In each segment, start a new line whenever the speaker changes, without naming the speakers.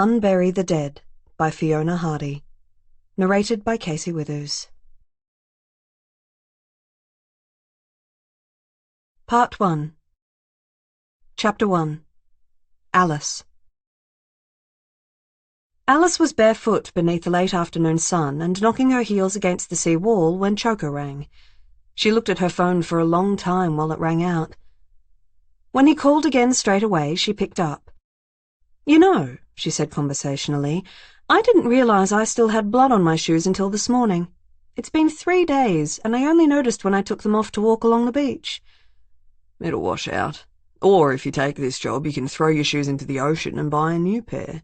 Unbury the Dead by Fiona Hardy. Narrated by Casey Withers. Part 1. Chapter 1. Alice. Alice was barefoot beneath the late afternoon sun and knocking her heels against the sea wall when Choker rang. She looked at her phone for a long time while it rang out. When he called again straight away, she picked up. "You know," she said conversationally, "I didn't realize I still had blood on my shoes until this morning. It's been 3 days, and I only noticed when I took them off to walk along the beach."
"It'll wash out. Or if you take this job, you can throw your shoes into the ocean and buy a new pair.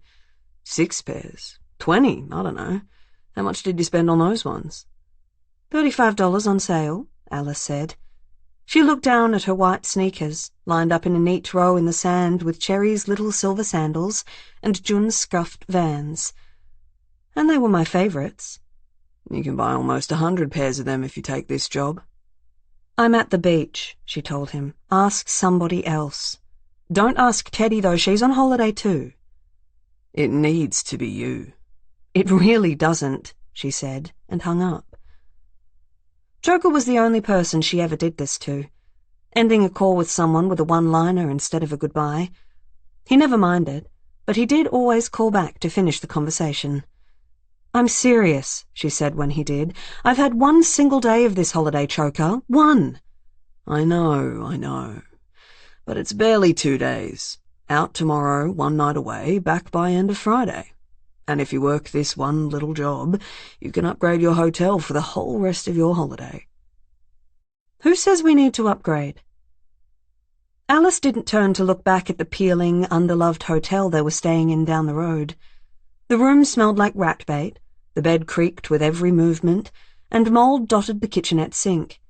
6 pairs. 20, I don't know. How much did you spend on those ones?"
$35 on sale, Alice said. She looked down at her white sneakers, lined up in a neat row in the sand with Cherry's little silver sandals and Jun's scuffed Vans. And they were my favourites.
"You can buy almost 100 pairs of them if you take this job."
"I'm at the beach," she told him. "Ask somebody else. Don't ask Teddy, though. She's on holiday too."
"It needs to be you."
"It really doesn't," she said, and hung up. Choker was the only person she ever did this to, ending a call with someone with a one-liner instead of a goodbye. He never minded, but he did always call back to finish the conversation. "I'm serious," she said when he did. "I've had one single day of this holiday, Choker. One."
I know. But it's barely 2 days. Out tomorrow, one night away, back by end of Friday. And if you work this one little job, you can upgrade your hotel for the whole rest of your holiday."
"Who says we need to upgrade?" Alice didn't turn to look back at the peeling, underloved hotel they were staying in down the road. The room smelled like rat bait, the bed creaked with every movement, and mould dotted the kitchenette sink.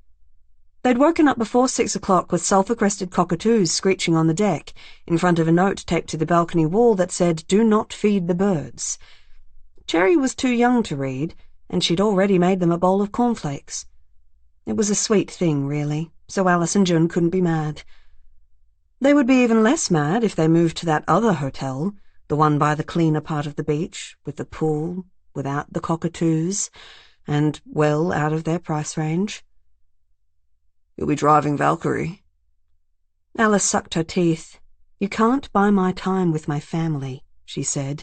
They'd woken up before 6 o'clock with sulphur-crested cockatoos screeching on the deck, in front of a note taped to the balcony wall that said, "Do not feed the birds." Cherry was too young to read, and she'd already made them a bowl of cornflakes. It was a sweet thing, really, so Alice and June couldn't be mad. They would be even less mad if they moved to that other hotel, the one by the cleaner part of the beach, with the pool, without the cockatoos, and well out of their price range.
"You'll be driving Valkyrie?"
Alice sucked her teeth. "You can't buy my time with my family," she said.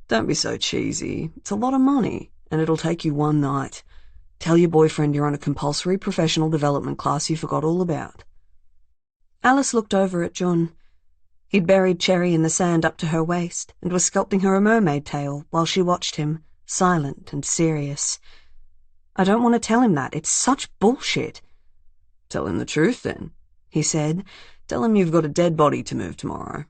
"Don't be so cheesy. It's a lot of money, and it'll take you one night. Tell your boyfriend you're on a compulsory professional development class you forgot all about."
Alice looked over at June. He'd buried Cherry in the sand up to her waist and was sculpting her a mermaid tail while she watched him, silent and serious. "I don't want to tell him that. It's such bullshit."
"Tell him the truth, then," he said. "Tell him you've got a dead body to move tomorrow."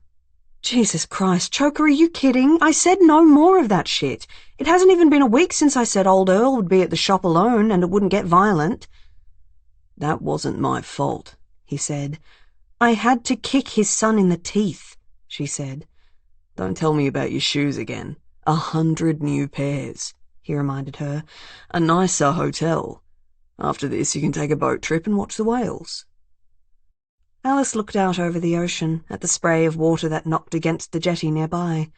"Jesus Christ, Choker, are you kidding? I said no more of that shit. It hasn't even been a week since I said old Earl would be at the shop alone and it wouldn't get violent."
"That wasn't my fault,"
he said. "I had to kick his son in the teeth," she said.
"Don't tell me about your shoes again. 100 new pairs," he reminded her. "A nicer hotel. After this, you can take a boat trip and watch the whales."
Alice looked out over the ocean, at the spray of water that knocked against the jetty nearby.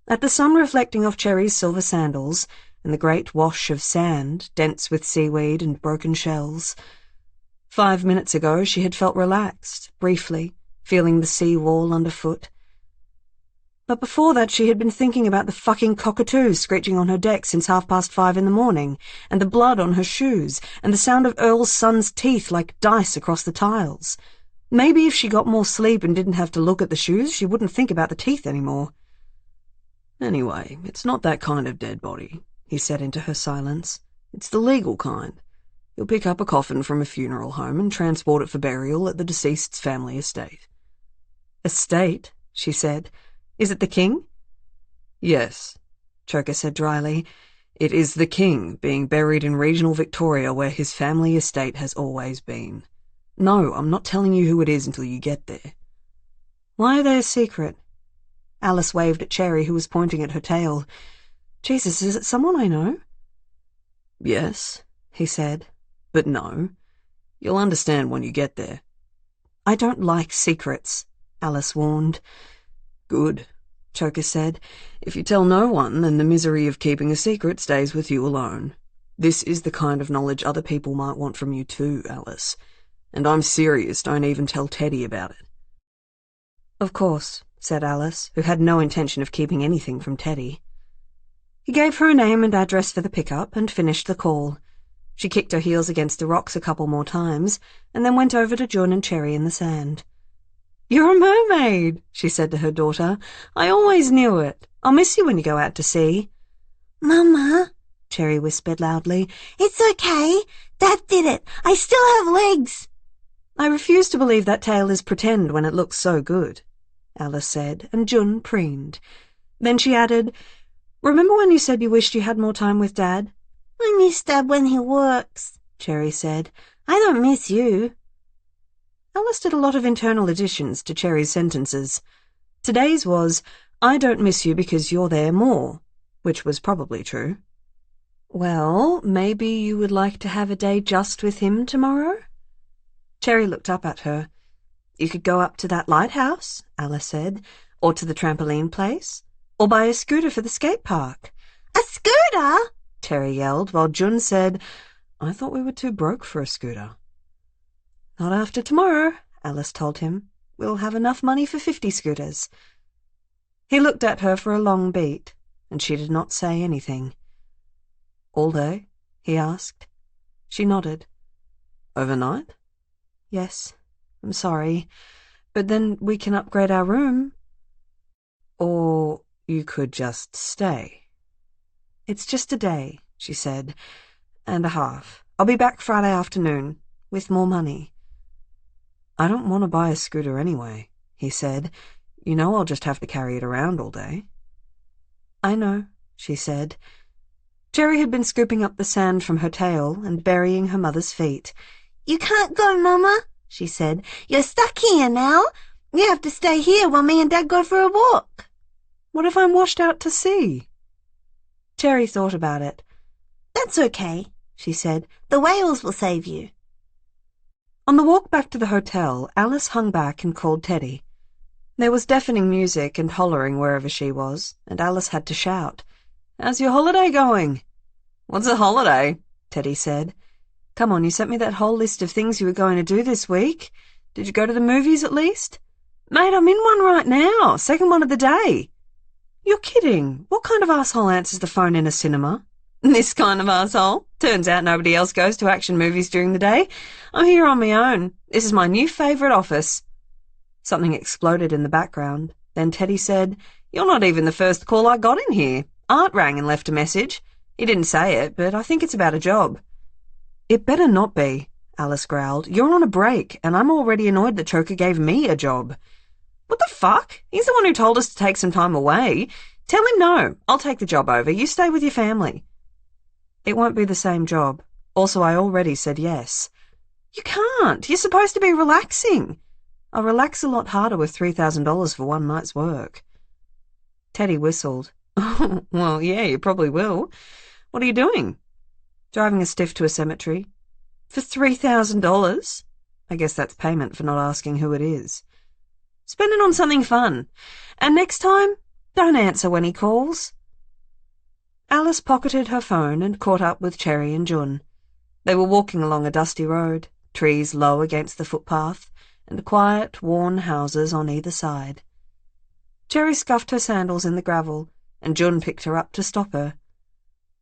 At the sun reflecting off Cherry's silver sandals, and the great wash of sand, dense with seaweed and broken shells. 5 minutes ago she had felt relaxed, briefly, feeling the sea wall underfoot. But before that she had been thinking about the fucking cockatoos screeching on her deck since 5:30 in the morning, and the blood on her shoes, and the sound of Earl's son's teeth like dice across the tiles. Maybe if she got more sleep and didn't have to look at the shoes, she wouldn't think about the teeth anymore.
"Anyway, it's not that kind of dead body," he said into her silence. "It's the legal kind. You'll pick up a coffin from a funeral home and transport it for burial at the deceased's family estate."
"Estate?" she said. "Is it the king?"
"Yes," Choker said dryly. "It is the king being buried in regional Victoria where his family estate has always been. No, I'm not telling you who it is until you get there."
"Why are they a secret?" Alice waved at Cherry, who was pointing at her tail. "Jesus, is it someone I know?"
"Yes," he said, "but no. You'll understand when you get there."
"I don't like secrets," Alice warned.
"Good," Choker said. If you tell no one, then the misery of keeping a secret stays with you alone. This is the kind of knowledge other people might want from you too, Alice. And I'm serious, don't even tell Teddy about it."
"Of course," said Alice, who had no intention of keeping anything from Teddy. He gave her a name and address for the pickup and finished the call. She kicked her heels against the rocks a couple more times and then went over to June and Cherry in the sand. "You're a mermaid," she said to her daughter. "I always knew it. I'll miss you when you go out to sea."
"Mama," Cherry whispered loudly, "it's okay. Dad did it. I still have legs."
"I refuse to believe that tale is pretend when it looks so good," Alice said, and June preened. Then she added, "Remember when you said you wished you had more time with Dad?"
"I miss Dad when he works," Cherry said. "I don't miss you."
Alice did a lot of internal additions to Cherry's sentences. Today's was, "I don't miss you because you're there more," which was probably true. "Well, maybe you would like to have a day just with him tomorrow?" Cherry looked up at her. "You could go up to that lighthouse," Alice said, "or to the trampoline place, or buy a scooter for the skate park."
"A scooter?"
Cherry yelled, while June said, "I thought we were too broke for a scooter." "Not after tomorrow," Alice told him. "We'll have enough money for 50 scooters." He looked at her for a long beat, and she did not say anything. "All day?" he asked. She nodded. "Overnight?" "Yes. I'm sorry. But then we can upgrade our room." "Or you could just stay." "It's just a day," she said, "and a half. I'll be back Friday afternoon, with more money." "I don't want to buy a scooter anyway," he said. "You know I'll just have to carry it around all day." "I know," she said. Cherry had been scooping up the sand from her tail and burying her mother's feet.
"You can't go, Mama," she said. "You're stuck here now. You have to stay here while me and Dad go for a walk."
"What if I'm washed out to sea?" Cherry thought about it.
"That's okay," she said. "The whales will save you."
On the walk back to the hotel, Alice hung back and called Teddy. There was deafening music and hollering wherever she was, and Alice had to shout, "How's your holiday going?" "What's a holiday?" Teddy said. "Come on, you sent me that whole list of things you were going to do this week. Did you go to the movies at least?" "Mate, I'm in one right now, second one of the day." "You're kidding. What kind of asshole answers the phone in a cinema?" "This kind of asshole. Turns out nobody else goes to action movies during the day. I'm here on my own. This is my new favourite office." Something exploded in the background. Then Teddy said, "You're not even the first call I got in here. Art rang and left a message. He didn't say it, but I think it's about a job." "It better not be," Alice growled. "You're on a break, and I'm already annoyed that Choker gave me a job." "What the fuck? He's the one who told us to take some time away. Tell him no. I'll take the job over. You stay with your family." "It won't be the same job. Also, I already said yes." "You can't. You're supposed to be relaxing." "I'll relax a lot harder with $3,000 for one night's work." Teddy whistled. "Well, yeah, you probably will. What are you doing?" "Driving a stiff to a cemetery." "For $3,000? I guess that's payment for not asking who it is." "Spend it on something fun. And next time, don't answer when he calls." Alice pocketed her phone and caught up with Cherry and June. They were walking along a dusty road, trees low against the footpath, and quiet, worn houses on either side. Cherry scuffed her sandals in the gravel, and June picked her up to stop her.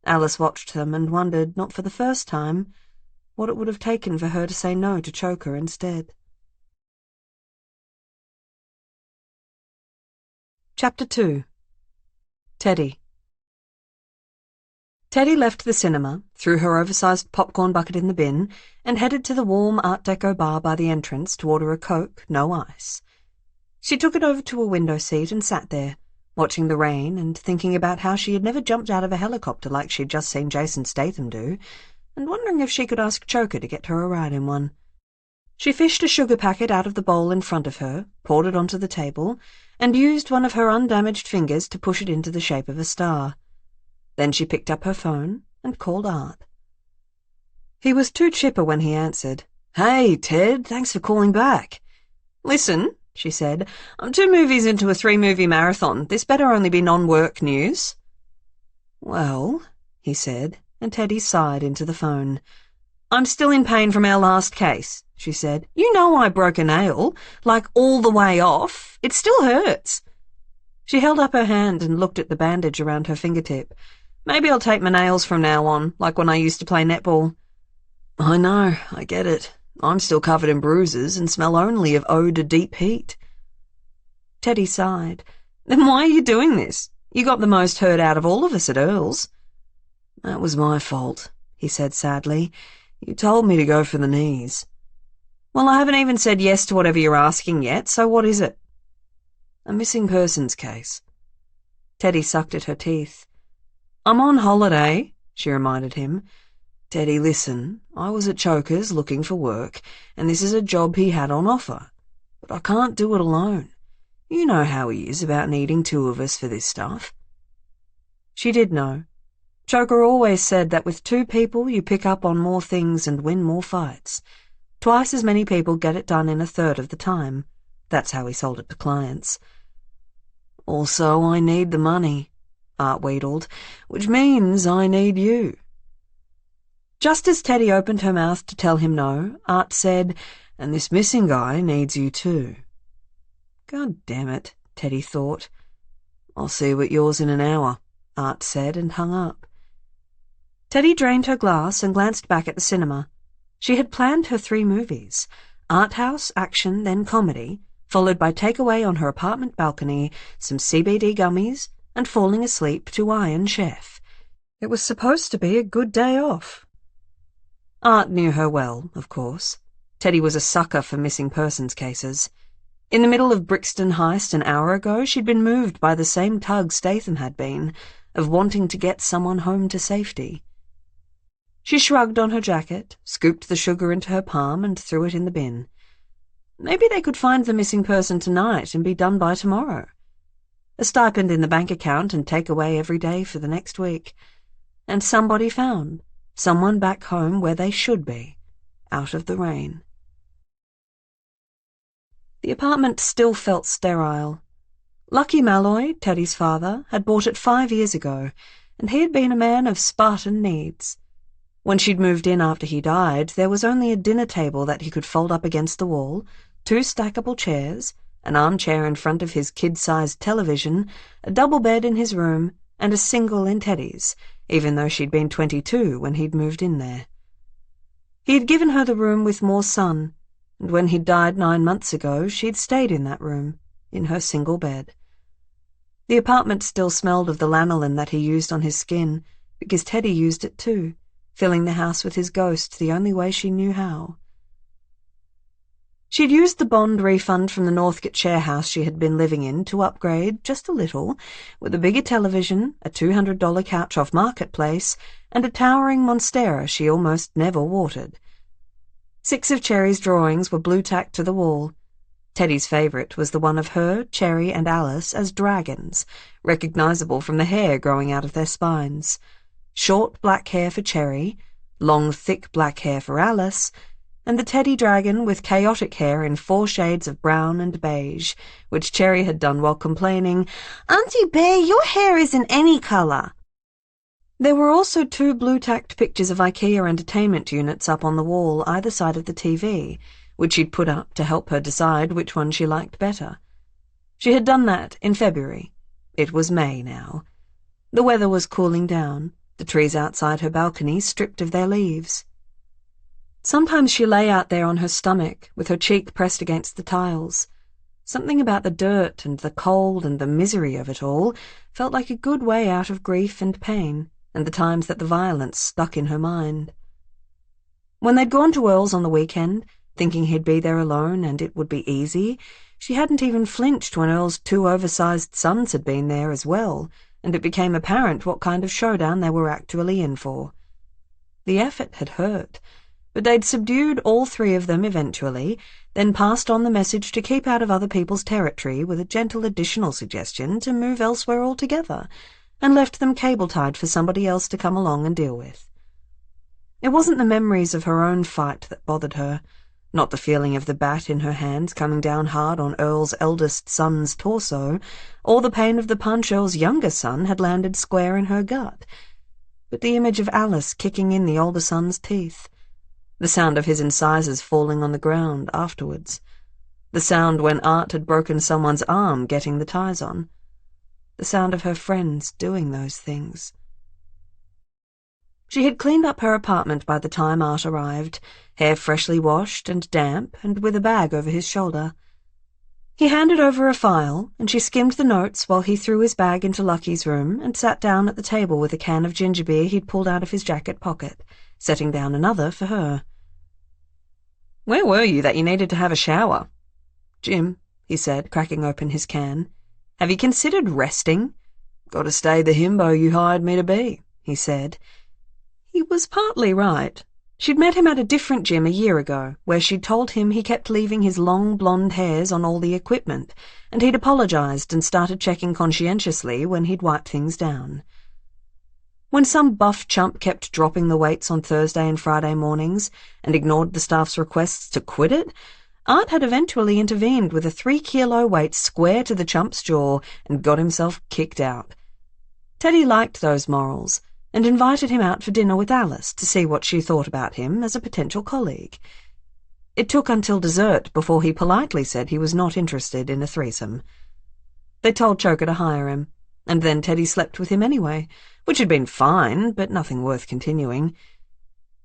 Alice watched them and wondered, not for the first time, what it would have taken for her to say no to Choker instead. Chapter 2. Teddy. Teddy left the cinema, threw her oversized popcorn bucket in the bin, and headed to the warm Art Deco bar by the entrance to order a Coke, no ice. She took it over to a window seat and sat there, watching the rain and thinking about how she had never jumped out of a helicopter like she'd just seen Jason Statham do, and wondering if she could ask Choker to get her a ride in one. She fished a sugar packet out of the bowl in front of her, poured it onto the table, and used one of her undamaged fingers to push it into the shape of a star. Then she picked up her phone and called Art. He was too chipper when he answered. "Hey, Ted, thanks for calling back." "Listen, she said. "I'm 2 movies into a 3-movie marathon. This better only be non-work news."
"Well," he said, and Teddy sighed into the phone.
"I'm still in pain from our last case," she said. "You know I broke a nail, like all the way off. It still hurts." She held up her hand and looked at the bandage around her fingertip. "Maybe I'll take my nails from now on, like when I used to play netball."
"I know, I get it. I'm still covered in bruises and smell only of eau de deep heat."
Teddy sighed. "Then why are you doing this? You got the most hurt out of all of us at Earl's."
"That was my fault," he said sadly. "You told me to go for the knees."
"Well, I haven't even said yes to whatever you're asking yet, so what is it?"
"A missing persons case."
Teddy sucked at her teeth. "I'm on holiday," she reminded him.
"Teddy, listen, I was at Choker's looking for work, and this is a job he had on offer. But I can't do it alone. You know how he is about needing 2 of us for this stuff."
She did know. Choker always said that with 2 people you pick up on more things and win more fights. Twice as many people get it done in a third of the time. That's how he sold it to clients.
"Also, I need the money," Art wheedled, "which means I need you."
Just as Teddy opened her mouth to tell him no, Art said,
"And this missing guy needs you too."
God damn it, Teddy thought.
"I'll see you at yours in an hour," Art said and hung up.
Teddy drained her glass and glanced back at the cinema. She had planned her 3 movies, art house, action, then comedy, followed by takeaway on her apartment balcony, some CBD gummies, and falling asleep to Iron Chef. It was supposed to be a good day off. Art knew her well, of course. Teddy was a sucker for missing persons cases. In the middle of Brixton heist an hour ago, she'd been moved by the same tug Statham had been, of wanting to get someone home to safety. She shrugged on her jacket, scooped the sugar into her palm, and threw it in the bin. Maybe they could find the missing person tonight and be done by tomorrow. A stipend in the bank account and take away every day for the next week. And somebody found, someone back home where they should be, out of the rain. The apartment still felt sterile. Lucky Malloy, Teddy's father, had bought it 5 years ago, and he had been a man of Spartan needs. When she'd moved in after he died, there was only a dinner table that he could fold up against the wall, 2 stackable chairs, an armchair in front of his kid-sized television, a double bed in his room, and a single in Teddy's, even though she'd been 22 when he'd moved in there. He had given her the room with more sun, and when he'd died 9 months ago, she'd stayed in that room, in her single bed. The apartment still smelled of the lanolin that he used on his skin, because Teddy used it too, filling the house with his ghost the only way she knew how. She'd used the bond refund from the Northcote share house she had been living in to upgrade, just a little, with a bigger television, a $200 couch off Marketplace, and a towering monstera she almost never watered. 6 of Cherry's drawings were blue-tacked to the wall. Teddy's favourite was the one of her, Cherry, and Alice as dragons, recognisable from the hair growing out of their spines. Short black hair for Cherry, long thick black hair for Alice, and the teddy dragon with chaotic hair in 4 shades of brown and beige, which Cherry had done while complaining,
"Auntie Bear, your hair isn't any colour."
There were also 2 blue-tacked pictures of IKEA entertainment units up on the wall either side of the TV, which she'd put up to help her decide which one she liked better. She had done that in February. It was May now. The weather was cooling down, the trees outside her balcony stripped of their leaves. Sometimes she lay out there on her stomach, with her cheek pressed against the tiles. Something about the dirt and the cold and the misery of it all felt like a good way out of grief and pain, and the times that the violence stuck in her mind. When they'd gone to Earl's on the weekend, thinking he'd be there alone and it would be easy, she hadn't even flinched when Earl's 2 oversized sons had been there as well, and it became apparent what kind of showdown they were actually in for. The effort had hurt, but they'd subdued all 3 of them eventually, then passed on the message to keep out of other people's territory with a gentle additional suggestion to move elsewhere altogether, and left them cable-tied for somebody else to come along and deal with. It wasn't the memories of her own fight that bothered her, Not the feeling of the bat in her hands coming down hard on Earl's eldest son's torso, or the pain of the punch Earl's younger son had landed square in her gut, but the image of Alice kicking in the older son's teeth, the sound of his incisors falling on the ground afterwards, the sound when Art had broken someone's arm getting the ties on, the sound of her friends doing those things. She had cleaned up her apartment by the time Art arrived, hair freshly washed and damp and with a bag over his shoulder. He handed over a file, and she skimmed the notes while he threw his bag into Lucky's room and sat down at the table with a can of ginger beer he'd pulled out of his jacket pocket, setting down another for her. "Where were you that you needed to have a shower?" "Jim," he said, cracking open his can. "Have you considered resting?" "Got to stay the himbo you hired me to be," he said. He was partly right. She'd met him at a different gym a year ago, where she'd told him he kept leaving his long blonde hairs on all the equipment, and he'd apologized and started checking conscientiously when he'd wiped things down. When some buff chump kept dropping the weights on Thursday and Friday mornings and ignored the staff's requests to quit it, Art had eventually intervened with a 3-kilo weight square to the chump's jaw and got himself kicked out. Teddy liked those morals, and invited him out for dinner with Alice to see what she thought about him as a potential colleague. It took until dessert before he politely said he was not interested in a threesome. They told Choker to hire him, and then Teddy slept with him anyway, which had been fine, but nothing worth continuing.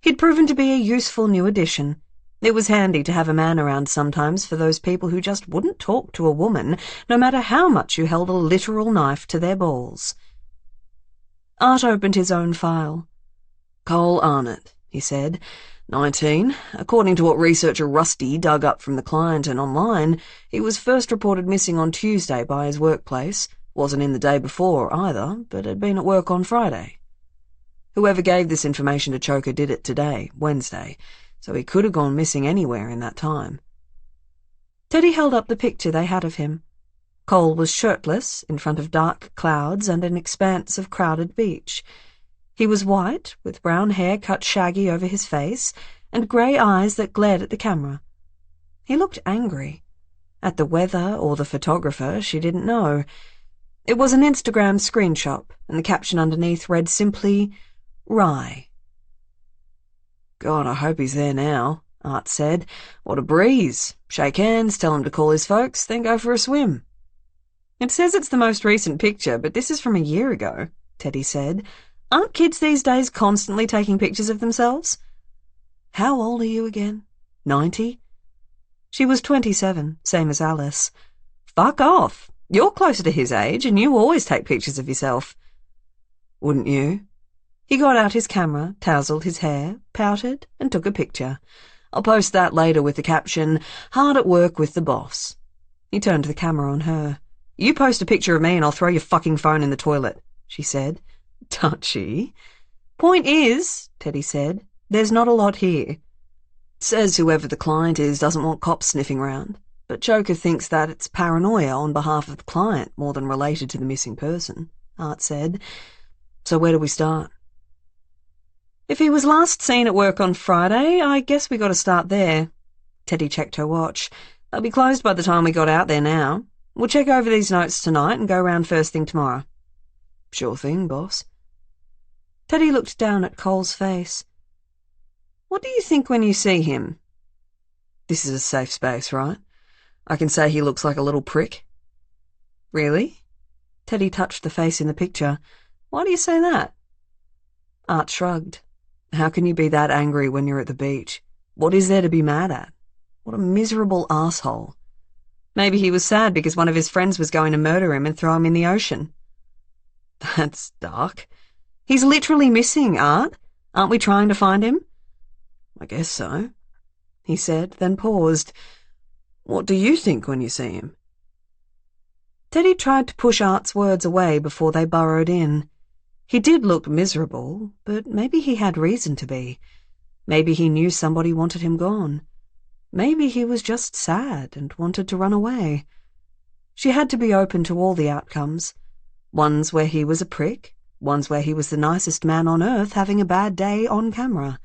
He'd proven to be a useful new addition. It was handy to have a man around sometimes for those people who just wouldn't talk to a woman, no matter how much you held a literal knife to their balls. Art opened his own file. "Cole Arnott," he said. 19. According to what researcher Rusty dug up from the client and online, he was first reported missing on Tuesday by his workplace. Wasn't in the day before either, but had been at work on Friday. Whoever gave this information to Choker did it today, Wednesday, so he could have gone missing anywhere in that time. Teddy held up the picture they had of him. Cole was shirtless, in front of dark clouds and an expanse of crowded beach. He was white, with brown hair cut shaggy over his face, and grey eyes that glared at the camera. He looked angry. At the weather or the photographer, she didn't know. It was an Instagram screenshot, and the caption underneath read simply, "Rye." "God, I hope he's there now," Art said. "What a breeze. Shake hands, tell him to call his folks, then go for a swim." "It says it's the most recent picture, but this is from a year ago," Teddy said. "Aren't kids these days constantly taking pictures of themselves?" "How old are you again? 90? She was 27, same as Alice. "Fuck off. You're closer to his age, and you always take pictures of yourself." "Wouldn't you?" He got out his camera, tousled his hair, pouted, and took a picture. "I'll post that later with the caption, 'Hard at work with the boss.'" He turned the camera on her. "You post a picture of me and I'll throw your fucking phone in the toilet," she said. "Touchy." "Point is," Teddy said, "there's not a lot here." "Says whoever the client is doesn't want cops sniffing around, but Choker thinks that it's paranoia on behalf of the client more than related to the missing person," Art said. "So where do we start?" "If he was last seen at work on Friday, I guess we got to start there." Teddy checked her watch. "They'll be closed by the time we got out there now. We'll check over these notes tonight and go round first thing tomorrow." "Sure thing, boss." Teddy looked down at Cole's face. "What do you think when you see him?" "This is a safe space, right? I can say he looks like a little prick." "Really?" Teddy touched the face in the picture. "Why do you say that?" Art shrugged. "How can you be that angry when you're at the beach? What is there to be mad at? What a miserable asshole." "Maybe he was sad because one of his friends was going to murder him and throw him in the ocean." "That's dark." "He's literally missing, Art. Aren't we trying to find him?" "I guess so," he said, then paused. "What do you think when you see him?" Teddy tried to push Art's words away before they burrowed in. He did look miserable, but maybe he had reason to be. Maybe he knew somebody wanted him gone. Maybe he was just sad and wanted to run away. She had to be open to all the outcomes. Ones where he was a prick, ones where he was the nicest man on earth having a bad day on camera.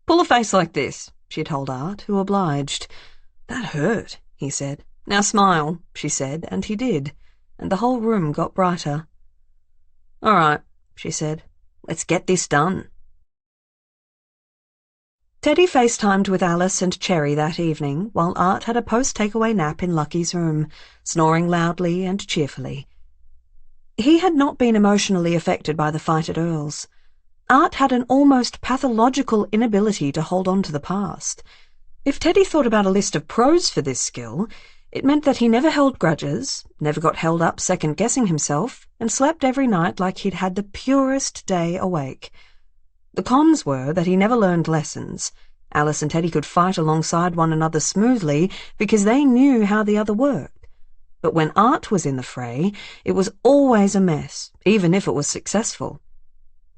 "Pull a face like this," she told Art, who obliged. "That hurt," he said. "Now smile," she said, and he did, and the whole room got brighter. "All right," she said. "Let's get this done." Teddy FaceTimed with Alice and Cherry that evening, while Art had a post-takeaway nap in Lucky's room, snoring loudly and cheerfully. He had not been emotionally affected by the fight at Earl's. Art had an almost pathological inability to hold on to the past. If Teddy thought about a list of pros for this skill, it meant that he never held grudges, never got held up second-guessing himself, and slept every night like he'd had the purest day awake. The cons were that he never learned lessons. Alice and Teddy could fight alongside one another smoothly because they knew how the other worked. But when Art was in the fray, it was always a mess, even if it was successful.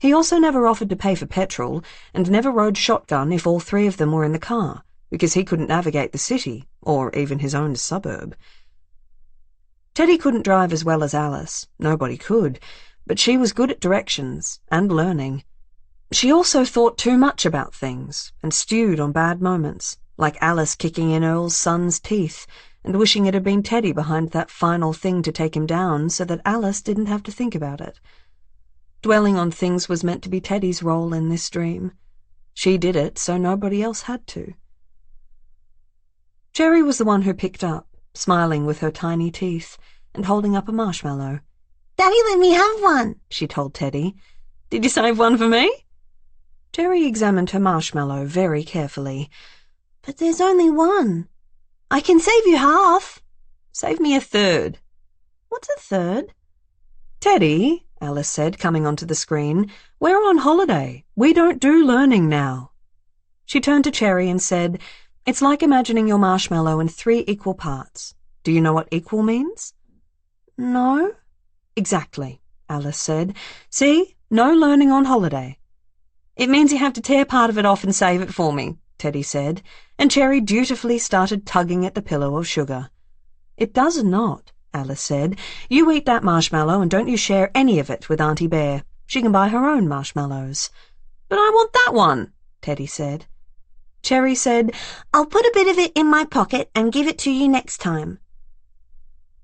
He also never offered to pay for petrol, and never rode shotgun if all three of them were in the car, because he couldn't navigate the city, or even his own suburb. Teddy couldn't drive as well as Alice, nobody could, but she was good at directions and learning. She also thought too much about things, and stewed on bad moments, like Alice kicking in Earl's son's teeth, and wishing it had been Teddy behind that final thing to take him down so that Alice didn't have to think about it. Dwelling on things was meant to be Teddy's role in this dream. She did it so nobody else had to. Cherry was the one who picked up, smiling with her tiny teeth, and holding up a marshmallow.
"Daddy let me have one,"
she told Teddy. "Did you save one for me?" Cherry examined her marshmallow very carefully.
"But there's only one. I can save you half."
"Save me a third."
"What's a third?"
"Teddy," Alice said, coming onto the screen, "we're on holiday. We don't do learning now." She turned to Cherry and said, "It's like imagining your marshmallow in 3 equal parts. Do you know what equal means?"
"No."
"Exactly," Alice said. "See? No learning on holiday." "It means you have to tear part of it off and save it for me," Teddy said, and Cherry dutifully started tugging at the pillow of sugar. "It does not," Alice said. "You eat that marshmallow and don't you share any of it with Auntie Bear. She can buy her own marshmallows." "But I want that one," Teddy said. Cherry said,
"I'll put a bit of it in my pocket and give it to you next time."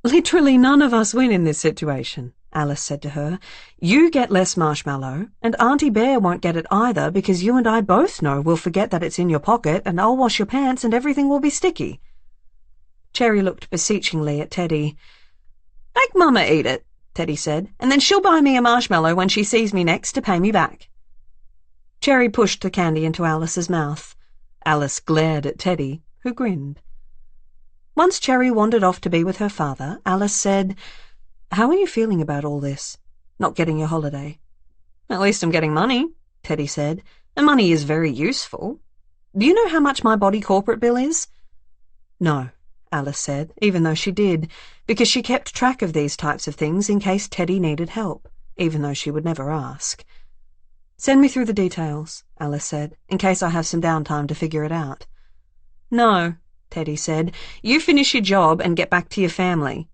"Literally none of us win in this situation," Alice said to her. "You get less marshmallow, and Auntie Bear won't get it either because you and I both know we'll forget that it's in your pocket and I'll wash your pants and everything will be sticky." Cherry looked beseechingly at Teddy. "Make Mama eat it," Teddy said, "and then she'll buy me a marshmallow when she sees me next to pay me back." Cherry pushed the candy into Alice's mouth. Alice glared at Teddy, who grinned. Once Cherry wandered off to be with her father, Alice said, "How are you feeling about all this? Not getting your holiday?" "At least I'm getting money," Teddy said, "and money is very useful. Do you know how much my body corporate bill is?" "No," Alice said, even though she did, because she kept track of these types of things in case Teddy needed help, even though she would never ask. "Send me through the details," Alice said, "in case I have some downtime to figure it out." "No," Teddy said. "You finish your job and get back to your family."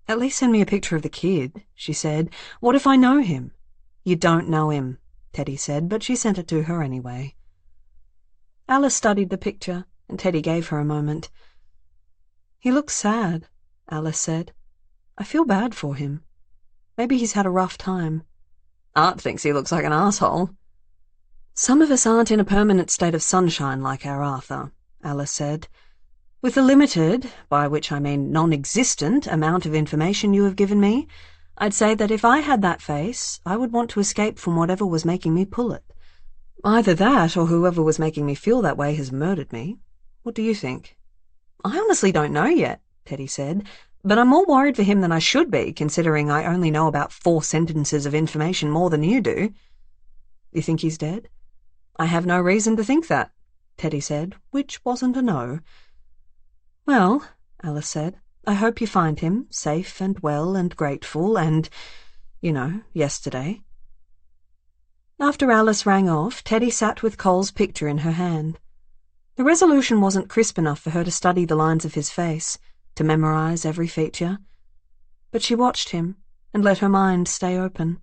"At least send me a picture of the kid," she said. "What if I know him?" "You don't know him," Teddy said, but she sent it to her anyway. Alice studied the picture, and Teddy gave her a moment. "He looks sad," Alice said. "I feel bad for him. Maybe he's had a rough time." "Art thinks he looks like an asshole." "Some of us aren't in a permanent state of sunshine like our Arthur," Alice said. "With the limited, by which I mean non-existent, amount of information you have given me, I'd say that if I had that face, I would want to escape from whatever was making me pull it. Either that or whoever was making me feel that way has murdered me. What do you think?" "I honestly don't know yet," Teddy said, "but I'm more worried for him than I should be, considering I only know about 4 sentences of information more than you do." "You think he's dead?" "I have no reason to think that," Teddy said, which wasn't a no. "Well," Alice said, "I hope you find him safe and well and grateful and, yesterday." After Alice rang off, Teddy sat with Cole's picture in her hand. The resolution wasn't crisp enough for her to study the lines of his face, to memorize every feature. But she watched him and let her mind stay open.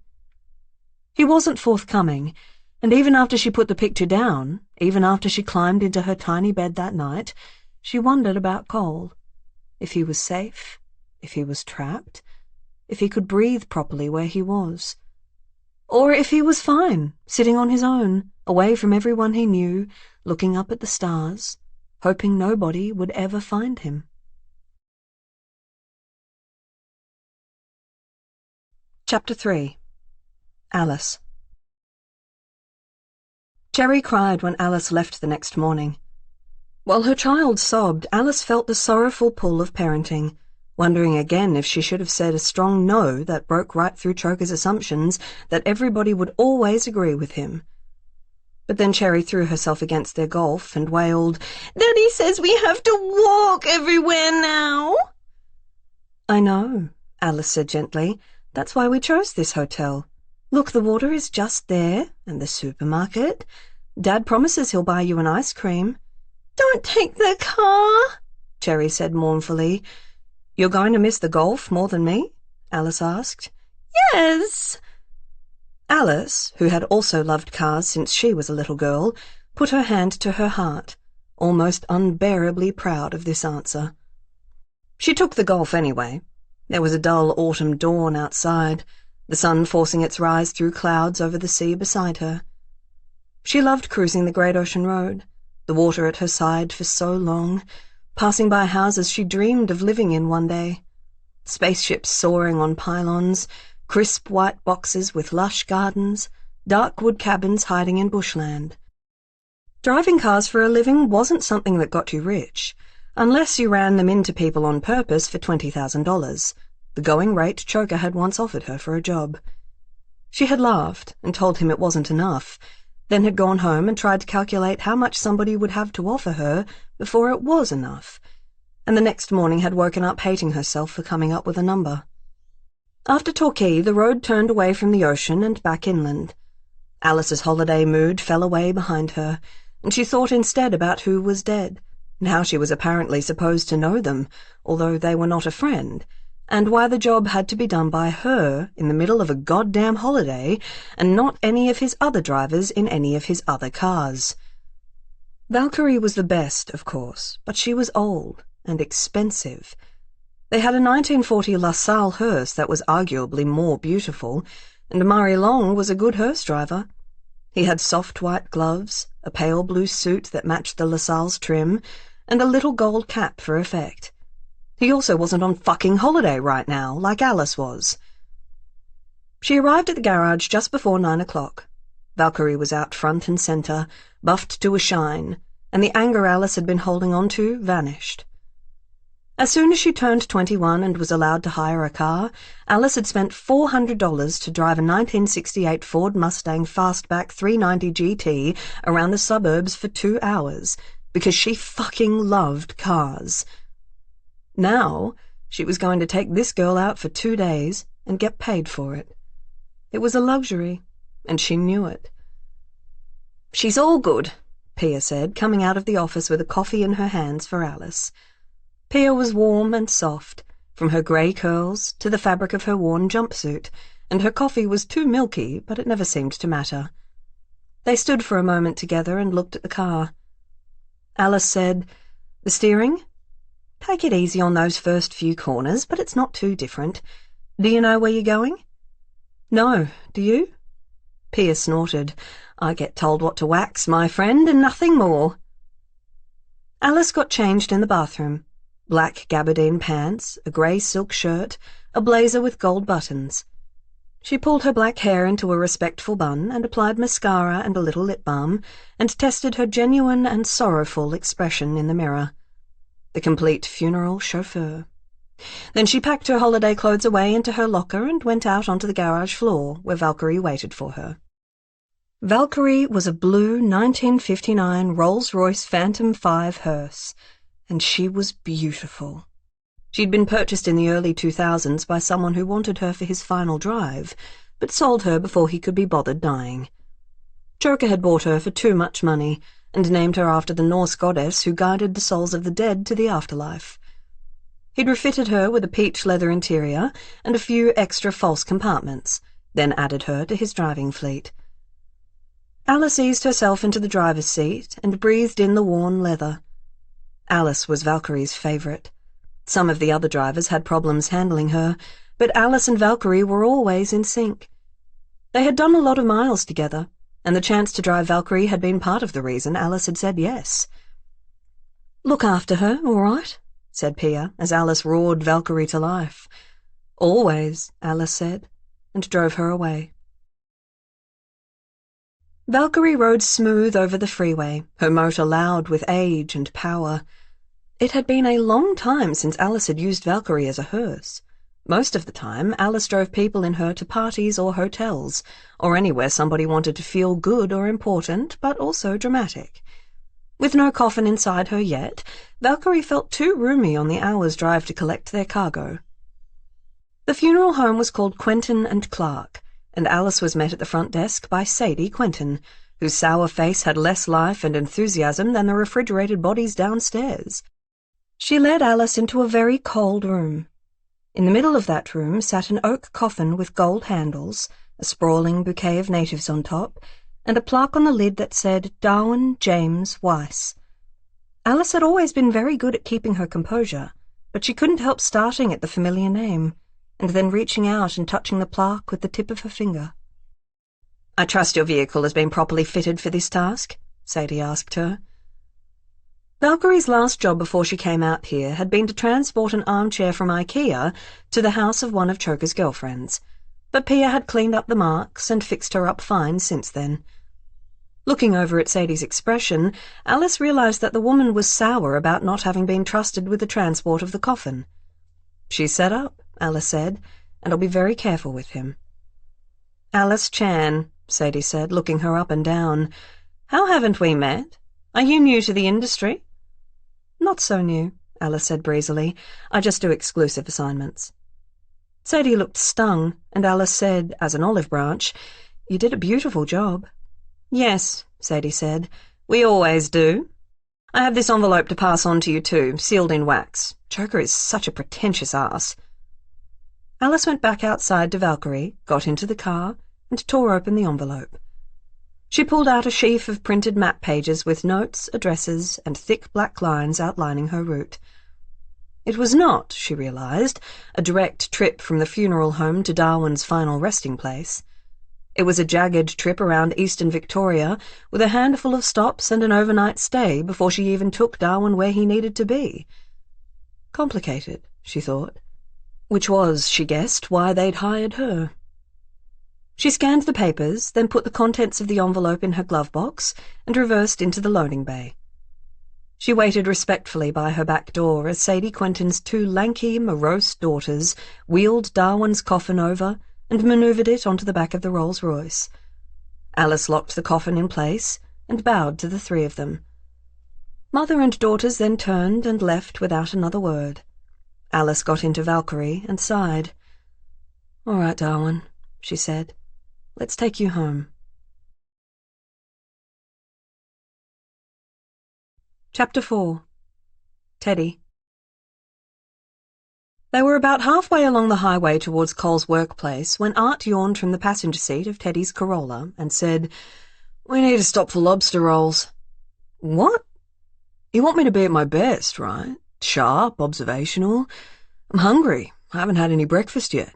He wasn't forthcoming. And even after she put the picture down, even after she climbed into her tiny bed that night, she wondered about Cole. If he was safe, if he was trapped, if he could breathe properly where he was. Or if he was fine, sitting on his own, away from everyone he knew, looking up at the stars, hoping nobody would ever find him. Chapter 3. Alice. Cherry cried when Alice left the next morning. While her child sobbed, Alice felt the sorrowful pull of parenting, wondering again if she should have said a strong no that broke right through Choker's assumptions that everybody would always agree with him. But then Cherry threw herself against their golf and wailed, "Daddy says we have to walk everywhere now." "I know," Alice said gently. "That's why we chose this hotel. Look, the water is just there, and the supermarket. Dad promises he'll buy you an ice cream." "Don't take the car," Cherry said mournfully. "You're going to miss the golf more than me?" Alice asked. "Yes." Alice, who had also loved cars since she was a little girl, put her hand to her heart, almost unbearably proud of this answer. She took the golf anyway. There was a dull autumn dawn outside, the sun forcing its rise through clouds over the sea beside her. She loved cruising the Great Ocean Road, the water at her side for so long, passing by houses she dreamed of living in one day, spaceships soaring on pylons, crisp white boxes with lush gardens, dark wood cabins hiding in bushland. Driving cars for a living wasn't something that got you rich, unless you ran them into people on purpose for $20,000, the going rate Choker had once offered her for a job. She had laughed and told him it wasn't enough, then had gone home and tried to calculate how much somebody would have to offer her before it was enough, and the next morning had woken up hating herself for coming up with a number. After Torquay, the road turned away from the ocean and back inland. Alice's holiday mood fell away behind her, and she thought instead about who was dead, and how she was apparently supposed to know them, although they were not a friend, and why the job had to be done by her in the middle of a goddamn holiday, and not any of his other drivers in any of his other cars. Valkyrie was the best, of course, but she was old and expensive. They had a 1940 LaSalle hearse that was arguably more beautiful, and Murray Long was a good hearse driver. He had soft white gloves, a pale blue suit that matched the LaSalle's trim, and a little gold cap for effect. He also wasn't on fucking holiday right now, like Alice was. She arrived at the garage just before 9 o'clock. Valkyrie was out front and centre, buffed to a shine, and the anger Alice had been holding on to vanished. As soon as she turned 21 and was allowed to hire a car, Alice had spent $400 to drive a 1968 Ford Mustang Fastback 390 GT around the suburbs for 2 hours, because she fucking loved cars. Now, she was going to take this girl out for 2 days and get paid for it. It was a luxury, and she knew it. "She's all good," Pia said, coming out of the office with a coffee in her hands for Alice. Pia was warm and soft, from her grey curls to the fabric of her worn jumpsuit, and her coffee was too milky, but it never seemed to matter. They stood for a moment together and looked at the car. Alice said, "The steering? Take it easy on those first few corners, but it's not too different. Do you know where you're going?" "No, do you?" Pia snorted. "I get told what to wax, my friend, and nothing more." Alice got changed in the bathroom. Black gabardine pants, a grey silk shirt, a blazer with gold buttons. She pulled her black hair into a respectful bun and applied mascara and a little lip balm, and tested her genuine and sorrowful expression in the mirror. The complete funeral chauffeur. Then she packed her holiday clothes away into her locker and went out onto the garage floor, where Valkyrie waited for her. Valkyrie was a blue 1959 Rolls-Royce Phantom 5 hearse, and she was beautiful. She'd been purchased in the early 2000s by someone who wanted her for his final drive, but sold her before he could be bothered dying. Choker had bought her for too much money, and named her after the Norse goddess who guided the souls of the dead to the afterlife. He'd refitted her with a peach leather interior and a few extra false compartments, then added her to his driving fleet. Alice eased herself into the driver's seat and breathed in the worn leather. Alice was Valkyrie's favourite. Some of the other drivers had problems handling her, but Alice and Valkyrie were always in sync. They had done a lot of miles together, and the chance to drive Valkyrie had been part of the reason Alice had said yes. "Look after her, all right?" said Pia, as Alice roared Valkyrie to life. "Always," Alice said, and drove her away. Valkyrie rode smooth over the freeway, her motor loud with age and power. It had been a long time since Alice had used Valkyrie as a hearse. Most of the time, Alice drove people in her to parties or hotels, or anywhere somebody wanted to feel good or important, but also dramatic. With no coffin inside her yet, Valkyrie felt too roomy on the hour's drive to collect their cargo. The funeral home was called Quentin and Clark, and Alice was met at the front desk by Sadie Quentin, whose sour face had less life and enthusiasm than the refrigerated bodies downstairs. She led Alice into a very cold room. In the middle of that room sat an oak coffin with gold handles, a sprawling bouquet of natives on top, and a plaque on the lid that said Darwin James Weiss. Alice had always been very good at keeping her composure, but she couldn't help starting at the familiar name, and then reaching out and touching the plaque with the tip of her finger. "I trust your vehicle has been properly fitted for this task?" Sadie asked her. Valkyrie's last job before she came out here had been to transport an armchair from IKEA to the house of one of Choker's girlfriends, but Pia had cleaned up the marks and fixed her up fine since then. Looking over at Sadie's expression, Alice realized that the woman was sour about not having been trusted with the transport of the coffin. "She's set up," Alice said, "and I'll be very careful with him." "Alice Chan," Sadie said, looking her up and down. "How haven't we met? Are you new to the industry?" "Not so new," Alice said breezily. "I just do exclusive assignments." Sadie looked stung, and Alice said, as an olive branch, "You did a beautiful job." "Yes," Sadie said, "we always do. I have this envelope to pass on to you too, sealed in wax. Choker is such a pretentious ass." Alice went back outside to Valkyrie, got into the car, and tore open the envelope. She pulled out a sheaf of printed map pages with notes, addresses, and thick black lines outlining her route. It was not, she realized, a direct trip from the funeral home to Darwin's final resting place. It was a jagged trip around eastern Victoria, with a handful of stops and an overnight stay before she even took Darwin where he needed to be. Complicated, she thought. Which was, she guessed, why they'd hired her. She scanned the papers, then put the contents of the envelope in her glove box and reversed into the loading bay. She waited respectfully by her back door as Sadie Quentin's two lanky, morose daughters wheeled Darwin's coffin over and manoeuvred it onto the back of the Rolls-Royce. Alice locked the coffin in place and bowed to the three of them. Mother and daughters then turned and left without another word. Alice got into Valkyrie and sighed. "All right, Darwin," she said. "Let's take you home." Chapter 4. Teddy. They were about halfway along the highway towards Cole's workplace when Art yawned from the passenger seat of Teddy's Corolla and said, "We need to stop for lobster rolls." "What?" "You want me to be at my best, right? Sharp, observational. I'm hungry. I haven't had any breakfast yet."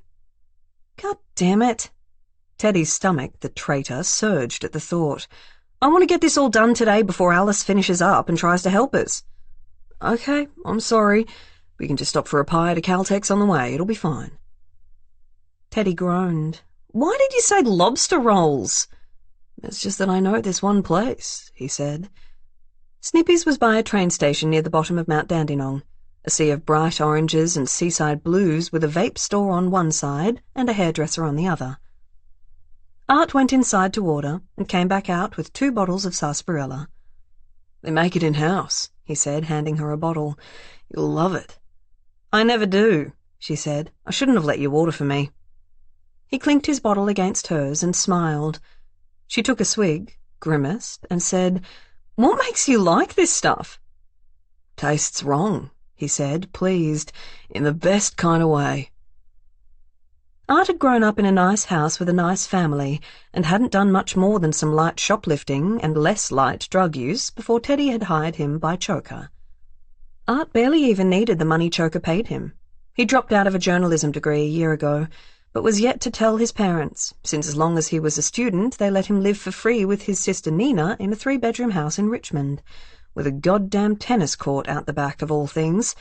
"God damn it." Teddy's stomach, the traitor, surged at the thought. "I want to get this all done today before Alice finishes up and tries to help us." "Okay, I'm sorry. We can just stop for a pie at a Caltex on the way. It'll be fine." Teddy groaned. "Why did you say lobster rolls?" "It's just that I know this one place," he said. Snippy's was by a train station near the bottom of Mount Dandenong, a sea of bright oranges and seaside blues with a vape store on one side and a hairdresser on the other. Art went inside to order and came back out with 2 bottles of sarsaparilla. "They make it in-house," he said, handing her a bottle. "You'll love it." "I never do," she said. "I shouldn't have let you order for me." He clinked his bottle against hers and smiled. She took a swig, grimaced, and said, "What makes you like this stuff?" "Tastes wrong," he said, pleased, "in the best kind of way." Art had grown up in a nice house with a nice family and hadn't done much more than some light shoplifting and less light drug use before Teddy had hired him by choker. Art barely even needed the money choker paid him. He dropped out of a journalism degree a year ago, but was yet to tell his parents, since as long as he was a student they let him live for free with his sister Nina in a 3-bedroom house in Richmond, with a goddamn tennis court out the back of all things.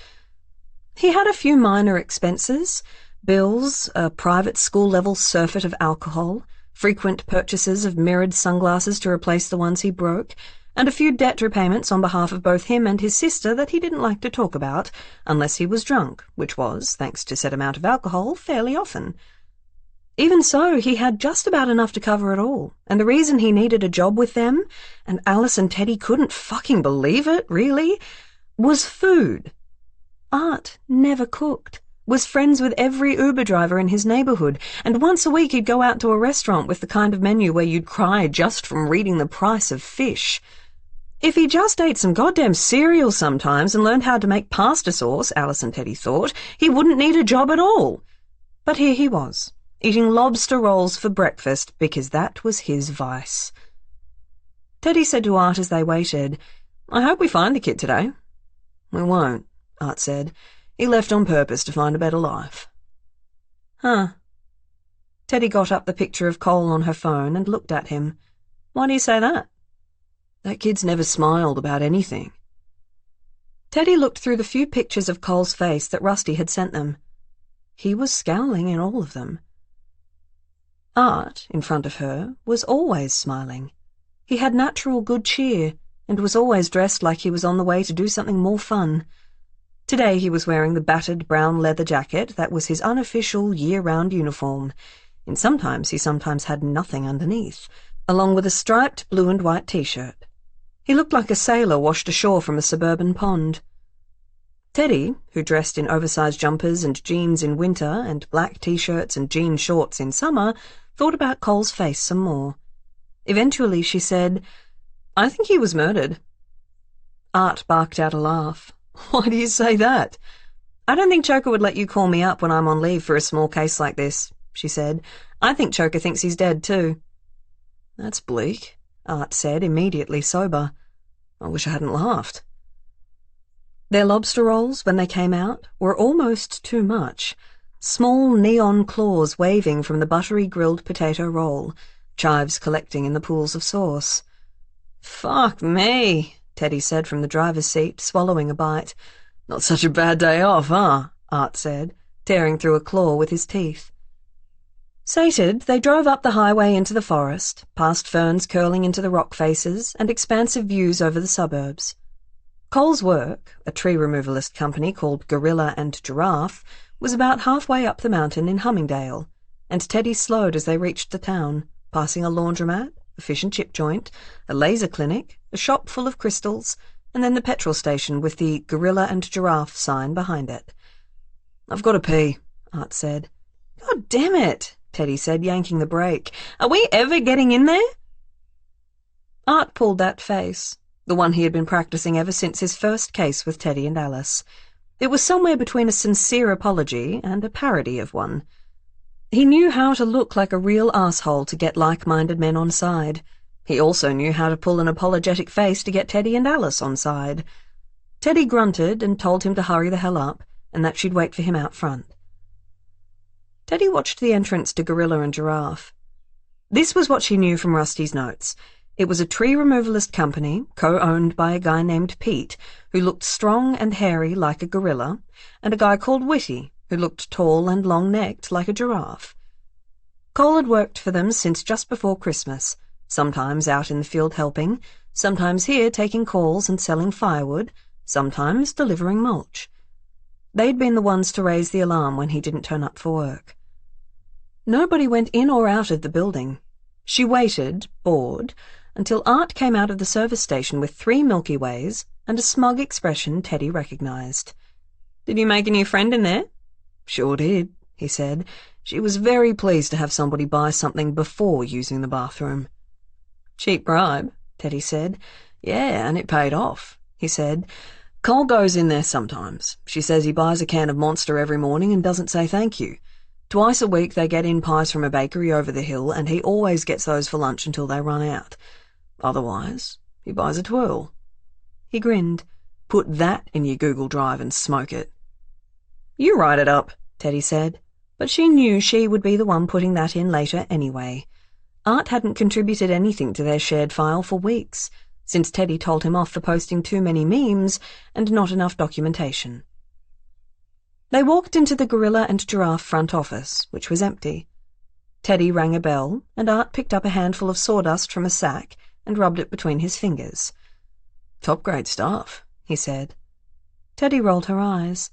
He had a few minor expenses, bills, a private school-level surfeit of alcohol, frequent purchases of mirrored sunglasses to replace the ones he broke, and a few debt repayments on behalf of both him and his sister that he didn't like to talk about, unless he was drunk, which was, thanks to said amount of alcohol, fairly often. Even so, he had just about enough to cover it all, and the reason he needed a job with them, and Alice and Teddy couldn't fucking believe it, really, was food. Art never cooked, was friends with every Uber driver in his neighbourhood, and once a week he'd go out to a restaurant with the kind of menu where you'd cry just from reading the price of fish. If he just ate some goddamn cereal sometimes and learned how to make pasta sauce, Alice and Teddy thought, he wouldn't need a job at all. But here he was, eating lobster rolls for breakfast because that was his vice. Teddy said to Art as they waited, "I hope we find the kid today." "We won't," Art said. "He left on purpose to find a better life." "Huh." Teddy got up the picture of Cole on her phone and looked at him. "Why do you say that?" "That kid's never smiled about anything." Teddy looked through the few pictures of Cole's face that Rusty had sent them. He was scowling in all of them. Art, in front of her, was always smiling. He had natural good cheer, and was always dressed like he was on the way to do something more fun. Today he was wearing the battered brown leather jacket that was his unofficial year-round uniform, and sometimes he had nothing underneath, along with a striped blue and white t-shirt. He looked like a sailor washed ashore from a suburban pond. Teddy, who dressed in oversized jumpers and jeans in winter and black t-shirts and jean shorts in summer, thought about Cole's face some more. Eventually she said, "I think he was murdered." Art barked out a laugh. "Why do you say that?" "I don't think Choker would let you call me up when I'm on leave for a small case like this," she said. "I think Choker thinks he's dead too." "That's bleak," Art said, immediately sober. "I wish I hadn't laughed." Their lobster rolls, when they came out, were almost too much. Small neon claws waving from the buttery grilled potato roll, chives collecting in the pools of sauce. "Fuck me," Teddy said from the driver's seat, swallowing a bite. "Not such a bad day off, huh?" Art said, tearing through a claw with his teeth. Sated, they drove up the highway into the forest, past ferns curling into the rock faces and expansive views over the suburbs. Cole's work, a tree removalist company called Gorilla and Giraffe, was about halfway up the mountain in Hummingdale, and Teddy slowed as they reached the town, passing a laundromat, a fish and chip joint, a laser clinic, a shop full of crystals, and then the petrol station with the Gorilla and Giraffe sign behind it. "I've got to pee," Art said. "God damn it," Teddy said, yanking the brake. "Are we ever getting in there?" Art pulled that face, the one he had been practicing ever since his first case with Teddy and Alice. It was somewhere between a sincere apology and a parody of one. He knew how to look like a real asshole to get like-minded men on side. He also knew how to pull an apologetic face to get Teddy and Alice on side. Teddy grunted and told him to hurry the hell up, and that she'd wait for him out front. Teddy watched the entrance to Gorilla and Giraffe. This was what she knew from Rusty's notes. It was a tree removalist company, co-owned by a guy named Pete, who looked strong and hairy like a gorilla, and a guy called Whitty, who looked tall and long-necked like a giraffe. Cole had worked for them since just before Christmas, sometimes out in the field helping, sometimes here taking calls and selling firewood, sometimes delivering mulch. They'd been the ones to raise the alarm when he didn't turn up for work. Nobody went in or out of the building. She waited, bored, until Art came out of the service station with 3 Milky Ways and a smug expression Teddy recognized. "Did you make a new friend in there?" "Sure did," he said. "She was very pleased to have somebody buy something before using the bathroom." "Cheap bribe," Teddy said. "Yeah, and it paid off," he said. "Cole goes in there sometimes. She says he buys a can of Monster every morning and doesn't say thank you.
Twice a week they get in pies from a bakery over the hill, and he always gets those for lunch until they run out. Otherwise, he buys a twirl.
He grinned.
Put that in your Google Drive and smoke it.
You write it up, Teddy said, but she knew she would be the one putting that in later anyway. Art hadn't contributed anything to their shared file for weeks, since Teddy told him off for posting too many memes and not enough documentation. They walked into the gorilla and giraffe front office, which was empty. Teddy rang a bell, and Art picked up a handful of sawdust from a sack and rubbed it between his fingers.
Top-grade stuff, he said.
Teddy rolled her eyes.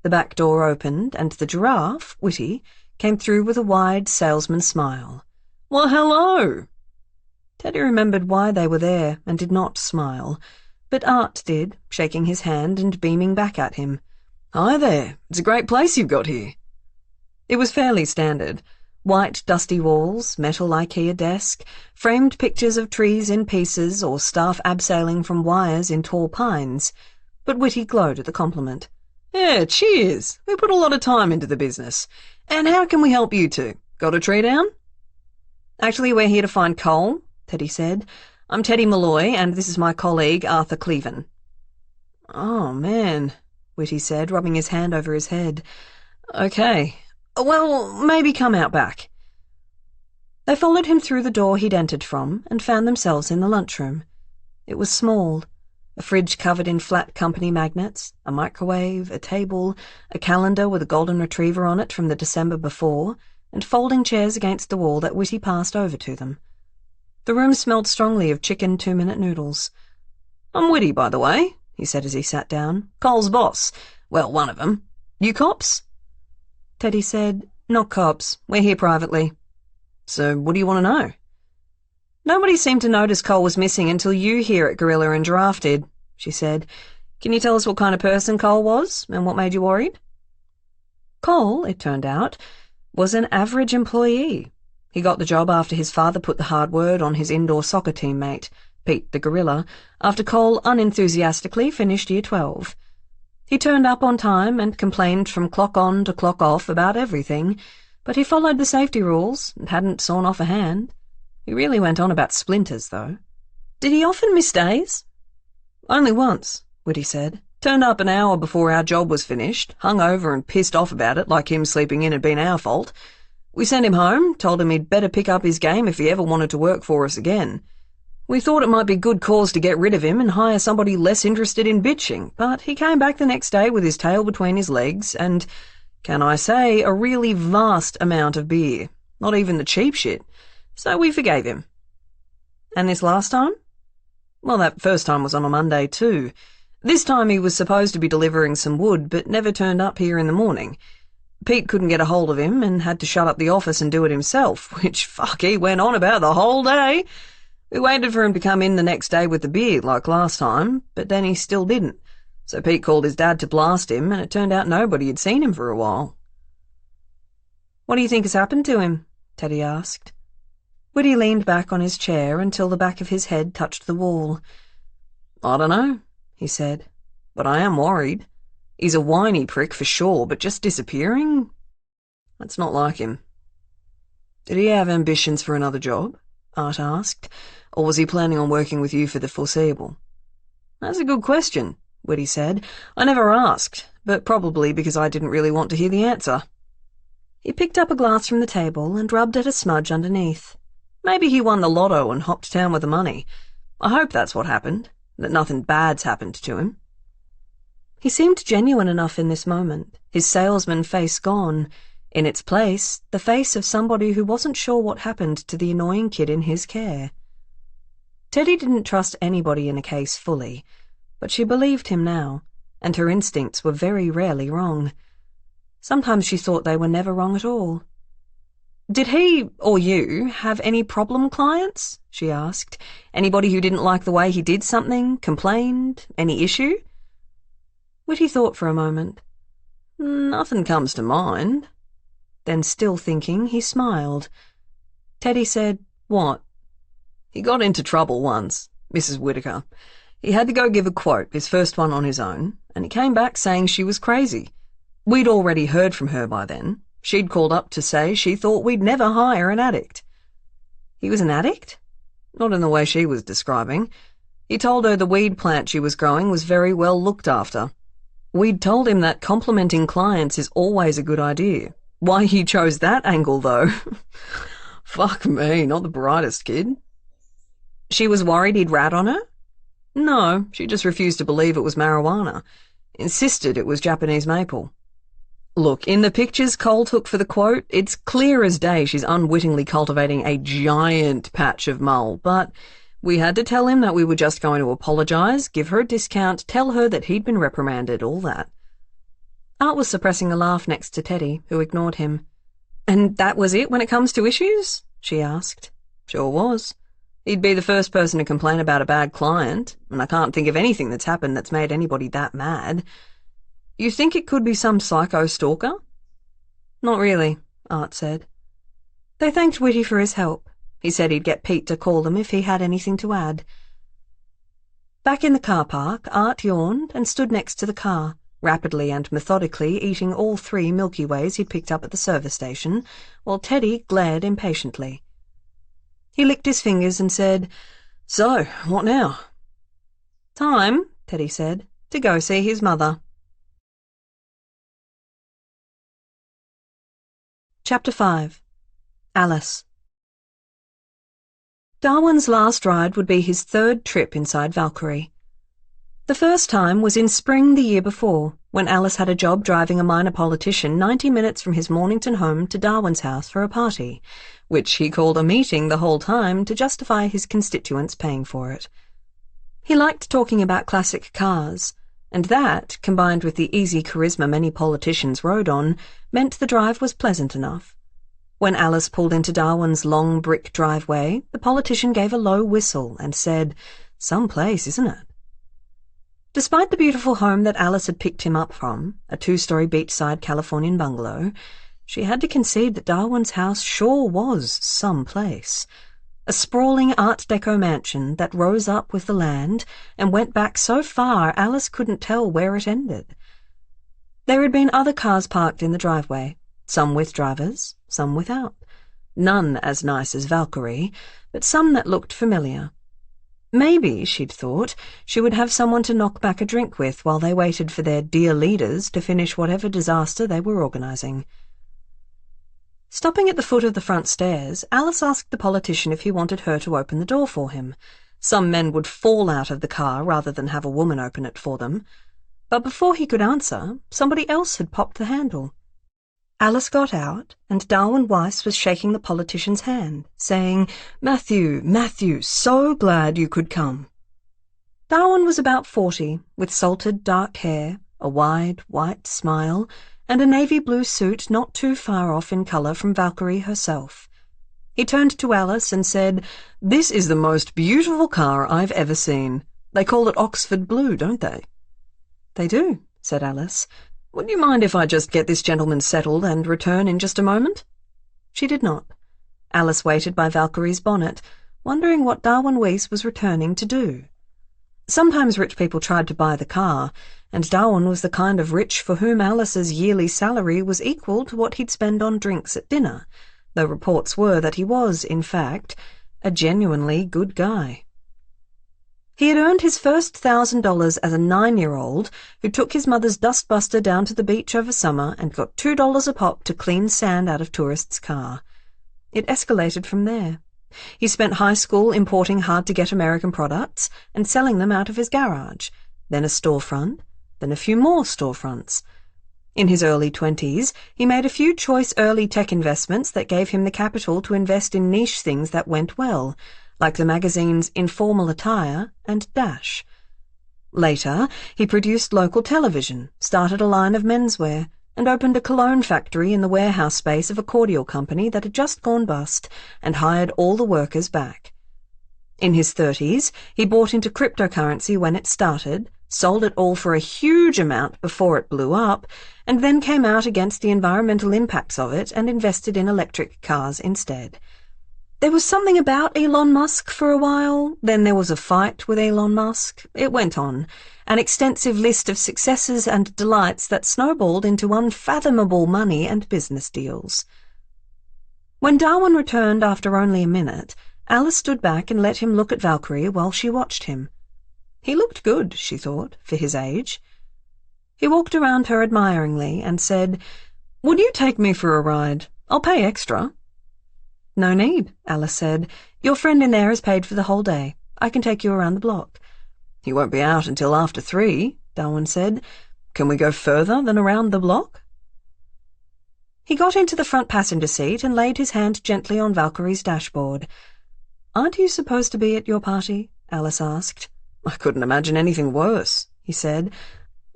The back door opened, and the giraffe, Whitty, came through with a wide salesman smile.
Well, hello!
Teddy remembered why they were there and did not smile, but Art did, shaking his hand and beaming back at him.
Hi there, it's a great place you've got here.
It was fairly standard. White, dusty walls, metal IKEA desk, framed pictures of trees in pieces or staff abseiling from wires in tall pines. But Whitty glowed at the compliment.
Yeah, cheers. We put a lot of time into the business. And how can we help you two? Got a tree down?
Actually, we're here to find coal, Teddy said. I'm Teddy Malloy, and this is my colleague, Arthur Cleven.
Oh, man, Whitty said, rubbing his hand over his head. Okay. Well, maybe come out back.
They followed him through the door he'd entered from and found themselves in the lunchroom. It was small. A fridge covered in flat company magnets, a microwave, a table, a calendar with a golden retriever on it from the December before, and folding chairs against the wall that Whitty passed over to them. The room smelled strongly of chicken 2-minute noodles.
I'm Whitty, by the way, he said as he sat down. Cole's boss. Well, one of 'em. You cops?
Teddy said, Not cops. We're here privately.
So what do you want to know?
Nobody seemed to notice Cole was missing until you here at Gorilla and Giraffe did, she said. Can you tell us what kind of person Cole was and what made you worried? Cole, it turned out, was an average employee. He got the job after his father put the hard word on his indoor soccer teammate, Pete the gorilla, after Cole unenthusiastically finished Year 12. He turned up on time and complained from clock on to clock off about everything, but he followed the safety rules and hadn't sawn off a hand. He really went on about splinters, though.
Did he often miss days?
Only once, Whitty said.
Turned up an hour before our job was finished, hung over and pissed off about it like him sleeping in had been our fault. We sent him home, told him he'd better pick up his game if he ever wanted to work for us again. We thought it might be good cause to get rid of him and hire somebody less interested in bitching, but he came back the next day with his tail between his legs and, can I say, a really vast amount of beer. Not even the cheap shit. So we forgave him.
And this last time?
Well, that first time was on a Monday too. This time he was supposed to be delivering some wood, but never turned up here in the morning. Pete couldn't get a hold of him and had to shut up the office and do it himself, which, fuck, he went on about the whole day. We waited for him to come in the next day with the beer, like last time, but then he still didn't. So Pete called his dad to blast him, and it turned out nobody had seen him for a while.
What do you think has happened to him? Teddy asked. Whitty leaned back on his chair until the back of his head touched the wall.
I don't know, he said, but I am worried. He's a whiny prick for sure, but just disappearing? That's not like him. Did he have ambitions for another job? Art asked, or was he planning on working with you for the foreseeable? That's a good question, Whitty said. I never asked, but probably because I didn't really want to hear the answer.
He picked up a glass from the table and rubbed at a smudge underneath.
Maybe he won the lotto and hopped town with the money. I hope that's what happened, that nothing bad's happened to him.
He seemed genuine enough in this moment, his salesman face gone. In its place, the face of somebody who wasn't sure what happened to the annoying kid in his care. Teddy didn't trust anybody in a case fully, but she believed him now, and her instincts were very rarely wrong. Sometimes she thought they were never wrong at all.
Did he, or you, have any problem clients? She asked. Anybody who didn't like the way he did something, complained, any issue?
Whitty thought for a moment.
Nothing comes to mind.
Then, still thinking, he smiled.
Teddy said, What? He got into trouble once, Mrs. Whittaker. He had to go give a quote, his first one on his own, and he came back saying she was crazy. We'd already heard from her by then. She'd called up to say she thought we'd never hire an addict. He was an addict? Not in the way she was describing. He told her the weed plant she was growing was very well looked after. We'd told him that complimenting clients is always a good idea. Why he chose that angle, though? Fuck me, not the brightest kid.
She was worried he'd rat on her?
No, she just refused to believe it was marijuana. Insisted it was Japanese maple. Look, in the pictures Cole took for the quote, it's clear as day she's unwittingly cultivating a giant patch of mull, but we had to tell him that we were just going to apologise, give her a discount, tell her that he'd been reprimanded, all that.
Art was suppressing a laugh next to Teddy, who ignored him. And that was it when it comes to issues? She asked.
Sure was. He'd be the first person to complain about a bad client, and I can't think of anything that's happened that's made anybody that mad. You think it could be some psycho stalker?
Not really, Art said. They thanked Whitty for his help. He said he'd get Pete to call them if he had anything to add. Back in the car park, Art yawned and stood next to the car, rapidly and methodically eating all 3 Milky Ways he'd picked up at the service station, while Teddy glared impatiently. He licked his fingers and said,
"So, what now?"
"Time," Teddy said, "to go see his mother." Chapter 5. Alice. Darwin's last ride would be his 3rd trip inside Valkyrie. The first time was in spring the year before, when Alice had a job driving a minor politician 90 minutes from his Mornington home to Darwin's house for a party, which he called a meeting the whole time to justify his constituents paying for it. He liked talking about classic cars, and that, combined with the easy charisma many politicians rode on, meant the drive was pleasant enough. When Alice pulled into Darwin's long brick driveway, the politician gave a low whistle and said, "Some place, isn't it?" Despite the beautiful home that Alice had picked him up from, a 2-story beachside Californian bungalow, she had to concede that Darwin's house sure was some place. A sprawling Art Deco mansion that rose up with the land and went back so far Alice couldn't tell where it ended. There had been other cars parked in the driveway, some with drivers, some without. None as nice as Valkyrie, but some that looked familiar. Maybe, she'd thought, she would have someone to knock back a drink with while they waited for their dear leaders to finish whatever disaster they were organising. Stopping at the foot of the front stairs, Alice asked the politician if he wanted her to open the door for him. Some men would fall out of the car rather than have a woman open it for them. But before he could answer, somebody else had popped the handle. Alice got out, and Darwin Weiss was shaking the politician's hand, saying, Matthew, so glad you could come." Darwin was about 40, with salted dark hair, a wide, white smile, and a navy blue suit not too far off in colour from Valkyrie herself. He turned to Alice and said, "This is the most beautiful car I've ever seen. They call it Oxford Blue, don't they?" "They do," said Alice. "Would you mind if I just get this gentleman settled and return in just a moment?" She did not. Alice waited by Valkyrie's bonnet, wondering what Darwin Weiss was returning to do. Sometimes rich people tried to buy the car, and Darwin was the kind of rich for whom Alice's yearly salary was equal to what he'd spend on drinks at dinner, though reports were that he was, in fact, a genuinely good guy. He had earned his first $1,000 as a 9-year-old who took his mother's dustbuster down to the beach over summer and got $2 a pop to clean sand out of tourists' car. It escalated from there. He spent high school importing hard-to-get American products and selling them out of his garage, then a storefront, then a few more storefronts. In his early 20s, he made a few choice early tech investments that gave him the capital to invest in niche things that went well, like the magazines Informal Attire and Dash. Later, he produced local television, started a line of menswear, and opened a cologne factory in the warehouse space of a cordial company that had just gone bust and hired all the workers back. In his 30s, he bought into cryptocurrency when it started, sold it all for a huge amount before it blew up, and then came out against the environmental impacts of it and invested in electric cars instead. There was something about Elon Musk for a while, then there was a fight with Elon Musk. It went on, an extensive list of successes and delights that snowballed into unfathomable money and business deals. When Darwin returned after only a minute, Alice stood back and let him look at Valkyrie while she watched him. He looked good, she thought, for his age. He walked around her admiringly and said, "Would you take me for a ride? I'll pay extra." "No need," Alice said. "Your friend in there is paid for the whole day. I can take you around the block."
"You won't be out until after 3, Darwin said. "Can we go further than around the block?"
He got into the front passenger seat and laid his hand gently on Valkyrie's dashboard. "Aren't you supposed to be at your party?" Alice asked.
"I couldn't imagine anything worse," he said.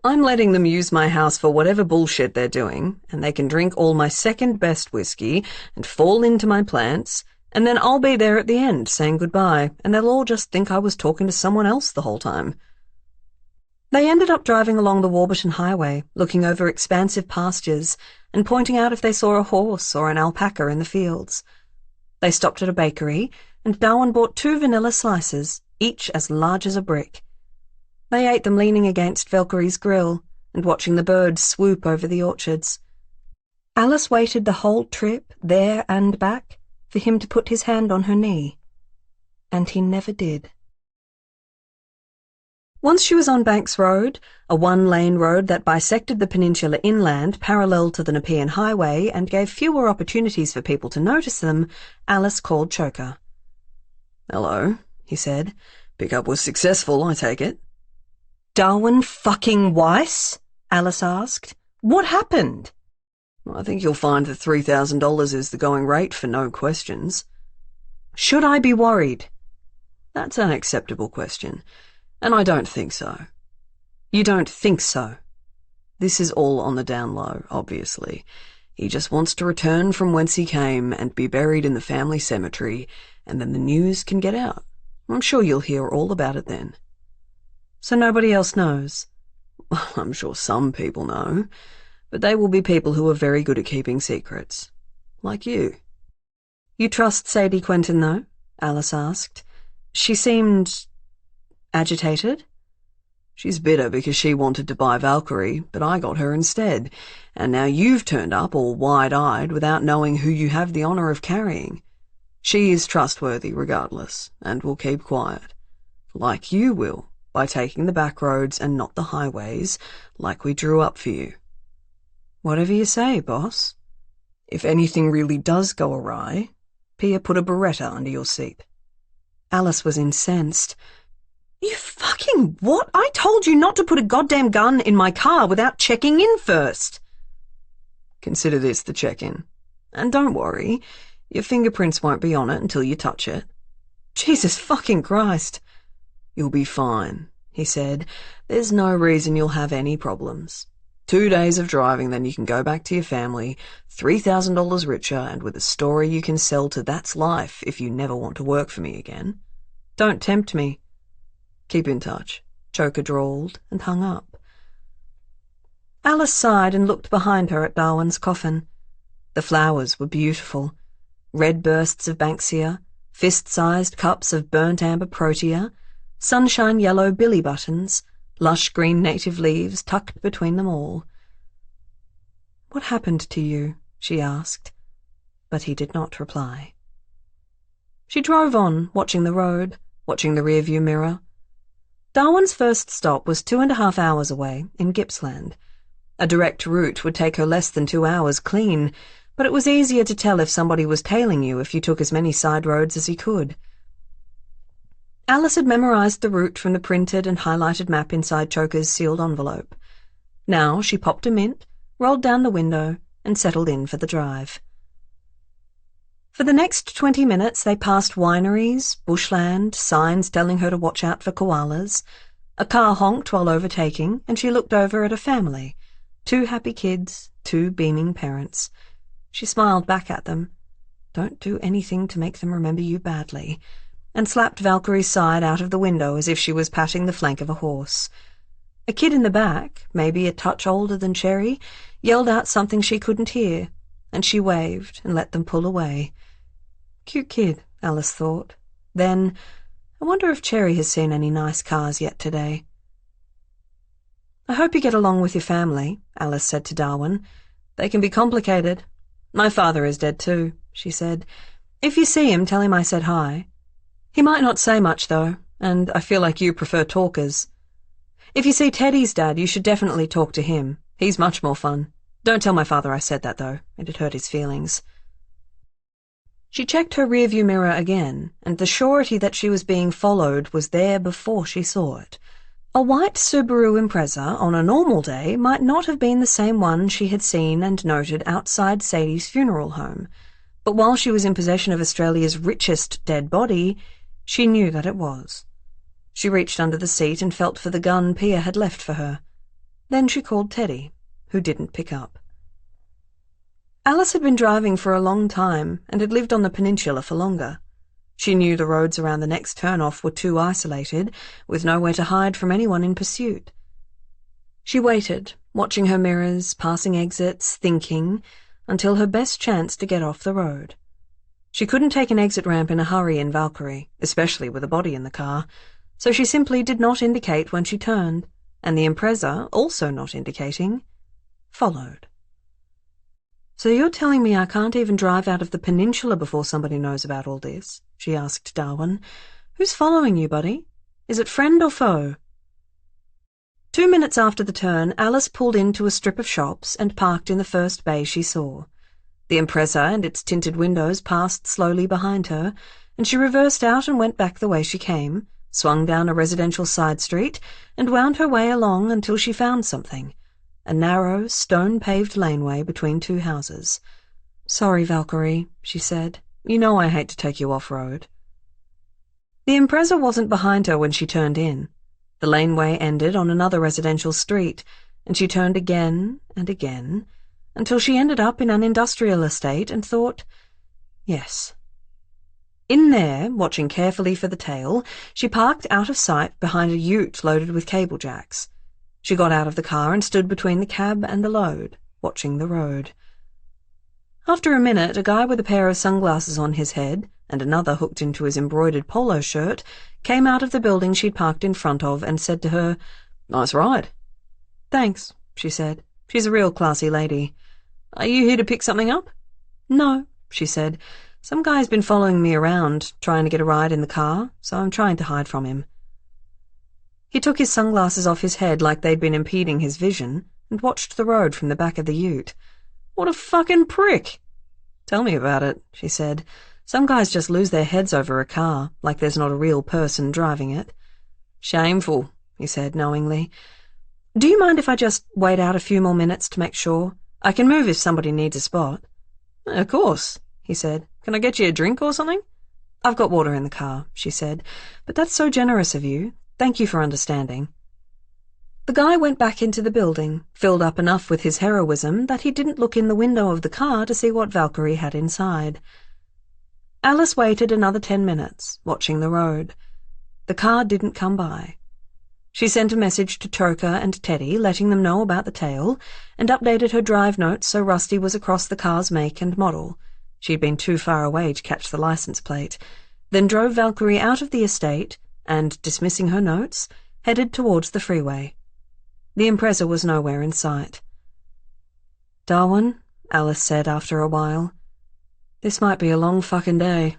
"I'm letting them use my house for whatever bullshit they're doing, and they can drink all my second-best whiskey and fall into my plants, and then I'll be there at the end saying goodbye, and they'll all just think I was talking to someone else the whole time."
They ended up driving along the Warburton Highway, looking over expansive pastures and pointing out if they saw a horse or an alpaca in the fields. They stopped at a bakery, and Darwin bought 2 vanilla slices, each as large as a brick. They ate them leaning against Valkyrie's grill and watching the birds swoop over the orchards. Alice waited the whole trip, there and back, for him to put his hand on her knee. And he never did. Once she was on Banks Road, a 1-lane road that bisected the peninsula inland parallel to the Nepean Highway and gave fewer opportunities for people to notice them, Alice called Choker.
"Hello," he said. "Pickup was successful, I take it."
"Darwin fucking Weiss?" Alice asked. "What happened?"
"I think you'll find that $3,000 is the going rate for no questions."
"Should I be worried?"
"That's an acceptable question, and I don't think so."
"You don't think so?"
"This is all on the down low, obviously. He just wants to return from whence he came and be buried in the family cemetery, and then the news can get out. I'm sure you'll hear all about it then."
"So nobody else knows?"
"I'm sure some people know, but they will be people who are very good at keeping secrets. Like you."
"You trust Sadie Quentin, though?" Alice asked. She seemed agitated.
"She's bitter because she wanted to buy Valkyrie, but I got her instead, and now you've turned up all wide-eyed without knowing who you have the honour of carrying. She is trustworthy regardless, and will keep quiet. Like you will, by taking the back roads and not the highways, like we drew up for you."
"Whatever you say, boss."
"If anything really does go awry, Pia put a Beretta under your seat."
Alice was incensed. "You fucking what? I told you not to put a goddamn gun in my car without checking in first."
"Consider this the check-in. And don't worry, your fingerprints won't be on it until you touch it."
"Jesus fucking Christ."
"You'll be fine," he said. "There's no reason you'll have any problems. 2 days of driving, then you can go back to your family, $3,000 richer, and with a story you can sell to That's Life if you never want to work for me again."
"Don't tempt me."
"Keep in touch," Choker drawled and hung up.
Alice sighed and looked behind her at Darwin's coffin. The flowers were beautiful. Red bursts of banksia, fist-sized cups of burnt amber protea, sunshine yellow billy buttons, lush green native leaves tucked between them all. "What happened to you?" she asked, but he did not reply. She drove on, watching the road, watching the rearview mirror. Darwin's first stop was 2.5 hours away, in Gippsland. A direct route would take her less than 2 hours clean, but it was easier to tell if somebody was tailing you if you took as many side roads as you could. Alice had memorized the route from the printed and highlighted map inside Choker's sealed envelope. Now she popped a mint, rolled down the window, and settled in for the drive. For the next 20 minutes they passed wineries, bushland, signs telling her to watch out for koalas. A car honked while overtaking, and she looked over at a family, 2 happy kids, 2 beaming parents. She smiled back at them. Don't do anything to make them remember you badly, and slapped Valkyrie's side out of the window as if she was patting the flank of a horse. A kid in the back, maybe a touch older than Cherry, yelled out something she couldn't hear, and she waved and let them pull away. Cute kid, Alice thought. Then, I wonder if Cherry has seen any nice cars yet today. I hope you get along with your family, Alice said to Darwin. They can be complicated. My father is dead too, she said. If you see him, tell him I said hi. He might not say much, though, and I feel like you prefer talkers. If you see Teddy's dad, you should definitely talk to him. He's much more fun. Don't tell my father I said that, though. It'd hurt his feelings. She checked her rearview mirror again, and the surety that she was being followed was there before she saw it. A white Subaru Impreza on a normal day might not have been the same one she had seen and noted outside Sadie's funeral home, but while she was in possession of Australia's richest dead body, she knew that it was. She reached under the seat and felt for the gun Pia had left for her. Then she called Teddy, who didn't pick up. Alice had been driving for a long time and had lived on the peninsula for longer. She knew the roads around the next turn-off were too isolated, with nowhere to hide from anyone in pursuit. She waited, watching her mirrors, passing exits, thinking, until her best chance to get off the road. She couldn't take an exit ramp in a hurry in Valkyrie, especially with a body in the car, so she simply did not indicate when she turned, and the Impreza, also not indicating, followed. So you're telling me I can't even drive out of the peninsula before somebody knows about all this? She asked Darwin. Who's following you, buddy? Is it friend or foe? 2 minutes after the turn, Alice pulled into a strip of shops and parked in the first bay she saw. The Impreza and its tinted windows passed slowly behind her, and she reversed out and went back the way she came, swung down a residential side street, and wound her way along until she found something. A narrow, stone-paved laneway between two houses. Sorry, Valkyrie, she said. You know I hate to take you off-road. The Impreza wasn't behind her when she turned in. The laneway ended on another residential street, and she turned again and again, until she ended up in an industrial estate and thought, yes. In there, watching carefully for the tail, she parked out of sight behind a ute loaded with cable jacks. She got out of the car and stood between the cab and the load, watching the road. After a minute, a guy with a pair of sunglasses on his head and another hooked into his embroidered polo shirt came out of the building she'd parked in front of and said to her, "Nice ride." "Thanks," she said. "She's a real classy lady. Are you here to pick something up?" "No," she said. "Some guy's been following me around, trying to get a ride in the car, so I'm trying to hide from him." He took his sunglasses off his head like they'd been impeding his vision and watched the road from the back of the ute. "What a fucking prick!" "Tell me about it," she said. "Some guys just lose their heads over a car, like there's not a real person driving it." "Shameful," he said knowingly. "Do you mind if I just wait out a few more minutes to make sure? I can move if somebody needs a spot." "Of course," he said. "Can I get you a drink or something?" "I've got water in the car," she said. "But that's so generous of you. Thank you for understanding." The guy went back into the building, filled up enough with his heroism that he didn't look in the window of the car to see what Valkyrie had inside. Alice waited another 10 minutes, watching the road. The car didn't come by. She sent a message to Choker and Teddy, letting them know about the tail, and updated her drive notes so Rusty was across the car's make and model. She'd been too far away to catch the license plate, then drove Valkyrie out of the estate and, dismissing her notes, headed towards the freeway. The Impreza was nowhere in sight. "Darwin," Alice said after a while, "this might be a long fucking day."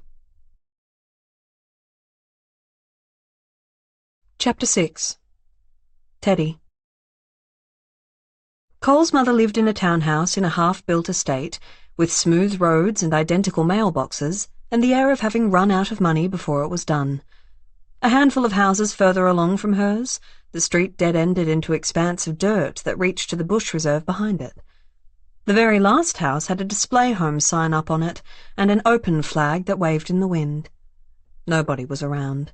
Chapter 6. Teddy. Cole's mother lived in a townhouse in a half-built estate, with smooth roads and identical mailboxes, and the air of having run out of money before it was done. A handful of houses further along from hers, the street dead-ended into expanse of dirt that reached to the bush reserve behind it. The very last house had a display home sign up on it and an open flag that waved in the wind. Nobody was around.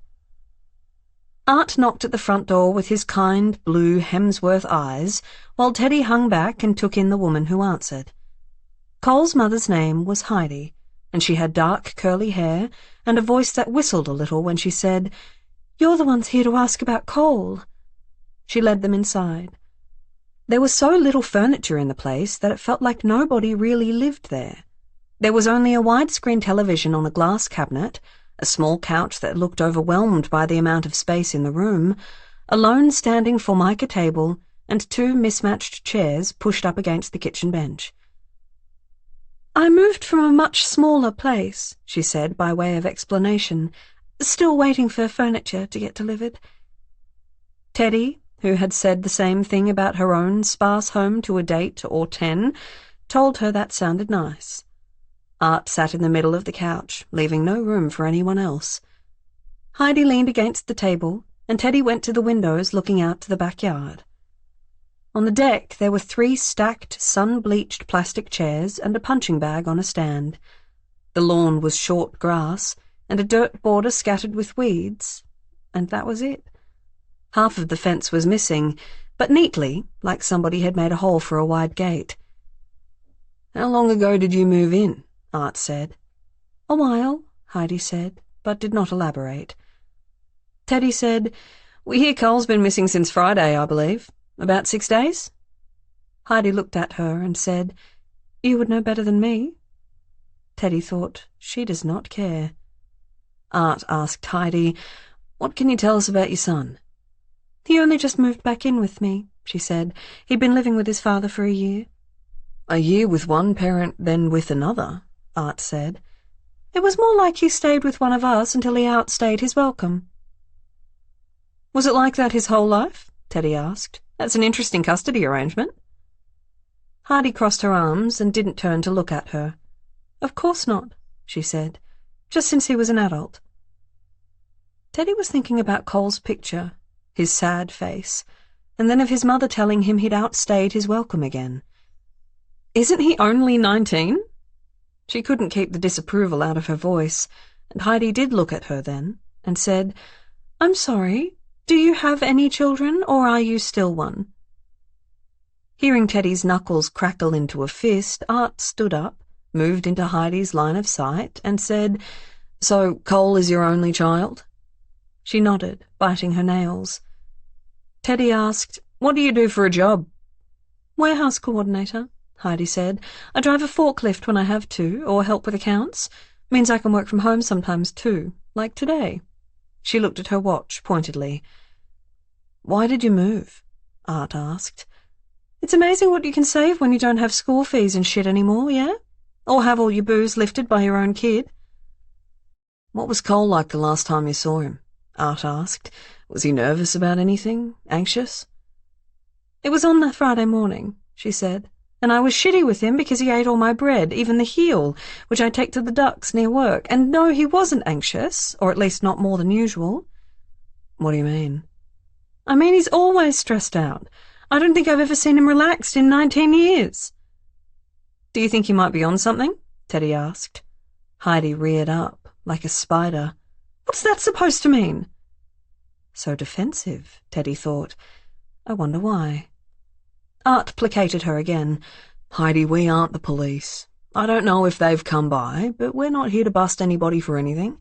Art knocked at the front door with his kind, blue Hemsworth eyes, while Teddy hung back and took in the woman who answered. Cole's mother's name was Heidi, and she had dark curly hair and a voice that whistled a little when she said, "You're the ones here to ask about Cole." She led them inside. There was so little furniture in the place that it felt like nobody really lived there. There was only a widescreen television on a glass cabinet, a small couch that looked overwhelmed by the amount of space in the room, a lone standing formica table, and 2 mismatched chairs pushed up against the kitchen bench. "I moved from a much smaller place," she said by way of explanation, "still waiting for furniture to get delivered." Teddy, who had said the same thing about her own sparse home to a date or 10, told her that sounded nice. Art sat in the middle of the couch, leaving no room for anyone else. Heidi leaned against the table, and Teddy went to the windows looking out to the backyard. On the deck there were 3 stacked, sun-bleached plastic chairs and a punching bag on a stand. The lawn was short grass, and a dirt border scattered with weeds, and that was it. Half of the fence was missing, but neatly, like somebody had made a hole for a wide gate. "How long ago did you move in?" Art said. "A while," Heidi said, but did not elaborate. Teddy said, "We hear Cole's been missing since Friday, I believe. About 6 days?" Heidi looked at her and said, "You would know better than me." Teddy thought, she does not care. Art asked Heidi, "What can you tell us about your son?" "He only just moved back in with me," she said. "He'd been living with his father for a year."
"A year with one parent, then with another," Art said.
"It was more like he stayed with one of us until he outstayed his welcome." "Was it like that his whole life?" Teddy asked. "That's an interesting custody arrangement." Heidi crossed her arms and didn't turn to look at her. "Of course not," she said. "Just since he was an adult." Teddy was thinking about Cole's picture, his sad face, and then of his mother telling him he'd outstayed his welcome again. "Isn't he only 19? She couldn't keep the disapproval out of her voice, and Heidi did look at her then, and said, "I'm sorry, do you have any children, or are you still one?" Hearing Teddy's knuckles crackle into a fist, Art stood up, moved into Heidi's line of sight, and said, "So Cole is your only child?" She nodded, biting her nails. Teddy asked, "What do you do for a job?" "Warehouse coordinator," Heidi said. "I drive a forklift when I have to, or help with accounts. Means I can work from home sometimes too, like today." She looked at her watch pointedly. "Why did you move?" Art asked. "It's amazing what you can save when you don't have school fees and shit anymore, yeah? Or have all your booze lifted by your own kid."
"What was Cole like the last time you saw him?" Art asked. "Was he nervous about anything? Anxious?"
"It was on that Friday morning," she said, "and I was shitty with him because he ate all my bread, even the heel, which I take to the ducks near work, and no, he wasn't anxious, or at least not more than usual."
"What do you mean?"
"I mean he's always stressed out. I don't think I've ever seen him relaxed in 19 years. "Do you think he might be on something?" Teddy asked. Heidi reared up, like a spider. "What's that supposed to mean?" So defensive, Teddy thought. I wonder why. Art placated her again.
"Heidi, we aren't the police. I don't know if they've come by, but we're not here to bust anybody for anything.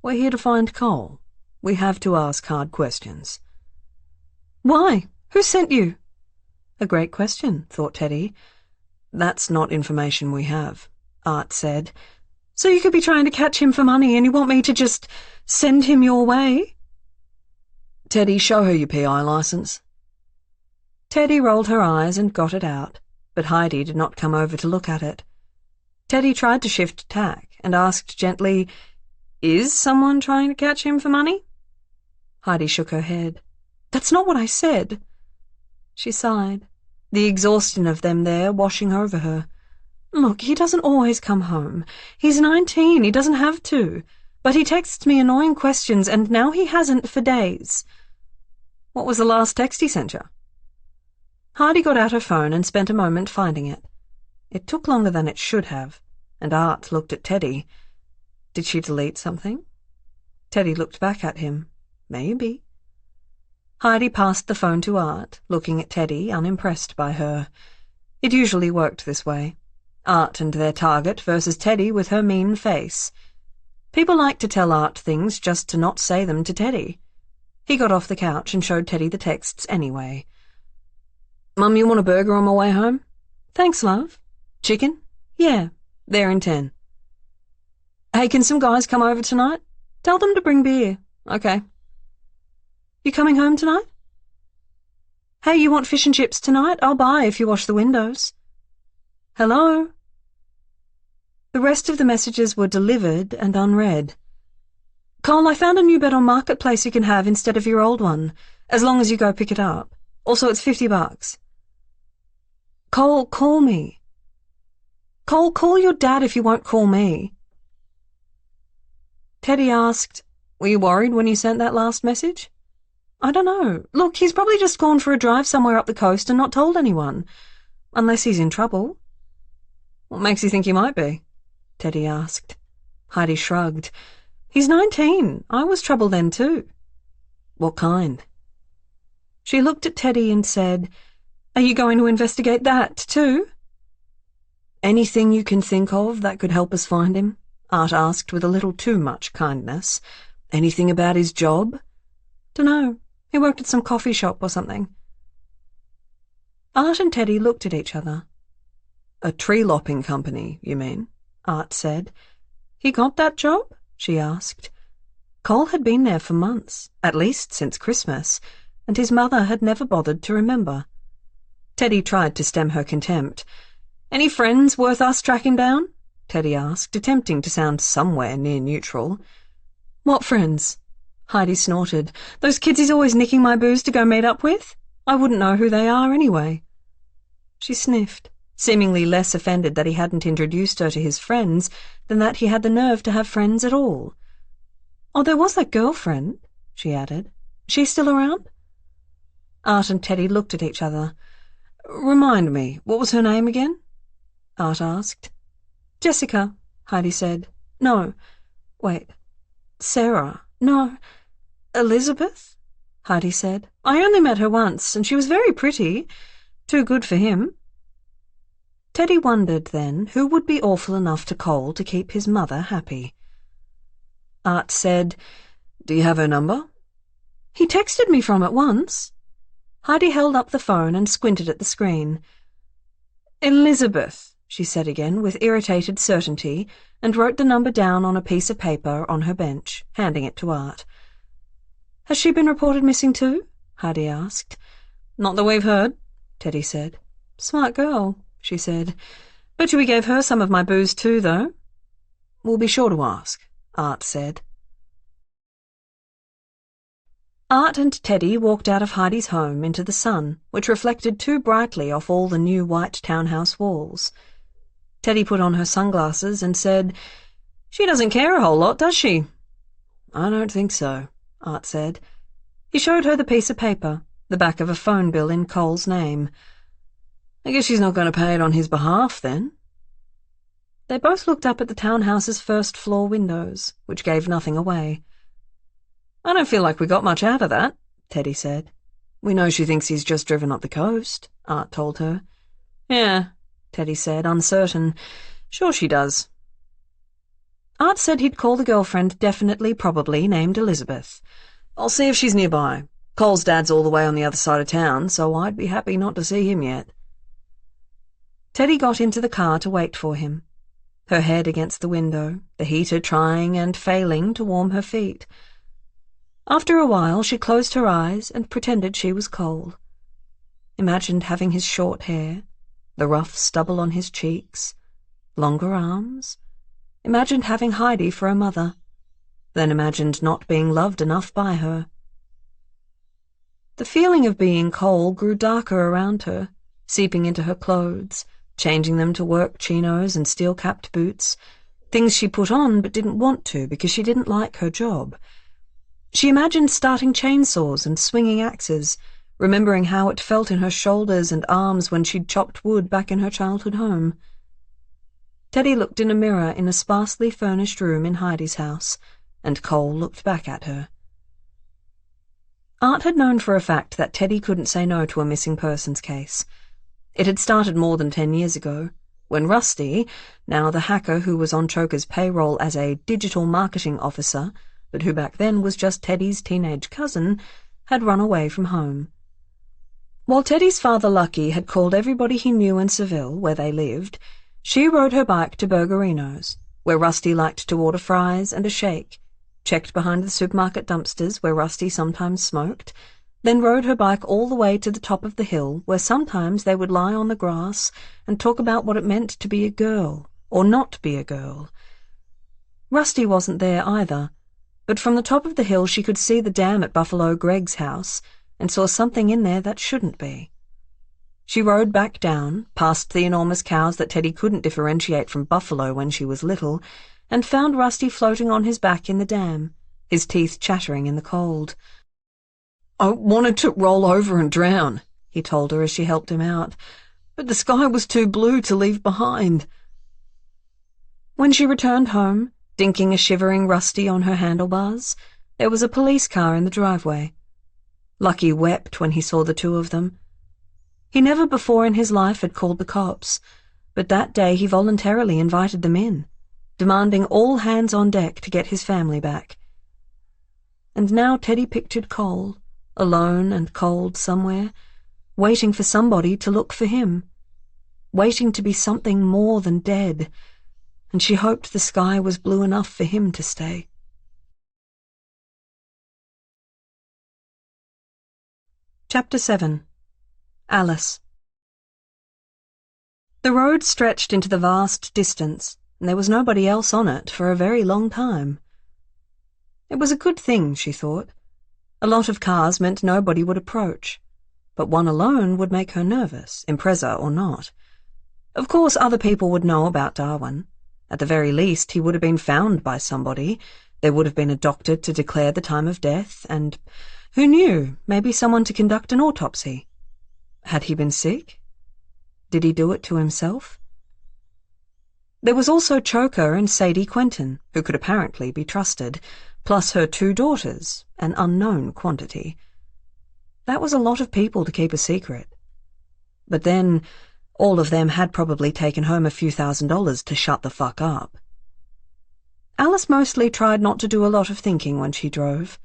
We're here to find Cole. We have to ask hard questions."
"Why? Who sent you?"
A great question, thought Teddy. "That's not information we have," Art said.
"So you could be trying to catch him for money and you want me to just send him your way?"
"Teddy, show her your PI license."
Teddy rolled her eyes and got it out, but Heidi did not come over to look at it. Teddy tried to shift tack and asked gently, "Is someone trying to catch him for money?" Heidi shook her head. "That's not what I said." She sighed, the exhaustion of them there washing over her. "Look, he doesn't always come home. He's 19, he doesn't have to. But he texts me annoying questions, and now he hasn't for days." "What was the last text he sent you?" Heidi got out her phone and spent a moment finding it. It took longer than it should have, and Art looked at Teddy. Did she delete something? Teddy looked back at him. Maybe. Heidi passed the phone to Art, looking at Teddy, unimpressed by her. It usually worked this way. Art and their target versus Teddy with her mean face. People liked to tell Art things just to not say them to Teddy. He got off the couch and showed Teddy the texts anyway. "Mum, you want a burger on my way home?" "Thanks, love." "Chicken?" "Yeah." "There in 10. "Hey, can some guys come over tonight?" Tell them to bring beer. Okay. You coming home tonight? Hey, you want fish and chips tonight? I'll buy if you wash the windows. Hello? The rest of the messages were delivered and unread. Cole, I found a new bed on Marketplace you can have instead of your old one, as long as you go pick it up. Also, it's $50. Cole, call me. Cole, call your dad if you won't call me. Teddy asked, Were you worried when you sent that last message? I don't know. Look, he's probably just gone for a drive somewhere up the coast and not told anyone. Unless he's in trouble. What makes you think he might be? Teddy asked. Heidi shrugged. He's 19. I was trouble then too. What kind? She looked at Teddy and said, Are you going to investigate that too? Anything you can think of that could help us find him? Art asked with a little too much kindness. Anything about his job? Dunno. He worked at some coffee shop or something. Art and Teddy looked at each other. A tree-lopping company, you mean? Art said. He got that job? She asked. Cole had been there for months, at least since Christmas, and his mother had never bothered to remember. Teddy tried to stem her contempt. Any friends worth us tracking down? Teddy asked, attempting to sound somewhere near neutral. What friends? Heidi snorted. Those kids he's always nicking my booze to go meet up with? I wouldn't know who they are anyway. She sniffed, seemingly less offended that he hadn't introduced her to his friends than that he had the nerve to have friends at all. Oh, there was that girlfriend, she added. She's still around? Art and Teddy looked at each other. Remind me, what was her name again? Art asked. Jessica, Heidi said. No. Wait. Sarah. No. Elizabeth? Heidi said. I only met her once, and she was very pretty. Too good for him. Teddy wondered, then, who would be awful enough to Cole to keep his mother happy. Art said, Do you have her number? He texted me from it once. Heidi held up the phone and squinted at the screen. Elizabeth, she said again with irritated certainty, and wrote the number down on a piece of paper on her bench, handing it to Art. Has she been reported missing too? Heidi asked. Not that we've heard, Teddy said. Smart girl, she said. Bet you we gave her some of my booze too, though. We'll be sure to ask, Art said. Art and Teddy walked out of Heidi's home into the sun, which reflected too brightly off all the new white townhouse walls. Teddy put on her sunglasses and said, She doesn't care a whole lot, does she? I don't think so, Art said. He showed her the piece of paper, the back of a phone bill in Cole's name. I guess she's not going to pay it on his behalf, then. They both looked up at the townhouse's first-floor windows, which gave nothing away. I don't feel like we got much out of that, Teddy said. We know she thinks he's just driven up the coast, Art told her. Yeah, Teddy said, uncertain. Sure she does. Art said he'd call the girlfriend definitely, probably, named Elizabeth. I'll see if she's nearby. Cole's dad's all the way on the other side of town, so I'd be happy not to see him yet. Teddy got into the car to wait for him, her head against the window, the heater trying and failing to warm her feet. After a while she closed her eyes and pretended she was cold. Imagined having his short hair, the rough stubble on his cheeks, longer arms. Imagined having Heidi for a mother, then imagined not being loved enough by her. The feeling of being Cole grew darker around her, seeping into her clothes, changing them to work chinos and steel-capped boots, things she put on but didn't want to because she didn't like her job. She imagined starting chainsaws and swinging axes, remembering how it felt in her shoulders and arms when she'd chopped wood back in her childhood home. Teddy looked in a mirror in a sparsely furnished room in Heidi's house, and Cole looked back at her. Art had known for a fact that Teddy couldn't say no to a missing persons case. It had started more than 10 years ago, when Rusty, now the hacker who was on Choker's payroll as a digital marketing officer, but who back then was just Teddy's teenage cousin, had run away from home. While Teddy's father Lucky had called everybody he knew in Seville, where they lived, she rode her bike to Burgerino's, where Rusty liked to order fries and a shake, checked behind the supermarket dumpsters where Rusty sometimes smoked, then rode her bike all the way to the top of the hill where sometimes they would lie on the grass and talk about what it meant to be a girl or not be a girl. Rusty wasn't there either, but from the top of the hill she could see the dam at Buffalo Greg's house and saw something in there that shouldn't be. She rode back down, past the enormous cows that Teddy couldn't differentiate from buffalo when she was little, and found Rusty floating on his back in the dam, his teeth chattering in the cold.
"I wanted to roll over and drown," he told her as she helped him out, "but the sky was too blue to leave behind."
When she returned home, dinking a shivering Rusty on her handlebars, there was a police car in the driveway. Lucky wept when he saw the two of them. He never before in his life had called the cops, but that day he voluntarily invited them in, demanding all hands on deck to get his family back. And now Teddy pictured Cole, alone and cold somewhere, waiting for somebody to look for him, waiting to be something more than dead, and she hoped the sky was blue enough for him to stay. Chapter 7. Alice. The road stretched into the vast distance, and there was nobody else on it for a very long time. It was a good thing, she thought. A lot of cars meant nobody would approach, but one alone would make her nervous, Impreza or not. Of course other people would know about Darwin. At the very least he would have been found by somebody. There would have been a doctor to declare the time of death, and, who knew, maybe someone to conduct an autopsy. Had he been sick? Did he do it to himself? There was also Choker and Sadie Quentin, who could apparently be trusted, plus her 2 daughters, an unknown quantity. That was a lot of people to keep a secret. But then, all of them had probably taken home a few $1,000s to shut the fuck up. Alice mostly tried not to do a lot of thinking when she drove.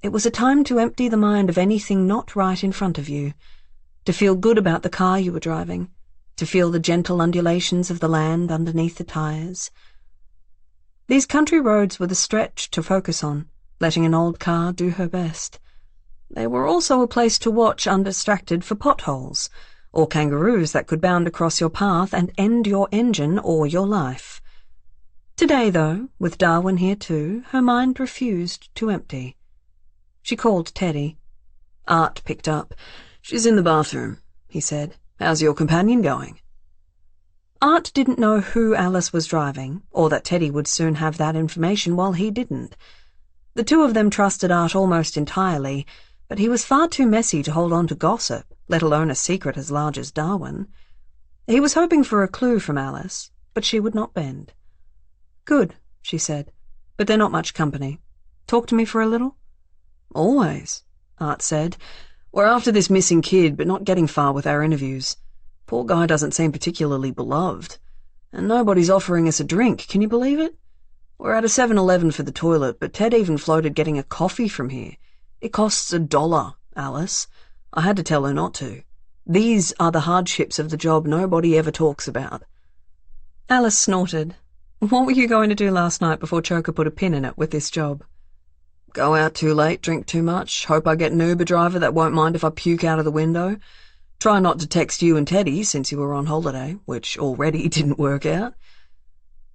It was a time to empty the mind of anything not right in front of you, to feel good about the car you were driving, to feel the gentle undulations of the land underneath the tires. These country roads were the stretch to focus on, letting an old car do her best. They were also a place to watch undistracted for potholes, or kangaroos that could bound across your path and end your engine or your life. Today, though, with Darwin here too, her mind refused to empty. She called Teddy. Art picked up. "She's in the bathroom," he said. "How's your companion going?" Art didn't know who Alice was driving, or that Teddy would soon have that information while he didn't. The two of them trusted Art almost entirely, but he was far too messy to hold on to gossip, let alone a secret as large as Darwin. He was hoping for a clue from Alice, but she would not bend. "Good," she said, "but they're not much company. Talk to me for a little?"
"Always," Art said. "We're after this missing kid, but not getting far with our interviews. Poor guy doesn't seem particularly beloved. And nobody's offering us a drink, can you believe it? We're at a 7-Eleven for the toilet, but Ted even floated getting a coffee from here. It costs $1, Alice. I had to tell her not to. These are the hardships of the job nobody ever talks about."
Alice snorted. "What were you going to do last night before Choker put a pin in it with this job?"
"Go out too late, drink too much, hope I get an Uber driver that won't mind if I puke out of the window. Try not to text you and Teddy since you were on holiday, which already didn't work out."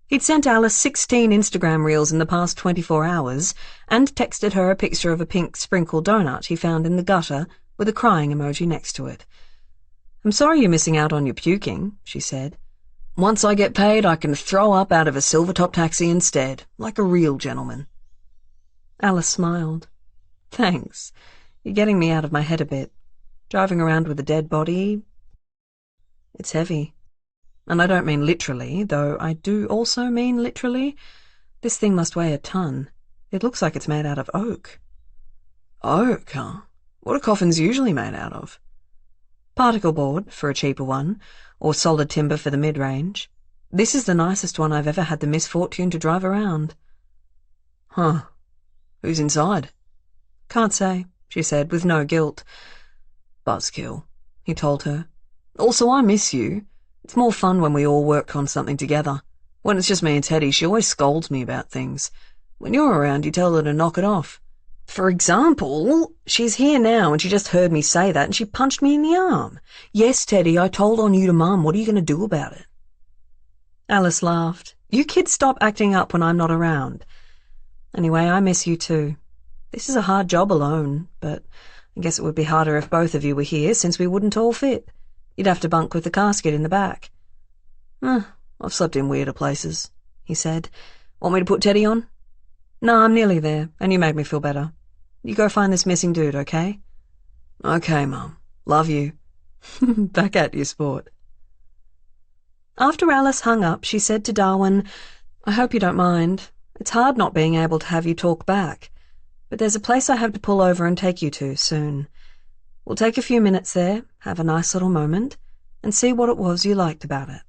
He'd sent Alice 16 Instagram reels in the past 24 hours and texted her a picture of a pink sprinkle donut he found in the gutter with a crying emoji next to it. "I'm sorry you're missing out on your puking," she said.
"Once I get paid, I can throw up out of a silver-top taxi instead, like a real gentleman."
Alice smiled. "Thanks. You're getting me out of my head a bit. Driving around with a dead body, it's heavy. And I don't mean literally, though I do also mean literally. This thing must weigh a ton. It looks like it's made out of oak."
"Oak, huh? What are coffins usually made out of?"
"Particle board, for a cheaper one, or solid timber for the mid-range. This is the nicest one I've ever had the misfortune to drive around."
"Huh. Who's inside?"
"Can't say," she said, with no guilt.
"Buzzkill," he told her. "Also, I miss you. It's more fun when we all work on something together. When it's just me and Teddy, she always scolds me about things. When you're around, you tell her to knock it off. For example, she's here now and she just heard me say that and she punched me in the arm. Yes, Teddy, I told on you to Mum. What are you going to do about it?
Alice laughed. You kids stop acting up when I'm not around. Anyway, I miss you too. This is a hard job alone, but I guess it would be harder if both of you were here, since we wouldn't all fit. You'd have to bunk with the casket in the back.
I've slept in weirder places, he said. Want me to put Teddy on?
No, I'm nearly there, and you made me feel better. You go find this missing dude, okay?
Okay, Mum. Love you.
Back at you, sport. After Alice hung up, she said to Darwin, I hope you don't mind. It's hard not being able to have you talk back. But there's a place I have to pull over and take you to soon. We'll take a few minutes there, have a nice little moment, and see what it was you liked about it.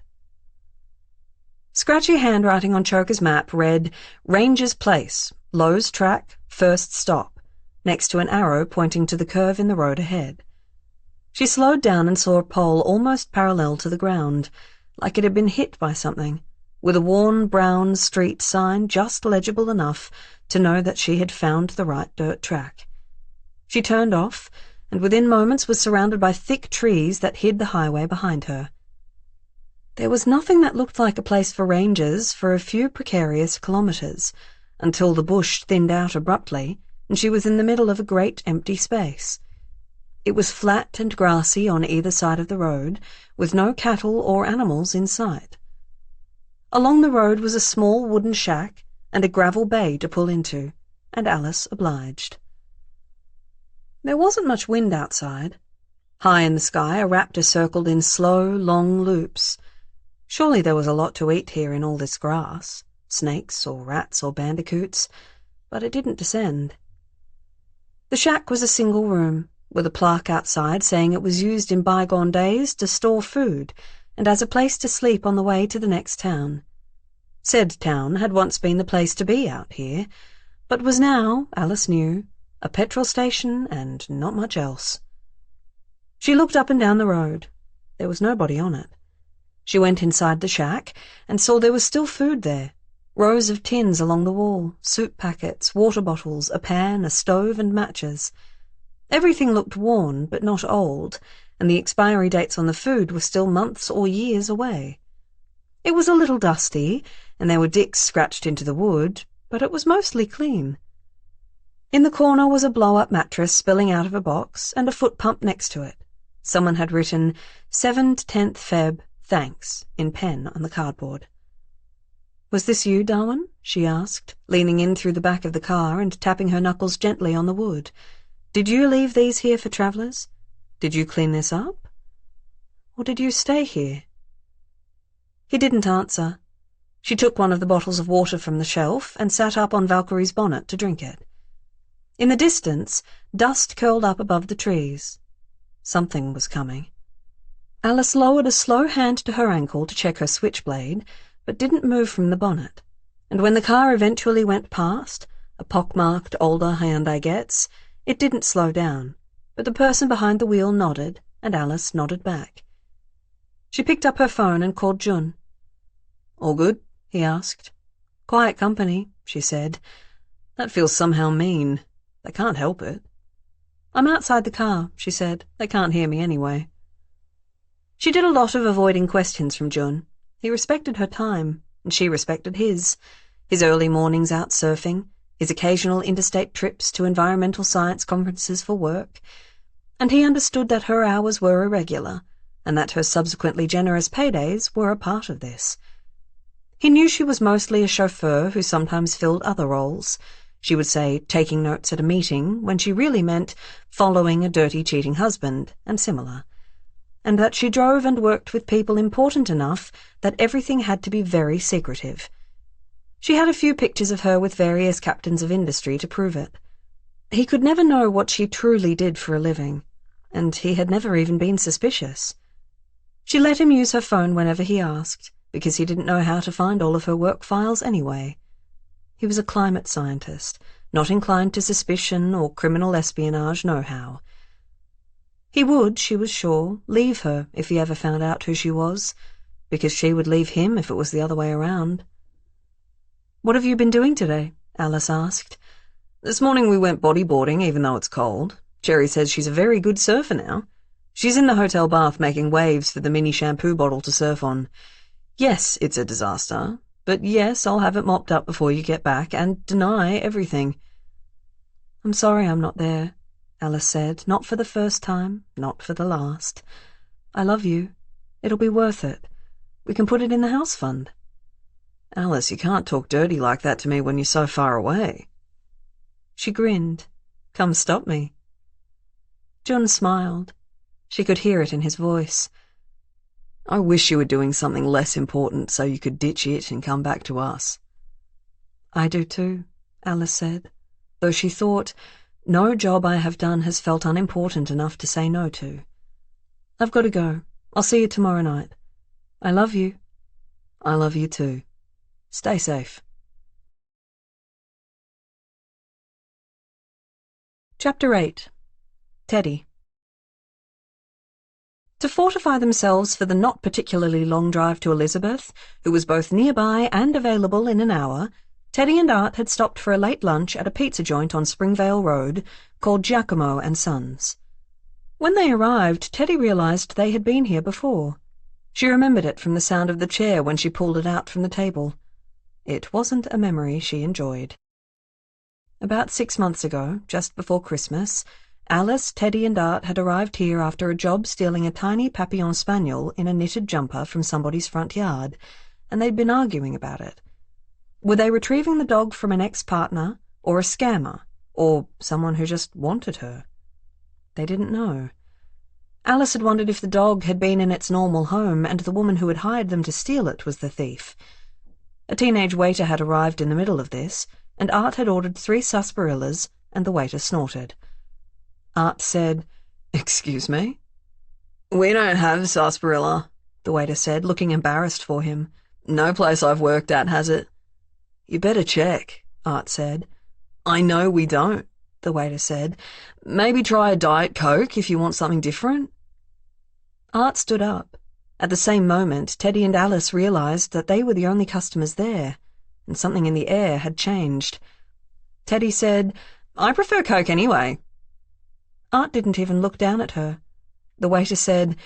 Scratchy handwriting on Choker's map read, Ranger's Place, Lowe's Track, first stop, next to an arrow pointing to the curve in the road ahead. She slowed down and saw a pole almost parallel to the ground, like it had been hit by something, with a worn brown street sign just legible enough to know that she had found the right dirt track. She turned off, and within moments was surrounded by thick trees that hid the highway behind her. There was nothing that looked like a place for rangers for a few precarious kilometres, until the bush thinned out abruptly, and she was in the middle of a great empty space. It was flat and grassy on either side of the road, with no cattle or animals in sight. Along the road was a small wooden shack and a gravel bay to pull into, and Alice obliged. There wasn't much wind outside. High in the sky, a raptor circled in slow, long loops. Surely there was a lot to eat here in all this grass, snakes or rats or bandicoots, but it didn't descend. The shack was a single room, with a plaque outside saying it was used in bygone days to store food and as a place to sleep on the way to the next town. Said town had once been the place to be out here, but was now, Alice knew, a petrol station and not much else. She looked up and down the road. There was nobody on it. She went inside the shack and saw there was still food there. Rows of tins along the wall, soup packets, water bottles, a pan, a stove, and matches. Everything looked worn but not old, and the expiry dates on the food were still months or years away. It was a little dusty, and there were dicks scratched into the wood, but it was mostly clean. In the corner was a blow-up mattress spilling out of a box and a foot pump next to it. Someone had written 7 to 10th Feb. Thanks, in pen on the cardboard. Was this you, Darwin? She asked, leaning in through the back of the car and tapping her knuckles gently on the wood. Did you leave these here for travellers? Did you clean this up? Or did you stay here? He didn't answer. She took one of the bottles of water from the shelf and sat up on Valkyrie's bonnet to drink it. In the distance, dust curled up above the trees. Something was coming. Alice lowered a slow hand to her ankle to check her switchblade, but didn't move from the bonnet, and when the car eventually went past, a pockmarked older Hyundai Getz, it didn't slow down, but the person behind the wheel nodded, and Alice nodded back. She picked up her phone and called Jun. "All good?" he asked. "Quiet company," she said. "That feels somehow mean. They can't help it." "I'm outside the car," she said. "They can't hear me anyway." She did a lot of avoiding questions from Jun. He respected her time, and she respected his early mornings out surfing, his occasional interstate trips to environmental science conferences for work, and he understood that her hours were irregular, and that her subsequently generous paydays were a part of this. He knew she was mostly a chauffeur who sometimes filled other roles. She would say taking notes at a meeting when she really meant following a dirty, cheating husband, and similar, and that she drove and worked with people important enough that everything had to be very secretive. She had a few pictures of her with various captains of industry to prove it. He could never know what she truly did for a living, and he had never even been suspicious. She let him use her phone whenever he asked, because he didn't know how to find all of her work files anyway. He was a climate scientist, not inclined to suspicion or criminal espionage know-how. He would, she was sure, leave her if he ever found out who she was, because she would leave him if it was the other way around. "What have you been doing today?"
Alice asked. This morning we went bodyboarding, even though it's cold. Jerry says she's a very good surfer now. She's in the hotel bath making waves for the mini shampoo bottle to surf on. Yes, it's a disaster, but yes, I'll have it mopped up before you get back and deny everything. I'm sorry I'm not there, Alice said, not for the first time, not for the last. I love you. It'll be worth it. We can put it in the house fund. Alice, you can't talk dirty like that to me when you're so far away. She grinned. Come stop me. John smiled. She could hear it in his voice. I wish you were doing something less important so you could ditch it and come back to us. I do too, Alice said, though she thought, no job I have done has felt unimportant enough to say no to. I've got to go. I'll see you tomorrow night. I love you. I love you too. Stay safe. Chapter 8. Teddy. To fortify themselves for the not particularly long drive to Elizabeth, who was both nearby and available in an hour, Teddy and Art had stopped for a late lunch at a pizza joint on Springvale Road called Giacomo and Sons. When they arrived, Teddy realized they had been here before. She remembered it from the sound of the chair when she pulled it out from the table. It wasn't a memory she enjoyed. About 6 months ago, just before Christmas, Alice, Teddy and Art had arrived here after a job stealing a tiny Papillon Spaniel in a knitted jumper from somebody's front yard, and they'd been arguing about it. Were they retrieving the dog from an ex-partner, or a scammer, or someone who just wanted her? They didn't know. Alice had wondered if the dog had been in its normal home and the woman who had hired them to steal it was the thief. A teenage waiter had arrived in the middle of this, and Art had ordered 3 sarsaparillas, and the waiter snorted. Art said, "Excuse me?" "We don't have sarsaparilla," the waiter said, looking embarrassed for him. "No place I've worked at has it." "You better check," Art said. "I know we don't," the waiter said. "Maybe try a Diet Coke if you want something different." Art stood up. At the same moment, Teddy and Alice realized that they were the only customers there, and something in the air had changed. Teddy said, "I prefer Coke anyway." Art didn't even look down at her. The waiter said,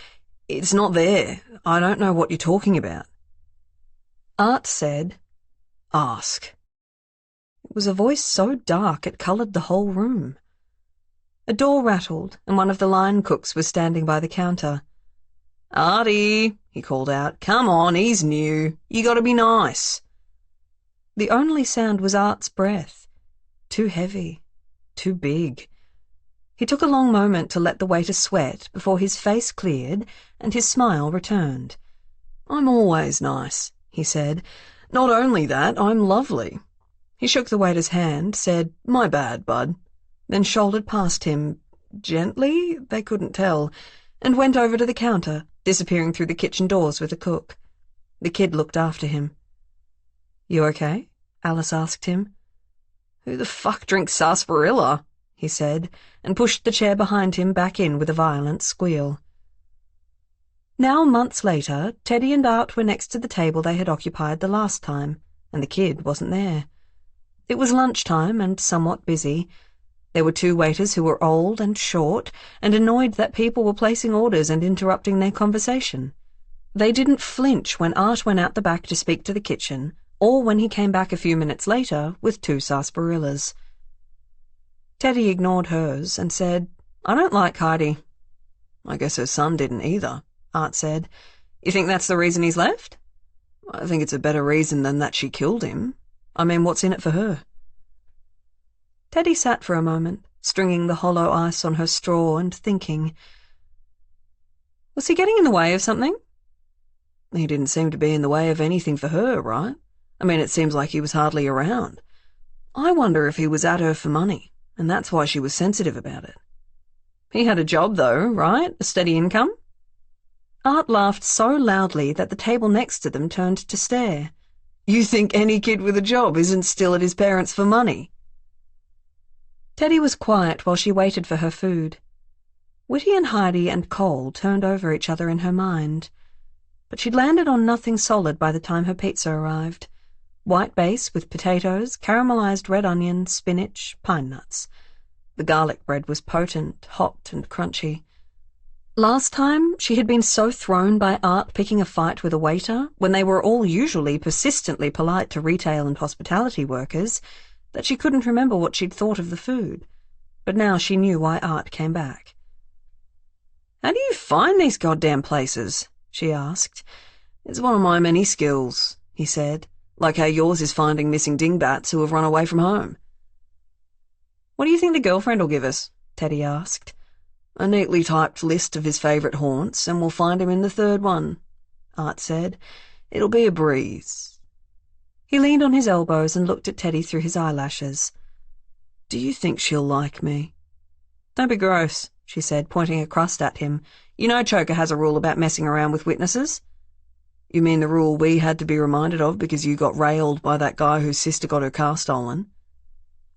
"It's not there. I don't know what you're talking about." Art said, "Ask." It was a voice so dark it coloured the whole room. A door rattled, and one of the line cooks was standing by the counter. "Artie," he called out, "come on, he's new. You gotta be nice." The only sound was Art's breath. Too heavy. Too big. He took a long moment to let the waiter sweat before his face cleared and his smile returned. "I'm always nice," he said. "Not only that, I'm lovely." He shook the waiter's hand, said, "My bad, bud," then shouldered past him, gently, they couldn't tell, and went over to the counter, disappearing through the kitchen doors with the cook. The kid looked after him. "You okay?" Alice asked him. "Who the fuck drinks sarsaparilla?" he said, and pushed the chair behind him back in with a violent squeal. Now, months later, Teddy and Art were next to the table they had occupied the last time, and the kid wasn't there. It was lunchtime and somewhat busy. There were 2 waiters who were old and short, and annoyed that people were placing orders and interrupting their conversation. They didn't flinch when Art went out the back to speak to the kitchen, or when he came back a few minutes later with 2 sarsaparillas. Teddy ignored hers and said, "I don't like Heidi." "I guess her son didn't either," Art said. "You think that's the reason he's left?" "I think it's a better reason than that she killed him. I mean, what's in it for her?" Teddy sat for a moment, stringing the hollow ice on her straw and thinking. Was he getting in the way of something? He didn't seem to be in the way of anything for her, right? I mean, it seems like he was hardly around. I wonder if he was at her for money, and that's why she was sensitive about it. He had a job, though, right? A steady income? Art laughed so loudly that the table next to them turned to stare. "You think any kid with a job isn't still at his parents' for money?" Teddy was quiet while she waited for her food. Whitty and Heidi and Cole turned over each other in her mind, but she'd landed on nothing solid by the time her pizza arrived.
white base with potatoes, caramelized red onion, spinach, pine nuts. The garlic bread was potent, hot and crunchy. Last time, she had been so thrown by Art picking a fight with a waiter, when they were all usually persistently polite to retail and hospitality workers, that she couldn't remember what she'd thought of the food. But now she knew why Art came back. "How do you find these goddamn places?" she asked.
"It's one of my many skills," he said, "like how yours is finding missing dingbats who have run away from home."
"What do you think the girlfriend will give us?" Teddy asked.
"A neatly typed list of his favourite haunts, and we'll find him in the third one," Art said. "It'll be a breeze."
He leaned on his elbows and looked at Teddy through his eyelashes.
"Do you think she'll like me?"
"Don't be gross," she said, pointing a crust at him. "You know Choker has a rule about messing around with witnesses."
"You mean the rule we had to be reminded of because you got railed by that guy whose sister got her car stolen?"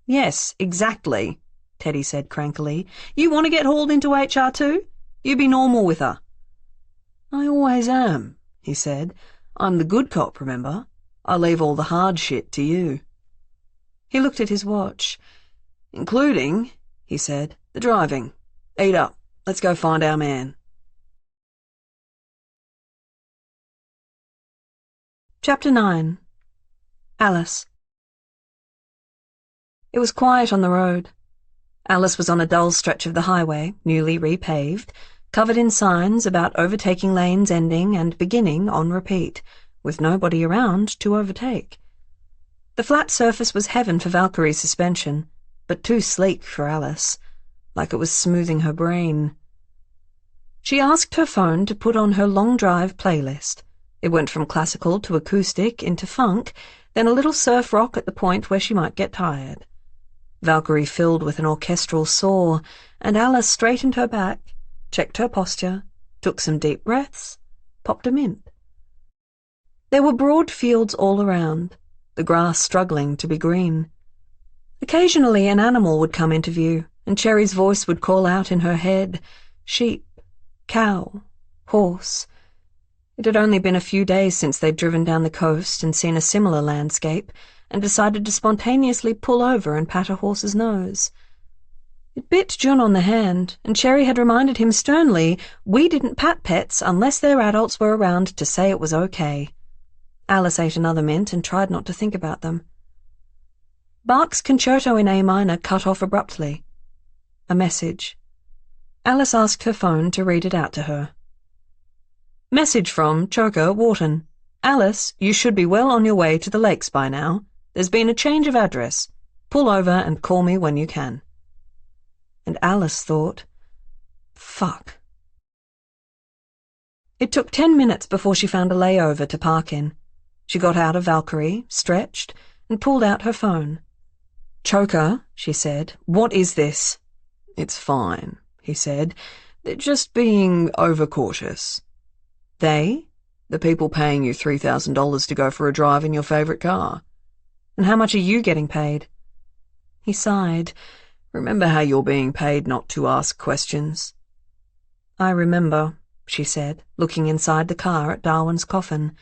"Yes, exactly," Teddy said crankily. "You want to get hauled into HR too? You be normal with her."
"I always am," he said. "I'm the good cop, remember? I leave all the hard shit to you."
He looked at his watch.
"Including," he said, "the driving. Eat up. Let's go find our man."
Chapter 9. Alice. It was quiet on the road. Alice was on a dull stretch of the highway, newly repaved, covered in signs about overtaking lanes ending and beginning on repeat, with nobody around to overtake. The flat surface was heaven for Valkyrie's suspension, but too sleek for Alice, like it was smoothing her brain. She asked her phone to put on her long drive playlist. It went from classical to acoustic into funk, then a little surf rock at the point where she might get tired. Valkyrie filled with an orchestral soar, and Alice straightened her back, checked her posture, took some deep breaths, popped a mint. There were broad fields all around, the grass struggling to be green. Occasionally an animal would come into view, and Cherry's voice would call out in her head, sheep, cow, horse. It had only been a few days since they'd driven down the coast and seen a similar landscape, and decided to spontaneously pull over and pat a horse's nose. It bit June on the hand, and Cherry had reminded him sternly, we didn't pat pets unless their adults were around to say it was okay. Alice ate another mint and tried not to think about them. Bach's Concerto in A minor cut off abruptly. A message. Alice asked her phone to read it out to her. Message from Choker Wharton. Alice, you should be well on your way to the lakes by now. There's been a change of address. Pull over and call me when you can. And Alice thought, fuck. It took 10 minutes before she found a layover to park in. She got out of Valkyrie, stretched, and pulled out her phone. Choker, she said, what is this?
It's fine, he said. They're just being overcautious.
They?
The people paying you $3,000 to go for a drive in your favourite car.
And how much are you getting paid? He sighed.
Remember how you're being paid not to ask questions?
I remember, she said, looking inside the car at Darwin's coffin.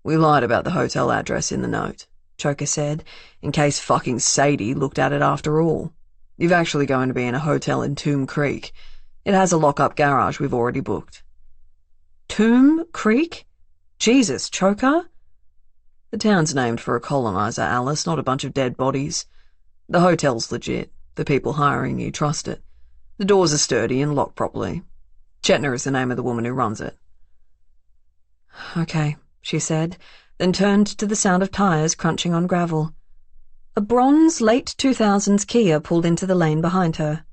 We lied about the hotel address in the note, Choker said, in case fucking Sadie looked at it after all. You're actually going to be in a hotel in Tomb Creek. It has a lock-up garage we've already booked.
Tomb Creek? Jesus, Choker?
The town's named for a colonizer, Alice, not a bunch of dead bodies. The hotel's legit. The people hiring you trust it. The doors are sturdy and locked properly. Chetna is the name of the woman who runs it.
Okay, she said, then turned to the sound of tires crunching on gravel. A bronze late 2000s Kia pulled into the lane behind her.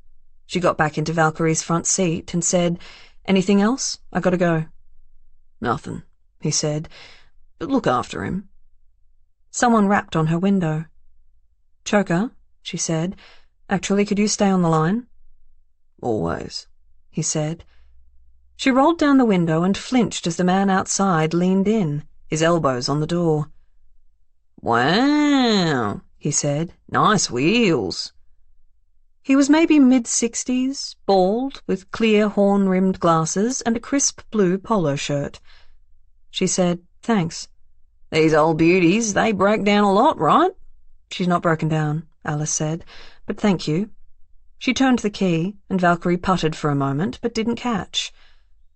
She got back into Valkyrie's front seat and said, Anything else? I gotta go.
Nothing, he said, but look after him.
Someone rapped on her window. Choker, she said, actually, could you stay on the line?
Always, he said.
She rolled down the window and flinched as the man outside leaned in, his elbows on the door.
Wow, he said, nice wheels.
He was maybe mid-60s, bald, with clear horn-rimmed glasses and a crisp blue polo shirt. She said, thanks.
These old beauties, they break down a lot, right?
She's not broken down, Alice said, but thank you. She turned the key, and Valkyrie putted for a moment, but didn't catch.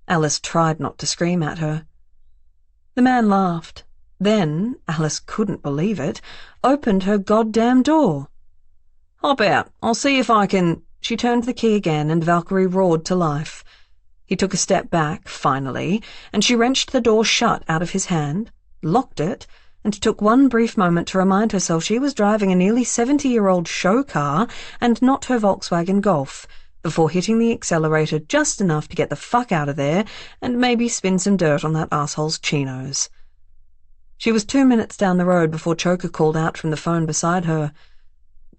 Alice tried not to scream at her. The man laughed. Then, Alice couldn't believe it, opened her goddamn door.
Hop out. I'll see if I can...
She turned the key again, and Valkyrie roared to life. He took a step back, finally, and she wrenched the door shut out of his hand, locked it, and took one brief moment to remind herself she was driving a nearly 70-year-old show car and not her Volkswagen Golf, before hitting the accelerator just enough to get the fuck out of there and maybe spin some dirt on that asshole's chinos. She was 2 minutes down the road before Choker called out from the phone beside her.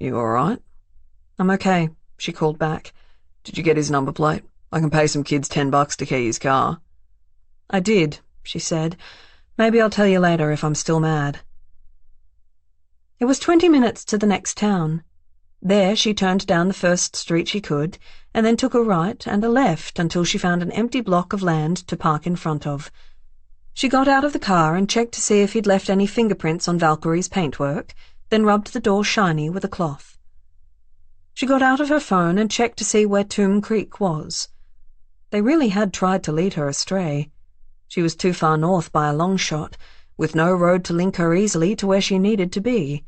You all right?
I'm okay, she called back.
Did you get his number plate? I can pay some kids $10 to key his car.
I did, she said. Maybe I'll tell you later if I'm still mad. It was 20 minutes to the next town. There she turned down the first street she could, and then took a right and a left until she found an empty block of land to park in front of. She got out of the car and checked to see if he'd left any fingerprints on Valkyrie's paintwork, then rubbed the door shiny with a cloth. She got out of her phone and checked to see where Tomb Creek was. They really had tried to lead her astray. She was too far north by a long shot, with no road to link her easily to where she needed to be.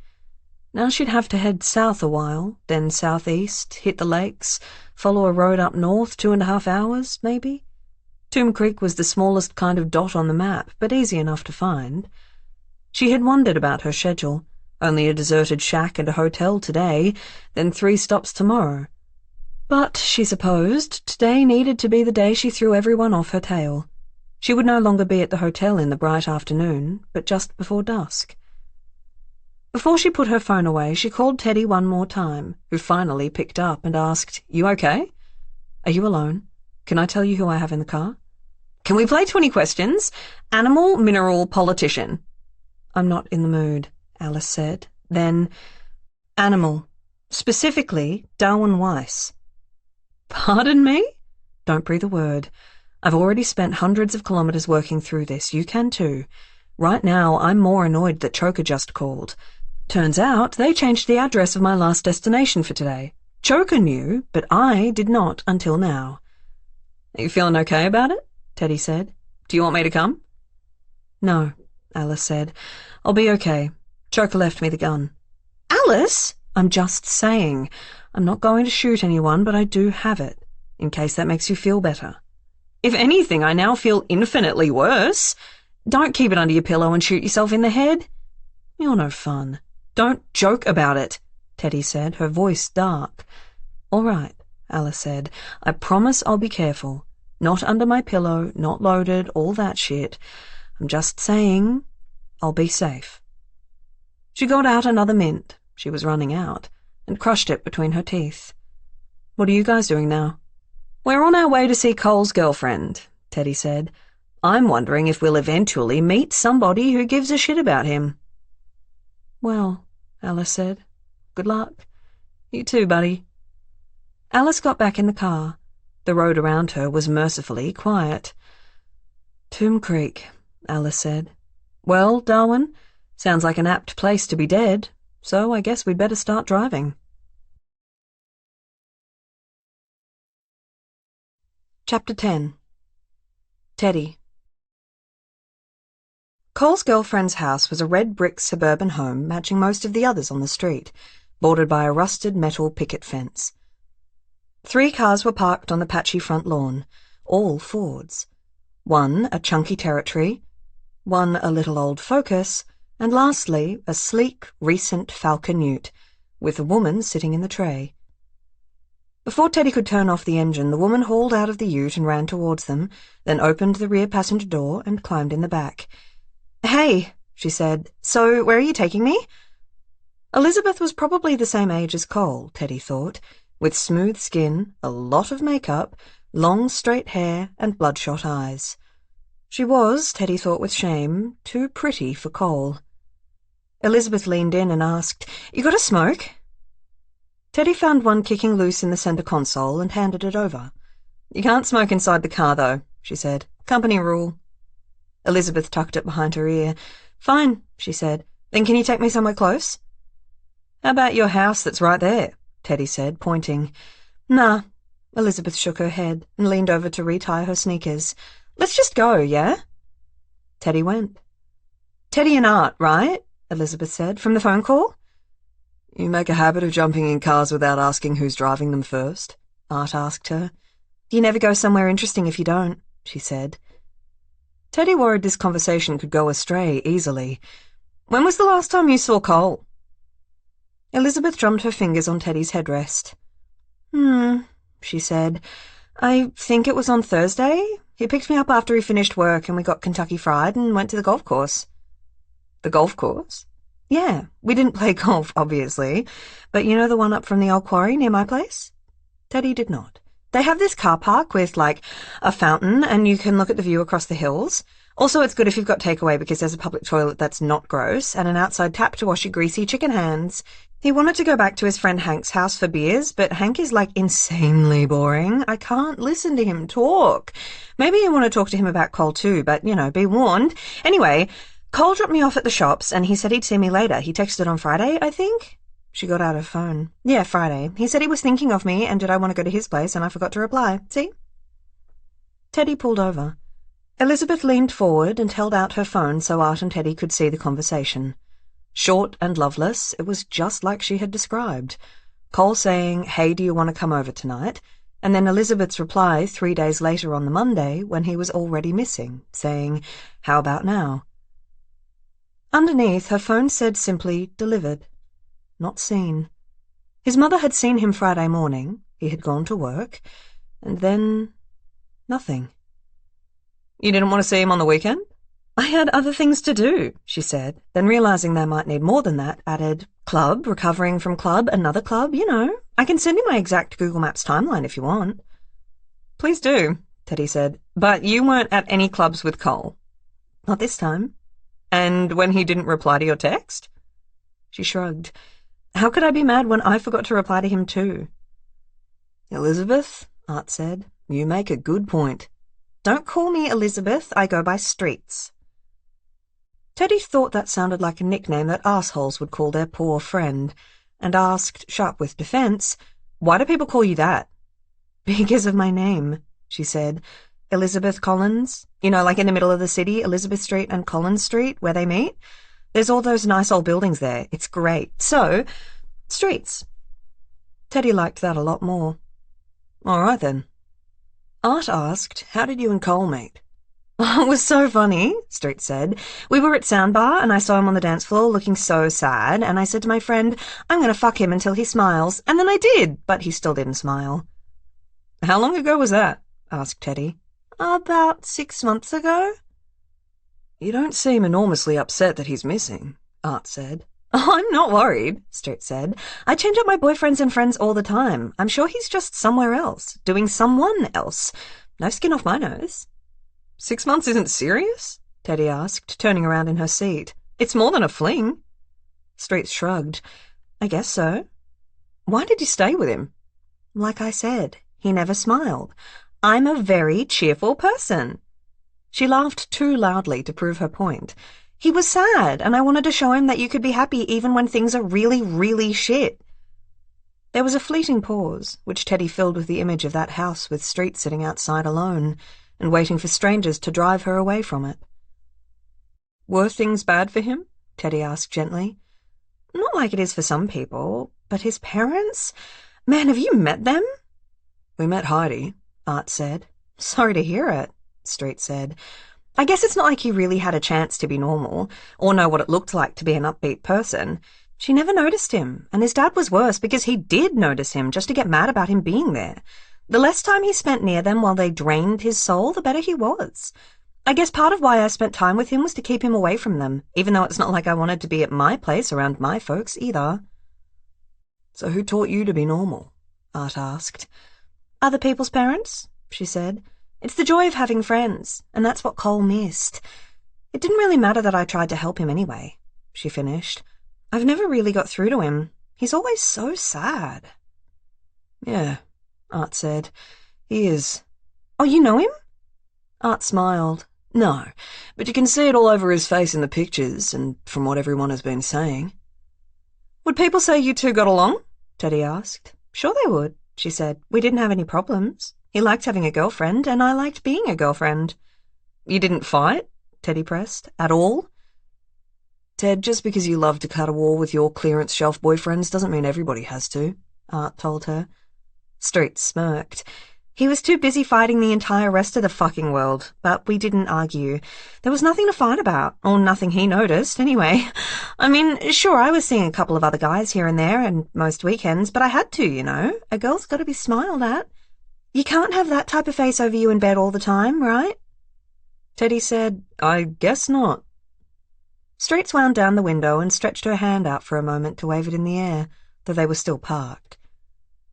Now she'd have to head south a while, then southeast, hit the lakes, follow a road up north 2.5 hours, maybe. Tomb Creek was the smallest kind of dot on the map, but easy enough to find. She had wondered about her schedule. Only a deserted shack and a hotel today, then 3 stops tomorrow. But, she supposed, today needed to be the day she threw everyone off her tail. She would no longer be at the hotel in the bright afternoon, but just before dusk. Before she put her phone away, she called Teddy one more time, who finally picked up and asked, "You okay? Are you alone? Can I tell you who I have in the car?"
"Can we play 20 questions? Animal, mineral, politician."
"I'm not in the mood," Alice said. Then, "Animal. Specifically, Darwin Weiss."
"Pardon me?"
"Don't breathe a word. I've already spent hundreds of kilometers working through this. You can too. Right now, I'm more annoyed that Choker just called. Turns out they changed the address of my last destination for today. Choker knew, but I did not until now."
"Are you feeling okay about it?" Teddy said. "Do you want me to come?"
"No," Alice said. "I'll be okay. Choker left me the gun."
"Alice?"
"I'm just saying. I'm not going to shoot anyone, but I do have it, in case that makes you feel better."
"If anything, I now feel infinitely worse. Don't keep it under your pillow and shoot yourself in the head."
"You're no fun."
"Don't joke about it,"
Teddy said, her voice dark. "All right," Alice said. "I promise I'll be careful. Not under my pillow, not loaded, all that shit. I'm just saying I'll be safe." She got out another mint, she was running out, and crushed it between her teeth. "What are you guys doing now?"
"We're on our way to see Cole's girlfriend," Teddy said. "I'm wondering if we'll eventually meet somebody who gives a shit about him."
"Well," Alice said, "good luck." "You too, buddy." Alice got back in the car. The road around her was mercifully quiet. "Tomb Creek," Alice said. "Well, Darwin, sounds like an apt place to be dead, so I guess we'd better start driving." Chapter 10. Teddy. Cole's girlfriend's house was a red brick suburban home matching most of the others on the street, bordered by a rusted metal picket fence. 3 cars were parked on the patchy front lawn, all Fords. One a chunky Territory, one a little old Focus, and lastly a sleek, recent Falcon Ute, with a woman sitting in the tray. Before Teddy could turn off the engine, the woman hauled out of the ute and ran towards them, then opened the rear passenger door and climbed in the back. "Hey," she said, "so where are you taking me?" Elizabeth was probably the same age as Cole, Teddy thought, with smooth skin, a lot of makeup, long straight hair, and bloodshot eyes. She was, Teddy thought with shame, too pretty for Cole. Elizabeth leaned in and asked, "You got a smoke?" Teddy found one kicking loose in the centre console and handed it over. "You can't smoke inside the car, though," she said. "Company rule." Elizabeth tucked it behind her ear. Fine, she said. Then can you take me somewhere close? How about your house that's right there? Teddy said, pointing. Nah. Elizabeth shook her head and leaned over to retie her sneakers. Let's just go, yeah? Teddy went. Teddy and Art, right? Elizabeth said, from the phone call.
You make a habit of jumping in cars without asking who's driving them first? Art asked her.
You never go somewhere interesting if you don't, she said. Teddy worried this conversation could go astray easily. When was the last time you saw Cole? Elizabeth drummed her fingers on Teddy's headrest. She said. I think it was on Thursday. He picked me up after he finished work and we got Kentucky Fried and went to the golf course. The golf course? Yeah, we didn't play golf, obviously, but you know the one up from the old quarry near my place? Teddy did not. They have this car park with, like, a fountain and you can look at the view across the hills. Also, it's good if you've got takeaway because there's a public toilet that's not gross and an outside tap to wash your greasy chicken hands. He wanted to go back to his friend Hank's house for beers, but Hank is, like, insanely boring. I can't listen to him talk. Maybe you want to talk to him about Cole too, but, you know, be warned. Anyway, Cole dropped me off at the shops and he said he'd see me later. He texted on Friday, I think. She got out her phone. Yeah, Friday. He said he was thinking of me and did I want to go to his place and I forgot to reply. See? Teddy pulled over. Elizabeth leaned forward and held out her phone so Art and Teddy could see the conversation. Short and loveless, it was just like she had described. Cole saying, hey, do you want to come over tonight? And then Elizabeth's reply 3 days later on the Monday when he was already missing, saying, how about now? Underneath, her phone said simply, delivered. Not seen. His mother had seen him Friday morning, he had gone to work, and then nothing. You didn't want to see him on the weekend? I had other things to do, she said, then realizing they might need more than that, added, club, recovering from club, another club, you know. I can send you my exact Google Maps timeline if you want. Please do, Teddy said, but you weren't at any clubs with Cole. Not this time. And when he didn't reply to your text? She shrugged. How could I be mad when I forgot to reply to him too?
Elizabeth, Art said, you make a good point.
Don't call me Elizabeth, I go by Streets. Teddy thought that sounded like a nickname that assholes would call their poor friend, and asked, sharp with defense, why do people call you that? Because of my name, she said. Elizabeth Collins. You know, like in the middle of the city, Elizabeth Street and Collins Street, where they meet? There's all those nice old buildings there. It's great. So, Streets. Teddy liked that a lot more.
All right, then. Art asked, how did you and Cole meet?
It was so funny, Street said. We were at Soundbar and I saw him on the dance floor looking so sad and I said to my friend, I'm going to fuck him until he smiles. And then I did, but he still didn't smile.
How long ago was that? Asked Teddy.
About 6 months ago.
You don't seem enormously upset that he's missing, Art said.
Oh, I'm not worried, Street said. I change up my boyfriends and friends all the time. I'm sure he's just somewhere else, doing someone else. No skin off my nose.
6 months isn't serious?
Teddy asked, turning around in her seat. It's more than a fling. Street shrugged. I guess so.
Why did you stay with him?
Like I said, he never smiled. I'm a very cheerful person. She laughed too loudly to prove her point. He was sad, and I wanted to show him that you could be happy even when things are really, really shit. There was a fleeting pause, which Teddy filled with the image of that house with Street sitting outside alone, and waiting for strangers to drive her away from it. Were things bad for him? Teddy asked gently. Not like it is for some people, but his parents? Man, have you met them?
We met Heidi,
Art said. Sorry to hear it, Street said. I guess it's not like he really had a chance to be normal, or know what it looked like to be an upbeat person. She never noticed him, and his dad was worse because he did notice him just to get mad about him being there. The less time he spent near them while they drained his soul, the better he was. I guess part of why I spent time with him was to keep him away from them, even though it's not like I wanted to be at my place around my folks either.
So who taught you to be normal? Art asked.
Other people's parents, she said. It's the joy of having friends, and that's what Cole missed. It didn't really matter that I tried to help him anyway, she finished. I've never really got through to him. He's always so sad.
Yeah, Art said. He is.
Oh, you know him? Art smiled.
No, but you can see it all over his face in the pictures and from what everyone has been saying.
Would people say you two got along? Teddy asked. Sure they would, she said. We didn't have any problems. He liked having a girlfriend, and I liked being a girlfriend. You didn't fight? Teddy pressed. At all?
Ted, just because you love to cut a wall with your clearance shelf boyfriends doesn't mean everybody has to, Art told her.
Street smirked. He was too busy fighting the entire rest of the fucking world, but we didn't argue. There was nothing to fight about, or nothing he noticed, anyway. I mean, sure, I was seeing a couple of other guys here and there, and most weekends, but I had to, you know. A girl's got to be smiled at. You can't have that type of face over you in bed all the time, right?
Teddy said, I guess not.
Streets wound down the window and stretched her hand out for a moment to wave it in the air, though they were still parked.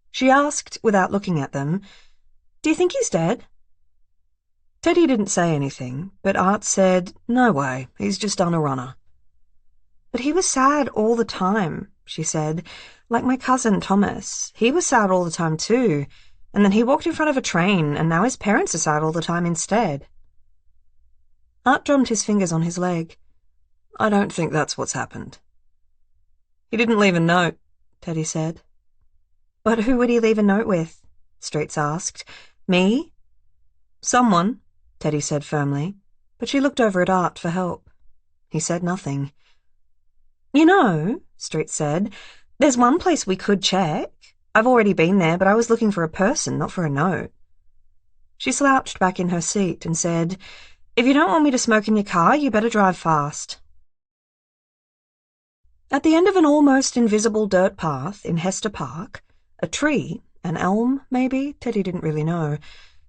She asked, without looking at them, Do you think he's dead?
Teddy didn't say anything, but Art said, No way, he's just on a runner.
But he was sad all the time, she said. Like my cousin Thomas. He was sad all the time too, and then he walked in front of a train, and now his parents are sad all the time instead.
Art drummed his fingers on his leg. I don't think that's what's happened.
He didn't leave a note, Teddy said. But who would he leave a note with? Streets asked. Me?
Someone, Teddy said firmly, but she looked over at Art for help. He said nothing.
You know, Streets said, there's one place we could check. I've already been there, but I was looking for a person, not for a note. She slouched back in her seat and said, If you don't want me to smoke in your car, you better drive fast. At the end of an almost invisible dirt path in Hester Park, a tree, an elm, maybe, Teddy didn't really know,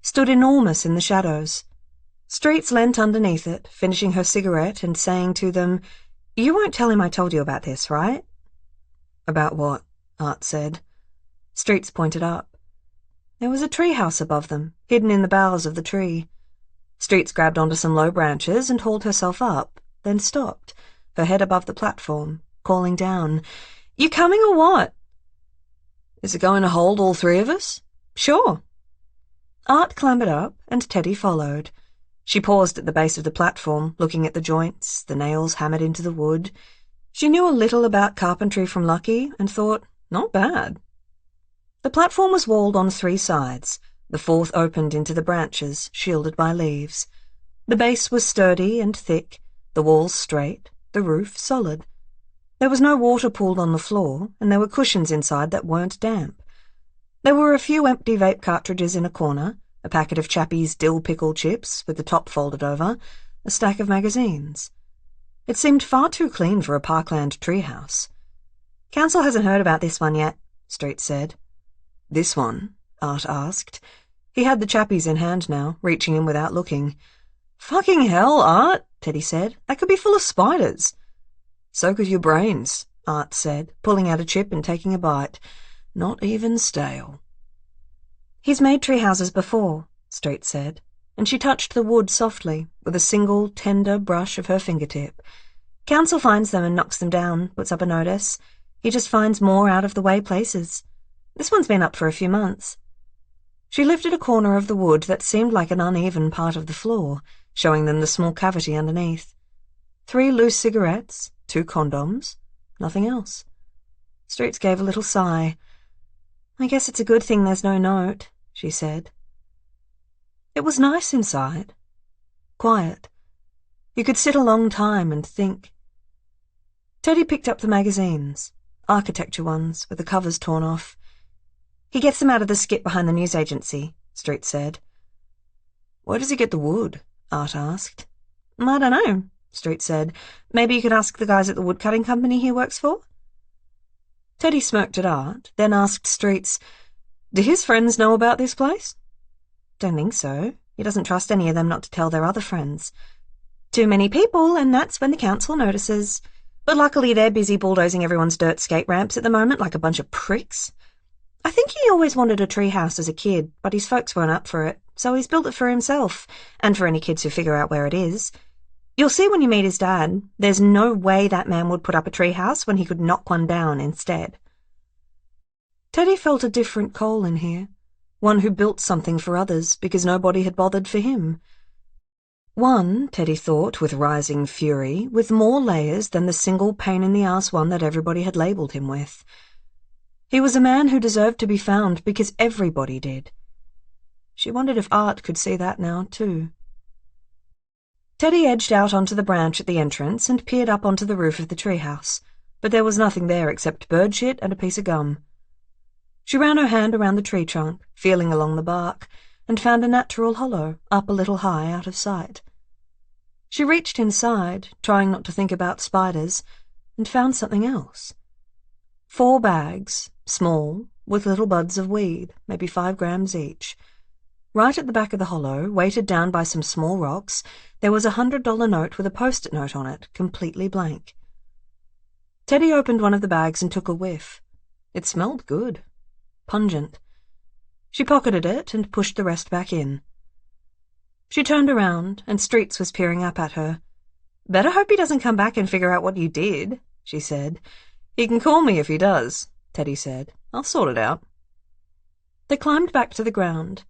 stood enormous in the shadows. Streets leant underneath it, finishing her cigarette and saying to them, You won't tell him I told you about this, right?
About what? Art said.
Streets pointed up. There was a treehouse above them, hidden in the boughs of the tree. Streets grabbed onto some low branches and hauled herself up, then stopped, her head above the platform, calling down, You coming or what?
Is it going to hold all three of us?
Sure. Art clambered up, and Teddy followed. She paused at the base of the platform, looking at the joints, the nails hammered into the wood. She knew a little about carpentry from Lucky, and thought, not bad. The platform was walled on 3 sides. The 4th opened into the branches, shielded by leaves. The base was sturdy and thick, the walls straight, the roof solid. There was no water pooled on the floor, and there were cushions inside that weren't damp. There were a few empty vape cartridges in a corner, a packet of Chappie's dill pickle chips with the top folded over, a stack of magazines. It seemed far too clean for a parkland treehouse. Council hasn't heard about this one yet, Street said.
This one? Art asked. He had the Chappies in hand now, reaching in without looking.
Fucking hell, Art, Teddy said. That could be full of spiders.
So could your brains, Art said, pulling out a chip and taking a bite. Not even stale.
He's made tree houses before, Street said, and she touched the wood softly, with a single, tender brush of her fingertip. Council finds them and knocks them down, puts up a notice. He just finds more out-of-the-way places. This one's been up for a few months. She lifted a corner of the wood that seemed like an uneven part of the floor, showing them the small cavity underneath. 3 loose cigarettes, 2 condoms, nothing else. Streets gave a little sigh. I guess it's a good thing there's no note, she said. It was nice inside. Quiet. You could sit a long time and think. Teddy picked up the magazines, architecture ones with the covers torn off. He gets them out of the skip behind the news agency, Street said.
Where does he get the wood? Art asked.
I don't know, Street said. Maybe you could ask the guys at the woodcutting company he works for? Teddy smirked at Art, then asked Streets, Do his friends know about this place? Don't think so. He doesn't trust any of them not to tell their other friends. Too many people, and that's when the council notices. But luckily they're busy bulldozing everyone's dirt skate ramps at the moment like a bunch of pricks. I think he always wanted a treehouse as a kid, but his folks weren't up for it, so he's built it for himself, and for any kids who figure out where it is. You'll see when you meet his dad. There's no way that man would put up a treehouse when he could knock one down instead. Teddy felt a different Cole in here, one who built something for others because nobody had bothered for him. One, Teddy thought with rising fury, with more layers than the single pain-in-the-ass one that everybody had labelled him with. He was a man who deserved to be found because everybody did. She wondered if Art could see that now, too. Teddy edged out onto the branch at the entrance and peered up onto the roof of the treehouse, but there was nothing there except bird shit and a piece of gum. She ran her hand around the tree trunk, feeling along the bark, and found a natural hollow up a little high out of sight. She reached inside, trying not to think about spiders, and found something else. 4 bags, small, with little buds of weed, maybe 5 grams each. Right at the back of the hollow, weighted down by some small rocks, there was a $100 note with a post-it note on it, completely blank. Teddy opened one of the bags and took a whiff. It smelled good. Pungent. She pocketed it and pushed the rest back in. She turned around, and Streets was peering up at her. "Better hope he doesn't come back and figure out what you did," she said. "He can call me if he does," Teddy said. "I'll sort it out." They climbed back to the ground.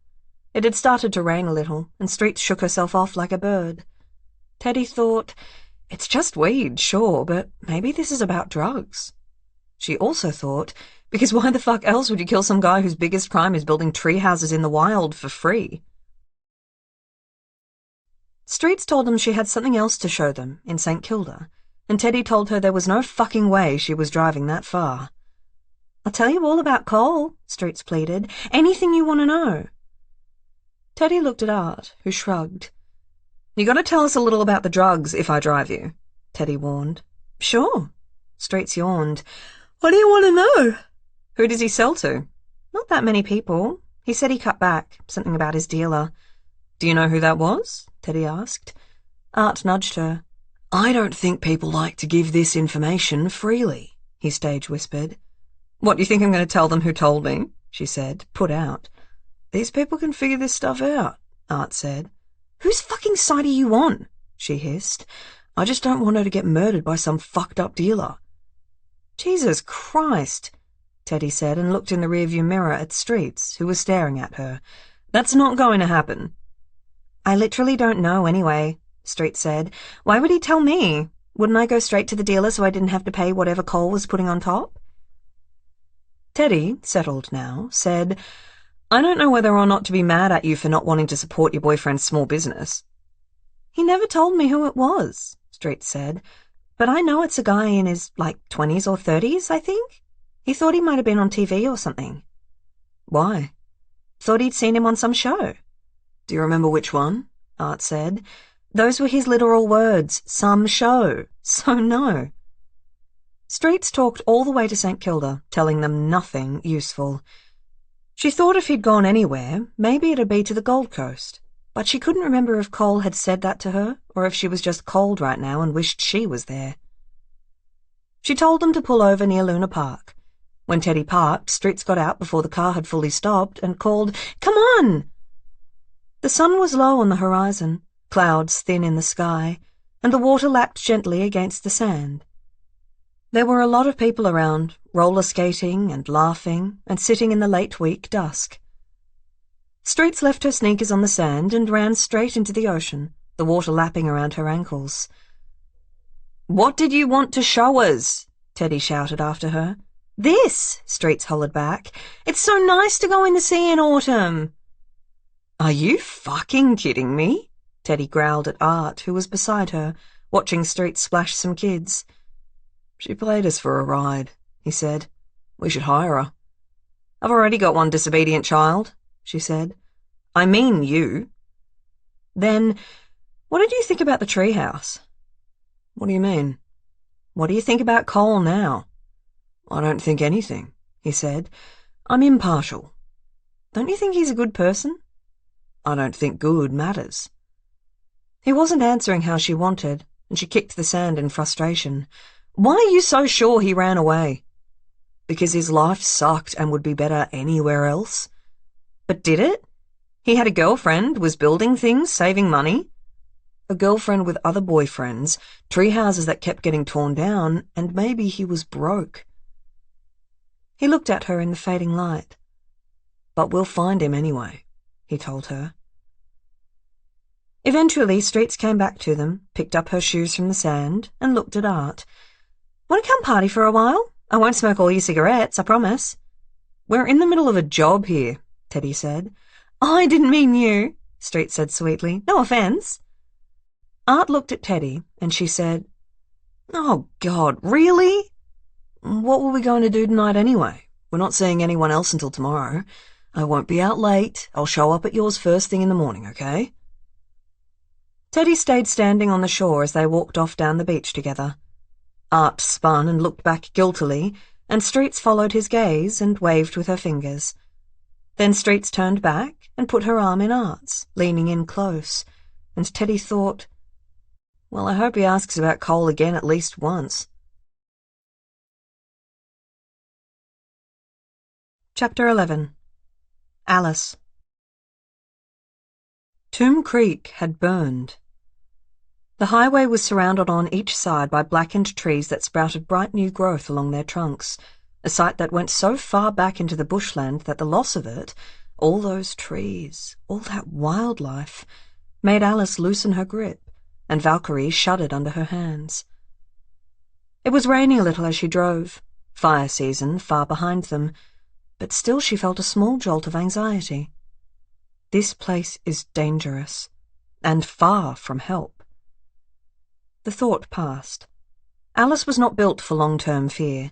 It had started to rain a little, and Streets shook herself off like a bird. Teddy thought, it's just weed, sure, but maybe this is about drugs. She also thought, because why the fuck else would you kill some guy whose biggest crime is building tree houses in the wild for free? Streets told them she had something else to show them in St. Kilda, and Teddy told her there was no fucking way she was driving that far. "I'll tell you all about Cole," Streets pleaded. "Anything you want to know." Teddy looked at Art, who shrugged. "You gotta tell us a little about the drugs if I drive you," Teddy warned. "Sure." Streets yawned. "What do you want to know?" "Who does he sell to?" "Not that many people. He said he cut back, something about his dealer." "Do you know who that was?" Teddy asked. Art nudged her. "I don't think people like to give this information freely," he stage whispered. "What, you think I'm going to tell them who told me?" she said, put out. "These people can figure this stuff out," Art said. "Whose fucking side are you on?" she hissed. "I just don't want her to get murdered by some fucked up dealer." "Jesus Christ," Teddy said, and looked in the rearview mirror at Streets, who was staring at her. "That's not going to happen." "I literally don't know anyway," Streets said. "Why would he tell me? Wouldn't I go straight to the dealer so I didn't have to pay whatever Cole was putting on top?" Teddy, settled now, said, "I don't know whether or not to be mad at you for not wanting to support your boyfriend's small business." "He never told me who it was," Streets said, "but I know it's a guy in his, 20s or 30s, I think. He thought he might have been on TV or something." "Why?" "Thought he'd seen him on some show." "Do you remember which one?" Art said. "Those were his literal words, some show. So no." Streets talked all the way to St. Kilda, telling them nothing useful. She thought if he'd gone anywhere, maybe it'd be to the Gold Coast, but she couldn't remember if Cole had said that to her, or if she was just cold right now and wished she was there. She told them to pull over near Luna Park. When Teddy parked, Streets got out before the car had fully stopped and called, "Come on!" The sun was low on the horizon, clouds thin in the sky, and the water lapped gently against the sand. There were a lot of people around, roller skating and laughing and sitting in the late week dusk. Streets left her sneakers on the sand and ran straight into the ocean, the water lapping around her ankles. "What did you want to show us?" Teddy shouted after her. "This," Streets hollered back. "It's so nice to go in the sea in autumn." "Are you fucking kidding me?" Teddy growled at Art, who was beside her, watching Streets splash some kids. "She played us for a ride," he said. "We should hire her." "I've already got one disobedient child," she said. "I mean you." "Then, what did you think about the treehouse?" "What do you mean?" "What do you think about Cole now?" "I don't think anything," he said. "I'm impartial." "Don't you think he's a good person?" "I don't think good matters." He wasn't answering how she wanted, and she kicked the sand in frustration. "Why are you so sure he ran away?" "Because his life sucked and would be better anywhere else." "But did it? He had a girlfriend, was building things, saving money." "A girlfriend with other boyfriends, tree houses that kept getting torn down, and maybe he was broke." He looked at her in the fading light. "But we'll find him anyway," he told her. Eventually, Streets came back to them, picked up her shoes from the sand, and looked at Art. "Want to come party for a while? I won't smoke all your cigarettes, I promise."
"We're in the middle of a job here," Teddy said.
"I didn't mean you," Streets said sweetly. "No offence." Art looked at Teddy, and she said,
"Oh, God, really? What were we going to do tonight anyway? We're not seeing anyone else until tomorrow. I won't be out late. I'll show up at yours first thing in the morning, okay?"
Teddy stayed standing on the shore as they walked off down the beach together. Art spun and looked back guiltily, and Streets followed his gaze and waved with her fingers. Then Streets turned back and put her arm in Art's, leaning in close, and Teddy thought, well, I hope he asks about Cole again at least once. Chapter 11. Alice. Tomb Creek had burned. The highway was surrounded on each side by blackened trees that sprouted bright new growth along their trunks, a sight that went so far back into the bushland that the loss of it, all those trees, all that wildlife, made Alice loosen her grip, and Valkyrie shuddered under her hands. It was raining a little as she drove, fire season far behind them, but still she felt a small jolt of anxiety. This place is dangerous, and far from help. The thought passed. Alice was not built for long-term fear.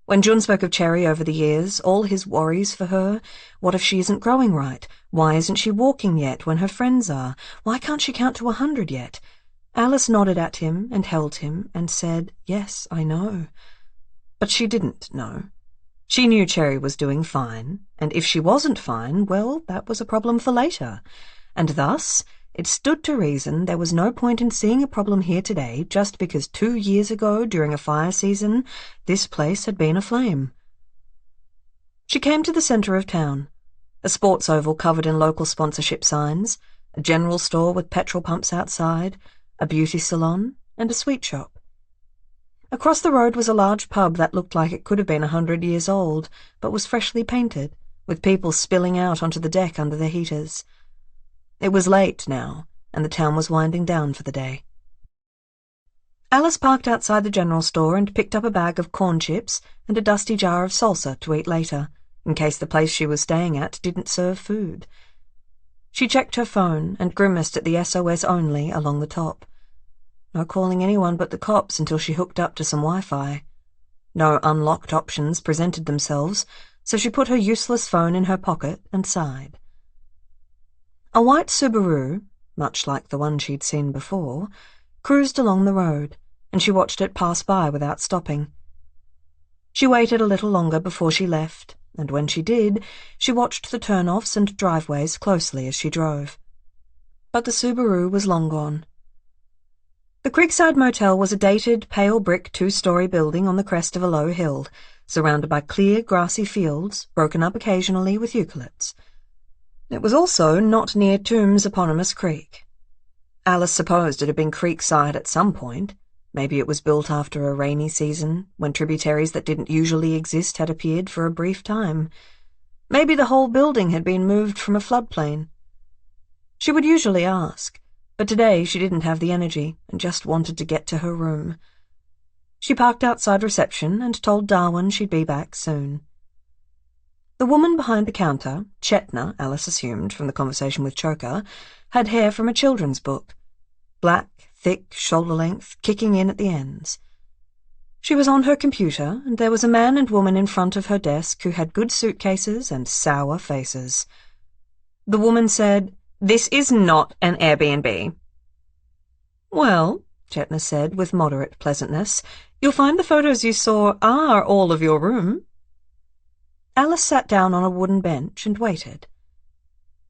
When Jun spoke of Cherry over the years, all his worries for her, what if she isn't growing right? Why isn't she walking yet when her friends are? Why can't she count to 100 yet? Alice nodded at him and held him and said, yes, I know. But she didn't know. She knew Cherry was doing fine, and if she wasn't fine, well, that was a problem for later. And thus, it stood to reason there was no point in seeing a problem here today just because 2 years ago, during a fire season, this place had been aflame. She came to the centre of town, a sports oval covered in local sponsorship signs, a general store with petrol pumps outside, a beauty salon, and a sweet shop. Across the road was a large pub that looked like it could have been 100 years old, but was freshly painted, with people spilling out onto the deck under the heaters. It was late now, and the town was winding down for the day. Alice parked outside the general store and picked up a bag of corn chips and a dusty jar of salsa to eat later, in case the place she was staying at didn't serve food. She checked her phone and grimaced at the SOS only along the top. No calling anyone but the cops until she hooked up to some Wi-Fi. No unlocked options presented themselves, so she put her useless phone in her pocket and sighed. A white Subaru, much like the one she'd seen before, cruised along the road, and she watched it pass by without stopping. She waited a little longer before she left, and when she did, she watched the turn-offs and driveways closely as she drove. But the Subaru was long gone. The Creekside Motel was a dated, pale brick 2-story building on the crest of a low hill, surrounded by clear, grassy fields, broken up occasionally with eucalypts. It was also not near Tomb's eponymous creek. Alice supposed it had been Creekside at some point. Maybe it was built after a rainy season, when tributaries that didn't usually exist had appeared for a brief time. Maybe the whole building had been moved from a floodplain. She would usually ask, but today she didn't have the energy and just wanted to get to her room. She parked outside reception and told Darwin she'd be back soon. The woman behind the counter, Chetna, Alice assumed from the conversation with Choker, had hair from a children's book. Black, thick, shoulder-length, kicking in at the ends. She was on her computer, and there was a man and woman in front of her desk who had good suitcases and sour faces. The woman said, "This is not an Airbnb." "Well," Chetna said with moderate pleasantness, "you'll find the photos you saw are all of your room." Alice sat down on a wooden bench and waited.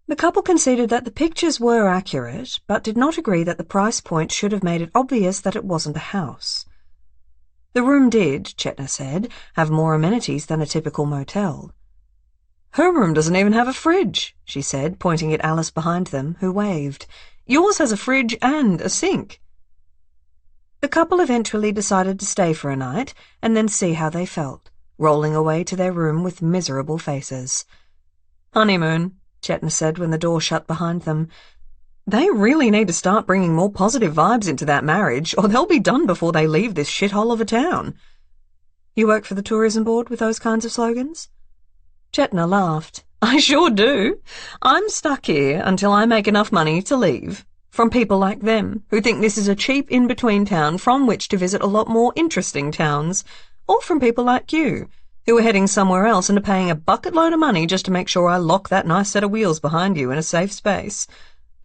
The couple conceded that the pictures were accurate, but did not agree that the price point should have made it obvious that it wasn't a house. The room did, Chetna said, have more amenities than a typical motel. "Her room doesn't even have a fridge," she said, pointing at Alice behind them, who waved. "Yours has a fridge and a sink." The couple eventually decided to stay for a night and then see how they felt, rolling away to their room with miserable faces. "Honeymoon," Chetna said when the door shut behind them. They really need to start bringing more positive vibes into that marriage, or they'll be done before they leave this shithole of a town. You work for the tourism board with those kinds of slogans? Chetna laughed. I sure do. I'm stuck here until I make enough money to leave. From people like them, who think this is a cheap in-between town from which to visit a lot more interesting towns. Or from people like you, who are heading somewhere else and are paying a bucket load of money just to make sure I lock that nice set of wheels behind you in a safe space.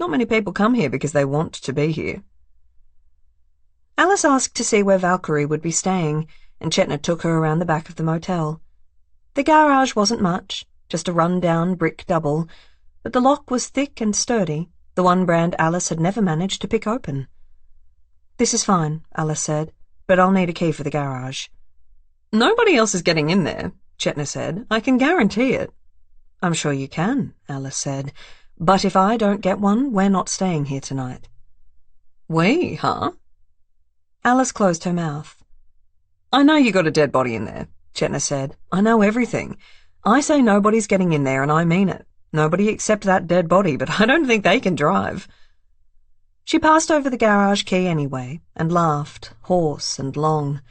Not many people come here because they want to be here. Alice asked to see where Valkyrie would be staying, and Chetna took her around the back of the motel. The garage wasn't much, just a run-down brick double, but the lock was thick and sturdy, the one brand Alice had never managed to pick open. This is fine, Alice said, but I'll need a key for the garage. Nobody else is getting in there, Chetna said. I can guarantee it. I'm sure you can, Alice said, but if I don't get one, we're not staying here tonight. We, huh? Alice closed her mouth. I know you got a dead body in there, Chetna said. I know everything. I say nobody's getting in there, and I mean it. Nobody except that dead body, but I don't think they can drive. She passed over the garage key anyway, and laughed, hoarse and long.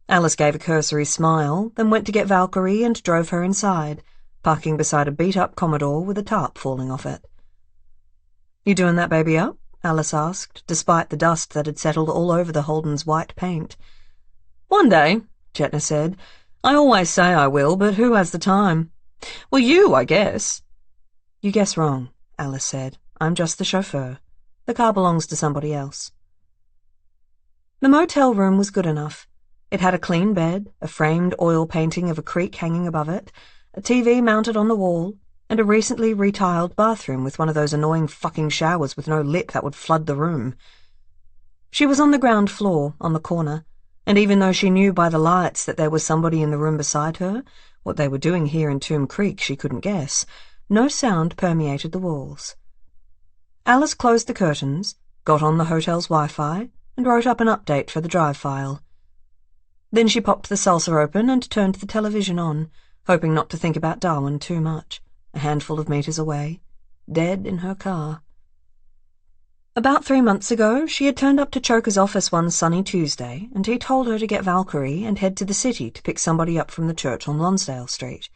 Alice gave a cursory smile, then went to get Valkyrie and drove her inside, parking beside a beat-up Commodore with a tarp falling off it. You doing that baby up? Alice asked, despite the dust that had settled all over the Holden's white paint. One day, Chetna said. I always say I will, but who has the time? Well, you, I guess. You guess wrong, Alice said. I'm just the chauffeur. The car belongs to somebody else. The motel room was good enough. It had a clean bed, a framed oil painting of a creek hanging above it, a TV mounted on the wall, and a recently retiled bathroom with one of those annoying fucking showers with no lip that would flood the room. She was on the ground floor, on the corner, and even though she knew by the lights that there was somebody in the room beside her, what they were doing here in Tomb Creek she couldn't guess, no sound permeated the walls. Alice closed the curtains, got on the hotel's Wi-Fi, and wrote up an update for the drive file. Then she popped the salsa open and turned the television on, hoping not to think about Darwin too much, a handful of meters away, dead in her car. About 3 months ago, she had turned up to Choker's office one sunny Tuesday, and he told her to get Valkyrie and head to the city to pick somebody up from the church on Lonsdale Street.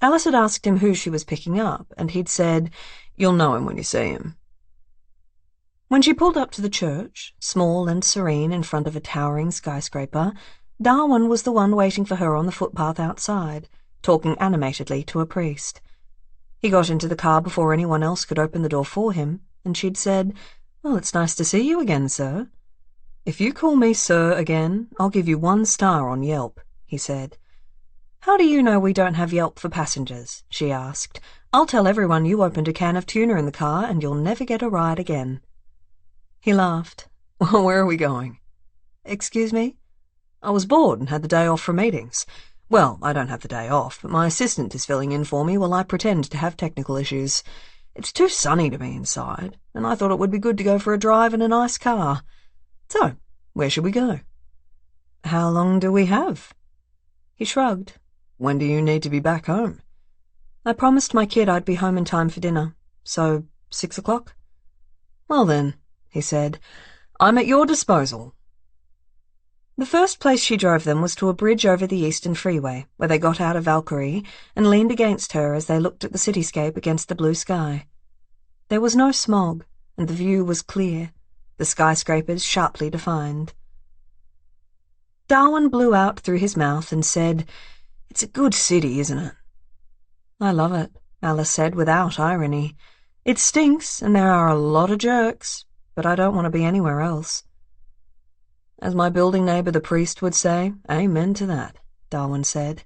Alice had asked him who she was picking up, and he'd said, "You'll know him when you see him." When she pulled up to the church, small and serene in front of a towering skyscraper, Darwin was the one waiting for her on the footpath outside, talking animatedly to a priest. He got into the car before anyone else could open the door for him, and she'd said, "Well, it's nice to see you again, sir." "If you call me sir again, I'll give you 1 star on Yelp," he said. "How do you know we don't have Yelp for passengers?" she asked. "I'll tell everyone you opened a can of tuna in the car and you'll never get a ride again." He laughed. "Well, where are we going?" "Excuse me?" "I was bored and had the day off from meetings. Well, I don't have the day off, but my assistant is filling in for me while I pretend to have technical issues. It's too sunny to be inside, and I thought it would be good to go for a drive in a nice car. So, where should we go?" "How long do we have?" He shrugged. "When do you need to be back home?" "I promised my kid I'd be home in time for dinner, so 6 o'clock. "Well then," he said, "I'm at your disposal." The first place she drove them was to a bridge over the Eastern Freeway, where they got out of Valkyrie and leaned against her as they looked at the cityscape against the blue sky. There was no smog, and the view was clear, the skyscrapers sharply defined. Darwin blew out through his mouth and said, "It's a good city, isn't it?" "I love it," Alice said without irony. "It stinks, and there are a lot of jerks, but I don't want to be anywhere else." "As my building neighbour the priest would say, amen to that," Darwin said.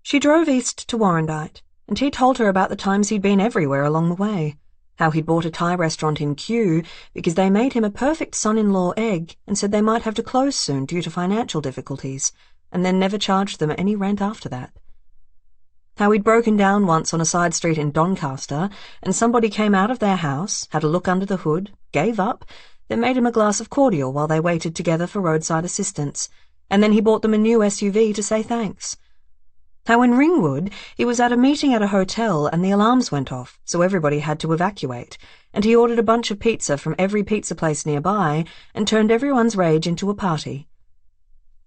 She drove east to Warrandyte, and he told her about the times he'd been everywhere along the way, how he'd bought a Thai restaurant in Kew because they made him a perfect son-in-law egg and said they might have to close soon due to financial difficulties, and then never charged them any rent after that. How he'd broken down once on a side street in Doncaster, and somebody came out of their house, had a look under the hood, gave up, then made him a glass of cordial while they waited together for roadside assistance, and then he bought them a new SUV to say thanks. How in Ringwood he was at a meeting at a hotel and the alarms went off, so everybody had to evacuate, and he ordered a bunch of pizza from every pizza place nearby and turned everyone's rage into a party.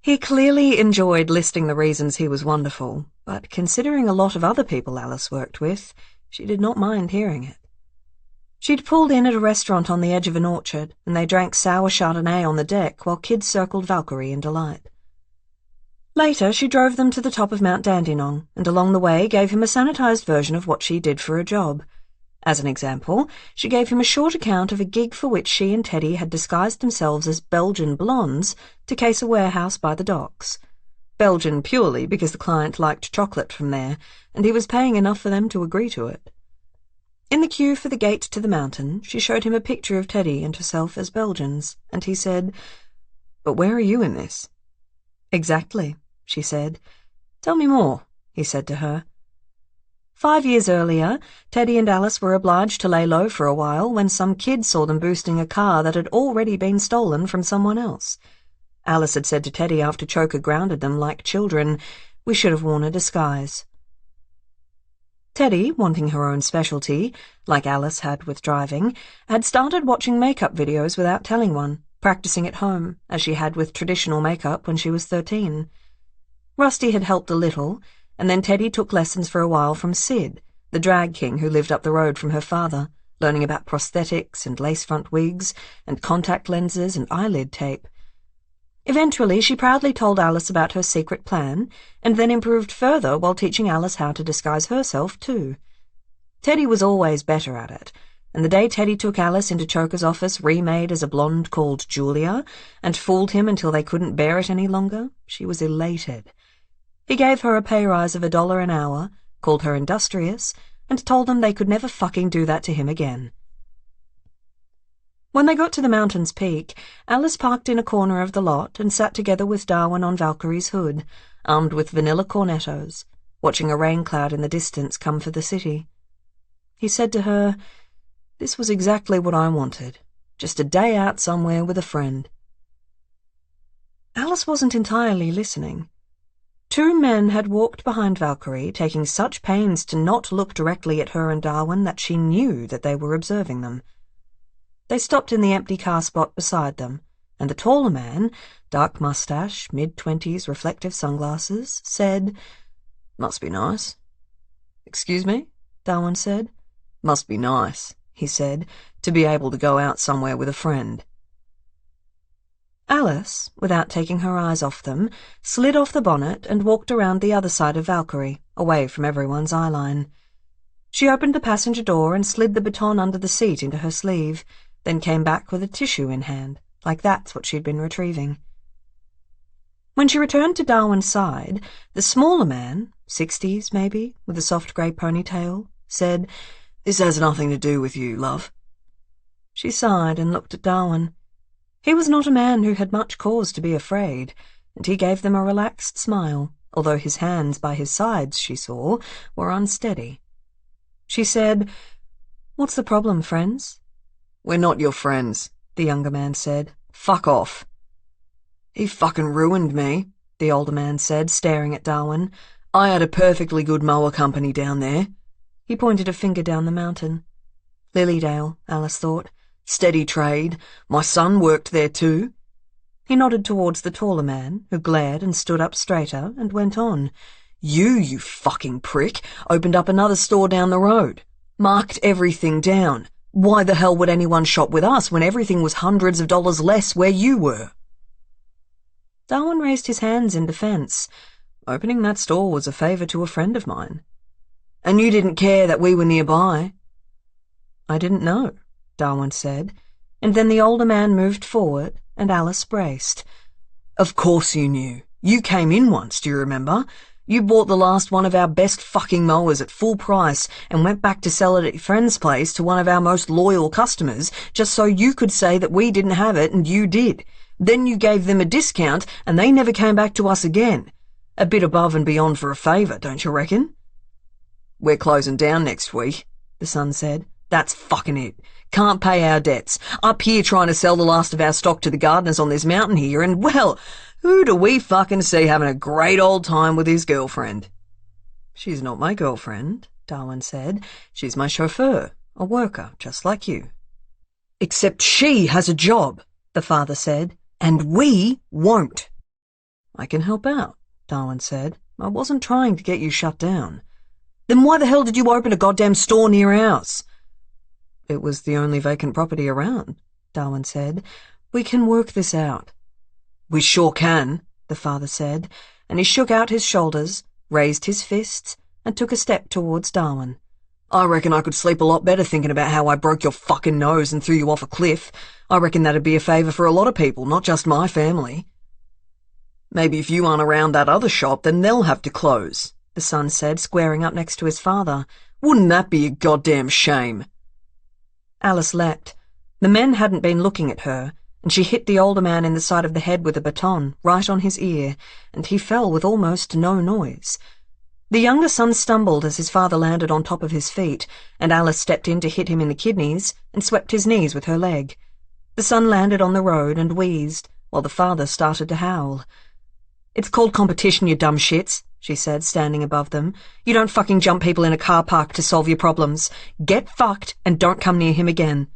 He clearly enjoyed listing the reasons he was wonderful, but considering a lot of other people Alice worked with, she did not mind hearing it. She'd pulled in at a restaurant on the edge of an orchard, and they drank sour Chardonnay on the deck while kids circled Valkyrie in delight. Later, she drove them to the top of Mount Dandenong, and along the way gave him a sanitized version of what she did for a job. As an example, she gave him a short account of a gig for which she and Teddy had disguised themselves as Belgian blondes to case a warehouse by the docks. Belgian purely because the client liked chocolate from there, and he was paying enough for them to agree to it. In the queue for the gate to the mountain, she showed him a picture of Teddy and herself as Belgians, and he said, "But where are you in this?" "Exactly," she said. "Tell me more," he said to her. 5 years earlier, Teddy and Alice were obliged to lay low for a while when some kid saw them boosting a car that had already been stolen from someone else. Alice had said to Teddy after Choker grounded them like children, "We should have worn a disguise." Teddy, wanting her own specialty, like Alice had with driving, had started watching makeup videos without telling one, practicing at home, as she had with traditional makeup when she was 13. Rusty had helped a little, and then Teddy took lessons for a while from Sid, the drag king who lived up the road from her father, learning about prosthetics and lace-front wigs and contact lenses and eyelid tape. Eventually, she proudly told Alice about her secret plan, and then improved further while teaching Alice how to disguise herself, too. Teddy was always better at it, and the day Teddy took Alice into Choker's office remade as a blonde called Julia, and fooled him until they couldn't bear it any longer, she was elated. He gave her a pay rise of $1 an hour, called her industrious, and told them they could never fucking do that to him again. When they got to the mountain's peak, Alice parked in a corner of the lot and sat together with Darwin on Valkyrie's hood, armed with vanilla cornettos, watching a rain cloud in the distance come for the city. He said to her, "This was exactly what I wanted, just a day out somewhere with a friend." Alice wasn't entirely listening. 2 men had walked behind Valkyrie, taking such pains to not look directly at her and Darwin that she knew that they were observing them. They stopped in the empty car spot beside them, and the taller man, dark mustache, mid-20s, reflective sunglasses, said, "Must be nice." "Excuse me?" Darwin said. "Must be nice," he said, "to be able to go out somewhere with a friend." Alice, without taking her eyes off them, slid off the bonnet and walked around the other side of Valkyrie, away from everyone's eyeline. She opened the passenger door and slid the baton under the seat into her sleeve, then came back with a tissue in hand, like that's what she'd been retrieving. When she returned to Darwin's side, the smaller man, 60s maybe, with a soft grey ponytail, said, "This has nothing to do with you, love." She sighed and looked at Darwin. He was not a man who had much cause to be afraid, and he gave them a relaxed smile, although his hands by his sides, she saw, were unsteady. She said, "What's the problem, friends?" "We're not your friends," the younger man said. "Fuck off." "He fucking ruined me," the older man said, staring at Darwin. "I had a perfectly good mower company down there." He pointed a finger down the mountain. Lilydale, Alice thought. "Steady trade. My son worked there too." He nodded towards the taller man, who glared and stood up straighter, and went on. You fucking prick, opened up another store down the road. Marked everything down. Why the hell would anyone shop with us when everything was hundreds of dollars less where you were?" Darwin raised his hands in defense. "Opening that store was a favor to a friend of mine." "And you didn't care that we were nearby?" "I didn't know," Darwin said, and then the older man moved forward, and Alice braced. "Of course you knew. You came in once, do you remember? You bought the last one of our best fucking mowers at full price and went back to sell it at your friend's place to one of our most loyal customers just so you could say that we didn't have it and you did. Then you gave them a discount and they never came back to us again. A bit above and beyond for a favour, don't you reckon?" "We're closing down next week," the son said. "That's fucking it. Can't pay our debts. Up here trying to sell the last of our stock to the gardeners on this mountain here, and, well, who do we fucking see having a great old time with his girlfriend?"
She's not my girlfriend, Darwin said. She's my chauffeur, a worker, just like you. Except she has a job, the father said, and we won't. I can help out, Darwin said. I wasn't trying to get you shut down. Then why the hell did you open a goddamn store near ours? It was the only vacant property around, Darwin said. We can work this out. We sure can, the father said, and he shook out his shoulders, raised his fists, and took a step towards Darwin. I reckon I could sleep a lot better thinking about how I broke your fucking nose and threw you off a cliff. I reckon that'd be a favour for a lot of people, not just my family. Maybe if you aren't around that other shop, then they'll have to close, the son said, squaring up next to his father. Wouldn't that be a goddamn shame? Alice leapt. The men hadn't been looking at her, and she hit the older man in the side of the head with a baton, right on his ear, and he fell with almost no noise. The younger son stumbled as his father landed on top of his feet, and Alice stepped in to hit him in the kidneys and swept his knees with her leg. The son landed on the road and wheezed, while the father started to howl. It's called competition, you dumb shits, she said, standing above them. You don't fucking jump people in a car park to solve your problems. Get fucked and don't come near him again.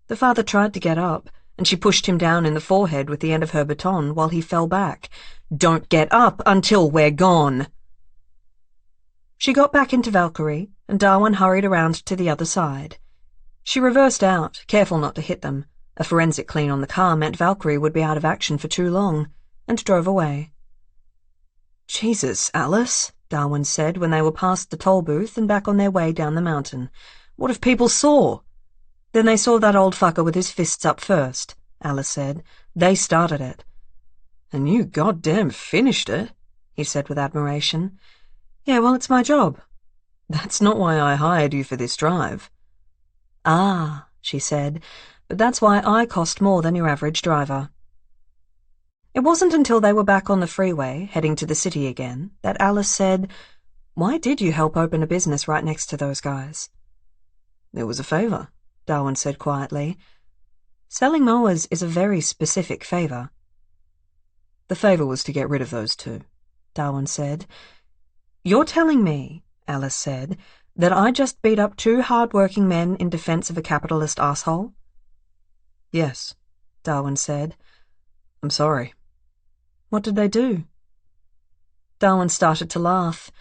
The father tried to get up, and she pushed him down in the forehead with the end of her baton while he fell back. Don't get up until we're gone. She got back into Valkyrie, and Darwin hurried around to the other side. She reversed out, careful not to hit them. A forensic clean on the car meant Valkyrie would be out of action for too long, and drove away. Jesus, Alice, Darwin said when they were past the toll booth and back on their way down the mountain. What if people saw? Then they saw that old fucker with his fists up first, Alice said. They started it. And you goddamn finished it, he said with admiration. Yeah, well, it's my job. That's not why I hired you for this drive. Ah, she said, but that's why I cost more than your average driver. It wasn't until they were back on the freeway, heading to the city again, that Alice said, Why did you help open a business right next to those guys? It was a favour, Darwin said quietly. Selling mowers is a very specific favour. The favour was to get rid of those two, Darwin said. You're telling me, Alice said, that I just beat up two hard-working men in defence of a capitalist asshole? Yes, Darwin said. I'm sorry. What did they do? Darwin started to laugh.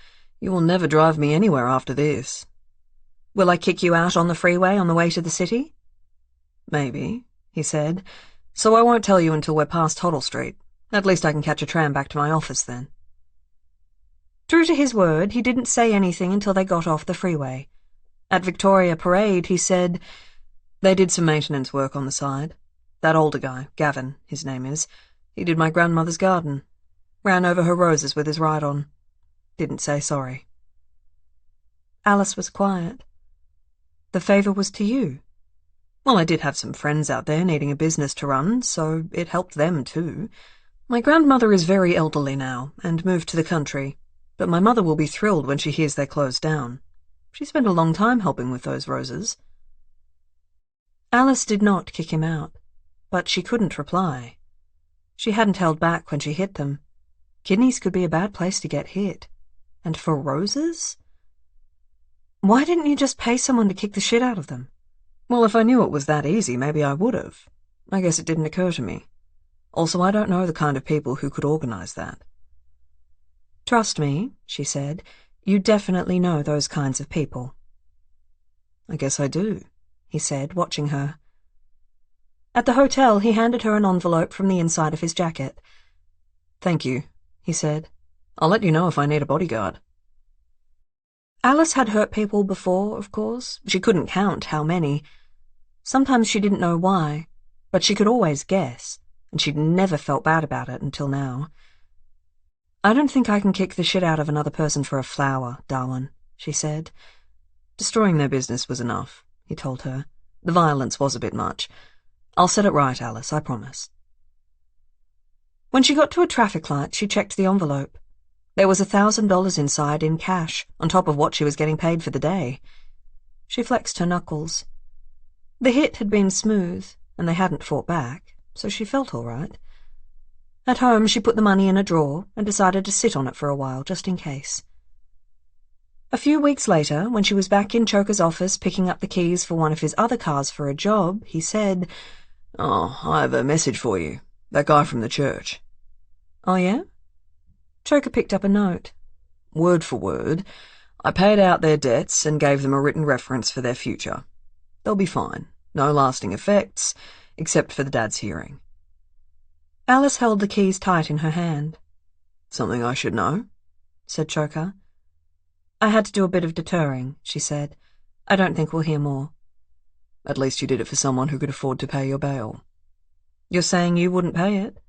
You will never drive me anywhere after this. Will I kick you out on the freeway on the way to the city? Maybe, he said. So I won't tell you until we're past Hoddle Street. At least I can catch a tram back to my office then. True to his word, he didn't say anything until they got off the freeway. At Victoria Parade, he said, They did some maintenance work on the side. That older guy, Gavin, his name is, he did my grandmother's garden. Ran over her roses with his ride-on. Didn't say sorry. Alice was quiet. The favour was to you. Well, I did have some friends out there needing a business to run, so it helped them too. My grandmother is very elderly now, and moved to the country, but my mother will be thrilled when she hears they closed down. She spent a long time helping with those roses. Alice did not kick him out, but she couldn't reply. She hadn't held back when she hit them. Kidneys could be a bad place to get hit. And for roses? Why didn't you just pay someone to kick the shit out of them? Well, if I knew it was that easy, maybe I would have. I guess it didn't occur to me. Also, I don't know the kind of people who could organize that. Trust me, she said. You definitely know those kinds of people. I guess I do, he said, watching her. At the hotel, he handed her an envelope from the inside of his jacket. Thank you, he said. I'll let you know if I need a bodyguard. Alice had hurt people before, of course. She couldn't count how many. Sometimes she didn't know why, but she could always guess, and she'd never felt bad about it until now. I don't think I can kick the shit out of another person for a flower, Darwin, she said. Destroying their business was enough, he told her. The violence was a bit much. I'll set it right, Alice, I promise. When she got to a traffic light, she checked the envelope. There was $1,000 inside in cash, on top of what she was getting paid for the day. She flexed her knuckles. The hit had been smooth, and they hadn't fought back, so she felt all right. At home, she put the money in a drawer and decided to sit on it for a while, just in case.
A few weeks later, when she was back in Choker's office picking up the keys for one of his other cars for a job, he said,
"Oh, I have a message for you. That guy from the church."
"Oh, yeah?" Choker picked up a note.
"Word for word, I paid out their debts and gave them a written reference for their future. They'll be fine. No lasting effects, except for the dad's hearing."
Alice held the keys tight in her hand.
"Something I should know?"
said Choker. "I had to do a bit of deterring," she said. "I don't think we'll hear more."
"At least you did it for someone who could afford to pay your bail."
"You're saying you wouldn't pay it?"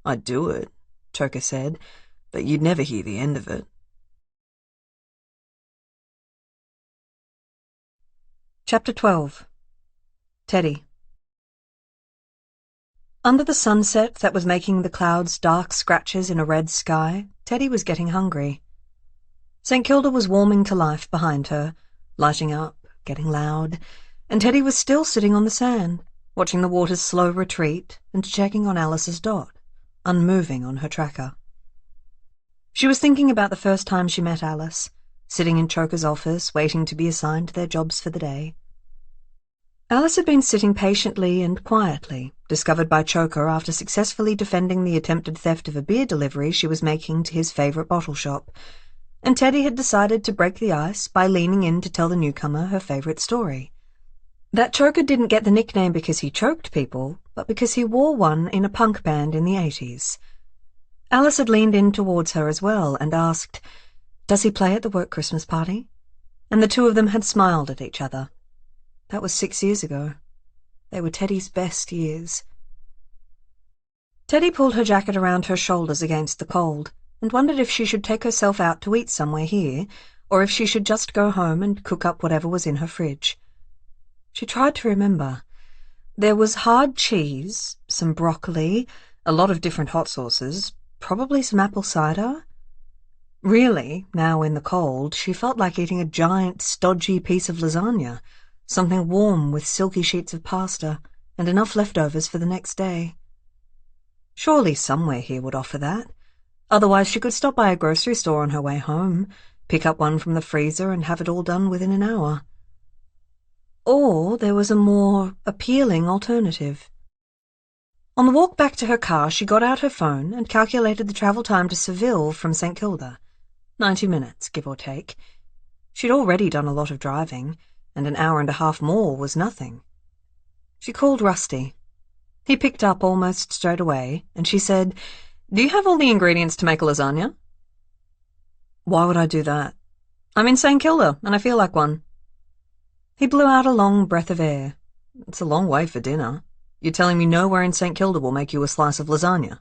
"I'd do it," Choker said, "but you'd never hear the end of it."
Chapter 12. Teddy. Under the sunset that was making the clouds dark scratches in a red sky, Teddy was getting hungry. St. Kilda was warming to life behind her, lighting up, getting loud, and Teddy was still sitting on the sand, watching the water's slow retreat and checking on Alice's dot, unmoving on her tracker. She was thinking about the first time she met Alice, sitting in Choker's office, waiting to be assigned their jobs for the day. Alice had been sitting patiently and quietly, discovered by Choker after successfully defending the attempted theft of a beer delivery she was making to his favourite bottle shop, and Teddy had decided to break the ice by leaning in to tell the newcomer her favourite story. That Choker didn't get the nickname because he choked people, but because he wore one in a punk band in the 80s. Alice had leaned in towards her as well and asked, "Does he play at the work Christmas party?" And the two of them had smiled at each other. That was 6 years ago. They were Teddy's best years. Teddy pulled her jacket around her shoulders against the cold and wondered if she should take herself out to eat somewhere here, or if she should just go home and cook up whatever was in her fridge. She tried to remember. There was hard cheese, some broccoli, a lot of different hot sauces, probably some apple cider. Really, now in the cold, she felt like eating a giant, stodgy piece of lasagna, something warm with silky sheets of pasta, and enough leftovers for the next day. Surely somewhere here would offer that. Otherwise she could stop by a grocery store on her way home, pick up one from the freezer and have it all done within an hour. Or there was a more appealing alternative. On the walk back to her car, she got out her phone and calculated the travel time to Seville from St. Kilda. 90 minutes, give or take. She'd already done a lot of driving, and an hour and a half more was nothing. She called Rusty. He picked up almost straight away, and she said, "Do you have all the ingredients to make a lasagna?" "Why would I do that?" "I'm in St. Kilda, and I feel like one." He blew out a long breath of air. "It's a long way for dinner. You're telling me nowhere in St. Kilda will make you a slice of lasagna?"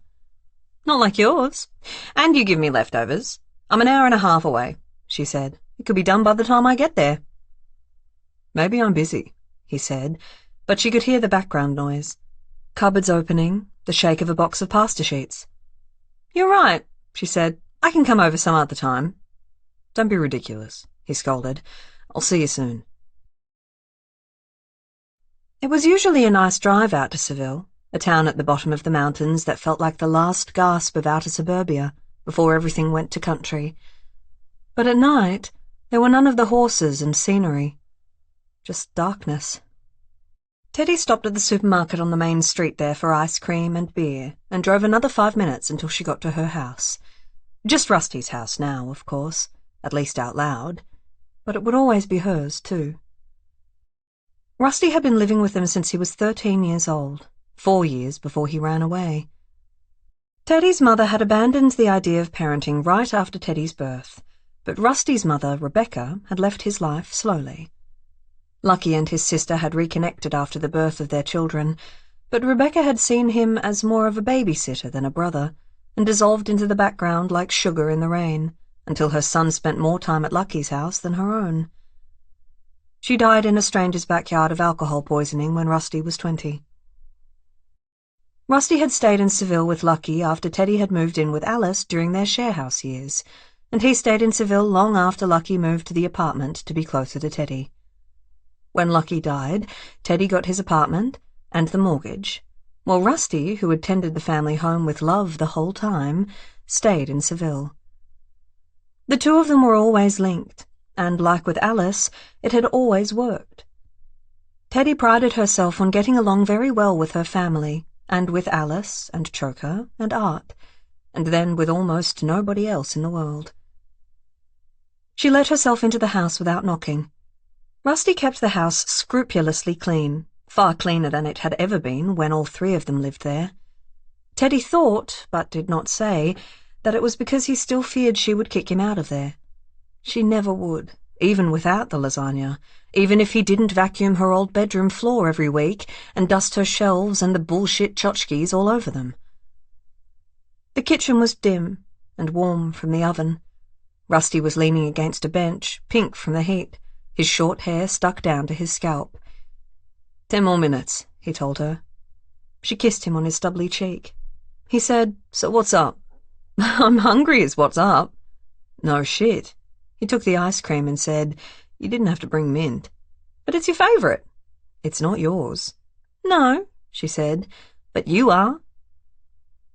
"Not like yours. And you give me leftovers. I'm an hour and a half away," she said. "It could be done by the time I get there." "Maybe I'm busy," he said, but she could hear the background noise. Cupboards opening, the shake of a box of pasta sheets. "You're right," she said. "I can come over some other time." "Don't be ridiculous," he scolded. "I'll see you soon." It was usually a nice drive out to Seville, a town at the bottom of the mountains that felt like the last gasp of outer suburbia before everything went to country. But at night, there were none of the horses and scenery. Just darkness. Teddy stopped at the supermarket on the main street there for ice cream and beer, and drove another 5 minutes until she got to her house. Just Rusty's house now, of course, at least out loud, but it would always be hers, too. Rusty had been living with them since he was 13 years old, 4 years before he ran away. Teddy's mother had abandoned the idea of parenting right after Teddy's birth, but Rusty's mother, Rebecca, had left his life slowly. Lucky and his sister had reconnected after the birth of their children, but Rebecca had seen him as more of a babysitter than a brother, and dissolved into the background like sugar in the rain, until her son spent more time at Lucky's house than her own. She died in a stranger's backyard of alcohol poisoning when Rusty was 20. Rusty had stayed in Seville with Lucky after Teddy had moved in with Alice during their sharehouse years, and he stayed in Seville long after Lucky moved to the apartment to be closer to Teddy. When Lucky died, Teddy got his apartment and the mortgage, while Rusty, who had tended the family home with love the whole time, stayed in Seville. The two of them were always linked, and like with Alice, it had always worked. Teddy prided herself on getting along very well with her family, and with Alice, and Choker, and Art, and then with almost nobody else in the world. She let herself into the house without knocking. Rusty kept the house scrupulously clean, far cleaner than it had ever been when all three of them lived there. Teddy thought, but did not say, that it was because he still feared she would kick him out of there. She never would, even without the lasagna, even if he didn't vacuum her old bedroom floor every week and dust her shelves and the bullshit tchotchkes all over them. The kitchen was dim and warm from the oven. Rusty was leaning against a bench, pink from the heat, his short hair stuck down to his scalp. 10 more minutes, he told her. She kissed him on his stubbly cheek. He said, "So what's up?" "I'm hungry is what's up." "No shit." He took the ice cream and said, "You didn't have to bring mint." "But it's your favourite." "It's not yours." "No," she said, "but you are."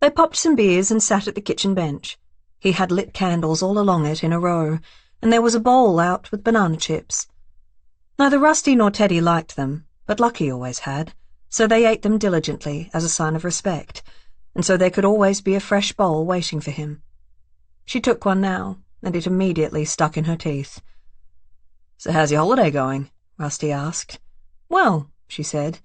They popped some beers and sat at the kitchen bench. He had lit candles all along it in a row, and there was a bowl out with banana chips. Neither Rusty nor Teddy liked them, but Lucky always had, so they ate them diligently as a sign of respect, and so there could always be a fresh bowl waiting for him. She took one now, and it immediately stuck in her teeth. "So how's your holiday going?" Rusty asked. "Well," she said,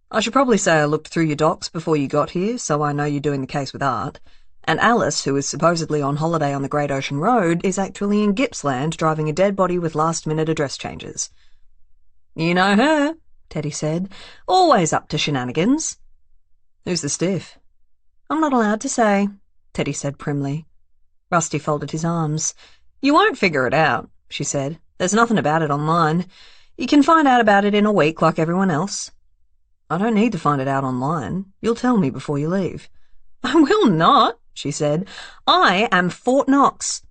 "I should probably say I looked through your docs before you got here, so I know you're doing the case with Art. And Alice, who is supposedly on holiday on the Great Ocean Road, is actually in Gippsland driving a dead body with last-minute address changes." "You know her," Teddy said. "Always up to shenanigans." "Who's the stiff?" "I'm not allowed to say," Teddy said primly. Rusty folded his arms. "You won't figure it out," she said. "There's nothing about it online. You can find out about it in a week like everyone else." "I don't need to find it out online. You'll tell me before you leave." "I will not," she said. "I am Fort Knox.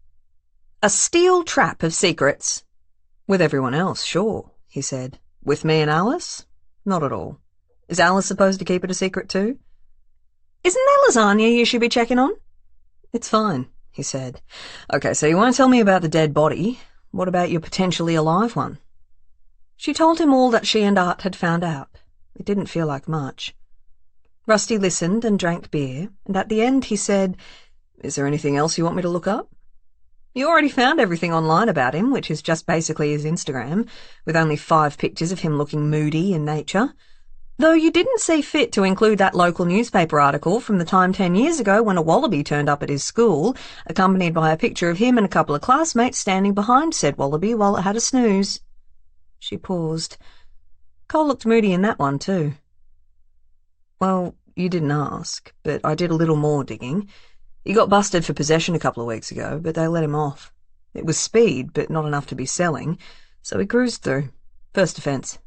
A steel trap of secrets." "With everyone else, sure," he said. "With me and Alice? Not at all. Is Alice supposed to keep it a secret too?" "Isn't there lasagna you should be checking on?" "It's fine," he said. "Okay, so you won't tell me about the dead body. What about your potentially alive one?" She told him all that she and Art had found out. It didn't feel like much. Rusty listened and drank beer, and at the end he said, "Is there anything else you want me to look up?" "You already found everything online about him, which is just basically his Instagram, with only 5 pictures of him looking moody in nature. Though you didn't see fit to include that local newspaper article from the time 10 years ago when a wallaby turned up at his school, accompanied by a picture of him and a couple of classmates standing behind said wallaby while it had a snooze." She paused. "Cole looked moody in that one too." "Well, you didn't ask, but I did a little more digging. He got busted for possession a couple of weeks ago, but they let him off. It was speed, but not enough to be selling, so he cruised through. First offence.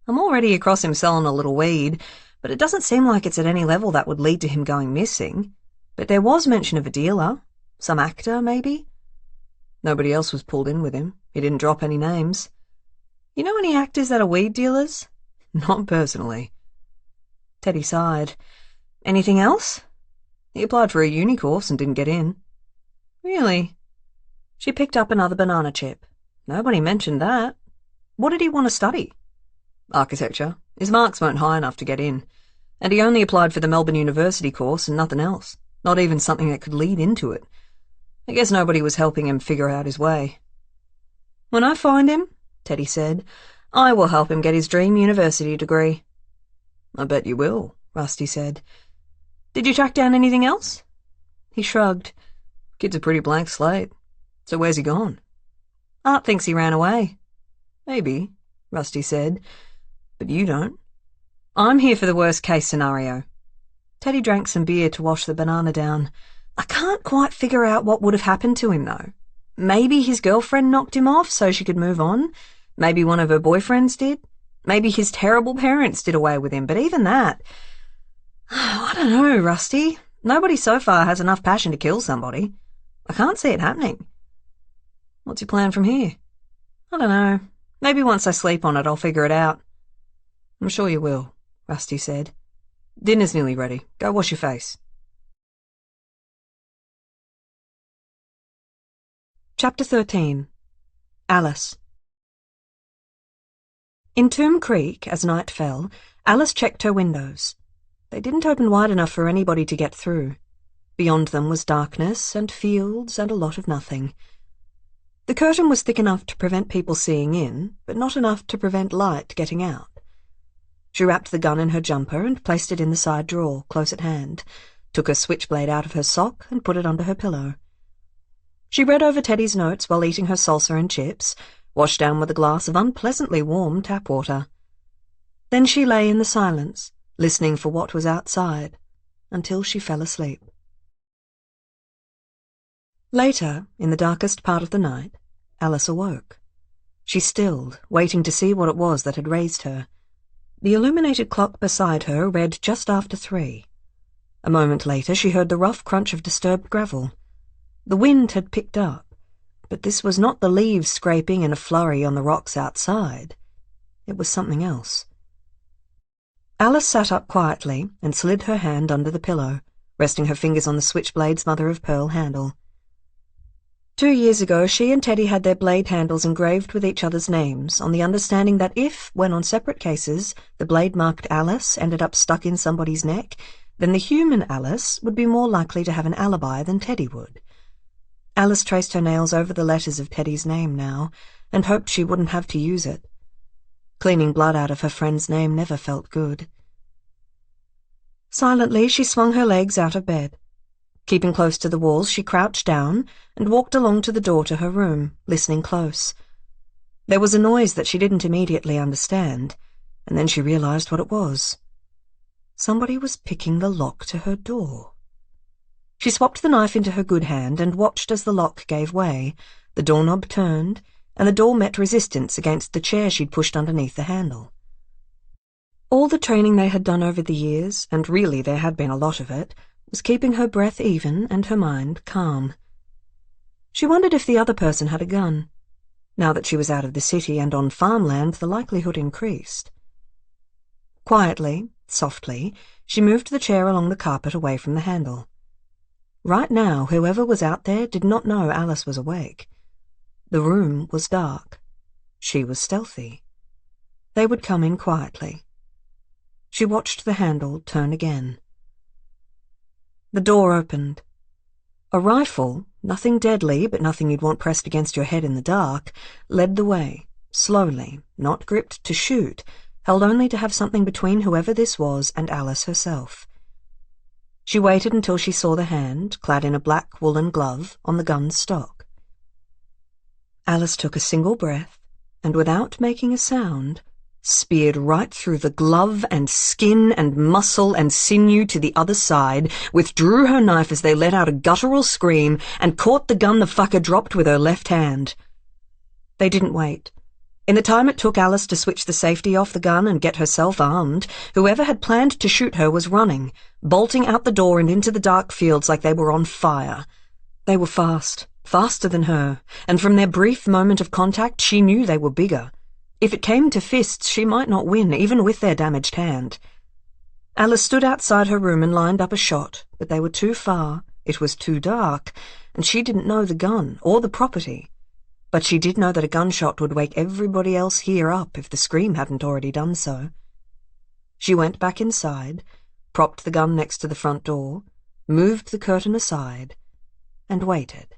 I'm already across him selling a little weed, but it doesn't seem like it's at any level that would lead to him going missing. But there was mention of a dealer. Some actor, maybe? Nobody else was pulled in with him. He didn't drop any names. You know any actors that are weed dealers?" "Not personally." Teddy sighed. "Anything else?" "He applied for a uni course and didn't get in." "Really?" She picked up another banana chip. "Nobody mentioned that. What did he want to study?" "Architecture. His marks weren't high enough to get in. And he only applied for the Melbourne University course and nothing else. Not even something that could lead into it. I guess nobody was helping him figure out his way." "When I find him," Teddy said, "I will help him get his dream university degree." "I bet you will," Rusty said. "Did you track down anything else?" He shrugged. "Kid's a pretty blank slate. So where's he gone?" "Art thinks he ran away." "Maybe," Rusty said. "But you don't." "I'm here for the worst-case scenario." Teddy drank some beer to wash the banana down. "I can't quite figure out what would have happened to him, though. Maybe his girlfriend knocked him off so she could move on. Maybe one of her boyfriends did. Maybe his terrible parents did away with him, but even that... I don't know, Rusty. Nobody so far has enough passion to kill somebody. I can't see it happening." "What's your plan from here?" "I don't know. Maybe once I sleep on it, I'll figure it out." "I'm sure you will," Rusty said. "Dinner's nearly ready. Go wash your face." Chapter 13. Alice. In Tomb Creek, as night fell, Alice checked her windows. They didn't open wide enough for anybody to get through. Beyond them was darkness and fields and a lot of nothing. The curtain was thick enough to prevent people seeing in, but not enough to prevent light getting out. She wrapped the gun in her jumper and placed it in the side drawer, close at hand, took her switchblade out of her sock and put it under her pillow. She read over Teddy's notes while eating her salsa and chips, washed down with a glass of unpleasantly warm tap water. Then she lay in the silence, listening for what was outside, until she fell asleep. Later, in the darkest part of the night, Alice awoke. She stilled, waiting to see what it was that had raised her. The illuminated clock beside her read just after 3. A moment later she heard the rough crunch of disturbed gravel. The wind had picked up, but this was not the leaves scraping in a flurry on the rocks outside. It was something else. Alice sat up quietly and slid her hand under the pillow, resting her fingers on the switchblade's mother-of-pearl handle. 2 years ago, she and Teddy had their blade handles engraved with each other's names, on the understanding that if, when on separate cases, the blade marked Alice ended up stuck in somebody's neck, then the human Alice would be more likely to have an alibi than Teddy would. Alice traced her nails over the letters of Teddy's name now, and hoped she wouldn't have to use it. Cleaning blood out of her friend's name never felt good. Silently, she swung her legs out of bed. Keeping close to the walls, she crouched down and walked along to the door to her room, listening close. There was a noise that she didn't immediately understand, and then she realized what it was. Somebody was picking the lock to her door. She swapped the knife into her good hand and watched as the lock gave way, the doorknob turned, and the door met resistance against the chair she'd pushed underneath the handle. All the training they had done over the years, and really there had been a lot of it, was keeping her breath even and her mind calm. She wondered if the other person had a gun. Now that she was out of the city and on farmland, the likelihood increased. Quietly, softly, she moved the chair along the carpet away from the handle. Right now, whoever was out there did not know Alice was awake. The room was dark. She was stealthy. They would come in quietly. She watched the handle turn again. The door opened. A rifle, nothing deadly but nothing you'd want pressed against your head in the dark, led the way, slowly, not gripped to shoot, held only to have something between whoever this was and Alice herself. She waited until she saw the hand, clad in a black woolen glove, on the gun's stock. Alice took a single breath, and without making a sound, speared right through the glove and skin and muscle and sinew to the other side, withdrew her knife as they let out a guttural scream, and caught the gun the fucker dropped with her left hand. They didn't wait. In the time it took Alice to switch the safety off the gun and get herself armed, whoever had planned to shoot her was running, bolting out the door and into the dark fields like they were on fire. They were fast, faster than her, and from their brief moment of contact she knew they were bigger. If it came to fists, she might not win, even with their damaged hand. Alice stood outside her room and lined up a shot, but they were too far, it was too dark, and she didn't know the gun or the property. But she did know that a gunshot would wake everybody else here up if the scream hadn't already done so. She went back inside, propped the gun next to the front door, moved the curtain aside, and waited.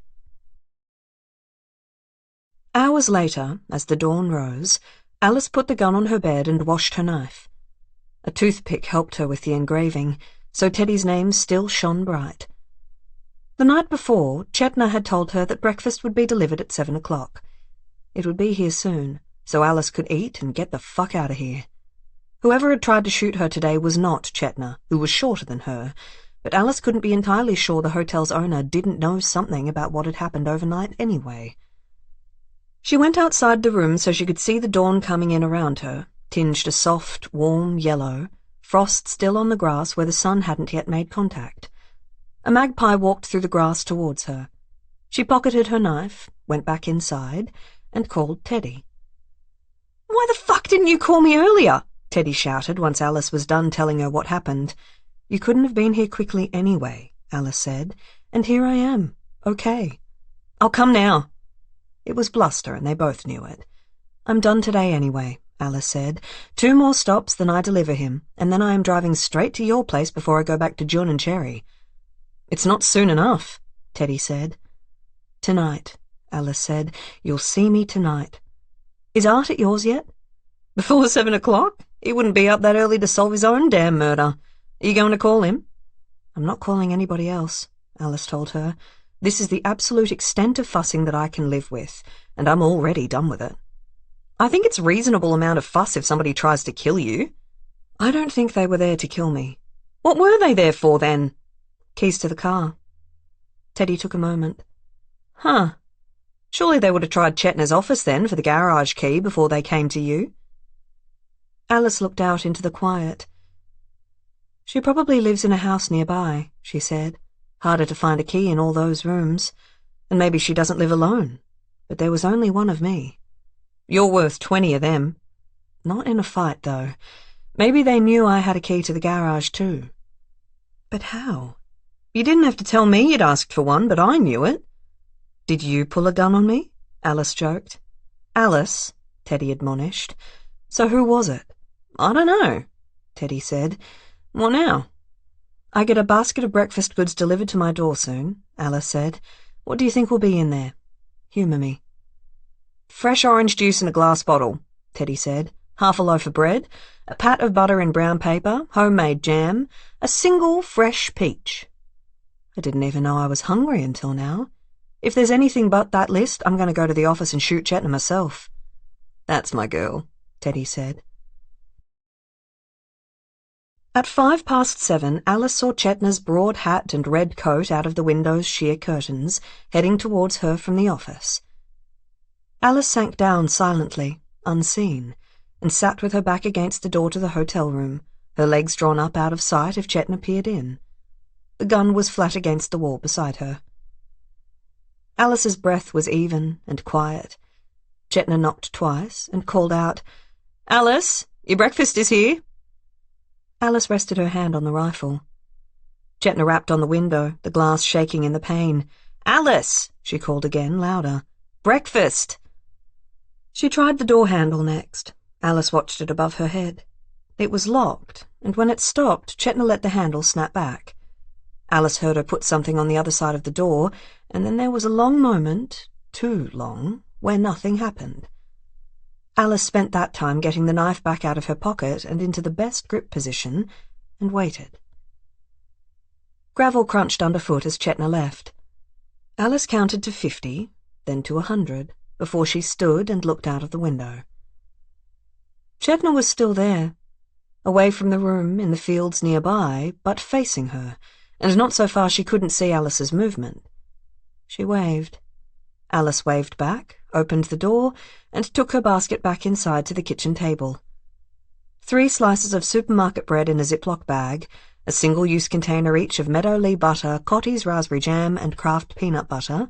Hours later, as the dawn rose, Alice put the gun on her bed and washed her knife. A toothpick helped her with the engraving, so Teddy's name still shone bright. The night before, Chetna had told her that breakfast would be delivered at 7 o'clock. It would be here soon, so Alice could eat and get the fuck out of here. Whoever had tried to shoot her today was not Chetna, who was shorter than her, but Alice couldn't be entirely sure the hotel's owner didn't know something about what had happened overnight anyway. She went outside the room so she could see the dawn coming in around her, tinged a soft, warm yellow, frost still on the grass where the sun hadn't yet made contact. A magpie walked through the grass towards her. She pocketed her knife, went back inside, and called Teddy. "Why the fuck didn't you call me earlier?" Teddy shouted once Alice was done telling her what happened. "You couldn't have been here quickly anyway," Alice said, "and here I am, okay. I'll come now." It was bluster, and they both knew it. "I'm done today anyway," Alice said. "2 more stops, then I deliver him, and then I am driving straight to your place before I go back to June and Cherry." "It's not soon enough," Teddy said. "Tonight," Alice said. "You'll see me tonight. Is Art at yours yet?" "Before 7 o'clock? He wouldn't be up that early to solve his own damn murder. Are you going to call him?" "I'm not calling anybody else," Alice told her. "This is the absolute extent of fussing that I can live with, and I'm already done with it." "I think it's a reasonable amount of fuss if somebody tries to kill you." "I don't think they were there to kill me." "What were they there for, then?" "Keys to the car." Teddy took a moment. "Huh. Surely they would have tried Chetna's office then for the garage key before they came to you." Alice looked out into the quiet. "She probably lives in a house nearby," she said. "Harder to find a key in all those rooms. And maybe she doesn't live alone. But there was only one of me." "You're worth 20 of them." "Not in a fight, though. Maybe they knew I had a key to the garage, too." "But how?" "You didn't have to tell me you'd asked for one, but I knew it." "Did you pull a gun on me?" Alice joked. "Alice," Teddy admonished. "So who was it?" "I don't know," Teddy said. "What now?" "I get a basket of breakfast goods delivered to my door soon," Alice said. "What do you think will be in there? Humour me." "Fresh orange juice in a glass bottle," Teddy said. "Half a loaf of bread, a pat of butter in brown paper, homemade jam, a single fresh peach." I didn't even know I was hungry until now. If there's anything but that list, I'm going to go to the office and shoot Chetna myself. "That's my girl," Teddy said. At 7:05, Alice saw Chetna's broad hat and red coat out of the window's sheer curtains, heading towards her from the office. Alice sank down silently, unseen, and sat with her back against the door to the hotel room, her legs drawn up out of sight if Chetna peered in. The gun was flat against the wall beside her. Alice's breath was even and quiet. Chetna knocked twice and called out, "Alice, your breakfast is here." Alice rested her hand on the rifle. Chetna rapped on the window, the glass shaking in the pane. "Alice," she called again, louder. "Breakfast." She tried the door handle next. Alice watched it above her head. It was locked, and when it stopped, Chetna let the handle snap back. Alice heard her put something on the other side of the door, and then there was a long moment, too long, where nothing happened. Alice spent that time getting the knife back out of her pocket and into the best grip position, and waited. Gravel crunched underfoot as Chetna left. Alice counted to 50, then to 100, before she stood and looked out of the window. Chetna was still there, away from the room, in the fields nearby, but facing her, and not so far she couldn't see Alice's movement. She waved. Alice waved back, opened the door, and took her basket back inside to the kitchen table. 3 slices of supermarket bread in a Ziploc bag, a single-use container each of Meadowlee butter, Cottee's raspberry jam, and Kraft peanut butter,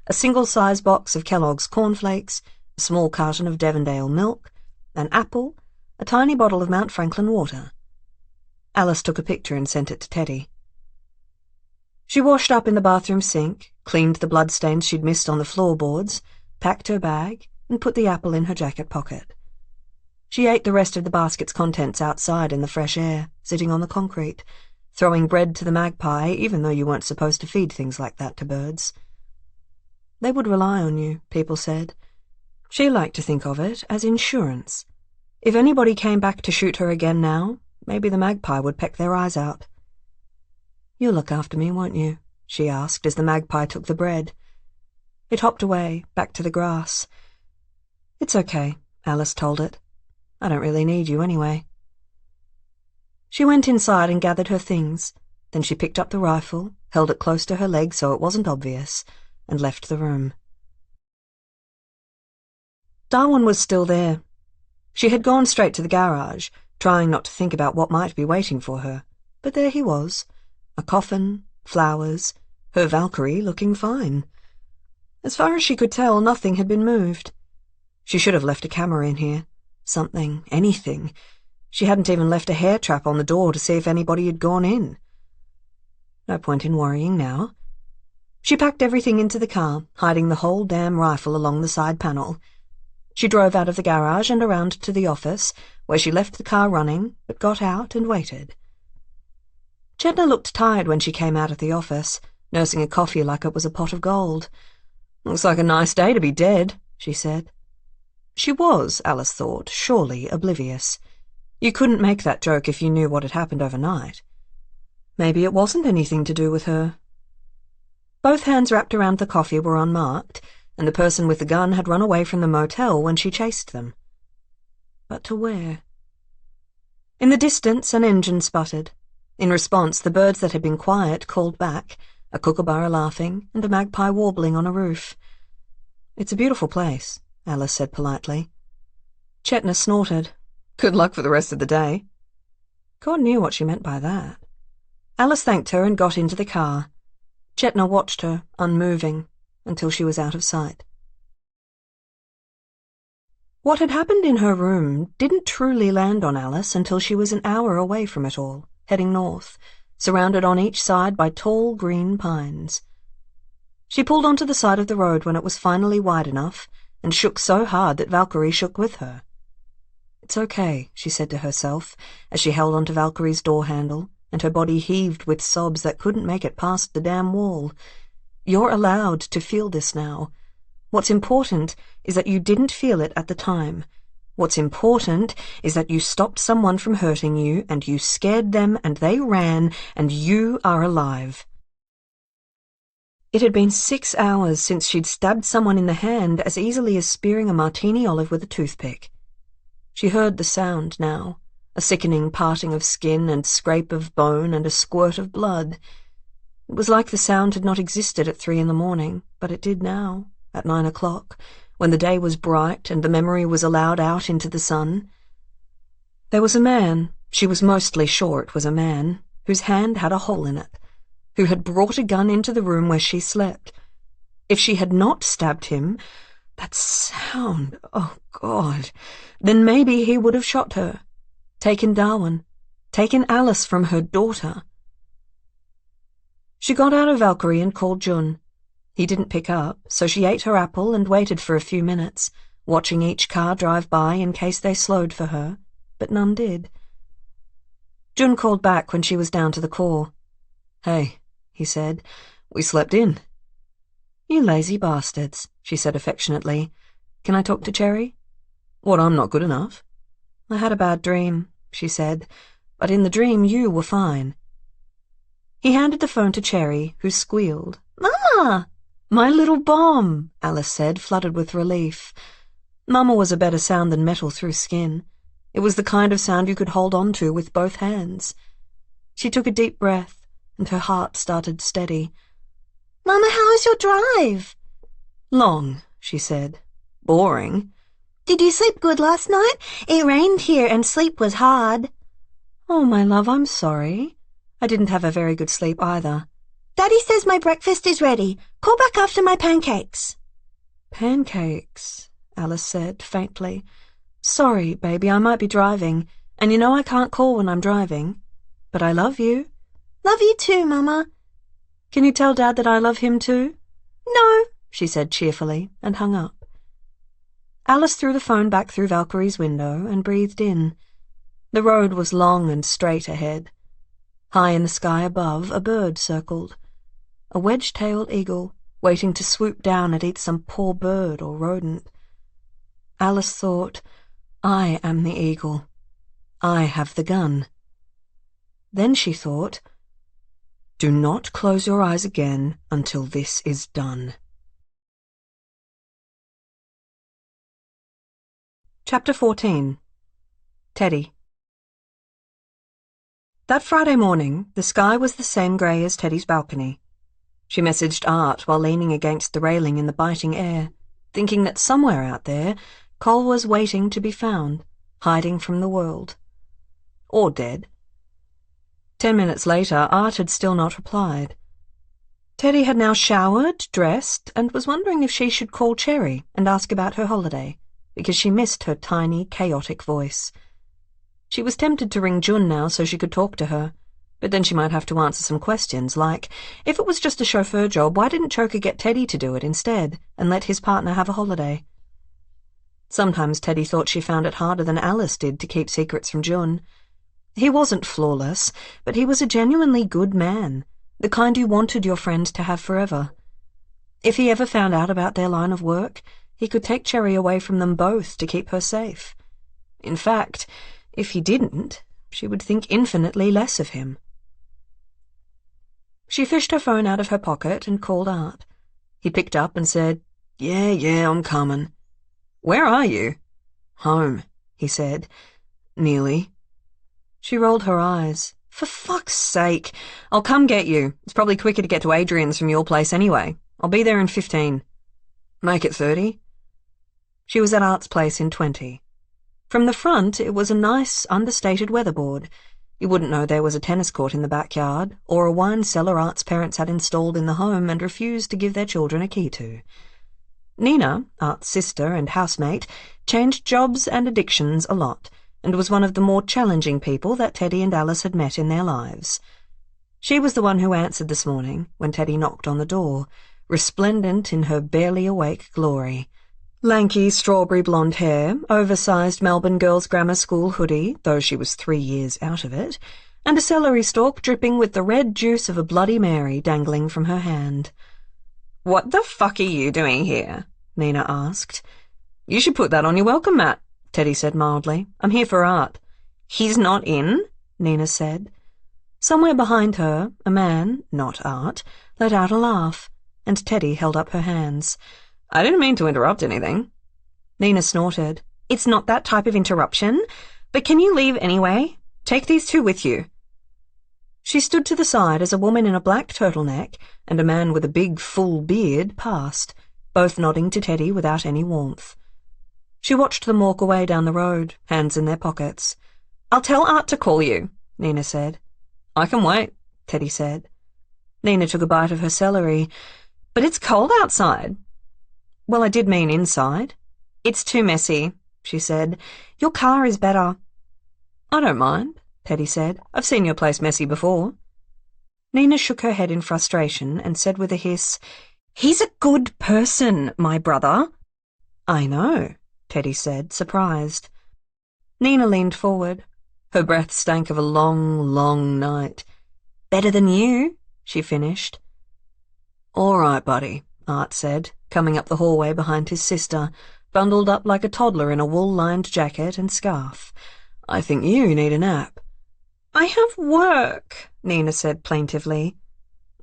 a single-size box of Kellogg's cornflakes, a small carton of Devondale milk, an apple, a tiny bottle of Mount Franklin water. Alice took a picture and sent it to Teddy. She washed up in the bathroom sink, cleaned the bloodstains she'd missed on the floorboards, packed her bag, and put the apple in her jacket pocket. She ate the rest of the basket's contents outside in the fresh air, sitting on the concrete, throwing bread to the magpie even though you weren't supposed to feed things like that to birds. They would rely on you, people said. She liked to think of it as insurance. If anybody came back to shoot her again now, maybe the magpie would peck their eyes out. "You'll look after me, won't you?" she asked as the magpie took the bread. It hopped away, back to the grass. "It's okay," Alice told it. "I don't really need you anyway." She went inside and gathered her things. Then she picked up the rifle, held it close to her leg so it wasn't obvious, and left the room. Darwin was still there. She had gone straight to the garage, trying not to think about what might be waiting for her, but there he was. A coffin, flowers, her Valkyrie looking fine. As far as she could tell, nothing had been moved. She should have left a camera in here. Something, anything. She hadn't even left a hair trap on the door to see if anybody had gone in. No point in worrying now. She packed everything into the car, hiding the whole damn rifle along the side panel. She drove out of the garage and around to the office, where she left the car running, but got out and waited. Chetna looked tired when she came out of the office, nursing a coffee like it was a pot of gold. "Looks like a nice day to be dead," she said. She was, Alice thought, surely oblivious. You couldn't make that joke if you knew what had happened overnight. Maybe it wasn't anything to do with her. Both hands wrapped around the coffee were unmarked, and the person with the gun had run away from the motel when she chased them. But to where? In the distance, an engine sputtered. In response, the birds that had been quiet called back, a kookaburra laughing and a magpie warbling on a roof. "It's a beautiful place," Alice said politely. Chetna snorted. "Good luck for the rest of the day." God knew what she meant by that. Alice thanked her and got into the car. Chetna watched her, unmoving, until she was out of sight. What had happened in her room didn't truly land on Alice until she was an hour away from it all, heading north, surrounded on each side by tall green pines. She pulled onto the side of the road when it was finally wide enough, and shook so hard that Valkyrie shook with her. "It's okay," she said to herself, as she held onto Valkyrie's door handle, and her body heaved with sobs that couldn't make it past the damn wall. "You're allowed to feel this now. What's important is that you didn't feel it at the time. What's important is that you stopped someone from hurting you, and you scared them, and they ran, and you are alive." It had been 6 hours since she'd stabbed someone in the hand as easily as spearing a martini olive with a toothpick. She heard the sound now, a sickening parting of skin and scrape of bone and a squirt of blood. It was like the sound had not existed at 3 in the morning, but it did now, at 9 o'clock, when the day was bright and the memory was allowed out into the sun. There was a man, she was mostly sure it was a man, whose hand had a hole in it, who had brought a gun into the room where she slept. If she had not stabbed him, that sound, oh God, then maybe he would have shot her, taken Darwin, taken Alice from her daughter. She got out of Valkyrie and called Jun. He didn't pick up, so she ate her apple and waited for a few minutes, watching each car drive by in case they slowed for her, but none did. Jun called back when she was down to the core. "Hey," he said, "we slept in." "You lazy bastards," she said affectionately. "Can I talk to Cherry?" "What, I'm not good enough?" "I had a bad dream," she said, "but in the dream you were fine." He handed the phone to Cherry, who squealed. "Mama!" "My little bomb," Alice said, flooded with relief. Mama was a better sound than metal through skin. It was the kind of sound you could hold on to with both hands. She took a deep breath, and her heart started steady. "Mama, how was your drive?" "Long," she said. "Boring." "Did you sleep good last night? It rained here and sleep was hard." "Oh, my love, I'm sorry. I didn't have a very good sleep either." "Daddy says my breakfast is ready. Call back after my pancakes." "Pancakes," Alice said faintly. "Sorry, baby, I might be driving, and you know I can't call when I'm driving. But I love you." "Love you too, Mama." "Can you tell Dad that I love him too?" "No," she said cheerfully, and hung up. Alice threw the phone back through Valkyrie's window and breathed in. The road was long and straight ahead. High in the sky above, a bird circled. A wedge-tailed eagle, waiting to swoop down and eat some poor bird or rodent. Alice thought, I am the eagle. I have the gun. Then she thought, do not close your eyes again until this is done. Chapter 14. Teddy. That Friday morning, the sky was the same grey as Teddy's balcony. She messaged Art while leaning against the railing in the biting air, thinking that somewhere out there, Cole was waiting to be found, hiding from the world. Or dead. 10 minutes later, Art had still not replied. Teddy had now showered, dressed, and was wondering if she should call Cherry and ask about her holiday, because she missed her tiny, chaotic voice. She was tempted to ring Jun now so she could talk to her, But then she might have to answer some questions, like, if it was just a chauffeur job, why didn't Choker get Teddy to do it instead, and let his partner have a holiday? Sometimes Teddy thought she found it harder than Alice did to keep secrets from June. He wasn't flawless, but he was a genuinely good man, the kind you wanted your friend to have forever. If he ever found out about their line of work, he could take Cherry away from them both to keep her safe. In fact, if he didn't, she would think infinitely less of him. She fished her phone out of her pocket and called Art. He picked up and said, Yeah, I'm coming. Where are you? Home, he said. Nearly. She rolled her eyes. For fuck's sake. I'll come get you. It's probably quicker to get to Adrian's from your place anyway. I'll be there in 15. Make it 30. She was at Art's place in 20. From the front, it was a nice, understated weatherboard. You wouldn't know there was a tennis court in the backyard, or a wine cellar Art's parents had installed in the home and refused to give their children a key to. Nina, Art's sister and housemate, changed jobs and addictions a lot, and was one of the more challenging people that Teddy and Alice had met in their lives. She was the one who answered this morning when Teddy knocked on the door, resplendent in her barely awake glory. Lanky strawberry blonde hair, oversized Melbourne Girls' Grammar School hoodie, though she was 3 years out of it, and a celery stalk dripping with the red juice of a Bloody Mary dangling from her hand. "What the fuck are you doing here?" Nina asked. "You should put that on your welcome mat," Teddy said mildly. "I'm here for Art." "He's not in?" Nina said. Somewhere behind her, a man, not Art, let out a laugh, and Teddy held up her hands. "I didn't mean to interrupt anything." Nina snorted. "It's not that type of interruption. But can you leave anyway? Take these two with you." She stood to the side as a woman in a black turtleneck and a man with a big, full beard passed, both nodding to Teddy without any warmth. She watched them walk away down the road, hands in their pockets. "I'll tell Art to call you," Nina said. "I can wait," Teddy said. Nina took a bite of her celery. "But it's cold outside." "Well, I did mean inside." "It's too messy," she said. "Your car is better." "I don't mind," Teddy said. "I've seen your place messy before." Nina shook her head in frustration and said with a hiss, "He's a good person, my brother." "I know," Teddy said, surprised. Nina leaned forward. Her breath stank of a long, long night. "Better than you," she finished. "All right, buddy," Art said, coming up the hallway behind his sister, bundled up like a toddler in a wool-lined jacket and scarf. "I think you need a nap." "I have work," Nina said plaintively.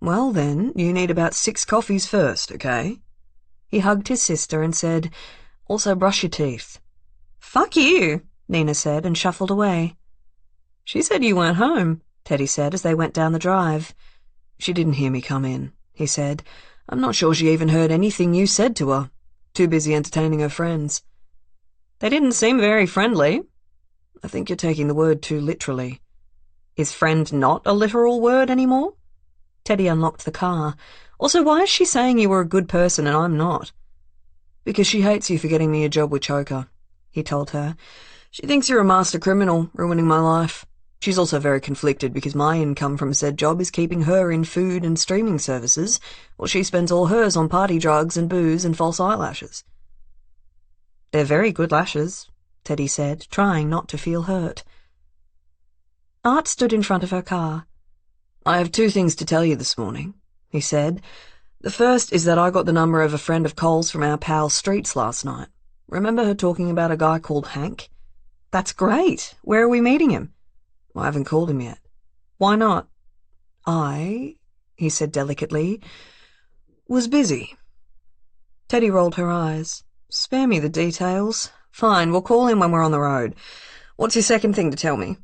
"Well, then, you need about 6 coffees first, okay?" He hugged his sister and said, "Also brush your teeth." "Fuck you," Nina said and shuffled away. "She said you weren't home," Teddy said as they went down the drive. "She didn't hear me come in," he said. "I'm not sure she even heard anything you said to her. Too busy entertaining her friends." "They didn't seem very friendly." "I think you're taking the word too literally." "Is friend not a literal word anymore?" Teddy unlocked the car. "Also, why is she saying you were a good person and I'm not?" "Because she hates you for getting me a job with Choker," he told her. "She thinks you're a master criminal, ruining my life. She's also very conflicted because my income from said job is keeping her in food and streaming services, while she spends all hers on party drugs and booze and false eyelashes." "They're very good lashes," Teddy said, trying not to feel hurt. Art stood in front of her car. "I have 2 things to tell you this morning," he said. "The first is that I got the number of a friend of Cole's from our pal Streets last night. Remember her talking about a guy called Hank?" "That's great. Where are we meeting him?" "I haven't called him yet." "Why not?" He said delicately, "was busy." Teddy rolled her eyes. "Spare me the details. Fine, we'll call him when we're on the road. What's your second thing to tell me?"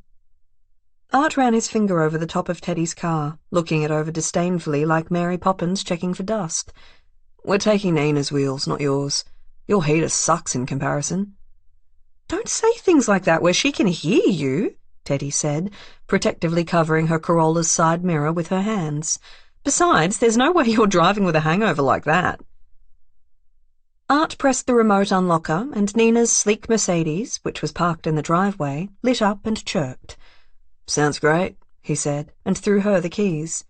Art ran his finger over the top of Teddy's car, looking it over disdainfully like Mary Poppins checking for dust. "We're taking Nina's wheels, not yours. Your heater sucks in comparison." "Don't say things like that where she can hear you," Teddy said, protectively covering her Corolla's side mirror with her hands. "Besides, there's no way you're driving with a hangover like that." Art pressed the remote unlocker, and Nina's sleek Mercedes, which was parked in the driveway, lit up and chirped. "Sounds great," he said, and threw her the keys.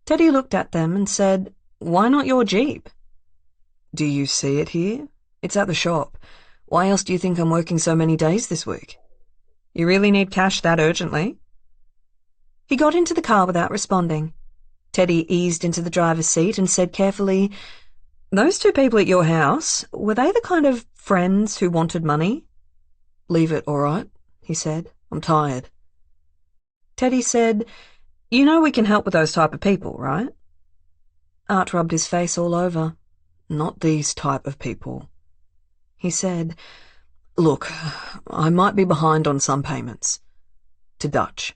Teddy looked at them and said, "Why not your Jeep?"
"Do you see it here? It's at the shop. Why else do you think I'm working so many days this week?"
"You really need cash that urgently?" He got into the car without responding. Teddy eased into the driver's seat and said carefully, "Those two people at your house, were they the kind of friends who wanted money?"
"Leave it, all right," he said. "I'm tired."
Teddy said, "You know we can help with those type of people, right?" Art rubbed his face all over.
"Not these type of people." He said, "Look, I might be behind on some payments. To Dutch."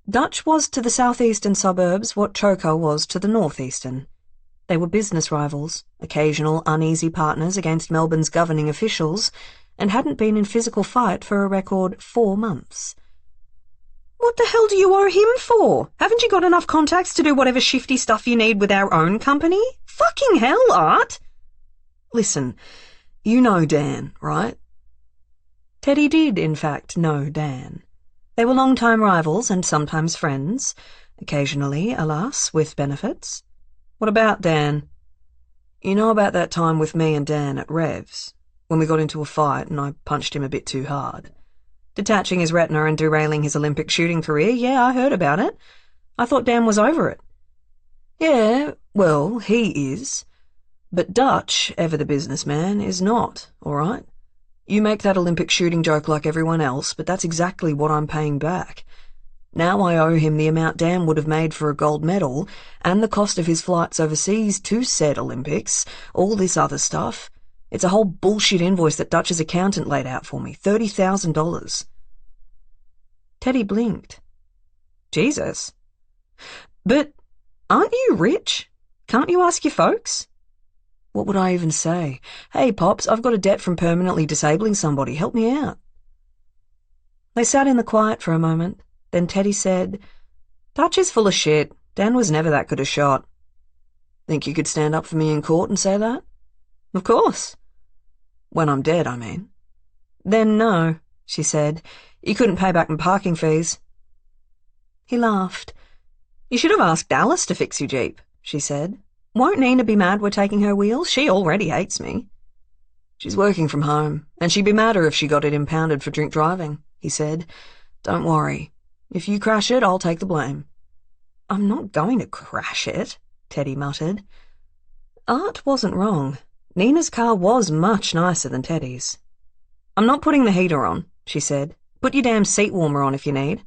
Dutch was to the southeastern suburbs what Choker was to the northeastern. They were business rivals, occasional uneasy partners against Melbourne's governing officials, and hadn't been in physical fight for a record 4 months. "What the hell do you owe him for? Haven't you got enough contacts to do whatever shifty stuff you need with our own company? Fucking hell, Art!"
"Listen, you know Dan, right?"
Teddy did, in fact, know Dan. They were long-time rivals and sometimes friends, occasionally, alas, with benefits. "What about Dan?"
"You know about that time with me and Dan at Revs, when we got into a fight and I punched him a bit too hard?"
"Detaching his retina and derailing his Olympic shooting career, yeah, I heard about it. I thought Dan was over it."
"Yeah, well, he is. But Dutch, ever the businessman, is not, all right? You make that Olympic shooting joke like everyone else, but that's exactly what I'm paying back. Now I owe him the amount Dan would have made for a gold medal, and the cost of his flights overseas to said Olympics, all this other stuff. It's a whole bullshit invoice that Dutch's accountant laid out for me, $30,000.
Teddy blinked. "Jesus. But aren't you rich? Can't you ask your folks?"
What would I even say? "Hey, Pops, I've got a debt from permanently disabling somebody. Help me out."
They sat in the quiet for a moment. Then Teddy said, "Dutch is full of shit. Dan was never that good a shot."
"Think you could stand up for me in court and say that?"
"Of course."
"When I'm dead, I mean."
"Then no," she said. "You couldn't pay back my parking fees." He laughed. "You should have asked Alice to fix your Jeep," she said. "Won't Nina be mad we're taking her wheels? She already hates me."
"She's working from home, and she'd be madder if she got it impounded for drink driving," he said. "Don't worry. If you crash it, I'll take the blame."
"I'm not going to crash it," Teddy muttered. Art wasn't wrong. Nina's car was much nicer than Teddy's. "I'm not putting the heater on," she said. "Put your damn seat warmer on if you need."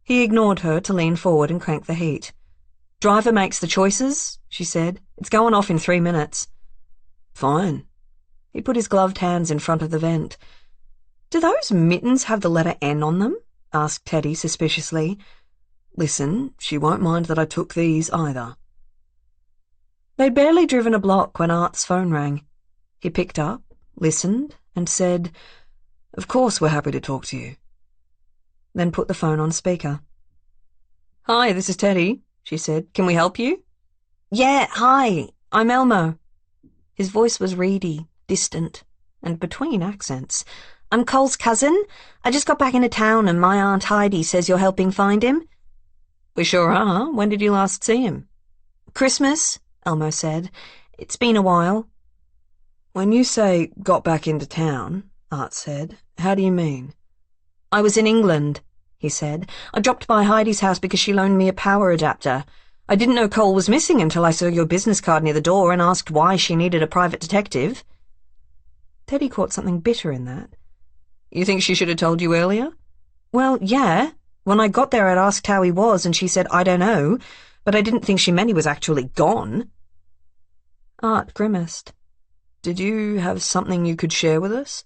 He ignored her to lean forward and crank the heat. "Driver makes the choices," she said. "It's going off in 3 minutes."
"Fine."
He put his gloved hands in front of the vent. "Do those mittens have the letter N on them?" asked Teddy suspiciously.
"Listen, she won't mind that I took these either."
They'd barely driven a block when Art's phone rang. He picked up, listened, and said,
"Of course we're happy to talk to you."
Then put the phone on speaker. "Hi, this is Teddy," she said. "Can we help you?"
"Yeah, hi.
"I'm Elmo." His voice was reedy, distant, and between accents.
I'm Cole's cousin. I just got back into town and my Aunt Heidi says you're helping find him."
"We sure are. When did you last see him?"
"Christmas," Elmo said. "It's been a while."
"When you say got back into town," Art said, "how do you mean?"
"I was in England," he said. "I dropped by Heidi's house because she loaned me a power adapter. I didn't know Cole was missing until I saw your business card near the door and asked why she needed a private detective."
Teddy caught something bitter in that. "You think she should have told you earlier?"
"Well, yeah. When I got there, I'd asked how he was, and she said, I don't know, but I didn't think she meant he was actually gone."
Art grimaced.
"Did you have something you could share with us?"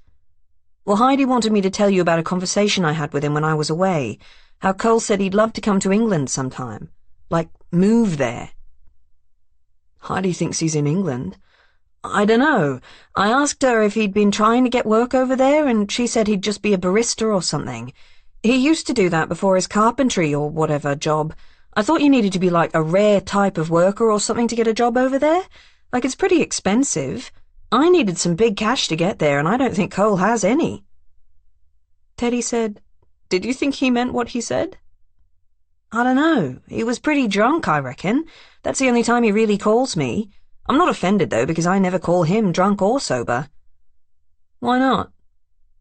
"Well, Heidi wanted me to tell you about a conversation I had with him when I was away. How Cole said he'd love to come to England sometime. Like, move there."
"Heidi thinks he's in England."
"I dunno. I asked her if he'd been trying to get work over there, and she said he'd just be a barista or something. He used to do that before his carpentry or whatever job. I thought you needed to be like a rare type of worker or something to get a job over there. Like, it's pretty expensive. I needed some big cash to get there, and I don't think Cole has any."
Teddy said,
Did you think he meant what he said? I don't know. He was pretty drunk, I reckon. That's the only time he really calls me. I'm not offended, though, because I never call him drunk or sober. Why not?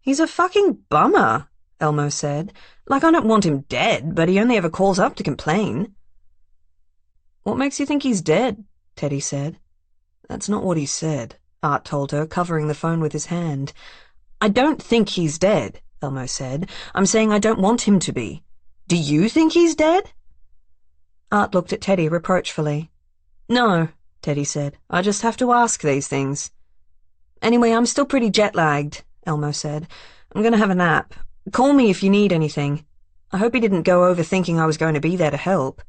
He's a fucking bummer, Elmo said. Like, I don't want him dead, but he only ever calls up to complain. What makes you think he's dead? Teddy said. That's not what he said, Art told her, covering the phone with his hand. I don't think he's dead, Elmo said. I'm saying I don't want him to be. Do you think he's dead? Art looked at Teddy reproachfully. No, Teddy said. I just have to ask these things. Anyway, I'm still pretty jet-lagged, Elmo said. I'm going to have a nap. Call me if you need anything. I hope he didn't go over thinking I was going to be there to help.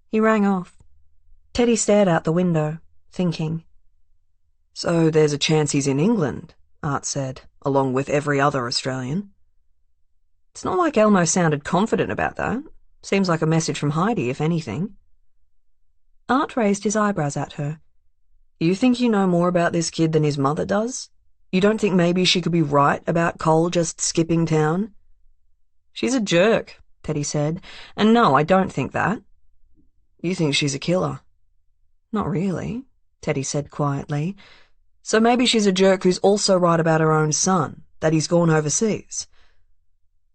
He rang off. Teddy stared out the window, thinking. So there's a chance he's in England, Art said, along with every other Australian. It's not like Elmo sounded confident about that. Seems like a message from Heidi, if anything. Art raised his eyebrows at her. You think you know more about this kid than his mother does? You don't think maybe she could be right about Cole just skipping town? She's a jerk, Teddy said, and no, I don't think that. You think she's a killer? Not really, Teddy said quietly. So maybe she's a jerk who's also right about her own son, that he's gone overseas.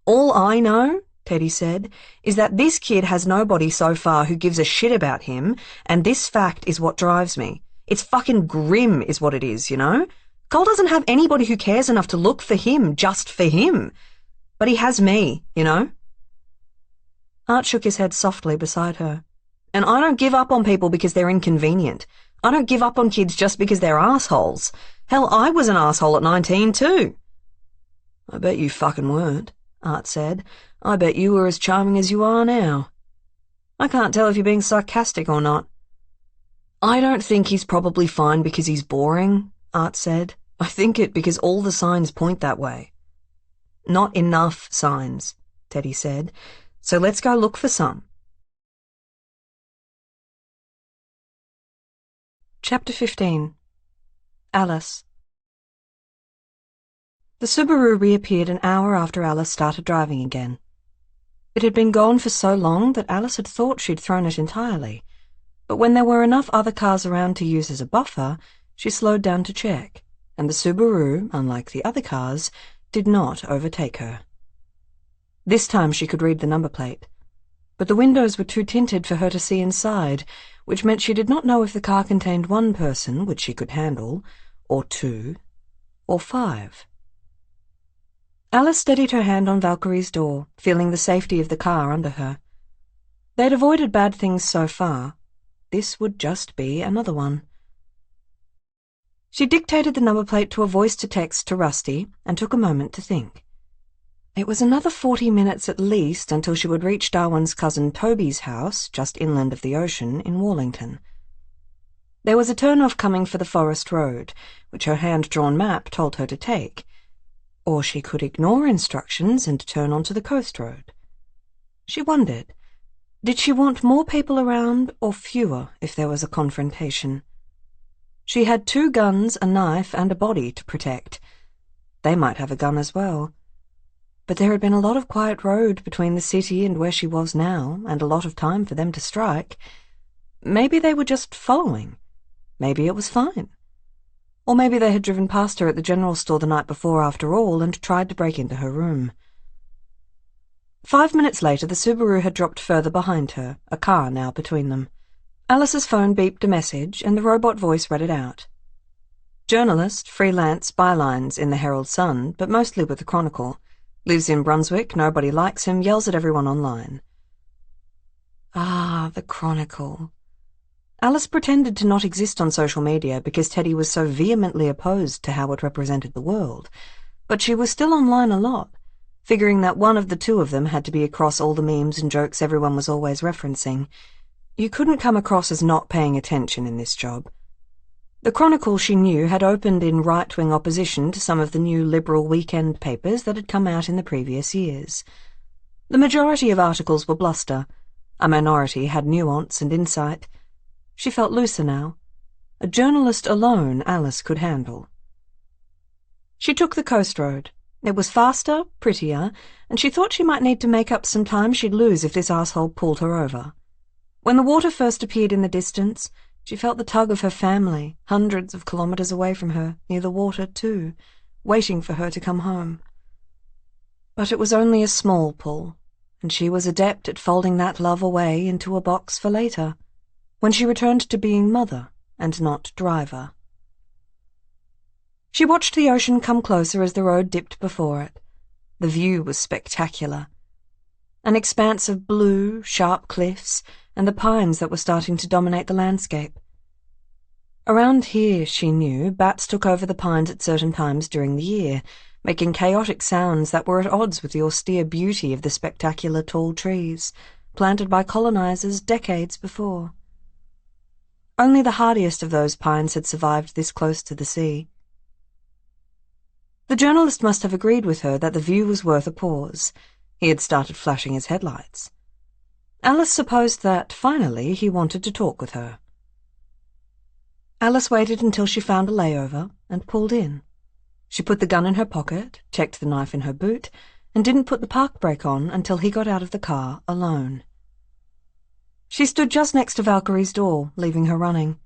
All I know, Teddy said, is that this kid has nobody so far who gives a shit about him, and this fact is what drives me. It's fucking grim is what it is, you know? Cole doesn't have anybody who cares enough to look for him just for him. But he has me, you know? Art shook his head softly beside her. And I don't give up on people because they're inconvenient. I don't give up on kids just because they're assholes. Hell, I was an asshole at 19 too. I bet you fucking weren't, Art said. I bet you were as charming as you are now. I can't tell if you're being sarcastic or not. I don't think he's probably fine because he's boring, Art said. I think it because all the signs point that way. Not enough signs, Teddy said. So let's go look for some. Chapter 15. Alice. The Subaru reappeared an hour after Alice started driving again. It had been gone for so long that Alice had thought she'd thrown it entirely, but when there were enough other cars around to use as a buffer, she slowed down to check, and the Subaru, unlike the other cars, did not overtake her. This time she could read the number plate, but the windows were too tinted for her to see inside, which meant she did not know if the car contained one person, which she could handle, or two, or five. Alice steadied her hand on Valkyrie's door, feeling the safety of the car under her. They'd avoided bad things so far. This would just be another one. She dictated the number plate to a voice-to-text to Rusty and took a moment to think. It was another 40 minutes at least until she would reach Darwin's cousin Toby's house, just inland of the ocean, in Warlington. There was a turn-off coming for the Forest Road, which her hand-drawn map told her to take. Or she could ignore instructions and turn onto the coast road. She wondered, did she want more people around or fewer if there was a confrontation? She had 2 guns, a knife, and a body to protect. They might have a gun as well. But there had been a lot of quiet road between the city and where she was now, and a lot of time for them to strike. Maybe they were just following. Maybe it was fine. Or maybe they had driven past her at the general store the night before after all and tried to break into her room. 5 minutes later, the Subaru had dropped further behind her, a car now between them. Alice's phone beeped a message, and the robot voice read it out. Journalist, freelance, bylines in the Herald Sun, but mostly with the Chronicle. Lives in Brunswick, nobody likes him, yells at everyone online. Ah, the Chronicle. Alice pretended to not exist on social media because Teddy was so vehemently opposed to how it represented the world, but she was still online a lot, figuring that one of the 2 of them had to be across all the memes and jokes everyone was always referencing. You couldn't come across as not paying attention in this job. The Chronicle, she knew, had opened in right-wing opposition to some of the new liberal weekend papers that had come out in the previous years. The majority of articles were bluster. A minority had nuance and insight. She felt looser now. A journalist alone Alice could handle. She took the coast road, It was faster, prettier, and she thought she might need to make up some time she'd lose if this asshole pulled her over. When the water first appeared in the distance, she felt the tug of her family, hundreds of kilometres away from her, near the water too, waiting for her to come home. But it was only a small pull, and she was adept at folding that love away into a box for later, when she returned to being mother and not driver. She watched the ocean come closer as the road dipped before it. The view was spectacular. An expanse of blue, sharp cliffs, and the pines that were starting to dominate the landscape. Around here, she knew, bats took over the pines at certain times during the year, making chaotic sounds that were at odds with the austere beauty of the spectacular tall trees, planted by colonizers decades before. Only the hardiest of those pines had survived this close to the sea. The journalist must have agreed with her that the view was worth a pause. He had started flashing his headlights. Alice supposed that, finally, he wanted to talk with her. Alice waited until she found a layover and pulled in. She put the gun in her pocket, checked the knife in her boot, and didn't put the park brake on until he got out of the car alone. She stood just next to Valkyrie's door, leaving her running.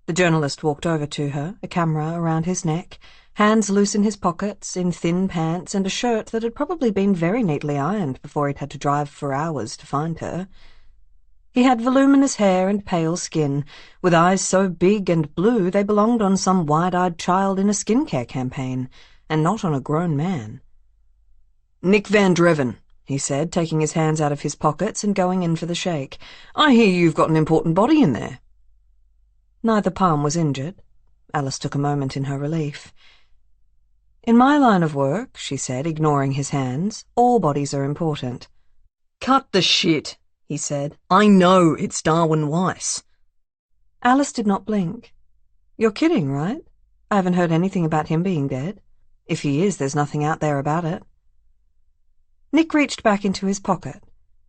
The journalist walked over to her, a camera around his neck, hands loose in his pockets, in thin pants and a shirt that had probably been very neatly ironed before he'd had to drive for hours to find her. He had voluminous hair and pale skin, with eyes so big and blue they belonged on some wide-eyed child in a skincare campaign, and not on a grown man.
"Nick Van Dreven," he said, taking his hands out of his pockets and going in for the shake. "I hear you've got an important body in there."
Neither palm was injured. Alice took a moment in her relief. "In my line of work," she said, ignoring his hands, "all bodies are important."
"Cut the shit," he said. "I know it's Darwin Weiss."
Alice did not blink. "You're kidding, right? I haven't heard anything about him being dead. If he is, there's nothing out there about it." Nick reached back into his pocket.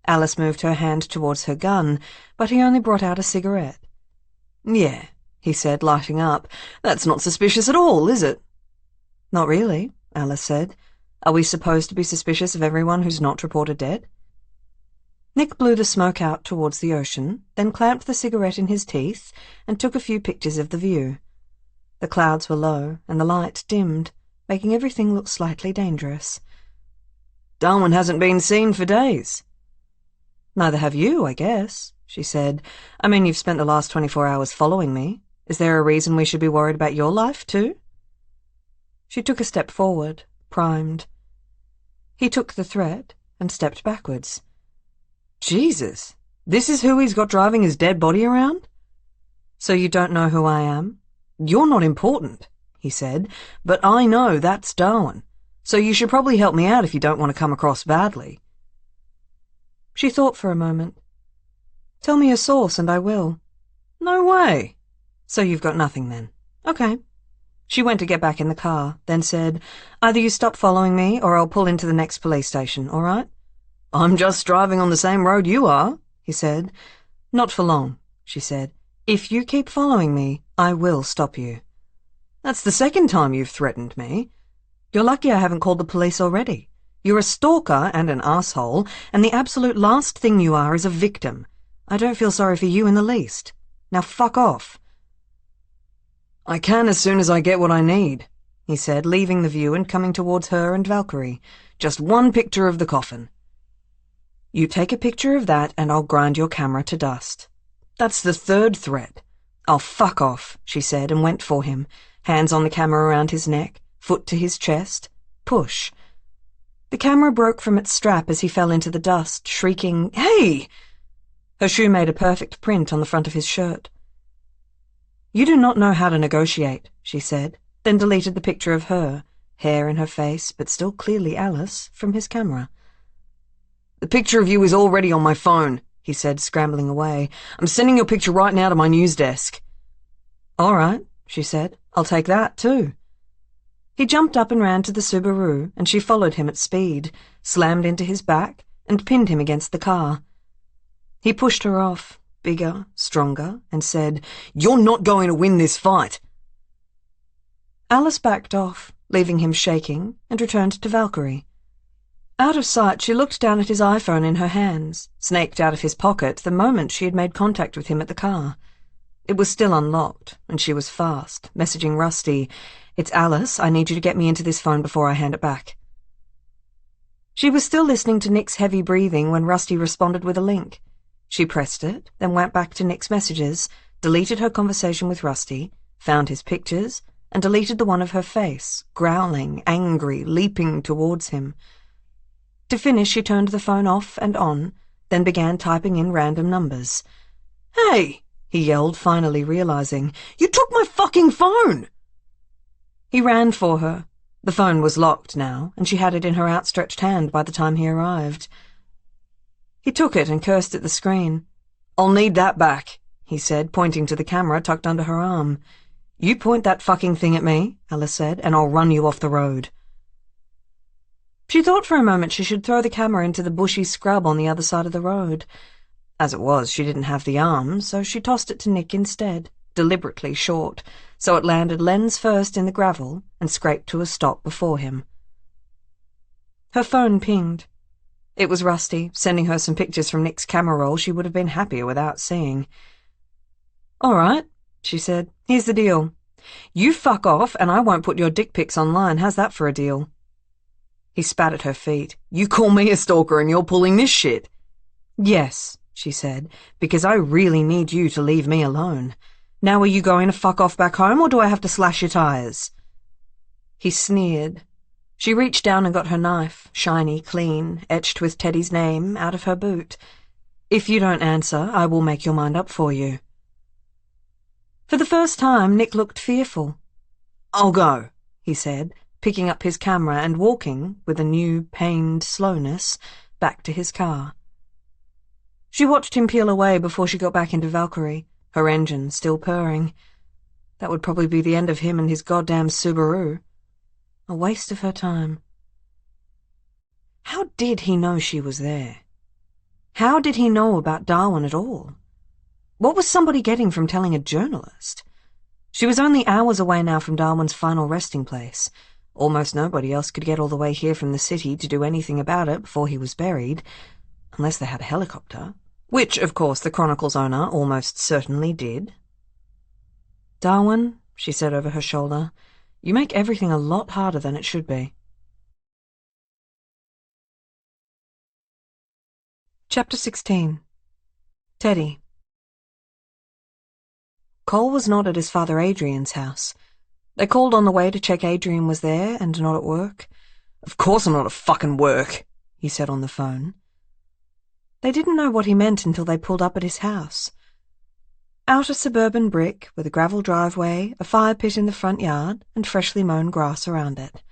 Alice moved her hand towards her gun, but he only brought out a cigarette.
"Yeah," he said, lighting up. "That's not suspicious at all, is it?"
"Not really," Alice said. "Are we supposed to be suspicious of everyone who's not reported dead?" Nick blew the smoke out towards the ocean, then clamped the cigarette in his teeth and took a few pictures of the view. The clouds were low and the light dimmed, making everything look slightly dangerous.
"Darwin hasn't been seen for days."
"Neither have you, I guess," she said. "I mean, you've spent the last 24 hours following me. Is there a reason we should be worried about your life, too?" She took a step forward, primed. He took the threat and stepped backwards.
"Jesus, this is who he's got driving his dead body around?"
"So you don't know who I am?"
"You're not important," he said, "but I know that's Darwin, so you should probably help me out if you don't want to come across badly."
She thought for a moment. "Tell me your source and I will."
"No way."
"So you've got nothing then? Okay." She went to get back in the car, then said, "Either you stop following me or I'll pull into the next police station, all right?"
"I'm just driving on the same road you are,"
he said. "Not for long," she said. "If you keep following me, I will stop you."
"That's the second time you've threatened me."
"You're lucky I haven't called the police already. You're a stalker and an asshole, and the absolute last thing you are is a victim. I don't feel sorry for you in the least. Now fuck off."
"I can as soon as I get what I need,"
he said, leaving the view and coming towards her and Valkyrie.
"Just one picture of the coffin."
"You take a picture of that and I'll grind your camera to dust."
"That's the third threat."
"Oh, fuck off," she said, and went for him, hands on the camera around his neck, foot to his chest. Push. The camera broke from its strap as he fell into the dust, shrieking, "Hey!" Her shoe made a perfect print on the front of his shirt. "You do not know how to negotiate," she said, then deleted the picture of her, hair in her face, but still clearly Alice, from his camera.
"The picture of you is already on my phone," he said, scrambling away. "I'm sending your picture right now to my news desk."
"All right," she said. "I'll take that, too." He jumped up and ran to the Subaru, and she followed him at speed, slammed into his back, and pinned him against the car. He pushed her off, bigger, stronger, and said, "You're not going to win this fight." Alice backed off,
leaving him shaking, and returned to Valkyrie. Out of sight, she looked down at his iPhone in her hands, snaked out of his pocket the moment she had made contact with him at the car. It was still unlocked, and she was fast, messaging Rusty, "It's Alice, I need you to get me into this phone before I hand it back." She was still listening to Nick's heavy breathing when Rusty responded with a link. She pressed it, then went back to Nick's messages, deleted her conversation with Rusty, found his pictures, and deleted the one of her face, growling, angry, leaping towards him. To finish, she turned the phone off and on, then began typing in random numbers. "Hey!" he yelled, finally realizing. "You took my fucking phone!" He ran for her. The phone was locked now, and she had it in her outstretched hand by the time he arrived. He took it and cursed at the screen. "I'll need that back," he said, pointing to the camera tucked under her arm. "You point that fucking thing at me," Alice said, "and I'll run you off the road." She thought for a moment she should throw the camera into the bushy scrub on the other side of the road. As it was, she didn't have the arm, so she tossed it to Nick instead, deliberately short, so it landed lens first in the gravel and scraped to a stop before him. Her phone pinged. It was Rusty, sending her some pictures from Nick's camera roll she would have been happier without seeing. "All right," she said. "Here's the deal. You fuck off and I won't put your dick pics online. How's that for a deal?" He spat at her feet. "You call me a stalker and you're pulling this shit?" "Yes," she said, "because I really need you to leave me alone. Now are you going to fuck off back home, or do I have to slash your tires?" He sneered. She reached down and got her knife, shiny, clean, etched with Teddy's name, out of her boot. "If you don't answer, I will make your mind up for you." For the first time, Nick looked fearful. "I'll go," he said, picking up his camera and walking, with a new, pained slowness, back to his car. She watched him peel away before she got back into Valkyrie, her engine still purring. That would probably be the end of him and his goddamn Subaru. A waste of her time. How did he know she was there? How did he know about Darwin at all? What was somebody getting from telling a journalist? She was only hours away now from Darwin's final resting place. Almost nobody else could get all the way here from the city to do anything about it before he was buried, unless they had a helicopter, which, of course, the Chronicle's owner almost certainly did. "Darwin," she said over her shoulder, "you make everything a lot harder than it should be." Chapter 16. Teddy. Cole was not at his father Adrian's house. They called on the way to check Adrian was there and not at work. "Of course I'm not at fucking work," he said on the phone. They didn't know what he meant until they pulled up at his house. Outer suburban brick with a gravel driveway, a fire pit in the front yard, and freshly mown grass around it.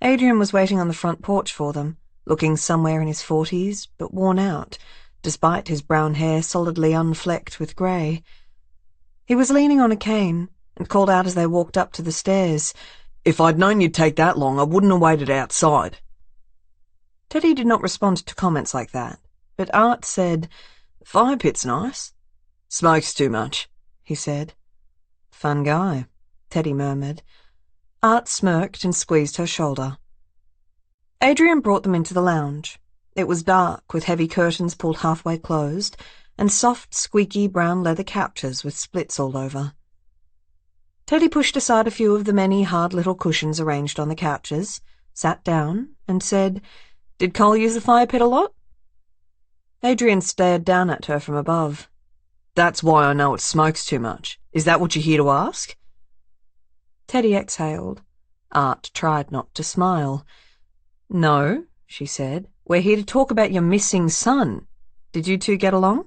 Adrian was waiting on the front porch for them, looking somewhere in his 40s, but worn out, despite his brown hair solidly unflecked with grey. He was leaning on a cane, and called out as they walked up to the stairs, "If I'd known you'd take that long, I wouldn't have waited outside." Teddy did not respond to comments like that, but Art said, "The fire pit's nice." "Smokes too much," he said. "Fun guy," Teddy murmured. Art smirked and squeezed her shoulder. Adrian brought them into the lounge. It was dark, with heavy curtains pulled halfway closed, and soft, squeaky brown leather couches with splits all over. Teddy pushed aside a few of the many hard little cushions arranged on the couches, sat down, and said, "Did Cole use the fire pit a lot?" Adrian stared down at her from above. "That's why I know it smokes too much. Is that what you're here to ask?" Teddy exhaled. Art tried not to smile. "No," she said. "We're here to talk about your missing son. Did you two get along?"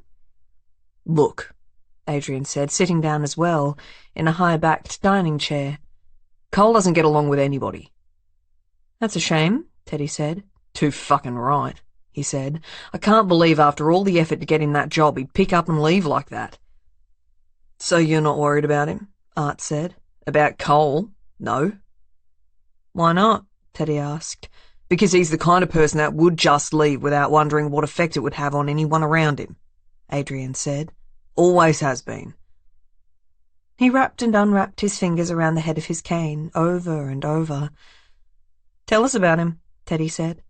"Look," Adrian said, sitting down as well, in a high-backed dining chair. "Cole doesn't get along with anybody." "That's a shame," Teddy said. "Too fucking right," he said. "I can't believe after all the effort to get him that job he'd pick up and leave like that." "So you're not worried about him?" Art said. "About Cole? No." "Why not?" Teddy asked. "Because he's the kind of person that would just leave without wondering what effect it would have on anyone around him," Adrian said. "Always has been."
He wrapped and unwrapped his fingers around the head of his cane, over and over. "Tell us about him," Teddy said.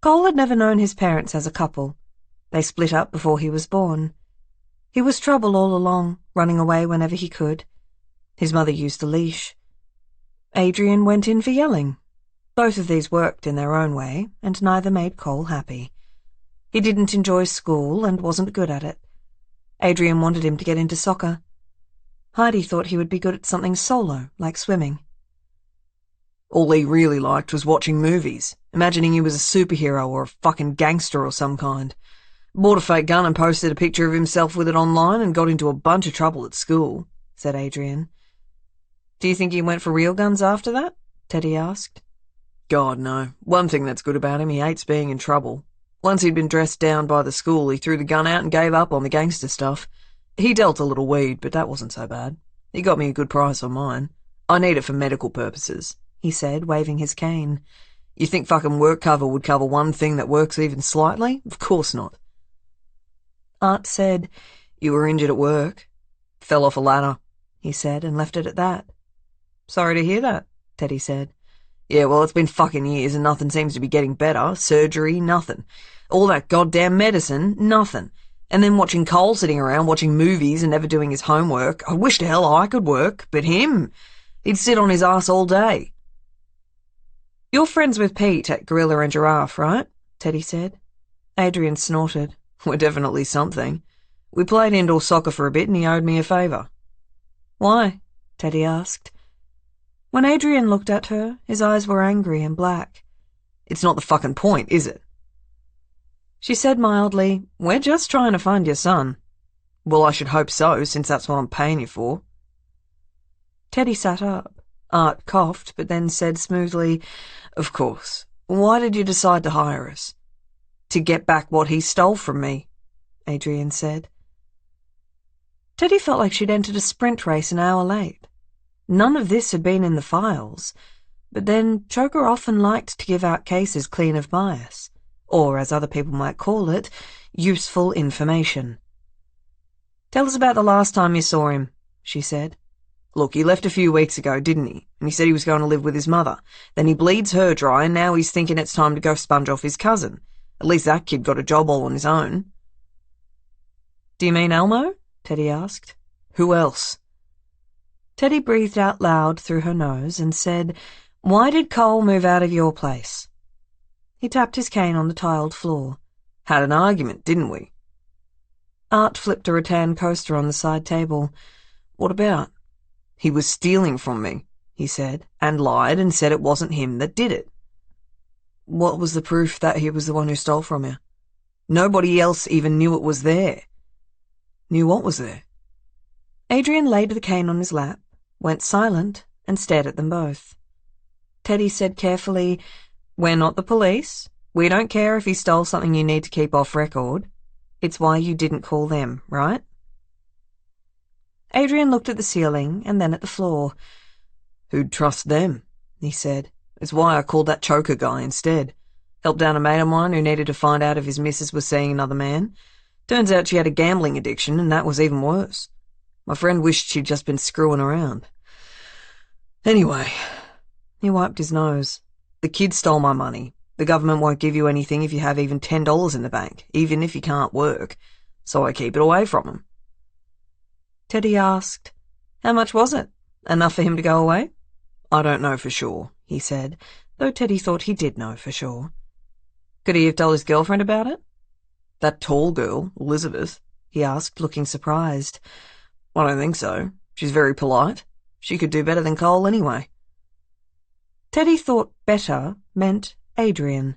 Cole had never known his parents as a couple. They split up before he was born. He was trouble all along, running away whenever he could. His mother used a leash. Adrian went in for yelling. Both of these worked in their own way, and neither made Cole happy. He didn't enjoy school and wasn't good at it. Adrian wanted him to get into soccer. Heidi thought he would be good at something solo, like swimming.
All he really liked was watching movies, imagining he was a superhero or a fucking gangster or some kind. Bought a fake gun and posted a picture of himself with it online and got into a bunch of trouble at school, said Adrian.
Do you think he went for real guns after that? Teddy asked.
God, no. One thing that's good about him, he hates being in trouble. Once he'd been dressed down by the school, he threw the gun out and gave up on the gangster stuff. He dealt a little weed, but that wasn't so bad. He got me a good price on mine. I need it for medical purposes, he said, waving his cane. You think fucking work cover would cover one thing that works even slightly? Of course not.
Art said,
You were injured at work. Fell off a ladder,
he said, and left it at that. Sorry to hear that, Teddy said.
Yeah, well, it's been fucking years and nothing seems to be getting better. Surgery, nothing. All that goddamn medicine, nothing. And then watching Cole sitting around watching movies and never doing his homework. I wish to hell I could work, but him, he'd sit on his ass all day.
You're friends with Pete at Gorilla and Giraffe, right? Teddy said. Adrian snorted.
We're definitely something. We played indoor soccer for a bit and he owed me a favour.
Why? Teddy asked. When Adrian looked at her, his eyes were angry and black.
It's not the fucking point, is it?
She said mildly, We're just trying to find your son.
Well, I should hope so, since that's what I'm paying you for.
Teddy sat up. Art coughed, but then said smoothly,
Of course. Why did you decide to hire us?
To get back what he stole from me, Adrian said. Teddy felt like she'd entered a sprint race an hour late. None of this had been in the files, but then Choker often liked to give out cases clean of bias, or, as other people might call it, useful information. Tell us about the last time you saw him, she said.
Look, he left a few weeks ago, didn't he? And he said he was going to live with his mother. Then he bleeds her dry, and now he's thinking it's time to go sponge off his cousin. At least that kid got a job all on his own.
Do you mean Elmo? Teddy asked.
Who else?
Teddy breathed out loud through her nose and said, Why did Cole move out of your place? He tapped his cane on the tiled floor.
Had an argument, didn't we?
Art flipped a rattan coaster on the side table.
What about? He was stealing from me, he said, and lied and said it wasn't him that did it. What was the proof that he was the one who stole from you? Nobody else even knew it was there. Knew what was there?
Adrian laid the cane on his lap, went silent, and stared at them both. Teddy said carefully, We're not the police. We don't care if he stole something you need to keep off record. It's why you didn't call them, right? Adrian looked at the ceiling and then at the floor.
Who'd trust them? He said. It's why I called that Choker guy instead. Helped out a mate of mine who needed to find out if his missus was seeing another man. Turns out she had a gambling addiction, and that was even worse. My friend wished she'd just been screwing around. Anyway, he wiped his nose. The kid stole my money. The government won't give you anything if you have even $10 in the bank, even if you can't work. So I keep it away from him.
Teddy asked, How much was it? Enough for him to go away?
I don't know for sure, he said,
though Teddy thought he did know for sure. Could he have told his girlfriend about it?
That tall girl, Elizabeth, he asked, looking surprised. I don't think so. She's very polite. She could do better than Cole anyway.
Teddy thought better meant Adrian.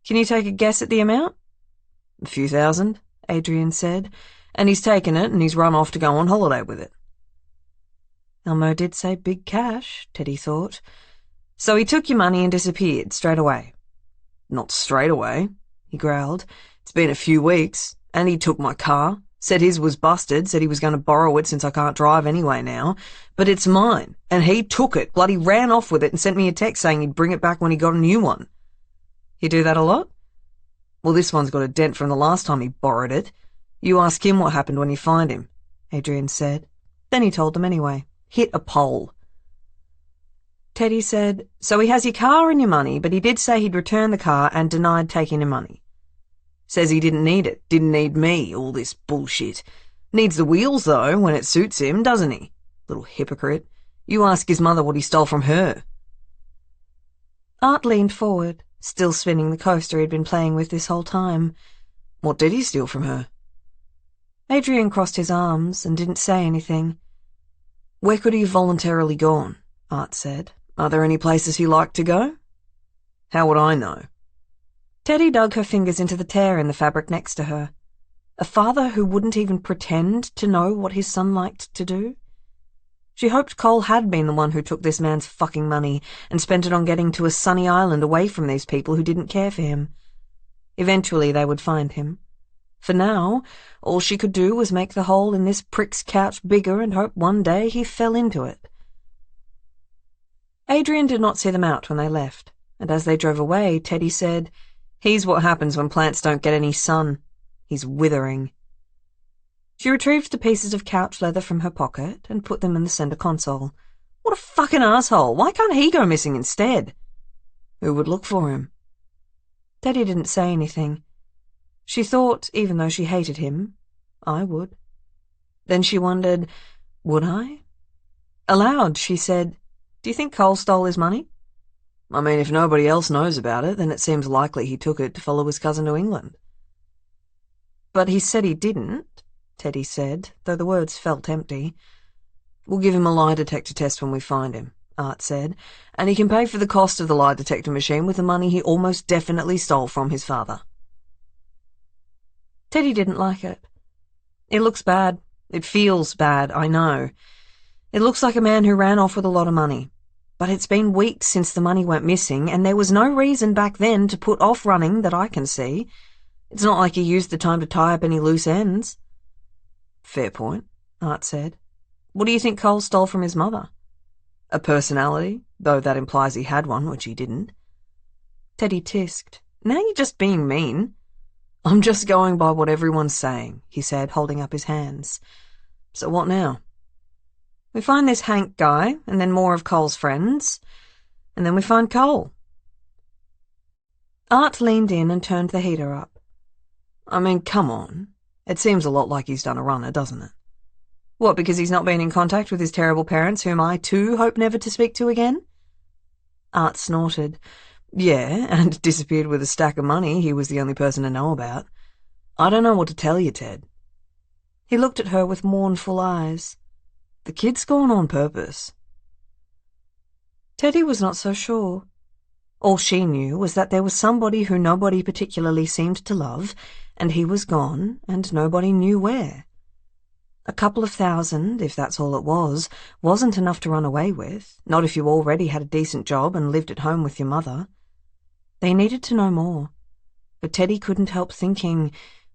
Can you take a guess at the amount?
A few thousand, Adrian said, and he's taken it and he's run off to go on holiday with it.
Elmo did say big cash, Teddy thought. So he took your money and disappeared straight away.
Not straight away, he growled. It's been a few weeks, and he took my car, said his was busted, said he was going to borrow it since I can't drive anyway now, but it's mine, and he took it, bloody ran off with it and sent me a text saying he'd bring it back when he got a new one.
You do that a lot?
Well, this one's got a dent from the last time he borrowed it. You ask him what happened when you find him.
Adrian said. Then he told them anyway.
Hit a pole.
Teddy said, so he has your car and your money, but he did say he'd return the car and denied taking your money.
Says he didn't need it, didn't need me, all this bullshit. Needs the wheels, though, when it suits him, doesn't he? Little hypocrite. You ask his mother what he stole from her.
Art leaned forward, still spinning the coaster he'd been playing with this whole time.
What did he steal from her?
Adrian crossed his arms and didn't say anything.
Where could he have voluntarily gone? Art said. Are there any places he liked to go? How would I know?
Teddy dug her fingers into the tear in the fabric next to her. A father who wouldn't even pretend to know what his son liked to do? She hoped Cole had been the one who took this man's fucking money and spent it on getting to a sunny island away from these people who didn't care for him. Eventually they would find him. For now, all she could do was make the hole in this prick's couch bigger and hope one day he fell into it. Adrian did not see them out when they left, and as they drove away, Teddy said, "He's what happens when plants don't get any sun. He's withering." She retrieved the pieces of couch leather from her pocket and put them in the center console. What a fucking asshole! Why can't he go missing instead?
Who would look for him?
Teddy didn't say anything. She thought, even though she hated him, I would. Then she wondered, would I? Aloud, she said, "Do you think Cole stole his money?"
I mean, if nobody else knows about it, then it seems likely he took it to follow his cousin to England.
But he said he didn't, Teddy said, though the words felt empty.
We'll give him a lie detector test when we find him, Art said, and he can pay for the cost of the lie detector machine with the money he almost definitely stole from his father.
Teddy didn't like it. It looks bad. It feels bad, I know. It looks like a man who ran off with a lot of money. But it's been weeks since the money went missing, and there was no reason back then to put off running that I can see. It's not like he used the time to tie up any loose ends.
Fair point, Art said.
What do you think Cole stole from his mother?
A personality, though that implies he had one, which he didn't.
Teddy tisked. Now you're just being mean.
I'm just going by what everyone's saying, he said, holding up his hands. So what now?
We find this Hank guy, and then more of Cole's friends, and then we find Cole. Art leaned in and turned the heater up.
I mean, come on. It seems a lot like he's done a runner, doesn't it?
What, because he's not been in contact with his terrible parents, whom I, too, hope never to speak to again?
Art snorted. Yeah, and disappeared with a stack of money he was the only person to know about. I don't know what to tell you, Ted.
He looked at her with mournful eyes.
The kid's gone on purpose.
Teddy was not so sure. All she knew was that there was somebody who nobody particularly seemed to love, and he was gone, and nobody knew where. A couple of thousand, if that's all it was, wasn't enough to run away with, not if you already had a decent job and lived at home with your mother. They needed to know more, but Teddy couldn't help thinking,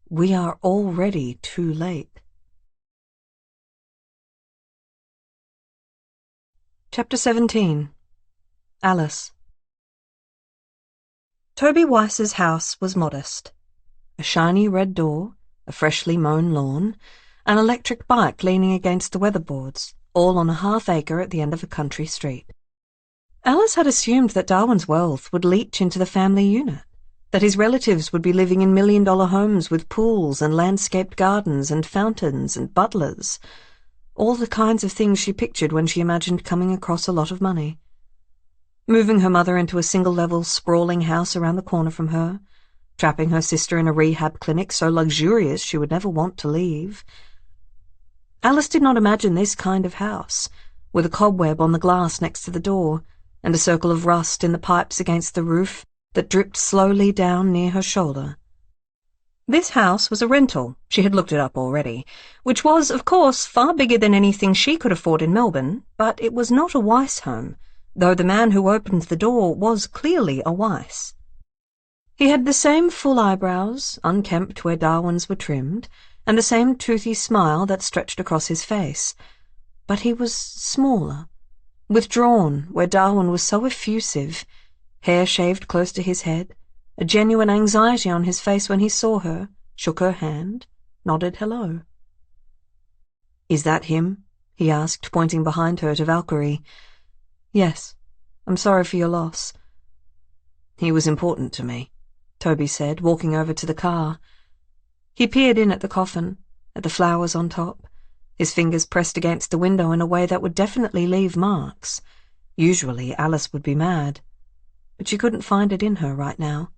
we are already too late. Chapter 17. Alice. Toby Weiss's house was modest. A shiny red door, a freshly mown lawn, an electric bike leaning against the weatherboards, all on a half-acre at the end of a country street. Alice had assumed that Darwin's wealth would leach into the family unit, that his relatives would be living in million-dollar homes with pools and landscaped gardens and fountains and butlers, all the kinds of things she pictured when she imagined coming across a lot of money. Moving her mother into a single-level, sprawling house around the corner from her, trapping her sister in a rehab clinic so luxurious she would never want to leave. Alice did not imagine this kind of house, with a cobweb on the glass next to the door, and a circle of rust in the pipes against the roof that dripped slowly down near her shoulder. This house was a rental, she had looked it up already, which was, of course, far bigger than anything she could afford in Melbourne, but it was not a Weiss home, though the man who opened the door was clearly a Weiss. He had the same full eyebrows, unkempt where Darwin's were trimmed, and the same toothy smile that stretched across his face, but he was smaller, withdrawn where Darwin was so effusive, hair shaved close to his head, a genuine anxiety on his face when he saw her, shook her hand, nodded hello.
Is that him? He asked, pointing behind her to Valkyrie. Yes. I'm sorry for your loss.
He was important to me,
Toby said, walking over to the car. He peered in at the coffin, at the flowers on top, his fingers pressed against the window in a way that would definitely leave marks. Usually Alice would be mad, but she couldn't find it in her right now.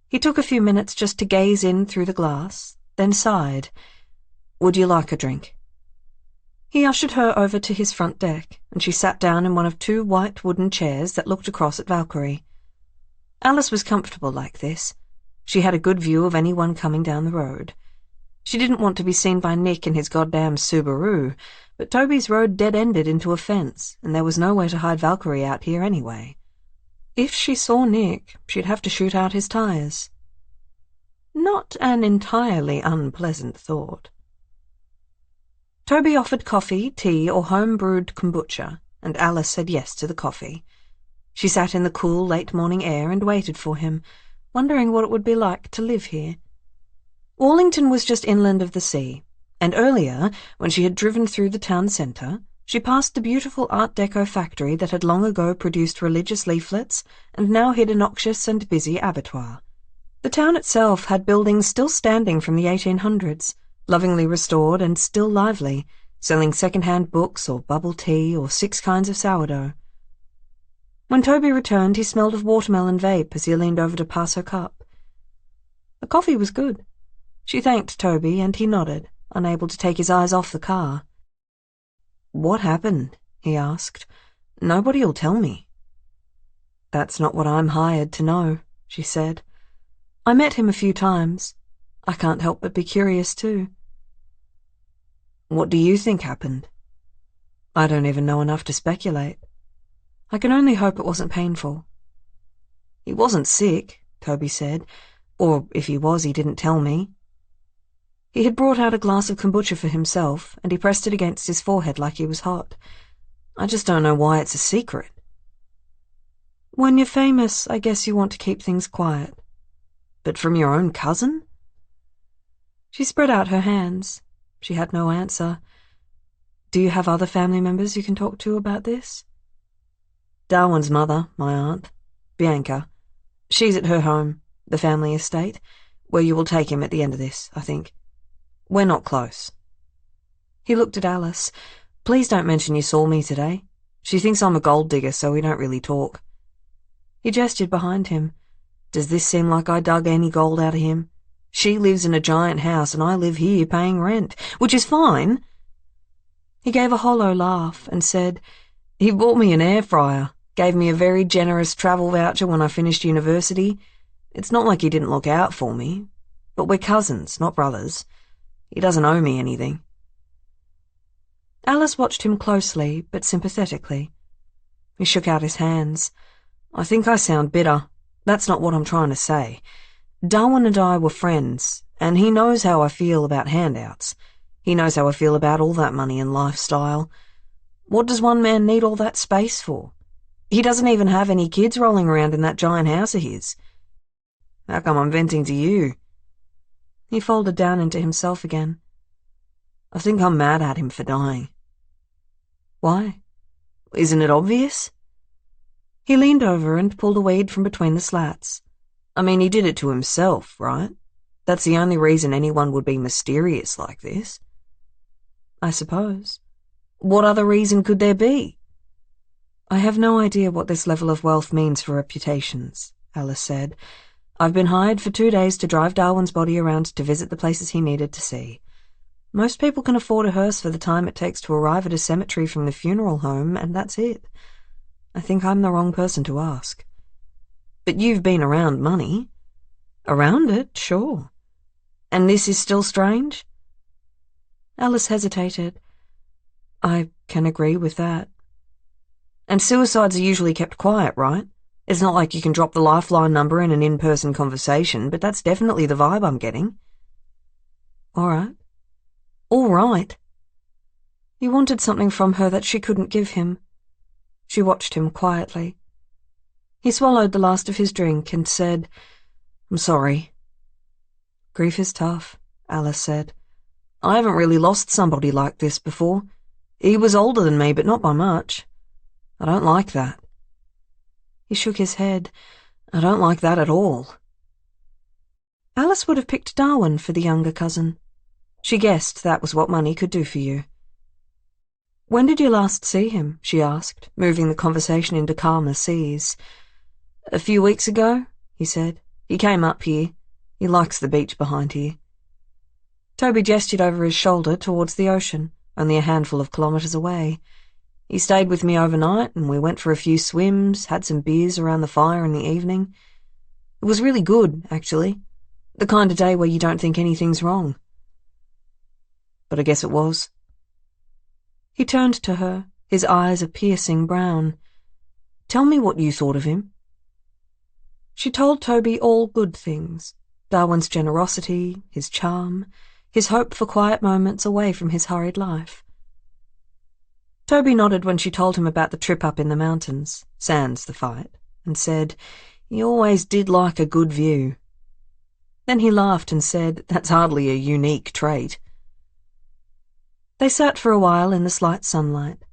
He took a few minutes just to gaze in through the glass, then sighed. Would you like a drink? He ushered her over to his front deck, and she sat down in one of 2 white wooden chairs that looked across at Valkyrie. Alice was comfortable like this. She had a good view of anyone coming down the road. She didn't want to be seen by Nick in his goddamn Subaru, but Toby's road dead-ended into a fence, and there was nowhere to hide Valkyrie out here anyway. If she saw Nick, she'd have to shoot out his tires. Not an entirely unpleasant thought. Toby offered coffee, tea, or home-brewed kombucha, and Alice said yes to the coffee. She sat in the cool, late-morning air and waited for him, wondering what it would be like to live here. Wallington was just inland of the sea, and earlier, when she had driven through the town centre, she passed the beautiful Art Deco factory that had long ago produced religious leaflets and now hid a noxious and busy abattoir. The town itself had buildings still standing from the 1800s, lovingly restored and still lively, selling second-hand books or bubble tea or 6 kinds of sourdough. When Toby returned, he smelled of watermelon vape as he leaned over to pass her cup. The coffee was good. She thanked Toby, and he nodded, unable to take his eyes off the car. "What happened?" he asked. "Nobody'll tell me." "That's not what I'm hired to know," she said. "I met him a few times. I can't help but be curious, too." "What do you think happened?" "I don't even know enough to speculate. I can only hope it wasn't painful." "He wasn't sick," Toby said. "Or if he was, he didn't tell me." He had brought out a glass of kombucha for himself, and he pressed it against his forehead like he was hot. "I just don't know why it's a secret." "When you're famous, I guess you want to keep things quiet." "But from your own cousin?" She spread out her hands. She had no answer. "Do you have other family members you can talk to about this?" "Darwin's mother, my aunt, Bianca. She's at her home, the family estate, where you will take him at the end of this, I think. We're not close." He looked at Alice. "Please don't mention you saw me today. She thinks I'm a gold digger, so we don't really talk." He gestured behind him. "Does this seem like I dug any gold out of him? She lives in a giant house, and I live here paying rent, which is fine." He gave a hollow laugh and said, "He bought me an air fryer, gave me a very generous travel voucher when I finished university. It's not like he didn't look out for me, but we're cousins, not brothers. He doesn't owe me anything." Alice watched him closely, but sympathetically. He shook out his hands. "I think I sound bitter. That's not what I'm trying to say. Darwin and I were friends, and he knows how I feel about handouts. He knows how I feel about all that money and lifestyle. What does one man need all that space for? He doesn't even have any kids rolling around in that giant house of his. How come I'm venting to you?" He folded down into himself again. "I think I'm mad at him for dying." "Why? Isn't it obvious?" He leaned over and pulled a weed from between the slats. "I mean, he did it to himself, right? That's the only reason anyone would be mysterious like this." "I suppose. What other reason could there be?" "I have no idea what this level of wealth means for reputations," Alice said. "I've been hired for 2 days to drive Darwin's body around to visit the places he needed to see. Most people can afford a hearse for the time it takes to arrive at a cemetery from the funeral home, and that's it. I think I'm the wrong person to ask." "But you've been around money." "Around it, sure. And this is still strange?" Alice hesitated. "I can agree with that." "And suicides are usually kept quiet, right? It's not like you can drop the lifeline number in an in-person conversation, but that's definitely the vibe I'm getting." "All right." "All right." He wanted something from her that she couldn't give him. She watched him quietly. He swallowed the last of his drink and said, "I'm sorry." "Grief is tough," Alice said. I haven't really lost somebody like this before. He was older than me, but not by much. I don't like that."
He shook his head.
"I don't like that at all."
Alice would have picked Darwin for the younger cousin. She guessed that was what money could do for you. "When did you last see him?" she asked, moving the conversation into calmer seas.
"A few weeks ago," he said. "He came up here. He likes the beach behind here."
Toby gestured over his shoulder towards the ocean, only a handful of kilometres away.
"He stayed with me overnight, and we went for a few swims, had some beers around the fire in the evening. It was really good, actually. The kind of day where you don't think anything's wrong. But I guess it was."
He turned to her, his eyes a piercing brown.
"Tell me what you thought of him."
She told Toby all good things: Darwin's generosity, his charm, his hope for quiet moments away from his hurried life. Toby nodded when she told him about the trip up in the mountains, sans the fight, and said,
"He always did like a good view."
Then he laughed and said,
"That's hardly a unique trait."
They sat for a while in the slight sunlight.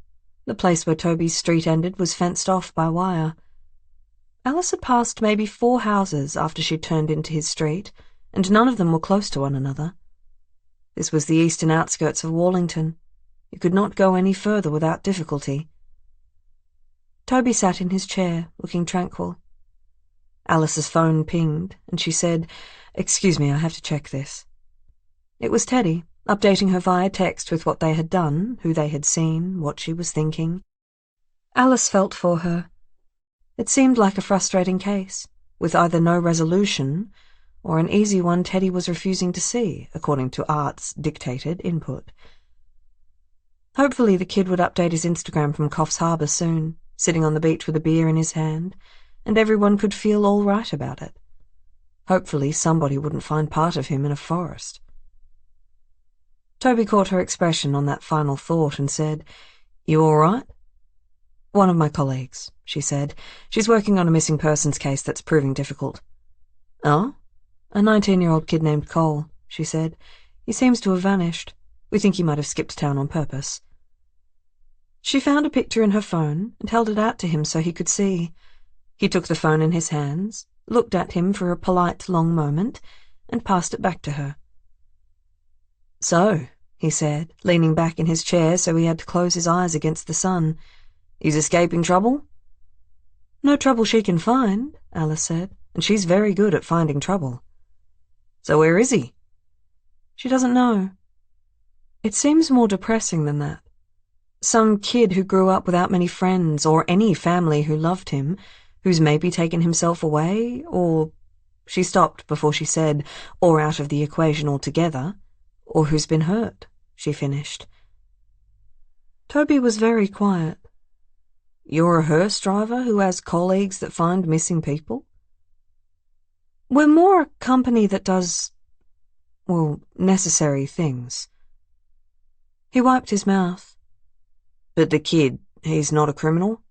The place where Toby's street ended was fenced off by wire. Alice had passed maybe 4 houses after she'd turned into his street, and none of them were close to one another. This was the eastern outskirts of Wallington. You could not go any further without difficulty. Toby sat in his chair, looking tranquil. Alice's phone pinged, and she said, "Excuse me, I have to check this." It was Teddy, updating her via text with what they had done, who they had seen, what she was thinking. Alice felt for her. It seemed like a frustrating case, with either no resolution or an easy one Teddy was refusing to see, according to Art's dictated input. Hopefully the kid would update his Instagram from Coffs Harbour soon, sitting on the beach with a beer in his hand, and everyone could feel all right about it. Hopefully somebody wouldn't find part of him in a forest. Toby caught her expression on that final thought and said, "You all right?" "One of my colleagues," she said. "She's working on a missing persons case that's proving difficult."
"Oh?"
"A 19-year-old kid named Cole," she said. "He seems to have vanished. We think he might have skipped town on purpose." She found a picture in her phone and held it out to him so he could see. He took the phone in his hands, looked at him for a polite long moment, and passed it back to her.
"So," he said, leaning back in his chair so he had to close his eyes against the sun, "he's escaping trouble?"
"No trouble she can find," Alice said, "and she's very good at finding trouble."
"So where is he?"
She doesn't know. It seems more depressing than that. Some kid who grew up without many friends or any family who loved him, who's maybe taken himself away, or... She stopped before she said, "or out of the equation altogether," or who's been hurt, she finished. Toby was very quiet.
"You're a hearse driver who has colleagues that find missing people?"
"We're more a company that does, well, necessary things." He wiped his mouth.
"But the kid, he's not a criminal?"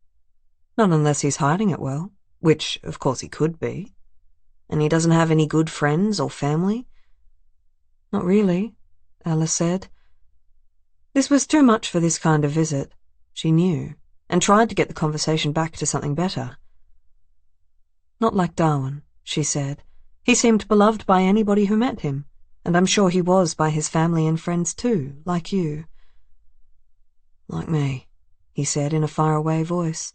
"Not unless he's hiding it well, which, of course, he could be."
"And he doesn't have any good friends or family?"
"Not really," Alice said. This was too much for this kind of visit, she knew, and tried to get the conversation back to something better. "Not like Darwin," she said. "He seemed beloved by anybody who met him, and I'm sure he was by his family and friends too, like you."
"Like me," he said in a faraway voice.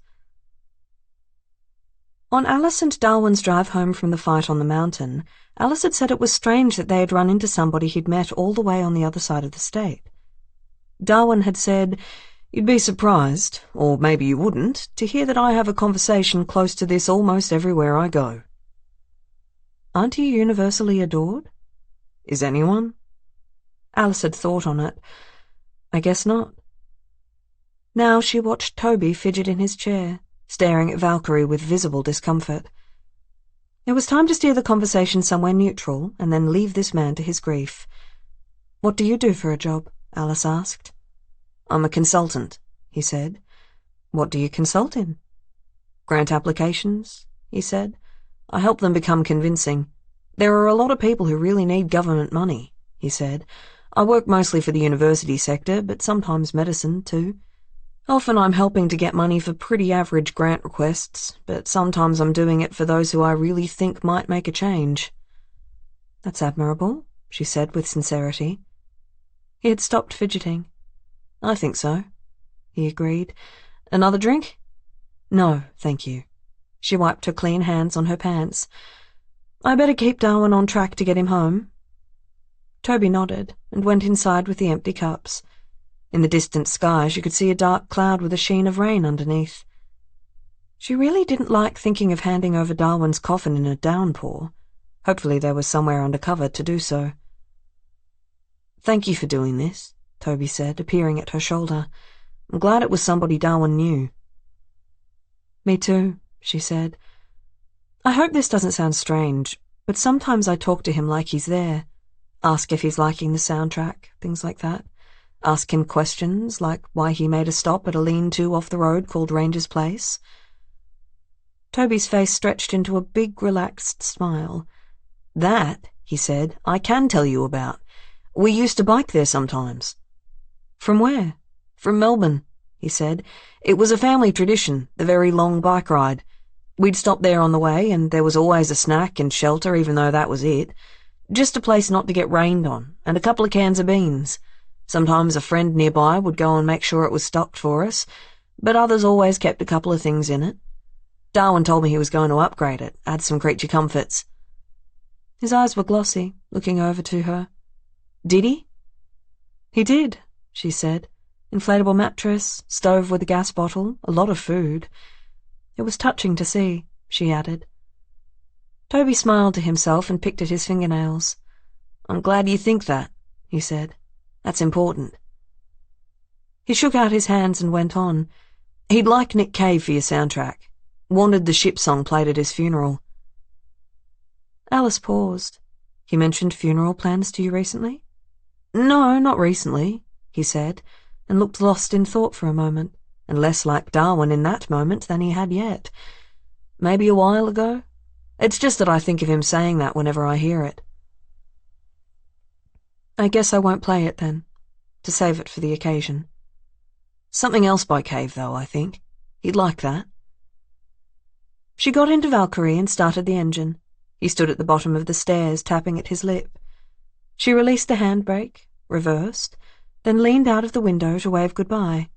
On Alice and Darwin's drive home from the fight on the mountain, Alice had said it was strange that they had run into somebody he'd met all the way on the other side of the state. Darwin had said, "You'd be surprised, or maybe you wouldn't, to hear that I have a conversation close to this almost everywhere I go." "Aren't you universally adored?"
"Is anyone?"
Alice had thought on it. "I guess not." Now she watched Toby fidget in his chair, staring at Valkyrie with visible discomfort. It was time to steer the conversation somewhere neutral and then leave this man to his grief. "What do you do for a job?" Alice asked.
"I'm a consultant," he said.
"What do you consult in?"
"Grant applications," he said. "I help them become convincing. There are a lot of people who really need government money," he said. I work mostly for the university sector, but sometimes medicine, too. Often I'm helping to get money for pretty average grant requests, but sometimes I'm doing it for those who I really think might make a change."
"That's admirable," she said with sincerity. He had stopped fidgeting.
"I think so," he agreed. "Another drink?"
"No, thank you." She wiped her clean hands on her pants. "I better keep Darwin on track to get him home." Toby nodded and went inside with the empty cups. In the distant sky she could see a dark cloud with a sheen of rain underneath. She really didn't like thinking of handing over Darwin's coffin in a downpour. Hopefully there was somewhere under cover to do so.
"Thank you for doing this," Toby said, appearing at her shoulder. "I'm glad it was somebody Darwin knew."
"Me too," she said. "I hope this doesn't sound strange, but sometimes I talk to him like he's there. Ask if he's liking the soundtrack, things like that. Ask him questions like why he made a stop at a lean-to off the road called Ranger's Place." Toby's face stretched into a big, relaxed smile.
"That," he said, "I can tell you about. We used to bike there sometimes."
"From where?"
"From Melbourne," he said. "It was a family tradition, the very long bike ride. We'd stop there on the way, and there was always a snack and shelter, even though that was it. Just a place not to get rained on, and a couple of cans of beans. Sometimes a friend nearby would go and make sure it was stocked for us, but others always kept a couple of things in it. Darwin told me he was going to upgrade it, add some creature comforts."
His eyes were glossy, looking over to her.
"Did he?"
"He did," she said. "Inflatable mattress, stove with a gas bottle, a lot of food. It was touching to see," she added. Toby smiled to himself and picked at his fingernails.
"I'm glad you think that," he said. "That's important."
He shook out his hands and went on.
"He'd like Nick Cave for your soundtrack. Wanted the ship song played at his funeral."
Alice paused. "He mentioned funeral plans to you recently?"
"No, not recently,"
he said, and looked lost in thought for a moment, and less like Darwin in that moment than he had yet.
"Maybe a while ago. It's just that I think of him saying that whenever I hear it."
"I guess I won't play it then, to save it for the occasion."
"Something else by Cave, though, I think. He'd like that."
She got into Valkyrie and started the engine. He stood at the bottom of the stairs, tapping at his lip. She released the handbrake, reversed, then leaned out of the window to wave goodbye.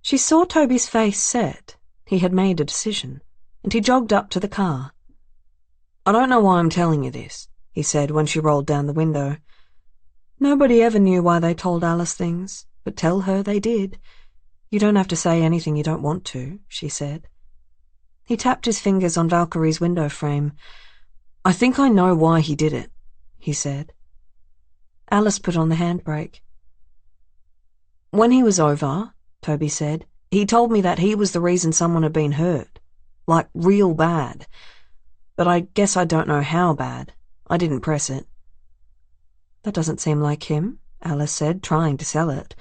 She saw Toby's face set. He had made a decision, and he jogged up to the car.
"I don't know why I'm telling you this," he said when she rolled down the window.
Nobody ever knew why they told Alice things, but tell her they did. "You don't have to say anything you don't want to," she said. He tapped his fingers on Valkyrie's window frame.
"I think I know why he did it," he said.
Alice put on the handbrake.
"When he was over," Toby said, "he told me that he was the reason someone had been hurt. Like, real bad. But I guess I don't know how bad. I didn't press it."
"That doesn't seem like him," Alice said, trying to sell it.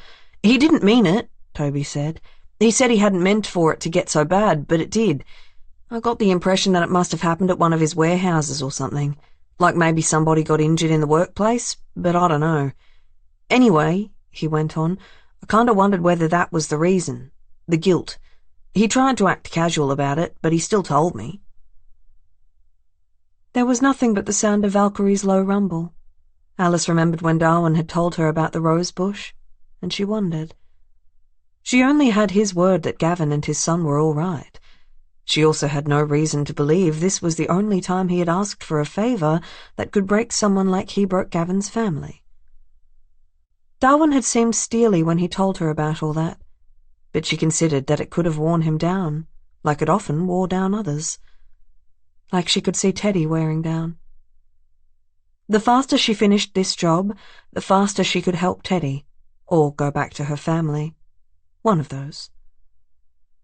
"He didn't mean it," Toby said. "He said he hadn't meant for it to get so bad, but it did. I got the impression that it must have happened at one of his warehouses or something. Like maybe somebody got injured in the workplace, but I don't know. Anyway," he went on, "I kind of wondered whether that was the reason. The guilt. He tried to act casual about it, but he still told me."
There was nothing but the sound of Valkyrie's low rumble. Alice remembered when Darwin had told her about the rose bush, and she wondered. She only had his word that Gavin and his son were all right. She also had no reason to believe this was the only time he had asked for a favour that could break someone like he broke Gavin's family. Darwin had seemed steely when he told her about all that, but she considered that it could have worn him down, like it often wore down others. Like she could see Teddy wearing down. The faster she finished this job, the faster she could help Teddy, or go back to her family. One of those.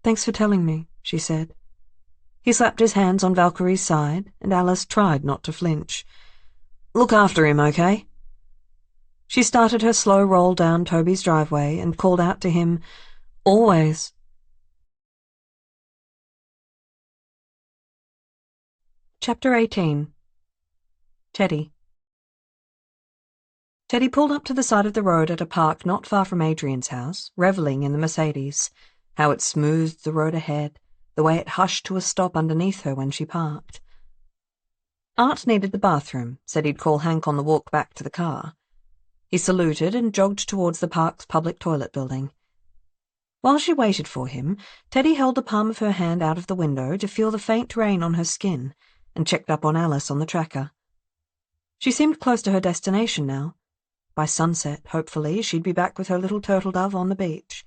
"Thanks for telling me," she said. He slapped his hands on Valkyrie's side, and Alice tried not to flinch.
"Look after him, okay?"
She started her slow roll down Toby's driveway and called out to him, "Always." Chapter 18. Teddy. Teddy pulled up to the side of the road at a park not far from Adrian's house, revelling in the Mercedes, how it smoothed the road ahead, the way it hushed to a stop underneath her when she parked. Art needed the bathroom, said he'd call Hank on the walk back to the car. He saluted and jogged towards the park's public toilet building. While she waited for him, Teddy held the palm of her hand out of the window to feel the faint rain on her skin and checked up on Alice on the tracker. She seemed close to her destination now. By sunset, hopefully, she'd be back with her little turtle dove on the beach.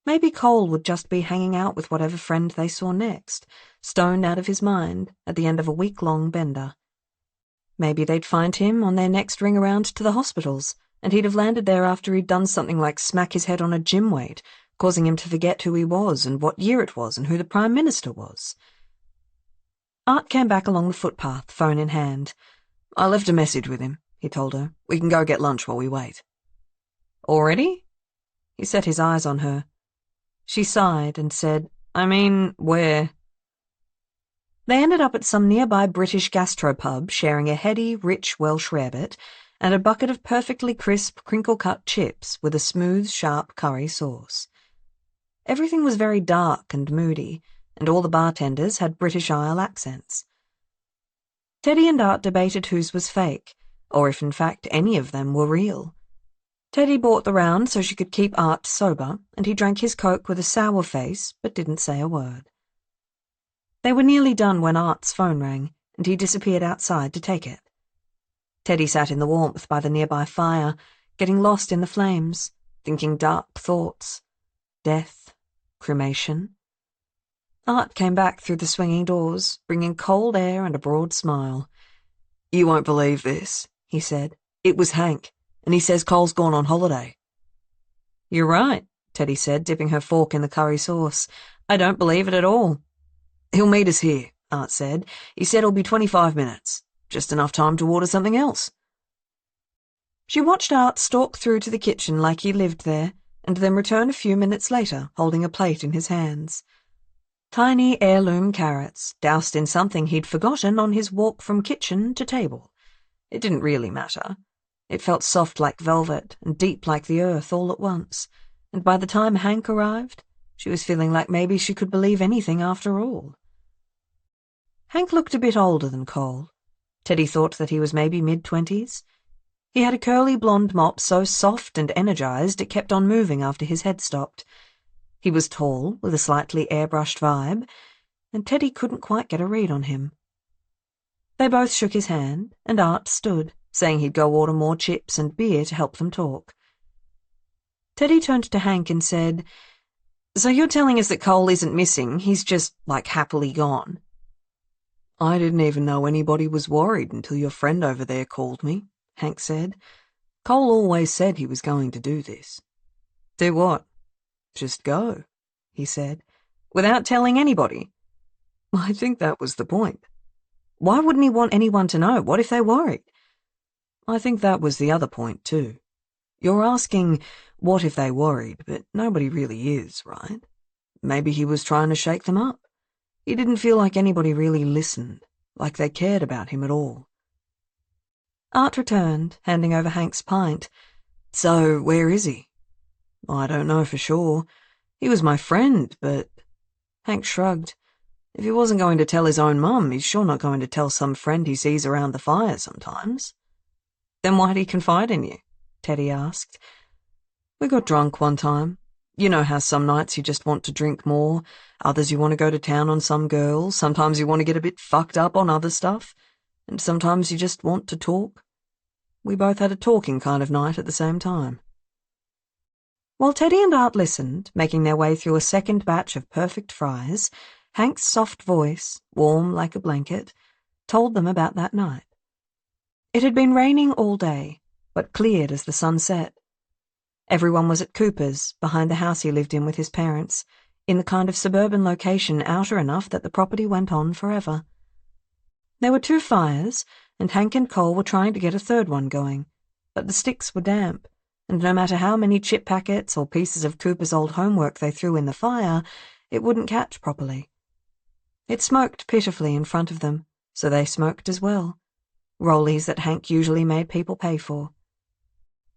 Maybe Cole would just be hanging out with whatever friend they saw next, stoned out of his mind at the end of a week-long bender. Maybe they'd find him on their next ring around to the hospitals, and he'd have landed there after he'd done something like smack his head on a gym weight, causing him to forget who he was and what year it was and who the Prime Minister was. Art came back along the footpath, phone in hand.
I left a message with him, he told her. We can go get lunch while we wait.
Already? He set his eyes on her. She sighed and said, I mean, where? They ended up at some nearby British gastropub sharing a heady, rich Welsh rarebit and a bucket of perfectly crisp, crinkle-cut chips with a smooth, sharp curry sauce. Everything was very dark and moody, and all the bartenders had British Isle accents. Teddy and Art debated whose was fake, or if in fact any of them were real. Teddy bought the round so she could keep Art sober, and he drank his Coke with a sour face, but didn't say a word. They were nearly done when Art's phone rang, and he disappeared outside to take it. Teddy sat in the warmth by the nearby fire, getting lost in the flames, thinking dark thoughts. Death, cremation. Art came back through the swinging doors, bringing cold air and a broad smile.
You won't believe this, he said. It was Hank, and he says Cole's gone on holiday.
You're right, Teddy said, dipping her fork in the curry sauce. I don't believe it at all.
He'll meet us here, Art said. He said it'll be 25 minutes. Just enough time to order something else.
She watched Art stalk through to the kitchen like he lived there, and then return a few minutes later, holding a plate in his hands. Tiny heirloom carrots, doused in something he'd forgotten on his walk from kitchen to table. It didn't really matter. It felt soft like velvet and deep like the earth all at once, and by the time Hank arrived, she was feeling like maybe she could believe anything after all. Hank looked a bit older than Cole. Teddy thought that he was maybe mid-20s. He had a curly blonde mop so soft and energized it kept on moving after his head stopped. He was tall, with a slightly airbrushed vibe, and Teddy couldn't quite get a read on him. They both shook his hand, and Art stood, saying he'd go order more chips and beer to help them talk. Teddy turned to Hank and said, So you're telling us that Cole isn't missing, he's just, like, happily gone?
I didn't even know anybody was worried until your friend over there called me, Hank said. Cole always said he was going to do this.
Do what?
Just go, he said.
Without telling anybody?
I think that was the point.
Why wouldn't he want anyone to know? What if they worried?
I think that was the other point, too. You're asking, what if they worried, but nobody really is, right? Maybe he was trying to shake them up. He didn't feel like anybody really listened, like they cared about him at all.
Art returned, handing over Hank's pint.
So, where is he? I don't know for sure. He was my friend, but... Hank shrugged. If he wasn't going to tell his own mum, he's sure not going to tell some friend he sees around the fire sometimes.
Then why'd he confide in you? Teddy asked.
We got drunk one time. You know how some nights you just want to drink more, others you want to go to town on some girl, sometimes you want to get a bit fucked up on other stuff, and sometimes you just want to talk. We both had a talking kind of night at the same time.
While Teddy and Art listened, making their way through a second batch of perfect fries, Hank's soft voice, warm like a blanket, told them about that night. It had been raining all day, but cleared as the sun set. Everyone was at Cooper's, behind the house he lived in with his parents, in the kind of suburban location outer enough that the property went on forever. There were 2 fires, and Hank and Cole were trying to get a third one going, but the sticks were damp, and no matter how many chip packets or pieces of Cooper's old homework they threw in the fire, it wouldn't catch properly. It smoked pitifully in front of them, so they smoked as well, rollies that Hank usually made people pay for.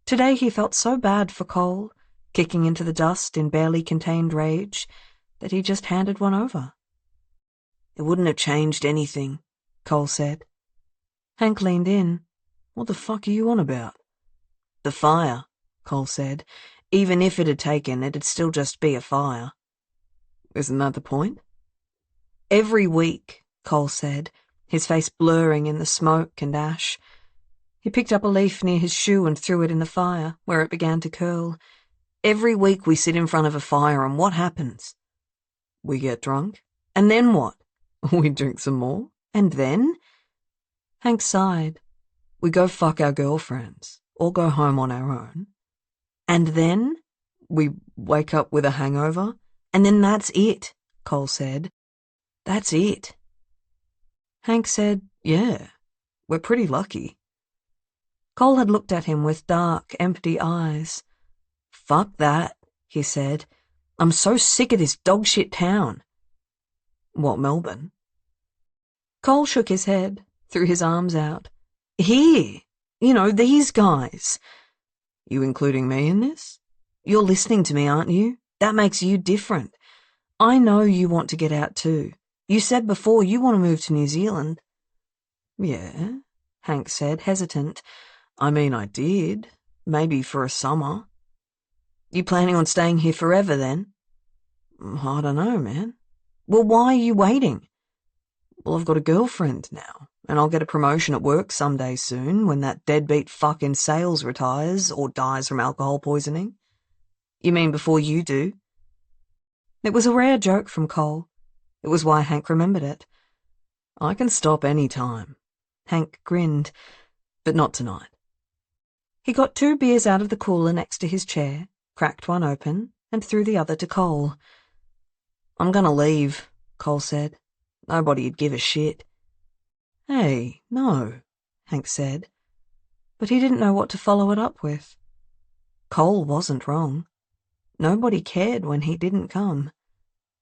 Today he felt so bad for Cole, kicking into the dust in barely contained rage, that he just handed one over.
It wouldn't have changed anything, Cole said.
Hank leaned in.
What the fuck are you on about? The fire, Cole said. Even if it had taken, it'd still just be a fire. Isn't that the point?
Every week, Cole said, his face blurring in the smoke and ash. He picked up a leaf near his shoe and threw it in the fire, where it began to curl.
Every week we sit in front of a fire, and what happens? We get drunk, and then what? We drink some more, and then?
Hank sighed.
We go fuck our girlfriends, or go home on our own. And then? We wake up with a hangover, and then that's it, Cole said. That's it.
Hank said,
Yeah, we're pretty lucky.
Cole had looked at him with dark, empty eyes.
Fuck that, he said. I'm so sick of this dog-shit town. What, Melbourne?
Cole shook his head, threw his arms out.
Here, these guys. You including me in this? You're listening to me, aren't you? That makes you different. I know you want to get out too. You said before you want to move to New Zealand.
Yeah, Hank said, hesitant.
I mean, I did. Maybe for a summer. You planning on staying here forever, then?
I don't know, man.
Well, why are you waiting? Well, I've got a girlfriend now, and I'll get a promotion at work someday soon when that deadbeat fuck in sales retires or dies from alcohol poisoning. You mean before you do?
It was a rare joke from Cole. It was why Hank remembered it.
I can stop any time.
Hank grinned.
But not tonight.
He got 2 beers out of the cooler next to his chair, cracked one open, and threw the other to Cole.
I'm gonna leave, Cole said. Nobody'd give a shit.
Hey, no, Hank said. But he didn't know what to follow it up with. Cole wasn't wrong. Nobody cared when he didn't come.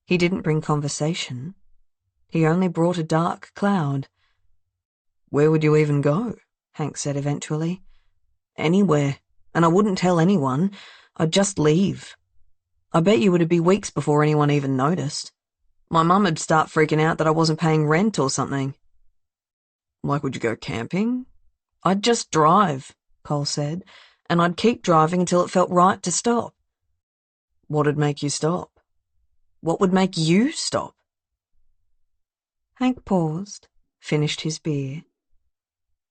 He didn't bring conversation. He only brought a dark cloud.
Where would you even go?
Hank said eventually.
Anywhere, and I wouldn't tell anyone. I'd just leave. I bet you it'd be weeks before anyone even noticed. My mum would start freaking out that I wasn't paying rent or something.
Like, would you go camping?
I'd just drive, Cole said, and I'd keep driving until it felt right to stop.
What'd make you stop?
What would make you stop?
Hank paused, finished his beer.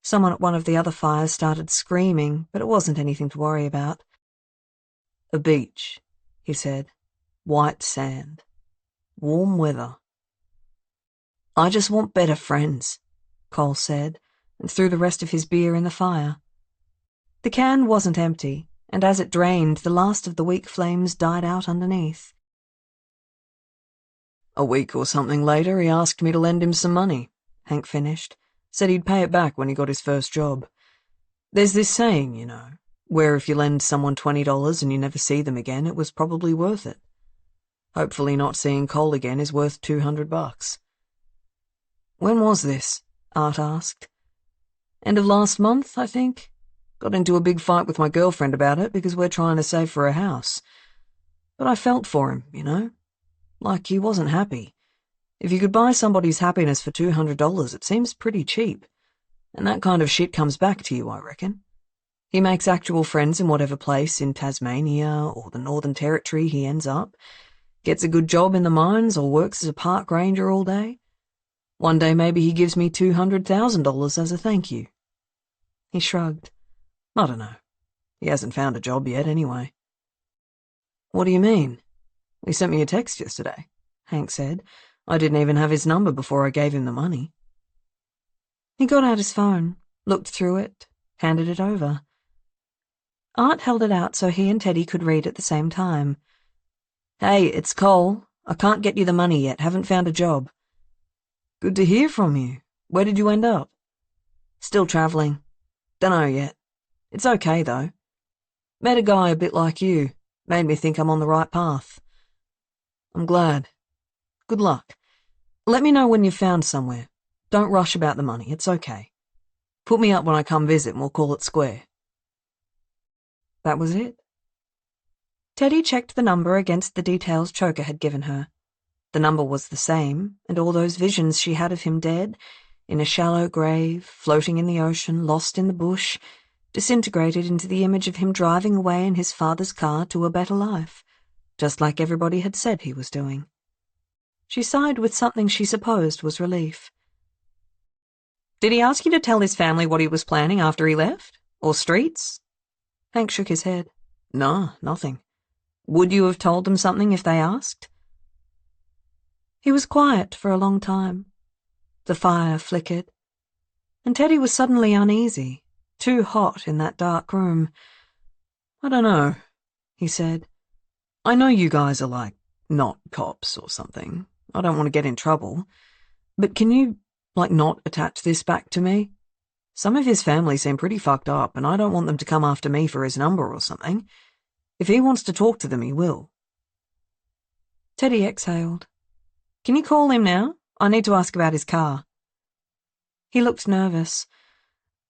Someone at one of the other fires started screaming, but it wasn't anything to worry about.
A beach, he said. White sand. Warm weather. I just want better friends, Cole said,
and threw the rest of his beer in the fire. The can wasn't empty, and as it drained, the last of the weak flames died out underneath.
A week or something later, he asked me to lend him some money, Hank finished. Said he'd pay it back when he got his first job. There's this saying, where if you lend someone $20 and you never see them again, it was probably worth it. Hopefully not seeing Cole again is worth $200.
When was this? Art asked.
End of last month, I think. Got into a big fight with my girlfriend about it because we're trying to save for a house. But I felt for him, Like he wasn't happy. If you could buy somebody's happiness for $200, it seems pretty cheap. And that kind of shit comes back to you, I reckon. He makes actual friends in whatever place in Tasmania or the Northern Territory he ends up, gets a good job in the mines or works as a park ranger all day. One day maybe he gives me $200,000 as a thank you.
He shrugged.
I don't know. He hasn't found a job yet anyway.
What do you mean?
He sent me a text yesterday, Hank said. I didn't even have his number before I gave him the money.
He got out his phone, looked through it, handed it over. Art held it out so he and Teddy could read at the same time.
Hey, it's Cole. I can't get you the money yet. Haven't found a job.
Good to hear from you. Where did you end up?
Still travelling. Dunno yet. It's okay, though. Met a guy a bit like you. Made me think I'm on the right path.
I'm glad.
Good luck. Let me know when you've found somewhere. Don't rush about the money. It's okay. Put me up when I come visit and we'll call it square.
That was it. Teddy checked the number against the details Choker had given her. The number was the same, and all those visions she had of him dead, in a shallow grave, floating in the ocean, lost in the bush, disintegrated into the image of him driving away in his father's car to a better life, just like everybody had said he was doing. She sighed with something she supposed was relief. Did he ask you to tell his family what he was planning after he left? Or streets? Hank shook his head. No, nothing. Would you have told them something if they asked? He was quiet for a long time. The fire flickered, and Teddy was suddenly uneasy, too hot in that dark room. I don't know, he said. I know you guys are like, not cops or something. I don't want to get in trouble. But can you, not attach this back to me? Some of his family seem pretty fucked up, and I don't want them to come after me for his number or something. If he wants to talk to them, he will. Teddy exhaled. Can you call him now? I need to ask about his car. He looked nervous.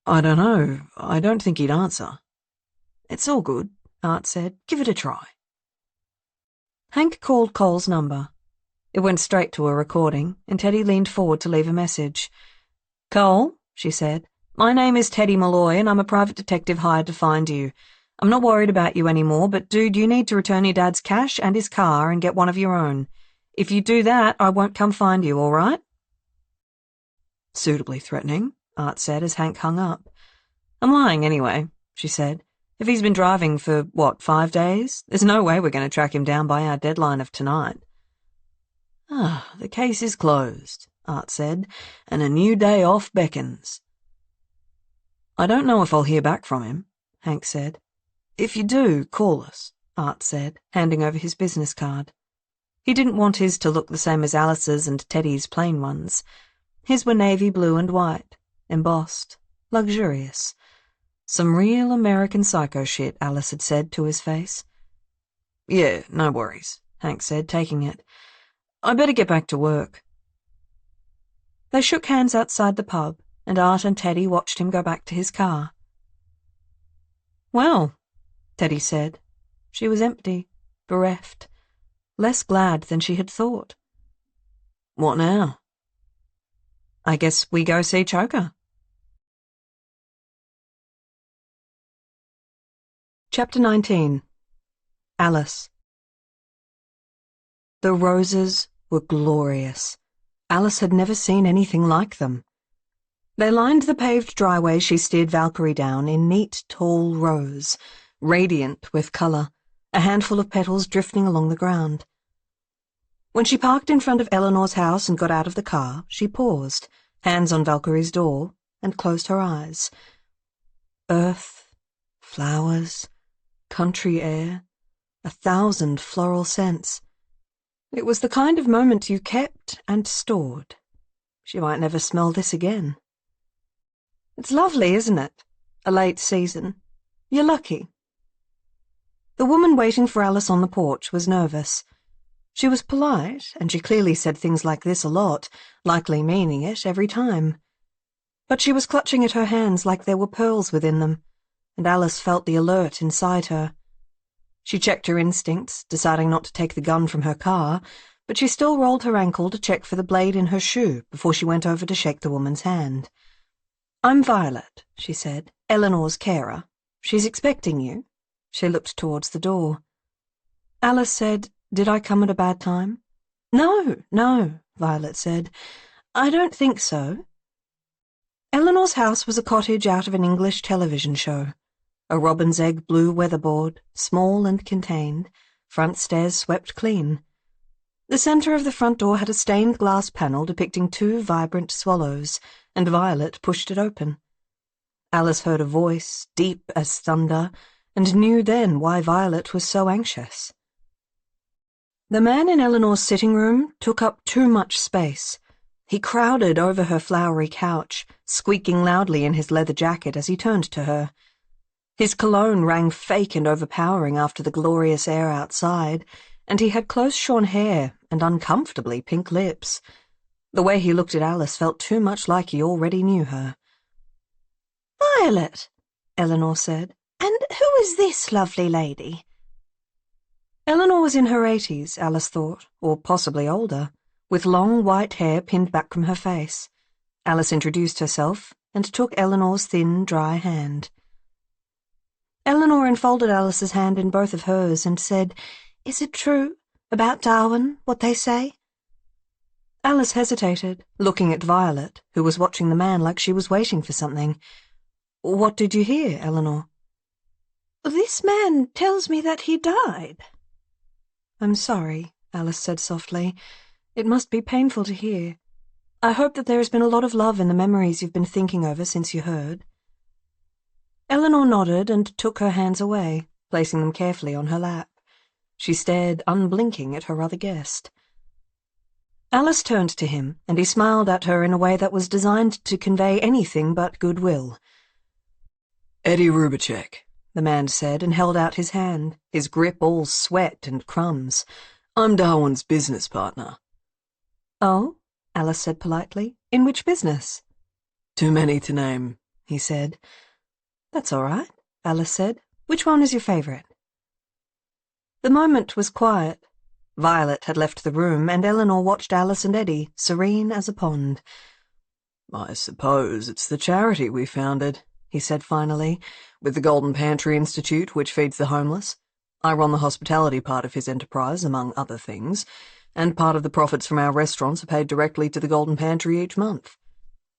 I don't know. I don't think he'd answer. It's all good, Art said. Give it a try. Hank called Cole's number. It went straight to a recording, and Teddy leaned forward to leave a message. Cole, she said, my name is Teddy Malloy, and I'm a private detective hired to find you. I'm not worried about you anymore, but dude, you need to return your dad's cash and his car and get one of your own. If you do that, I won't come find you, all right? Suitably threatening, Art said as Hank hung up. I'm lying anyway, she said. If he's been driving for, 5 days? There's no way we're going to track him down by our deadline of tonight. The case is closed, Art said, and a new day off beckons. I don't know if I'll hear back from him, Hank said. If you do, call us, Art said, handing over his business card. He didn't want his to look the same as Alice's and Teddy's plain ones. His were navy blue and white, embossed, luxurious. Some real American psycho shit, Alice had said to his face. Yeah, no worries, Hank said, taking it. I better get back to work. They shook hands outside the pub, and Art and Teddy watched him go back to his car. Well, Teddy said. She was empty, bereft, less glad than she had thought. What now? I guess we go see Choker. Chapter 19. Alice. The roses were glorious. Alice had never seen anything like them. They lined the paved driveway she steered Valkyrie down in neat, tall rows, radiant with colour, a handful of petals drifting along the ground. When she parked in front of Eleanor's house and got out of the car, she paused, hands on Valkyrie's door, and closed her eyes. Earth, flowers, country air, 1,000 floral scents. It was the kind of moment you kept and stored. She might never smell this again. It's lovely, isn't it? A late season. You're lucky. The woman waiting for Alice on the porch was nervous. She was polite, and she clearly said things like this a lot, likely meaning it every time. But she was clutching at her hands like there were pearls within them, and Alice felt the alert inside her. She checked her instincts, deciding not to take the gun from her car, but she still rolled her ankle to check for the blade in her shoe before she went over to shake the woman's hand. I'm Violet, she said, Eleanor's carer. She's expecting you. She looked towards the door. Alice said, Did I come at a bad time? No, Violet said. I don't think so. Eleanor's house was a cottage out of an English television show. A robin's egg blue weatherboard, small and contained, front stairs swept clean. The centre of the front door had a stained glass panel depicting 2 vibrant swallows, and Violet pushed it open. Alice heard a voice, deep as thunder, and knew then why Violet was so anxious. The man in Eleanor's sitting room took up too much space. He crowded over her flowery couch, squeaking loudly in his leather jacket as he turned to her. His cologne rang fake and overpowering after the glorious air outside, and he had close-shorn hair and uncomfortably pink lips. The way he looked at Alice felt too much like he already knew her. "Violet," Eleanor said,
And who is this lovely lady?
Eleanor was in her 80s, Alice thought, or possibly older, with long white hair pinned back from her face. Alice introduced herself and took Eleanor's thin, dry hand. Eleanor enfolded Alice's hand in both of hers and said, "Is it true, about Darwin, what they say?" Alice hesitated, looking at Violet, who was watching the man like she was waiting for something. "What did you hear, Eleanor?"
"This man tells me that he died."
"I'm sorry," Alice said softly. "It must be painful to hear. I hope that there has been a lot of love in the memories you've been thinking over since you heard." Eleanor nodded and took her hands away, placing them carefully on her lap. She stared unblinking at her other guest. Alice turned to him, and he smiled at her in a way that was designed to convey anything but goodwill.
"Eddie Rubicek,"
the man said, and held out his hand, his grip all sweat and crumbs.
"I'm Darwin's business partner."
"Oh?" Alice said politely. "In which business?"
"Too many to name," he said.
"That's all right," Alice said. "Which one is your favourite?" The moment was quiet. Violet had left the room, and Eleanor watched Alice and Eddie, serene as a pond.
"I suppose it's the charity we founded," he said finally, "with the Golden Pantry Institute, which feeds the homeless. I run the hospitality part of his enterprise, among other things, and part of the profits from our restaurants are paid directly to the Golden Pantry each month.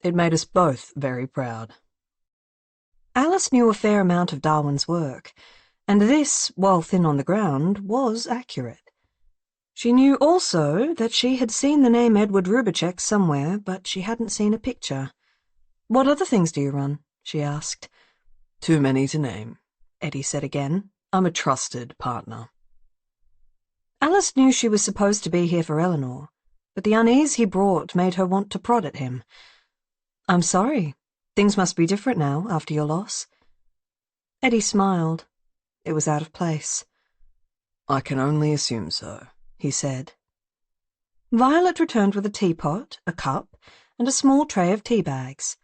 It made us both very proud."
Alice knew a fair amount of Darwin's work, and this, while thin on the ground, was accurate. She knew also that she had seen the name Edward Rubicek somewhere, but she hadn't seen a picture. "What other things do you run?" she asked.
"Too many to name," Eddie said again. "I'm a trusted partner."
Alice knew she was supposed to be here for Eleanor, but the unease he brought made her want to prod at him. "I'm sorry. Things must be different now, after your loss." Eddie smiled. It was out of place.
"I can only assume so," he said.
Violet returned with a teapot, a cup, and a small tray of tea bags.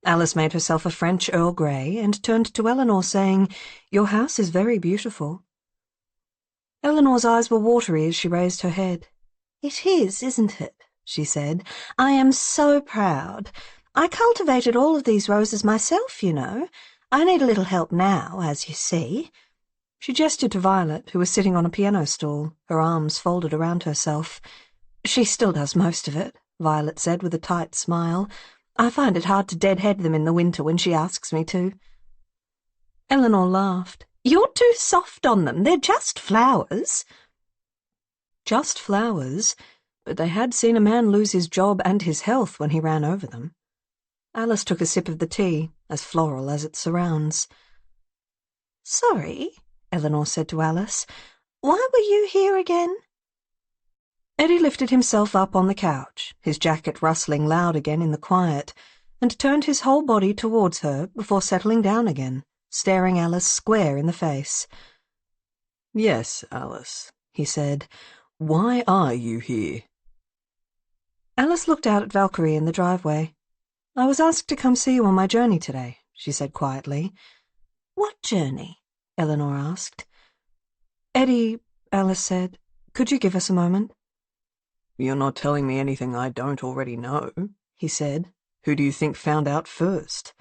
Alice made herself a French Earl Grey and turned to Eleanor, saying, "Your house is very beautiful." Eleanor's eyes were watery as she raised her head.
"It is, isn't it?" she said. "I am so proud. I cultivated all of these roses myself, you know. I need a little help now, as you see."
She gestured to Violet, who was sitting on a piano stool, her arms folded around herself. "She still does most of it," Violet said with a tight smile. "I find it hard to deadhead them in the winter when she asks me to." Eleanor laughed.
"You're too soft on them. They're just flowers."
Just flowers, but they had seen a man lose his job and his health when he ran over them. Alice took a sip of the tea, as floral as its surrounds.
"Sorry," Eleanor said to Alice. "Why were you here again?"
Eddie lifted himself up on the couch, his jacket rustling loud again in the quiet, and turned his whole body towards her before settling down again, staring Alice square in the face.
"Yes, Alice," he said. "Why are you here?"
Alice looked out at Valkyrie in the driveway. "I was asked to come see you on my journey today," she said quietly.
"What journey?"
Eleanor asked. "Eddie," Alice said, "could you give us a moment?"
"You're not telling me anything I don't already know," he said. "Who do you think found out first?"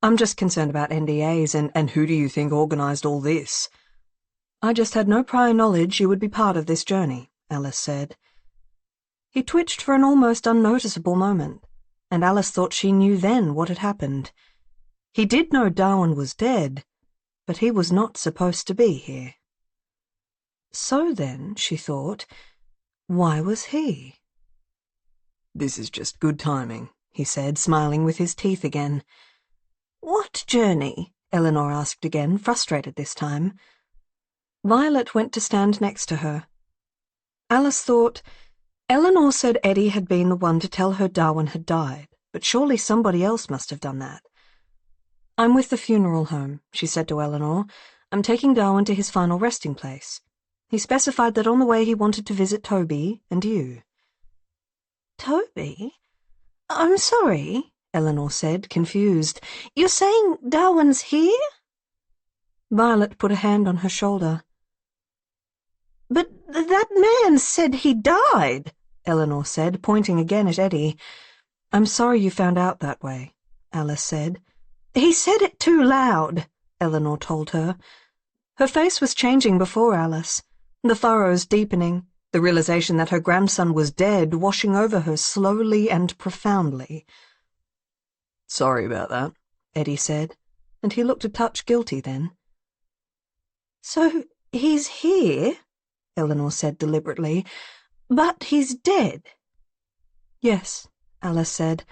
"I'm just concerned about NDAs
And who do you think organized all this?"
"I just had no prior knowledge you would be part of this journey," Alice said. He twitched for an almost unnoticeable moment, and Alice thought she knew then what had happened. He did know Darwin was dead, but he was not supposed to be here. So then, she thought, why was he?
"This is just good timing," he said, smiling with his teeth again.
"What journey?"
Eleanor asked again, frustrated this time. Violet went to stand next to her. Alice thought, Eleanor said Eddie had been the one to tell her Darwin had died, but surely somebody else must have done that. "I'm with the funeral home," she said to Eleanor. "I'm taking Darwin to his final resting place. He specified that on the way he wanted to visit Toby and you."
"Toby? I'm sorry," Eleanor said, confused. "You're saying Darwin's here?"
Violet put a hand on her shoulder. "But that man said he died," Eleanor said, pointing again at Eddie. "I'm sorry you found out that way," Alice said. "He said it too loud," Eleanor told her. Her face was changing before Alice, the furrows deepening, the realization that her grandson was dead washing over her slowly and profoundly.
"Sorry about that,"
Eddie said, and he looked a touch guilty then. "So he's here," Eleanor said deliberately, "but he's dead." "Yes," Alice said.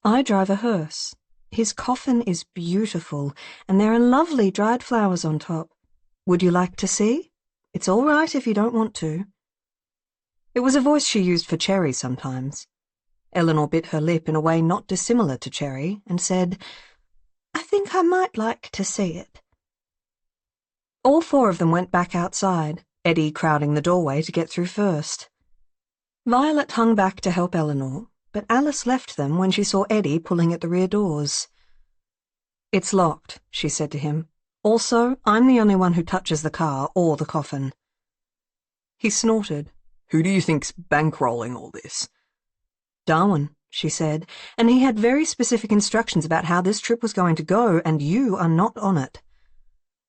"I drive a hearse. His coffin is beautiful, and there are lovely dried flowers on top. Would you like to see? It's all right if you don't want to." It was a voice she used for Cherry sometimes. Eleanor bit her lip in a way not dissimilar to Cherry and said, "I think I might like to see it." All four of them went back outside, Eddie crowding the doorway to get through first. Violet hung back to help Eleanor, but Alice left them when she saw Eddie pulling at the rear doors. "It's locked," she said to him. "Also, I'm the only one who touches the car or the coffin." He snorted.
"Who do you think's bankrolling all this?"
"Darwin," she said, "and he had very specific instructions about how this trip was going to go, and you are not on it."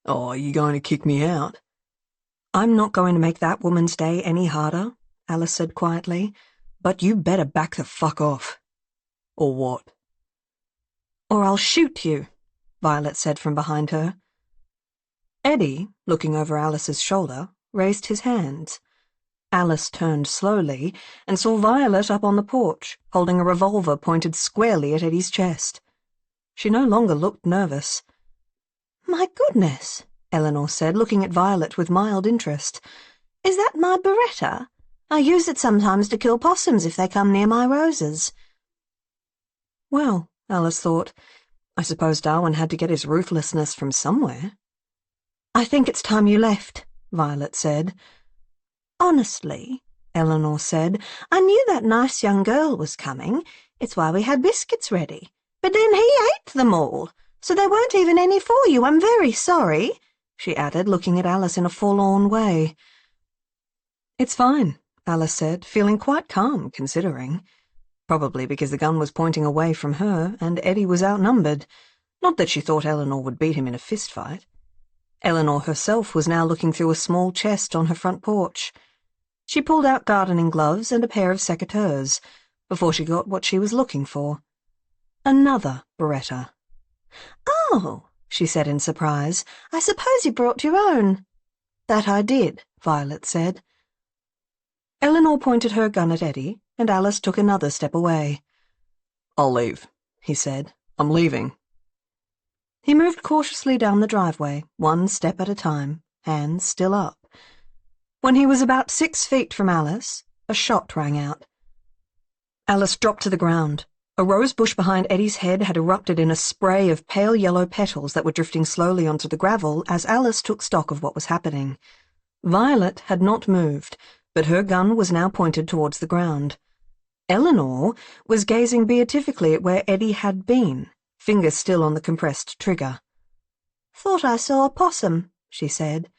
"Oh, are you going to kick me out?"
"I'm not going to make that woman's day any harder," Alice said quietly, "but you better back the fuck off."
"Or what?"
"Or I'll shoot you," Violet said from behind her. Eddie, looking over Alice's shoulder, raised his hands. Alice turned slowly and saw Violet up on the porch, holding a revolver pointed squarely at Eddie's chest. She no longer looked nervous. "My goodness," Eleanor said, looking at Violet with mild interest. "Is that my Beretta? I use it sometimes to kill possums if they come near my roses." Well, Alice thought, I suppose Darwin had to get his ruthlessness from somewhere. "I think it's time you left," Violet said. "Honestly," Eleanor said, "I knew that nice young girl was coming. It's why we had biscuits ready. But then he ate them all, so there weren't even any for you. I'm very sorry," she added, looking at Alice in a forlorn way. "It's fine," Alice said, feeling quite calm, considering. Probably because the gun was pointing away from her, and Eddie was outnumbered. Not that she thought Eleanor would beat him in a fistfight. Eleanor herself was now looking through a small chest on her front porch. She pulled out gardening gloves and a pair of secateurs, before she got what she was looking for. Another Beretta. "Oh," she said in surprise, "I suppose you brought your own." "That I did," Violet said. Eleanor pointed her gun at Eddie, and Alice took another step away.
"I'll leave," he said. "I'm leaving."
He moved cautiously down the driveway, one step at a time, hands still up. When he was about 6 feet from Alice, a shot rang out. Alice dropped to the ground. A rose bush behind Eddie's head had erupted in a spray of pale yellow petals that were drifting slowly onto the gravel as Alice took stock of what was happening. Violet had not moved, but her gun was now pointed towards the ground. Eleanor was gazing beatifically at where Eddie had been, fingers still on the compressed trigger. "Thought I saw a possum," she said.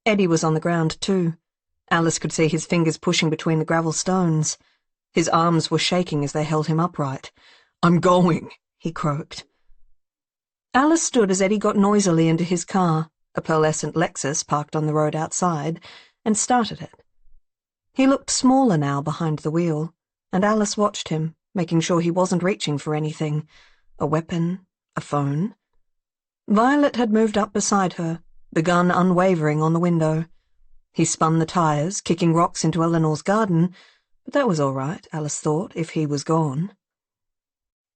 Eddie was on the ground too. Alice could see his fingers pushing between the gravel stones. His arms were shaking as they held him upright. "I'm going," he croaked. Alice stood as Eddie got noisily into his car, a pearlescent Lexus parked on the road outside, and started it. He looked smaller now behind the wheel, and Alice watched him, making sure he wasn't reaching for anything. A weapon, a phone. Violet had moved up beside her, the gun unwavering on the window. He spun the tires, kicking rocks into Eleanor's garden, but that was all right, Alice thought, if he was gone.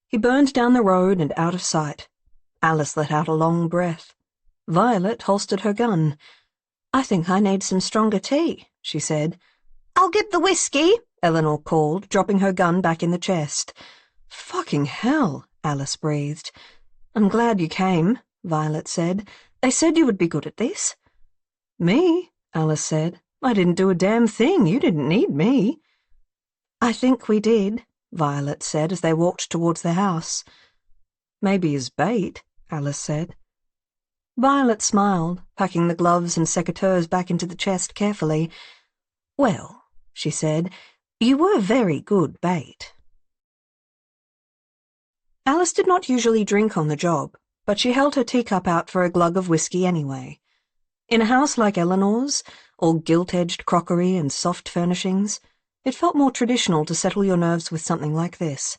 He burned down the road and out of sight. Alice let out a long breath. Violet holstered her gun. "I think I need some stronger tea," she said. "I'll get the whiskey," Eleanor called, dropping her gun back in the chest. "Fucking hell," Alice breathed. "I'm glad you came," Violet said. "They said you would be good at this." "Me?" Alice said. "I didn't do a damn thing. You didn't need me." "I think we did," Violet said as they walked towards the house. "Maybe as bait," Alice said. Violet smiled, packing the gloves and secateurs back into the chest carefully. "Well," she said, "you were very good bait." Alice did not usually drink on the job, but she held her teacup out for a glug of whiskey anyway. In a house like Eleanor's, all gilt-edged crockery and soft furnishings, it felt more traditional to settle your nerves with something like this.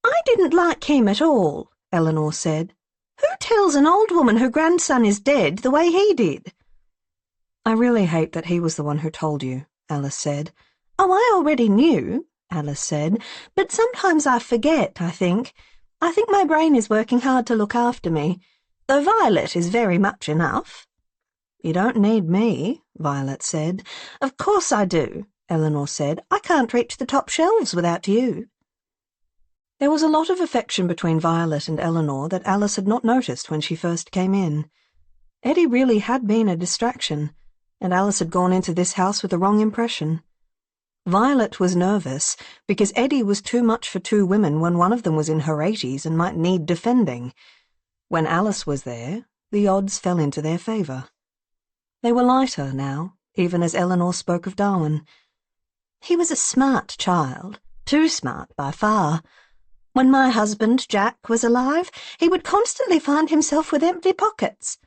"I didn't like him at all," Eleanor said. "Who tells an old woman her grandson is dead the way he did?" "I really hate that he was the one who told you," Alice said. "Oh, I already knew," Alice said, "but sometimes I forget, I think. I think my brain is working hard to look after me, though Violet is very much enough." "You don't need me," Violet said. "Of course I do," Eleanor said. "I can't reach the top shelves without you." There was a lot of affection between Violet and Eleanor that Alice had not noticed when she first came in. Eddie really had been a distraction, and Alice had gone into this house with the wrong impression. Violet was nervous because Eddie was too much for two women when one of them was in her 80s and might need defending. When Alice was there, the odds fell into their favour. They were lighter now, even as Eleanor spoke of Darwin. "He was a smart child, too smart by far. When my husband, Jack, was alive, he would constantly find himself with empty pockets.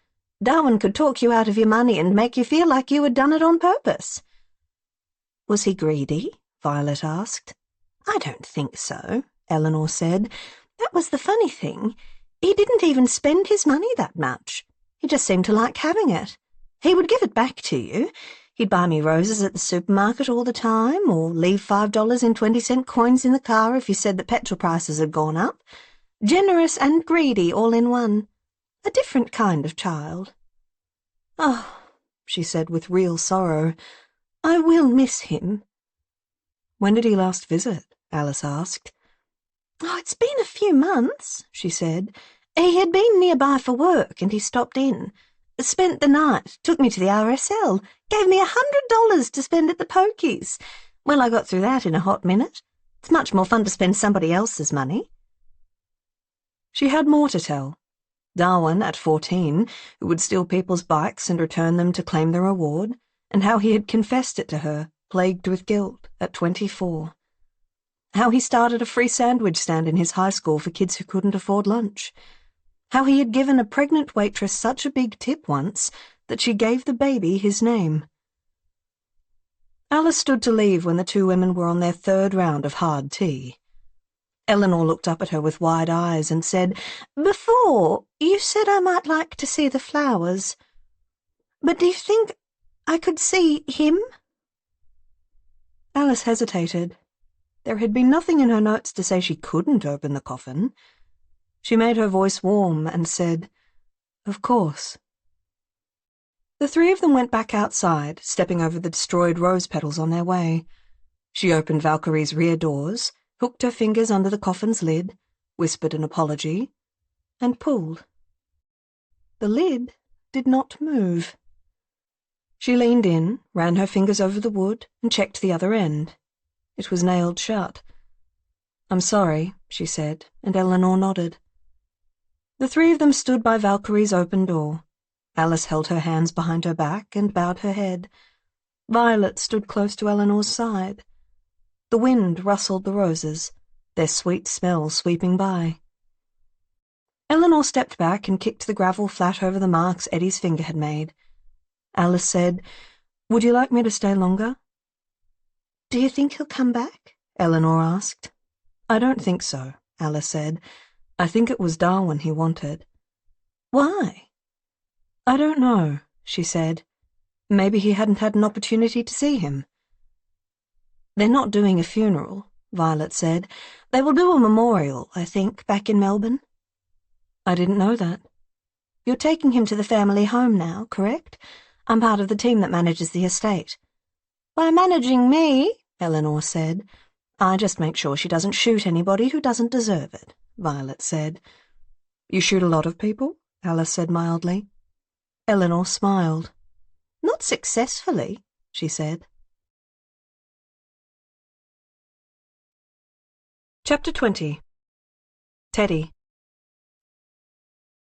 Darwin could talk you out of your money and make you feel like you had done it on purpose." "Was he greedy?" Violet asked. "I don't think so," Eleanor said. "That was the funny thing. He didn't even spend his money that much. He just seemed to like having it. He would give it back to you. He'd buy me roses at the supermarket all the time, or leave $5 in 20-cent coins in the car if you said that petrol prices had gone up. Generous and greedy all in one. A different kind of child." "Oh," she said with real sorrow, "I will miss him." "When did he last visit?" Alice asked. "Oh, it's been a few months," she said. "He had been nearby for work, and he stopped in. Spent the night, took me to the RSL, gave me $100 to spend at the pokies. Well, I got through that in a hot minute. It's much more fun to spend somebody else's money." She had more to tell. Darwin, at 14, who would steal people's bikes and return them to claim the reward, and how he had confessed it to her, plagued with guilt, at 24. How he started a free sandwich stand in his high school for kids who couldn't afford lunch. How he had given a pregnant waitress such a big tip once that she gave the baby his name. Alice stood to leave when the two women were on their third round of hard tea. Eleanor looked up at her with wide eyes and said, "Before, you said I might like to see the flowers. But do you think I could see him?" Alice hesitated. There had been nothing in her notes to say she couldn't open the coffin. She made her voice warm and said, "Of course." The three of them went back outside, stepping over the destroyed rose petals on their way. She opened Valkyrie's rear doors, hooked her fingers under the coffin's lid, whispered an apology, and pulled. The lid did not move. She leaned in, ran her fingers over the wood, and checked the other end. It was nailed shut. "I'm sorry," she said, and Eleanor nodded. The three of them stood by Valkyrie's open door. Alice held her hands behind her back and bowed her head. Violet stood close to Eleanor's side. The wind rustled the roses, their sweet smell sweeping by. Eleanor stepped back and kicked the gravel flat over the marks Eddie's finger had made. Alice said, "Would you like me to stay longer?" "Do you think he'll come back?" Eleanor asked. "I don't think so," Alice said. "I think it was Darwin he wanted." "Why?" "I don't know," she said. "Maybe he hadn't had an opportunity to see him." "They're not doing a funeral," Violet said. "They will do a memorial, I think, back in Melbourne." "I didn't know that." "You're taking him to the family home now, correct? I'm part of the team that manages the estate." "By managing me," Eleanor said. "I just make sure she doesn't shoot anybody who doesn't deserve it," Violet said. "You shoot a lot of people?" Alice said mildly. Eleanor smiled. "Not successfully," she said. Chapter 20. Teddy.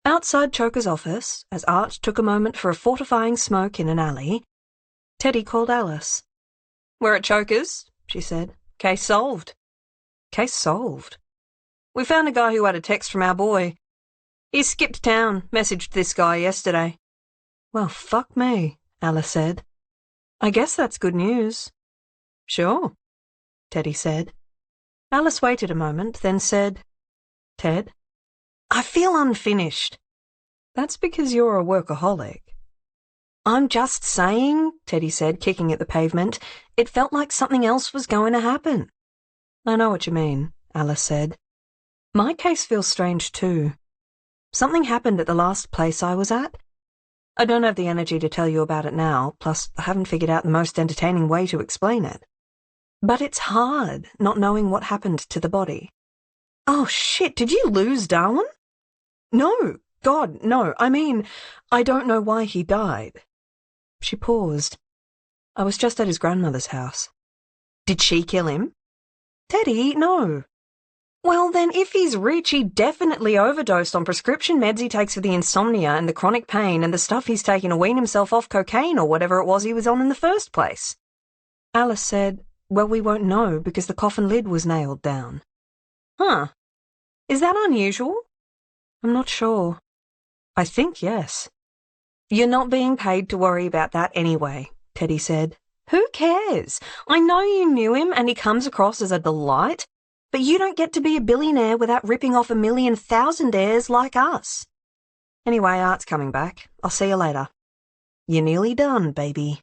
Outside Choker's office, as Art took a moment for a fortifying smoke in an alley, Teddy called Alice. "We're at Choker's," she said. "Case solved." Case solved? "We found a guy who had a text from our boy. He skipped town, messaged this guy yesterday." "Well, fuck me," Alice said. "I guess that's good news." "Sure," Teddy said. Alice waited a moment, then said, "Ted, I feel unfinished." "That's because you're a workaholic." "I'm just saying," Teddy said, kicking at the pavement. "It felt like something else was going to happen." "I know what you mean," Alice said. "My case feels strange too. Something happened at the last place I was at. I don't have the energy to tell you about it now, plus I haven't figured out the most entertaining way to explain it. But it's hard not knowing what happened to the body." "Oh shit, did you lose Darwin?" "No, God, no. I mean, I don't know why he died." She paused. "I was just at his grandmother's house." "Did she kill him?" "Teddy, no." "Well, then, if he's rich, he definitely overdosed on prescription meds he takes for the insomnia and the chronic pain and the stuff he's taking to wean himself off cocaine or whatever it was he was on in the first place." Alice said, "Well, we won't know because the coffin lid was nailed down." "Huh. Is that unusual?" "I'm not sure. I think yes." "You're not being paid to worry about that anyway," Teddy said. "Who cares? I know you knew him and he comes across as a delight, but you don't get to be a billionaire without ripping off 1,000,000 thousandaires like us. Anyway, Art's coming back. I'll see you later." "You're nearly done, baby."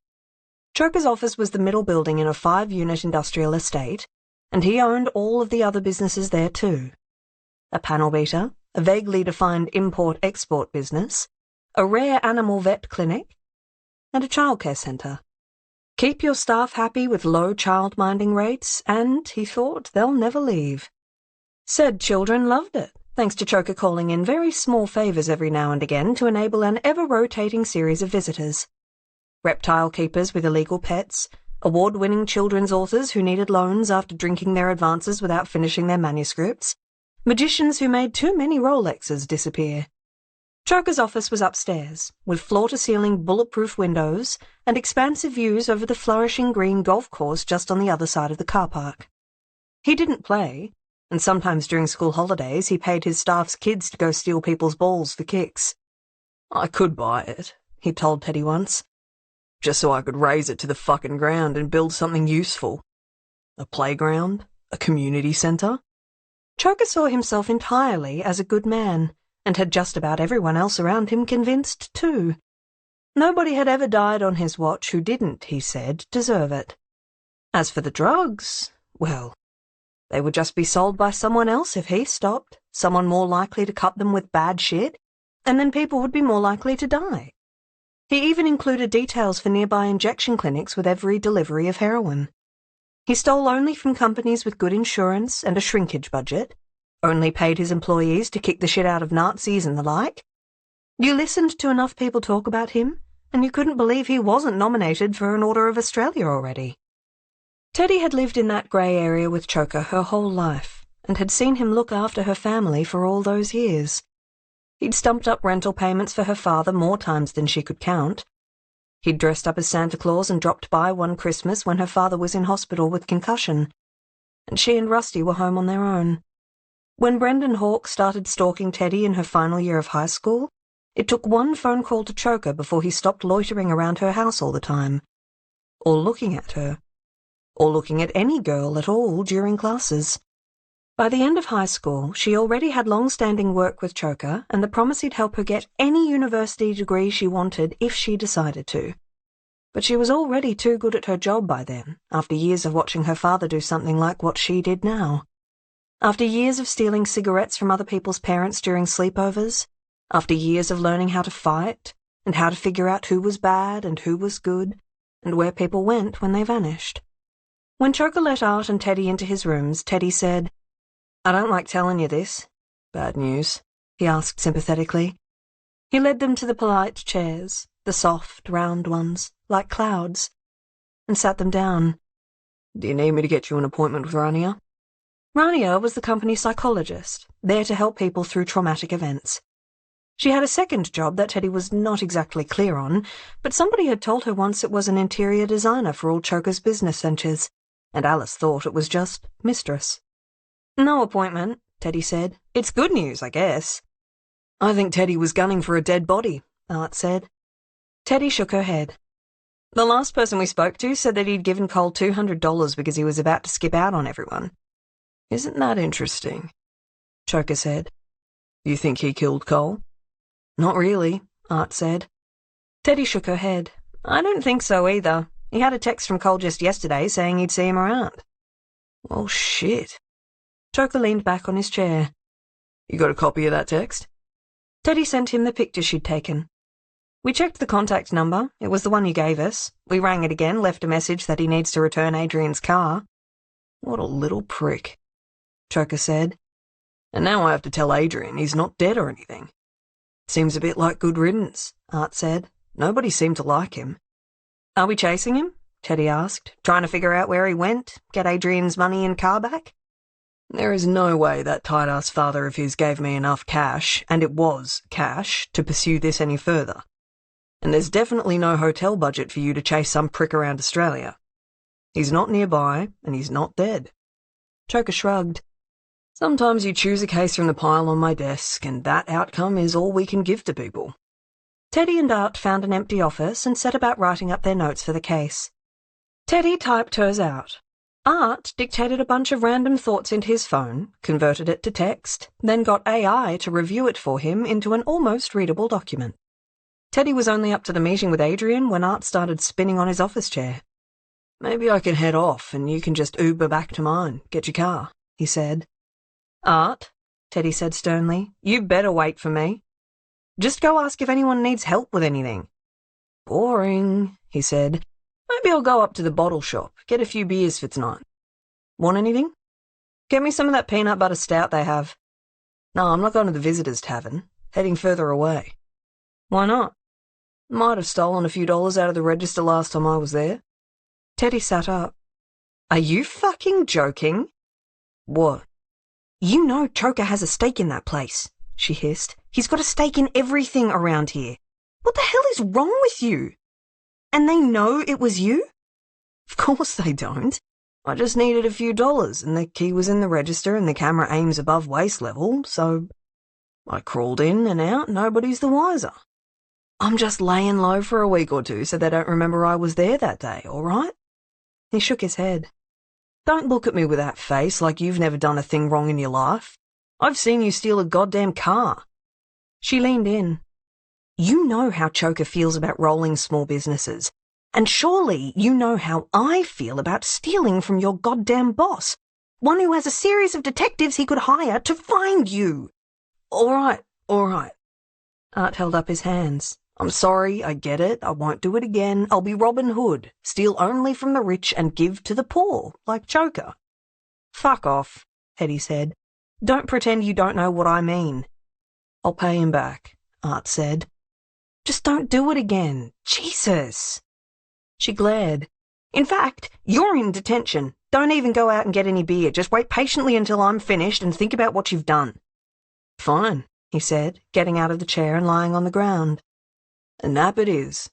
Choker's office was the middle building in a 5-unit industrial estate, and he owned all of the other businesses there too. A panel beater, a vaguely defined import-export business, a rare animal vet clinic, and a childcare centre. Keep your staff happy with low child-minding rates, and, he thought, they'll never leave. Said children loved it, thanks to Choker calling in very small favours every now and again to enable an ever-rotating series of visitors. Reptile keepers with illegal pets, award-winning children's authors who needed loans after drinking their advances without finishing their manuscripts, magicians who made too many Rolexes disappear. Choker's office was upstairs, with floor-to-ceiling bulletproof windows and expansive views over the flourishing green golf course just on the other side of the car park. He didn't play, and sometimes during school holidays he paid his staff's kids to go steal people's balls for kicks. "I could buy it," he told Teddy once, "just so I could raze it to the fucking ground and build something useful. A playground? A community centre?" Choker saw himself entirely as a good man, and had just about everyone else around him convinced too. Nobody had ever died on his watch who didn't, he said, deserve it. As for the drugs, well, they would just be sold by someone else if he stopped, someone more likely to cut them with bad shit, and then people would be more likely to die. He even included details for nearby injection clinics with every delivery of heroin. He stole only from companies with good insurance and a shrinkage budget, only paid his employees to kick the shit out of Nazis and the like. You listened to enough people talk about him, and you couldn't believe he wasn't nominated for an Order of Australia already. Teddy had lived in that grey area with Choker her whole life, and had seen him look after her family for all those years. He'd stumped up rental payments for her father more times than she could count. He'd dressed up as Santa Claus and dropped by one Christmas when her father was in hospital with concussion, and she and Rusty were home on their own. When Brendan Hawke started stalking Teddy in her final year of high school, it took one phone call to Choker before he stopped loitering around her house all the time, or looking at her, or looking at any girl at all during classes. By the end of high school, she already had long-standing work with Choker and the promise he'd help her get any university degree she wanted if she decided to. But she was already too good at her job by then, after years of watching her father do something like what she did now. After years of stealing cigarettes from other people's parents during sleepovers, after years of learning how to fight, and how to figure out who was bad and who was good, and where people went when they vanished. When Choker let Art and Teddy into his rooms, Teddy said, "I don't like telling you this. Bad news?" he asked sympathetically. He led them to the polite chairs, the soft, round ones, like clouds, and sat them down. "Do you need me to get you an appointment with Rania?" Rania was the company psychologist, there to help people through traumatic events.
She had a second job that Teddy was not exactly clear on, but somebody had told her once it was an interior designer for all Choker's business ventures, and Alice thought it was just mistress. "No appointment," Teddy said. "It's good news, I guess."
"I think Teddy was gunning for a dead body,"
Art said. Teddy shook her head. "The last person we spoke to said that he'd given Cole $200 because he was about to skip out on everyone."
"Isn't that interesting?" Choker said. "You think he killed Cole?"
"Not really," Art said. Teddy shook her head. "I don't think so either. He had a text from Cole just yesterday saying he'd see him around."
"Well, shit."
Choker leaned back on his chair.
"You got a copy of that text?"
Teddy sent him the picture she'd taken. "We checked the contact number. It was the one you gave us. We rang it again, left a message that he needs to return Adrian's car."
"What a little prick," Choker said. "And now I have to tell Adrian he's not dead or anything." "Seems a bit like good riddance," Art said. "Nobody seemed to like him."
"Are we chasing him?" Teddy asked. "Trying to figure out where he went? Get Adrian's money and car back?"
"There is no way that tight-ass father of his gave me enough cash, and it was cash, to pursue this any further. And there's definitely no hotel budget for you to chase some prick around Australia. He's not nearby, and he's not dead."
Choker shrugged.
"Sometimes you choose a case from the pile on my desk, and that outcome is all we can give to people."
Teddy and Art found an empty office and set about writing up their notes for the case. Teddy typed hers out. Art dictated a bunch of random thoughts into his phone, converted it to text, then got AI to review it for him into an almost readable document. Teddy was only up to the meeting with Adrian when Art started spinning on his office chair.
"Maybe I can head off, and you can just Uber back to mine. Get your car," he said.
"Art," Teddy said sternly, "you better wait for me. Just go ask if anyone needs help with anything."
"Boring," he said. "Maybe I'll go up to the bottle shop, get a few beers for tonight."
"Want anything?" "Get me some of that peanut butter stout they have."
"No, I'm not going to the visitors' tavern. Heading further away."
"Why not?"
"Might have stolen a few dollars out of the register last time I was there."
Teddy sat up. "Are you fucking joking?"
"What?"
"You know Choker has a stake in that place," she hissed. "He's got a stake in everything around here. What the hell is wrong with you? And they know it was you?"
"Of course they don't. I just needed a few dollars, and the key was in the register, and the camera aims above waist level, so I crawled in and out, nobody's the wiser. I'm just laying low for a week or two so they don't remember I was there that day, all right?"
He shook his head.
"Don't look at me with that face like you've never done a thing wrong in your life. I've seen you steal a goddamn car."
She leaned in. "You know how Choker feels about rolling small businesses, and surely you know how I feel about stealing from your goddamn boss, one who has a series of detectives he could hire to find you."
All right.
Art held up his hands.
"I'm sorry, I get it. I won't do it again. I'll be Robin Hood, steal only from the rich and give to the poor, like Choker."
"Fuck off," Teddy said. "Don't pretend you don't know what I mean."
"I'll pay him back," Art said.
"Just don't do it again. Jesus." She glared. "In fact, you're in detention. Don't even go out and get any beer. Just wait patiently until I'm finished and think about what you've done."
"Fine," he said, getting out of the chair and lying on the ground. "A nap it is."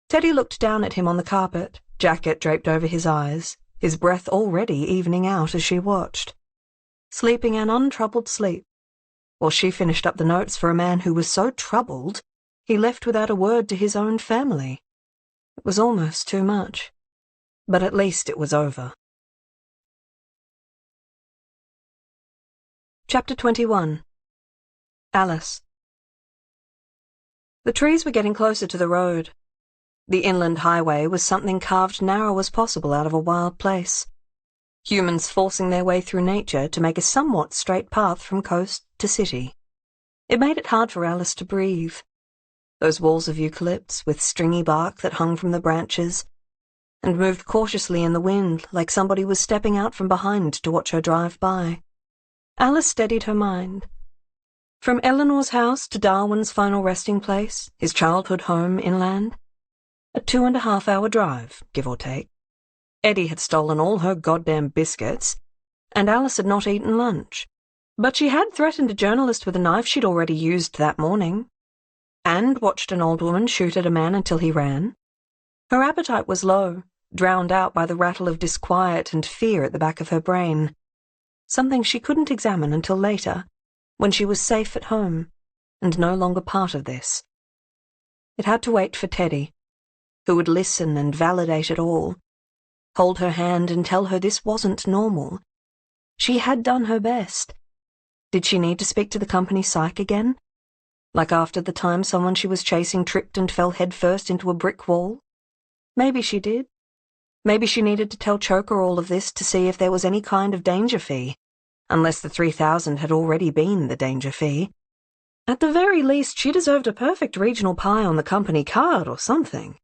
Teddy looked down at him on the carpet, jacket draped over his eyes, his breath already evening out as she watched. Sleeping an untroubled sleep. While she finished up the notes for a man who was so troubled, he left without a word to his own family. It was almost too much. But at least it was over. Chapter 21. Alice. The trees were getting closer to the road. The inland highway was something carved narrow as possible out of a wild place. Humans forcing their way through nature to make a somewhat straight path from coast to city. It made it hard for Alice to breathe. Those walls of eucalypts with stringy bark that hung from the branches, and moved cautiously in the wind like somebody was stepping out from behind to watch her drive by. Alice steadied her mind. From Eleanor's house to Darwin's final resting place, his childhood home inland, a 2.5-hour drive, give or take. Eddie had stolen all her goddamn biscuits, and Alice had not eaten lunch. But she had threatened a journalist with a knife she'd already used that morning, and watched an old woman shoot at a man until he ran. Her appetite was low, drowned out by the rattle of disquiet and fear at the back of her brain, something she couldn't examine until later, when she was safe at home, and no longer part of this. It had to wait for Teddy, who would listen and validate it all, hold her hand and tell her this wasn't normal. She had done her best. Did she need to speak to the company psych again? Like after the time someone she was chasing tripped and fell headfirst into a brick wall? Maybe she did. Maybe she needed to tell Choker all of this to see if there was any kind of danger fee, unless the 3,000 had already been the danger fee. At the very least, she deserved a perfect regional pie on the company card or something.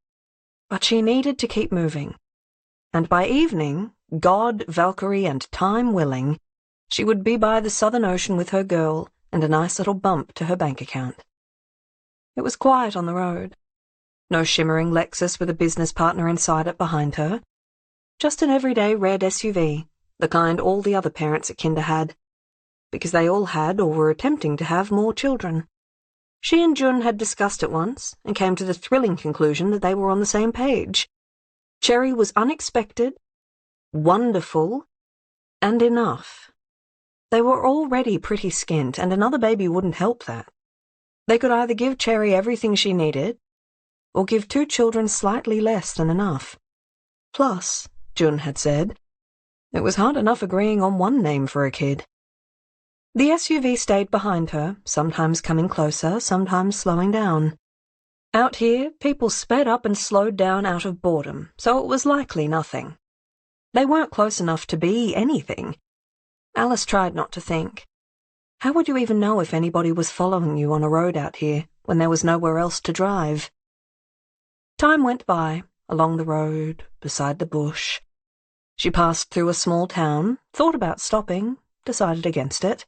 But she needed to keep moving. And by evening, God, Valkyrie, and time willing, she would be by the Southern Ocean with her girl and a nice little bump to her bank account. It was quiet on the road. No shimmering Lexus with a business partner inside it behind her. Just an everyday red SUV, the kind all the other parents at Kinder had, because they all had or were attempting to have more children. She and Jun had discussed it once and came to the thrilling conclusion that they were on the same page. Cherry was unexpected, wonderful, and enough. They were already pretty skint, and another baby wouldn't help that. They could either give Cherry everything she needed, or give 2 children slightly less than enough. Plus, Jun had said, it was hard enough agreeing on one name for a kid. The SUV stayed behind her, sometimes coming closer, sometimes slowing down. Out here, people sped up and slowed down out of boredom, so it was likely nothing. They weren't close enough to be anything. Alice tried not to think. How would you even know if anybody was following you on a road out here when there was nowhere else to drive? Time went by, along the road, beside the bush. She passed through a small town, thought about stopping, decided against it.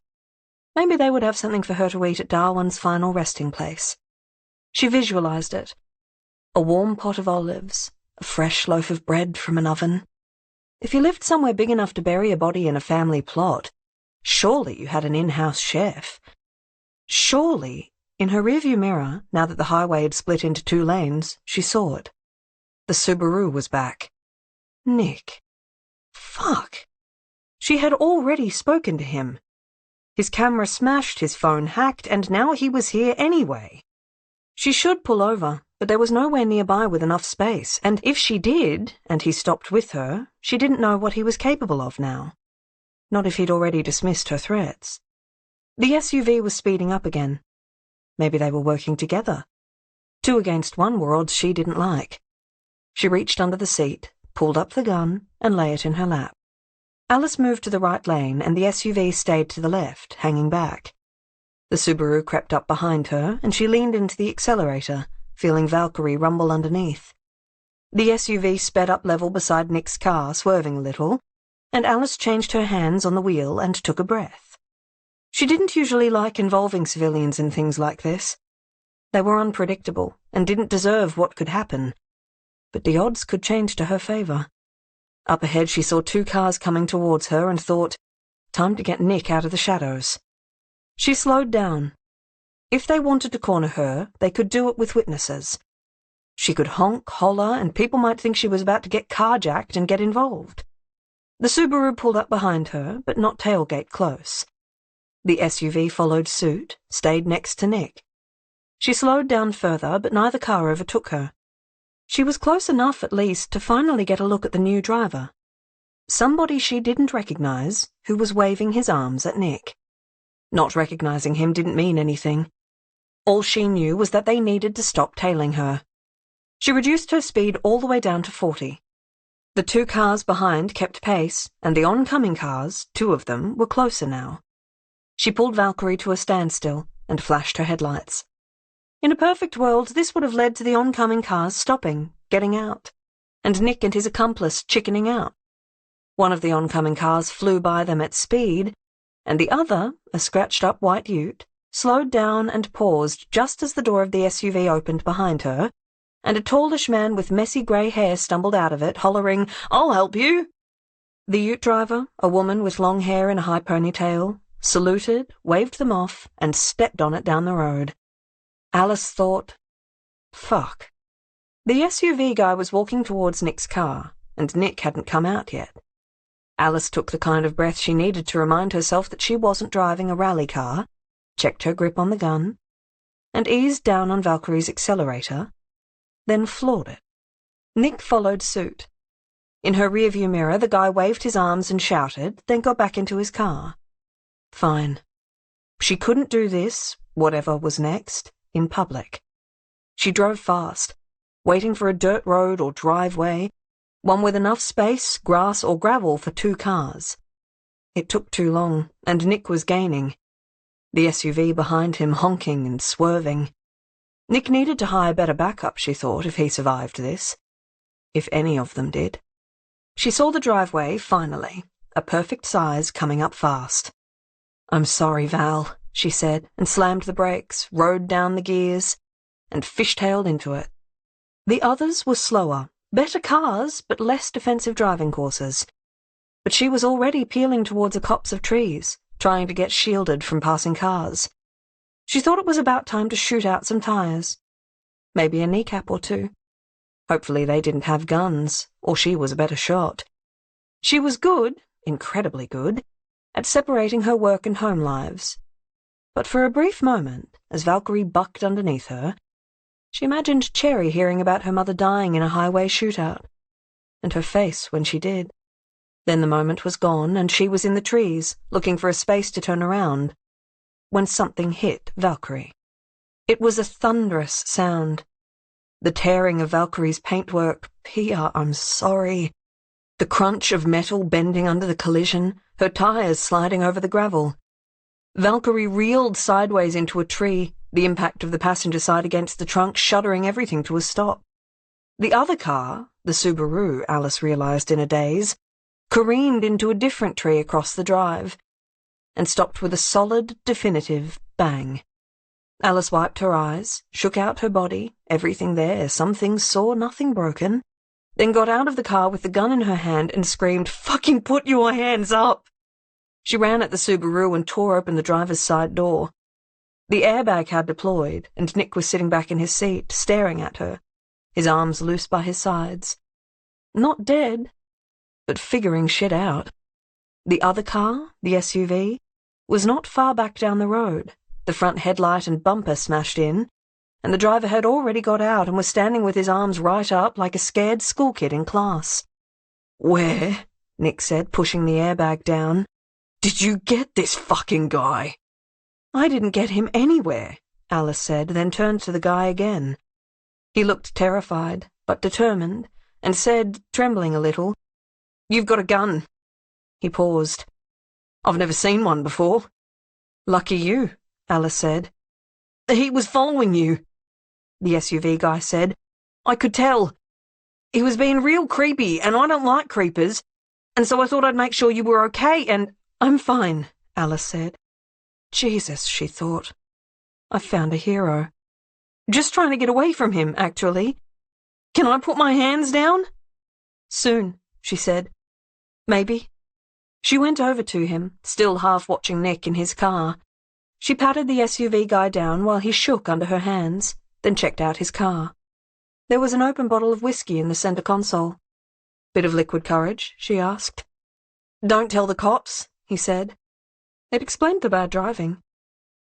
Maybe they would have something for her to eat at Darwin's final resting place. She visualized it. A warm pot of olives, a fresh loaf of bread from an oven. If you lived somewhere big enough to bury a body in a family plot, surely you had an in-house chef. Surely, in her rearview mirror, now that the highway had split into 2 lanes, she saw it. The Subaru was back. Nick. Fuck. She had already spoken to him. His camera smashed, his phone hacked, and now he was here anyway. She should pull over, but there was nowhere nearby with enough space, and if she did, and he stopped with her, she didn't know what he was capable of now. Not if he'd already dismissed her threats. The SUV was speeding up again. Maybe they were working together. 2 against 1 were odds she didn't like. She reached under the seat, pulled up the gun, and lay it in her lap. Alice moved to the right lane, and the SUV stayed to the left, hanging back. The Subaru crept up behind her, and she leaned into the accelerator, feeling Valkyrie rumble underneath. The SUV sped up level beside Nick's car, swerving a little, and Alice changed her hands on the wheel and took a breath. She didn't usually like involving civilians in things like this. They were unpredictable and didn't deserve what could happen. But the odds could change to her favor. Up ahead she saw 2 cars coming towards her and thought, time to get Nick out of the shadows. She slowed down. If they wanted to corner her, they could do it with witnesses. She could honk, holler, and people might think she was about to get carjacked and get involved. The Subaru pulled up behind her, but not tailgate close. The SUV followed suit, stayed next to Nick. She slowed down further, but neither car overtook her. She was close enough, at least, to finally get a look at the new driver. Somebody she didn't recognize, who was waving his arms at Nick. Not recognizing him didn't mean anything. All she knew was that they needed to stop tailing her. She reduced her speed all the way down to 40. The 2 cars behind kept pace, and the oncoming cars, 2 of them, were closer now. She pulled Valkyrie to a standstill and flashed her headlights. In a perfect world, this would have led to the oncoming cars stopping, getting out, and Nick and his accomplice chickening out. One of the oncoming cars flew by them at speed, and the other, a scratched-up white ute, slowed down and paused just as the door of the SUV opened behind her, and a tallish man with messy grey hair stumbled out of it, hollering, "I'll help you!" The ute driver, a woman with long hair in a high ponytail,
saluted, waved them off, and stepped on it down the road. Alice thought, fuck. The SUV guy was walking towards Nick's car, and Nick hadn't come out yet. Alice took the kind of breath she needed to remind herself that she wasn't driving a rally car, checked her grip on the gun, and eased down on Valkyrie's accelerator, then floored it. Nick followed suit. In her rearview mirror, the guy waved his arms and shouted, then got back into his car. Fine. She couldn't do this, whatever was next, in public. She drove fast, waiting for a dirt road or driveway, one with enough space, grass or gravel for 2 cars. It took too long, and Nick was gaining. The SUV behind him honking and swerving. Nick needed to hire better backup, she thought, if he survived this. If any of them did. She saw the driveway, finally, a perfect size, coming up fast. I'm sorry, Val, she said, and slammed the brakes, rode down the gears, and fishtailed into it. The others were slower, better cars, but less defensive driving courses. But she was already peeling towards a copse of trees, trying to get shielded from passing cars. She thought it was about time to shoot out some tires. Maybe a kneecap or 2. Hopefully they didn't have guns, or she was a better shot. She was good, incredibly good, at separating her work and home lives. But for a brief moment, as Valkyrie bucked underneath her, she imagined Cherry hearing about her mother dying in a highway shootout, and her face when she did. Then the moment was gone, and she was in the trees, looking for a space to turn around, when something hit Valkyrie. It was a thunderous sound. The tearing of Valkyrie's paintwork, Pia, I'm sorry. The crunch of metal bending under the collision, her tires sliding over the gravel. Valkyrie reeled sideways into a tree, the impact of the passenger side against the trunk shuddering everything to a stop. The other car, the Subaru, Alice realized in a daze, careened into a different tree across the drive, and stopped with a solid, definitive bang. Alice wiped her eyes, shook out her body, everything there, some things sore, nothing broken, then got out of the car with the gun in her hand and screamed, "Fucking put your hands up!" She ran at the Subaru and tore open the driver's side door. The airbag had deployed, and Nick was sitting back in his seat, staring at her, his arms loose by his sides. Not dead, but figuring shit out. The other car, the SUV, was not far back down the road. The front headlight and bumper smashed in, and the driver had already got out and was standing with his arms right up like a scared school kid in class. "Where," Nick said, pushing the airbag down, "did you get this fucking guy?" "I didn't get him anywhere," Alice said, then turned to the guy again. He looked terrified, but determined, and said, trembling a little, "You've got a gun." He paused. "I've never seen one before." "Lucky you," Alice said. "He was following you," the SUV guy said. "I could tell. He was being real creepy, and I don't like creepers, and so I thought I'd make sure you were okay, and—" "I'm fine," Alice said. Jesus, she thought. I've found a hero. Just trying to get away from him, actually. Can I put my hands down? Soon, she said. Maybe. She went over to him, still half watching Nick in his car. She patted the SUV guy down while he shook under her hands, then checked out his car. There was an open bottle of whiskey in the center console. Bit of liquid courage, she asked. Don't tell the cops, he said. It explained the bad driving.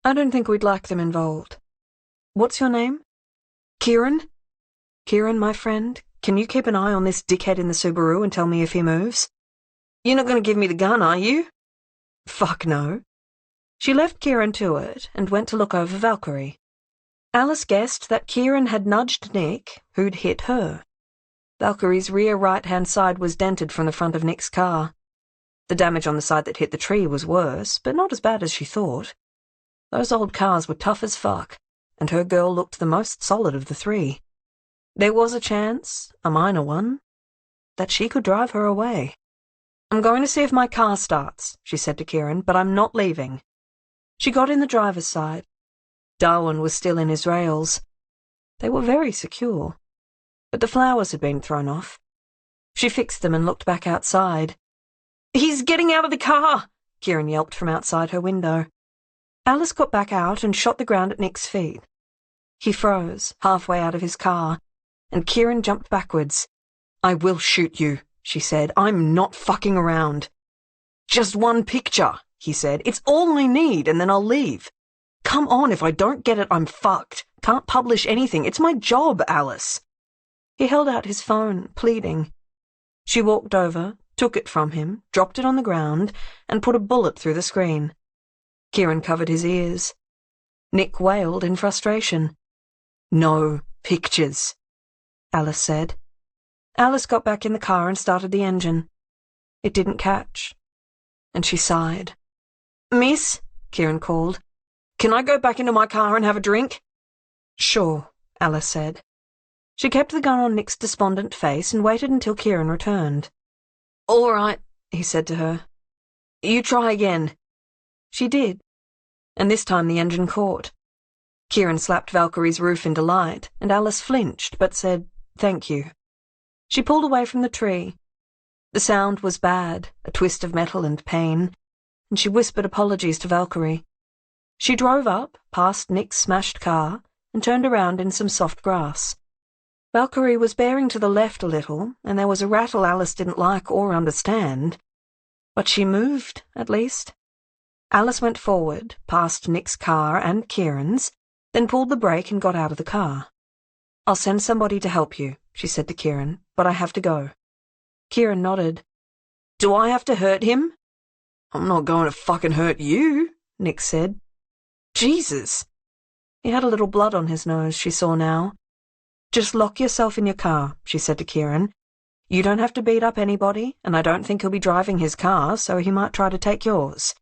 I don't think we'd like them involved. What's your name? Kieran? Kieran, my friend, can you keep an eye on this dickhead in the Subaru and tell me if he moves? You're not going to give me the gun, are you? Fuck no. She left Kieran to it and went to look over Valkyrie. Alice guessed that Kieran had nudged Nick, who'd hit her. Valkyrie's rear right-hand side was dented from the front of Nick's car. The damage on the side that hit the tree was worse, but not as bad as she thought. Those old cars were tough as fuck, and her girl looked the most solid of the three. There was a chance, a minor one, that she could drive her away. I'm going to see if my car starts, she said to Kieran, but I'm not leaving. She got in the driver's side. Darwin was still in his rails. They were very secure, but the flowers had been thrown off. She fixed them and looked back outside. He's getting out of the car, Kieran yelped from outside her window. Alice got back out and shot the ground at Nick's feet. He froze, halfway out of his car, and Kieran jumped backwards. "I will shoot you," she said. "I'm not fucking around." "Just one picture," he said. "It's all I need, and then I'll leave." "Come on, if I don't get it, I'm fucked. Can't publish anything. It's my job, Alice." He held out his phone, pleading. She walked over, took it from him, dropped it on the ground, and put a bullet through the screen. Kieran covered his ears. Nick wailed in frustration. "No pictures," Alice said. Alice got back in the car and started the engine. It didn't catch, and she sighed. "Miss," Kieran called, "can I go back into my car and have a drink?" "Sure," Alice said. She kept the gun on Nick's despondent face and waited until Kieran returned. "All right," he said to her. "You try again." She did, and this time the engine caught. Kieran slapped Valkyrie's roof into light, and Alice flinched, but said, "Thank you." She pulled away from the tree. The sound was bad, a twist of metal and pain, and she whispered apologies to Valkyrie. She drove up, past Nick's smashed car, and turned around in some soft grass. Valkyrie was bearing to the left a little, and there was a rattle Alice didn't like or understand. But she moved, at least. Alice went forward, past Nick's car and Kieran's, then pulled the brake and got out of the car. "I'll send somebody to help you," she said to Kieran, "but I have to go." Kieran nodded. "Do I have to hurt him?" "I'm not going to fucking hurt you," Nick said. "Jesus!" He had a little blood on his nose, she saw now. "Just lock yourself in your car," she said to Kieran. "You don't have to beat up anybody, and I don't think he'll be driving his car, so he might try to take yours."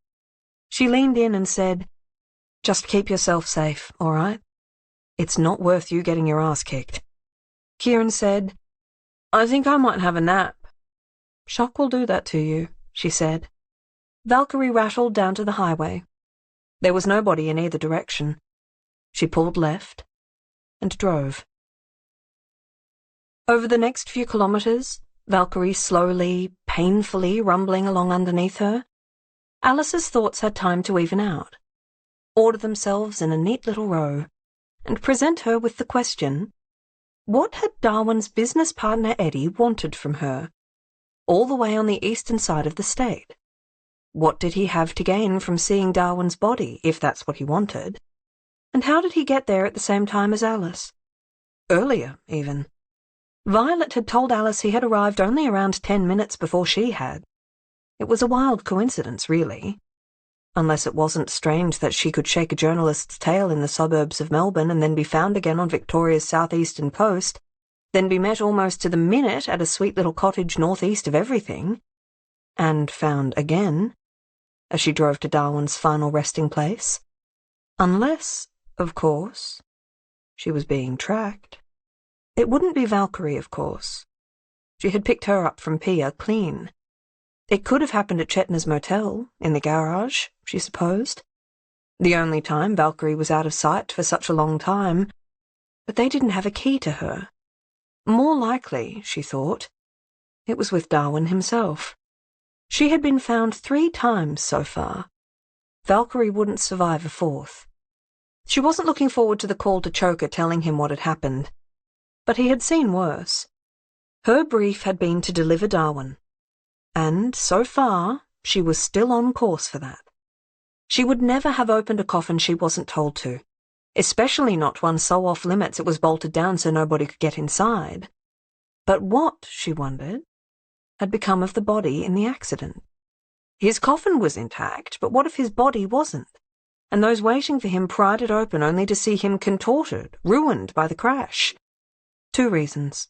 She leaned in and said, "Just keep yourself safe, all right? It's not worth you getting your ass kicked." Kieran said, "I think I might have a nap." "Shock will do that to you," she said. Valkyrie rattled down to the highway. There was nobody in either direction. She pulled left and drove. Over the next few kilometres, Valkyrie slowly, painfully rumbling along underneath her, Alice's thoughts had time to even out, order themselves in a neat little row, and present her with the question, what had Darwin's business partner Eddie wanted from her, all the way on the eastern side of the state? What did he have to gain from seeing Darwin's body, if that's what he wanted? And how did he get there at the same time as Alice? Earlier, even. Violet had told Alice he had arrived only around 10 minutes before she had. It was a wild coincidence, really. Unless it wasn't strange that she could shake a journalist's tail in the suburbs of Melbourne and then be found again on Victoria's southeastern coast, then be met almost to the minute at a sweet little cottage northeast of everything, and found again as she drove to Darwin's final resting place. Unless, of course, she was being tracked. It wouldn't be Valkyrie, of course. She had picked her up from Pia clean. It could have happened at Chetna's motel, in the garage, she supposed. The only time Valkyrie was out of sight for such a long time. But they didn't have a key to her. More likely, she thought, it was with Darwin himself. She had been found 3 times so far. Valkyrie wouldn't survive a 4th. She wasn't looking forward to the call to Choker telling him what had happened. But he had seen worse. Her brief had been to deliver Darwin. And, so far, she was still on course for that. She would never have opened a coffin she wasn't told to, especially not one so off-limits it was bolted down so nobody could get inside. But what, she wondered, had become of the body in the accident? His coffin was intact, but what if his body wasn't? And those waiting for him pried it open only to see him contorted, ruined by the crash? 2 reasons.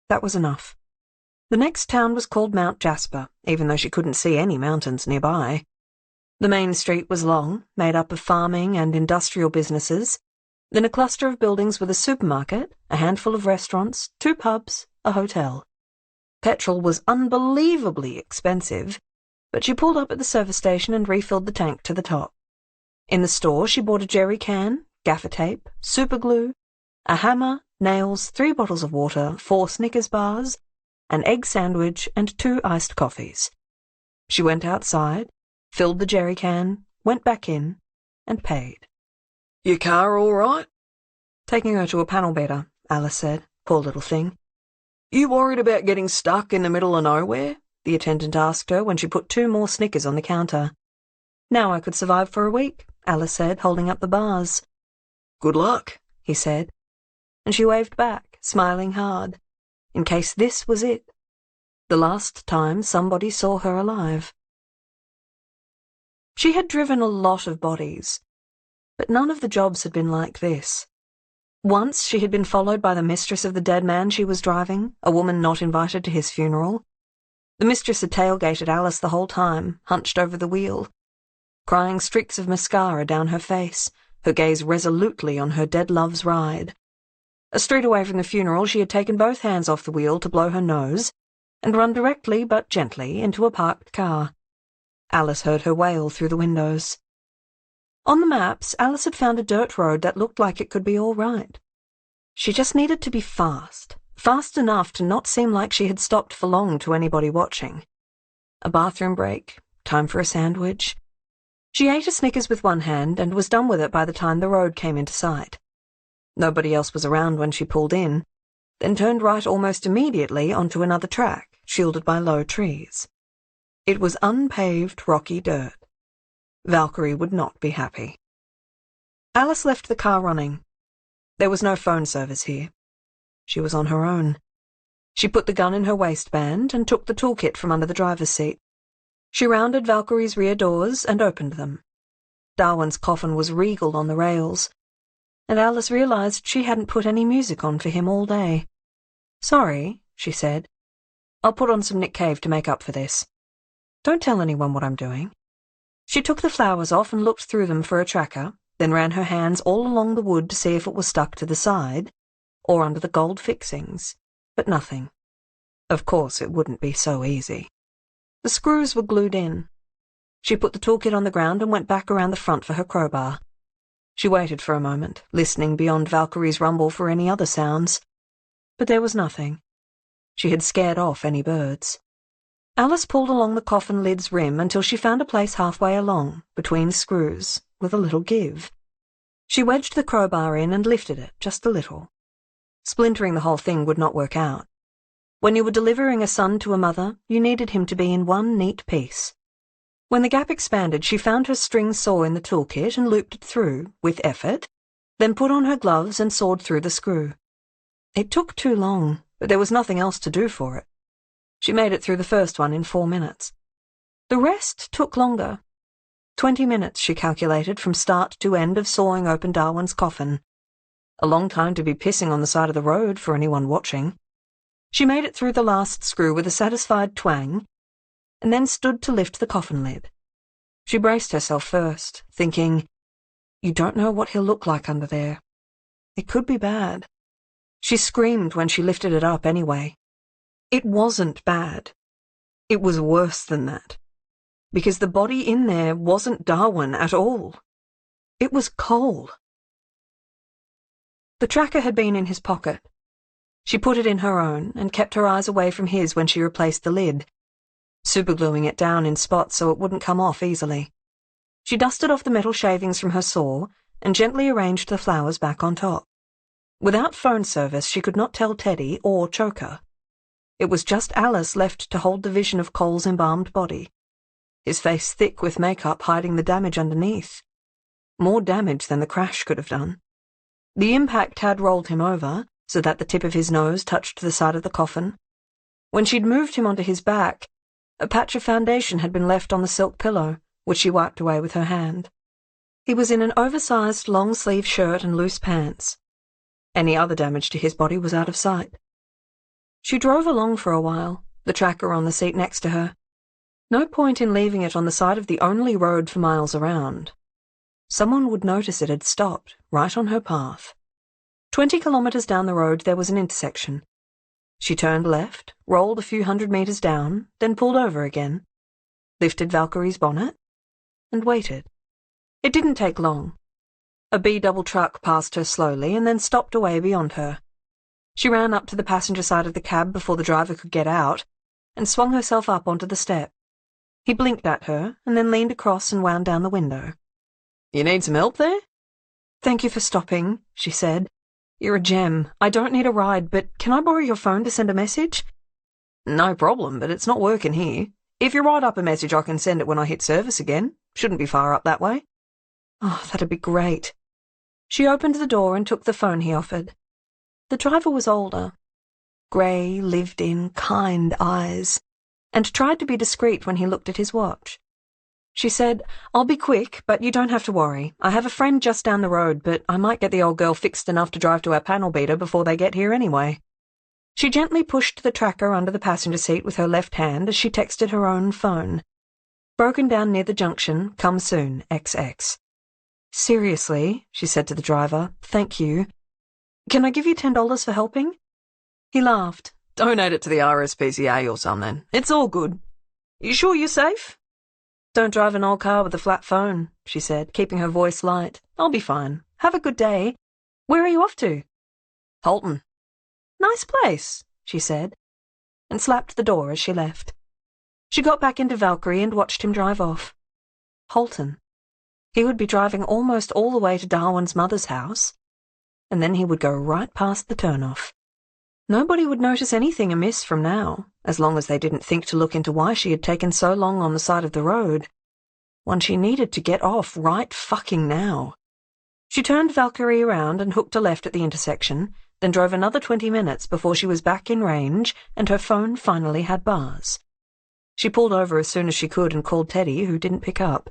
That was enough. The next town was called Mount Jasper, even though she couldn't see any mountains nearby. The main street was long, made up of farming and industrial businesses, then a cluster of buildings with a supermarket, a handful of restaurants, 2 pubs, a hotel. Petrol was unbelievably expensive, but she pulled up at the service station and refilled the tank to the top. In the store, she bought a jerry can, gaffer tape, superglue, a hammer, nails, 3 bottles of water, 4 Snickers bars, an egg sandwich, and 2 iced coffees. She went outside, filled the jerry can, went back in, and paid.
"Your car all right?"
"Taking her to a panel beater," Alice said. "Poor little thing."
"You worried about getting stuck in the middle of nowhere?"
the attendant asked her when she put 2 more Snickers on the counter. "Now I could survive for a week," Alice said, holding up the bars.
"Good luck,"
he said, and she waved back, smiling hard, in case this was it, the last time somebody saw her alive. She had driven a lot of bodies, but none of the jobs had been like this. Once she had been followed by the mistress of the dead man she was driving, a woman not invited to his funeral. The mistress had tailgated Alice the whole time, hunched over the wheel, crying streaks of mascara down her face, her gaze resolutely on her dead love's ride. A street away from the funeral, she had taken both hands off the wheel to blow her nose and run directly but gently into a parked car. Alice heard her wail through the windows. On the maps, Alice had found a dirt road that looked like it could be all right. She just needed to be fast enough to not seem like she had stopped for long to anybody watching. A bathroom break, time for a sandwich. She ate a Snickers with one hand and was done with it by the time the road came into sight. Nobody else was around when she pulled in, then turned right almost immediately onto another track, shielded by low trees. It was unpaved, rocky dirt. Valkyrie would not be happy. Alice left the car running. There was no phone service here. She was on her own. She put the gun in her waistband and took the toolkit from under the driver's seat. She rounded Valkyrie's rear doors and opened them. Darwin's coffin was regal on the rails, and Alice realized she hadn't put any music on for him all day. "Sorry," she said. "I'll put on some Nick Cave to make up for this. Don't tell anyone what I'm doing." She took the flowers off and looked through them for a tracker, then ran her hands all along the wood to see if it was stuck to the side, or under the gold fixings, but nothing. Of course it wouldn't be so easy. The screws were glued in. She put the toolkit on the ground and went back around the front for her crowbar. She waited for a moment, listening beyond Valkyrie's rumble for any other sounds, but there was nothing. She had scared off any birds. Alice pulled along the coffin lid's rim until she found a place halfway along, between screws, with a little give. She wedged the crowbar in and lifted it just a little. Splintering the whole thing would not work out. When you were delivering a son to a mother, you needed him to be in one neat piece. When the gap expanded, she found her string saw in the toolkit and looped it through, with effort, then put on her gloves and sawed through the screw. It took too long, but there was nothing else to do for it. She made it through the first one in 4 minutes. The rest took longer. 20 minutes, she calculated, from start to end of sawing open Darwin's coffin. A long time to be pissing on the side of the road for anyone watching. She made it through the last screw with a satisfied twang, and then stood to lift the coffin lid. She braced herself first, thinking, "You don't know what he'll look like under there. It could be bad." She screamed when she lifted it up anyway. It wasn't bad. It was worse than that, because the body in there wasn't Darwin at all. It was Cole. The tracker had been in his pocket. She put it in her own and kept her eyes away from his when she replaced the lid, supergluing it down in spots so it wouldn't come off easily. She dusted off the metal shavings from her saw and gently arranged the flowers back on top. Without phone service, she could not tell Teddy or Choker. It was just Alice left to hold the vision of Cole's embalmed body, his face thick with makeup hiding the damage underneath. More damage than the crash could have done. The impact had rolled him over, so that the tip of his nose touched the side of the coffin. When she'd moved him onto his back, a patch of foundation had been left on the silk pillow, which she wiped away with her hand. He was in an oversized long-sleeve shirt and loose pants. Any other damage to his body was out of sight. She drove along for a while, the tracker on the seat next to her. No point in leaving it on the side of the only road for miles around. Someone would notice it had stopped, right on her path. 20 kilometers down the road there was an intersection. She turned left, rolled a few 100 meters down, then pulled over again, lifted Valkyrie's bonnet, and waited. It didn't take long. A B-double truck passed her slowly and then stopped away beyond her. She ran up to the passenger side of the cab before the driver could get out and swung herself up onto the step.
He blinked at her and then leaned across and wound down the window.
You need some help there?
Thank you for stopping, she said. You're a gem. I don't need a ride, but can I borrow your phone to send a message?
No problem, but it's not working here. If you write up a message, I can send it when I hit service again. Shouldn't be far up that way.
Oh, that'd be great. She opened the door and took the phone he offered. The driver was older. Grey, lived-in, kind eyes, and tried to be discreet when he looked at his watch. She said, I'll be quick, but you don't have to worry. I have a friend just down the road, but I might get the old girl fixed enough to drive to our panel beater before they get here anyway. She gently pushed the tracker under the passenger seat with her left hand as she texted her own phone. Broken down near the junction, come soon, XX. Seriously, she said to the driver, thank you. Can I give you $10 for helping? He laughed.
Donate it to the RSPCA or something. It's all good. You sure you're safe?
Don't drive an old car with a flat phone, she said, keeping her voice light. I'll be fine. Have a good day. Where are you off to?
Holton.
Nice place, she said, and slapped the door as she left. She got back into Valkyrie and watched him drive off. Holton. He would be driving almost all the way to Darwin's mother's house, and then he would go right past the turnoff. Nobody would notice anything amiss from now, as long as they didn't think to look into why she had taken so long on the side of the road, when she needed to get off right fucking now. She turned Valkyrie around and hooked a left at the intersection, then drove another 20 minutes before she was back in range and her phone finally had bars. She pulled over as soon as she could and called Teddy, who didn't pick up.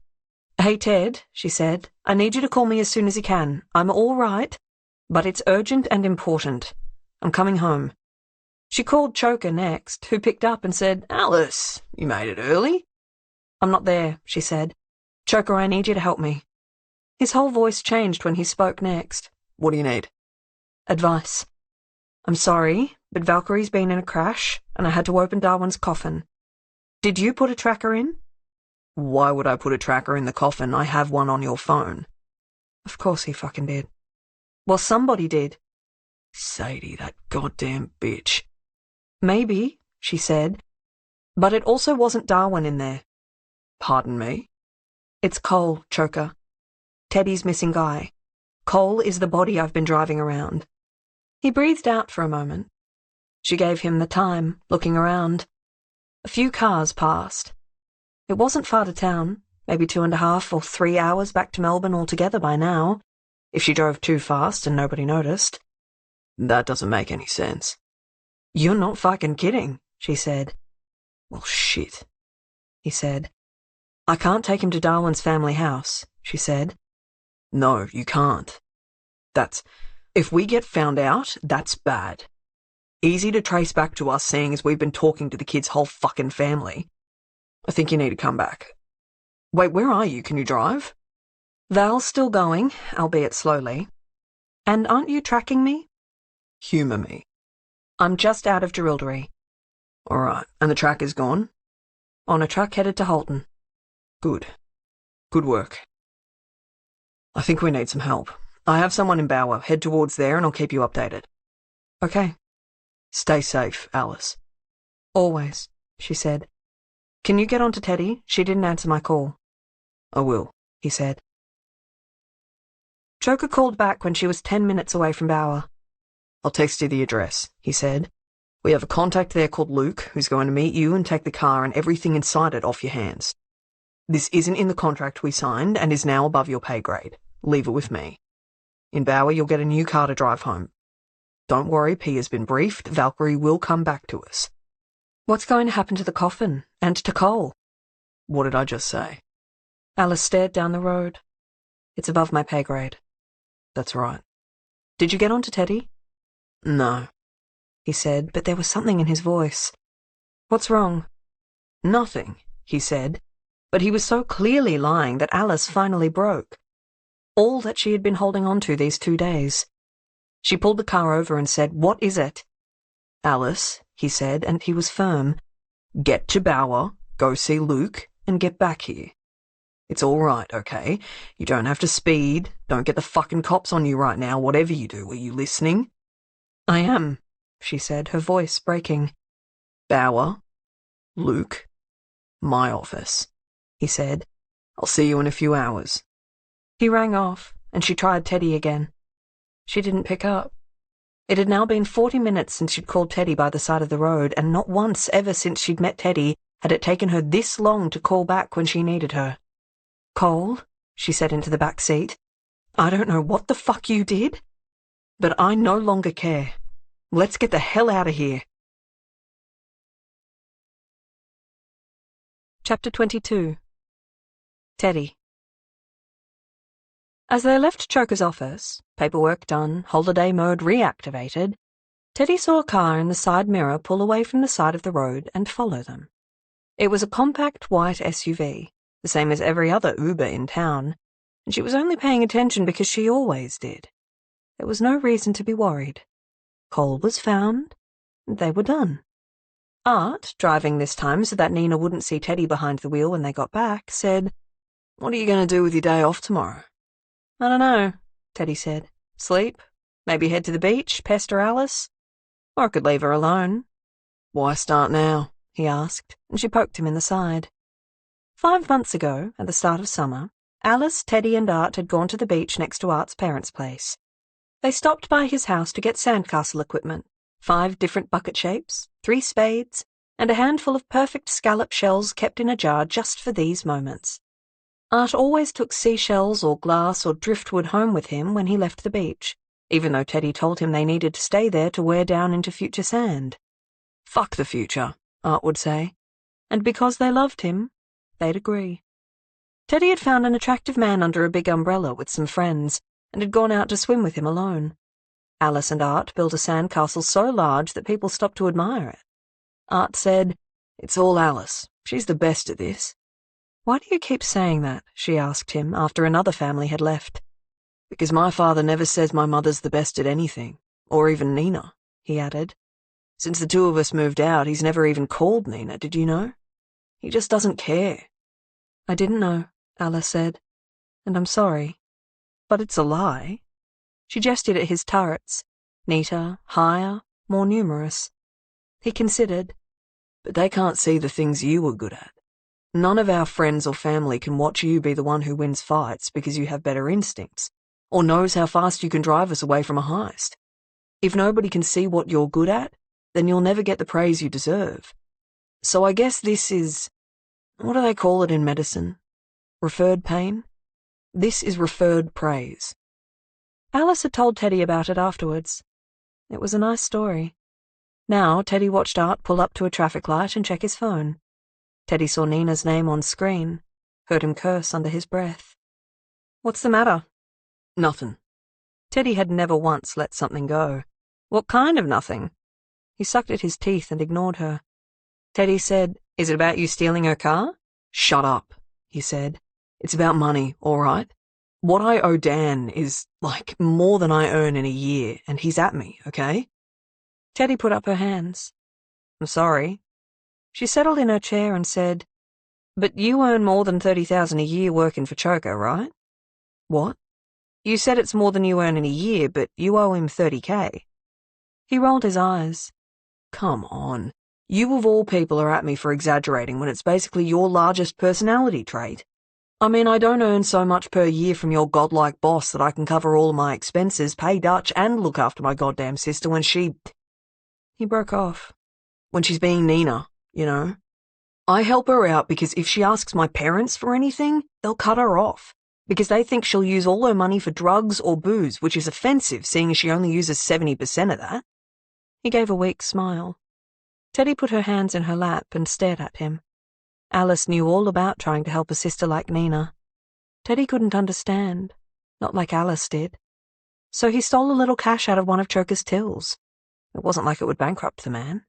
Hey, Ted, she said, I need you to call me as soon as you can. I'm all right, but it's urgent and important. I'm coming home. She called Choker next, who picked up and said,
Alice, you made it early?
I'm not there, she said. Choker, I need you to help me. His whole voice changed when he spoke next.
What do you need?
Advice. I'm sorry, but Valkyrie's been in a crash, and I had to open Darwin's coffin. Did you put a tracker in?
Why would I put a tracker in the coffin? I have one on your phone.
Of course he fucking did. Well, somebody did.
Sadie, that goddamn bitch.
Maybe, she said, but it also wasn't Darwin in there.
Pardon me?
It's Cole, Choker. Teddy's missing guy. Cole is the body I've been driving around. He breathed out for a moment. She gave him the time, looking around. A few cars passed. It wasn't far to town, maybe 2.5 or 3 hours back to Melbourne altogether by now, if she drove too fast and nobody noticed.
That doesn't make any sense.
You're not fucking kidding, she said.
Well, shit,
he said. I can't take him to Darwin's family house, she said.
No, you can't. If we get found out, that's bad. Easy to trace back to us, seeing as we've been talking to the kid's whole fucking family. I think you need to come back. Wait, where are you? Can you drive?
Val's still going, albeit slowly. And aren't you tracking me?
Humour me.
I'm just out of Jerilderie.
All right, and the track is gone?
On a truck headed to Holton.
Good. Good work. I think we need some help. I have someone in Bower. Head towards there and I'll keep you updated.
Okay.
Stay safe, Alice.
Always, she said. Can you get on to Teddy? She didn't answer my call.
I will,
he said. Choker called back when she was 10 minutes away from Bower.
I'll text you the address, he said. We have a contact there called Luke, who's going to meet you and take the car and everything inside it off your hands. This isn't in the contract we signed and is now above your pay grade. Leave it with me. In Bower, you'll get a new car to drive home. Don't worry, P has been briefed. Valkyrie will come back to us.
What's going to happen to the coffin? And to Cole?
What did I just say?
Alice stared down the road. It's above my pay grade.
That's right.
Did you get on to Teddy?
No,
he said, but there was something in his voice. What's wrong?
Nothing, he said,
but he was so clearly lying that Alice finally broke. All that she had been holding on to these 2 days. She pulled the car over and said, What is it?
Alice, he said, and
he was firm.
Get to Bower, go see Luke, and get back here. It's all right, okay? You don't have to speed. Don't get the fucking cops on you right now, whatever you do. Are you listening?
I am, she said, her voice breaking.
Bower, Luke, My office, he said. I'll see you in a few hours.
He rang off, and she tried Teddy again. She didn't pick up. It had now been 40 minutes since she'd called Teddy by the side of the road, and not once ever since she'd met Teddy had it taken her this long to call back when she needed her. "Cole," she said into the back seat, "I don't know what the fuck you did, but I no longer care. Let's get the hell out of here." Chapter 22. Teddy. As they left Choker's office, paperwork done, holiday mode reactivated, Teddy saw a car in the side mirror pull away from the side of the road and follow them. It was a compact white SUV, the same as every other Uber in town, and she was only paying attention because she always did. There was no reason to be worried. Cole was found, and they were done. Art, driving this time so that Nina wouldn't see Teddy behind the wheel when they got back, said,
"What are you going to do with your day off tomorrow?"
"I don't know," Teddy said. "Sleep? Maybe head to the beach, pester Alice? Or I could leave her alone."
"Why start now?"
he asked, and she poked him in the side. 5 months ago, at the start of summer, Alice, Teddy, and Art had gone to the beach next to Art's parents' place. They stopped by his house to get sandcastle equipment, 5 different bucket shapes, 3 spades, and a handful of perfect scallop shells kept in a jar just for these moments. Art always took seashells or glass or driftwood home with him when he left the beach, even though Teddy told him they needed to stay there to wear down into future sand.
"Fuck the future,"
Art would say, and because they loved him, they'd agree. Teddy had found an attractive man under a big umbrella with some friends, and had gone out to swim with him alone. Alice and Art built a sandcastle so large that people stopped to admire it. Art said,
"It's all Alice. She's the best at this."
"Why do you keep saying that?" she asked him after another family had left.
"Because my father never says my mother's the best at anything, or even Nina," he added. "Since the 2 of us moved out, he's never even called Nina, did you know? He just doesn't care."
"I didn't know," Alice said, "and I'm sorry. But it's a lie." She gestured at his turrets, neater, higher, more numerous. He considered.
"But they can't see the things you were good at. None of our friends or family can watch you be the one who wins fights because you have better instincts, or knows how fast you can drive us away from a heist. If nobody can see what you're good at, then you'll never get the praise you deserve. So I guess this is, what do they call it in medicine? Referred pain? This is referred praise."
Alice had told Teddy about it afterwards. It was a nice story. Now Teddy watched Art pull up to a traffic light and check his phone. Teddy saw Nina's name on screen, heard him curse under his breath. "What's the matter?"
"Nothing."
Teddy had never once let something go. What kind of nothing? He sucked at his teeth and ignored her. Teddy said, "Is it about you stealing her car?"
"Shut up," he said. "It's about money, all right? What I owe Dan is, like, more than I earn in a year, and he's at me, okay?"
Teddy put up her hands. "I'm sorry." She settled in her chair and said, "But you earn more than $30,000 a year working for Choker, right?"
"What?"
"You said it's more than you earn in a year, but you owe him $30K. He rolled his eyes.
"Come on. You of all people are at me for exaggerating when it's basically your largest personality trait. I mean, I don't earn so much per year from your godlike boss that I can cover all of my expenses, pay Dutch, and look after my goddamn sister when she—"
He broke off.
"When she's being Nina, you know. I help her out because if she asks my parents for anything, they'll cut her off, because they think she'll use all her money for drugs or booze, which is offensive seeing as she only uses 70% of that."
He gave a weak smile. Teddy put her hands in her lap and stared at him. Alice knew all about trying to help a sister like Nina. Teddy couldn't understand, not like Alice did. So he stole a little cash out of one of Choker's tills. It wasn't like it would bankrupt the man.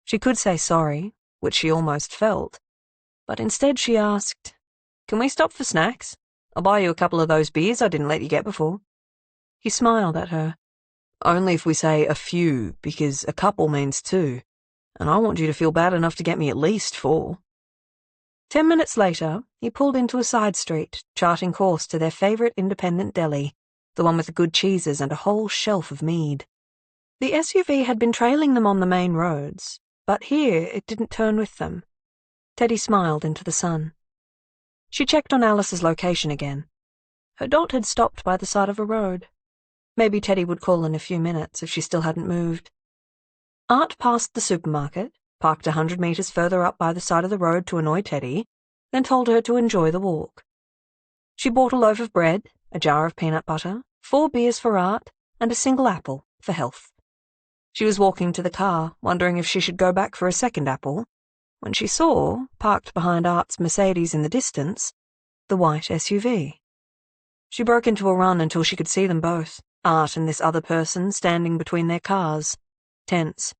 She could say sorry, which she almost felt, but instead she asked, "Can we stop for snacks? I'll buy you a couple of those beers I didn't let you get before." He smiled at her.
"Only if we say a few, because a couple means 2, and I want you to feel bad enough to get me at least 4.
10 minutes later, he pulled into a side street, charting course to their favourite independent deli, the one with the good cheeses and a whole shelf of mead. The SUV had been trailing them on the main roads, but here it didn't turn with them. Teddy smiled into the sun. She checked on Alice's location again. Her dot had stopped by the side of a road. Maybe Teddy would call in a few minutes if she still hadn't moved. Art passed the supermarket, parked 100 meters further up by the side of the road to annoy Teddy, then told her to enjoy the walk. She bought a loaf of bread, a jar of peanut butter, 4 beers for Art, and a single apple for health. She was walking to the car, wondering if she should go back for a second apple, when she saw, parked behind Art's Mercedes in the distance, the white SUV. She broke into a run until she could see them both, Art and this other person standing between their cars, tense.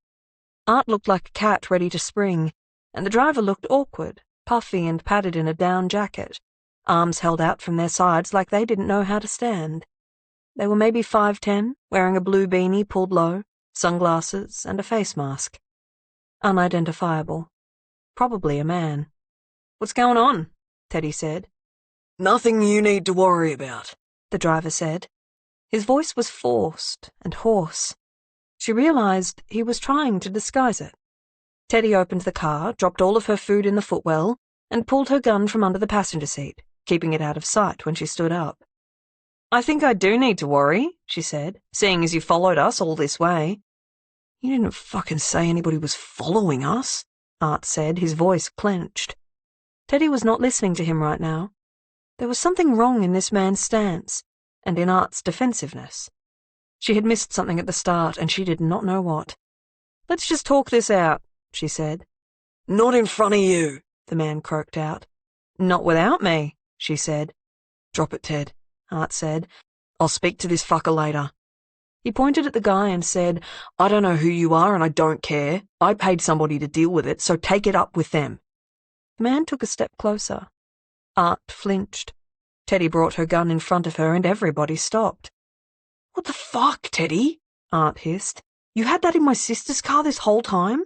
Art looked like a cat ready to spring, and the driver looked awkward, puffy and padded in a down jacket, arms held out from their sides like they didn't know how to stand. They were maybe 5'10", wearing a blue beanie pulled low, sunglasses, and a face mask. Unidentifiable. Probably a man. "What's going on?" Teddy said.
"Nothing you need to worry about,"
the driver said. His voice was forced and hoarse. She realized he was trying to disguise it. Teddy opened the car, dropped all of her food in the footwell, and pulled her gun from under the passenger seat, keeping it out of sight when she stood up. "I think I do need to worry," she said, "seeing as you followed us all this way."
"You didn't fucking say anybody was following us," Art said, his voice clenched.
Teddy was not listening to him right now. There was something wrong in this man's stance, and in Art's defensiveness. She had missed something at the start, and she did not know what. "Let's just talk this out," she said.
"Not in front of you,"
the man croaked out. "Not without me," she said.
"Drop it, Ted," Art said. "I'll speak to this fucker later."
He pointed at the guy and said,
"I don't know who you are and I don't care. I paid somebody to deal with it, so take it up with them."
The man took a step closer. Art flinched. Teddy brought her gun in front of her and everybody stopped.
"What the fuck, Teddy?" Art hissed. "You had that in my sister's car this whole time?"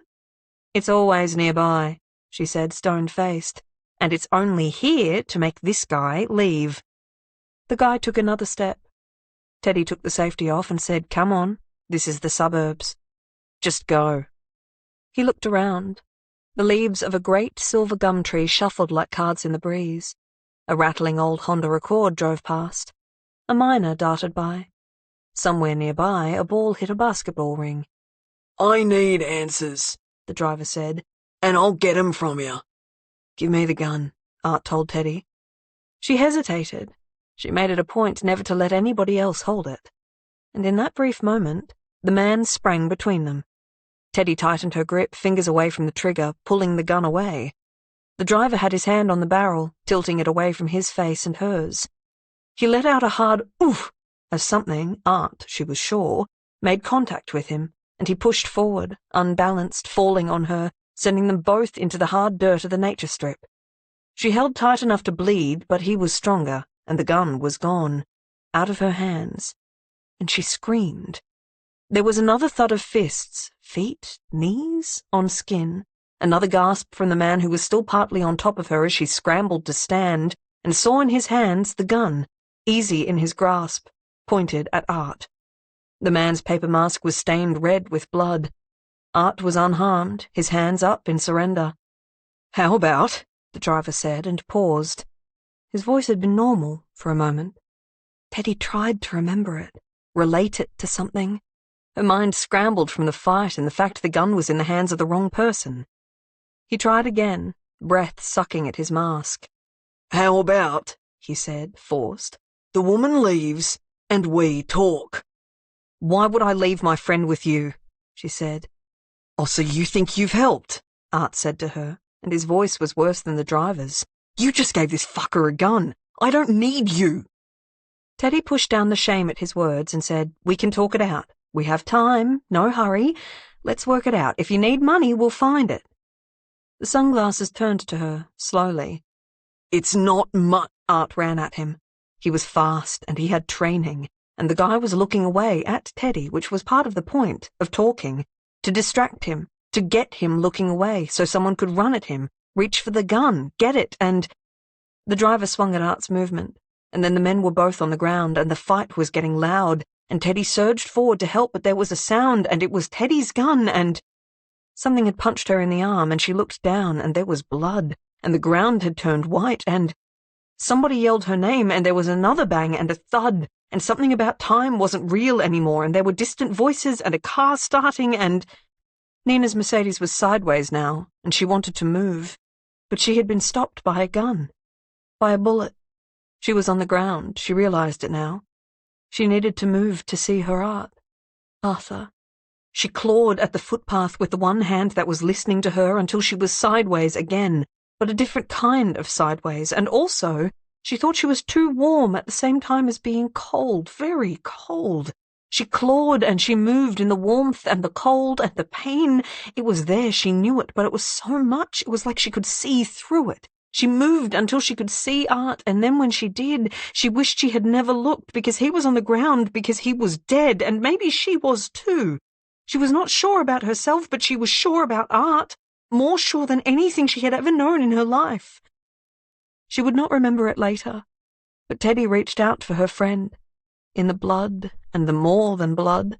"It's always nearby," she said, stone-faced. "And it's only here to make this guy leave." The guy took another step. Teddy took the safety off and said, "Come on, this is the suburbs. Just go." He looked around. The leaves of a great silver gum tree shuffled like cards in the breeze. A rattling old Honda Accord drove past. A miner darted by. Somewhere nearby, a ball hit a basketball ring.
"I need answers," the driver said, "and I'll get 'em from you."
"Give me the gun," Art told Teddy. She hesitated. She made it a point never to let anybody else hold it. And in that brief moment, the man sprang between them. Teddy tightened her grip, fingers away from the trigger, pulling the gun away. The driver had his hand on the barrel, tilting it away from his face and hers. He let out a hard oof as something, Art, she was sure, made contact with him, and he pushed forward, unbalanced, falling on her, sending them both into the hard dirt of the nature strip. She held tight enough to bleed, but he was stronger, and the gun was gone, out of her hands, and she screamed. There was another thud of fists, feet, knees, on skin, another gasp from the man who was still partly on top of her as she scrambled to stand, and saw in his hands the gun, easy in his grasp, pointed at Art. The man's paper mask was stained red with blood. Art was unharmed, his hands up in surrender.
"How about?"
the driver said, and paused. His voice had been normal for a moment. Teddy tried to remember it, relate it to something. Her mind scrambled from the fight and the fact the gun was in the hands of the wrong person. He tried again, breath sucking at his mask.
"How about," he said, forced, "the woman leaves and we talk?"
"Why would I leave my friend with you?" she said.
"Oh, so you think you've helped?"
Art said to her, and his voice was worse than the driver's.
"You just gave this fucker a gun. I don't need you."
Teddy pushed down the shame at his words and said, "We can talk it out. We have time, no hurry. Let's work it out. If you need money, we'll find it." The sunglasses turned to her, slowly.
"It's not much."
Art ran at him. He was fast, and he had training, and the guy was looking away at Teddy, which was part of the point of talking, to distract him, to get him looking away so someone could run at him, reach for the gun, get it, and... The driver swung at Art's movement, and then the men were both on the ground, and the fight was getting loud, and Teddy surged forward to help, but there was a sound, and it was Teddy's gun, and... Something had punched her in the arm, and she looked down, and there was blood, and the ground had turned white, and somebody yelled her name, and there was another bang and a thud, and something about time wasn't real anymore, and there were distant voices and a car starting, and Nina's Mercedes was sideways now, and she wanted to move, but she had been stopped by a gun, by a bullet. She was on the ground. She realized it now. She needed to move to see her art. Arthur. She clawed at the footpath with the one hand that was listening to her until she was sideways again, but a different kind of sideways, and also she thought she was too warm at the same time as being cold, very cold. She clawed and she moved in the warmth and the cold and the pain. It was there, she knew it, but it was so much, it was like she could see through it. She moved until she could see Art, and then when she did, she wished she had never looked, because he was on the ground, because he was dead, and maybe she was too. She was not sure about herself, but she was sure about Art, more sure than anything she had ever known in her life. She would not remember it later, but Teddy reached out for her friend, in the blood and the more than blood,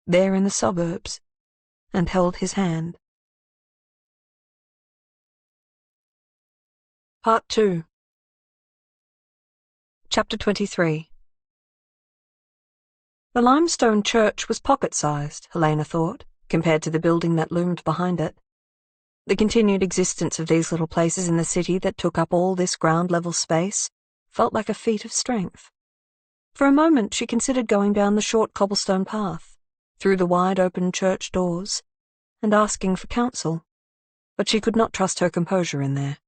there in the suburbs, and held his hand. Part 2. Chapter 23. The limestone church was pocket-sized, Helena thought, compared to the building that loomed behind it. The continued existence of these little places in the city that took up all this ground-level space felt like a feat of strength. For a moment she considered going down the short cobblestone path, through the wide-open church doors, and asking for counsel, but she could not trust her composure in there.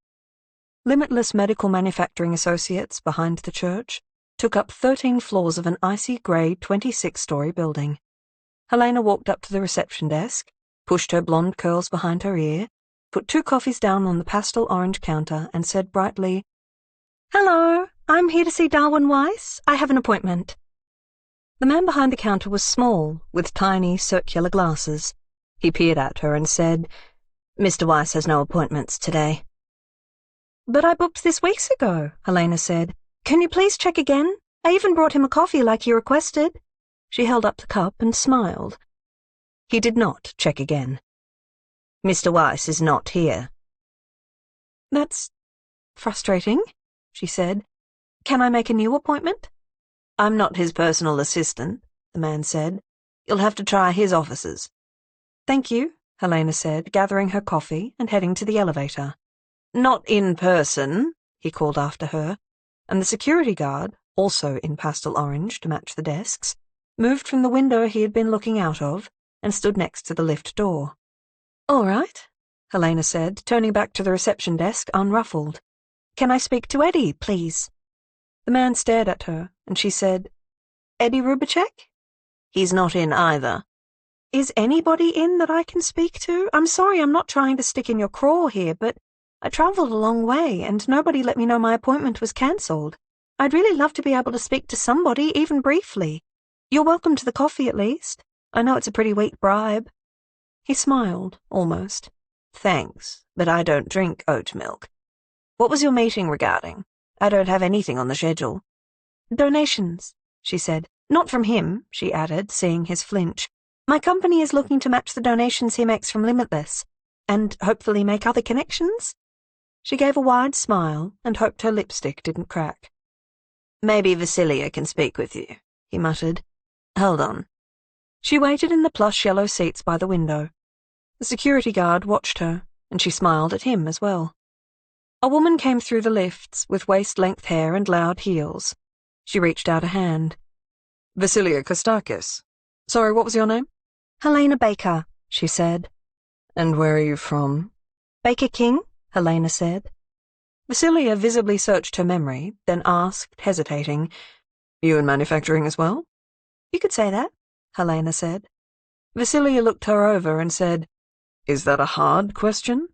Limitless Medical Manufacturing Associates, behind the church, took up 13 floors of an icy grey 26-story building. Helena walked up to the reception desk, pushed her blonde curls behind her ear, put 2 coffees down on the pastel orange counter, and said brightly, "Hello, I'm here to see Darwin Weiss. I have an appointment." The man behind the counter was small, with tiny, circular glasses. He peered at her and said, "Mr. Weiss has no appointments today." "But I booked this weeks ago," Helena said. "Can you please check again? I even brought him a coffee like you requested." She held up the cup and smiled. He did not check again. "Mr. Weiss is not here." "That's frustrating," she said. "Can I make a new appointment?" "I'm not his personal assistant," the man said. "You'll have to try his offices." "Thank you," Helena said, gathering her coffee and heading to the elevator. "Not in person," he called after her, and the security guard, also in pastel orange to match the desks, moved from the window he had been looking out of and stood next to the lift door. "All right," Helena said, turning back to the reception desk unruffled. "Can I speak to Eddie, please?" The man stared at her, and she said, "Eddie Rubacek?" "He's not in either." "Is anybody in that I can speak to? I'm sorry, I'm not trying to stick in your craw here, but I travelled a long way, and nobody let me know my appointment was cancelled. I'd really love to be able to speak to somebody, even briefly. You're welcome to the coffee, at least. I know it's a pretty weak bribe." He smiled, almost. "Thanks, but I don't drink oat milk. What was your meeting regarding? I don't have anything on the schedule." "Donations," she said. "Not from him," she added, seeing his flinch. "My company is looking to match the donations he makes from Limitless, and hopefully make other connections." She gave a wide smile and hoped her lipstick didn't crack. "Maybe Vasilia can speak with you," he muttered. "Hold on." She waited in the plush yellow seats by the window. The security guard watched her, and she smiled at him as well. A woman came through the lifts with waist-length hair and loud heels. She reached out a hand. "Vasilia Kostakis. Sorry, what was your name?" "Helena Baker," she said. "And where are you from?" "Baker King," Helena said. Vasilia visibly searched her memory, then asked, hesitating, "You in manufacturing as well?" "You could say that," Helena said. Vasilia looked her over and said, "Is that a hard question?"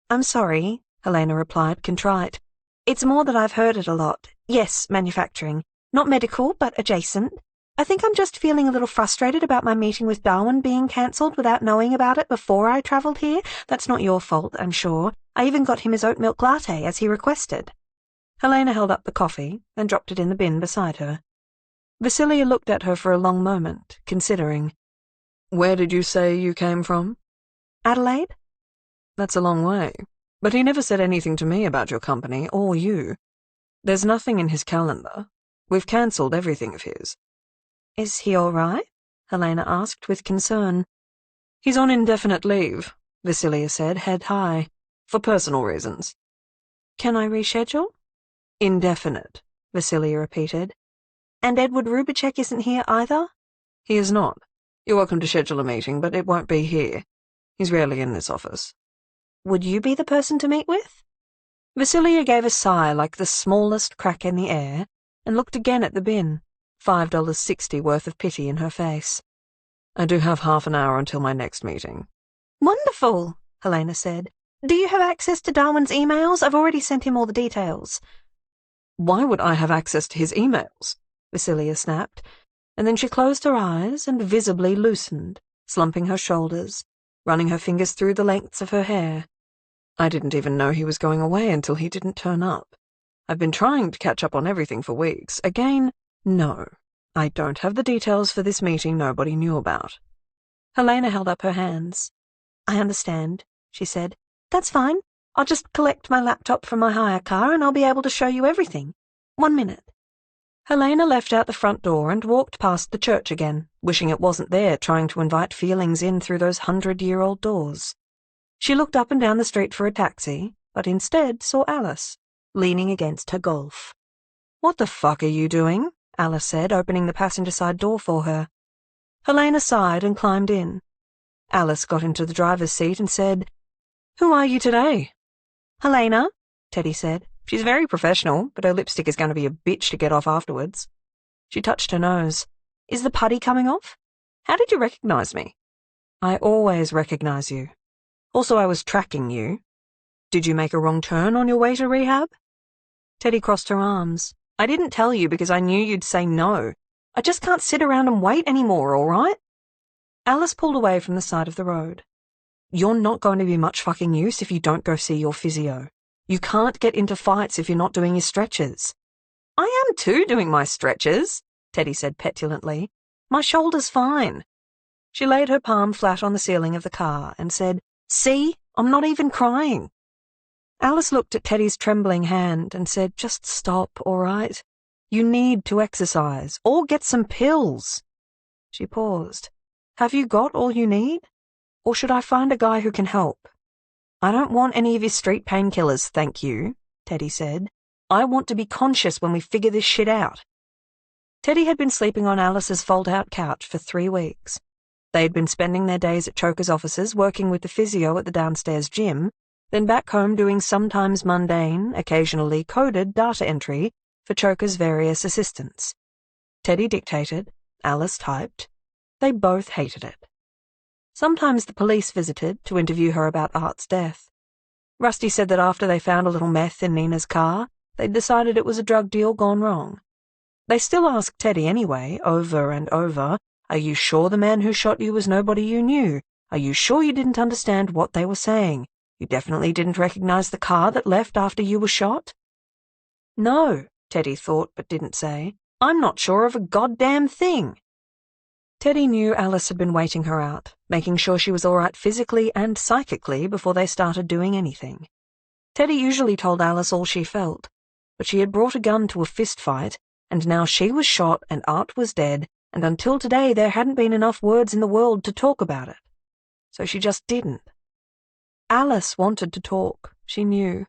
"I'm sorry," Helena replied, contrite. "It's more that I've heard it a lot. Yes, manufacturing. Not medical, but adjacent. I think I'm just feeling a little frustrated about my meeting with Darwin being cancelled without knowing about it before I travelled here. That's not your fault, I'm sure. I even got him his oat milk latte, as he requested." Helena held up the coffee and dropped it in the bin beside her. Vasilia looked at her for a long moment, considering. "Where did you say you came from?" "Adelaide." "That's a long way.
But he never said anything to me about your company or you. There's nothing in his calendar. We've cancelled everything of his."
"Is he all right?" Helena asked with concern.
"He's on indefinite leave," Vasilia said, head high, "for personal reasons."
"Can I reschedule?"
"Indefinite," Vasilia repeated.
"And Edward Rubicek isn't here either?"
"He is not. You're welcome to schedule a meeting, but it won't be here. He's rarely in this office."
"Would you be the person to meet with?"
Vasilia gave a sigh like the smallest crack in the air and looked again at the bin, $5.60 worth of pity in her face. "I do have half an hour until my next meeting."
"Wonderful," Helena said. "Do you have access to Darwin's emails? I've already sent him all the details."
"Why would I have access to his emails?" Vasilia snapped, and then she closed her eyes and visibly loosened, slumping her shoulders, running her fingers through the lengths of her hair. "I didn't even know he was going away until he didn't turn up. I've been trying to catch up on everything for weeks. Again, no. I don't have the details for this meeting nobody knew about."
Helena held up her hands. "I understand," she said. "That's fine. I'll just collect my laptop from my hire car and I'll be able to show you everything. 1 minute."
Helena left out the front door and walked past the church again, wishing it wasn't there, trying to invite feelings in through those 100-year-old doors. She looked up and down the street for a taxi, but instead saw Alice, leaning against her Golf. "What the fuck are you doing?" Alice said, opening the passenger side door for her. Helena sighed and climbed in. Alice got into the driver's seat and said, "Who are you today?"
"Helena,"
Teddy said. "She's very professional, but her lipstick is going to be a bitch to get off afterwards." She touched her nose. "Is the putty coming off? How did you recognize me?" "I always recognize you. Also, I was tracking you. Did you make a wrong turn on your way to rehab?" Teddy crossed her arms. "I didn't tell you because I knew you'd say no. I just can't sit around and wait anymore, all right?" Alice pulled away from the side of the road. "You're not going to be much fucking use if you don't go see your physio. You can't get into fights if you're not doing your stretches." "I am too doing my stretches," Teddy said petulantly. "My shoulder's fine." She laid her palm flat on the ceiling of the car and said, "See, I'm not even crying." Alice looked at Teddy's trembling hand and said, "Just stop, all right? You need to exercise, or get some pills." She paused. "Have you got all you need? Or should I find a guy who can help?" "I don't want any of your street painkillers, thank you," Teddy said. "I want to be conscious when we figure this shit out." Teddy had been sleeping on Alice's fold-out couch for 3 weeks. They had been spending their days at Choker's offices working with the physio at the downstairs gym, then back home doing sometimes mundane, occasionally coded data entry for Choker's various assistants. Teddy dictated, Alice typed. They both hated it. Sometimes the police visited to interview her about Art's death. Rusty said that after they found a little meth in Nina's car, they'd decided it was a drug deal gone wrong. They still asked Teddy anyway, over and over, "Are you sure the man who shot you was nobody you knew? Are you sure you didn't understand what they were saying? You definitely didn't recognize the car that left after you were shot?" "No," Teddy thought but didn't say. "I'm not sure of a goddamn thing." Teddy knew Alice had been waiting her out, making sure she was all right physically and psychically before they started doing anything. Teddy usually told Alice all she felt, but she had brought a gun to a fist fight, and now she was shot and Art was dead, and until today there hadn't been enough words in the world to talk about it. So she just didn't. Alice wanted to talk, she knew.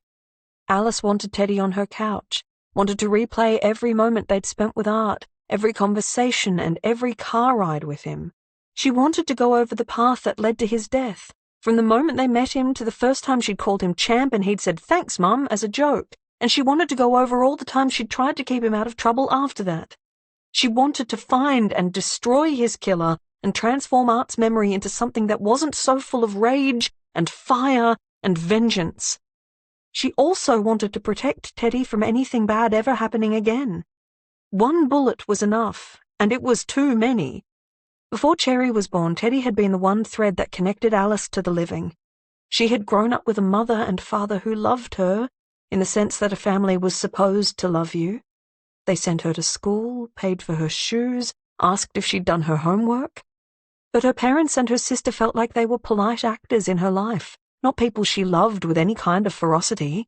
Alice wanted Teddy on her couch, wanted to replay every moment they'd spent with Art, every conversation and every car ride with him. She wanted to go over the path that led to his death, from the moment they met him to the first time she'd called him champ and he'd said "thanks, Mum" as a joke, and she wanted to go over all the times she'd tried to keep him out of trouble after that. She wanted to find and destroy his killer and transform Art's memory into something that wasn't so full of rage and fire and vengeance. She also wanted to protect Teddy from anything bad ever happening again. 1 bullet was enough, and it was too many. Before Cherry was born, Teddy had been the one thread that connected Alice to the living. She had grown up with a mother and father who loved her, in the sense that a family was supposed to love you. They sent her to school, paid for her shoes, asked if she'd done her homework. But her parents and her sister felt like they were polite actors in her life,
not people she loved with any kind of ferocity.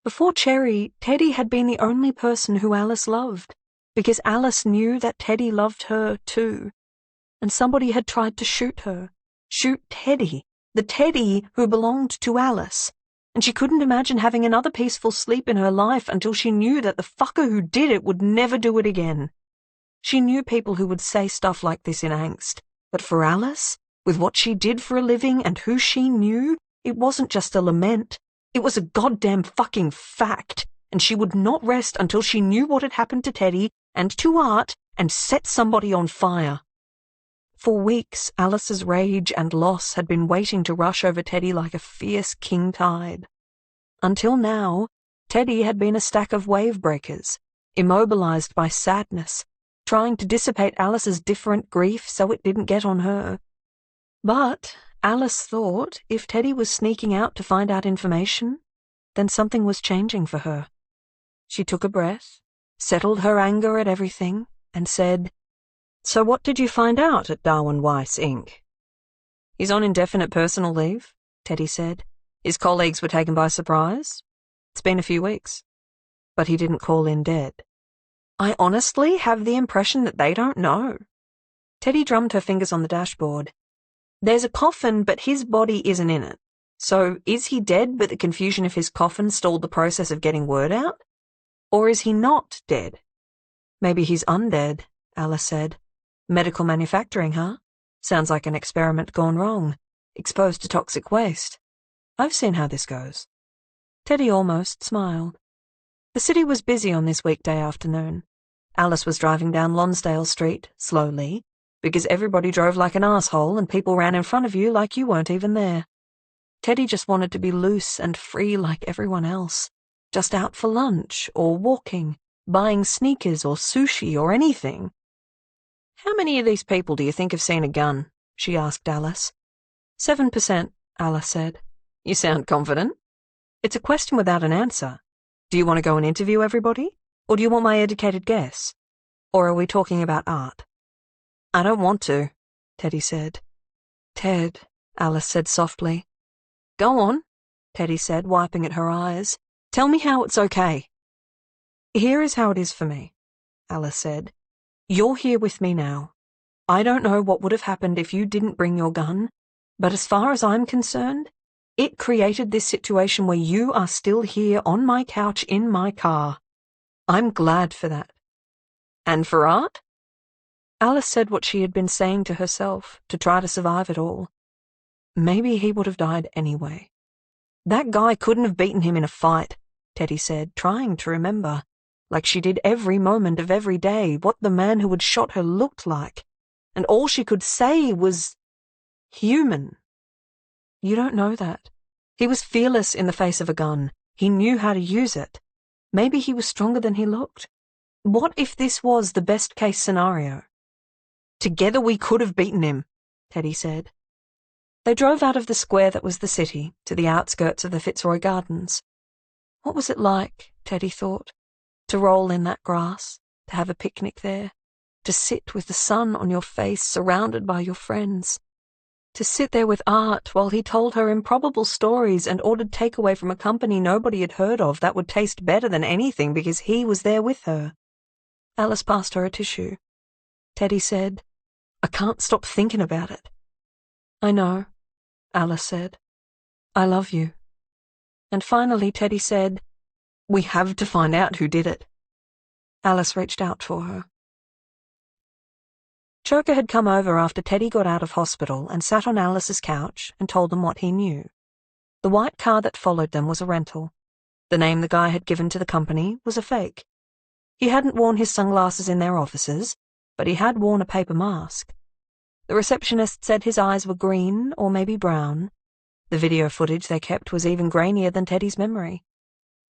Before Cherry, Teddy had been the only person who Alice loved, because Alice knew that Teddy loved her too. And somebody had tried to shoot her. Shoot Teddy, the Teddy who belonged to Alice. And she couldn't imagine having another peaceful sleep in her life until she knew that the fucker who did it would never do it again. She knew people who would say stuff like this in angst, but for Alice, with what she did for a living and who she knew, it wasn't just a lament. It was a goddamn fucking fact, and she would not rest until she knew what had happened to Teddy and to Art and set somebody on fire. For weeks, Alice's rage and loss had been waiting to rush over Teddy like a fierce king tide. Until now, Teddy had been a stack of wave breakers, immobilized by sadness, trying to dissipate Alice's different grief so it didn't get on her. But Alice thought if Teddy was sneaking out to find out information, then something was changing for her. She took a breath, settled her anger at everything, and said, "So what did you find out at Darwin Weiss, Inc.?" "He's on indefinite personal leave," Teddy said. "His colleagues were taken by surprise. It's been a few weeks. But he didn't call in dead." "I honestly have the impression that they don't know." Teddy drummed her fingers on the dashboard. "There's a coffin, but his body isn't in it. So is he dead, but the confusion of his coffin stalled the process of getting word out? Or is he not dead?" "Maybe he's undead," Alice said. "Medical manufacturing, huh? Sounds like an experiment gone wrong, exposed to toxic waste. I've seen how this goes." Teddy almost smiled. The city was busy on this weekday afternoon. Alice was driving down Lonsdale Street, slowly, because everybody drove like an asshole and people ran in front of you like you weren't even there. Teddy just wanted to be loose and free like everyone else, just out for lunch or walking, buying sneakers or sushi or anything. "How many of these people do you think have seen a gun?" she asked Alice. 7%, Alice said. "You sound confident." "It's a question without an answer. Do you want to go and interview everybody? Or do you want my educated guess? Or are we talking about Art?" "I don't want to," Teddy said. "Ted," Alice said softly. "Go on," Teddy said, wiping at her eyes. "Tell me how it's okay." "Here is how it is for me," Alice said. "You're here with me now. I don't know what would have happened if you didn't bring your gun, but as far as I'm concerned, it created this situation where you are still here on my couch in my car. I'm glad for that." "And for Art?" Alice said what she had been saying to herself to try to survive it all. Maybe he would have died anyway. "That guy couldn't have beaten him in a fight," Teddy said, trying to remember, like she did every moment of every day, what the man who had shot her looked like, and all she could say was, "human." "You don't know that. He was fearless in the face of a gun. He knew how to use it. Maybe he was stronger than he looked. What if this was the best-case scenario?" "Together we could have beaten him," Teddy said. They drove out of the square that was the city to the outskirts of the Fitzroy Gardens. What was it like, Teddy thought, to roll in that grass, to have a picnic there, to sit with the sun on your face surrounded by your friends, to sit there with Art while he told her improbable stories and ordered takeaway from a company nobody had heard of that would taste better than anything because he was there with her. Alice passed her a tissue. Teddy said, "I can't stop thinking about it." "I know," Alice said. "I love you." And finally Teddy said, "We have to find out who did it." Alice reached out for her. Choker had come over after Teddy got out of hospital and sat on Alice's couch and told them what he knew. The white car that followed them was a rental. The name the guy had given to the company was a fake. He hadn't worn his sunglasses in their offices, but he had worn a paper mask. The receptionist said his eyes were green or maybe brown. The video footage they kept was even grainier than Teddy's memory.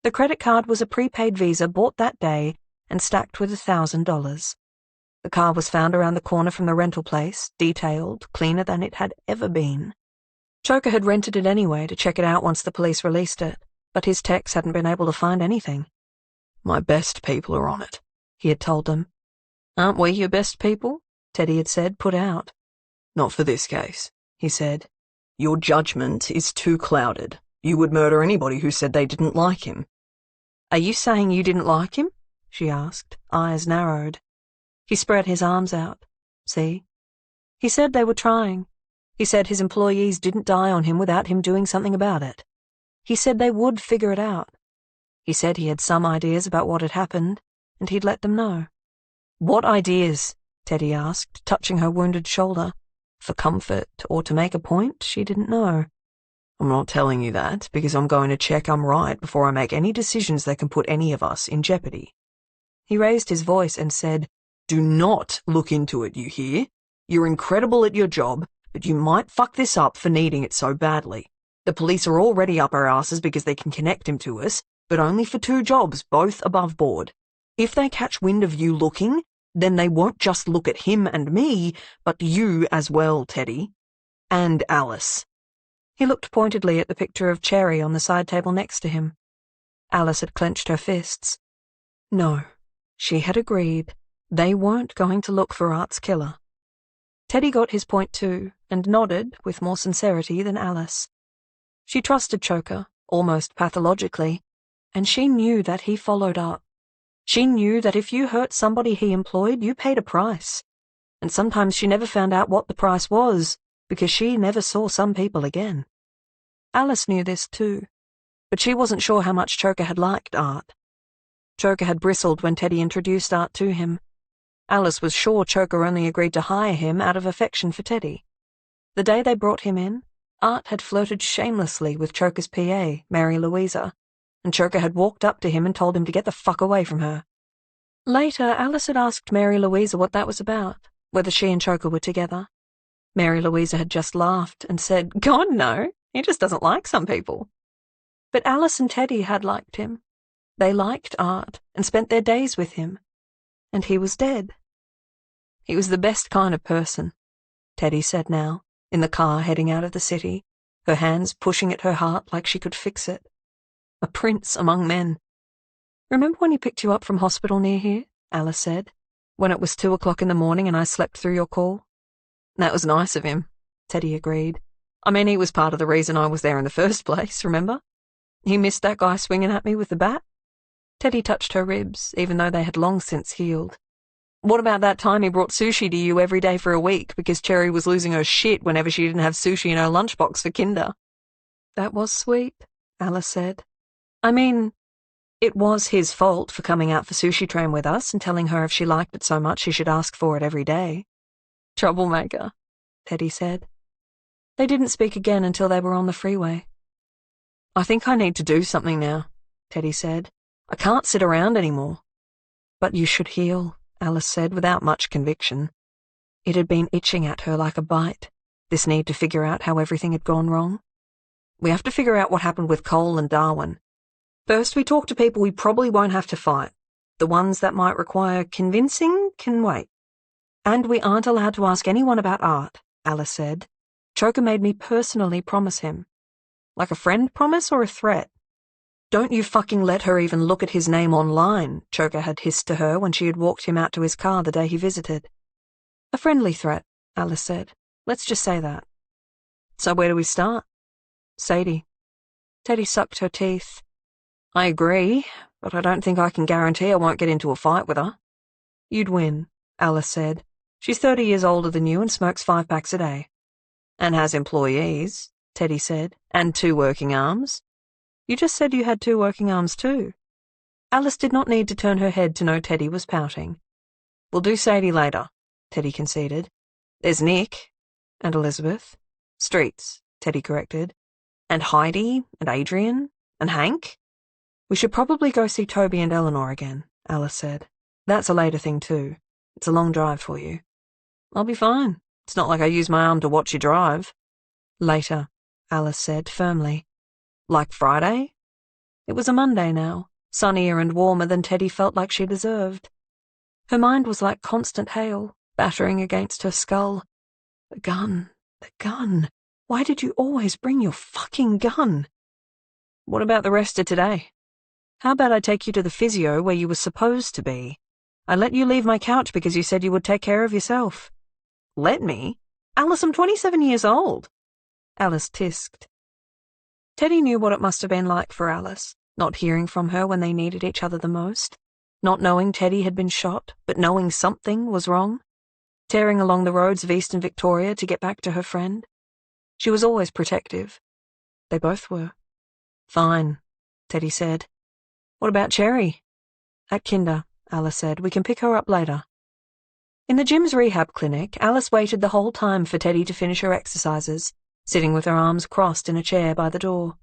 The credit card was a prepaid Visa bought that day and stacked with $1,000. The car was found around the corner from the rental place, detailed, cleaner than it had ever been. Choker had rented it anyway to check it out once the police released it, but his techs hadn't been able to find anything.
"My best people are on it,"
he had told them. "Aren't we your best people?" Teddy had said, put out.
"Not for this case," he said. Your judgment is too clouded. You would murder anybody who said they didn't like him."
"Are you saying you didn't like him?" she asked, eyes narrowed. He spread his arms out. "See? He said they were trying. He said his employees didn't die on him without him doing something about it. He said they would figure it out. He said he had some ideas about what had happened, and he'd let them know." "What ideas?" Teddy asked, touching her wounded shoulder. For comfort or to make a point, she didn't know.
"I'm not telling you that because I'm going to check I'm right before I make any decisions that can put any of us in jeopardy."
He raised his voice and said,
"Do not look into it, you hear? You're incredible at your job, but you might fuck this up for needing it so badly. The police are already up our asses because they can connect him to us, but only for 2 jobs, both above board. If they catch wind of you looking, then they won't just look at him and me, but you as well, Teddy. And Alice."
He looked pointedly at the picture of Cherry on the side table next to him. Alice had clenched her fists. No, she had agreed. They weren't going to look for Art's killer. Teddy got his point too, and nodded with more sincerity than Alice. She trusted Choker, almost pathologically, and she knew that he followed up. She knew that if you hurt somebody he employed, you paid a price. And sometimes she never found out what the price was, because she never saw some people again. Alice knew this too, but she wasn't sure how much Choker had liked Art. Choker had bristled when Teddy introduced Art to him. Alice was sure Choker only agreed to hire him out of affection for Teddy. The day they brought him in, Art had flirted shamelessly with Choker's PA, Mary Louisa, and Choker had walked up to him and told him to get the fuck away from her. Later, Alice had asked Mary Louisa what that was about, whether she and Choker were together. Mary Louisa had just laughed and said, "God, no, he just doesn't like some people." But Alice and Teddy had liked him. They liked Art and spent their days with him. And he was dead. He was the best kind of person, Teddy said now, in the car heading out of the city, her hands pushing at her heart like she could fix it. A prince among men. "Remember when he picked you up from hospital near here?" Alice said, "when it was 2 o'clock in the morning and I slept through your call?" "That was nice of him," Teddy agreed. "I mean, he was part of the reason I was there in the first place, remember? He missed that guy swinging at me with the bat." Teddy touched her ribs, even though they had long since healed. "What about that time he brought sushi to you every day for a week because Cherry was losing her shit whenever she didn't have sushi in her lunchbox for Kinder?" "That was sweet," Alice said. "I mean, it was his fault for coming out for Sushi Train with us and telling her if she liked it so much she should ask for it every day." "Troublemaker," Teddy said. They didn't speak again until they were on the freeway. "I think I need to do something now," Teddy said. "I can't sit around anymore." "But you should heal," Alice said without much conviction. It had been itching at her like a bite, this need to figure out how everything had gone wrong. "We have to figure out what happened with Cole and Darwin. First, we talk to people we probably won't have to fight. The ones that might require convincing can wait. And we aren't allowed to ask anyone about Art," Alice said. "Choker made me personally promise him." "Like a friend promise or a threat?" "Don't you fucking let her even look at his name online," Choker had hissed to her when she had walked him out to his car the day he visited. "A friendly threat," Alice said. "Let's just say that." "So where do we start?" "Sadie." Teddy sucked her teeth. "I agree, but I don't think I can guarantee I won't get into a fight with her." "You'd win," Alice said. "She's 30 years older than you and smokes 5 packs a day." "And has employees," Teddy said, "and 2 working arms." "You just said you had 2 working arms too." Alice did not need to turn her head to know Teddy was pouting. "We'll do Sadie later," Teddy conceded. "There's Nick." "And Elizabeth." "Streets," Teddy corrected. "And Heidi, and Adrian, and Hank." "We should probably go see Toby and Eleanor again," Alice said. "That's a later thing too. It's a long drive for you." "I'll be fine. It's not like I use my arm to watch you drive." "Later," Alice said firmly. "Like Friday?" It was a Monday now, sunnier and warmer than Teddy felt like she deserved. Her mind was like constant hail, battering against her skull. The gun, the gun. Why did you always bring your fucking gun? "What about the rest of today? How about I take you to the physio where you were supposed to be? I let you leave my couch because you said you would take care of yourself." "Let me? Alice, I'm 27 years old." Alice tisked. Teddy knew what it must have been like for Alice, not hearing from her when they needed each other the most, not knowing Teddy had been shot, but knowing something was wrong, tearing along the roads of Eastern Victoria to get back to her friend. She was always protective. They both were. Fine, Teddy said. What about Cherry? At Kinder, Alice said. We can pick her up later. In the gym's rehab clinic, Alice waited the whole time for Teddy to finish her exercises, sitting with her arms crossed in a chair by the door.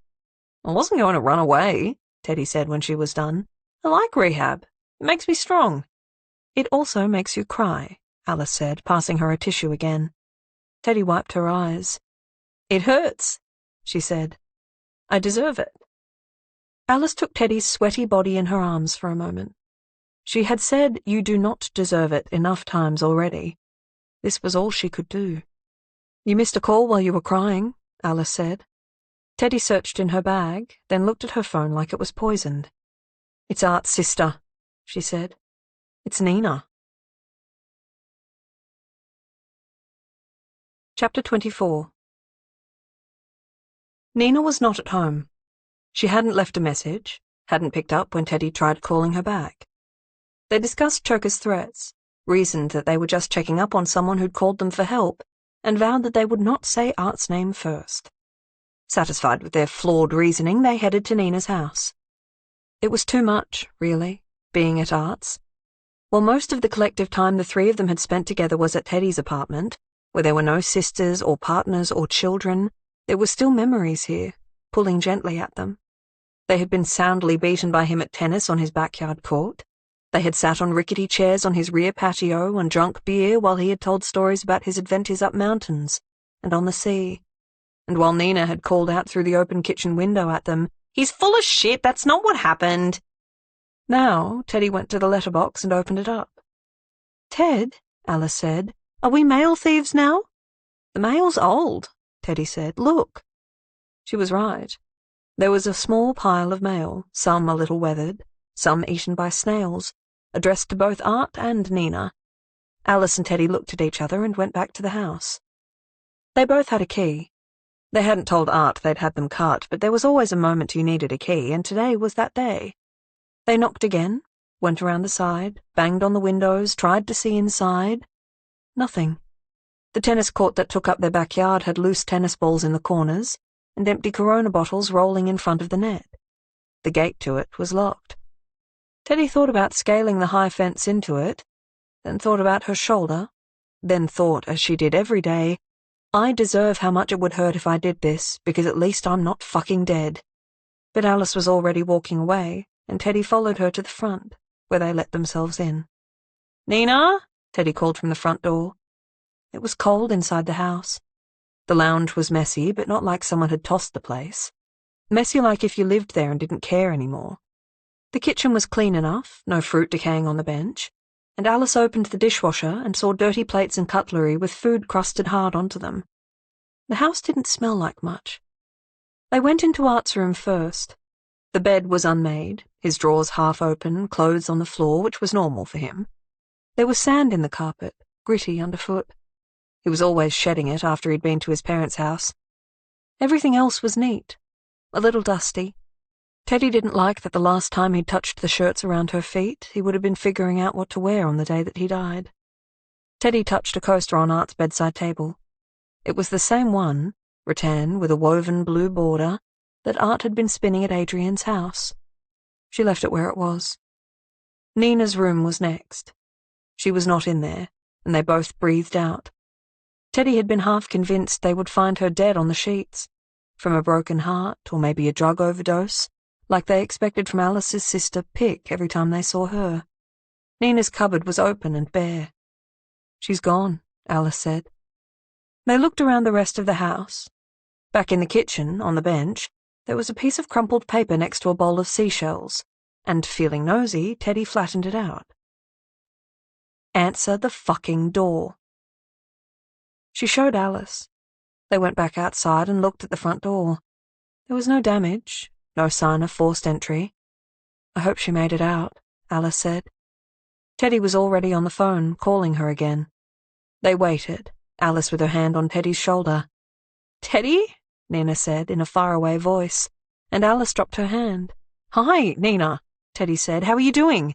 I wasn't going to run away, Teddy said when she was done. I like rehab. It makes me strong. It also makes you cry, Alice said, passing her a tissue again. Teddy wiped her eyes. It hurts, she said. I deserve it. Alice took Teddy's sweaty body in her arms for a moment. She had said, "You do not deserve it," enough times already. This was all she could do. You missed a call while you were crying, Alice said. Teddy searched in her bag, then looked at her phone like it was poisoned. It's Art's sister, she said. It's Nina. Chapter 24. Nina was not at home. She hadn't left a message, hadn't picked up when Teddy tried calling her back. They discussed Choker's threats, reasoned that they were just checking up on someone who'd called them for help, and vowed that they would not say Art's name first. Satisfied with their flawed reasoning, they headed to Nina's house. It was too much, really, being at Art's. While most of the collective time the three of them had spent together was at Teddy's apartment, where there were no sisters or partners or children, there were still memories here, pulling gently at them. They had been soundly beaten by him at tennis on his backyard court. They had sat on rickety chairs on his rear patio and drunk beer while he had told stories about his adventures up mountains and on the sea. And while Nina had called out through the open kitchen window at them, "He's full of shit, that's not what happened." Now, Teddy went to the letterbox and opened it up. "Ted," Alice said, "are we mail thieves now?" "The mail's old," Teddy said. "Look." She was right. There was a small pile of mail, some a little weathered, some eaten by snails, addressed to both Art and Nina. Alice and Teddy looked at each other and went back to the house. They both had a key. They hadn't told Art they'd had them cut, but there was always a moment you needed a key, and today was that day. They knocked again, went around the side, banged on the windows, tried to see inside. Nothing. The tennis court that took up their backyard had loose tennis balls in the corners and empty Corona bottles rolling in front of the net. The gate to it was locked. Teddy thought about scaling the high fence into it, then thought about her shoulder, then thought, as she did every day, I deserve how much it would hurt if I did this, because at least I'm not fucking dead. But Alice was already walking away, and Teddy followed her to the front, where they let themselves in. "Nina?" Teddy called from the front door. It was cold inside the house. The lounge was messy, but not like someone had tossed the place. Messy like if you lived there and didn't care anymore. The kitchen was clean enough, no fruit decaying on the bench, and Alice opened the dishwasher and saw dirty plates and cutlery with food crusted hard onto them. The house didn't smell like much. They went into Art's room first. The bed was unmade, his drawers half open, clothes on the floor, which was normal for him. There was sand in the carpet, gritty underfoot. He was always shedding it after he'd been to his parents' house. Everything else was neat, a little dusty. Teddy didn't like that the last time he'd touched the shirts around her feet, he would have been figuring out what to wear on the day that he died. Teddy touched a coaster on Art's bedside table. It was the same one, rattan with a woven blue border, that Art had been spinning at Adrian's house. She left it where it was. Nina's room was next. She was not in there, and they both breathed out. Teddy had been half convinced they would find her dead on the sheets, from a broken heart or maybe a drug overdose, like they expected from Alice's sister Pick every time they saw her. Nina's cupboard was open and bare. "She's gone," Alice said. They looked around the rest of the house. Back in the kitchen, on the bench, there was a piece of crumpled paper next to a bowl of seashells, and, feeling nosy, Teddy flattened it out. "Answer the fucking door." She showed Alice. They went back outside and looked at the front door. There was no damage, no sign of forced entry. "I hope she made it out," Alice said. Teddy was already on the phone, calling her again. They waited, Alice with her hand on Teddy's shoulder. "Teddy?" Nina said in a faraway voice, and Alice dropped her hand. "Hi, Nina," Teddy said. "How are you doing?"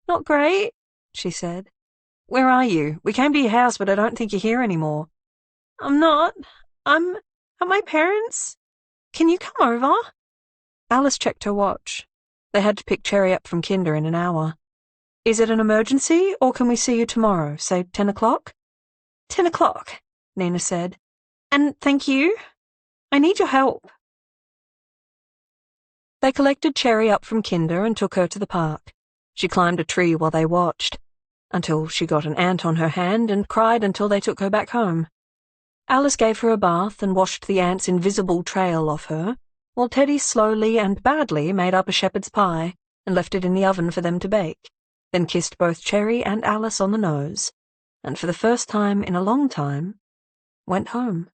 "Not great," she said. "Where are you? We came to your house, but I don't think you're here anymore." "I'm not. I'm at my parents'. Can you come over?" Alice checked her watch. They had to pick Cherry up from kinder in an hour. "Is it an emergency, or can we see you tomorrow, say 10 o'clock? 10 o'clock, Nina said. "And thank you. I need your help." They collected Cherry up from kinder and took her to the park. She climbed a tree while they watched, until she got an ant on her hand and cried until they took her back home. Alice gave her a bath and washed the ant's invisible trail off her, while Teddy slowly and badly made up a shepherd's pie and left it in the oven for them to bake, then kissed both Cherry and Alice on the nose, and for the first time in a long time, went home.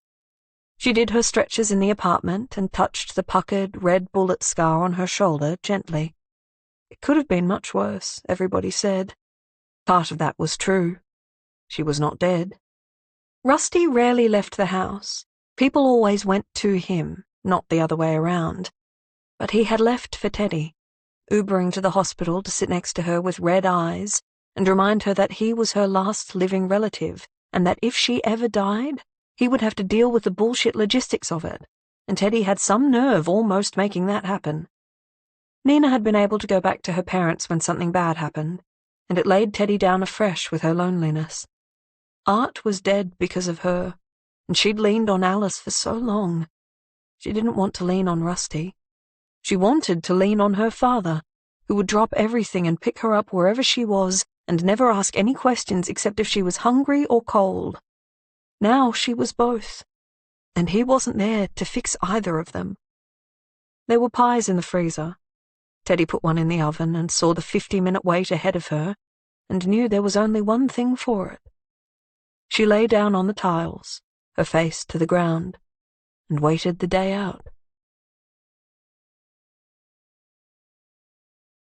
She did her stretches in the apartment and touched the puckered, red bullet scar on her shoulder gently. It could have been much worse, everybody said. Part of that was true. She was not dead. Rusty rarely left the house. People always went to him, not the other way around. But he had left for Teddy, Ubering to the hospital to sit next to her with red eyes and remind her that he was her last living relative, and that if she ever died, he would have to deal with the bullshit logistics of it, and Teddy had some nerve almost making that happen. Nina had been able to go back to her parents when something bad happened, and it laid Teddy down afresh with her loneliness. Art was dead because of her, and she'd leaned on Alice for so long. She didn't want to lean on Rusty. She wanted to lean on her father, who would drop everything and pick her up wherever she was and never ask any questions except if she was hungry or cold. Now she was both, and he wasn't there to fix either of them. There were pies in the freezer. Teddy put one in the oven and saw the 50-minute wait ahead of her and knew there was only one thing for it. She lay down on the tiles, her face to the ground, and waited the day out.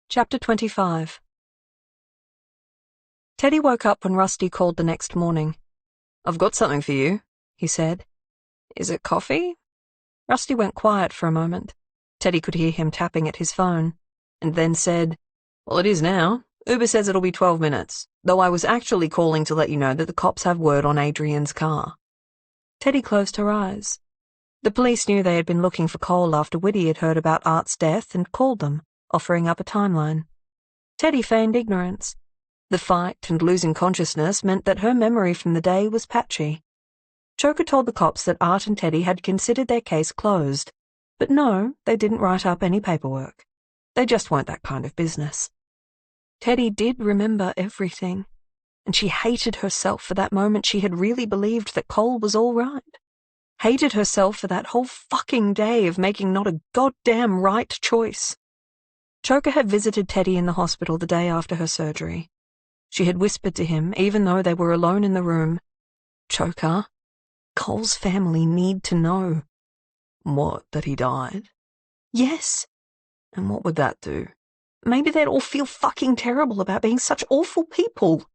Chapter 25. Teddy woke up when Rusty called the next morning. "I've got something for you," he said. "Is it coffee?" Rusty went quiet for a moment. Teddy could hear him tapping at his phone, and then said, "Well, it is now. Uber says it'll be 12 minutes, though I was actually calling to let you know that the cops have word on Adrian's car." Teddy closed her eyes. The police knew they had been looking for Cole after Whitty had heard about Art's death and called them, offering up a timeline. Teddy feigned ignorance. The fight and losing consciousness meant that her memory from the day was patchy. Choker told the cops that Art and Teddy had considered their case closed, but no, they didn't write up any paperwork. They just weren't that kind of business. Teddy did remember everything, and she hated herself for that moment she had really believed that Cole was all right. Hated herself for that whole fucking day of making not a goddamn right choice. Choker had visited Teddy in the hospital the day after her surgery. She had whispered to him, even though they were alone in the room, "Choker, Cole's family need to know."
What, that he died?
Yes.
And what would that do?
Maybe they'd all feel fucking terrible about being such awful people.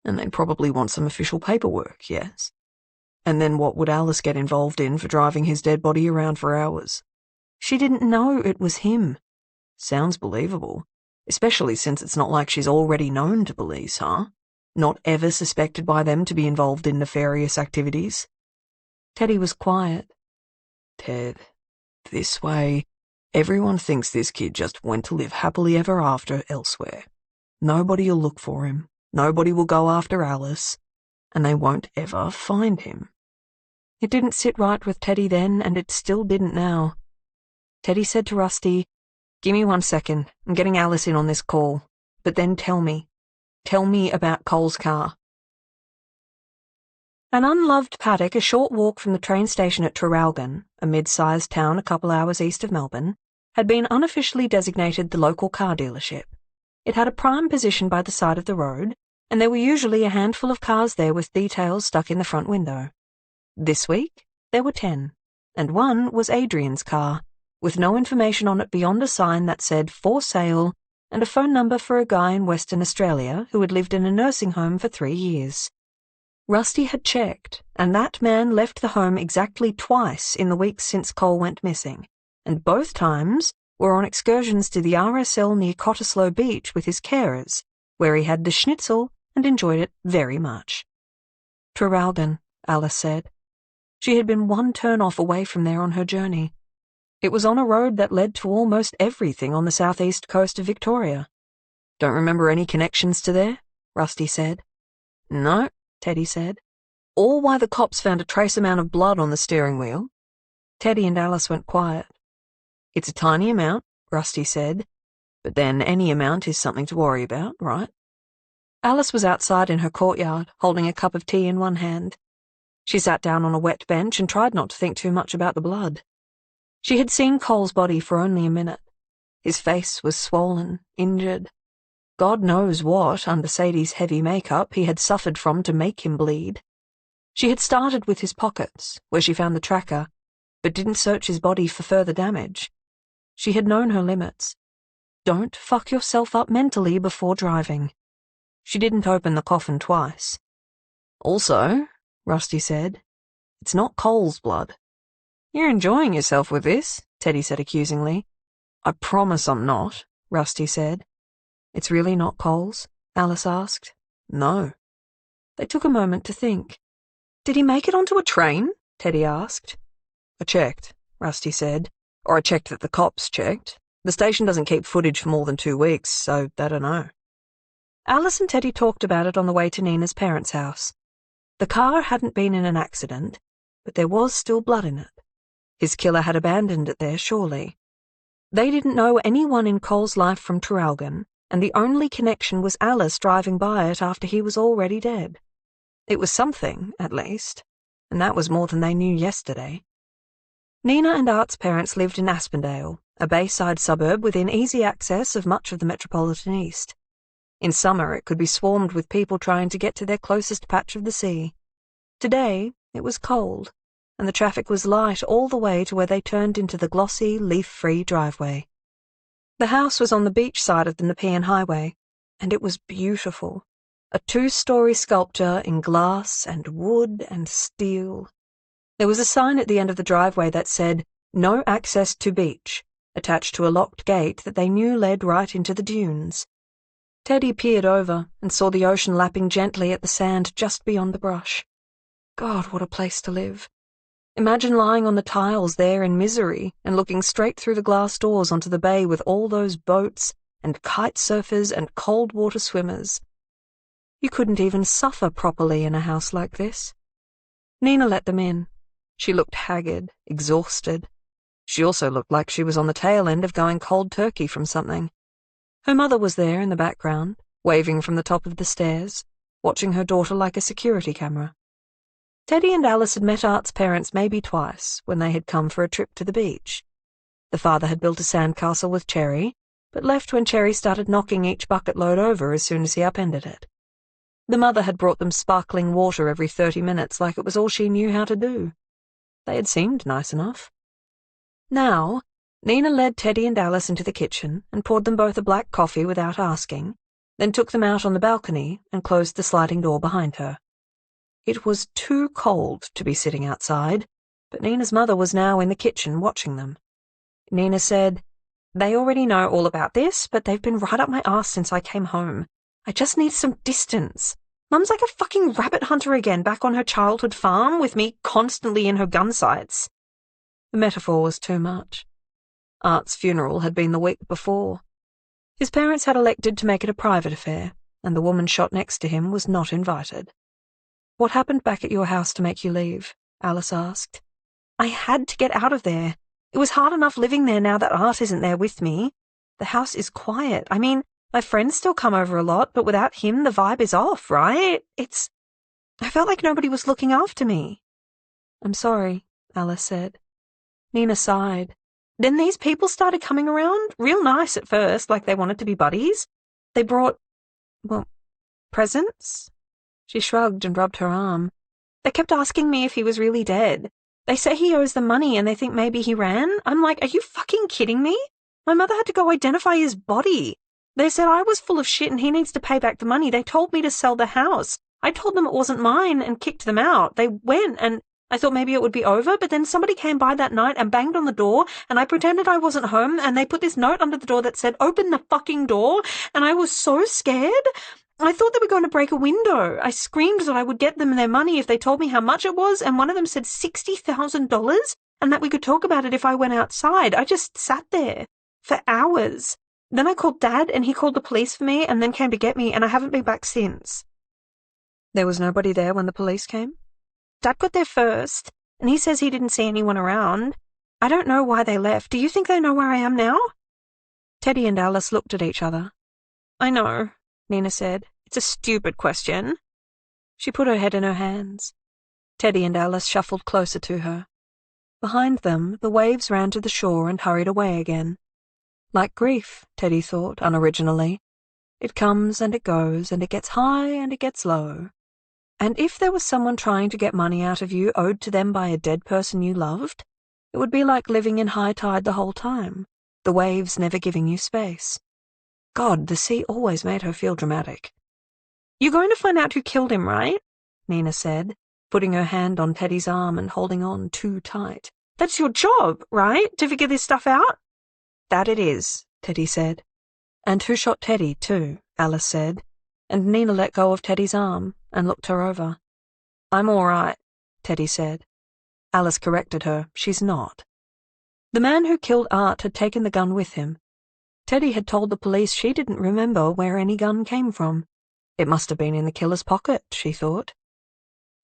And they'd probably want some official paperwork, yes? And then what would Alice get involved in for driving his dead body around for hours?
She didn't know it was him.
Sounds believable, especially since it's not like she's already known to police, huh? Not ever suspected by them to be involved in nefarious activities.
Teddy was quiet.
"Ted, this way, everyone thinks this kid just went to live happily ever after elsewhere. Nobody'll look for him, nobody will go after Alice, and they won't ever find him."
It didn't sit right with Teddy then, and it still didn't now. Teddy said to Rusty, "Give me 1 second, I'm getting Alice in on this call, but then tell me about Cole's car." An unloved paddock a short walk from the train station at Traralgon, a mid-sized town a couple hours east of Melbourne, had been unofficially designated the local car dealership. It had a prime position by the side of the road, and there were usually a handful of cars there with details stuck in the front window. This week, there were 10, and one was Adrian's car, with no information on it beyond a sign that said "For Sale" and a phone number for a guy in Western Australia who had lived in a nursing home for 3 years. Rusty had checked, and that man left the home exactly twice in the weeks since Cole went missing, and both times were on excursions to the RSL near Cottesloe Beach with his carers, where he had the schnitzel and enjoyed it very much. Traralgon, Alice said. She had been one turn-off away from there on her journey. It was on a road that led to almost everything on the southeast coast of Victoria. Don't remember any connections to there? Rusty said. No, Teddy said. Or why the cops found a trace amount of blood on the steering wheel. Teddy and Alice went quiet. It's a tiny amount, Rusty said, but then any amount is something to worry about, right? Alice was outside in her courtyard, holding a cup of tea in one hand. She sat down on a wet bench and tried not to think too much about the blood. She had seen Cole's body for only a minute. His face was swollen, injured. God knows what, under Sadie's heavy makeup, he had suffered from to make him bleed. She had started with his pockets, where she found the tracker, but didn't search his body for further damage. She had known her limits. Don't fuck yourself up mentally before driving. She didn't open the coffin twice. Also, Rusty said, it's not Cole's blood. You're enjoying yourself with this, Teddy said accusingly. I promise I'm not, Rusty said. It's really not Cole's? Alice asked. No. They took a moment to think. Did he make it onto a train? Teddy asked. I checked, Rusty said. Or I checked that the cops checked. The station doesn't keep footage for more than 2 weeks, so they don't know. Alice and Teddy talked about it on the way to Nina's parents' house. The car hadn't been in an accident, but there was still blood in it. His killer had abandoned it there, surely. They didn't know anyone in Cole's life from Traralgon, and the only connection was Alice driving by it after he was already dead. It was something, at least, and that was more than they knew yesterday. Nina and Art's parents lived in Aspendale, a bayside suburb within easy access of much of the metropolitan east. In summer, it could be swarmed with people trying to get to their closest patch of the sea. Today, it was cold, and the traffic was light all the way to where they turned into the glossy, leaf-free driveway. The house was on the beach side of the Nepean Highway, and it was beautiful. A 2-story sculpture in glass and wood and steel. There was a sign at the end of the driveway that said, "No access to beach," attached to a locked gate that they knew led right into the dunes. Teddy peered over and saw the ocean lapping gently at the sand just beyond the brush. God, what a place to live. Imagine lying on the tiles there in misery and looking straight through the glass doors onto the bay with all those boats and kite surfers and cold water swimmers. You couldn't even suffer properly in a house like this. Nina let them in. She looked haggard, exhausted. She also looked like she was on the tail end of going cold turkey from something. Her mother was there in the background, waving from the top of the stairs, watching her daughter like a security camera. Teddy and Alice had met Art's parents maybe twice when they had come for a trip to the beach. The father had built a sandcastle with Cherry, but left when Cherry started knocking each bucket load over as soon as he upended it. The mother had brought them sparkling water every 30 minutes like it was all she knew how to do. They had seemed nice enough. Now, Nina led Teddy and Alice into the kitchen and poured them both a black coffee without asking, then took them out on the balcony and closed the sliding door behind her. It was too cold to be sitting outside, but Nina's mother was now in the kitchen watching them. Nina said, "They already know all about this, but they've been right up my arse since I came home. I just need some distance. Mum's like a fucking rabbit hunter again back on her childhood farm with me constantly in her gun sights." The metaphor was too much. Art's funeral had been the week before. His parents had elected to make it a private affair, and the woman shot next to him was not invited. "What happened back at your house to make you leave?" Alice asked. "I had to get out of there. It was hard enough living there now that Art isn't there with me. The house is quiet. I mean, my friends still come over a lot, but without him the vibe is off, right? I felt like nobody was looking after me." "I'm sorry," Alice said. Nina sighed. "Then these people started coming around, real nice at first, like they wanted to be buddies. They brought, presents?" She shrugged and rubbed her arm. "They kept asking me if he was really dead. They say he owes them money and they think maybe he ran. I'm like, are you fucking kidding me? My mother had to go identify his body. They said I was full of shit and he needs to pay back the money. They told me to sell the house. I told them it wasn't mine and kicked them out. They went, and I thought maybe it would be over, but then somebody came by that night and banged on the door, and I pretended I wasn't home, and they put this note under the door that said, "Open the fucking door," and I was so scared. I thought they were going to break a window. I screamed that I would get them their money if they told me how much it was, and one of them said $60,000, and that we could talk about it if I went outside. I just sat there for hours. Then I called Dad, and he called the police for me, and then came to get me, and I haven't been back since.
There was nobody there when the police came?
Dad got there first, and he says he didn't see anyone around. I don't know why they left. Do you think they know where I am now?
Teddy and Alice looked at each other.
I know, Nina said. It's a stupid question.
She put her head in her hands. Teddy and Alice shuffled closer to her. Behind them, the waves ran to the shore and hurried away again. Like grief, Teddy thought, unoriginally. It comes and it goes, and it gets high and it gets low. And if there was someone trying to get money out of you owed to them by a dead person you loved, it would be like living in high tide the whole time, the waves never giving you space. God, the sea always made her feel dramatic.
You're going to find out who killed him, right?
Nina said, putting her hand on Teddy's arm and holding on too tight.
That's your job, right? To figure this stuff out?
That it is, Teddy said. And who shot Teddy, too, Alice said, and Nina let go of Teddy's arm and looked her over. I'm all right, Teddy said. Alice corrected her. She's not. The man who killed Art had taken the gun with him. Teddy had told the police she didn't remember where any gun came from. It must have been in the killer's pocket, she thought.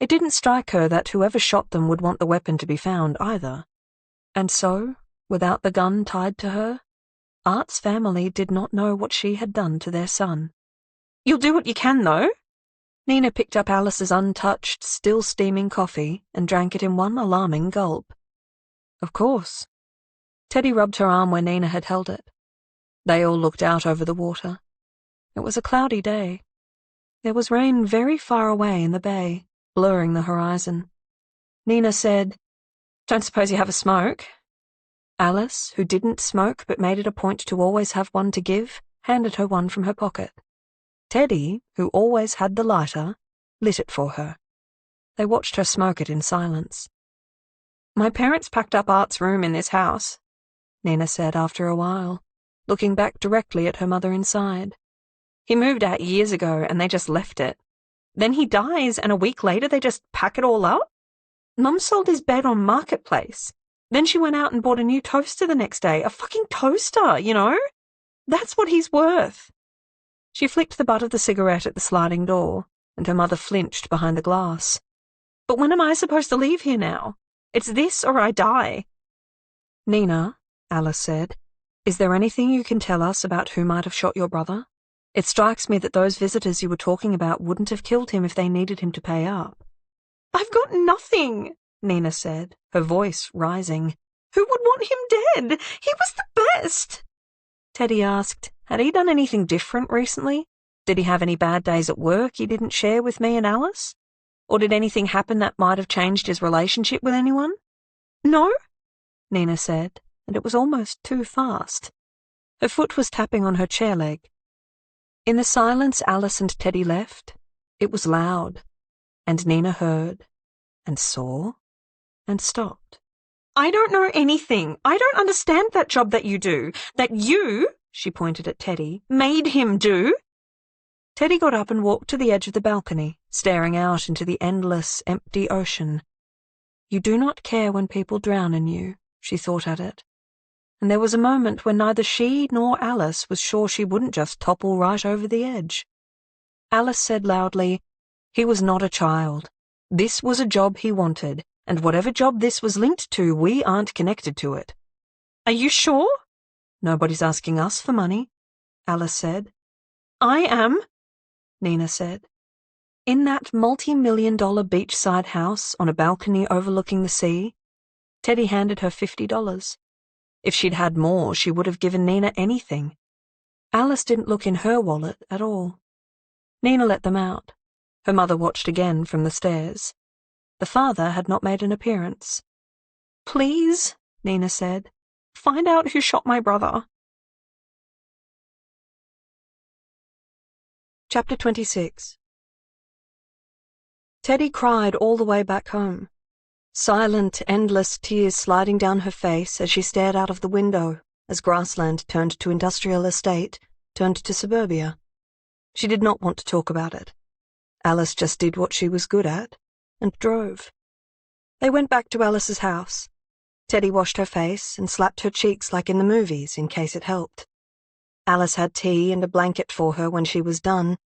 It didn't strike her that whoever shot them would want the weapon to be found either. And so, without the gun tied to her, Art's family did not know what she had done to their son.
You'll do what you can, though.
Nina picked up Alice's untouched, still steaming coffee and drank it in one alarming gulp. Of course. Teddy rubbed her arm where Nina had held it. They all looked out over the water. It was a cloudy day. There was rain very far away in the bay, blurring the horizon. Nina said, "Don't suppose you have a smoke?" Alice, who didn't smoke but made it a point to always have one to give, handed her one from her pocket. Teddy, who always had the lighter, lit it for her. They watched her smoke it in silence.
My parents packed up Art's room in this house,
Nina said after a while, looking back directly at her mother inside.
He moved out years ago and they just left it. Then he dies and a week later they just pack it all up? Mum sold his bed on Marketplace. Then she went out and bought a new toaster the next day. A fucking toaster, you know? That's what he's worth.
She flicked the butt of the cigarette at the sliding door, and her mother flinched behind the glass.
But when am I supposed to leave here now? It's this or I die.
Nina, Alice said, is there anything you can tell us about who might have shot your brother? It strikes me that those visitors you were talking about wouldn't have killed him if they needed him to pay up.
I've got nothing,
Nina said, her voice rising.
Who would want him dead? He was the best.
Teddy asked, had he done anything different recently? Did he have any bad days at work he didn't share with me and Alice? Or did anything happen that might have changed his relationship with anyone?
No,
Nina said, and it was almost too fast. Her foot was tapping on her chair leg. In the silence Alice and Teddy left, it was loud, and Nina heard, and saw, and stopped.
I don't know anything. I don't understand that job that you do. That you, she pointed at Teddy, made him do.
Teddy got up and walked to the edge of the balcony, staring out into the endless, empty ocean. You do not care when people drown in you, she thought at it. And there was a moment when neither she nor Alice was sure she wouldn't just topple right over the edge. Alice said loudly, he was not a child. This was a job he wanted, and whatever job this was linked to, we aren't connected to it.
Are you sure?
Nobody's asking us for money, Alice said.
I am,
Nina said. In that multi-million-dollar beachside house on a balcony overlooking the sea, Teddy handed her $50. If she'd had more, she would have given Nina anything. Alice didn't look in her wallet at all. Nina let them out. Her mother watched again from the stairs. The father had not made an appearance.
Please, Nina said, find out who shot my brother.
Chapter 26 Teddy cried all the way back home. Silent, endless tears sliding down her face as she stared out of the window as grassland turned to industrial estate, turned to suburbia. She did not want to talk about it. Alice just did what she was good at, and drove. They went back to Alice's house. Teddy washed her face and slapped her cheeks like in the movies in case it helped. Alice had tea and a blanket for her when she was done,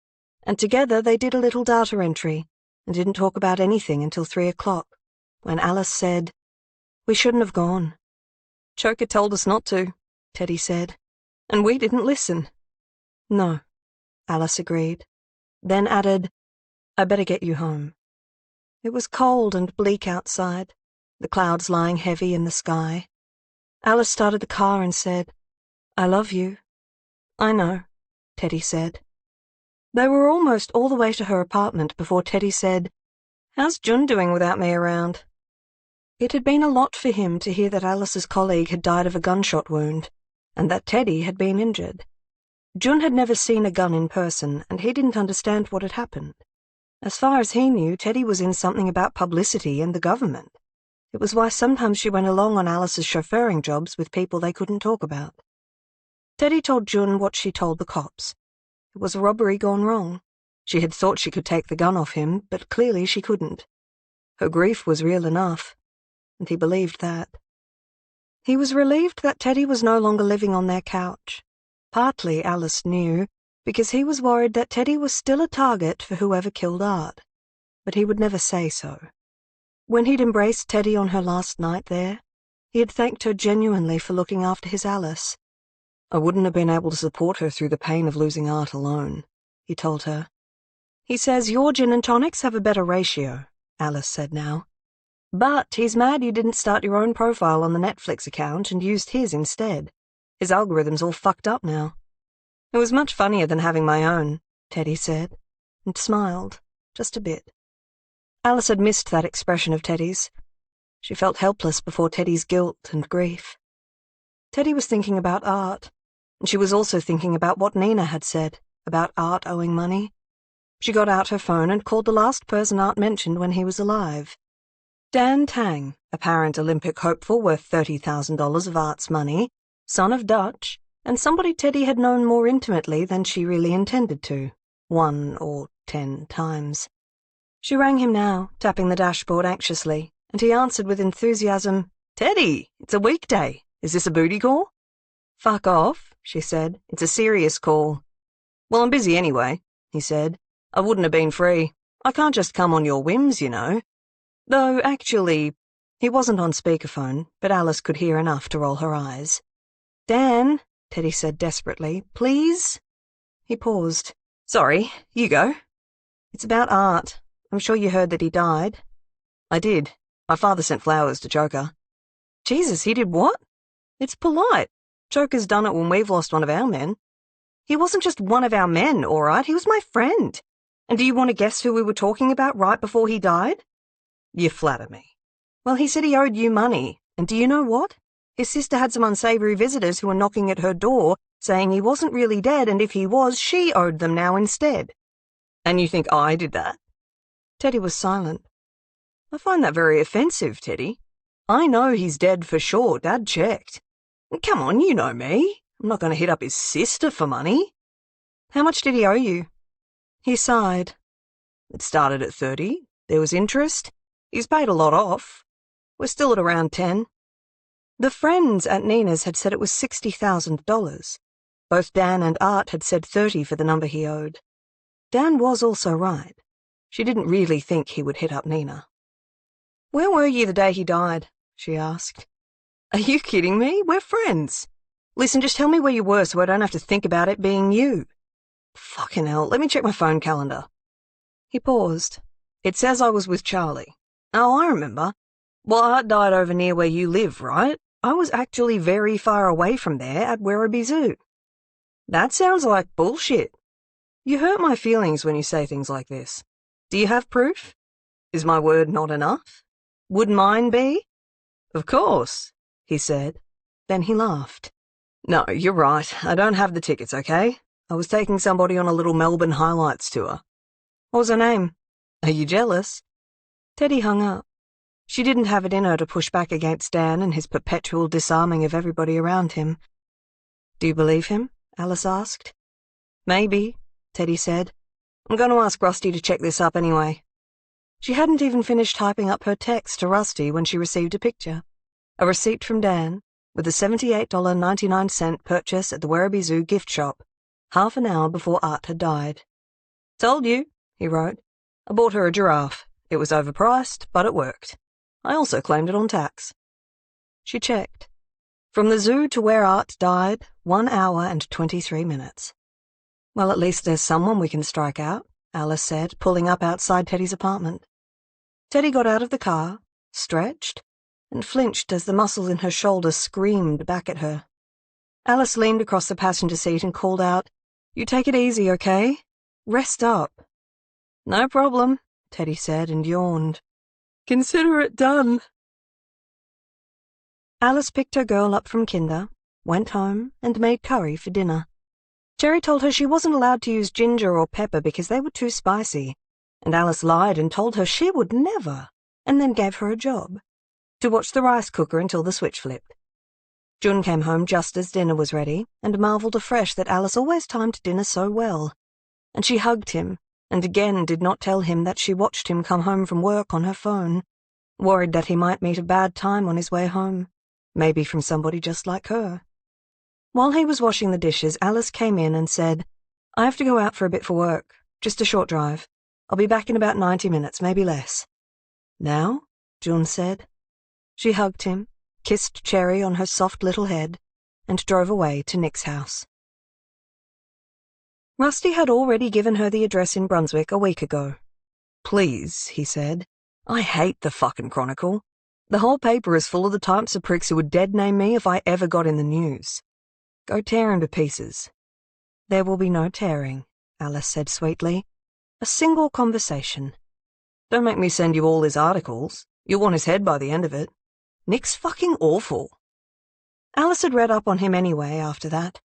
and together they did a little data entry and didn't talk about anything until 3 o'clock, when Alice said, "We shouldn't have gone." "Choker told us not to," Teddy said, "and we didn't listen." "No," Alice agreed, then added, "I better get you home." It was cold and bleak outside, the clouds lying heavy in the sky. Alice started the car and said, "I love you." "I know," Teddy said. They were almost all the way to her apartment before Teddy said, "How's Jun doing without me around?" It had been a lot for him to hear that Alice's colleague had died of a gunshot wound, and that Teddy had been injured. Jun had never seen a gun in person, and he didn't understand what had happened. As far as he knew, Teddy was in something about publicity and the government. It was why sometimes she went along on Alice's chauffeuring jobs with people they couldn't talk about. Teddy told Jun what she told the cops. It was a robbery gone wrong. She had thought she could take the gun off him, but clearly she couldn't. Her grief was real enough, and he believed that. He was relieved that Teddy was no longer living on their couch. Partly, Alice knew, because he was worried that Teddy was still a target for whoever killed Art, but he would never say so. When he'd embraced Teddy on her last night there, he had thanked her genuinely for looking after his Alice. "I wouldn't have been able to support her through the pain of losing Art alone," he told her. "He says your gin and tonics have a better ratio," Alice said now. "But he's mad you didn't start your own profile on the Netflix account and used his instead. His algorithm's all fucked up now." "It was much funnier than having my own," Teddy said, and smiled, just a bit. Alice had missed that expression of Teddy's. She felt helpless before Teddy's guilt and grief. Teddy was thinking about Art, and she was also thinking about what Nina had said about Art owing money. She got out her phone and called the last person Art mentioned when he was alive. Dan Tang, apparent Olympic hopeful worth $30,000 of Art's money, son of Dutch, and somebody Teddy had known more intimately than she really intended to, 1 or 10 times. She rang him now, tapping the dashboard anxiously, and he answered with enthusiasm, "Teddy, it's a weekday. Is this a booty call?" "Fuck off," she said. "It's a serious call." "Well, I'm busy anyway," he said. "I wouldn't have been free. I can't just come on your whims, you know. Though, actually," he wasn't on speakerphone, but Alice could hear enough to roll her eyes. "Dan," Teddy said desperately, "please?" He paused. "Sorry, you go." "It's about Art. I'm sure you heard that he died." "I did. My father sent flowers to Joker." "Jesus, he did what?" "It's polite. Joker's done it when we've lost one of our men." "He wasn't just one of our men, all right. He was my friend. And do you want to guess who we were talking about right before he died?" "You flatter me." "Well, he said he owed you money. And do you know what? His sister had some unsavory visitors who were knocking at her door, saying he wasn't really dead, and if he was, she owed them now instead." "And you think I did that?" Teddy was silent. "I find that very offensive, Teddy. I know he's dead for sure. Dad checked. Come on, you know me. I'm not going to hit up his sister for money." "How much did he owe you?" He sighed. "It started at 30. There was interest. He's paid a lot off. We're still at around 10. The friends at Nina's had said it was $60,000. Both Dan and Art had said 30 for the number he owed. Dan was also right. She didn't really think he would hit up Nina. "Where were you the day he died?" she asked. "Are you kidding me? We're friends. Listen, just tell me where you were so I don't have to think about it being you." "Fucking hell, let me check my phone calendar." He paused. "It says I was with Charlie. Oh, I remember. Well, Art died over near where you live, right? I was actually very far away from there at Werribee Zoo." "That sounds like bullshit." "You hurt my feelings when you say things like this. Do you have proof? Is my word not enough? Would mine be?" "Of course," he said. Then he laughed. "No, you're right. I don't have the tickets, okay? I was taking somebody on a little Melbourne highlights tour." "What was her name?" "Are you jealous?" Teddy hung up. She didn't have it in her to push back against Dan and his perpetual disarming of everybody around him.
"Do you believe him?" Alice asked.
"Maybe," Teddy said. "I'm going to ask Rusty to check this up anyway." She hadn't even finished typing up her text to Rusty when she received a picture. A receipt from Dan, with a $78.99 purchase at the Werribee Zoo gift shop, half an hour before Art had died. "Told you," he wrote. "I bought her a giraffe. It was overpriced, but it worked. I also claimed it on tax." She checked. From the zoo to where Art died, 1 hour and 23 minutes.
"Well, at least there's someone we can strike out," Alice said, pulling up outside Teddy's apartment.
Teddy got out of the car, stretched, and flinched as the muscles in her shoulder screamed back at her. Alice leaned across the passenger seat and called out, "You take it easy, okay? Rest up." "No problem," Teddy said and yawned. "Consider it done." Alice picked her girl up from kinder, went home, and made curry for dinner. Jerry told her she wasn't allowed to use ginger or pepper because they were too spicy, and Alice lied and told her she would never, and then gave her a job, to watch the rice cooker until the switch flipped. Jun came home just as dinner was ready, and marvelled afresh that Alice always timed dinner so well, and she hugged him, and again did not tell him that she watched him come home from work on her phone, worried that he might meet a bad time on his way home, maybe from somebody just like her. While he was washing the dishes, Alice came in and said, "I have to go out for a bit for work, just a short drive. I'll be back in about 90 minutes, maybe less." "Now?" Jun said. She hugged him, kissed Cherry on her soft little head, and drove away to Nick's house. Rusty had already given her the address in Brunswick a week ago. "Please," he said, "I hate the fucking Chronicle. The whole paper is full of the types of pricks who would dead name me if I ever got in the news. Go tear him to pieces." "There will be no tearing," Alice said sweetly. "A single conversation. Don't make me send you all his articles. You'll want his head by the end of it. Nick's fucking awful." Alice had read up on him anyway after that.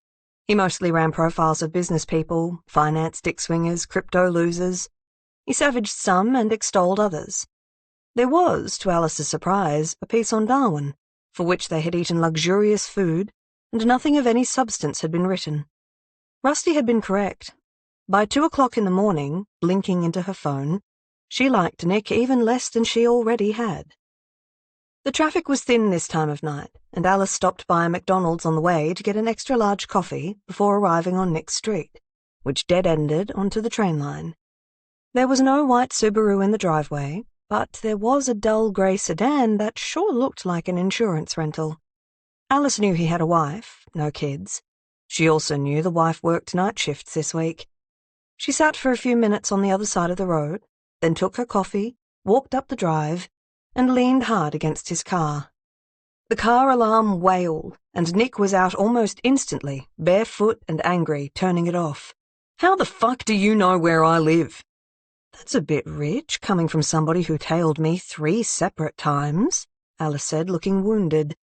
He mostly ran profiles of business people, finance dick-swingers, crypto losers. He savaged some and extolled others. There was, to Alice's surprise, a piece on Darwin, for which they had eaten luxurious food, and nothing of any substance had been written. Rusty had been correct. By 2 o'clock in the morning, blinking into her phone, she liked Nick even less than she already had. The traffic was thin this time of night, and Alice stopped by a McDonald's on the way to get an extra-large coffee before arriving on Nick's street, which dead-ended onto the train line. There was no white Subaru in the driveway, but there was a dull grey sedan that sure looked like an insurance rental. Alice knew he had a wife, no kids. She also knew the wife worked night shifts this week. She sat for a few minutes on the other side of the road, then took her coffee, walked up the drive, and leaned hard against his car. The car alarm wailed, and Nick was out almost instantly, barefoot and angry, turning it off. "How the fuck do you know where I live?" "That's a bit rich, coming from somebody who tailed me 3 separate times," Alice said, looking wounded.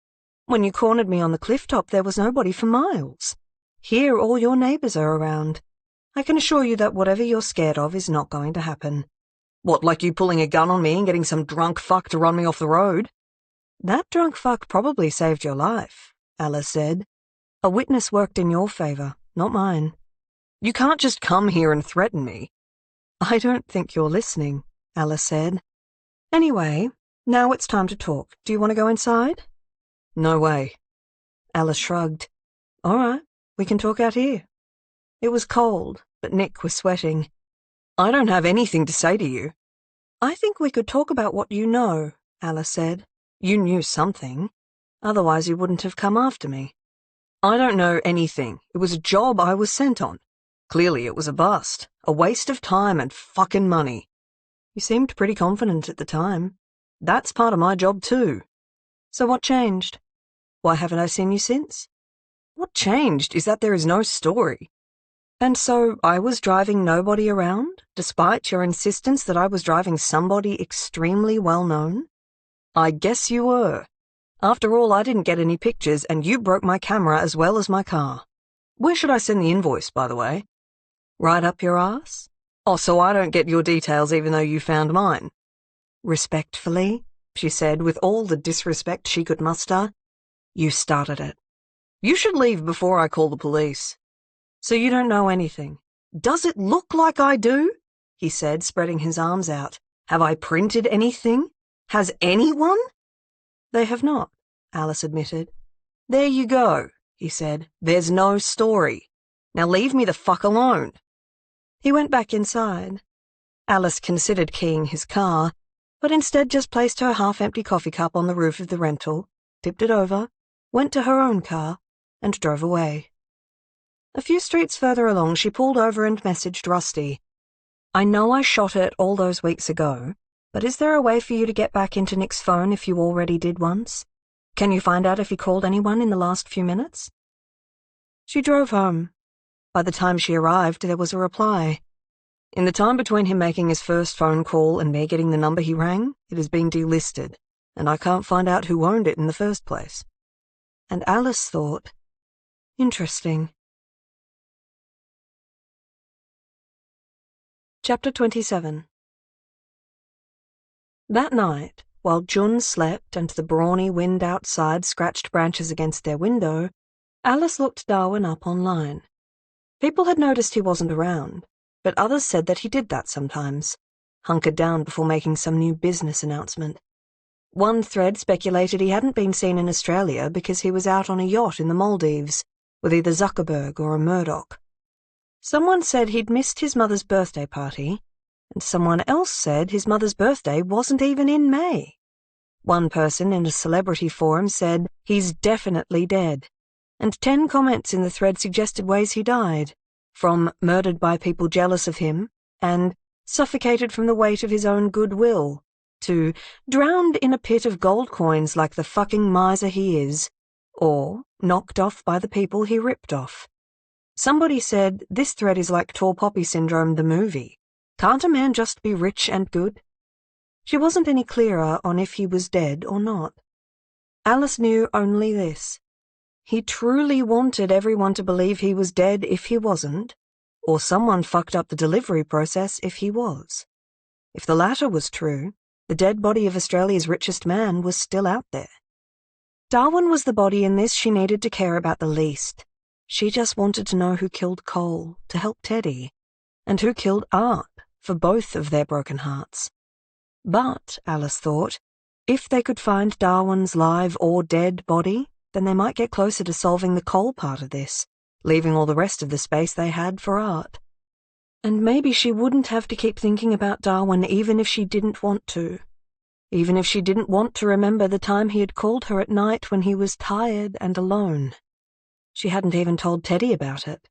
"When you cornered me on the cliff top, there was nobody for miles. Here all your neighbours are around. I can assure you that whatever you're scared of is not going to happen." "What, like you pulling a gun on me and getting some drunk fuck to run me off the road?" "That drunk fuck probably saved your life," Alice said. "A witness worked in your favour, not mine." "You can't just come here and threaten me." "I don't think you're listening," Alice said. "Anyway, now it's time to talk. Do you want to go inside?" "No way." Alice shrugged. "All right, we can talk out here." It was cold, but Nick was sweating. "I don't have anything to say to you." "I think we could talk about what you know," Alice said. "You knew something. Otherwise you wouldn't have come after me." "I don't know anything. It was a job I was sent on. Clearly it was a bust, a waste of time and fucking money." "You seemed pretty confident at the time." "That's part of my job too." "So what changed?" "Why haven't I seen you since?" "What changed is that there is no story." "And so I was driving nobody around, despite your insistence that I was driving somebody extremely well-known?" "I guess you were. After all, I didn't get any pictures, and you broke my camera as well as my car. Where should I send the invoice, by the way?" "Right up your ass?" "Oh, so I don't get your details even though you found mine?" Respectfully, she said with all the disrespect she could muster, you started it.
You should leave before I call the police.
So you don't know anything.
Does it look like I do? He said, spreading his arms out. Have I printed anything? Has anyone?
They have not, Alice admitted.
There you go, he said. There's no story. Now leave me the fuck alone.
He went back inside. Alice considered keying his car, but instead just placed her half-empty coffee cup on the roof of the rental, tipped it over, went to her own car, and drove away. A few streets further along, she pulled over and messaged Rusty. I know I shot it all those weeks ago, but is there a way for you to get back into Nick's phone if you already did once? Can you find out if he called anyone in the last few minutes? She drove home. By the time she arrived, there was a reply. In the time between him making his first phone call and me getting the number he rang, it has been delisted, and I can't find out who owned it in the first place. And Alice thought, interesting. Chapter 27. That night, while Jun slept and the brawny wind outside scratched branches against their window, Alice looked Darwin up online. People had noticed he wasn't around, but others said that he did that sometimes, hunkered down before making some new business announcement. One thread speculated he hadn't been seen in Australia because he was out on a yacht in the Maldives, with either Zuckerberg or a Murdoch. Someone said he'd missed his mother's birthday party, and someone else said his mother's birthday wasn't even in May. One person in a celebrity forum said he's definitely dead, and 10 comments in the thread suggested ways he died, from murdered by people jealous of him, and suffocated from the weight of his own goodwill, to drowned in a pit of gold coins like the fucking miser he is, or knocked off by the people he ripped off. Somebody said this thread is like Tall Poppy Syndrome the movie. Can't a man just be rich and good? She wasn't any clearer on if he was dead or not. Alice knew only this. He truly wanted everyone to believe he was dead if he wasn't, or someone fucked up the delivery process if he was. If the latter was true, the dead body of Australia's richest man was still out there. Darwin was the body in this she needed to care about the least. She just wanted to know who killed Cole to help Teddy, and who killed Art for both of their broken hearts. But, Alice thought, if they could find Darwin's live or dead body, then they might get closer to solving the Cole part of this, leaving all the rest of the space they had for Art. And maybe she wouldn't have to keep thinking about Darwin even if she didn't want to. Even if she didn't want to remember the time he had called her at night when he was tired and alone. She hadn't even told Teddy about it,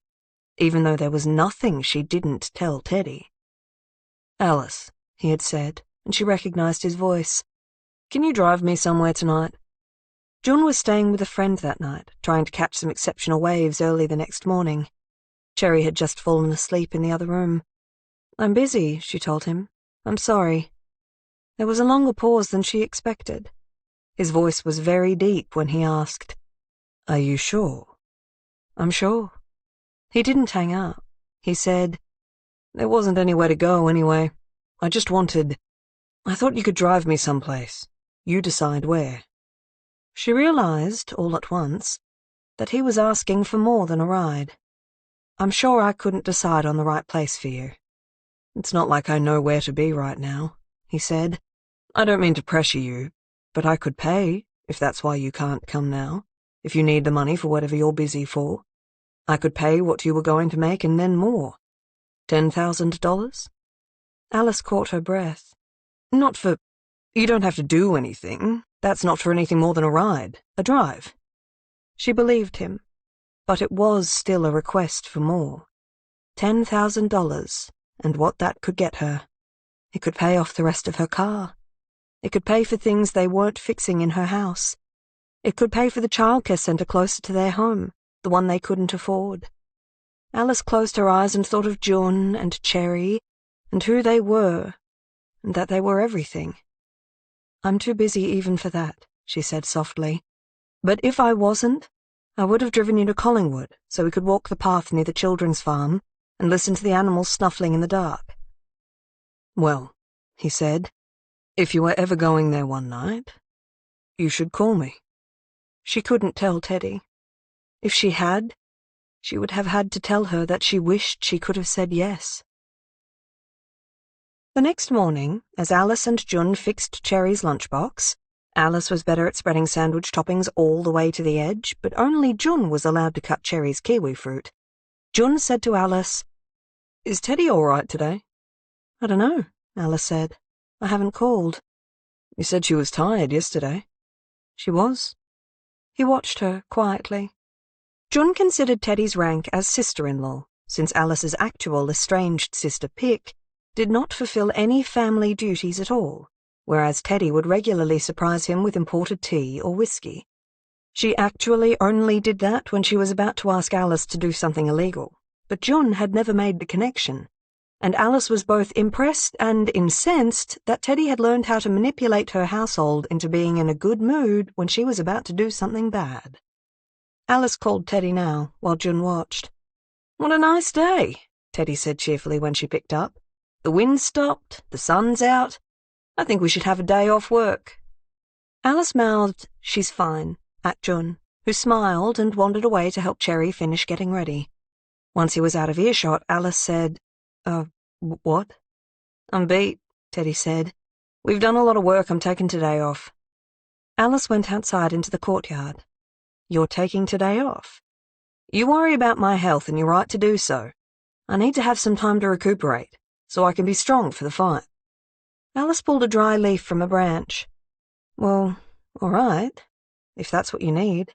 even though there was nothing she didn't tell Teddy. Alice, he had said, and she recognized his voice. Can you drive me somewhere tonight? Jun was staying with a friend that night, trying to catch some exceptional waves early the next morning. Cherry had just fallen asleep in the other room. I'm busy, she told him. I'm sorry. There was a longer pause than she expected. His voice was very deep when he asked, Are you sure? I'm sure. He didn't hang up. He said, There wasn't anywhere to go anyway. I thought you could drive me someplace. You decide where. She realized, all at once, that he was asking for more than a ride. I'm sure I couldn't decide on the right place for you. It's not like I know where to be right now, he said. I don't mean to pressure you, but I could pay, if that's why you can't come now, if you need the money for whatever you're busy for. I could pay what you were going to make and then more. $10,000? Alice caught her breath. You don't have to do anything. That's not for anything more than a ride, a drive. She believed him, but it was still a request for more. $10,000, and what that could get her. It could pay off the rest of her car. It could pay for things they weren't fixing in her house. It could pay for the childcare centre closer to their home, the one they couldn't afford. Alice closed her eyes and thought of June and Cherry, and who they were, and that they were everything. I'm too busy even for that, she said softly. But if I wasn't, I would have driven you to Collingwood so we could walk the path near the children's farm and listen to the animals snuffling in the dark. Well, he said,
If you were ever going there one night, you should call me.
She couldn't tell Teddy. If she had, she would have had to tell her that she wished she could have said yes. The next morning, as Alice and Jun fixed Cherry's lunchbox, Alice was better at spreading sandwich toppings all the way to the edge, but only Jun was allowed to cut Cherry's kiwi fruit. Jun said to Alice,
"Is Teddy all right today?"
"I don't know," Alice said. "I haven't called."
"You said she was tired yesterday."
"She was." He watched her quietly. Jun considered Teddy's rank as sister-in-law, since Alice's actual estranged sister Pick did not fulfill any family duties at all, whereas Teddy would regularly surprise him with imported tea or whiskey. She actually only did that when she was about to ask Alice to do something illegal, but Jun had never made the connection, and Alice was both impressed and incensed that Teddy had learned how to manipulate her household into being in a good mood when she was about to do something bad. Alice called Teddy now, while Jun watched.
"What a nice day," Teddy said cheerfully when she picked up. "The wind's stopped, the sun's out. I think we should have a day off work."
Alice mouthed, "She's fine," at Jun, who smiled and wandered away to help Cherry finish getting ready. Once he was out of earshot, Alice said, what?"
"I'm beat," Teddy said. "We've done a lot of work. I'm taking today off."
Alice went outside into the courtyard. "You're taking today off?"
"You worry about my health and you're right to do so. I need to have some time to recuperate, so I can be strong for the fight."
Alice pulled a dry leaf from a branch. "Well, all right, if that's what you need.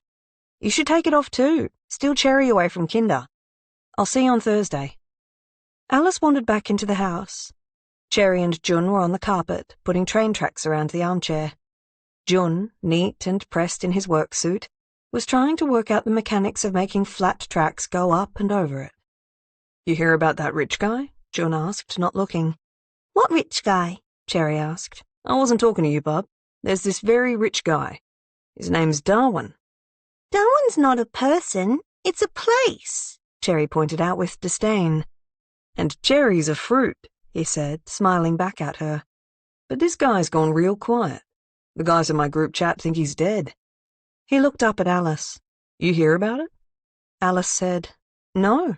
You should take it off too. Steal Cherry away from Kinder. I'll see you on Thursday." Alice wandered back into the house. Cherry and Jun were on the carpet, putting train tracks around the armchair. Jun, neat and pressed in his work suit, was trying to work out the mechanics of making flat tracks go up and over it.
"You hear about that rich guy?" Jun asked, not looking.
"What rich guy?" Cherry asked.
"I wasn't talking to you, bub. There's this very rich guy. His name's Darwin."
"Darwin's not a person, it's a place," Cherry pointed out with disdain.
"And Cherry's a fruit," he said, smiling back at her. "But this guy's gone real quiet. The guys in my group chat think he's dead."
He looked up at Alice.
"You hear about it?"
Alice said, "No."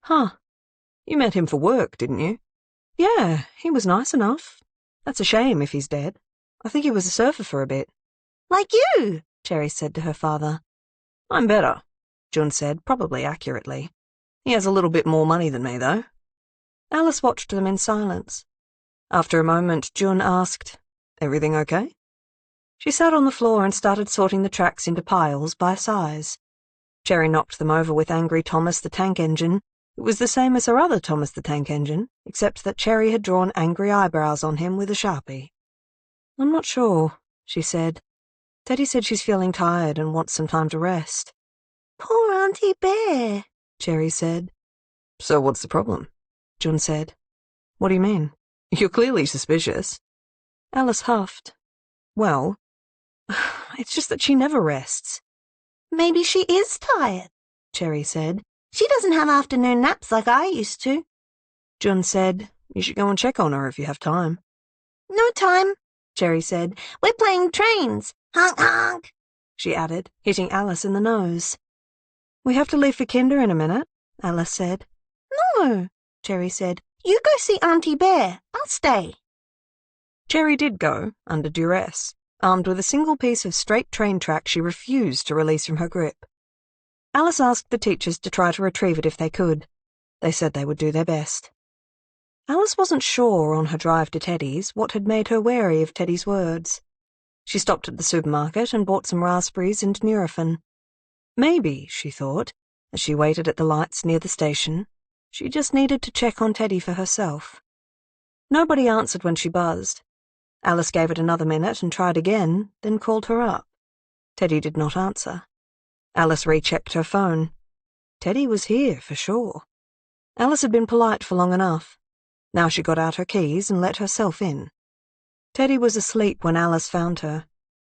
"Huh. You met him for work, didn't you?"
"Yeah, he was nice enough. That's a shame if he's dead. I think he was a surfer for a bit." "Like you," Cherry said to her father.
"I'm better," Jun said, probably accurately. "He has a little bit more money than me, though."
Alice watched them in silence. After a moment, Jun asked, "Everything okay?" She sat on the floor and started sorting the tracks into piles by size. Cherry knocked them over with Angry Thomas the Tank Engine. It was the same as her other Thomas the Tank Engine, except that Cherry had drawn angry eyebrows on him with a Sharpie. "I'm not sure," she said. "Teddy said she's feeling tired and wants some time to rest." "Poor Auntie Bear," Cherry said.
"So what's the problem?"
Jun said. "What do you mean?"
"You're clearly suspicious."
Alice huffed. "Well, it's just that she never rests." "Maybe she is tired," Cherry said. "She doesn't have afternoon naps like I used to."
Jun said, "You should go and check on her if you have time."
"No time," Cherry said. "We're playing trains. Honk, honk," she added, hitting Alice in the nose. "We have to leave for Kinder in a minute," Alice said. "No," Cherry said. "You go see Auntie Bear. I'll stay." Cherry did go, under duress, armed with a single piece of straight train track she refused to release from her grip. Alice asked the teachers to try to retrieve it if they could. They said they would do their best. Alice wasn't sure on her drive to Teddy's what had made her wary of Teddy's words. She stopped at the supermarket and bought some raspberries and Nurofen. Maybe, she thought, as she waited at the lights near the station, she just needed to check on Teddy for herself. Nobody answered when she buzzed. Alice gave it another minute and tried again, then called her up. Teddy did not answer. Alice rechecked her phone. Teddy was here, for sure. Alice had been polite for long enough. Now she got out her keys and let herself in. Teddy was asleep when Alice found her.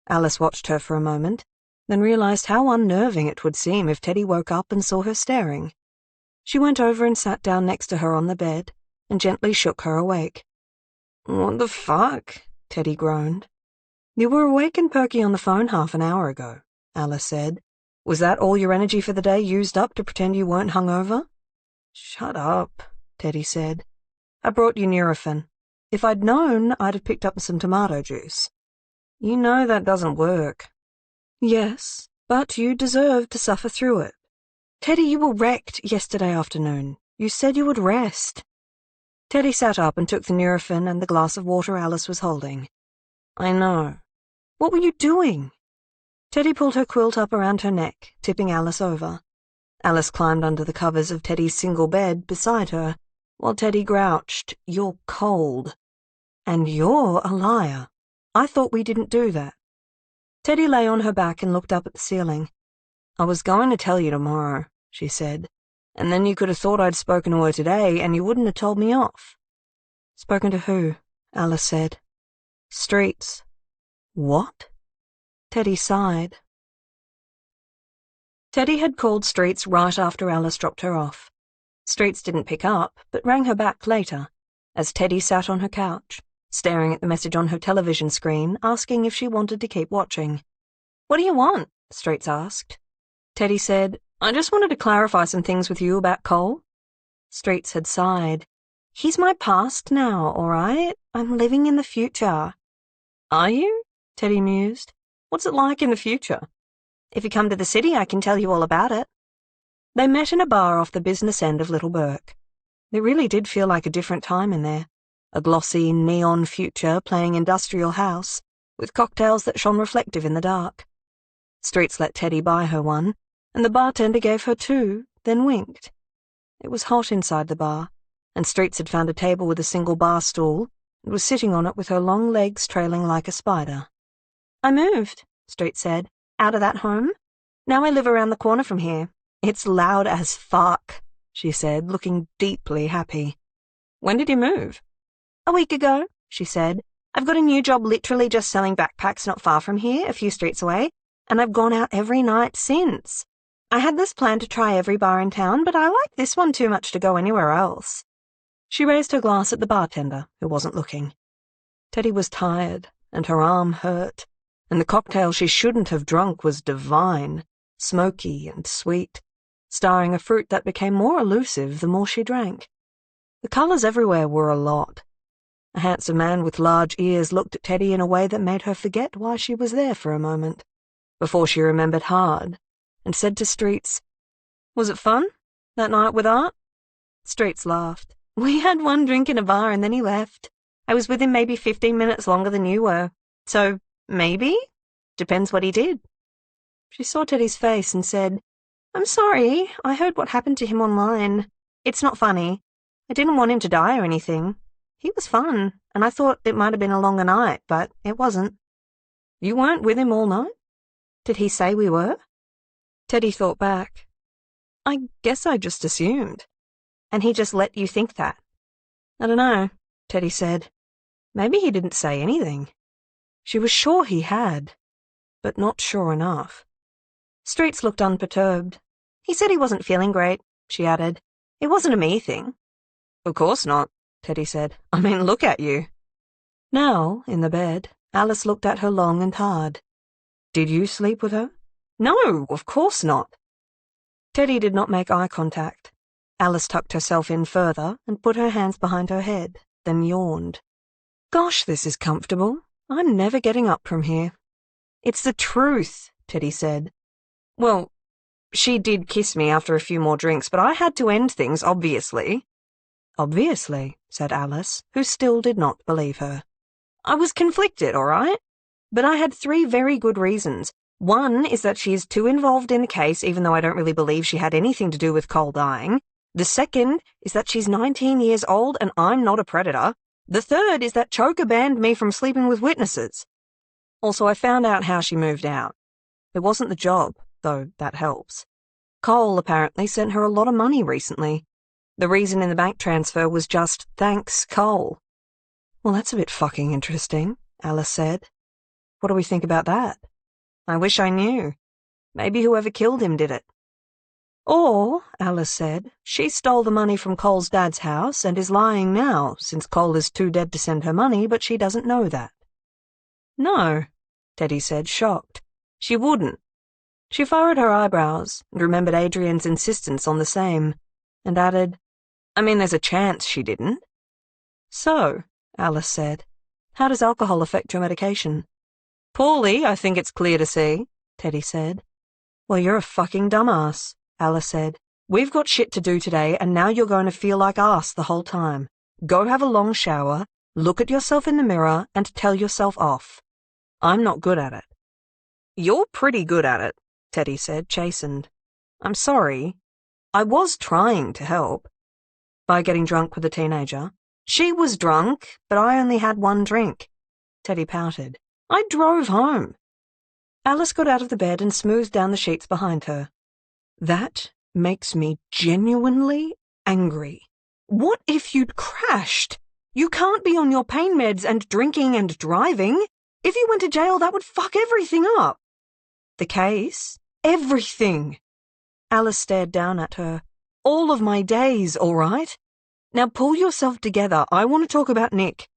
Alice watched her for a moment, then realized how unnerving it would seem if Teddy woke up and saw her staring. She went over and sat down next to her on the bed and gently shook her awake.
"What the fuck?"
Teddy groaned. You were awake and perky on the phone half an hour ago, Alice said. Was that all your energy for the day used up to pretend you weren't hungover? Shut up, Teddy said. I brought you Nurofen. If I'd known, I'd have picked up some tomato juice. You know that doesn't work. Yes, but you deserve to suffer through it. Teddy, you were wrecked yesterday afternoon. You said you would rest. Teddy sat up and took the Nurofen and the glass of water Alice was holding. I know. What were you doing? Teddy pulled her quilt up around her neck, tipping Alice over. Alice climbed under the covers of Teddy's single bed beside her, while Teddy grouched, You're cold. And you're a liar. I thought we didn't do that. Teddy lay on her back and looked up at the ceiling. I was going to tell you tomorrow, she said, and then you could have thought I'd spoken to her today and you wouldn't have told me off. Spoken to who? Alice said. Streets. What? Teddy sighed. Teddy had called Streets right after Alice dropped her off. Streets didn't pick up, but rang her back later, as Teddy sat on her couch, staring at the message on her television screen, asking if she wanted to keep watching. What do you want? Streets asked. Teddy said, I just wanted to clarify some things with you about Cole. Streets had sighed. He's my past now, all right? I'm living in the future. Are you? Teddy mused. What's it like in the future? If you come to the city, I can tell you all about it. They met in a bar off the business end of Little Burke. It really did feel like a different time in there. A glossy, neon future playing industrial house, with cocktails that shone reflective in the dark. Streets let Teddy buy her one, and the bartender gave her two, then winked. It was hot inside the bar, and Streets had found a table with a single bar stool and was sitting on it with her long legs trailing like a spider. I moved, Streets said, out of that home. Now I live around the corner from here. It's loud as fuck, she said, looking deeply happy. When did you move? A week ago, she said. I've got a new job literally just selling backpacks not far from here, a few streets away, and I've gone out every night since. I had this plan to try every bar in town, but I like this one too much to go anywhere else. She raised her glass at the bartender, who wasn't looking. Teddy was tired, and her arm hurt, and the cocktail she shouldn't have drunk was divine, smoky and sweet, starring a fruit that became more elusive the more she drank. The colours everywhere were a lot. A handsome man with large ears looked at Teddy in a way that made her forget why she was there for a moment, before she remembered hard, and said to Streets, Was it fun, that night with Art? Streets laughed. We had one drink in a bar and then he left. I was with him maybe 15 minutes longer than you were. So, maybe? Depends what he did. She saw Teddy's face and said, I'm sorry, I heard what happened to him online. It's not funny. I didn't want him to die or anything. He was fun, and I thought it might have been a longer night, but it wasn't. You weren't with him all night? Did he say we were? Teddy thought back. I guess I just assumed. And he just let you think that? I don't know, Teddy said. Maybe he didn't say anything. She was sure he had, but not sure enough. Streets looked unperturbed. He said he wasn't feeling great, she added. It wasn't a me thing. Of course not, Teddy said. I mean, look at you. Now, in the bed, Alice looked at her long and hard. Did you sleep with her? No, of course not. Teddy did not make eye contact. Alice tucked herself in further and put her hands behind her head, then yawned. Gosh, this is comfortable. I'm never getting up from here. It's the truth, Teddy said. Well, she did kiss me after a few more drinks, but I had to end things, obviously. Obviously, said Alice, who still did not believe her. I was conflicted, all right? But I had 3 very good reasons. One is that she is too involved in the case, even though I don't really believe she had anything to do with Cole dying. The second is that she's 19 years old and I'm not a predator. The third is that Choker banned me from sleeping with witnesses. Also, I found out how she moved out. It wasn't the job, though that helps. Cole apparently sent her a lot of money recently. The reason in the bank transfer was just, thanks, Cole. Well, that's a bit fucking interesting, Alice said. What do we think about that? I wish I knew. Maybe whoever killed him did it. Or, Alice said, she stole the money from Cole's dad's house and is lying now, since Cole is too dead to send her money, but she doesn't know that.
No, Teddy said, shocked. She wouldn't. She furrowed her eyebrows and remembered Adrian's insistence on the same, and added, I mean, there's a chance she didn't. So, Alice said, how does alcohol affect your medication? Poorly, I think it's clear to see, Teddy said. Well, you're a fucking dumbass, Alice said. We've got shit to do today, and now you're going to feel like arse the whole time. Go have a long shower, look at yourself in the mirror, and tell yourself off. I'm not good at it. You're pretty good at it, Teddy said, chastened. I'm sorry. I was trying to help. By getting drunk with a teenager. She was drunk, but I only had one drink. Teddy pouted. I drove home. Alice got out of the bed and smoothed down the sheets behind her. That makes me genuinely angry. What if you'd crashed? You can't be on your pain meds and drinking and driving. If you went to jail, that would fuck everything up. The case? Everything. Alice stared down at her. All of my days, all right? Now pull yourself together. I want to talk about Nick.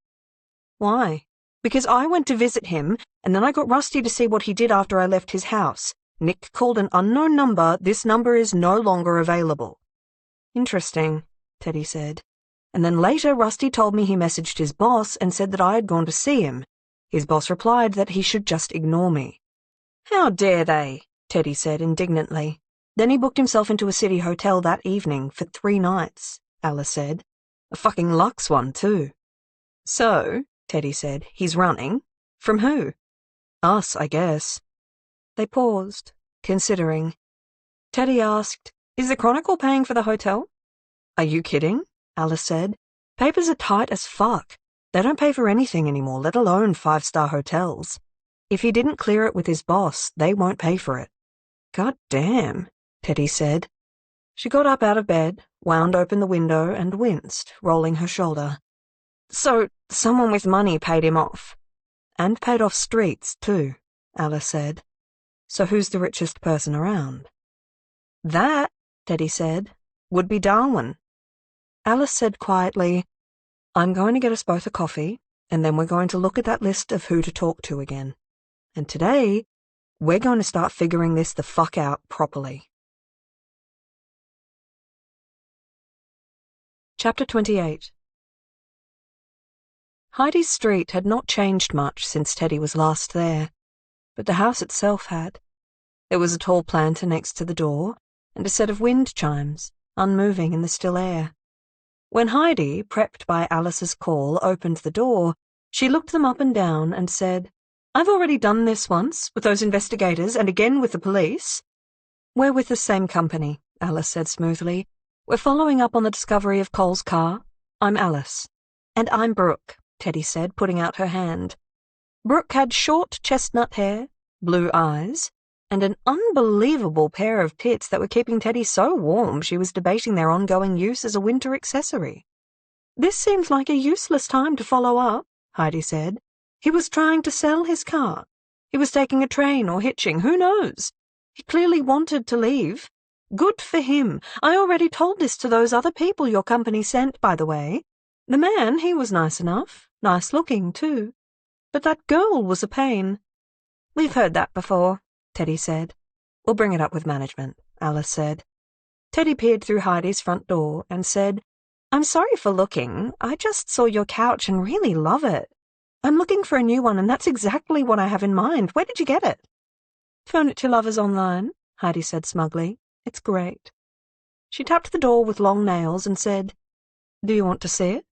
Why? Because I went to visit him, and then I got Rusty to see what he did after I left his house. Nick called an unknown number. This number is no longer available. Interesting, Teddy said. And then later Rusty told me he messaged his boss and said that I had gone to see him. His boss replied that he should just ignore me. How dare they? Teddy said indignantly. Then he booked himself into a city hotel that evening for 3 nights, Alice said. A fucking luxe one, too. So, Teddy said, he's running. From who? Us, I guess. They paused, considering. Teddy asked, Is the Chronicle paying for the hotel? Are you kidding? Alice said. Papers are tight as fuck. They don't pay for anything anymore, let alone 5-star hotels. If he didn't clear it with his boss, they won't pay for it. God damn, Teddy said. She got up out of bed, wound open the window, and winced, rolling her shoulder. So, someone with money paid him off. And paid off Streets, too, Alice said. So who's the richest person around? That, Teddy said, would be Darwin. Alice said quietly, I'm going to get us both a coffee, and then we're going to look at that list of who to talk to again. And today, we're going to start figuring this the fuck out properly. Chapter 28. Heidi's street had not changed much since Teddy was last there, but the house itself had. There was a tall planter next to the door, and a set of wind chimes, unmoving in the still air. When Heidi, prepped by Alice's call, opened the door, she looked them up and down and said, I've already done this once, with those investigators, and again with the police. We're with the same company, Alice said smoothly. We're following up on the discovery of Cole's car. I'm Alice. And I'm Brooke, Teddy said, putting out her hand. Brooke had short chestnut hair, blue eyes, and an unbelievable pair of tits that were keeping Teddy so warm she was debating their ongoing use as a winter accessory. This seems like a useless time to follow up, Heidi said. He was trying to sell his car. He was taking a train or hitching, who knows? He clearly wanted to leave. Good for him. I already told this to those other people your company sent, by the way. The man, he was nice enough, nice looking, too. But that girl was a pain. We've heard that before, Teddy said. We'll bring it up with management, Alice said. Teddy peered through Heidi's front door and said, I'm sorry for looking. I just saw your couch and really love it. I'm looking for a new one, and that's exactly what I have in mind. Where did you get it? Furniture Lovers online, Heidi said smugly. It's great. She tapped the door with long nails and said, Do you want to see it?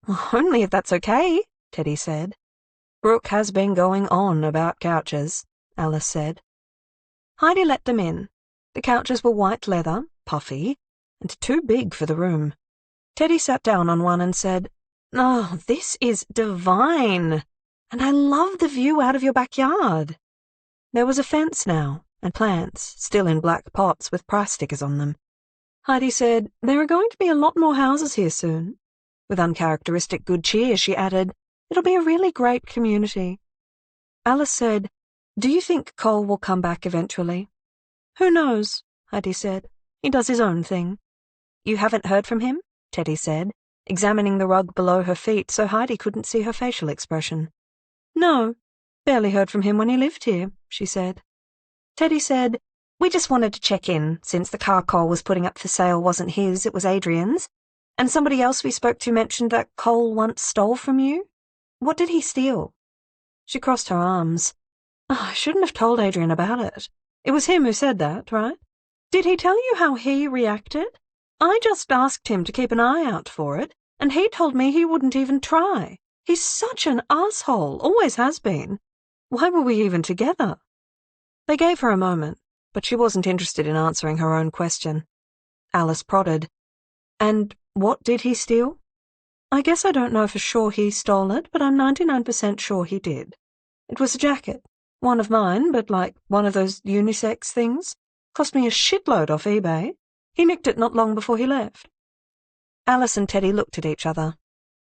Well, only if that's okay, Teddy said. Brooke has been going on about couches, Alice said. Heidi let them in. The couches were white leather, puffy, and too big for the room. Teddy sat down on one and said, Oh, this is divine, and I love the view out of your backyard. There was a fence now, and plants, still in black pots with price stickers on them. Heidi said, There are going to be a lot more houses here soon. With uncharacteristic good cheer, she added, It'll be a really great community. Alice said, Do you think Cole will come back eventually? Who knows, Heidi said. He does his own thing. You haven't heard from him? Teddy said, examining the rug below her feet so Heidi couldn't see her facial expression. No.
Barely heard from him when he lived here, she said. Teddy said, "We just wanted to check in, since the car Cole was putting up for sale wasn't his, it was Adrian's. And somebody else we spoke to mentioned that Cole once stole from you. What did he steal?" She crossed her arms. "Oh, I shouldn't have told Adrian about it. It was him who said that, right? Did he tell you how he reacted? I just asked him to keep an eye out for it, and he told me he wouldn't even try. He's such an asshole, always has been. Why were we even together?" They gave her a moment, but she wasn't interested in answering her own question. Alice prodded. "And what did he steal?" "I guess I don't know for sure he stole it, but I'm 99% sure he did. It was a jacket. One of mine, but like one of those unisex things. Cost me a shitload off eBay. He nicked it not long before he left." Alice and Teddy looked at each other.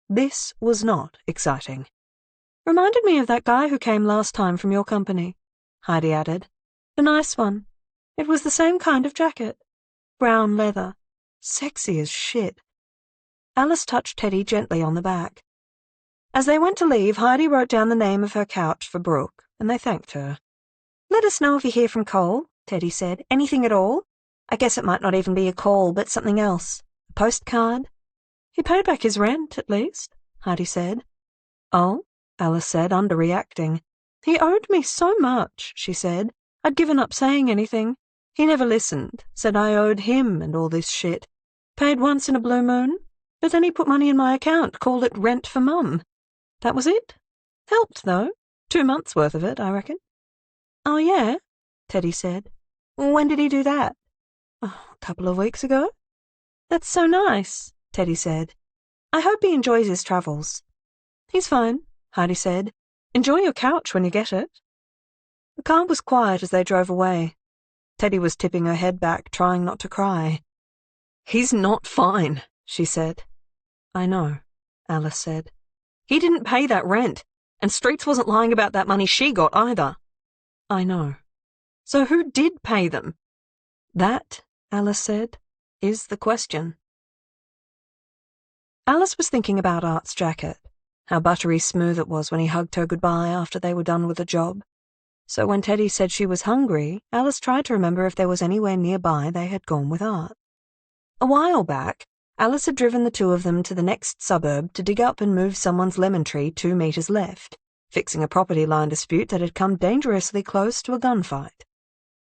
This was not exciting. "Reminded me of that guy who came last time from your company," Heidi added. "The nice one. It was the same kind of jacket. Brown leather. Sexy as shit." Alice touched Teddy gently on the back. As they went to leave, Heidi wrote down the name of her couch for Brooke, and they thanked her. "Let us know if you hear from Cole," Teddy said. "Anything at all? I guess it might not even be a call, but something else. A postcard?" "He paid back his rent, at least," Heidi said. "Oh?" Alice said, underreacting. "He owed me so much," she said. "I'd given up saying anything. He never listened, said I owed him and all this shit. Paid once in a blue moon, but then he put money in my account, called it rent for Mum. That was it. Helped, though. 2 months' worth of it, I reckon." "Oh, yeah?" Teddy said. "When did he do that?" "Oh, a couple of weeks ago." "That's so nice," Teddy said. "I hope he enjoys his travels." "He's fine," Heidi said. "Enjoy your couch when you get it." The car was quiet as they drove away. Teddy was tipping her head back, trying not to cry. "He's not fine," she said. "I know," Alice said. "He didn't pay that rent, and Streets wasn't lying about that money she got either." "I know." "So who did pay them?" "That," Alice said, "is the question." Alice was thinking about Art's jacket, how buttery smooth it was when he hugged her goodbye after they were done with the job. So when Teddy said she was hungry, Alice tried to remember if there was anywhere nearby they had gone with Art. A while back, Alice had driven the two of them to the next suburb to dig up and move someone's lemon tree 2 meters left, fixing a property line dispute that had come dangerously close to a gunfight.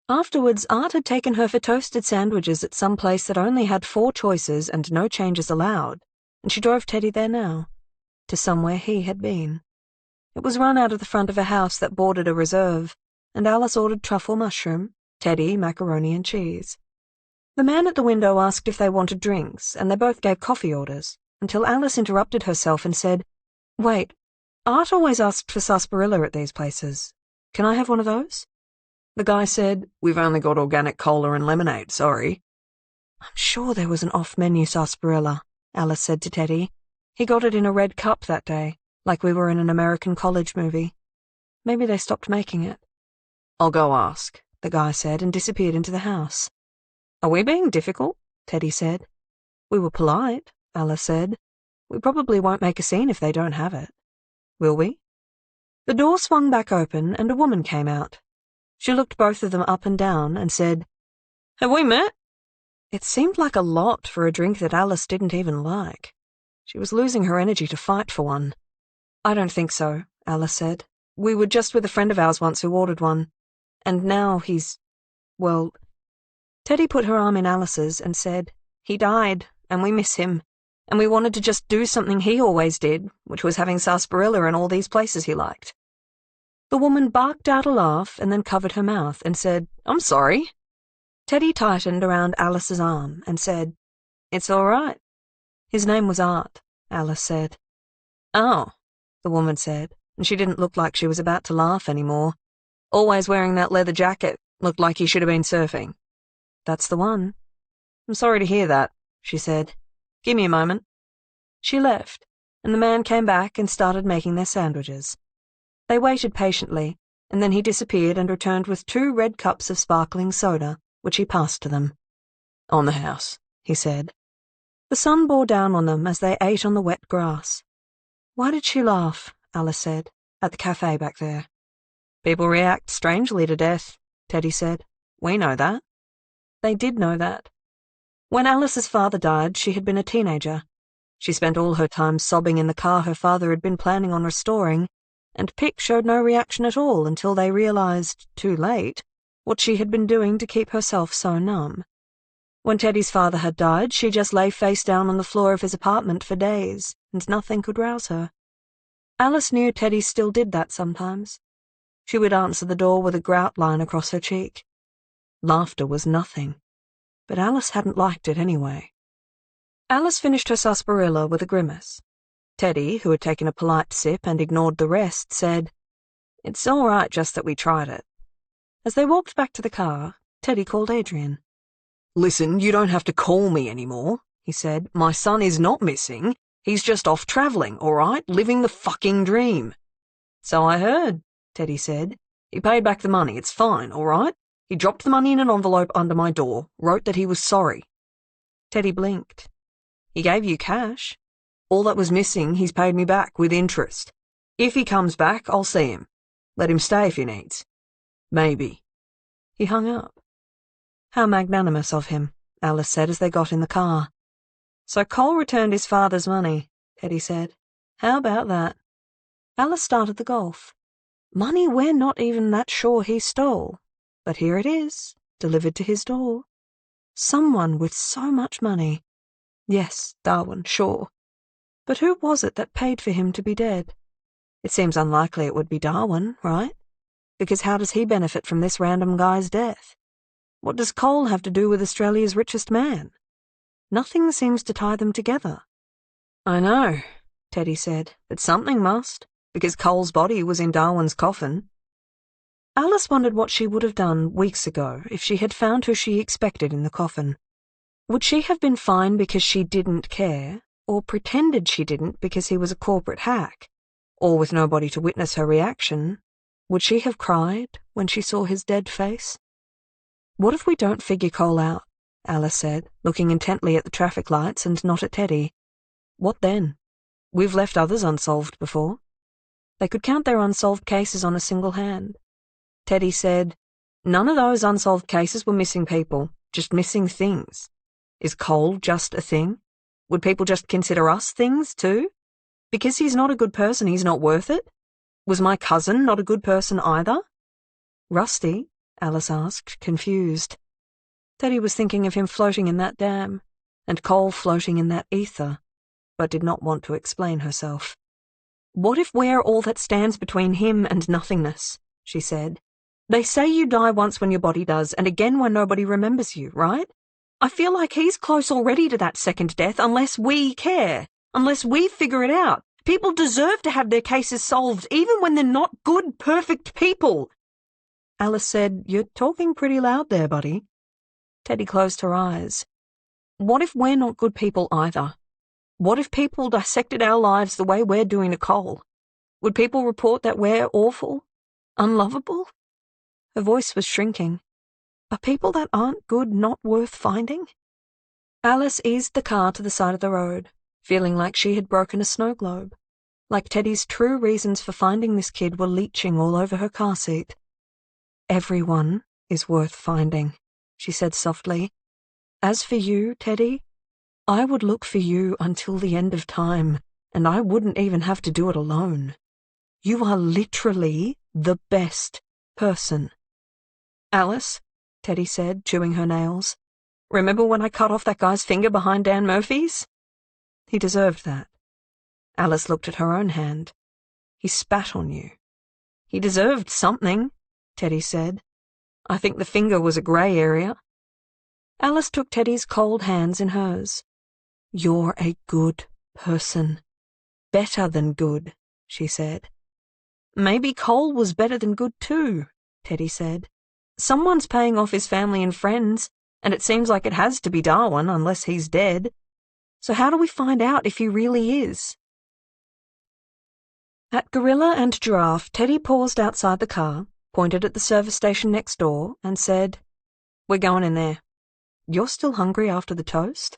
Afterwards, Art had taken her for toasted sandwiches at some place that only had 4 choices and no changes allowed, and she drove Teddy there now, to somewhere he had been. It was run out of the front of a house that bordered a reserve, and Alice ordered truffle mushroom, Teddy macaroni and cheese. The man at the window asked if they wanted drinks, and they both gave coffee orders, until Alice interrupted herself and said, "Wait, Art always asked for sarsaparilla at these places. Can I have one of those?" The guy said, "We've only got organic cola and lemonade, sorry." "I'm sure there was an off-menu sarsaparilla," Alice said to Teddy. "He got it in a red cup that day, like we were in an American college movie. Maybe they stopped making it." "I'll go ask," the guy said, and disappeared into the house. "Are we being difficult?" Teddy said. "We were polite," Alice said. "We probably won't make a scene if they don't have it. Will we?" The door swung back open, and a woman came out. She looked both of them up and down and said, "Have we met?" It seemed like a lot for a drink that Alice didn't even like. She was losing her energy to fight for one. "I don't think so," Alice said. "We were just with a friend of ours once who ordered one. And now well..." Teddy put her arm in Alice's and said, "He died, and we miss him, and we wanted to just do something he always did, which was having sarsaparilla in all these places he liked." The woman barked out a laugh and then covered her mouth and said, "I'm sorry." Teddy tightened around Alice's arm and said, "It's all right." "His name was Art," Alice said. "Oh," the woman said, and she didn't look like she was about to laugh anymore. "Always wearing that leather jacket, looked like he should have been surfing." "That's the one." "I'm sorry to hear that," she said. "Give me a moment." She left, and the man came back and started making their sandwiches. They waited patiently, and then he disappeared and returned with 2 red cups of sparkling soda, which he passed to them. "On the house," he said. The sun bore down on them as they ate on the wet grass. "Why did she laugh?" Alice said, "at the cafe back there?"
People react strangely to death, Teddy said. We know that. They did know that. When Alice's father died, she had been a teenager. She spent all her time sobbing in the car her father had been planning on restoring, and Pick showed no reaction at all until they realized, too late, what she had been doing to keep herself so numb. When Teddy's father had died, she just lay face down on the floor of his apartment for days, and nothing could rouse her. Alice knew Teddy still did that sometimes. She would answer the door with a grout line across her cheek. Laughter was nothing, but Alice hadn't liked it anyway. Alice finished her sarsaparilla with a grimace. Teddy, who had taken a polite sip and ignored the rest, said, "It's all right just that we tried it." As they walked back to the car, Teddy called Adrian.
"Listen, you don't have to call me anymore," he said. "My son is not missing. He's just off travelling, all right? Living the fucking dream."
"So I heard," Teddy said.
"He paid back the money. It's fine, all right? He dropped the money in an envelope under my door, wrote that he was sorry."
Teddy blinked. "He gave you cash."
"All that was missing he's paid me back with interest. If he comes back, I'll see him. Let him stay if he needs. Maybe."
He hung up. "How magnanimous of him," Alice said as they got in the car. "So Cole returned his father's money," Teddy said. "How about that?" Alice started the golf. "Money we're not even that sure he stole. But here it is, delivered to his door. Someone with so much money. Yes, Darwin, sure. But who was it that paid for him to be dead? It seems unlikely it would be Darwin, right? Because how does he benefit from this random guy's death? What does Cole have to do with Australia's richest man? Nothing seems to tie them together." "I know," Teddy said, "but something must, because Cole's body was in Darwin's coffin." Alice wondered what she would have done weeks ago if she had found who she expected in the coffin. Would she have been fine because she didn't care, or pretended she didn't because he was a corporate hack, or with nobody to witness her reaction? Would she have cried when she saw his dead face? "What if we don't figure Cole out?" Alice said, looking intently at the traffic lights and not at Teddy. "What then? We've left others unsolved before. They could count their unsolved cases on a single hand." Teddy said, "None of those unsolved cases were missing people, just missing things. Is Cole just a thing? Would people just consider us things, too? Because he's not a good person, he's not worth it? Was my cousin not a good person either?" "Rusty?" Alice asked, confused. Teddy was thinking of him floating in that dam, and Cole floating in that ether, but did not want to explain herself. "What if we're all that stands between him and nothingness?" she said. "They say you die once when your body does, and again when nobody remembers you, right? I feel like he's close already to that second death unless we care, unless we figure it out. People deserve to have their cases solved, even when they're not good, perfect people." Alice said, "You're talking pretty loud there, buddy." Teddy closed her eyes. "What if we're not good people either? What if people dissected our lives the way we're doing to Cole? Would people report that we're awful? Unlovable?" Her voice was shrinking. "Are people that aren't good not worth finding?" Alice eased the car to the side of the road, feeling like she had broken a snow globe, like Teddy's true reasons for finding this kid were leaching all over her car seat. "Everyone is worth finding," she said softly. "As for you, Teddy, I would look for you until the end of time, and I wouldn't even have to do it alone. You are literally the best person." "Alice," Teddy said, chewing her nails, "remember when I cut off that guy's finger behind Dan Murphy's? He deserved that." Alice looked at her own hand. "He spat on you." "He deserved something," Teddy said. "I think the finger was a grey area." Alice took Teddy's cold hands in hers. "You're a good person. Better than good," she said. "Maybe Cole was better than good too," Teddy said. "Someone's paying off his family and friends, and it seems like it has to be Darwin unless he's dead. So how do we find out if he really is?" At Gorilla and Giraffe, Teddy paused outside the car, pointed at the service station next door, and said, "We're going in there. You're still hungry after the toast?"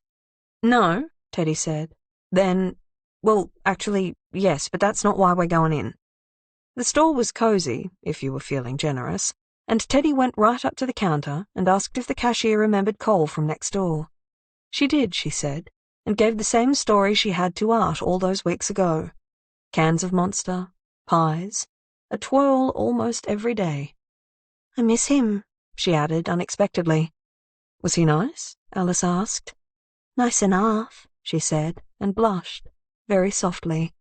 "No," Teddy said. "Then, well, actually, yes, but that's not why we're going in."
The store was cozy, if you were feeling generous, and Teddy went right up to the counter and asked if the cashier remembered Cole from next door. She did, she said, and gave the same story she had to Art all those weeks ago. Cans of Monster, pies, a twirl almost every day. "I miss him," she added unexpectedly. "Was he nice?" Alice asked. "Nice enough," she said, and blushed, very softly.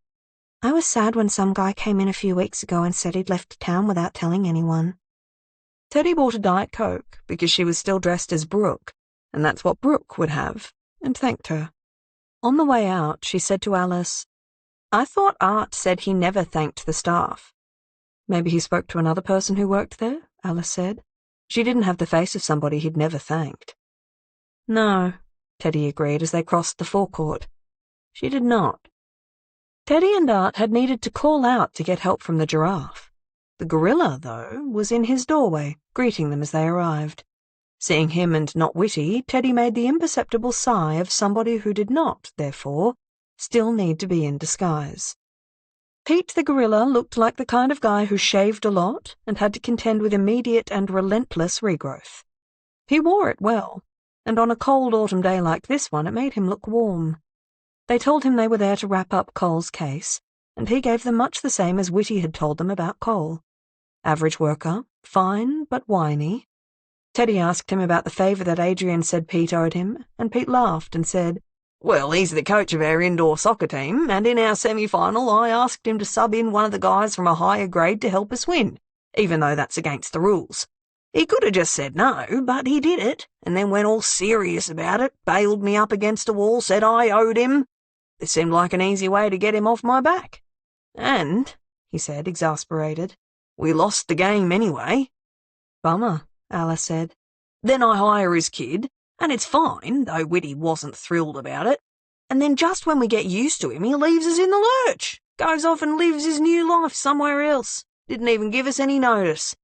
"I was sad when some guy came in a few weeks ago and said he'd left town without telling anyone." Teddy bought a Diet Coke because she was still dressed as Brooke, and that's what Brooke would have, and thanked her. On the way out, she said to Alice, "I thought Art said he never thanked the staff." "Maybe he spoke to another person who worked there," Alice said. She didn't have the face of somebody he'd never thanked. "No," Teddy agreed as they crossed the forecourt. She did not. Teddy and Art had needed to call out to get help from the giraffe. The gorilla, though, was in his doorway, greeting them as they arrived. Seeing him and not Whitty, Teddy made the imperceptible sigh of somebody who did not, therefore, still need to be in disguise. Pete the gorilla looked like the kind of guy who shaved a lot and had to contend with immediate and relentless regrowth. He wore it well, and on a cold autumn day like this one it made him look warm. They told him they were there to wrap up Cole's case, and he gave them much the same as Whitty had told them about Cole. Average worker, fine but whiny. Teddy asked him about the favour that Adrian said Pete owed him, and Pete laughed and said, "Well, he's the coach of our indoor soccer team, and in our semi-final I asked him to sub in one of the guys from a higher grade to help us win, even though that's against the rules. He could have just said no, but he did it, and then went all serious about it, bailed me up against a wall, said I owed him. It seemed like an easy way to get him off my back. And," he said, exasperated, "we lost the game anyway." "Bummer," Alice said. "Then I hire his kid, and it's fine, though Whitty wasn't thrilled about it. And then just when we get used to him, he leaves us in the lurch, goes off and lives his new life somewhere else, didn't even give us any notice.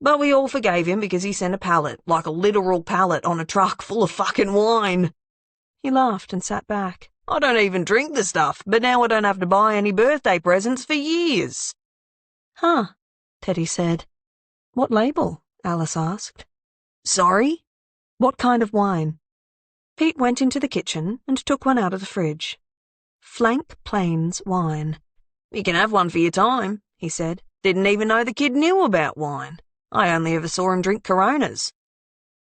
But we all forgave him because he sent a pallet, like a literal pallet, on a truck full of fucking wine." He laughed and sat back. "I don't even drink the stuff, but now I don't have to buy any birthday presents for years." "Huh," Teddy said. "What label?" Alice asked. "Sorry?" "What kind of wine?" Pete went into the kitchen and took one out of the fridge. Flank Plains wine. "You can have one for your time," he said. "Didn't even know the kid knew about wine. I only ever saw him drink Coronas."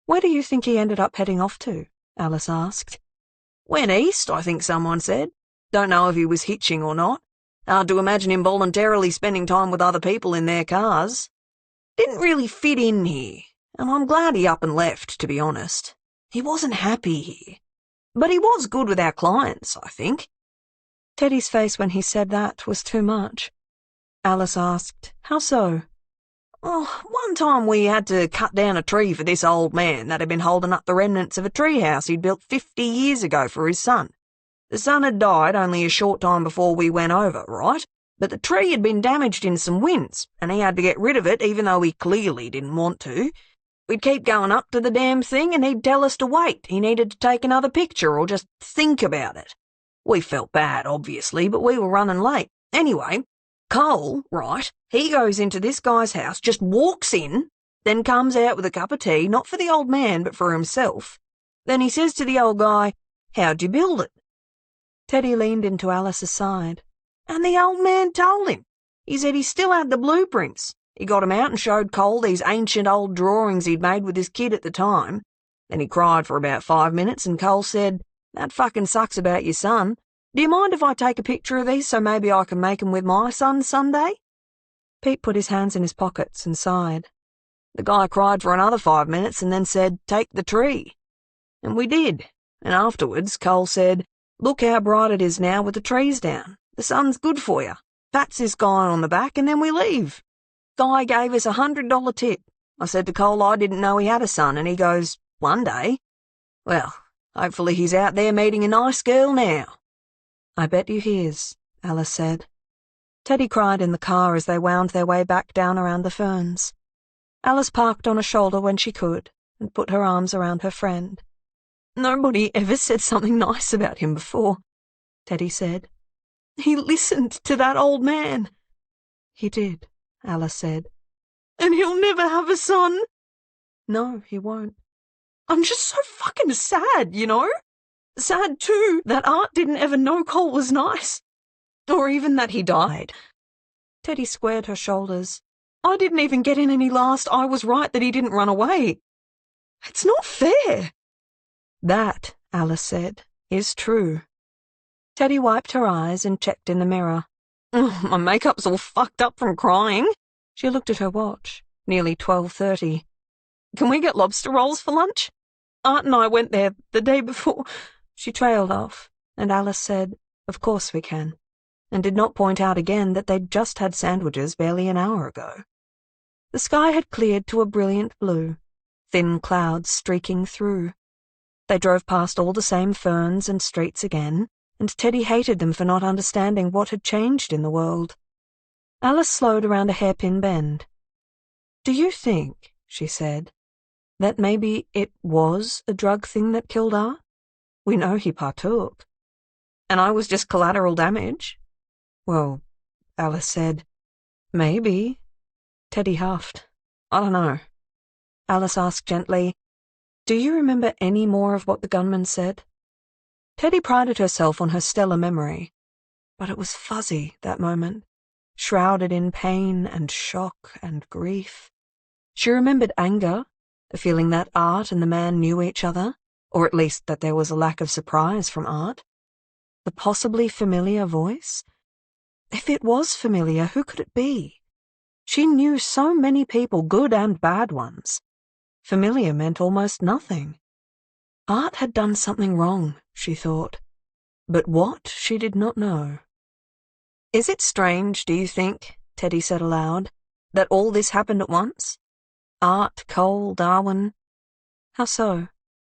"Where do you think he ended up heading off to?" Alice asked. "Went east, I think someone said. Don't know if he was hitching or not. Hard to imagine him voluntarily spending time with other people in their cars. Didn't really fit in here, and I'm glad he up and left, to be honest. He wasn't happy here. But he was good with our clients, I think." Teddy's face when he said that was too much. Alice asked, "How so?" "Oh, one time we had to cut down a tree for this old man that had been holding up the remnants of a treehouse he'd built 50 years ago for his son. The son had died only a short time before we went over, right? But the tree had been damaged in some winds, and he had to get rid of it even though he clearly didn't want to. We'd keep going up to the damn thing and he'd tell us to wait. He needed to take another picture or just think about it. We felt bad, obviously, but we were running late. Anyway, Cole, right, he goes into this guy's house, just walks in, then comes out with a cup of tea, not for the old man, but for himself. Then he says to the old guy, 'How'd you build it?' Teddy leaned into Alice's side. And the old man told him. He said he still had the blueprints. He got 'em out and showed Cole these ancient old drawings he'd made with his kid at the time. Then he cried for about 5 minutes, and Cole said, 'That fucking sucks about your son. Do you mind if I take a picture of these so maybe I can make 'em with my son someday?' Pete put his hands in his pockets and sighed. The guy cried for another 5 minutes and then said, 'Take the tree.' And we did. And afterwards, Cole said, 'Look how bright it is now with the trees down. The sun's good for you.' Pats this guy on the back and then we leave. Guy gave us $100 tip. I said to Cole I didn't know he had a son, and he goes, 'One day.' Well, hopefully he's out there meeting a nice girl now." "I bet you he is," Alice said. Teddy cried in the car as they wound their way back down around the ferns. Alice parked on a shoulder when she could and put her arms around her friend. "Nobody ever said something nice about him before," Teddy said. "He listened to that old man." "He did," Alice said.
And he'll never have a son?
No, he won't.
I'm just so fucking sad, you know? Sad, too, that Art didn't ever know Cole was nice. Or even that he died.
Teddy squared her shoulders.
I didn't even get in any last I was right that he didn't run away. It's not fair.
That, Alice said, is true. Teddy wiped her eyes and checked in the mirror.
My makeup's all fucked up from crying.
She looked at her watch. Nearly 12:30.
Can we get lobster rolls for lunch? Art and I went there the day before.
She trailed off, and Alice said, "Of course we can," and did not point out again that they'd just had sandwiches barely an hour ago. The sky had cleared to a brilliant blue, thin clouds streaking through. They drove past all the same ferns and streets again, and Teddy hated them for not understanding what had changed in the world. Alice slowed around a hairpin bend. "Do you think," she said, "that maybe it was a drug thing that killed Art? We know he partook."
And I was just collateral damage.
"Well," Alice said, "maybe." Teddy huffed.
I don't know.
Alice asked gently, "Do you remember any more of what the gunman said?" Teddy prided herself on her stellar memory, but it was fuzzy that moment, shrouded in pain and shock and grief. She remembered anger, the feeling that Art and the man knew each other, or at least that there was a lack of surprise from Art. The possibly familiar voice? If it was familiar, who could it be? She knew so many people, good and bad ones. Familiar meant almost nothing. Art had done something wrong, she thought, but what she did not know.
"Is it strange, do you think," Teddy said aloud, "that all this happened at once? Art, Cole, Darwin."
"How so?"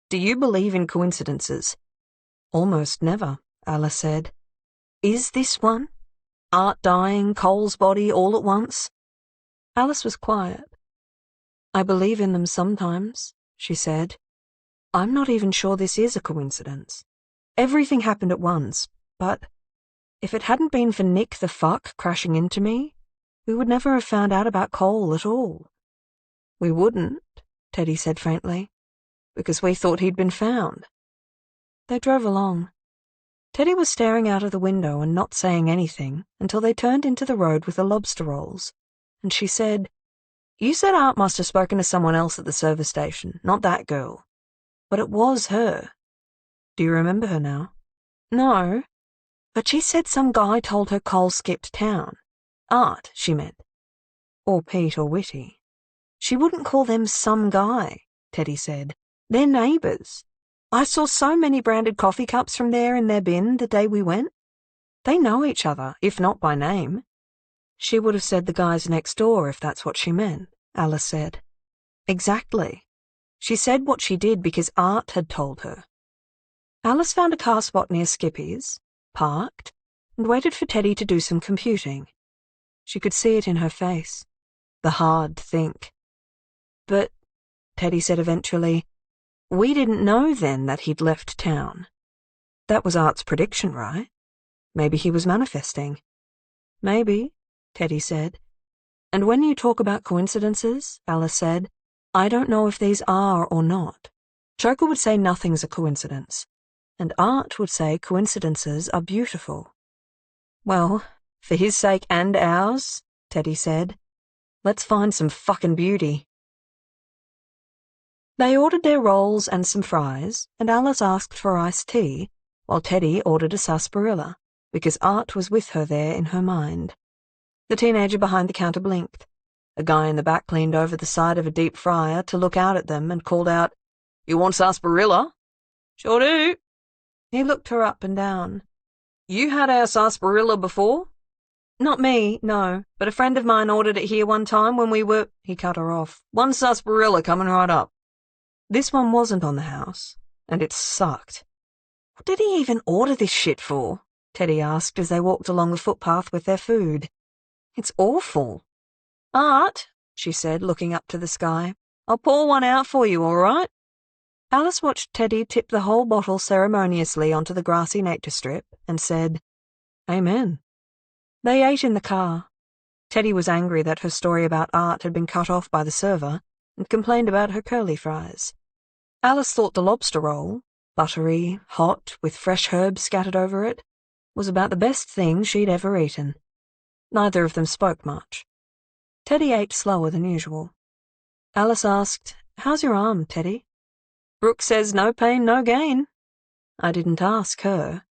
"Do you believe in coincidences?"
"Almost never," Alice said.
"Is this one? Art dying, Cole's body all at once?"
Alice was quiet. "I believe in them sometimes," she said. "I'm not even sure this is a coincidence. Everything happened at once, but if it hadn't been for Nick the fuck crashing into me, we would never have found out about Cole at all."
"We wouldn't,"
Teddy said faintly,
"because we thought he'd been found."
They drove along. Teddy was staring out of the window and not saying anything until they turned into the road with the lobster rolls, and she said,
"You said Art must have spoken to someone else at the service station, not that girl. But it was her.
Do you remember her now?"
"No.
But she said some guy told her Cole skipped town.
Art, she meant.
Or Pete or Whitty. She wouldn't call them some guy," Teddy said. "They're neighbours. I saw so many branded coffee cups from there in their bin the day we went. They know each other, if not by name." "She would have said the guys next door if that's what she meant," Alice said. "Exactly. She said what she did because Art had told her." Alice found a car spot near Skippy's, parked, and waited for Teddy to do some computing. She could see it in her face. The hard think. "But," Teddy said eventually, "we didn't know then that he'd left town. That was Art's prediction, right? Maybe he was manifesting." "Maybe," Teddy said. "And when you talk about coincidences," Alice said, "I don't know if these are or not. Choker would say nothing's a coincidence, and Art would say coincidences are beautiful."
"Well, for his sake and ours," Teddy said, "let's find some fucking beauty."
They ordered their rolls and some fries, and Alice asked for iced tea, while Teddy ordered a sarsaparilla, because Art was with her there in her mind. The teenager behind the counter blinked. A guy in the back leaned over the side of a deep fryer to look out at them and called out,
"You want sarsaparilla?"
"Sure do." He looked her up and down.
"You had our sarsaparilla before?"
"Not me, no, but a friend of mine ordered it here one time when we were—" He cut her off.
"One sarsaparilla coming right up."
This one wasn't on the house, and it sucked. "What did he even order this shit for?" Teddy asked as they walked along the footpath with their food. "It's awful."
"Art,"
she said, looking up to the sky,
"I'll pour one out for you, all right?"
Alice watched Teddy tip the whole bottle ceremoniously onto the grassy nature strip and said, "Amen." They ate in the car. Teddy was angry that her story about art had been cut off by the server and complained about her curly fries. Alice thought the lobster roll, buttery, hot, with fresh herbs scattered over it, was about the best thing she'd ever eaten. Neither of them spoke much. Teddy ate slower than usual. Alice asked, "How's your arm, Teddy?" "Brooke says no pain, no gain." I didn't ask her.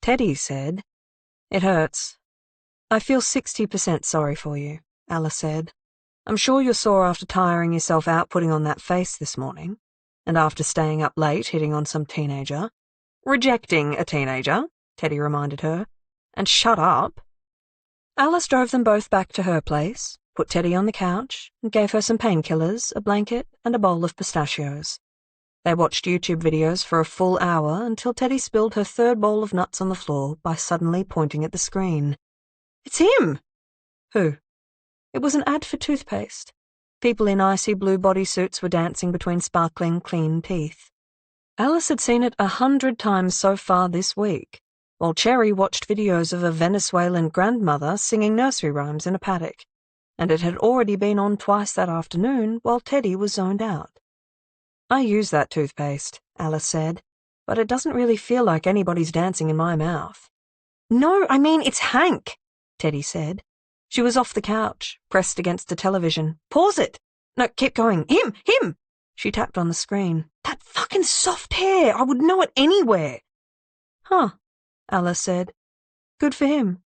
Teddy said, "It hurts." "I feel 60% sorry for you," Alice said. "I'm sure you're sore after tiring yourself out putting on that face this morning, and after staying up late hitting on some teenager." "Rejecting a teenager," Teddy reminded her. "And shut up." Alice drove them both back to her place, put Teddy on the couch, and gave her some painkillers, a blanket, and a bowl of pistachios. They watched YouTube videos for a full hour until Teddy spilled her third bowl of nuts on the floor by suddenly pointing at the screen. "It's him!" "Who?" It was an ad for toothpaste. People in icy blue bodysuits were dancing between sparkling, clean teeth. Alice had seen it 100 times so far this week, while Cherry watched videos of a Venezuelan grandmother singing nursery rhymes in a paddock, and it had already been on twice that afternoon while Teddy was zoned out. "I use that toothpaste," Alice said, "but it doesn't really feel like anybody's dancing in my mouth." "No, I mean it's Hank," Teddy said. She was off the couch, pressed against the television. "Pause it! No, keep going. Him! She tapped on the screen. "That fucking soft hair! I would know it anywhere." "Huh," Alice said. "Good for him."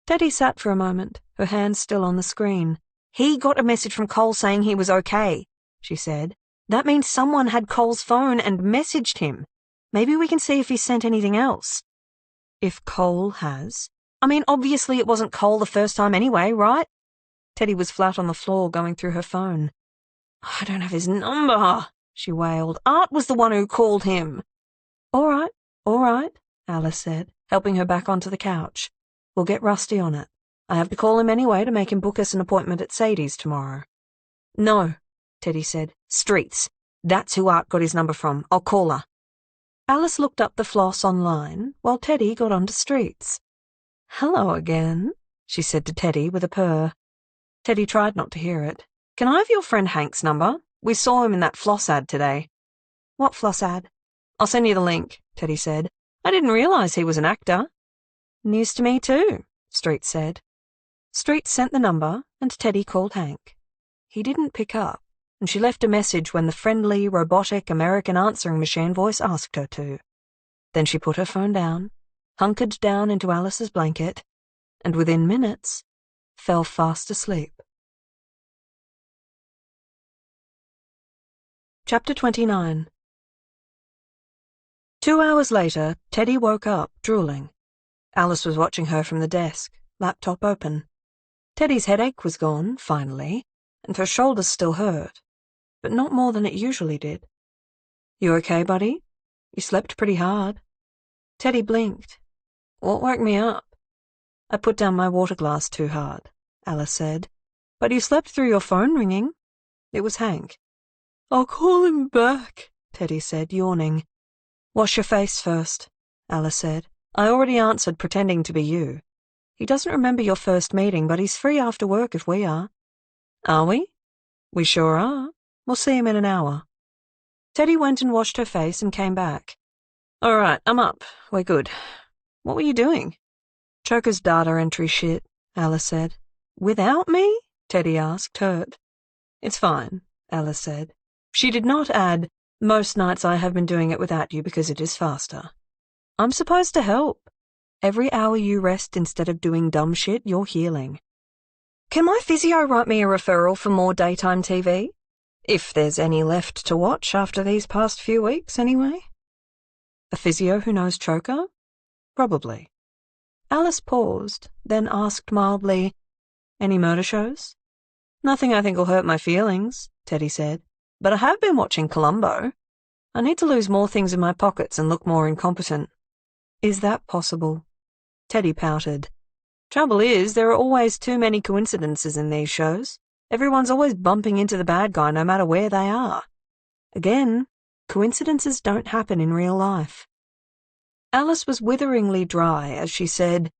Teddy sat for a moment, her hands still on the screen. "He got a message from Cole saying he was okay," she said. "That means someone had Cole's phone and messaged him. Maybe we can see if he sent anything else." "If Cole has?" "I mean, obviously it wasn't Cole the first time anyway, right?" Teddy was flat on the floor going through her phone. "I don't have his number," she wailed. "Art was the one who called him." All right, Alice said, helping her back onto the couch. "We'll get Rusty on it. I have to call him anyway to make him book us an appointment at Sadie's tomorrow." "No," Teddy said. "Streets. That's who Art got his number from. I'll call her." Alice looked up the floss online while Teddy got onto Streets. "Hello again," she said to Teddy with a purr. Teddy tried not to hear it. "Can I have your friend Hank's number? We saw him in that floss ad today." "What floss ad?" "I'll send you the link," Teddy said. "I didn't realize he was an actor." "News to me too," Streets said. Streets sent the number, and Teddy called Hank. He didn't pick up, and she left a message when the friendly, robotic American answering machine voice asked her to. Then she put her phone down, hunkered down into Alice's blanket, and within minutes, fell fast asleep. Chapter 29. 2 hours later, Teddy woke up, drooling. Alice was watching her from the desk, laptop open. Teddy's headache was gone, finally, and her shoulders still hurt, but not more than it usually did. "You okay, buddy? You slept pretty hard." Teddy blinked. "What woke me up?" "I put down my water glass too hard," Alice said. "But you slept through your phone ringing." It was Hank. "I'll call him back," Teddy said, yawning. "Wash your face first," Alice said. "I already answered pretending to be you. He doesn't remember your first meeting, but he's free after work if we are." "Are we?" "We sure are. We'll see him in an hour." Teddy went and washed her face and came back. "All right, I'm up. We're good. What were you doing?" "Choker's data entry shit," Alice said. "Without me?" Teddy asked, hurt. "It's fine," Alice said. She did not add, "Most nights I have been doing it without you because it is faster." "I'm supposed to help. Every hour you rest instead of doing dumb shit, you're healing." "Can my physio write me a referral for more daytime TV? If there's any left to watch after these past few weeks, anyway." "A physio who knows Choker? Probably." Alice paused, then asked mildly, "Any murder shows?" "Nothing I think will hurt my feelings," Teddy said. "But I have been watching Columbo. I need to lose more things in my pockets and look more incompetent." "Is that possible?" Teddy pouted. "Trouble is, there are always too many coincidences in these shows. Everyone's always bumping into the bad guy no matter where they are. Again, coincidences don't happen in real life." Alice was witheringly dry as she said,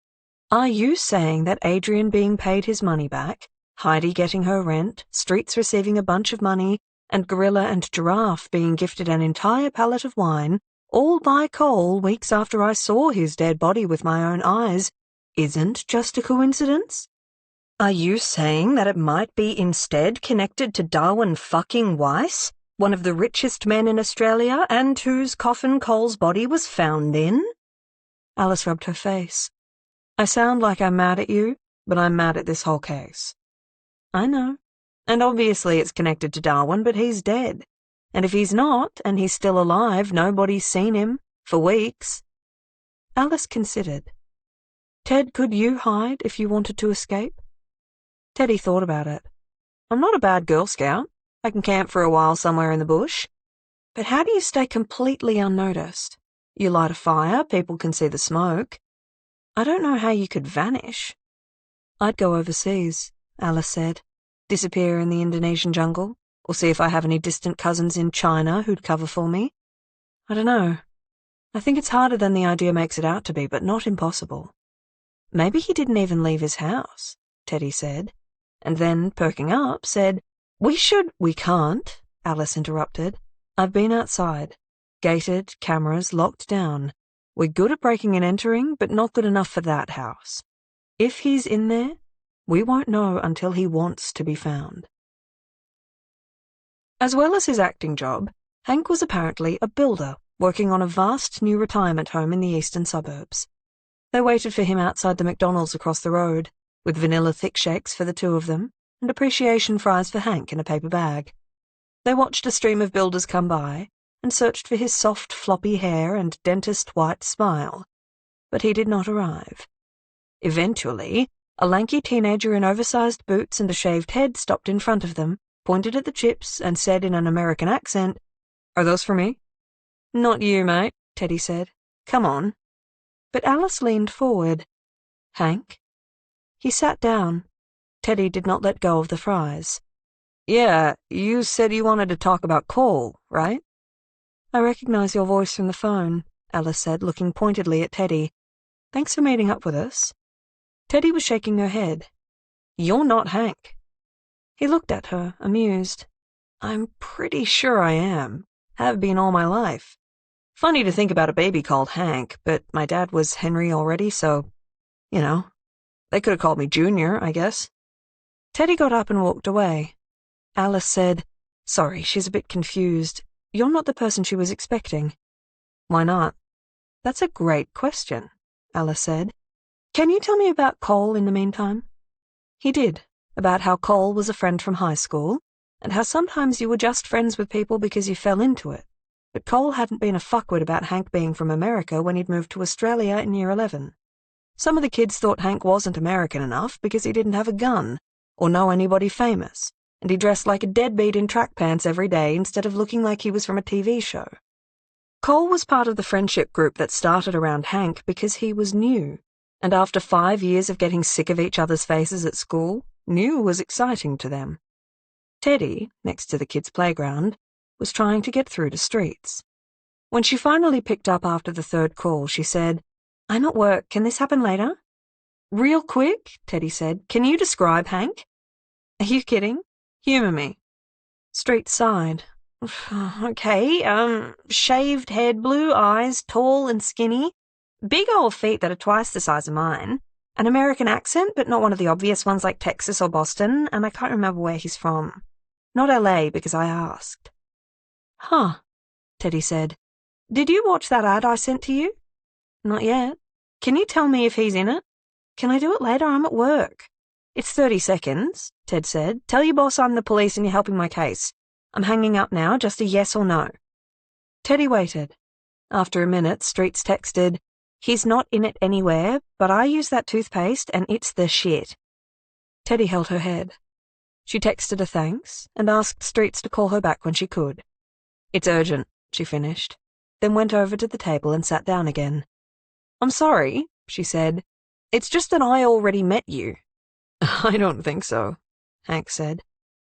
Are you saying that Adrian being paid his money back, Heidi getting her rent, Streets receiving a bunch of money, and Gorilla and Giraffe being gifted an entire pallet of wine, all by Cole weeks after I saw his dead body with my own eyes, isn't just a coincidence? Are you saying that it might be instead connected to Darwin fucking Weiss, one of the richest men in Australia and whose coffin Cole's body was found in? Alice rubbed her face. I sound like I'm mad at you, but I'm mad at this whole case. I know. And obviously it's connected to Darwin, but he's dead. And if he's not, and he's still alive, nobody's seen him for weeks. Alice considered. Ted, could you hide if you wanted to escape? Teddy thought about it. I'm not a bad Girl Scout. I can camp for a while somewhere in the bush. But how do you stay completely unnoticed? You light a fire, people can see the smoke. I don't know how you could vanish. I'd go overseas, Alice said. Disappear in the Indonesian jungle, or see if I have any distant cousins in China who'd cover for me. I don't know. I think it's harder than the idea makes it out to be, but not impossible. Maybe he didn't even leave his house, Teddy said, and then, perking up, said, We can't, Alice interrupted. I've been outside. Gated, cameras, locked down. We're good at breaking and entering, but not good enough for that house. If he's in there, we won't know until he wants to be found. As well as his acting job, Hank was apparently a builder, working on a vast new retirement home in the eastern suburbs. They waited for him outside the McDonald's across the road, with vanilla thick shakes for the two of them, and appreciation fries for Hank in a paper bag. They watched a stream of builders come by, and searched for his soft, floppy hair and dentist-white smile. But he did not arrive. Eventually, a lanky teenager in oversized boots and a shaved head stopped in front of them, pointed at the chips, and said in an American accent, Are those for me? Not you, mate, Teddy said. Come on. But Alice leaned forward. Hank? He sat down. Teddy did not let go of the fries. Yeah, you said you wanted to talk about Cole, right? I recognize your voice from the phone, Alice said, looking pointedly at Teddy. Thanks for meeting up with us. Teddy was shaking her head. You're not Hank. He looked at her, amused. I'm pretty sure I am. Have been all my life. Funny to think about a baby called Hank, but my dad was Henry already, so, they could have called me Junior, I guess. Teddy got up and walked away. Alice said, Sorry, she's a bit confused. You're not the person she was expecting. Why not? That's a great question, Alice said. Can you tell me about Cole in the meantime? He did, about how Cole was a friend from high school, and how sometimes you were just friends with people because you fell into it. But Cole hadn't been a fuckwit about Hank being from America when he'd moved to Australia in Year 11. Some of the kids thought Hank wasn't American enough because he didn't have a gun, or know anybody famous, and he dressed like a deadbeat in track pants every day instead of looking like he was from a TV show. Cole was part of the friendship group that started around Hank because he was new, and after 5 years of getting sick of each other's faces at school, new was exciting to them. Teddy, next to the kids' playground, was trying to get through to Streets. When she finally picked up after the third call, she said, I'm at work. Can this happen later? Real quick, Teddy said. Can you describe Hank? Are you kidding? Humor me. Streets sighed. Okay, shaved head, blue eyes, tall and skinny, big old feet that are twice the size of mine, an American accent, but not one of the obvious ones like Texas or Boston, and I can't remember where he's from. Not LA, because I asked. Huh, Teddy said. Did you watch that ad I sent to you? Not yet. Can you tell me if he's in it? Can I do it later? I'm at work. It's 30 seconds, Ted said. Tell your boss I'm the police and you're helping my case. I'm hanging up now, just a yes or no. Teddy waited. After a minute, Streets texted, He's not in it anywhere, but I use that toothpaste and it's the shit. Teddy held her head. She texted a thanks and asked Streets to call her back when she could. It's urgent, she finished, then went over to the table and sat down again. I'm sorry, she said. It's just that I already met you. I don't think so, Hank said.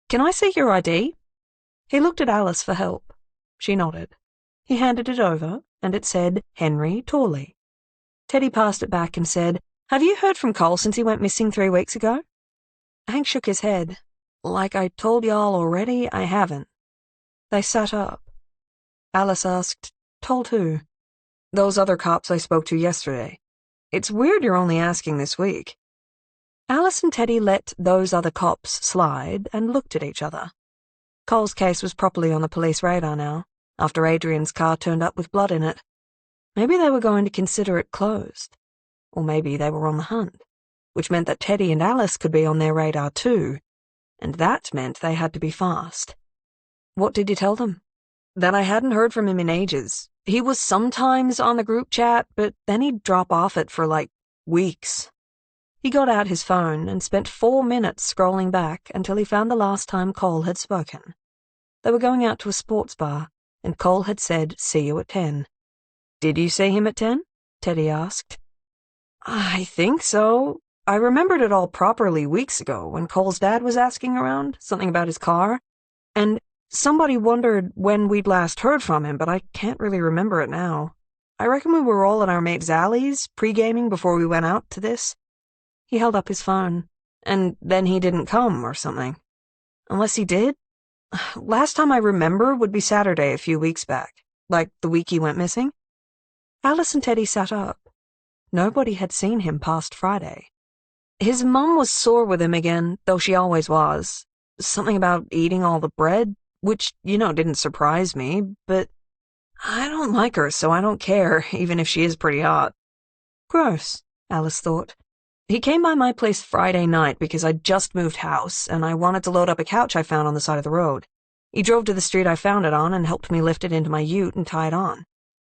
Can I see your ID? He looked at Alice for help. She nodded. He handed it over, and it said Henry Torley. Teddy passed it back and said,
Have you heard from Cole since he went missing 3 weeks ago? Hank shook his head. Like I told y'all already, I haven't. They sat up. Alice asked, Told who? Those other cops I spoke to yesterday. It's weird you're only asking this week. Alice and Teddy let those other cops slide and looked at each other. Cole's case was properly on the police radar now, after Adrian's car turned up with blood in it. Maybe they were going to consider it closed. Or maybe they were on the hunt, which meant that Teddy and Alice could be on their radar too, and that meant they had to be fast. What did you tell them? That I hadn't heard from him in ages. He was sometimes on the group chat, but then he'd drop off it for like weeks. He got out his phone and spent 4 minutes scrolling back until he found the last time Cole had spoken. They were going out to a sports bar, and Cole had said, "See you at 10. Did you see him at 10? Teddy asked. I think so. I remembered it all properly weeks ago when Cole's dad was asking around, something about his car, and somebody wondered when we'd last heard from him, but I can't really remember it now. I reckon we were all at our mate Zally's, pre-gaming before we went out to this. He held up his phone, and then he didn't come or something. Unless he did? Last time I remember would be Saturday a few weeks back, like the week he went missing. Alice and Teddy sat up. Nobody had seen him past Friday. His mum was sore with him again, though she always was. Something about eating all the bread, which, didn't surprise me, but I don't like her, so I don't care, even if she is pretty hot. Gross, Alice thought. He came by my place Friday night because I'd just moved house, and I wanted to load up a couch I found on the side of the road. He drove to the street I found it on and helped me lift it into my ute and tie it on.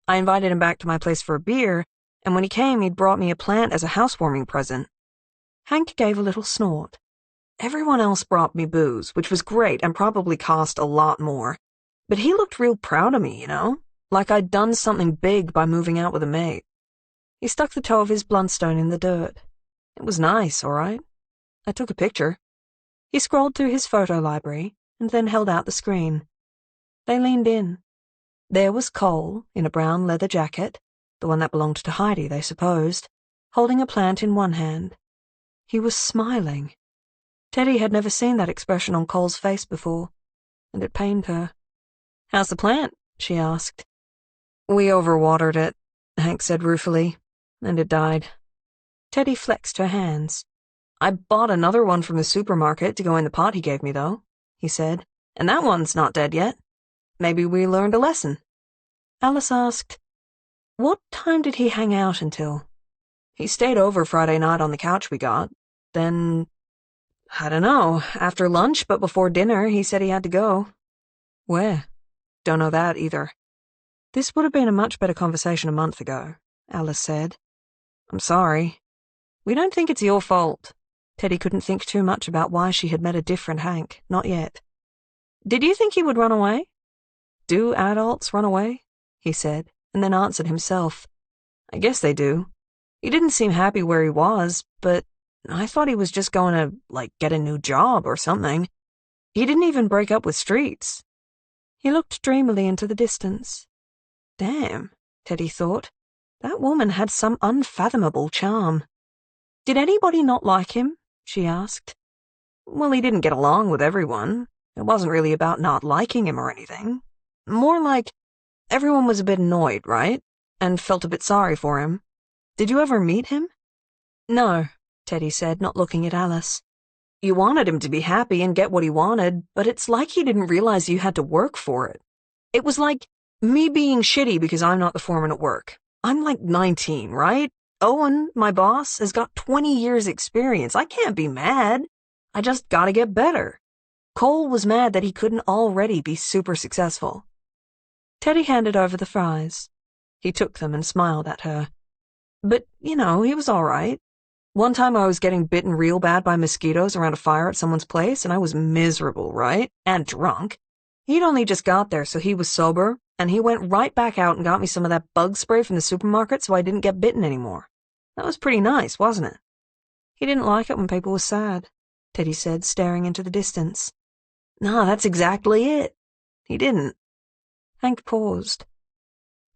I invited him back to my place for a beer, and when he came, he'd brought me a plant as a housewarming present. Hank gave a little snort. Everyone else brought me booze, which was great and probably cost a lot more. But he looked real proud of me, like I'd done something big by moving out with a mate. He stuck the toe of his bluntstone in the dirt. It was nice, all right. I took a picture. He scrolled through his photo library and then held out the screen. They leaned in. There was Cole in a brown leather jacket, the one that belonged to Heidi, they supposed, holding a plant in one hand. He was smiling. Teddy had never seen that expression on Cole's face before, and it pained her. How's the plant? She asked. We overwatered it, Hank said ruefully, and it died. Teddy flexed her hands. I bought another one from the supermarket to go in the pot he gave me, though, he said, and that one's not dead yet. Maybe we learned a lesson. Alice asked, What time did he hang out until? He stayed over Friday night on the couch we got. Then, I don't know, after lunch but before dinner he said he had to go. Where? Don't know that either. This would have been a much better conversation a month ago, Alice said. I'm sorry. We don't think it's your fault. Teddy couldn't think too much about why she had met a different Hank, not yet. Did you think he would run away? Do adults run away? He said, and then answered himself. I guess they do. He didn't seem happy where he was, but I thought he was just going to, get a new job or something. He didn't even break up with Streets. He looked dreamily into the distance. Damn, Teddy thought. That woman had some unfathomable charm. Did anybody not like him? She asked. Well, he didn't get along with everyone. It wasn't really about not liking him or anything. More like everyone was a bit annoyed, right? And felt a bit sorry for him. Did you ever meet him? No, Teddy said, not looking at Alice. You wanted him to be happy and get what he wanted, but it's like he didn't realize you had to work for it. It was like me being shitty because I'm not the foreman at work. I'm 19, right? Owen, my boss, has got 20 years' experience. I can't be mad. I just gotta get better. Cole was mad that he couldn't already be super successful. Teddy handed over the fries. He took them and smiled at her. But, he was all right. One time I was getting bitten real bad by mosquitoes around a fire at someone's place, and I was miserable, right? And drunk. He'd only just got there, so he was sober, and he went right back out and got me some of that bug spray from the supermarket so I didn't get bitten anymore. That was pretty nice, wasn't it? He didn't like it when people were sad, Teddy said, staring into the distance. No, that's exactly it. He didn't. Hank paused.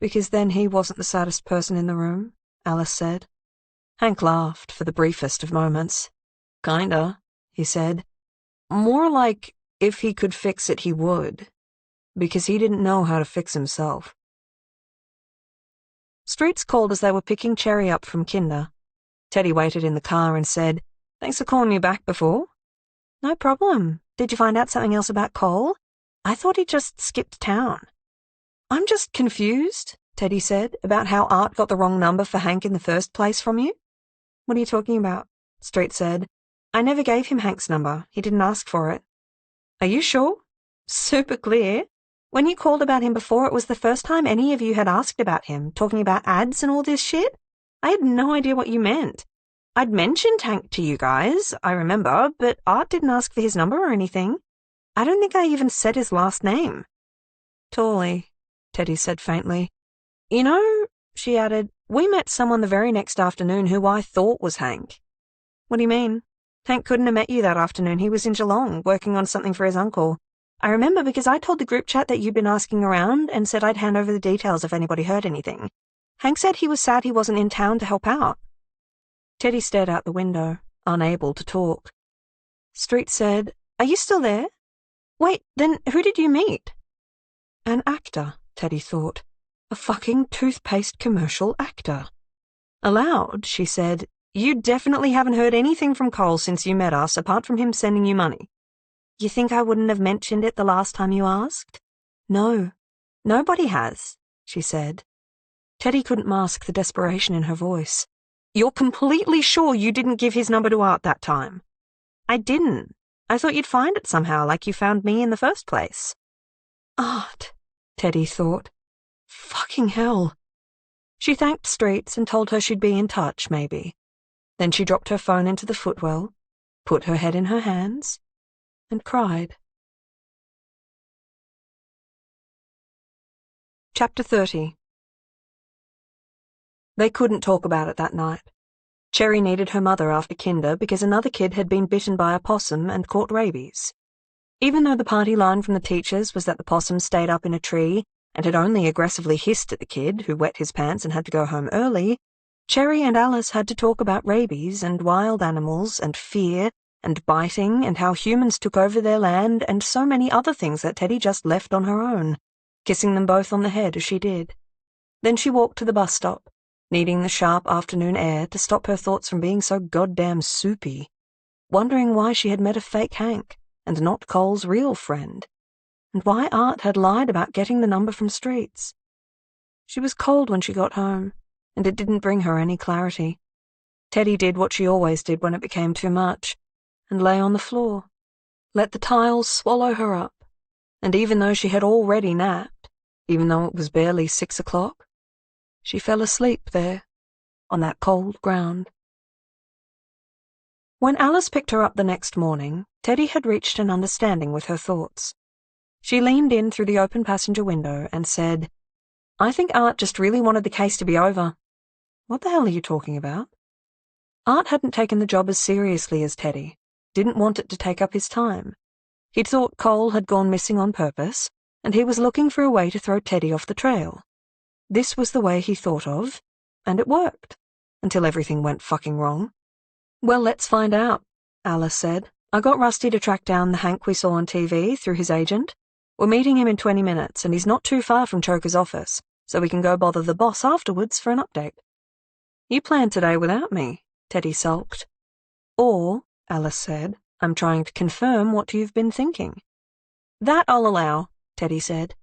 Because then he wasn't the saddest person in the room, Alice said. Hank laughed for the briefest of moments. Kinda, he said. More like if he could fix it, he would. Because he didn't know how to fix himself. Streets called as they were picking Cherry up from kinder. Teddy waited in the car and said, "Thanks for calling me back before." "No problem. Did you find out something else about Cole? I thought he just skipped town." "I'm just confused," Teddy said, "about how Art got the wrong number for Hank in the first place from you." "What are you talking about?" Street said. "I never gave him Hank's number. He didn't ask for it." "Are you sure?" "Super clear. When you called about him before, it was the first time any of you had asked about him, talking about ads and all this shit. I had no idea what you meant. I'd mentioned Hank to you guys, I remember, but Art didn't ask for his number or anything. I don't think I even said his last name." "Tawley," Teddy said faintly. "You know," she added, "we met someone the very next afternoon who I thought was Hank." "What do you mean?" "Hank couldn't have met you that afternoon. He was in Geelong, working on something for his uncle. I remember because I told the group chat that you'd been asking around and said I'd hand over the details if anybody heard anything. Hank said he was sad he wasn't in town to help out." Teddy stared out the window, unable to talk. Street said, "Are you still there? Wait, then who did you meet?" "An actor," Teddy thought. "A fucking toothpaste commercial actor." Aloud, she said, "You definitely haven't heard anything from Cole since you met us, apart from him sending you money." "You think I wouldn't have mentioned it the last time you asked?" "No, nobody has," she said. Teddy couldn't mask the desperation in her voice. "You're completely sure you didn't give his number to Art that time?" "I didn't. I thought you'd find it somehow, like you found me in the first place." Art, Teddy thought. Fucking hell. She thanked Streets and told her she'd be in touch, maybe. Then she dropped her phone into the footwell, put her head in her hands, and cried. Chapter 30. They couldn't talk about it that night. Cherry needed her mother after kinder because another kid had been bitten by a possum and caught rabies. Even though the party line from the teachers was that the possum stayed up in a tree and had only aggressively hissed at the kid, who wet his pants and had to go home early, Cherry and Alice had to talk about rabies and wild animals and fear and biting and how humans took over their land and so many other things that Teddy just left on her own, kissing them both on the head as she did. Then she walked to the bus stop, needing the sharp afternoon air to stop her thoughts from being so goddamn soupy, wondering why she had met a fake Hank and not Cole's real friend, and why Art had lied about getting the number from Streets. She was cold when she got home, and it didn't bring her any clarity. Teddy did what she always did when it became too much, and lay on the floor, let the tiles swallow her up, and even though she had already napped, even though it was barely 6 o'clock, she fell asleep there, on that cold ground. When Alice picked her up the next morning, Teddy had reached an understanding with her thoughts. She leaned in through the open passenger window and said, "I think Art just really wanted the case to be over." "What the hell are you talking about?" Art hadn't taken the job as seriously as Teddy, didn't want it to take up his time. He'd thought Cole had gone missing on purpose, and he was looking for a way to throw Teddy off the trail. This was the way he thought of, and it worked, until everything went fucking wrong. "Well, let's find out," Alice said. "I got Rusty to track down the Hank we saw on TV through his agent. We're meeting him in 20 minutes, and he's not too far from Choker's office, so we can go bother the boss afterwards for an update." "You planned today without me," Teddy sulked. "Or," Alice said, "I'm trying to confirm what you've been thinking." "That I'll allow," Teddy said.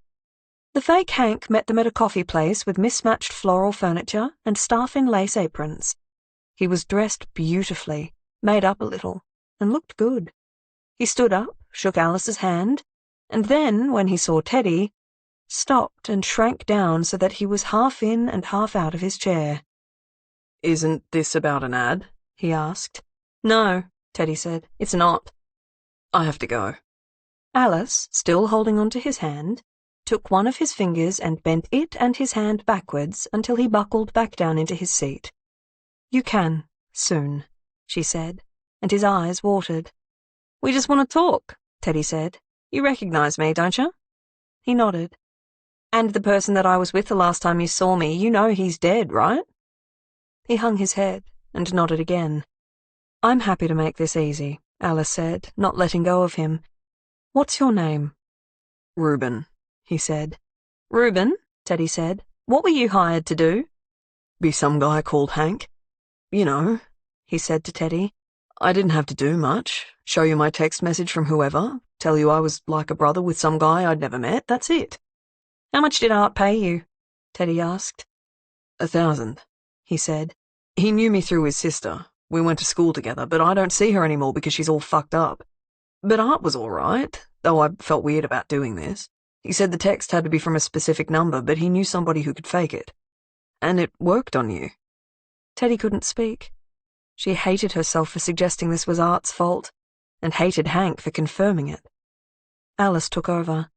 The fake Hank met them at a coffee place with mismatched floral furniture and staff in lace aprons. He was dressed beautifully, made up a little, and looked good. He stood up, shook Alice's hand, and then, when he saw Teddy, stopped and shrank down so that he was half in and half out of his chair.
"Isn't this about an ad?" he asked.
"No," Teddy said, "it's not."
"I have to go."
Alice, still holding on to his hand, took one of his fingers and bent it and his hand backwards until he buckled back down into his seat. "You can, soon," she said, and his eyes watered. "We just want to talk," Teddy said. "You recognize me, don't you?" He nodded. "And the person that I was with the last time you saw me, you know he's dead, right?" He hung his head, and nodded again. "I'm happy to make this easy," Alice said, not letting go of him. "What's your name?"
Reuben, he said.
"Reuben," Teddy said. "What were you hired to do?"
Be some guy called Hank. You know, he said to Teddy. I didn't have to do much. Show you my text message from whoever, tell you I was like a brother with some guy I'd never met, that's it.
"How much did Art pay you?" Teddy asked.
1,000, he said. He knew me through his sister. We went to school together, but I don't see her anymore because she's all fucked up. But Art was all right, though I felt weird about doing this. He said the text had to be from a specific number, but he knew somebody who could fake it. And it worked on you.
Teddy couldn't speak. She hated herself for suggesting this was Art's fault, and hated Hank for confirming it. Alice took over.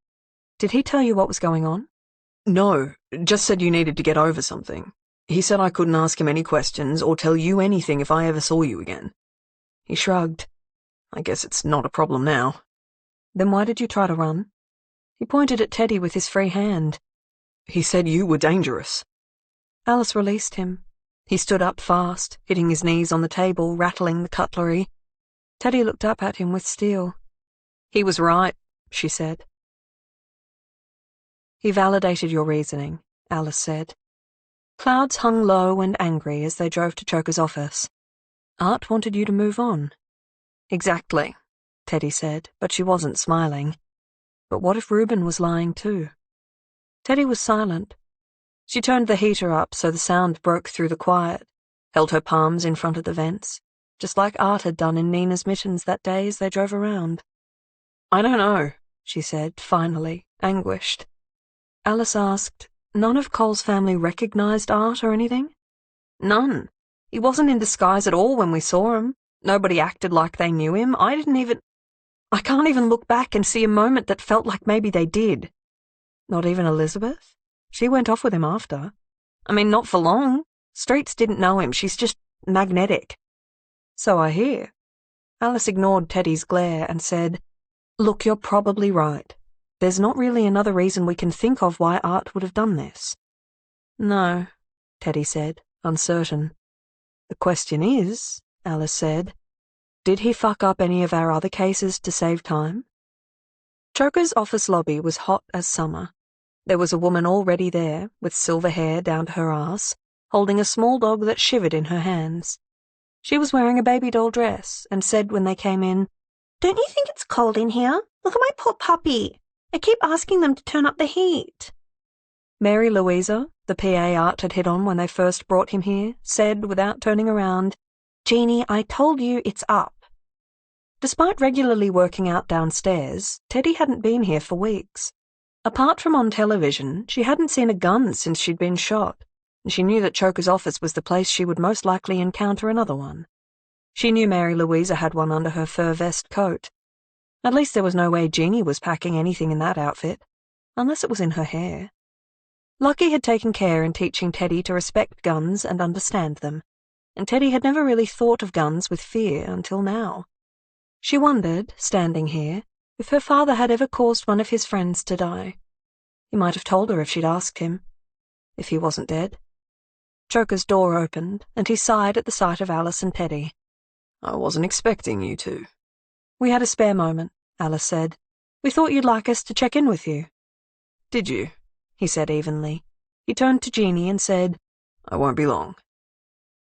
"Did he tell you what was going on?"
No, just said you needed to get over something. He said I couldn't ask him any questions or tell you anything if I ever saw you again. He shrugged. I guess it's not a problem now.
"Then why did you try to run?" He pointed at Teddy with his free hand.
He said you were dangerous.
Alice released him. He stood up fast, hitting his knees on the table, rattling the cutlery. Teddy looked up at him with steel. "He was right," she said. "He validated your reasoning," Alice said. Clouds hung low and angry as they drove to Choker's office. "Art wanted you to move on." "Exactly," Teddy said, but she wasn't smiling. But what if Reuben was lying too? Teddy was silent. She turned the heater up so the sound broke through the quiet, held her palms in front of the vents, just like Art had done in Nina's mittens that day as they drove around. "I don't know," she said, finally, anguished. Alice asked, "None of Cole's family recognized Art or anything?" "None. He wasn't in disguise at all when we saw him. Nobody acted like they knew him. I can't even look back and see a moment that felt like maybe they did." "Not even Elizabeth? She went off with him after." "I mean, not for long. Streets didn't know him. She's just magnetic." "So I hear." Alice ignored Teddy's glare and said, "Look, you're probably right. There's not really another reason we can think of why Art would have done this." "No," Teddy said, uncertain. "The question is," Alice said, "did he fuck up any of our other cases to save time?" Choker's office lobby was hot as summer. There was a woman already there, with silver hair down to her ass, holding a small dog that shivered in her hands. She was wearing a baby doll dress and said when they came in, "Don't you think it's cold in here? Look at my poor puppy. I keep asking them to turn up the heat." Mary Louisa, the PA Art had hit on when they first brought him here, said without turning around, "Jeannie, I told you it's up." Despite regularly working out downstairs, Teddy hadn't been here for weeks. Apart from on television, she hadn't seen a gun since she'd been shot, and she knew that Choker's office was the place she would most likely encounter another one. She knew Mary Louisa had one under her fur vest coat. At least there was no way Jeannie was packing anything in that outfit, unless it was in her hair. Lucky had taken care in teaching Teddy to respect guns and understand them, and Teddy had never really thought of guns with fear until now. She wondered, standing here, if her father had ever caused one of his friends to die. He might have told her if she'd asked him, if he wasn't dead. Choker's door opened, and he sighed at the sight of Alice and Teddy.
"I wasn't expecting you to."
"We had a spare moment," Alice said. "We thought you'd like us to check in with you."
"Did you?"
he said evenly. He turned to Jeannie and said,
"I won't be long."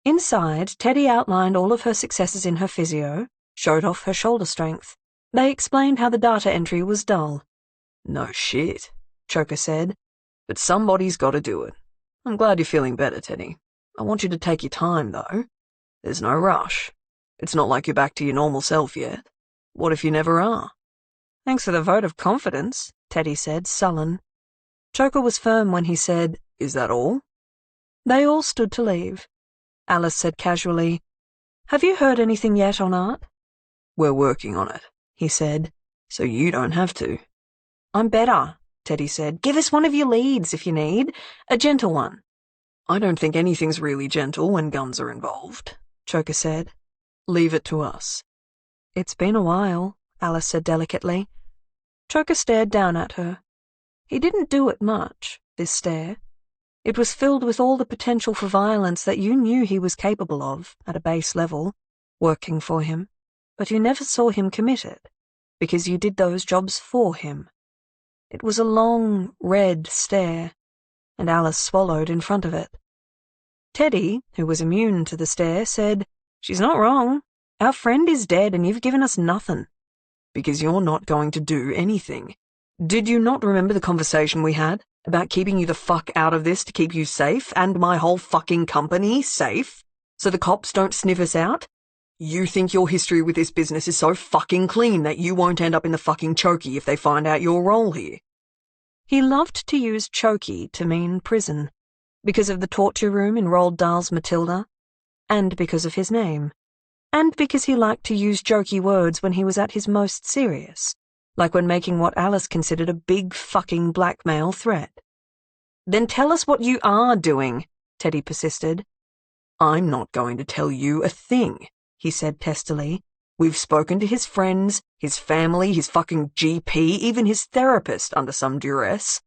Inside, Teddy outlined all of her successes in her physio, showed off her shoulder strength. They explained how the data entry was dull.
"No shit," Choker said. "But somebody's got to do it. I'm glad you're feeling better, Teddy. I want you to take your time, though. There's no rush. It's not like you're back to your normal self yet. What if you never are?"
"Thanks for the vote of confidence," Teddy said, sullen. Choker was firm when he said,
"Is that all?"
They all stood to leave. Alice said casually, "Have you heard anything yet on Art?"
"We're working on it," he said, "so you don't have to."
"I'm better," Teddy said. "Give us one of your leads if you need. A gentle one."
"I don't think anything's really gentle when guns are involved," Choker said. "Leave it to us."
"It's been a while," Alice said delicately. Choker stared down at her. He didn't do it much, this stare.
It was filled with all the potential for violence that you knew he was capable of, at a base level, working for him, but you never saw him commit it, because you did those jobs for him. It was a long, red stare, and Alice swallowed in front of it. Teddy, who was immune to the stare, said, "She's not wrong. Our friend is dead and you've given us nothing."
Because you're not going to do anything. Did you not remember the conversation we had about keeping you the fuck out of this to keep you safe and my whole fucking company safe so the cops don't sniff us out? You think your history with this business is so fucking clean that you won't end up in the fucking chokey if they find out your role here.
He loved to use chokey to mean prison, because of the torture room in Roald Dahl's Matilda, and because of his name, and because he liked to use jokey words when he was at his most serious, like when making what Alice considered a big fucking blackmail threat. "Then tell us what you are doing," Teddy persisted.
"I'm not going to tell you a thing," he said testily. "We've spoken to his friends, his family, his fucking GP, even his therapist under some duress.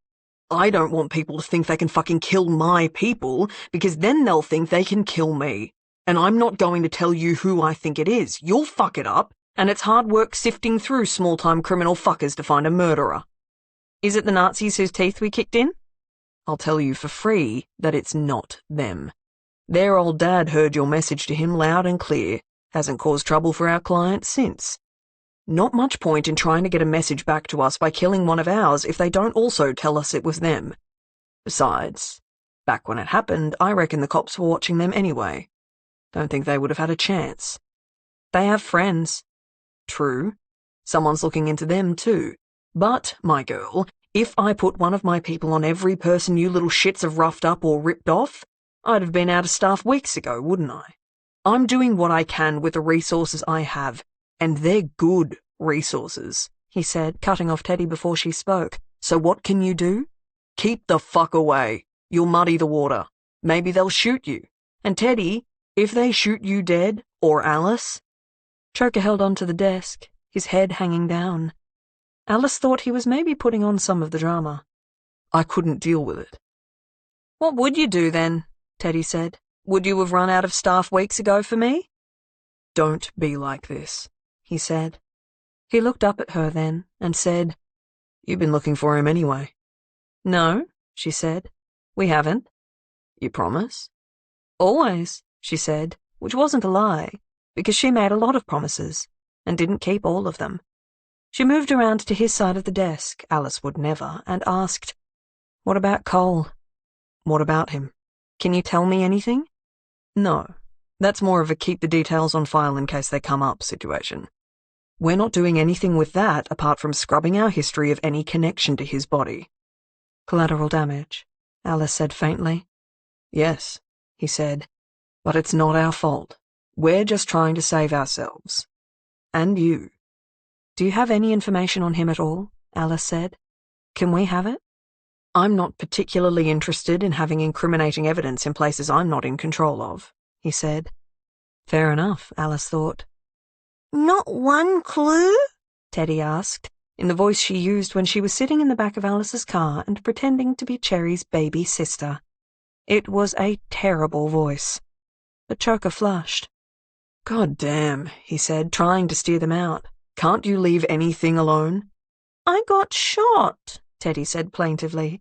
I don't want people to think they can fucking kill my people, because then they'll think they can kill me. And I'm not going to tell you who I think it is. You'll fuck it up, and it's hard work sifting through small-time criminal fuckers to find a murderer."
"Is it the Nazis whose teeth we kicked in?"
"I'll tell you for free that it's not them. Their old dad heard your message to him loud and clear. Hasn't caused trouble for our client since. Not much point in trying to get a message back to us by killing one of ours if they don't also tell us it was them. Besides, back when it happened, I reckon the cops were watching them anyway. Don't think they would have had a chance.
They have friends."
"True. Someone's looking into them too. But, my girl, if I put one of my people on every person you little shits have roughed up or ripped off, I'd have been out of staff weeks ago, wouldn't I? I'm doing what I can with the resources I have, and they're good resources," he said, cutting off Teddy before she spoke. "So what can you do? Keep the fuck away. You'll muddy the water. Maybe they'll shoot you. And Teddy, if they shoot you dead, or Alice—"
Choker held onto the desk, his head hanging down. Alice thought he was maybe putting on some of the drama.
"I couldn't deal with it."
"What would you do then?" Teddy said. "Would you have run out of staff weeks ago for me?"
"Don't be like this," he said.
He looked up at her then and said,
"You've been looking for him anyway."
"No," she said. "We haven't."
"You promise?"
"Always," she said, which wasn't a lie, because she made a lot of promises and didn't keep all of them. She moved around to his side of the desk, Alice would never, and asked, "What about Cole?"
"What about him?"
"Can you tell me anything?"
"No. That's more of a keep the details on file in case they come up situation. We're not doing anything with that apart from scrubbing our history of any connection to his body."
"Collateral damage," Alice said faintly.
"Yes," he said, "but it's not our fault. We're just trying to save ourselves. And you."
"Do you have any information on him at all?" Alice said. "Can we have it?"
"I'm not particularly interested in having incriminating evidence in places I'm not in control of," he said.
Fair enough, Alice thought.
"Not one clue?"
Teddy asked, in the voice she used when she was sitting in the back of Alice's car and pretending to be Cherry's baby sister. It was a terrible voice. But Choker flushed.
"God damn," he said, trying to steer them out. "Can't you leave anything alone?"
"I got shot,"
Teddy said plaintively.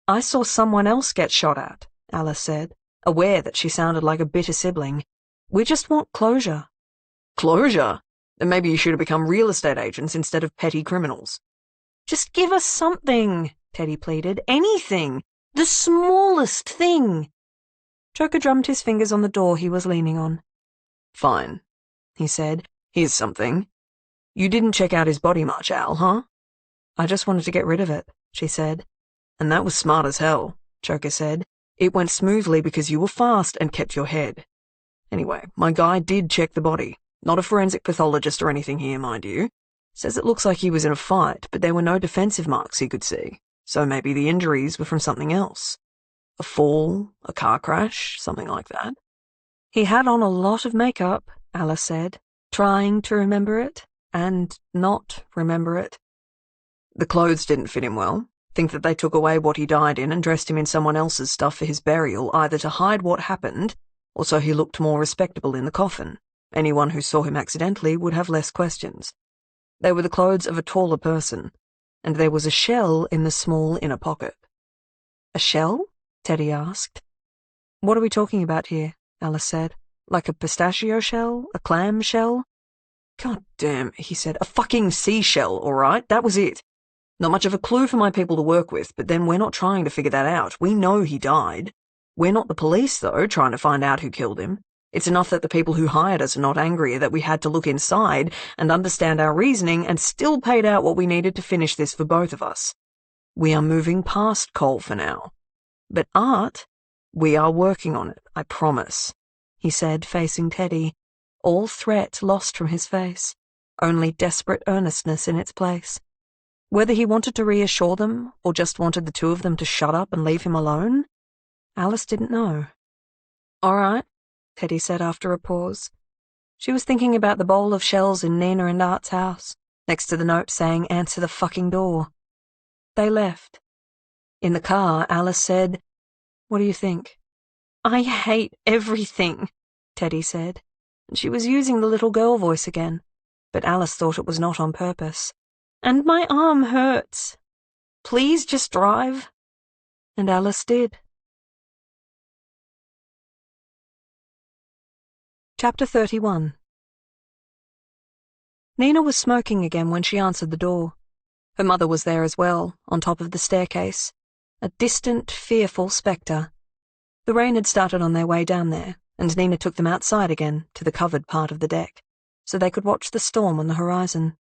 "I saw someone else get shot at," Alice said, aware that she sounded like a bitter sibling. "We just want closure."
"Closure? Then maybe you should have become real estate agents instead of petty criminals."
"Just give us something," Teddy pleaded. "Anything. The smallest thing." Choker drummed his fingers on the door he was leaning on.
"Fine," he said. "Here's something. You didn't check out his body much, Al, huh?"
"I just wanted to get rid of it," she said.
"And that was smart as hell," Choker said. "It went smoothly because you were fast and kept your head. Anyway, my guy did check the body. Not a forensic pathologist or anything here, mind you. Says it looks like he was in a fight, but there were no defensive marks he could see. So maybe the injuries were from something else. A fall, a car crash, something like that."
"He had on a lot of makeup," Alice said, trying to remember it and not remember it.
"The clothes didn't fit him well. Think that they took away what he died in and dressed him in someone else's stuff for his burial, either to hide what happened, or so he looked more respectable in the coffin. Anyone who saw him accidentally would have less questions. They were the clothes of a taller person, and there was a shell in the small inner pocket.
A shell? Teddy asked.
What are we talking about here? Alice said. Like a pistachio shell? A clam shell?
God damn, he said. A fucking seashell, all right? That was it. Not much of a clue for my people to work with, but then we're not trying to figure that out. We know he died. We're not the police, though, trying to find out who killed him. It's enough that the people who hired us are not angrier that we had to look inside and understand our reasoning and still paid out what we needed to finish this for both of us. We are moving past Cole for now. But art, we are working on it, I promise, he said, facing Teddy, all threat lost from his face, only desperate earnestness in its place. Whether he wanted to reassure them or just wanted the two of them to shut up and leave him alone, Alice didn't know.
All right, Teddy said after a pause. She was thinking about the bowl of shells in Nina and Art's house, next to the note saying, "Answer the fucking door." They left. In the car, Alice said, "What do you think?" "I hate everything," Teddy said, and she was using the little girl voice again, but Alice thought it was not on purpose. "And my arm hurts. Please just drive." And Alice did.
Chapter 31. Nina was smoking again when she answered the door. Her mother was there as well, on top of the staircase, a distant, fearful spectre. The rain had started on their way down there, and Nina took them outside again, to the covered part of the deck, so they could watch the storm on the horizon.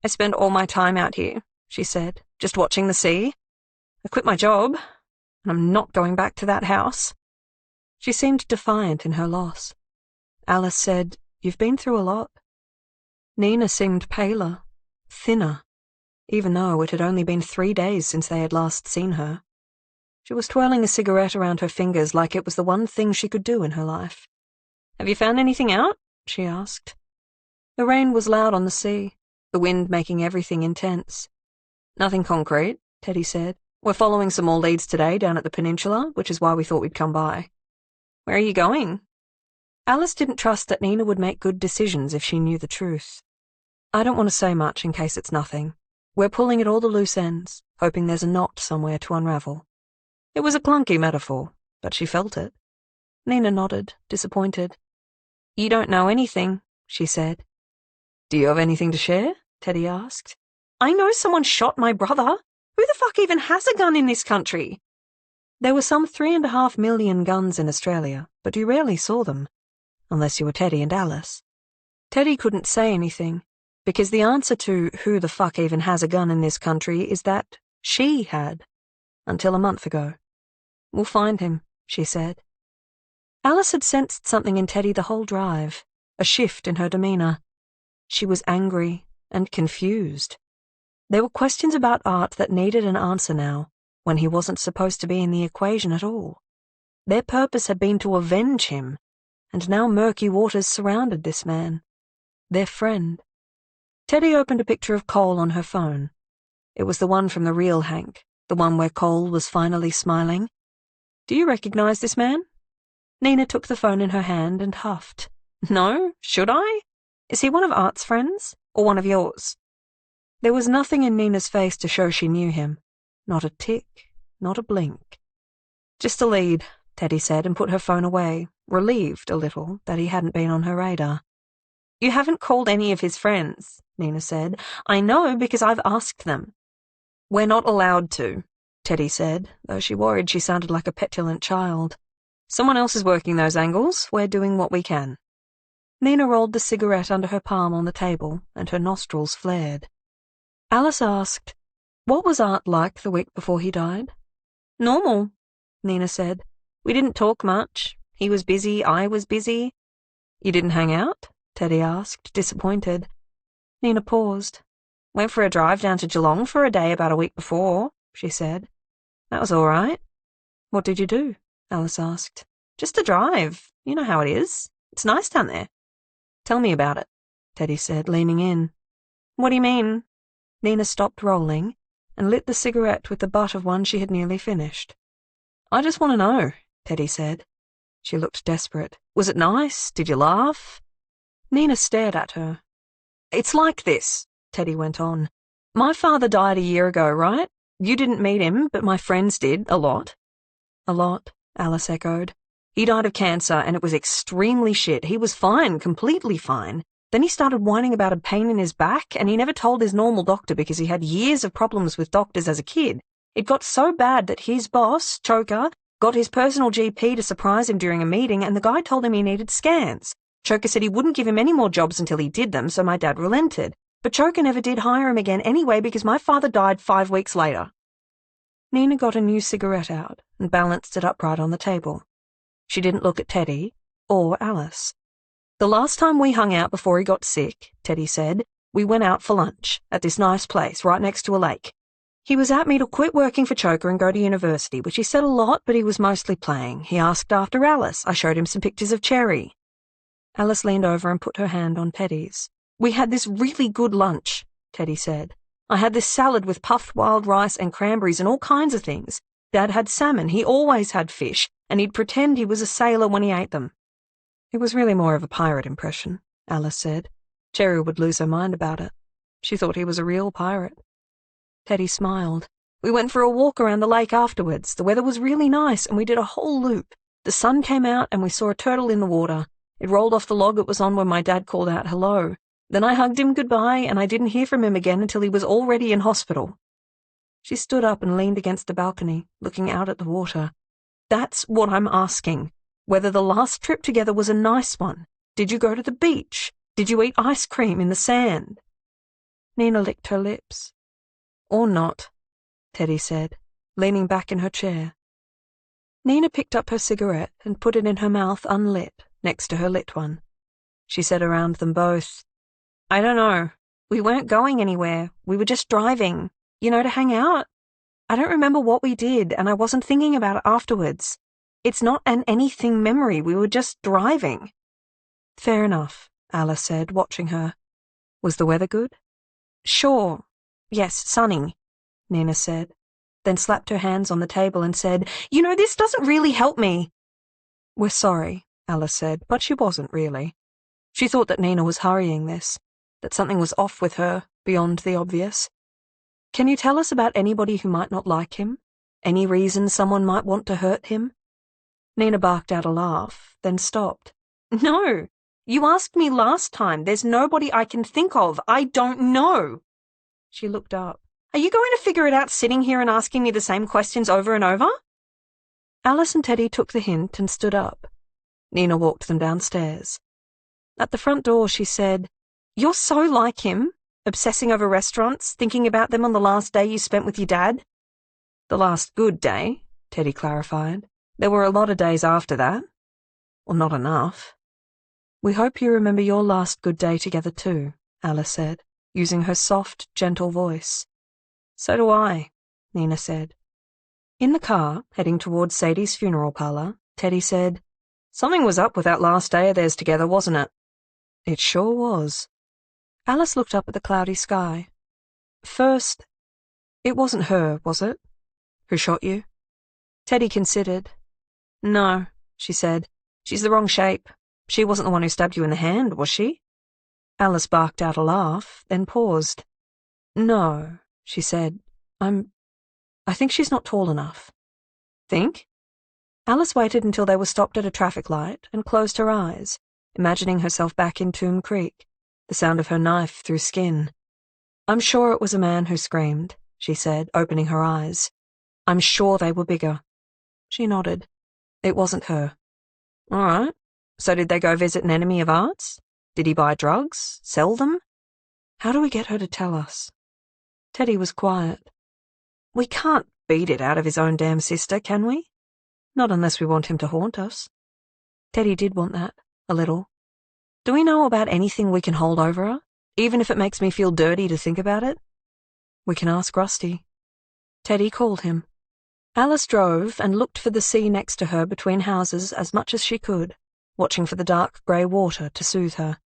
"I spend all my time out here," she said, "just watching the sea. I quit my job, and I'm not going back to that house."
She seemed defiant in her loss. Alice said, "You've been through a lot." Nina seemed paler, thinner, even though it had only been 3 days since they had last seen her. She was twirling a cigarette around her fingers like it was the one thing she could do in her life.
"Have you found anything out?" she asked.
The rain was loud on the sea, the wind making everything intense.
"Nothing concrete," Teddy said. "We're following some more leads today down at the peninsula, which is why we thought we'd come by." "Where are you going?"
Alice didn't trust that Nina would make good decisions if she knew the truth. "I don't want to say much in case it's nothing. We're pulling at all the loose ends, hoping there's a knot somewhere to unravel." It was a clunky metaphor, but she felt it. Nina nodded, disappointed.
"You don't know anything," she said.
"Do you have anything to share?" Teddy asked.
"I know someone shot my brother. Who the fuck even has a gun in this country?"
There were some 3.5 million guns in Australia, but you rarely saw them. Unless you were Teddy and Alice. Teddy couldn't say anything, because the answer to who the fuck even has a gun in this country is that she had, until a month ago. "We'll find him," she said. Alice had sensed something in Teddy the whole drive, a shift in her demeanor. She was angry and confused. There were questions about Art that needed an answer now, when he wasn't supposed to be in the equation at all. Their purpose had been to avenge him, and now murky waters surrounded this man, their friend. Teddy opened a picture of Cole on her phone. It was the one from the real Hank, the one where Cole was finally smiling. "Do you recognize this man?" Nina took the phone in her hand and huffed.
"No, should I? Is he one of Art's friends, or one of yours?"
There was nothing in Nina's face to show she knew him. Not a tick, not a blink. "Just a lead," Teddy said, and put her phone away, relieved a little that he hadn't been on her radar.
"You haven't called any of his friends," Nina said. "I know because I've asked them."
"We're not allowed to," Teddy said, though she worried she sounded like a petulant child. "Someone else is working those angles. We're doing what we can." Nina rolled the cigarette under her palm on the table, and her nostrils flared. Alice asked, "What was Art like the week before he died?"
"Normal," Nina said. "We didn't talk much. He was busy, I was busy."
"You didn't hang out?" Teddy asked, disappointed. Nina paused.
"Went for a drive down to Geelong for a day about a week before," she said. "That was all right."
"What did you do?" Alice asked.
"Just a drive. You know how it is. It's nice down there."
"Tell me about it," Teddy said, leaning in.
"What do you mean?"
Nina stopped rolling and lit the cigarette with the butt of one she had nearly finished. "I just want to know," Teddy said. She looked desperate. "Was it nice? Did you laugh?" Nina stared at her. "It's like this," Teddy went on. "My father died a year ago, right? You didn't meet him, but my friends did, a lot." "A lot," Alice echoed. "He died of cancer, and it was extremely shit. He was fine, completely fine. Then he started whining about a pain in his back, and he never told his normal doctor because he had years of problems with doctors as a kid. It got so bad that his boss, Choker, got his personal GP to surprise him during a meeting, and the guy told him he needed scans. Choker said he wouldn't give him any more jobs until he did them, so my dad relented. But Choker never did hire him again anyway because my father died 5 weeks later." Nina got a new cigarette out and balanced it upright on the table. She didn't look at Teddy or Alice. "The last time we hung out before he got sick," Teddy said, "we went out for lunch at this nice place right next to a lake. He was at me to quit working for Choker and go to university, which he said a lot, but he was mostly playing. He asked after Alice. I showed him some pictures of Cherry." Alice leaned over and put her hand on Teddy's. "We had this really good lunch," Teddy said. "I had this salad with puffed wild rice and cranberries and all kinds of things. Dad had salmon, he always had fish, and he'd pretend he was a sailor when he ate them." "It was really more of a pirate impression," Alice said. "Cherry would lose her mind about it. She thought he was a real pirate." Teddy smiled. "We went for a walk around the lake afterwards. The weather was really nice, and we did a whole loop. The sun came out, and we saw a turtle in the water. It rolled off the log it was on when my dad called out hello. Then I hugged him goodbye, and I didn't hear from him again until he was already in hospital." She stood up and leaned against the balcony, looking out at the water. "That's what I'm asking. Whether the last trip together was a nice one. Did you go to the beach? Did you eat ice cream in the sand?" Nina licked her lips. "Or not," Teddy said, leaning back in her chair. Nina picked up her cigarette and put it in her mouth unlit, next to her lit one. She said around them both, "I don't know. We weren't going anywhere. We were just driving, to hang out. I don't remember what we did, and I wasn't thinking about it afterwards. It's not an anything memory. We were just driving." "Fair enough," Alice said, watching her. "Was the weather good?" "Sure. Yes, sunny," Nina said, then slapped her hands on the table and said, "This doesn't really help me." "We're sorry," Alice said, but she wasn't really. She thought that Nina was hurrying this, that something was off with her, beyond the obvious. "Can you tell us about anybody who might not like him? Any reason someone might want to hurt him?" Nina barked out a laugh, then stopped. "No. You asked me last time. There's nobody I can think of. I don't know." She looked up. "Are you going to figure it out sitting here and asking me the same questions over and over?" Alice and Teddy took the hint and stood up. Nina walked them downstairs. At the front door she said, "You're so like him, obsessing over restaurants, thinking about them on the last day you spent with your dad." "The last good day," Teddy clarified. "There were a lot of days after that. Well, not enough." "We hope you remember your last good day together too," Alice said, using her soft, gentle voice. "So do I," Nina said. In the car, heading towards Sadie's funeral parlor, Teddy said, "Something was up with that last day of theirs together, wasn't it?" "It sure was." Alice looked up at the cloudy sky. "First, it wasn't her, was it? Who shot you?" Teddy considered. "No," she said. "She's the wrong shape. She wasn't the one who stabbed you in the hand, was she?" Alice barked out a laugh, then paused. "No," she said. I think she's not tall enough." "Think?" Alice waited until they were stopped at a traffic light and closed her eyes, imagining herself back in Tomb Creek, the sound of her knife through skin. "I'm sure it was a man who screamed," she said, opening her eyes. "I'm sure they were bigger." She nodded. "It wasn't her." "All right. So did they go visit an enemy of ours? Did he buy drugs? Sell them? How do we get her to tell us?" Teddy was quiet. "We can't beat it out of his own damn sister, can we? Not unless we want him to haunt us." Teddy did want that, a little. "Do we know about anything we can hold over her, even if it makes me feel dirty to think about it?" "We can ask Rusty." Teddy called him. Alice drove and looked for the sea next to her between houses as much as she could, watching for the dark grey water to soothe her.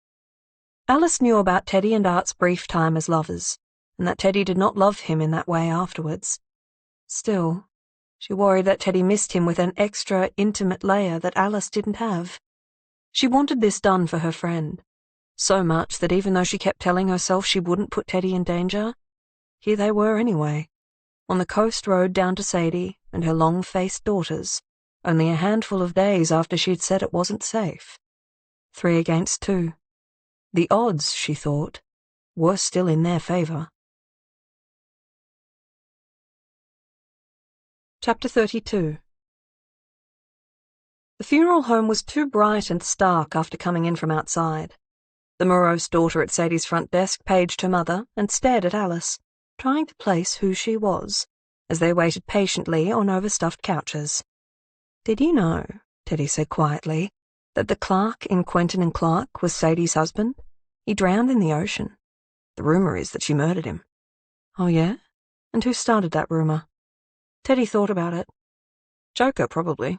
Alice knew about Teddy and Art's brief time as lovers,
and that Teddy did not love him in that way afterwards. Still, she worried that Teddy missed him with an extra intimate layer that Alice didn't have. She wanted this done for her friend, so much that even though she kept telling herself she wouldn't put Teddy in danger, here they were anyway, on the coast road down to Sadie and her long-faced daughters, only a handful of days after she'd said it wasn't safe. 3 against 2. The odds, she thought, were still in their favor. Chapter 32. The funeral home was too bright and stark after coming in from outside. The morose daughter at Sadie's front desk paged her mother and stared at Alice, trying to place who she was, as they waited patiently on overstuffed couches. "Did you know," Teddy said quietly, "that the clerk in Quentin & Clark was Sadie's husband? He drowned in the ocean. The rumor is that she murdered him." "Oh, yeah? And who started that rumor?" Teddy thought about it. "Joker, probably."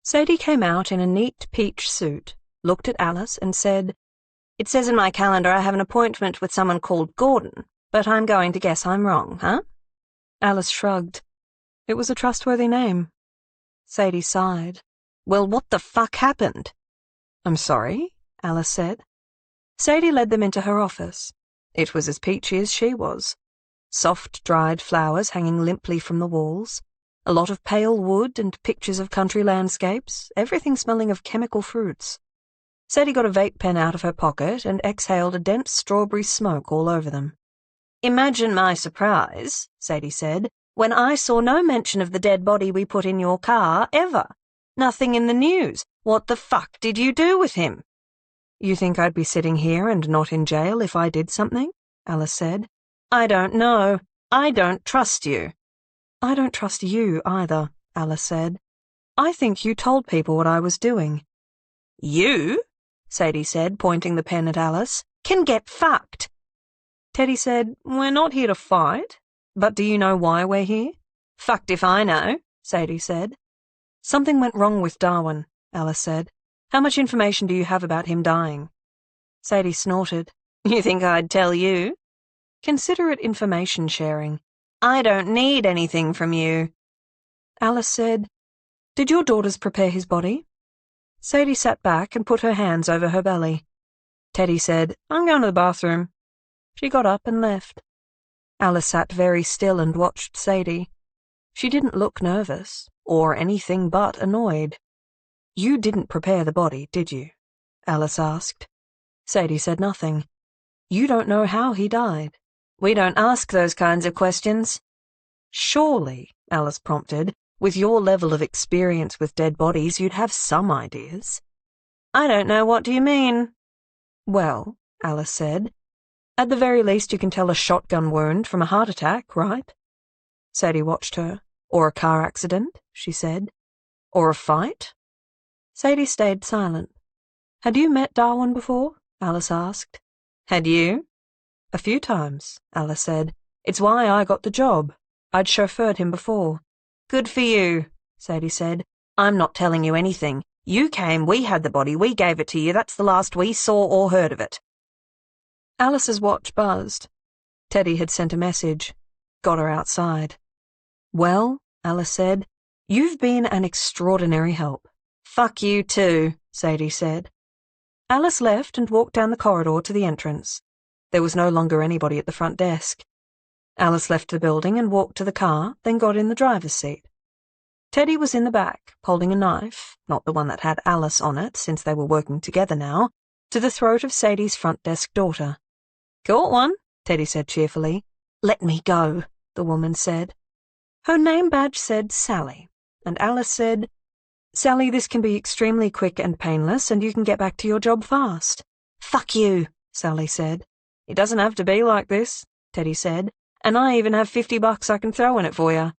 Sadie came out in a neat peach suit, looked at Alice and said, "It says in my calendar I have an appointment with someone called Gordon, but I'm going to guess I'm wrong, huh?" Alice shrugged. It was a trustworthy name. Sadie sighed. "Well, what the fuck happened?" "I'm sorry," Alice said. Sadie led them into her office. It was as peachy as she was. Soft, dried flowers hanging limply from the walls, a lot of pale wood and pictures of country landscapes, everything smelling of chemical fruits. Sadie got a vape pen out of her pocket and exhaled a dense strawberry smoke all over them. "Imagine my surprise," Sadie said, "when I saw no mention of the dead body we put in your car, ever. Nothing in the news. What the fuck did you do with him?" "You think I'd be sitting here and not in jail if I did something?" Alice said. "I don't know. I don't trust you." "I don't trust you either," Alice said. "I think you told people what I was doing." "You," Sadie said, pointing the pen at Alice, "can get fucked." Teddy said, "We're not here to fight. But do you know why we're here?" "Fucked if I know," Sadie said. "Something went wrong with Darwin," Alice said. "How much information do you have about him dying?" Sadie snorted. "You think I'd tell you?" "Consider it information sharing." "I don't need anything from you." Alice said, "Did your daughters prepare his body?" Sadie sat back and put her hands over her belly. Teddy said, "I'm going to the bathroom." She got up and left. Alice sat very still and watched Sadie. She didn't look nervous, or anything but annoyed. "You didn't prepare the body, did you?" Alice asked. Sadie said nothing. "You don't know how he died." "We don't ask those kinds of questions." "Surely," Alice prompted, "with your level of experience with dead bodies, you'd have some ideas." "I don't know, what do you mean?" "Well," Alice said, "at the very least you can tell a shotgun wound from a heart attack, right?" Sadie watched her. "Or a car accident," she said. "Or a fight?" Sadie stayed silent. "Had you met Darwin before?" Alice asked. "Had you?" "A few times," Alice said. "It's why I got the job. I'd chauffeured him before." "Good for you," Sadie said. "I'm not telling you anything. You came, we had the body, we gave it to you. That's the last we saw or heard of it." Alice's watch buzzed. Teddy had sent a message. Got her outside. "Well," Alice said, "you've been an extraordinary help." "Fuck you too," Sadie said. Alice left and walked down the corridor to the entrance. There was no longer anybody at the front desk. Alice left the building and walked to the car, then got in the driver's seat. Teddy was in the back, holding a knife, not the one that had Alice on it, since they were working together now, to the throat of Sadie's front desk daughter. "Caught one," Teddy said cheerfully. "Let me go," the woman said. Her name badge said Sally, and Alice said, "Sally, this can be extremely quick and painless, and you can get back to your job fast." "Fuck you," Sally said. "It doesn't have to be like this," Teddy said, "and I even have $50 I can throw in it for you."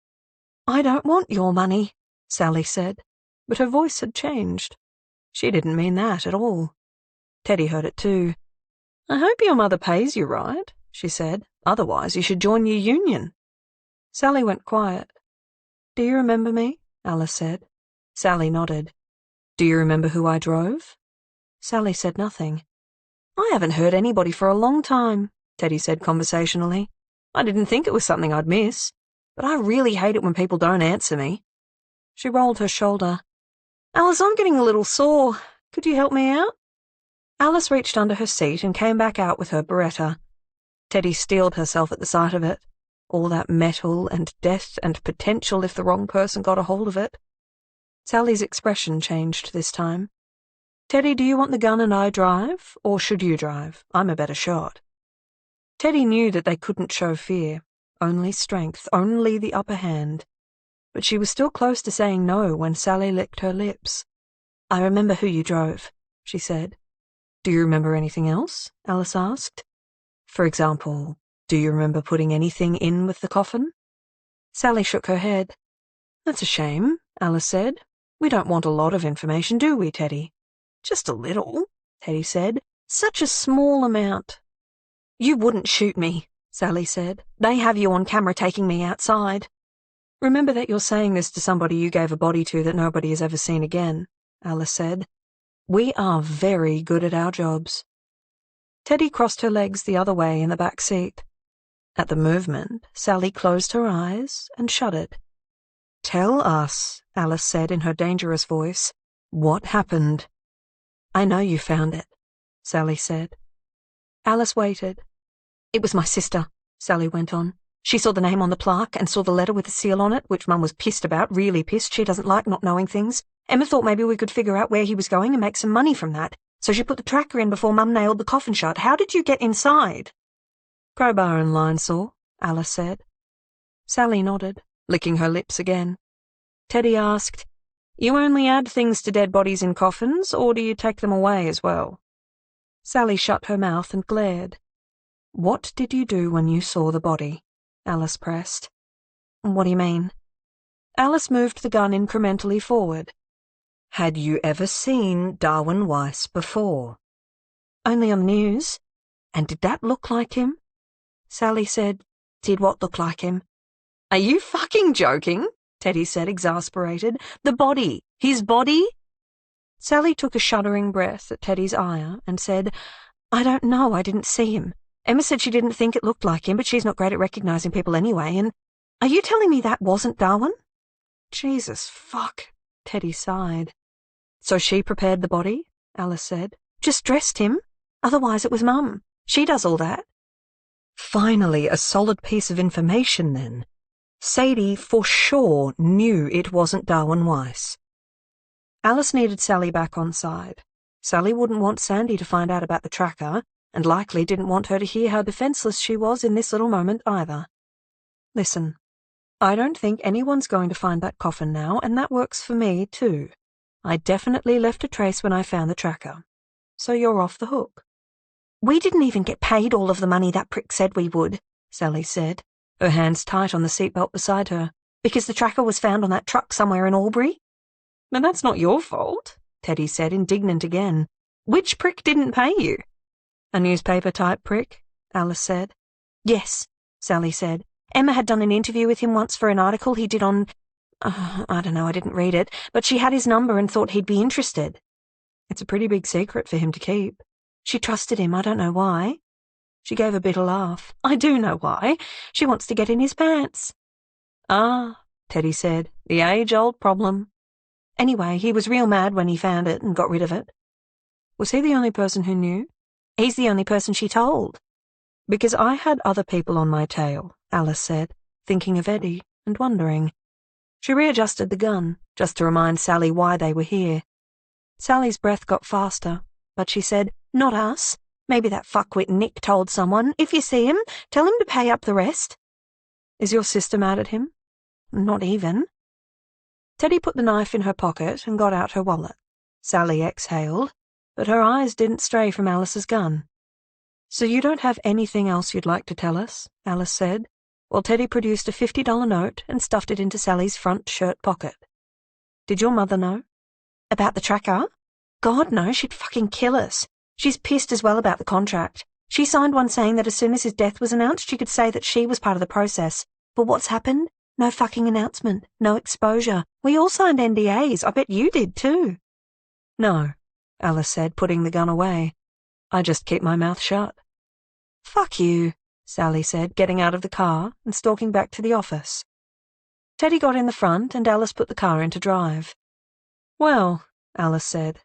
"I don't want your money," Sally said, but her voice had changed. She didn't mean that at all. Teddy heard it too. "I hope your mother pays you right," she said. "Otherwise you should join your union." Sally went quiet. "Do you remember me?" Alice said. Sally nodded. "Do you remember who I drove?" Sally said nothing. "I haven't heard anybody for a long time," Teddy said conversationally. I didn't think it was something I'd miss, but I really hate it when people don't answer me." She rolled her shoulder. "Alice, I'm getting a little sore. Could you help me out?" Alice reached under her seat and came back out with her Beretta. Teddy steeled herself at the sight of it. All that metal and death and potential if the wrong person got a hold of it. Sally's expression changed this time. "Teddy, do you want the gun and I drive, or should you drive? I'm a better shot." Teddy knew that they couldn't show fear, only strength, only the upper hand. But she was still close to saying no when Sally licked her lips. "I remember who you drove," she said. "Do you remember anything else?" Alice asked. "For example, do you remember putting anything in with the coffin?" Sally shook her head. "That's a shame," Alice said. "We don't want a lot of information, do we, Teddy?" "Just a little," Teddy said. "Such a small amount." "You wouldn't shoot me," Sally said. "They have you on camera taking me outside." "Remember that you're saying this to somebody you gave a body to that nobody has ever seen again," Alice said. "We are very good at our jobs." Teddy crossed her legs the other way in the back seat. At the movement, Sally closed her eyes and shuddered. "Tell us," Alice said in her dangerous voice, "what happened?" "I know you found it," Sally said. Alice waited. "It was my sister," Sally went on. "She saw the name on the plaque and saw the letter with the seal on it, which Mum was pissed about, really pissed. She doesn't like not knowing things. Emma thought maybe we could figure out where he was going and make some money from that, so she put the tracker in before Mum nailed the coffin shut. How did you get inside?" "Crowbar and line saw," Alice said. Sally nodded, licking her lips again. Teddy asked, "You only add things to dead bodies in coffins, or do you take them away as well?" Sally shut her mouth and glared. "What did you do when you saw the body?" Alice pressed. "What do you mean?" Alice moved the gun incrementally forward. "Had you ever seen Darwin Weiss before?" "Only on the news." "And did that look like him?" Sally said, "Did what look like him?" "Are you fucking joking?" Teddy said, exasperated. "The body. His body?" Sally took a shuddering breath at Teddy's ire and said, "I don't know, I didn't see him. Emma said she didn't think it looked like him, but she's not great at recognizing people anyway, and are you telling me that wasn't Darwin?" "Jesus fuck," Teddy sighed. "So she prepared the body?" Alice said. "Just dressed him. Otherwise it was Mum. She does all that." Finally, a solid piece of information then. Sadie for sure knew it wasn't Darwin Weiss. Alice needed Sally back on side. Sally wouldn't want Sandy to find out about the tracker, and likely didn't want her to hear how defenseless she was in this little moment either. "Listen, I don't think anyone's going to find that coffin now, and that works for me, too. I definitely left a trace when I found the tracker. So you're off the hook." "We didn't even get paid all of the money that prick said we would," Sally said, her hands tight on the seatbelt beside her, "because the tracker was found on that truck somewhere in Albury." "But that's not your fault," Teddy said, indignant again. "Which prick didn't pay you?" "A newspaper-type prick," Alice said. "Yes," Sally said. "Emma had done an interview with him once for an article he did on... I don't know, I didn't read it, but she had his number and thought he'd be interested." "It's a pretty big secret for him to keep." "She trusted him, I don't know why." She gave a bitter laugh. "I do know why. She wants to get in his pants." "Ah," Teddy said, "the age-old problem." "Anyway, he was real mad when he found it and got rid of it." "Was he the only person who knew?" "He's the only person she told." "Because I had other people on my tail," Alice said, thinking of Eddie and wondering. She readjusted the gun, just to remind Sally why they were here. Sally's breath got faster, but she said, "Not us. Maybe that fuckwit Nick told someone. If you see him, tell him to pay up the rest." "Is your sister mad at him?" "Not even." Teddy put the knife in her pocket and got out her wallet. Sally exhaled, but her eyes didn't stray from Alice's gun. "So you don't have anything else you'd like to tell us?" Alice said, while Teddy produced a $50 note and stuffed it into Sally's front shirt pocket. "Did your mother know?" "About the tracker? God, no, she'd fucking kill us. She's pissed as well about the contract. She signed one saying that as soon as his death was announced, she could say that she was part of the process. But what's happened? No fucking announcement. No exposure. We all signed NDAs. I bet you did too." "No," Alice said, putting the gun away. "I just keep my mouth shut." "Fuck you,"
Sally said, getting out of the car and stalking back to the office. Teddy got in the front and Alice put the car into drive. Well, Alice said,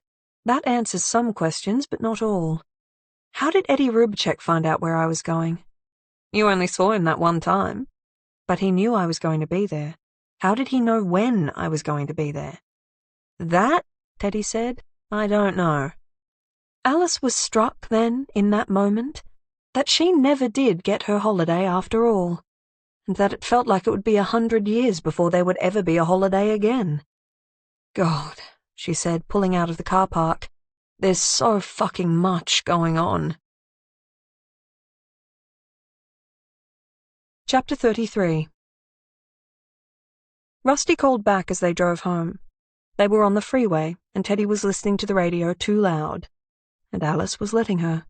that answers some questions, but not all. How did Eddie Rubicek find out where I was going? You only saw him that one time. But he knew I was going to be there. How did he know when I was going to be there? That, Teddy said, I don't know. Alice was struck then, in that moment, that she never did get her holiday after all, and that it felt like it would be 100 years before there would ever be a holiday again. God, she said, pulling out of the car park. There's so fucking much going on. Chapter 33. Rusty called back as they drove home. They were on the freeway, and Teddy was listening to the radio too loud, and Alice was letting her.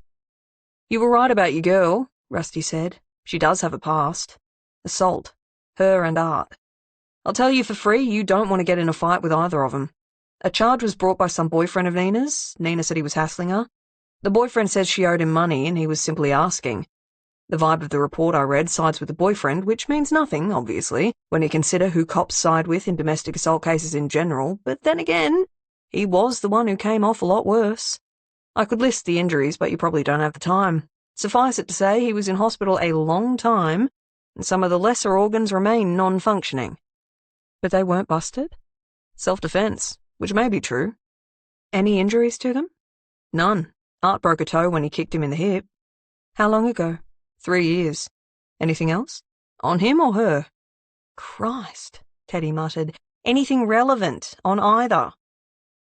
You were right about your girl, Rusty said. She does have a past. Assault. Her and Art. I'll tell you for free, you don't want to get in a fight with either of them. A charge was brought by some boyfriend of Nina's. Nina said he was hassling her. The boyfriend says she owed him money, and he was simply asking. The vibe of the report I read sides with the boyfriend, which means nothing, obviously, when you consider who cops side with in domestic assault cases in general, but then again, he was the one who came off a lot worse. I could list the injuries, but you probably don't have the time. Suffice it to say, he was in hospital a long time, and some of the lesser organs remain non-functioning. But they weren't busted? Self-defense, which may be true. Any injuries to them? None. Art broke a toe when he kicked him in the hip. How long ago? 3 years. Anything else? On him or her? Christ, Teddy muttered. Anything relevant on either?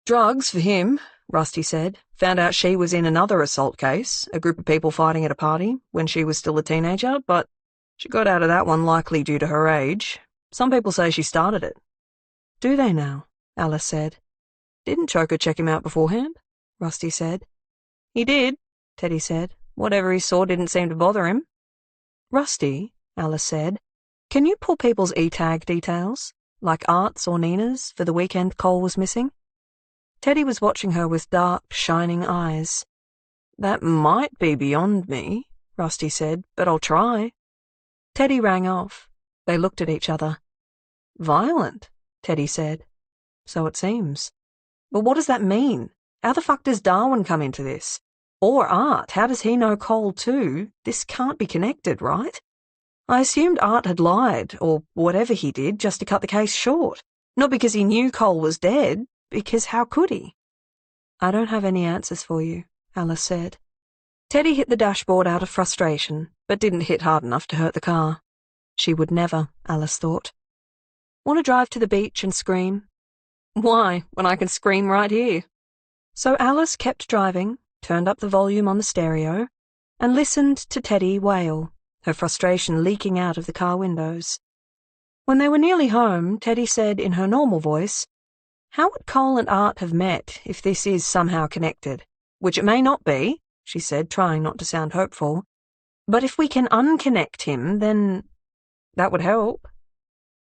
Drugs for him, Rusty said. Found out she was in another assault case, a group of people fighting at a party, when she was still a teenager, but she got out of that one likely due to her age. Some people say she started it. Do they now? Alice said. Didn't Choker check him out beforehand? Rusty said. He did, Teddy said. Whatever he saw didn't seem to bother him. Rusty, Alice said, can you pull people's e-tag details, like Art's or Nina's, for the weekend Cole was missing? Teddy was watching her with dark, shining eyes. That might be beyond me, Rusty said, but I'll try. Teddy rang off. They looked at each other. Violent, Teddy said. So it seems. But what does that mean? How the fuck does Darwin come into this? Or Art, how does he know Cole too? This can't be connected, right? I assumed Art had lied, or whatever he did, just to cut the case short. Not because he knew Cole was dead, because how could he? I don't have any answers for you, Alice said. Teddy hit the dashboard out of frustration, but didn't hit hard enough to hurt the car. She would never, Alice thought. Want to drive to the beach and scream? Why, when I can scream right here? So Alice kept driving, turned up the volume on the stereo, and listened to Teddy wail, her frustration leaking out of the car windows. When they were nearly home, Teddy said in her normal voice, How would Cole and Art have met if this is somehow connected? Which it may not be, she said, trying not to sound hopeful. But if we can unconnect him, then that would help.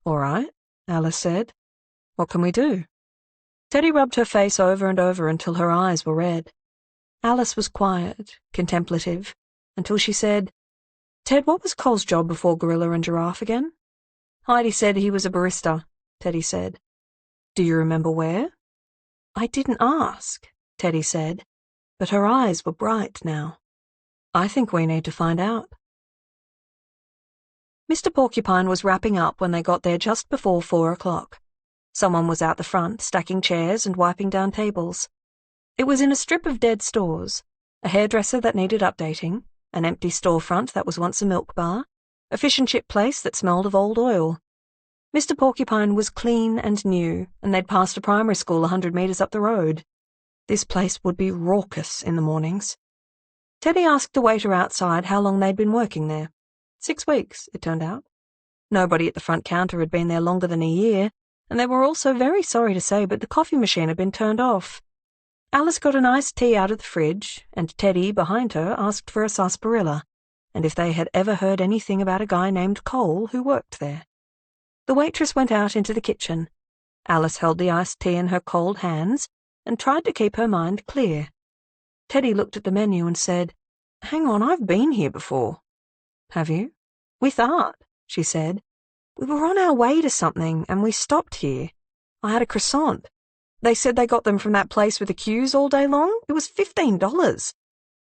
All right, Alice said. What can we do? Teddy rubbed her face over and over until her eyes were red. Alice was quiet, contemplative, until she said, Ted, what was Cole's job before Gorilla and Giraffe again? Heidi said he was a barista, Teddy said. Do you remember where? I didn't ask, Teddy said, but her eyes were bright now. I think we need to find out. Mr. Porcupine was wrapping up when they got there just before 4 o'clock. Someone was out the front, stacking chairs and wiping down tables. It was in a strip of dead stores, a hairdresser that needed updating, an empty storefront that was once a milk bar, a fish and chip place that smelled of old oil. Mr. Porcupine was clean and new, and they'd passed a primary school 100 metres up the road. This place would be raucous in the mornings. Teddy asked the waiter outside how long they'd been working there. 6 weeks, it turned out. Nobody at the front counter had been there longer than a year, and they were also very sorry to say, but the coffee machine had been turned off. Alice got an iced tea out of the fridge, and Teddy, behind her, asked for a sarsaparilla, and if they had ever heard anything about a guy named Cole who worked there. The waitress went out into the kitchen. Alice held the iced tea in her cold hands and tried to keep her mind clear. Teddy looked at the menu and said, Hang on, I've been here before.
Have you? With Art, she said. We were on our way to something, and we stopped here. I had a croissant. They said they got them from that place with the queues all day long. It was $15.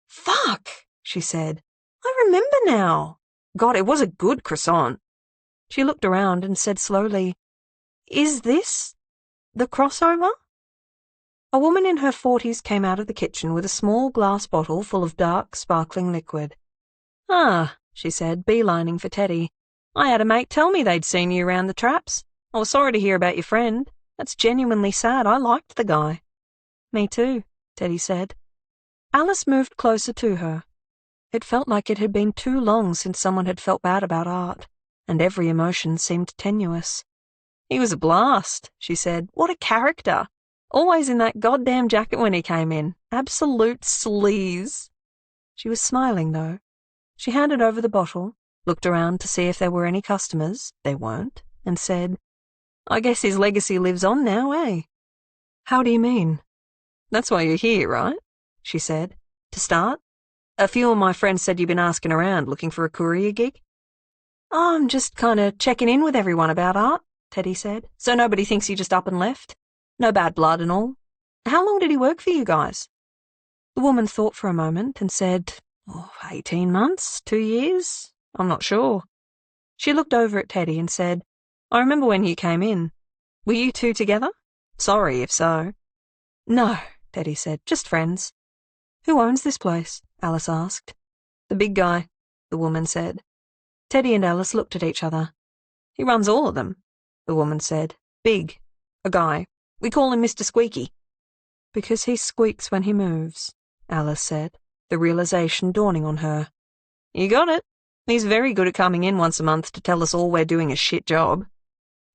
Fuck, she said. I remember now. God, it was a good croissant. She looked around and said slowly, Is this the crossover? A woman in her 40s came out of the kitchen with a small glass bottle full of dark, sparkling liquid. Ah, she said, beelining for Teddy. I had a mate tell me they'd seen you around the traps. I was sorry to hear about your friend. That's genuinely sad. I liked the guy. Me too, Teddy said. Alice moved closer to her. It felt like it had been too long since someone had felt bad about Art, and every emotion seemed tenuous. He was a blast, she said. What a character. Always in that goddamn jacket when he came in. Absolute sleaze. She was smiling, though. She handed over the bottle, looked around to see if there were any customers. There weren't, and said, I guess his legacy lives on now, eh? How do you mean? That's why you're here, right? She said. To start, a few of my friends said you've been asking around looking for a courier gig. Oh, I'm just kind of checking in with everyone about Art, Teddy said, so nobody thinks you just up and left. No bad blood and all. How long did he work for you guys? The woman thought for a moment and said, 18 months, 2 years? I'm not sure. She looked over at Teddy and said, I remember when you came in. Were you two together? Sorry if so. No, Teddy said, just friends. Who owns this place? Alice asked. The big guy, the woman said. Teddy and Alice looked at each other. He runs all of them, the woman said. Big. A guy. We call him Mr. Squeaky. Because he squeaks when he moves, Alice said, the realization dawning on her. You got it. He's very good at coming in once a month to tell us all we're doing a shit job.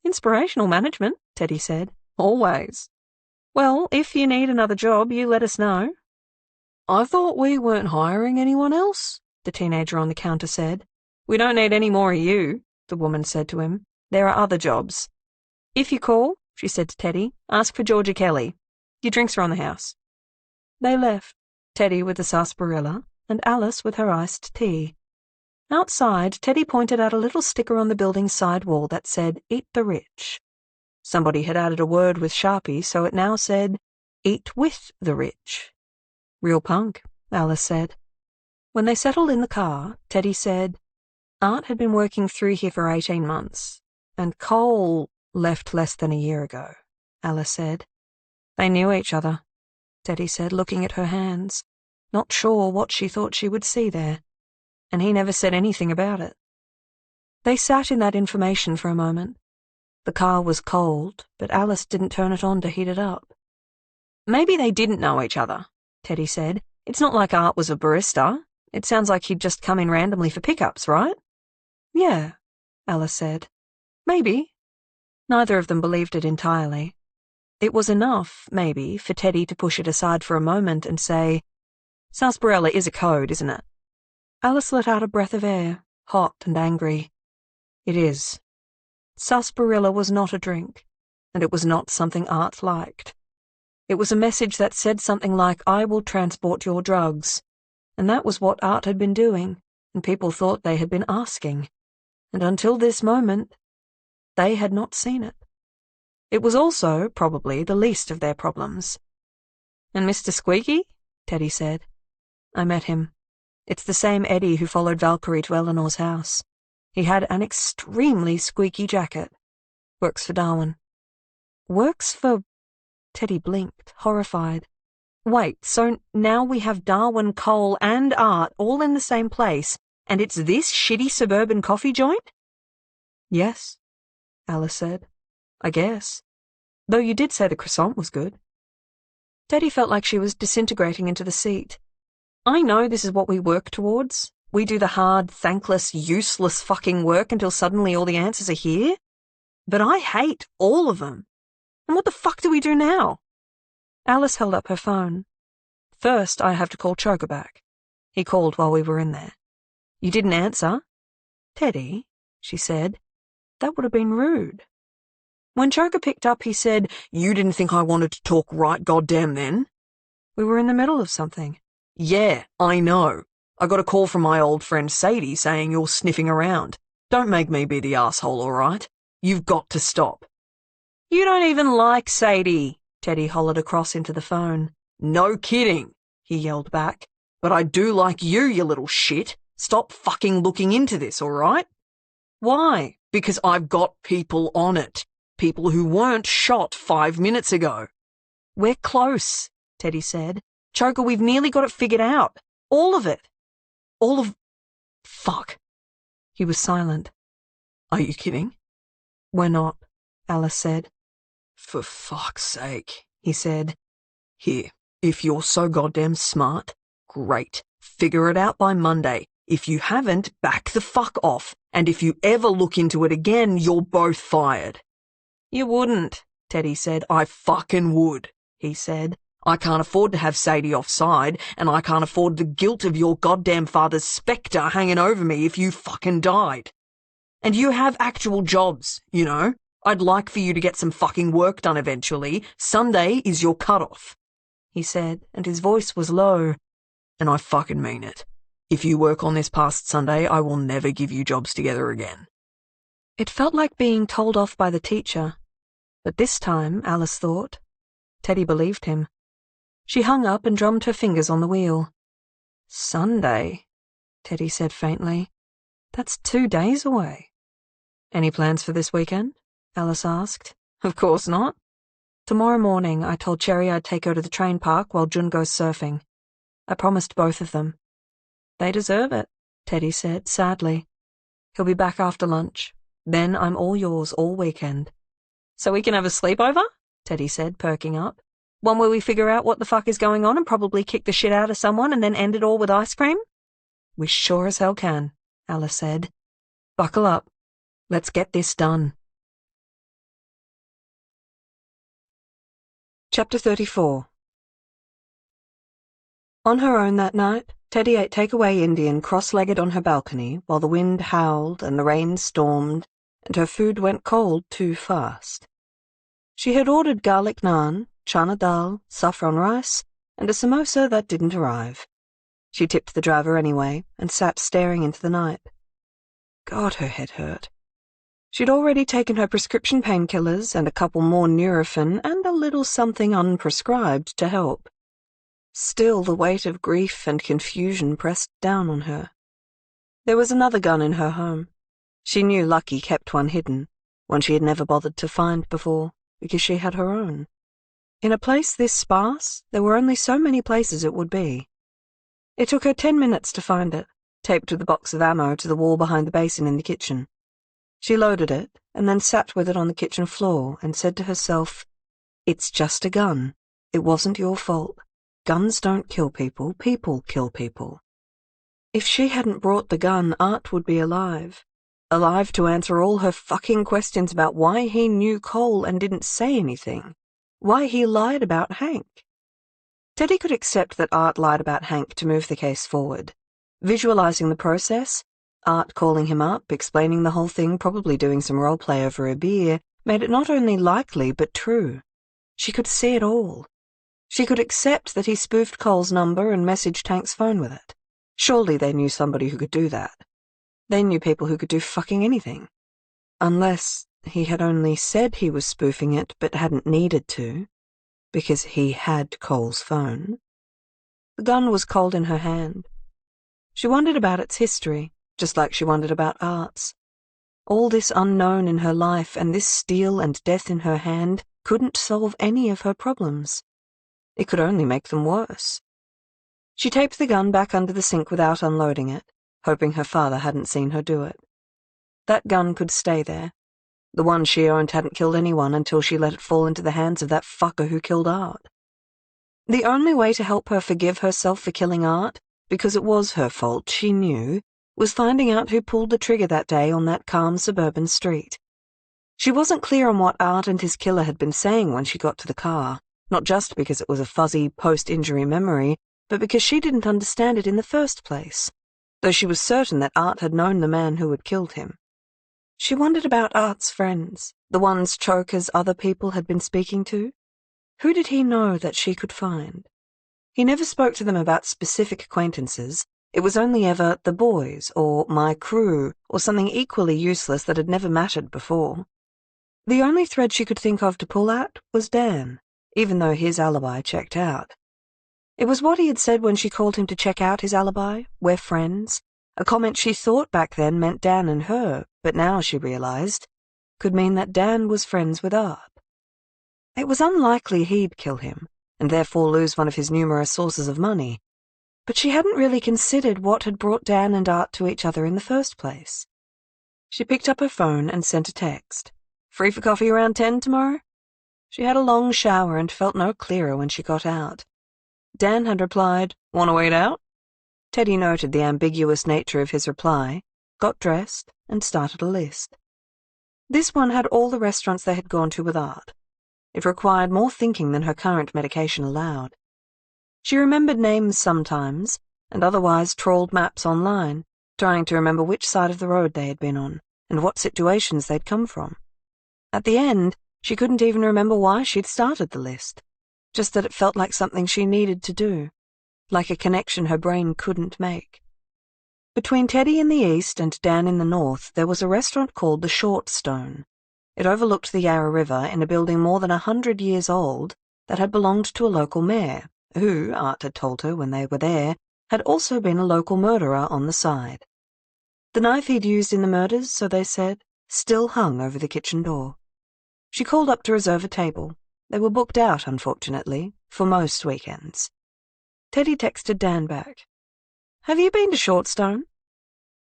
Inspirational management, Teddy said. Always. Well, if you need another job, you let us know. I thought we weren't hiring anyone else, the teenager on the counter said. We don't need any more of you, the woman said to him. There are other jobs. If you call, she said to Teddy, ask for Georgia Kelly. Your drinks are on the house. They left, Teddy with the sarsaparilla and Alice with her iced tea. Outside, Teddy pointed out a little sticker on the building's side wall that said, Eat the Rich. Somebody had added a word with Sharpie, so it now said, Eat with the Rich. Real punk, Alice said. When they settled in the car, Teddy said, Art had been working through here for 18 months, and Cole left less than a year ago, Alice said. They knew each other, Teddy said, looking at her hands, not sure what she thought she would see there, and he never said anything about it. They sat in that information for a moment. The car was cold, but Alice didn't turn it on to heat it up. Maybe they didn't know each other, Teddy said. It's not like Art was a barista. It sounds like he'd just come in randomly for pickups, right? Yeah, Alice said. Maybe. Neither of them believed it entirely. It was enough, maybe, for Teddy to push it aside for a moment and say, Sarsaparilla is a code, isn't it? Alice let out a breath of air, hot and angry. It is. Sarsaparilla was not a drink, and it was not something Art liked. It was a message that said something like, I will transport your drugs, and that was what Art had been doing, and people thought they had been asking, and until this moment, they had not seen it. It was also, probably, the least of their problems. And Mr. Squeaky? Teddy said. I met him. It's the same Eddie who followed Valkyrie to Eleanor's house. He had an extremely squeaky jacket. Works for Darwin. Works for... Teddy blinked, horrified. Wait, so now we have Darwin, Cole, and Art all in the same place, and it's this shitty suburban coffee joint? Yes, Alice said. I guess. Though you did say the croissant was good. Teddy felt like she was disintegrating into the seat. I know this is what we work towards. We do the hard, thankless, useless fucking work until suddenly all the answers are here. But I hate all of them. And what the fuck do we do now? Alice held up her phone. First, I have to call Choker back. He called while we were in there. You didn't answer? Teddy, she said, that would have been rude. When Choker picked up, he said, You didn't think I wanted to talk right goddamn then? We were in the middle of something. Yeah, I know.
I got a call from my old friend Sadie saying you're sniffing around. Don't make me be the asshole, all right? You've got to stop."
"You don't even like Sadie," Teddy hollered across into the phone.
"No kidding," he yelled back. "But I do like you, you little shit. Stop fucking looking into this, all right?"
"Why?"
"Because I've got people on it. People who weren't shot 5 minutes ago."
"We're close," Teddy said. "Choker, we've nearly got it figured out. All of it."
All of... Fuck.
He was silent.
"Are you kidding?"
"We're not," Alice said.
"For fuck's sake," he said. "Here, if you're so goddamn smart, great. Figure it out by Monday. If you haven't, back the fuck off. And if you ever look into it again, you're both fired."
"You wouldn't," Teddy said.
"I fucking would," he said. "I can't afford to have Sadie offside, and I can't afford the guilt of your goddamn father's spectre hanging over me if you fucking died. And you have actual jobs, you know? I'd like for you to get some fucking work done eventually. Sunday is your cutoff," he said, and his voice was low. "And I fucking mean it. If you work on this past Sunday, I will never give you jobs together again."
It felt like being told off by the teacher. But this time, Alice thought, Teddy believed him. She hung up and drummed her fingers on the wheel. "Sunday," Teddy said faintly. "That's 2 days away." "Any plans for this weekend?" Alice asked. "Of course not. Tomorrow morning I told Cherry I'd take her to the train park while Jun goes surfing. I promised both of them." "They deserve it," Teddy said sadly. "He'll be back after lunch. Then I'm all yours all weekend." "So we can have a sleepover?" Teddy said, perking up. "One where we figure out what the fuck is going on and probably kick the shit out of someone and then end it all with ice cream?" "We sure as hell can," Alice said. "Buckle up. Let's get this done." Chapter 34. On her own that night, Teddy ate takeaway Indian cross-legged on her balcony while the wind howled and the rain stormed and her food went cold too fast. She had ordered garlic naan, chana dal, saffron rice, and a samosa that didn't arrive. She tipped the driver anyway and sat staring into the night. God, her head hurt. She'd already taken her prescription painkillers and a couple more Nurofen and a little something unprescribed to help. Still, the weight of grief and confusion pressed down on her. There was another gun in her home. She knew Lucky kept one hidden, one she had never bothered to find before, because she had her own. In a place this sparse, there were only so many places it would be. It took her 10 minutes to find it, taped with a box of ammo to the wall behind the basin in the kitchen. She loaded it, and then sat with it on the kitchen floor and said to herself, "It's just a gun. It wasn't your fault. Guns don't kill people, people kill people." If she hadn't brought the gun, Art would be alive. Alive to answer all her fucking questions about why he knew Cole and didn't say anything. Why he lied about Hank. Teddy could accept that Art lied about Hank to move the case forward. Visualizing the process, Art calling him up, explaining the whole thing, probably doing some roleplay over a beer, made it not only likely but true. She could see it all. She could accept that he spoofed Cole's number and messaged Hank's phone with it. Surely they knew somebody who could do that. They knew people who could do fucking anything. Unless he had only said he was spoofing it but hadn't needed to, because he had Cole's phone. The gun was cold in her hand. She wondered about its history, just like she wondered about Art's. All this unknown in her life and this steel and death in her hand couldn't solve any of her problems. It could only make them worse. She taped the gun back under the sink without unloading it, hoping her father hadn't seen her do it. That gun could stay there. The one she owned hadn't killed anyone until she let it fall into the hands of that fucker who killed Art. The only way to help her forgive herself for killing Art, because it was her fault, she knew, was finding out who pulled the trigger that day on that calm suburban street. She wasn't clear on what Art and his killer had been saying when she got to the car, not just because it was a fuzzy post-injury memory, but because she didn't understand it in the first place, though she was certain that Art had known the man who had killed him. She wondered about Art's friends, the ones Choker's other people had been speaking to. Who did he know that she could find? He never spoke to them about specific acquaintances, It was only ever the boys, or my crew, or something equally useless that had never mattered before. The only thread she could think of to pull at was Dan, even though his alibi checked out. It was what he had said when she called him to check out his alibi, we're friends, a comment she thought back then meant Dan and her, but now she realized could mean that Dan was friends with Art. It was unlikely he'd kill him, and therefore lose one of his numerous sources of money, but she hadn't really considered what had brought Dan and Art to each other in the first place. She picked up her phone and sent a text. Free for coffee around 10 tomorrow? She had a long shower and felt no clearer when she got out. Dan had replied, "Want to wait out?" Teddy noted the ambiguous nature of his reply, got dressed, and started a list. This one had all the restaurants they had gone to with Art. It required more thinking than her current medication allowed. She remembered names sometimes, and otherwise trawled maps online, trying to remember which side of the road they had been on, and what situations they'd come from. At the end, she couldn't even remember why she'd started the list, just that it felt like something she needed to do, like a connection her brain couldn't make. Between Teddy in the east and Dan in the north, there was a restaurant called the Short Stone. It overlooked the Yarra River in a building more than 100 years old that had belonged to a local mayor, who, Art had told her when they were there, had also been a local murderer on the side. The knife he'd used in the murders, so they said, still hung over the kitchen door. She called up to reserve a table. They were booked out, unfortunately, for most weekends. Teddy texted Dan back. "Have you been to Shortstone?"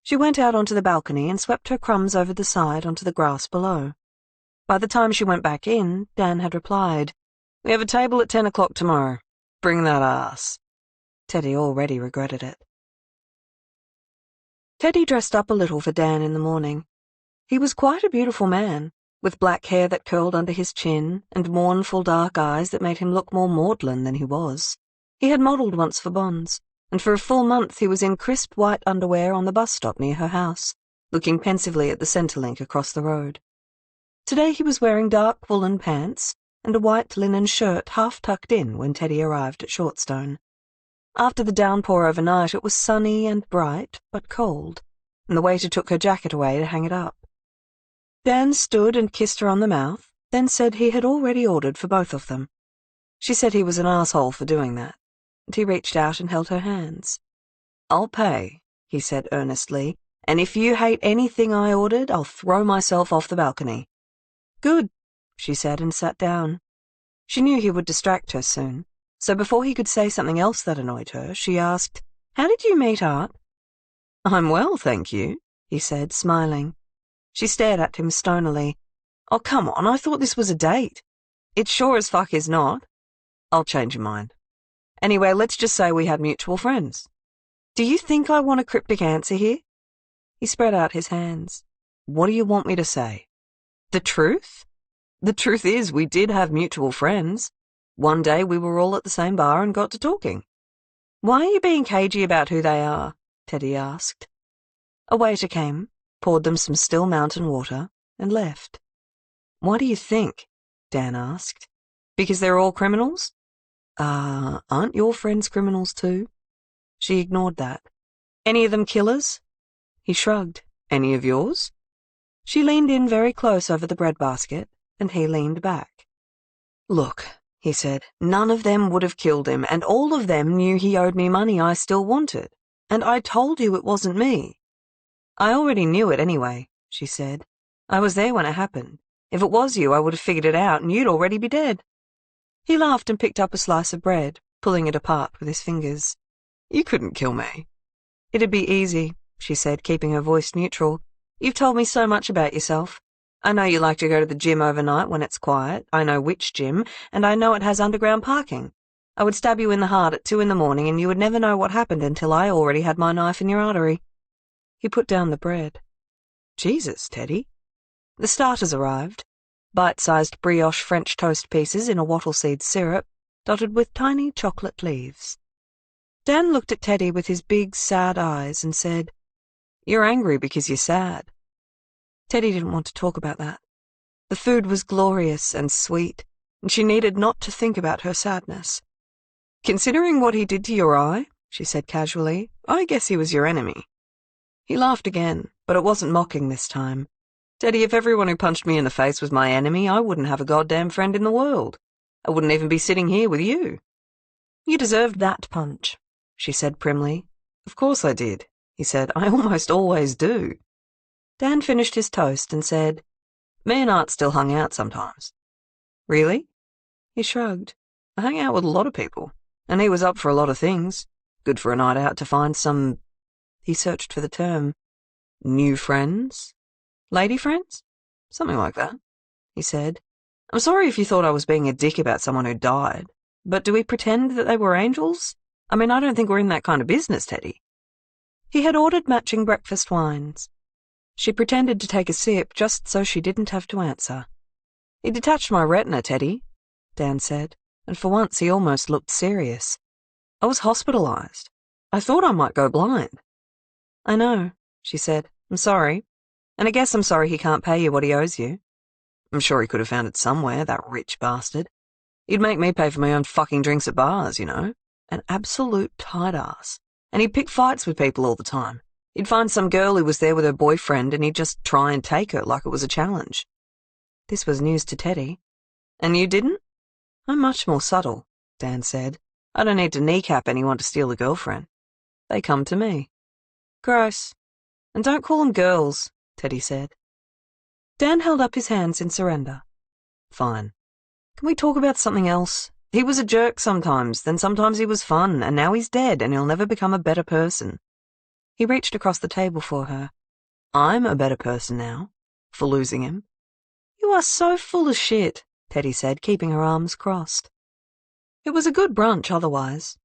She went out onto the balcony and swept her crumbs over the side onto the grass below. By the time she went back in, Dan had replied, "We have a table at 10 o'clock tomorrow. Bring that ass." Teddy already regretted it. Teddy dressed up a little for Dan in the morning. He was quite a beautiful man, with black hair that curled under his chin and mournful dark eyes that made him look more maudlin than he was. He had modelled once for Bonds, and for a full month he was in crisp white underwear on the bus stop near her house, looking pensively at the Centrelink across the road. Today he was wearing dark woolen pants and a white linen shirt half tucked in when Teddy arrived at Shortstone. After the downpour overnight, it was sunny and bright, but cold, and the waiter took her jacket away to hang it up. Dan stood and kissed her on the mouth, then said he had already ordered for both of them. She said he was an asshole for doing that, and he reached out and held her hands. "I'll pay," he said earnestly, "and if you hate anything I ordered, I'll throw myself off the balcony." "Good," she said and sat down. She knew he would distract her soon, so before he could say something else that annoyed her, she asked, "How did you meet Art?" "I'm well, thank you," he said, smiling. She stared at him stonily. "Oh, come on, I thought this was a date." "It sure as fuck is not." "I'll change your mind. Anyway, let's just say we had mutual friends." "Do you think I want a cryptic answer here?" He spread out his hands. "What do you want me to say?" "The truth? The truth is we did have mutual friends. One day we were all at the same bar and got to talking." "Why are you being cagey about who they are?" Teddy asked. A waiter came, poured them some still mountain water, and left. "Why do you think?" Dan asked. "Because they're all criminals?" Aren't your friends criminals too?" She ignored that. "Any of them killers?" He shrugged. "Any of yours?" She leaned in very close over the breadbasket, and he leaned back. "Look," he said, "none of them would have killed him, and all of them knew he owed me money I still wanted. And I told you it wasn't me." "I already knew it anyway," she said. "I was there when it happened. If it was you, I would have figured it out, and you'd already be dead." He laughed and picked up a slice of bread, pulling it apart with his fingers. "You couldn't kill me." "It'd be easy," she said, keeping her voice neutral. "You've told me so much about yourself. I know you like to go to the gym overnight when it's quiet. I know which gym, and I know it has underground parking. I would stab you in the heart at 2 in the morning, and you would never know what happened until I already had my knife in your artery." He put down the bread. "Jesus, Teddy." The starters arrived. Bite-sized brioche French toast pieces in a wattle seed syrup, dotted with tiny chocolate leaves. Dan looked at Teddy with his big, sad eyes and said, "You're angry because you're sad." Teddy didn't want to talk about that. The food was glorious and sweet, and she needed not to think about her sadness. "Considering what he did to your eye," she said casually,
I guess he was your enemy." He laughed again, but it wasn't mocking this time. "Teddy, if everyone who punched me in the face was my enemy, I wouldn't have a goddamn friend in the world. I wouldn't even be sitting here with you."
"You deserved that punch," she said primly.
"Of course I did," he said. "I almost always do."
Dan finished his toast and said,
"Me and Art still hung out sometimes." "Really?" He shrugged. "I hang out with a lot of people, and he was up for a lot of things. Good for a night out to find some—" he searched for the term. "New friends? Lady friends? Something like that," he said. "I'm sorry if you thought I was being a dick about someone who died, but do we pretend that they were angels? I mean, I don't think we're in that kind of business, Teddy."
He had ordered matching breakfast wines. She pretended to take a sip just so she didn't have to answer.
"He detached my retina, Teddy," Dan said, and for once he almost looked serious. "I was hospitalized. I thought I might go blind."
"I know,"
she said. "I'm sorry. And I guess I'm sorry he can't pay you what he owes you. I'm sure he could have found it somewhere, that rich bastard. He'd make me pay for my own fucking drinks at bars, you know. An absolute tight ass. And he'd pick fights with people all the time. He'd find some girl who was there with her boyfriend and he'd just try and take her like it was a challenge."
This was news to Teddy.
"And you didn't?" "I'm much more subtle," Dan said. "I don't need to kneecap anyone to steal a girlfriend. They come to me."
"Gross.
And don't call them girls," Teddy said.
Dan held up his hands in surrender.
"Fine. Can we talk about something else? He was a jerk sometimes, then sometimes he was fun, and now he's dead and he'll never become a better person."
He reached across the table for her.
"I'm a better person now, for losing him."
"You are so full of shit," Teddy said, keeping her arms crossed.
It was a good brunch otherwise.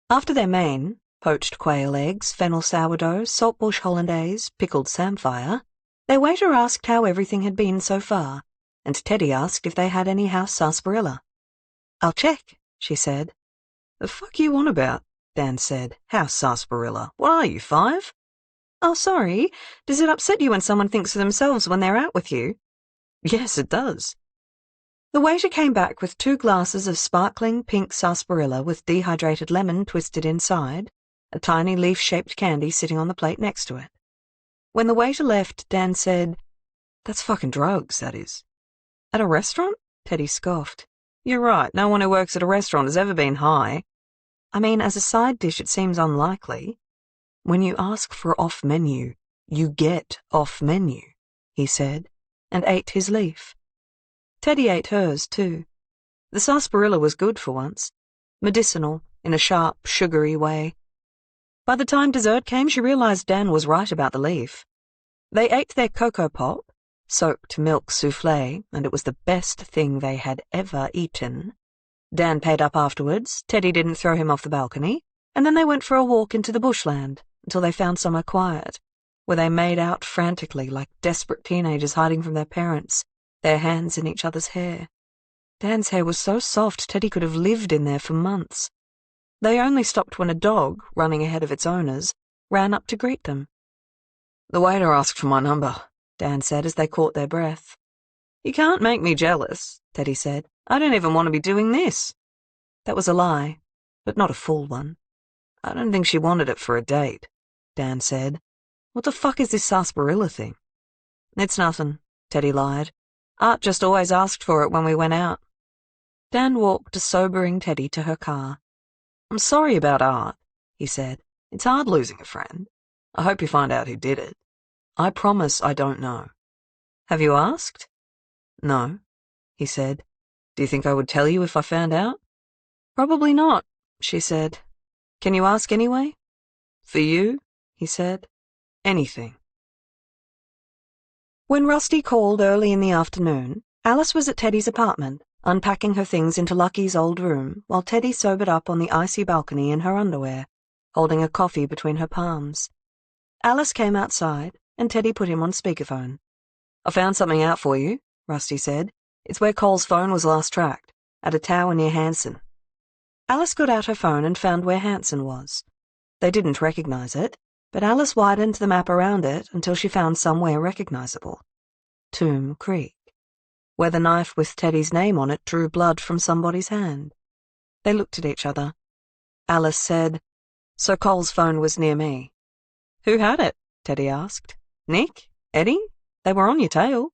After their main, poached quail eggs, fennel sourdough, saltbush hollandaise, pickled samphire, their waiter asked how everything had been so far, and Teddy asked if they had any house sarsaparilla. "I'll check," she said.
"The fuck you on about?" Dan said. "House sarsaparilla. What are you, 5?
"Oh, sorry. Does it upset you when someone thinks of themselves when they're out with you?"
"Yes, it does."
The waiter came back with 2 glasses of sparkling pink sarsaparilla with dehydrated lemon twisted inside, a tiny leaf-shaped candy sitting on the plate next to it. When the waiter left, Dan said,
"That's fucking drugs, that is."
"At a restaurant?" Teddy scoffed.
"You're right. No one who works at a restaurant has ever been high."
"I mean, as a side dish it seems unlikely."
"When you ask for off-menu, you get off-menu," he said, and ate his leaf.
Teddy ate hers, too. The sarsaparilla was good for once. Medicinal, in a sharp, sugary way. By the time dessert came, she realized Dan was right about the leaf. They ate their cocoa pop, soaked milk souffle, and it was the best thing they had ever eaten. Dan paid up afterwards, Teddy didn't throw him off the balcony, and then they went for a walk into the bushland until they found somewhere quiet, where they made out frantically like desperate teenagers hiding from their parents, their hands in each other's hair. Dan's hair was so soft Teddy could have lived in there for months. They only stopped when a dog, running ahead of its owners, ran up to greet them.
"The waiter asked for my number,"
Dan said as they caught their breath.
"You can't make me jealous," Teddy said. "I don't even want to be doing this."
That was a lie, but not a full one.
"I don't think she wanted it for a date," Dan said. "What the fuck is this sarsaparilla thing?"
"It's nothing," Teddy lied. "Art just always asked for it when we went out." Dan walked a sobering Teddy to her car.
"I'm sorry about Art," he said. "It's hard losing a friend. I hope you find out who did it. I promise I don't know."
"Have you asked?"
"No," he said. "Do you think I would tell you if I found out?"
"Probably not," she said. "Can you ask anyway?"
"For you," he said, "anything."
When Rusty called early in the afternoon, Alice was at Teddy's apartment, unpacking her things into Lucky's old room, while Teddy sobered up on the icy balcony in her underwear, holding a coffee between her palms. Alice came outside, and Teddy put him on speakerphone.
"I found something out for you," Rusty said. "It's where Cole's phone was last tracked, at a tower near Hanson."
Alice got out her phone and found where Hanson was. They didn't recognize it, but Alice widened the map around it until she found somewhere recognizable. Tomb Creek, where the knife with Teddy's name on it drew blood from somebody's hand. They looked at each other. Alice said, So Cole's phone was near me. Who had it? Teddy asked. Nick? Eddie? They were on your tail.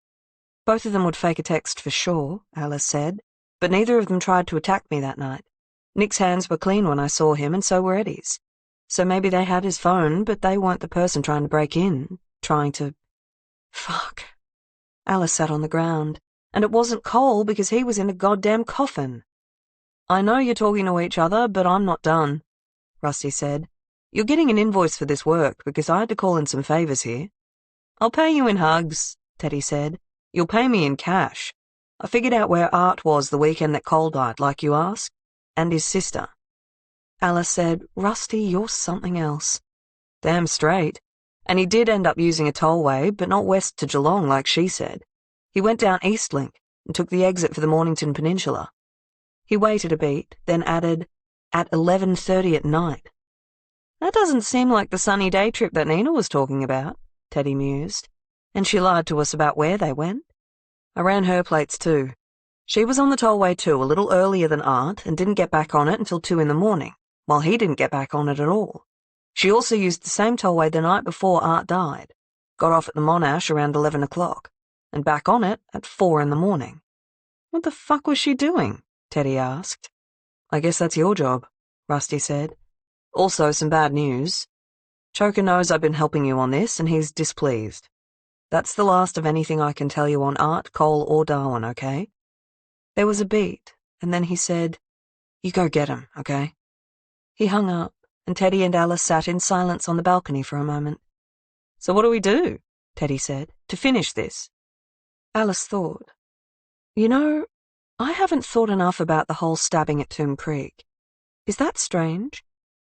Both of them would fake a text for sure, Alice said, but neither of them tried to attack me that night. Nick's hands were clean when I saw him, and so were Eddie's. So maybe they had his phone, but they weren't the person trying to break in, trying to... Fuck. Alice sat on the ground, and it wasn't Cole because he was in a goddamn coffin. I know you're talking to each other, but I'm not done, Rusty said. You're getting an invoice for this work because I had to call in some favors here. I'll pay you in hugs, Teddy said. You'll pay me in cash. I figured out where Art was the weekend that Cole died, like you asked, and his sister. Alice said, Rusty, you're something else. Damn straight. And he did end up using a tollway, but not west to Geelong like she said. He went down Eastlink and took the exit for the Mornington Peninsula. He waited a beat, then added, at 11:30 at night. That doesn't seem like the sunny day trip that Nina was talking about, Teddy mused. And she lied to us about where they went. I ran her plates too. She was on the tollway too, a little earlier than Art, and didn't get back on it until 2 in the morning, while he didn't get back on it at all. She also used the same tollway the night before Art died, got off at the Monash around 11 o'clock, and back on it at 4 in the morning. What the fuck was she doing? Teddy asked. I guess that's your job, Rusty said. Also some bad news. Choker knows I've been helping you on this, and he's displeased. That's the last of anything I can tell you on Art, Cole, or Darwin, okay? There was a beat, and then he said, You go get him, okay? He hung up, and Teddy and Alice sat in silence on the balcony for a moment. So what do we do? Teddy said, to finish this. Alice thought. You know, I haven't thought enough about the whole stabbing at Tomb Creek. Is that strange?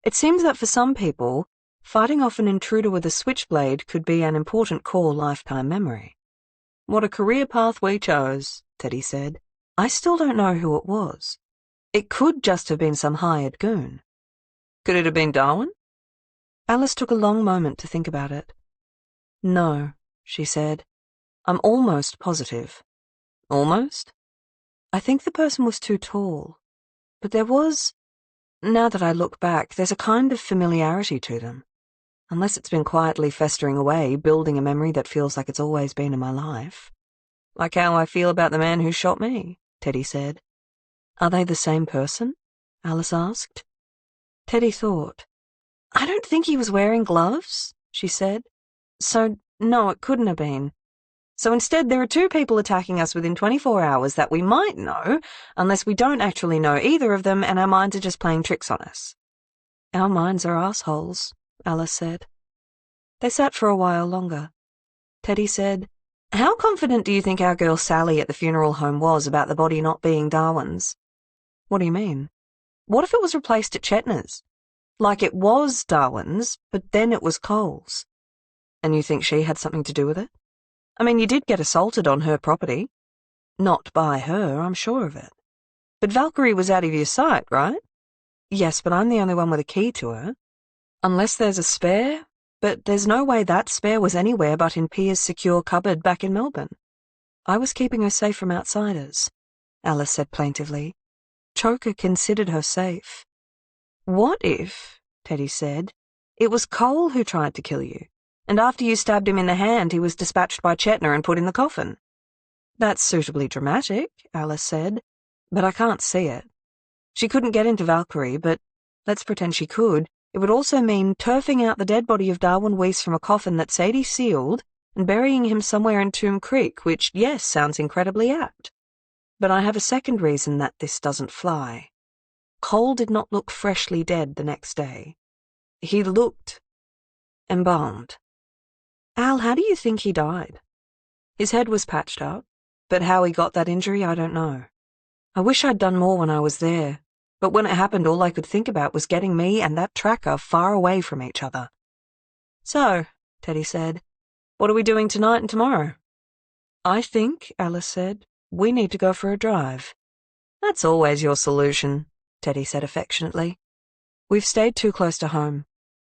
It seems that for some people, fighting off an intruder with a switchblade could be an important core lifetime memory. What a career path we chose, Teddy said. I still don't know who it was. It could just have been some hired goon. Could it have been Darwin? Alice took a long moment to think about it. No, she said. I'm almost positive. Almost? I think the person was too tall. But there was... Now that I look back, there's a kind of familiarity to them. Unless it's been quietly festering away, building a memory that feels like it's always been in my life. Like how I feel about the man who shot me, Teddy said. Are they the same person? Alice asked. Teddy thought. I don't think he was wearing gloves, she said. So, no, it couldn't have been. So instead there are 2 people attacking us within 24 hours that we might know, unless we don't actually know either of them and our minds are just playing tricks on us. Our minds are assholes, Alice said. They sat for a while longer. Teddy said, How confident do you think our girl Sally at the funeral home was about the body not being Darwin's? What do you mean? What if it was replaced at Chetna's? Like it was Darwin's, but then it was Cole's. And you think she had something to do with it? I mean, you did get assaulted on her property. Not by her, I'm sure of it. But Valkyrie was out of your sight, right? Yes, but I'm the only one with a key to her. Unless there's a spare, but there's no way that spare was anywhere but in Pia's secure cupboard back in Melbourne. I was keeping her safe from outsiders, Alice said plaintively. Choker considered her safe. What if, Teddy said, it was Cole who tried to kill you? And after you stabbed him in the hand, he was dispatched by Chetna and put in the coffin. That's suitably dramatic, Alice said, but I can't see it. She couldn't get into Valkyrie, but let's pretend she could. It would also mean turfing out the dead body of Darwin Weiss from a coffin that Sadie sealed and burying him somewhere in Tomb Creek, which, yes, sounds incredibly apt. But I have a second reason that this doesn't fly. Cole did not look freshly dead the next day. He looked embalmed. Al, how do you think he died? His head was patched up, but how he got that injury, I don't know. I wish I'd done more when I was there, but when it happened, all I could think about was getting me and that tracker far away from each other. So, Teddy said, what are we doing tonight and tomorrow? I think, Alice said, we need to go for a drive. That's always your solution, Teddy said affectionately. We've stayed too close to home.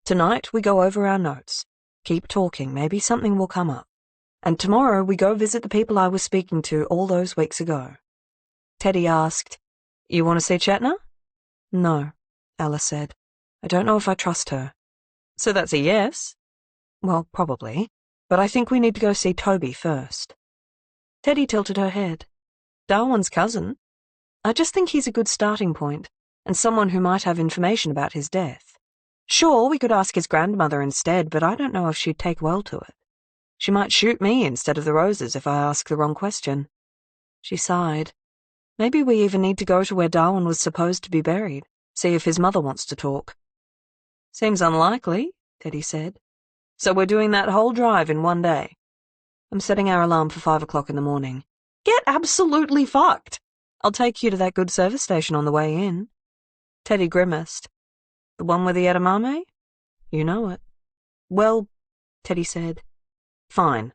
Tonight we go over our notes. Keep talking, maybe something will come up. And tomorrow we go visit the people I was speaking to all those weeks ago. Teddy asked, You want to see Chetna? No, Alice said. I don't know if I trust her.
So that's a yes?
Well, probably. But I think we need to go see Toby first.
Teddy tilted her head. Darwin's cousin?
I just think he's a good starting point, and someone who might have information about his death. Sure, we could ask his grandmother instead, but I don't know if she'd take well to it. She might shoot me instead of the roses if I ask the wrong question. She sighed. Maybe we even need to go to where Darwin was supposed to be buried, see if his mother wants to talk.
Seems unlikely, Teddy said. So we're doing that whole drive in one day?
I'm setting our alarm for 5 o'clock in the morning.
Get absolutely fucked. I'll take you to that good service station on the way in. Teddy grimaced. The one with the edamame?
You know it.
Well, Teddy said, fine.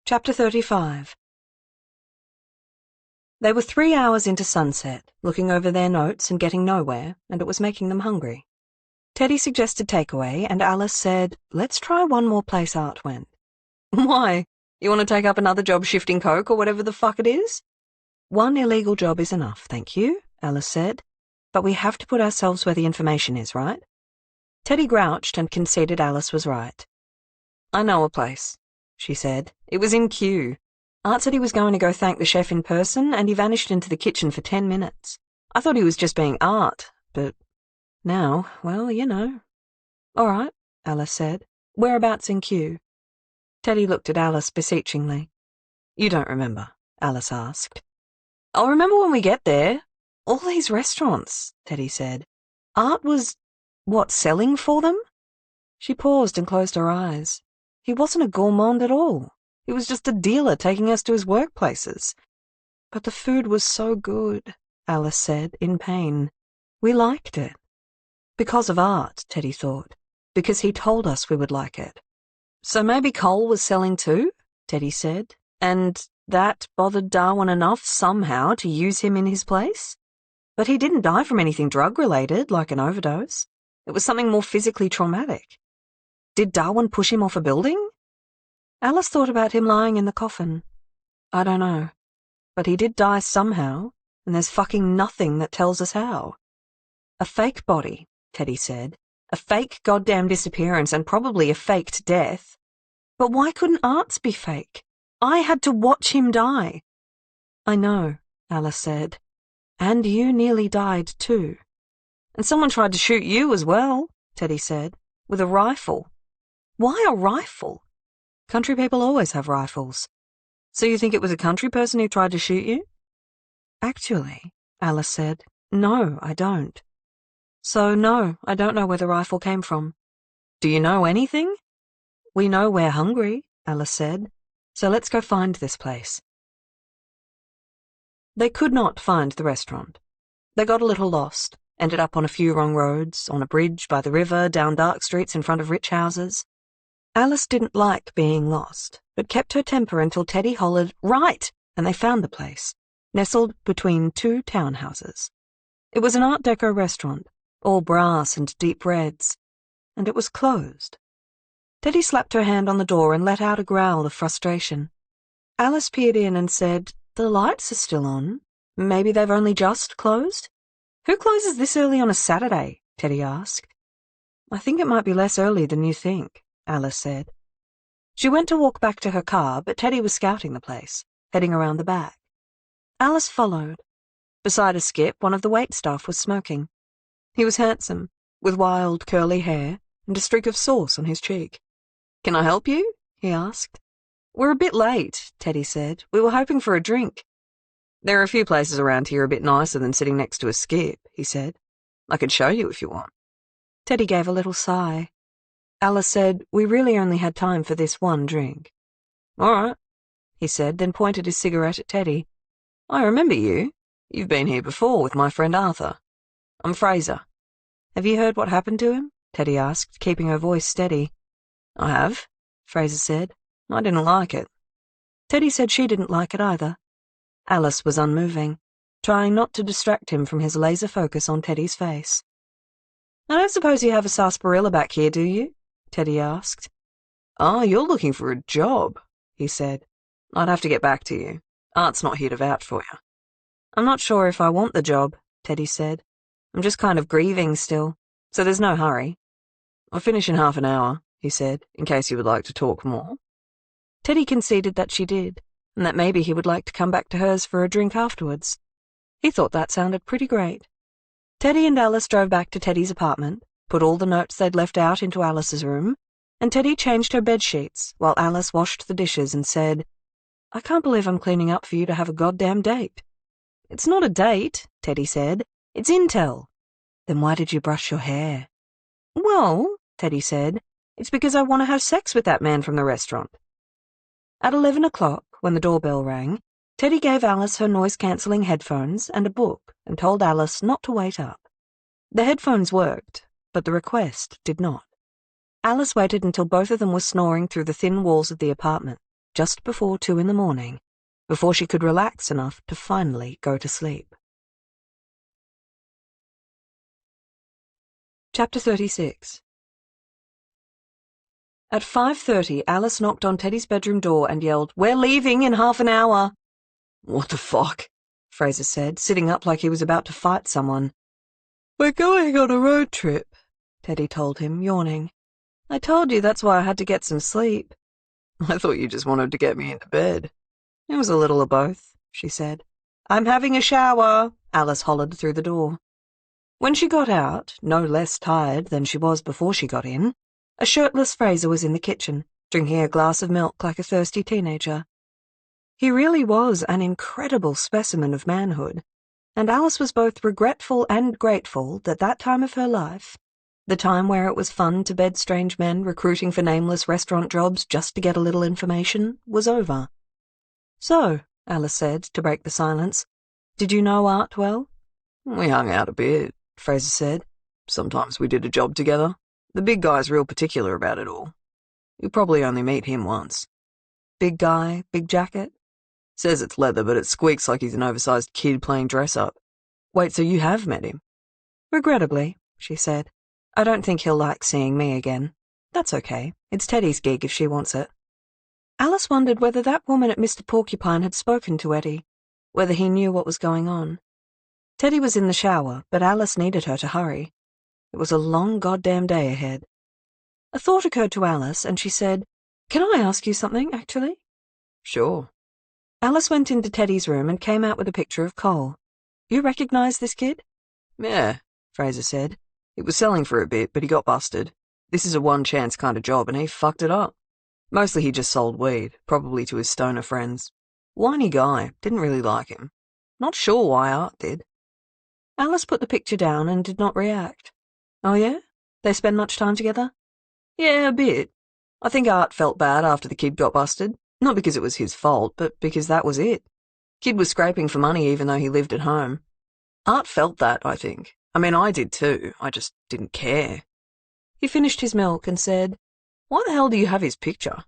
Chapter 35. They were 3 hours into sunset, looking over their notes and getting nowhere, and it was making them hungry. Teddy suggested takeaway, and Alice said, let's try one more place Art went.
Why? You want to take up another job shifting coke or whatever the fuck it is?
One illegal job is enough, thank you, Alice said. But we have to put ourselves where the information is, right? Teddy grouched and conceded Alice was right.
I know a place, she said. It was in Kew.
Art said he was going to go thank the chef in person, and he vanished into the kitchen for 10 minutes. I thought he was just being Art, but now, well, you know. All right, Alice said. Whereabouts in Kew? Teddy looked at Alice beseechingly.
You don't remember?
Alice asked.
I'll remember when we get there.
All these restaurants, Teddy said. Art was, what, selling for them? She paused and closed her eyes. He wasn't a gourmand at all. He was just a dealer taking us to his workplaces. But the food was so good, Alice said, in pain. We liked it. Because of Art, Teddy thought. Because he told us we would like it.
So maybe Cole was selling too, Teddy said, and that bothered Darwin enough somehow to use him in his place?
But he didn't die from anything drug-related, like an overdose. It was something more physically traumatic. Did Darwin push him off a building? Alice thought about him lying in the coffin. I don't know. But he did die somehow, and there's fucking nothing that tells us how. A fake body, Teddy said. A fake goddamn disappearance and probably a faked death. But why couldn't Art's be fake? I had to watch him die. I know, Alice said. And you nearly died too.
And someone tried to shoot you as well, Teddy said, with a rifle.
Why a rifle? Country people always have rifles.
So you think it was a country person who tried to shoot you?
Actually, Alice said, no, I don't. So no, I don't know where the rifle came from.
Do you know anything?
We know we're hungry, Alice said. So let's go find this place. They could not find the restaurant. They got a little lost, ended up on a few wrong roads, on a bridge by the river, down dark streets in front of rich houses. Alice didn't like being lost, but kept her temper until Teddy hollered, right, and they found the place, nestled between 2 townhouses. It was an Art Deco restaurant, all brass and deep reds, and it was closed. Teddy slapped her hand on the door and let out a growl of frustration. Alice peered in and said, the lights are still on. Maybe they've only just closed? Who closes this early on a Saturday? Teddy asked. I think it might be less early than you think, Alice said. She went to walk back to her car, but Teddy was scouting the place, heading around the back. Alice followed. Beside a skip, one of the waitstaff was smoking. He was handsome, with wild, curly hair and a streak of sauce on his cheek.
Can I help you?
He asked. We're a bit late, Teddy said. We were hoping for a drink.
There are a few places around here a bit nicer than sitting next to a skip, he said. I could show you if you want.
Teddy gave a little sigh. Alice said, we really only had time for this one drink.
All right,
he said, then pointed his cigarette at Teddy.
I remember you. You've been here before with my friend Arthur. I'm Fraser.
Have you heard what happened to him? Teddy asked, keeping her voice steady.
I have, Fraser said. I didn't like it.
Teddy said she didn't like it either. Alice was unmoving, trying not to distract him from his laser focus on Teddy's face. I don't suppose you have a sarsaparilla back here, do you? Teddy asked.
Oh, you're looking for a job, he said. I'd have to get back to you. Art's not here to vouch for you.
I'm not sure if I want the job, Teddy said. I'm just kind of grieving still, so there's no hurry.
I'll finish in half an hour, he said, in case you would like to talk more.
Teddy conceded that she did, and that maybe he would like to come back to hers for a drink afterwards. He thought that sounded pretty great. Teddy and Alice drove back to Teddy's apartment, put all the notes they'd left out into Alice's room, and Teddy changed her bedsheets while Alice washed the dishes and said, I can't believe I'm cleaning up for you to have a goddamn date. It's not a date, Teddy said. It's intel. Then why did you brush your hair? Well, Teddy said, it's because I want to have sex with that man from the restaurant. At 11 o'clock, when the doorbell rang, Teddy gave Alice her noise-cancelling headphones and a book and told Alice not to wait up. The headphones worked, but the request did not. Alice waited until both of them were snoring through the thin walls of the apartment, just before 2 in the morning, before she could relax enough to finally go to sleep. Chapter 36. At 5:30, Alice knocked on Teddy's bedroom door and yelled, We're leaving in half an hour.
What the fuck?
Fraser said, sitting up like he was about to fight someone.
We're going on a road trip,
Teddy told him, yawning. I told you that's why I had to get some sleep.
I thought you just wanted to get me into bed.
It was a little of both, she said. I'm having a shower, Alice hollered through the door. When she got out, no less tired than she was before she got in, a shirtless Fraser was in the kitchen, drinking a glass of milk like a thirsty teenager. He really was an incredible specimen of manhood, and Alice was both regretful and grateful that that time of her life, the time where it was fun to bed strange men recruiting for nameless restaurant jobs just to get a little information, was over. So, Alice said, to break the silence, did you know Art well?
We hung out a bit, Fraser said. Sometimes we did a job together. The big guy's real particular about it all. You'll probably only meet him once.
Big guy, big jacket?
Says it's leather, but it squeaks like he's an oversized kid playing dress-up. Wait, so you have met him?
Regrettably, she said. I don't think he'll like seeing me again. That's okay. It's Teddy's gig if she wants it. Alice wondered whether that woman at Mr. Porcupine had spoken to Eddie, whether he knew what was going on. Teddy was in the shower, but Alice needed her to hurry. It was a long goddamn day ahead. A thought occurred to Alice, and she said, Can I ask you something, actually?
Sure.
Alice went into Teddy's room and came out with a picture of Cole. You recognize this kid?
Yeah, Fraser said. He was selling for a bit, but he got busted. This is a one-chance kind of job, and he fucked it up. Mostly he just sold weed, probably to his stoner friends. Whiny guy, didn't really like him. Not sure why Art did.
Alice put the picture down and did not react. Oh yeah? They spend much time together?
Yeah, a bit. I think Art felt bad after the kid got busted. Not because it was his fault, but because that was it. Kid was scraping for money even though he lived at home. Art felt that, I think. I mean, I did too. I just didn't care.
He finished his milk and said,
Why the hell do you have his picture?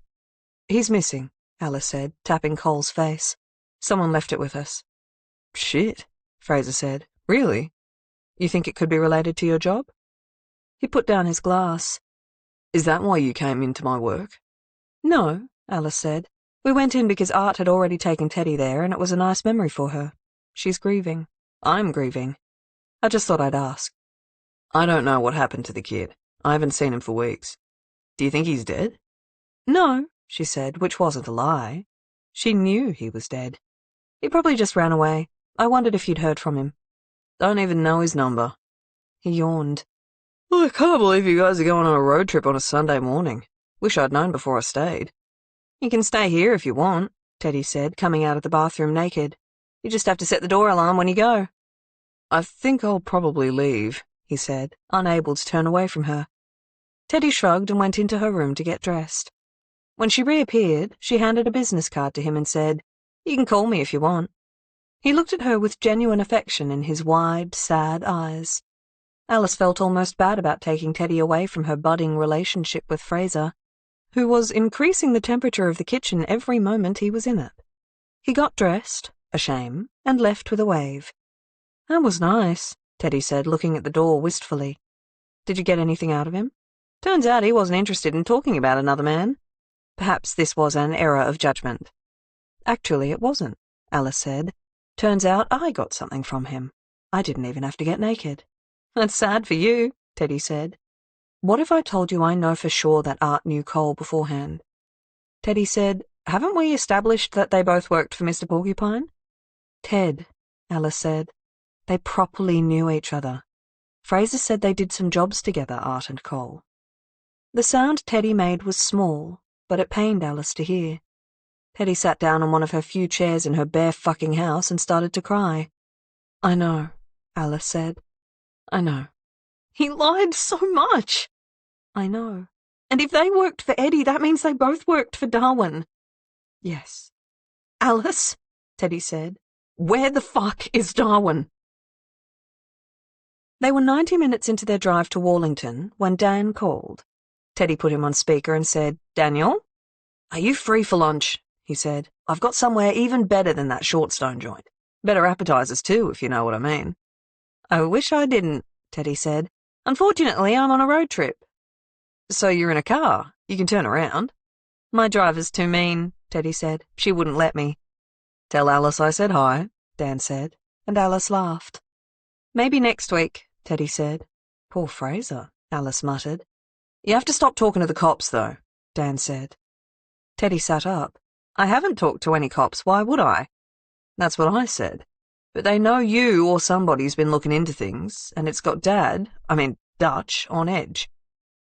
He's missing, Alice said, tapping Cole's face. Someone left it with us.
Shit, Fraser said. Really?
You think it could be related to your job? He put down his glass.
Is that why you came into my work?
No, Alice said. We went in because Art had already taken Teddy there, and it was a nice memory for her. She's grieving. I'm grieving. I just thought I'd ask.
I don't know what happened to the kid. I haven't seen him for weeks. Do you think he's dead?
No, she said, which wasn't a lie. She knew he was dead. He probably just ran away. I wondered if you'd heard from him.
Don't even know his number.
He yawned.
I can't believe you guys are going on a road trip on a Sunday morning. Wish I'd known before I stayed.
You can stay here if you want, Teddy said, coming out of the bathroom naked. You just have to set the door alarm when you go.
I think I'll probably leave, he said, unable to turn away from her.
Teddy shrugged and went into her room to get dressed. When she reappeared, she handed a business card to him and said, You can call me if you want. He looked at her with genuine affection in his wide, sad eyes. Alice felt almost bad about taking Teddy away from her budding relationship with Fraser, who was increasing the temperature of the kitchen every moment he was in it. He got dressed, a shame, and left with a wave. That was nice, Teddy said, looking at the door wistfully. Did you get anything out of him? Turns out he wasn't interested in talking about another man. Perhaps this was an error of judgment. Actually, it wasn't, Alice said,
Turns out I got something from him. I didn't even have to get naked. That's sad for you, Teddy said. What if I told you I know for sure that Art knew Cole beforehand? Teddy said, haven't we established that they both worked for Mr. Porcupine? Ted, Alice said, they properly knew each other. Fraser said they did some jobs together, Art and Cole. The sound Teddy made was small, but it pained Alice to hear. Teddy sat down on one of her few chairs in her bare fucking house and started to cry. I know, Alice said. I know. He lied so much. I know. And if they worked for Eddie, that means they both worked for Darwin. Yes. Alice, Teddy said, where the fuck is Darwin? They were 90 minutes into their drive to Wallington when Dan called. Teddy put him on speaker and said, Daniel? Are you free for lunch? He said. I've got somewhere even better than that Shortstone joint. Better appetizers too, if you know what I mean. I wish I didn't, Teddy said. Unfortunately, I'm on a road trip. So you're in a car. You can turn around. My driver's too mean, Teddy said. She wouldn't let me. Tell Alice I said hi, Dan said, and Alice laughed. Maybe next week, Teddy said. Poor Fraser, Alice muttered. You have to stop talking to the cops, though, Dan said. Teddy sat up. I haven't talked to any cops, why would I? That's what I said. But they know you or somebody's been looking into things, and it's got Dutch, on edge.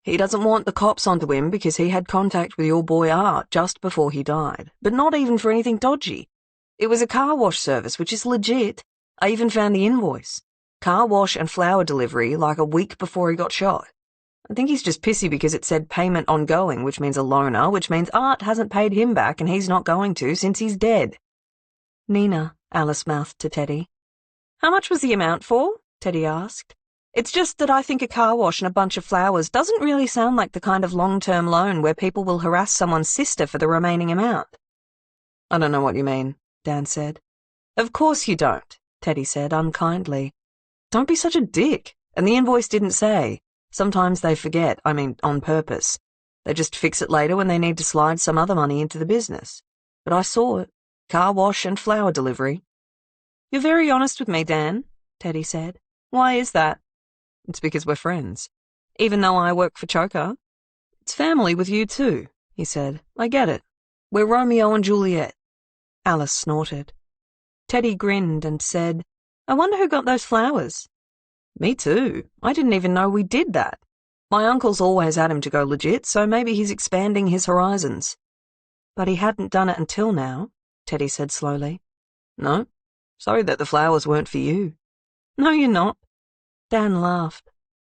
He doesn't want the cops onto him because he had contact with your boy Art just before he died, but not even for anything dodgy. It was a car wash service, which is legit. I even found the invoice. Car wash and flower delivery like a week before he got shot. I think he's just pissy because it said payment ongoing, which means a loaner, which means Art hasn't paid him back and he's not going to since he's dead. Nina, Alice mouthed to Teddy. How much was the amount for? Teddy asked. It's just that I think a car wash and a bunch of flowers doesn't really sound like the kind of long-term loan where people will harass someone's sister for the remaining amount. I don't know what you mean, Dan said. Of course you don't, Teddy said unkindly. Don't be such a dick. And the invoice didn't say. Sometimes they forget, on purpose. They just fix it later when they need to slide some other money into the business. But I saw it. Car wash and flower delivery. You're very honest with me, Dan, Teddy said. Why is that? It's because we're friends. Even though I work for Choker. It's family with you too, he said. I get it. We're Romeo and Juliet. Alice snorted. Teddy grinned and said, I wonder who got those flowers. Me too. I didn't even know we did that. My uncle's always had him to go legit, so maybe he's expanding his horizons. But he hadn't done it until now, Teddy said slowly. No, sorry that the flowers weren't for you. No, you're not. Dan laughed.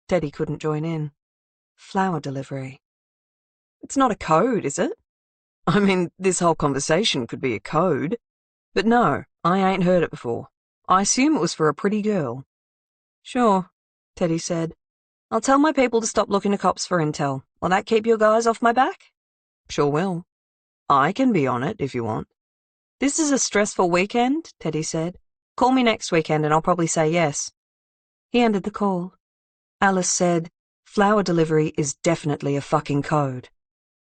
Teddy couldn't join in. Flower delivery. It's not a code, is it? This whole conversation could be a code. But no, I ain't heard it before. I assume it was for a pretty girl. Sure, Teddy said. I'll tell my people to stop looking to cops for intel. Will that keep your guys off my back? Sure will. I can be on it if you want. This is a stressful weekend, Teddy said. Call me next weekend and I'll probably say yes. He ended the call. Alice said, flower delivery is definitely a fucking code.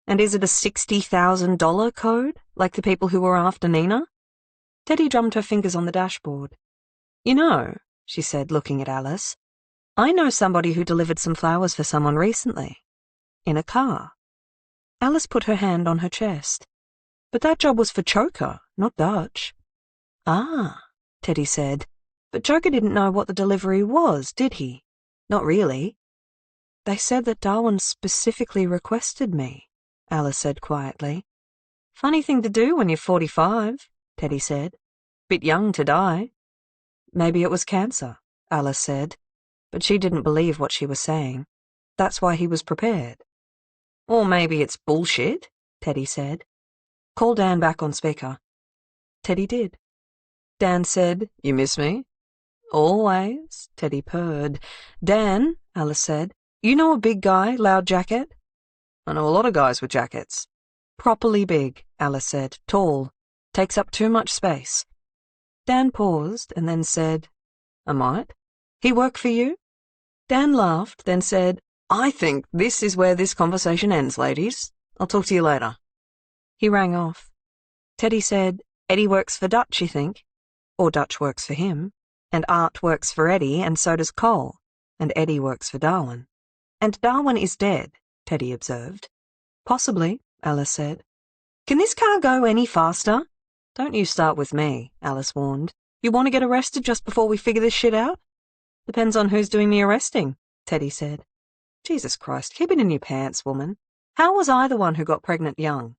And is it a $60,000 code, like the people who were after Nina? Teddy drummed her fingers on the dashboard. You know, she said, looking at Alice, I know somebody who delivered some flowers for someone recently. In a car. Alice put her hand on her chest. But that job was for Choker, not Dutch. Ah, Teddy said. But Choker didn't know what the delivery was, did he? Not really. They said that Darwin specifically requested me, Alice said quietly. Funny thing to do when you're 45, Teddy said. Bit young to die. Maybe it was cancer, Alice said. But she didn't believe what she was saying. That's why he was prepared. Or maybe it's bullshit, Teddy said. Call Dan back on speaker. Teddy did. Dan said, You miss me? Always, Teddy purred. Dan, Alice said, you know a big guy, loud jacket? I know a lot of guys with jackets. Properly big, Alice said, tall. Takes up too much space. Dan paused and then said, I might. He work for you? Dan laughed, then said, I think this is where this conversation ends, ladies. I'll talk to you later. He rang off. Teddy said, Eddie works for Dutch, you think?
or Dutch works for him, and Art works for Eddie, and so does Cole, and Eddie works for Darwin. And Darwin is dead, Teddy observed. Possibly, Alice said. Can this car go any faster? Don't you start with me, Alice warned. You want to get arrested just before we figure this shit out? Depends on who's doing the arresting, Teddy said. Jesus Christ, keep it in your pants, woman. How was I the one who got pregnant young?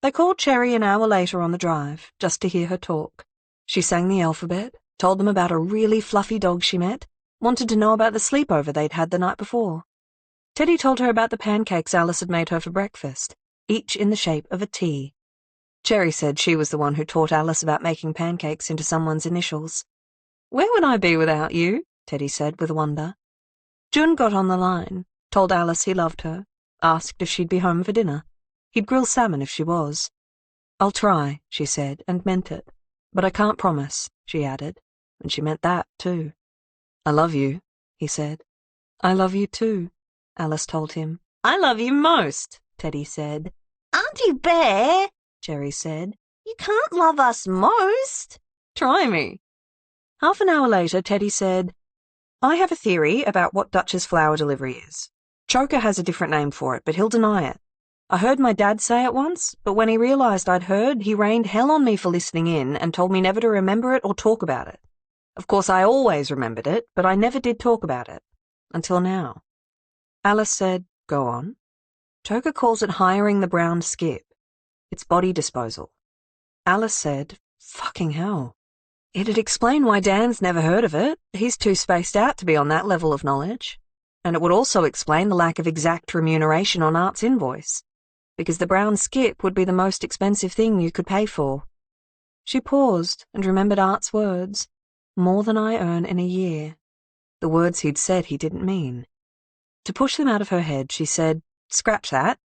They called Cherry an hour later on the drive, just to hear her talk. She sang the alphabet, told them about a really fluffy dog she met, wanted to know about the sleepover they'd had the night before. Teddy told her about the pancakes Alice had made her for breakfast, each in the shape of a T. Cherry said she was the one who taught Alice about making pancakes into someone's initials. Where would I be without you? Teddy said with wonder. June got on the line, told Alice he loved her, asked if she'd be home for dinner. He'd grill salmon if she was. I'll try, she said, and meant it. But I can't promise, she added, and she meant that, too. I love you, he said. I love you, too, Alice told him. I love you most, Teddy said. Auntie Bear, Cherry said. You can't love us most. Try me. Half an hour later, Teddy said, I have a theory about what Dutch's flower delivery is. Choker has a different name for it, but he'll deny it. I heard my dad say it once, but when he realised I'd heard, he rained hell on me for listening in and told me never to remember it or talk about it. Of course, I always remembered it, but I never did talk about it. Until now. Alice said, Go on. Choker calls it hiring the brown skip. It's body disposal. Alice said, Fucking hell. It'd explain why Dan's never heard of it. He's too spaced out to be on that level of knowledge. And it would also explain the lack of exact remuneration on Art's invoice, because the brown skip would be the most expensive thing you could pay for. She paused and remembered Art's words. More than I earn in a year. The words he'd said he didn't mean. To push them out of her head, she said, Scratch that.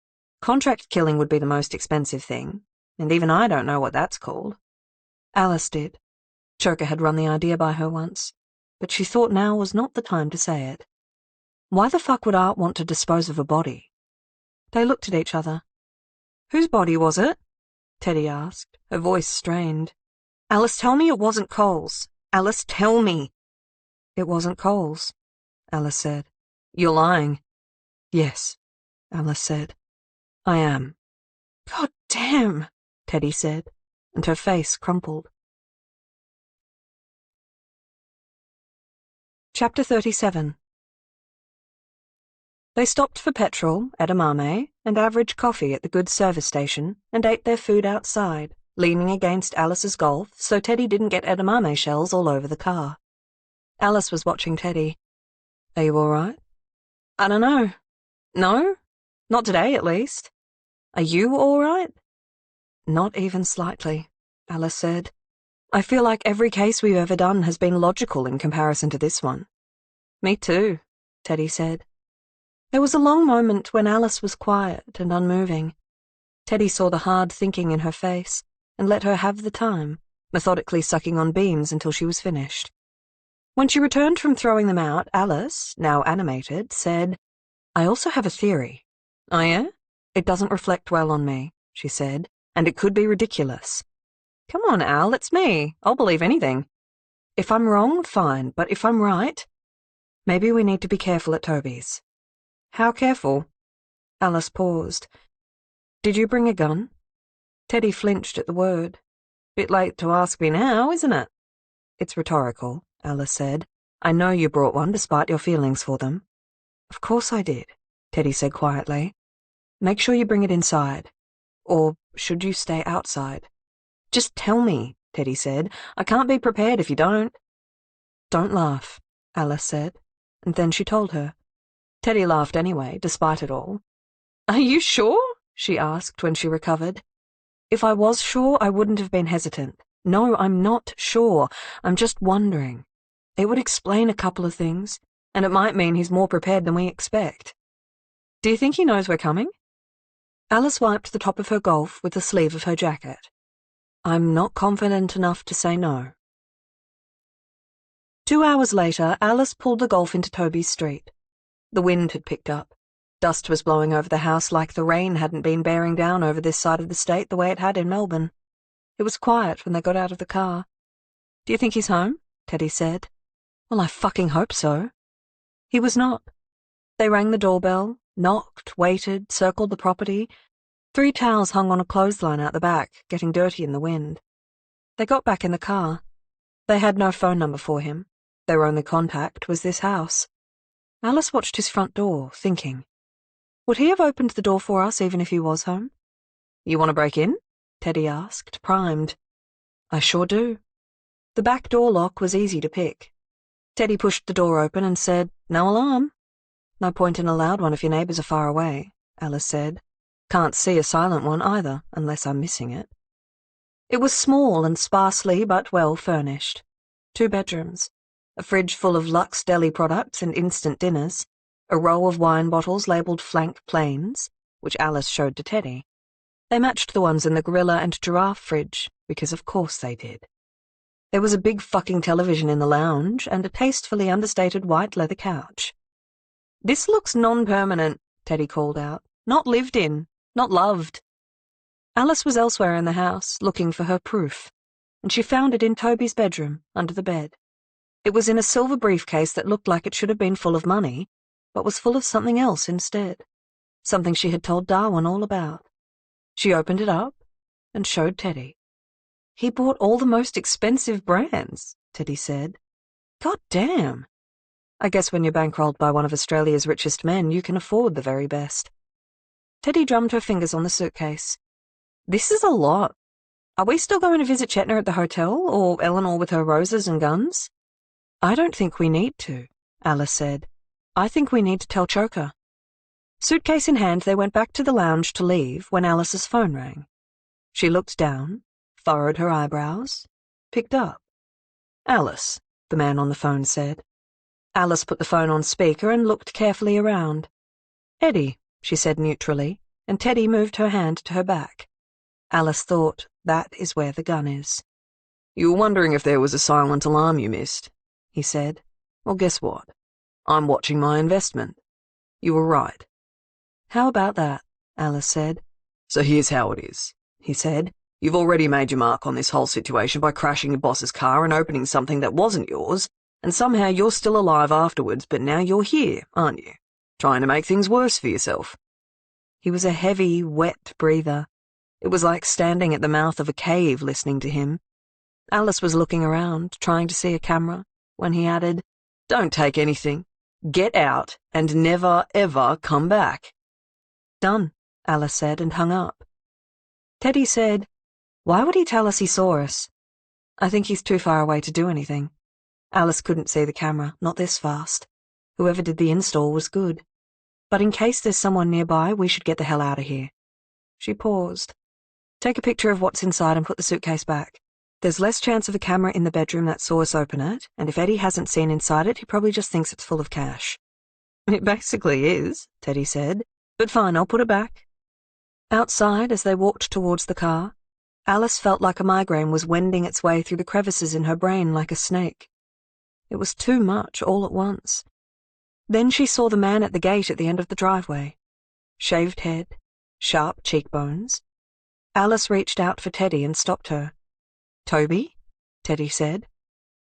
Contract killing would be the most expensive thing, and even I don't know what that's called. Alice did. Choker had run the idea by her once, but she thought now was not the time to say it. Why the fuck would Art want to dispose of a body? They looked at each other. Whose body was it? Teddy asked, her voice strained. Alice, tell me it wasn't Cole's. Alice, tell me. It wasn't Cole's, Alice said. You're lying. Yes, Alice said. I am. God damn, Teddy said, and her face crumpled. Chapter 37. They stopped for petrol, edamame, and average coffee at the good service station, and ate their food outside, leaning against Alice's Golf so Teddy didn't get edamame shells all over the car. Alice was watching Teddy. Are you all right? I don't know. No? Not today, at least. Are you all right? Not even slightly, Alice said. I feel like every case we've ever done has been logical in comparison to this one. Me too, Teddy said. There was a long moment when Alice was quiet and unmoving. Teddy saw the hard thinking in her face and let her have the time, methodically sucking on beans until she was finished. When she returned from throwing them out, Alice, now animated, said, I also have a theory. Oh, yeah? It doesn't reflect well on me, she said, and it could be ridiculous. Come on, Al, it's me. I'll believe anything. If I'm wrong, fine, but if I'm right, maybe we need to be careful at Toby's. How careful? Alice paused. Did you bring a gun? Teddy flinched at the word. Bit late to ask me now, isn't it? It's rhetorical, Alice said. I know you brought one despite your feelings for them. Of course I did, Teddy said quietly. Make sure you bring it inside. Or should you stay outside? Just tell me, Teddy said. I can't be prepared if you don't. Don't laugh, Alice said, and then she told her. Teddy laughed anyway, despite it all. Are you sure? She asked when she recovered. If I was sure, I wouldn't have been hesitant. No, I'm not sure. I'm just wondering. It would explain a couple of things, and it might mean he's more prepared than we expect. Do you think he knows we're coming? Alice wiped the top of her Golf with the sleeve of her jacket. I'm not confident enough to say no. 2 hours later, Alice pulled the Golf into Toby's street. The wind had picked up. Dust was blowing over the house like the rain hadn't been bearing down over this side of the state the way it had in Melbourne. It was quiet when they got out of the car. Do you think he's home? Teddy said. Well, I fucking hope so. He was not. They rang the doorbell, knocked, waited, circled the property. 3 towels hung on a clothesline out the back, getting dirty in the wind. They got back in the car. They had no phone number for him. Their only contact was this house. Alice watched his front door, thinking. Would he have opened the door for us even if he was home? You want to break in? Teddy asked, primed. I sure do. The back door lock was easy to pick. Teddy pushed the door open and said, No alarm. No point in a loud one if your neighbours are far away, Alice said. Can't see a silent one either, unless I'm missing it. It was small and sparsely but well furnished. 2 bedrooms, a fridge full of Lux deli products and instant dinners, a row of wine bottles labelled flank plains, which Alice showed to Teddy. They matched the ones in the gorilla and giraffe fridge, because of course they did. There was a big fucking television in the lounge and a tastefully understated white leather couch. This looks non-permanent, Teddy called out. Not lived in, not loved. Alice was elsewhere in the house, looking for her proof, and she found it in Toby's bedroom, under the bed. It was in a silver briefcase that looked like it should have been full of money, but was full of something else instead, something she had told Darwin all about. She opened it up and showed Teddy. He bought all the most expensive brands, Teddy said. God damn. I guess when you're bankrolled by one of Australia's richest men, you can afford the very best. Teddy drummed her fingers on the suitcase. This is a lot. Are we still going to visit Chetna at the hotel, or Eleanor with her roses and guns? I don't think we need to, Alice said. I think we need to tell Choker. Suitcase in hand, they went back to the lounge to leave when Alice's phone rang. She looked down, furrowed her eyebrows, picked up. Alice, the man on the phone said. Alice put the phone on speaker and looked carefully around. Eddie, she said neutrally, and Teddy moved her hand to her back. Alice thought, that is where the gun is. You were wondering if there was a silent alarm you missed, he said. Well, guess what? I'm watching my investment. You were right. How about that? Alice said. So here's how it is, he said. You've already made your mark on this whole situation by crashing your boss's car and opening something that wasn't yours, and somehow you're still alive afterwards, but now you're here, aren't you? Trying to make things worse for yourself. He was a heavy, wet breather. It was like standing at the mouth of a cave listening to him. Alice was looking around, trying to see a camera, when he added, Don't take anything. Get out and never, ever come back. Done, Alice said and hung up. Teddy said, Why would he tell us he saw us? I think he's too far away to do anything. Alice couldn't see the camera, not this fast. Whoever did the install was good. But in case there's someone nearby, we should get the hell out of here. She paused. Take a picture of what's inside and put the suitcase back. There's less chance of a camera in the bedroom that saw us open it, and if Eddie hasn't seen inside it, he probably just thinks it's full of cash. It basically is, Teddy said. But fine, I'll put it back. Outside, as they walked towards the car, Alice felt like a migraine was wending its way through the crevices in her brain like a snake. It was too much all at once. Then she saw the man at the gate at the end of the driveway. Shaved head, sharp cheekbones. Alice reached out for Teddy and stopped her. Toby? Teddy said.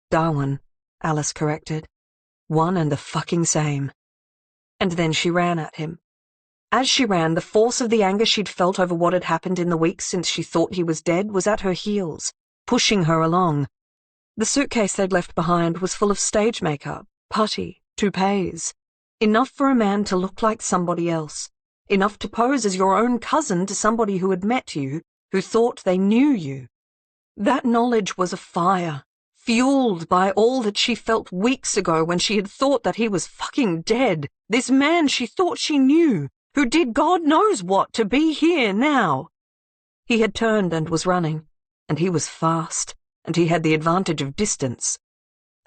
Darwin, Alice corrected. One and the fucking same. And then she ran at him. As she ran, the force of the anger she'd felt over what had happened in the weeks since she thought he was dead was at her heels, pushing her along. The suitcase they'd left behind was full of stage makeup, putty, toupees. Enough for a man to look like somebody else. Enough to pose as your own cousin to somebody who had met you, who thought they knew you. That knowledge was a fire, fueled by all that she felt weeks ago when she had thought that he was fucking dead. This man she thought she knew, who did God knows what to be here now. He had turned and was running, and he was fast, and he had the advantage of distance.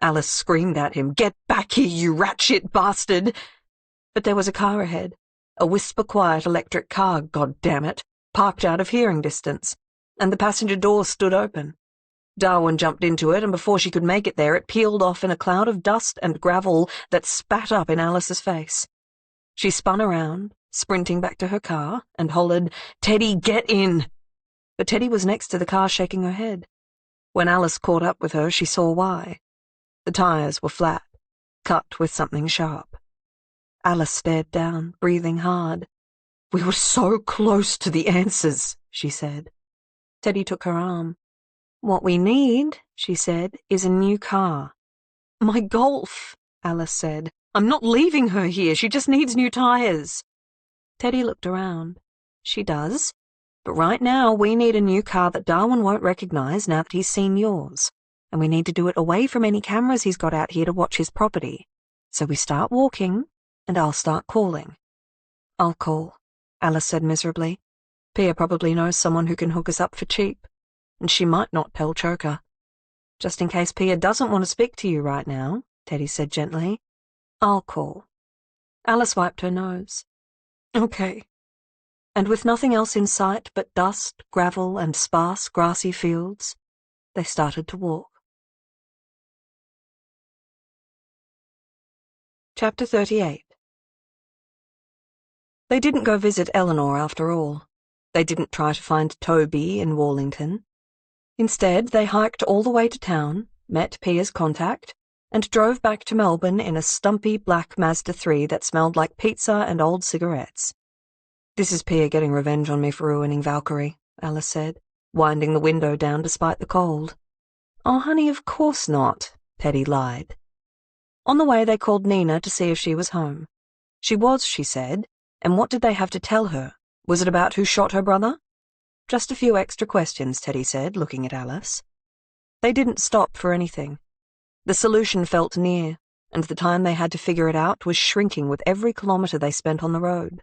Alice screamed at him, Get back here, you rat-shit bastard! But there was a car ahead, a whisper-quiet electric car, goddammit, parked out of hearing distance, and the passenger door stood open. Darwin jumped into it, and before she could make it there, it peeled off in a cloud of dust and gravel that spat up in Alice's face. She spun around, sprinting back to her car, and hollered, Teddy, get in! But Teddy was next to the car shaking her head. When Alice caught up with her, she saw why. The tires were flat, cut with something sharp. Alice stared down, breathing hard. "We were so close to the answers," she said. Teddy took her arm. "What we need," she said, "is a new car." "My Golf," Alice said. "I'm not leaving her here. She just needs new tires." Teddy looked around. "She does. But right now we need a new car that Darwin won't recognize now that he's seen yours. And we need to do it away from any cameras he's got out here to watch his property. So we start walking, and I'll start calling." "I'll call," Alice said miserably. "Pia probably knows someone who can hook us up for cheap. And she might not tell Choker." "Just in case Pia doesn't want to speak to you right now," Teddy said gently, "I'll call." Alice wiped her nose. "Okay." And with nothing else in sight but dust, gravel, and sparse, grassy fields, they started to walk. Chapter 38. They didn't go visit Eleanor after all. They didn't try to find Toby in Wallington. Instead, they hiked all the way to town, met Pia's contact, and drove back to Melbourne in a stumpy black Mazda 3 that smelled like pizza and old cigarettes. "This is Pia getting revenge on me for ruining Valkyrie," Alice said, winding the window down despite the cold. "Oh, honey, of course not," Teddy lied. On the way, they called Nina to see if she was home. She was, she said, and what did they have to tell her? Was it about who shot her brother? Just a few extra questions, Teddy said, looking at Alice. They didn't stop for anything. The solution felt near, and the time they had to figure it out was shrinking with every kilometre they spent on the road.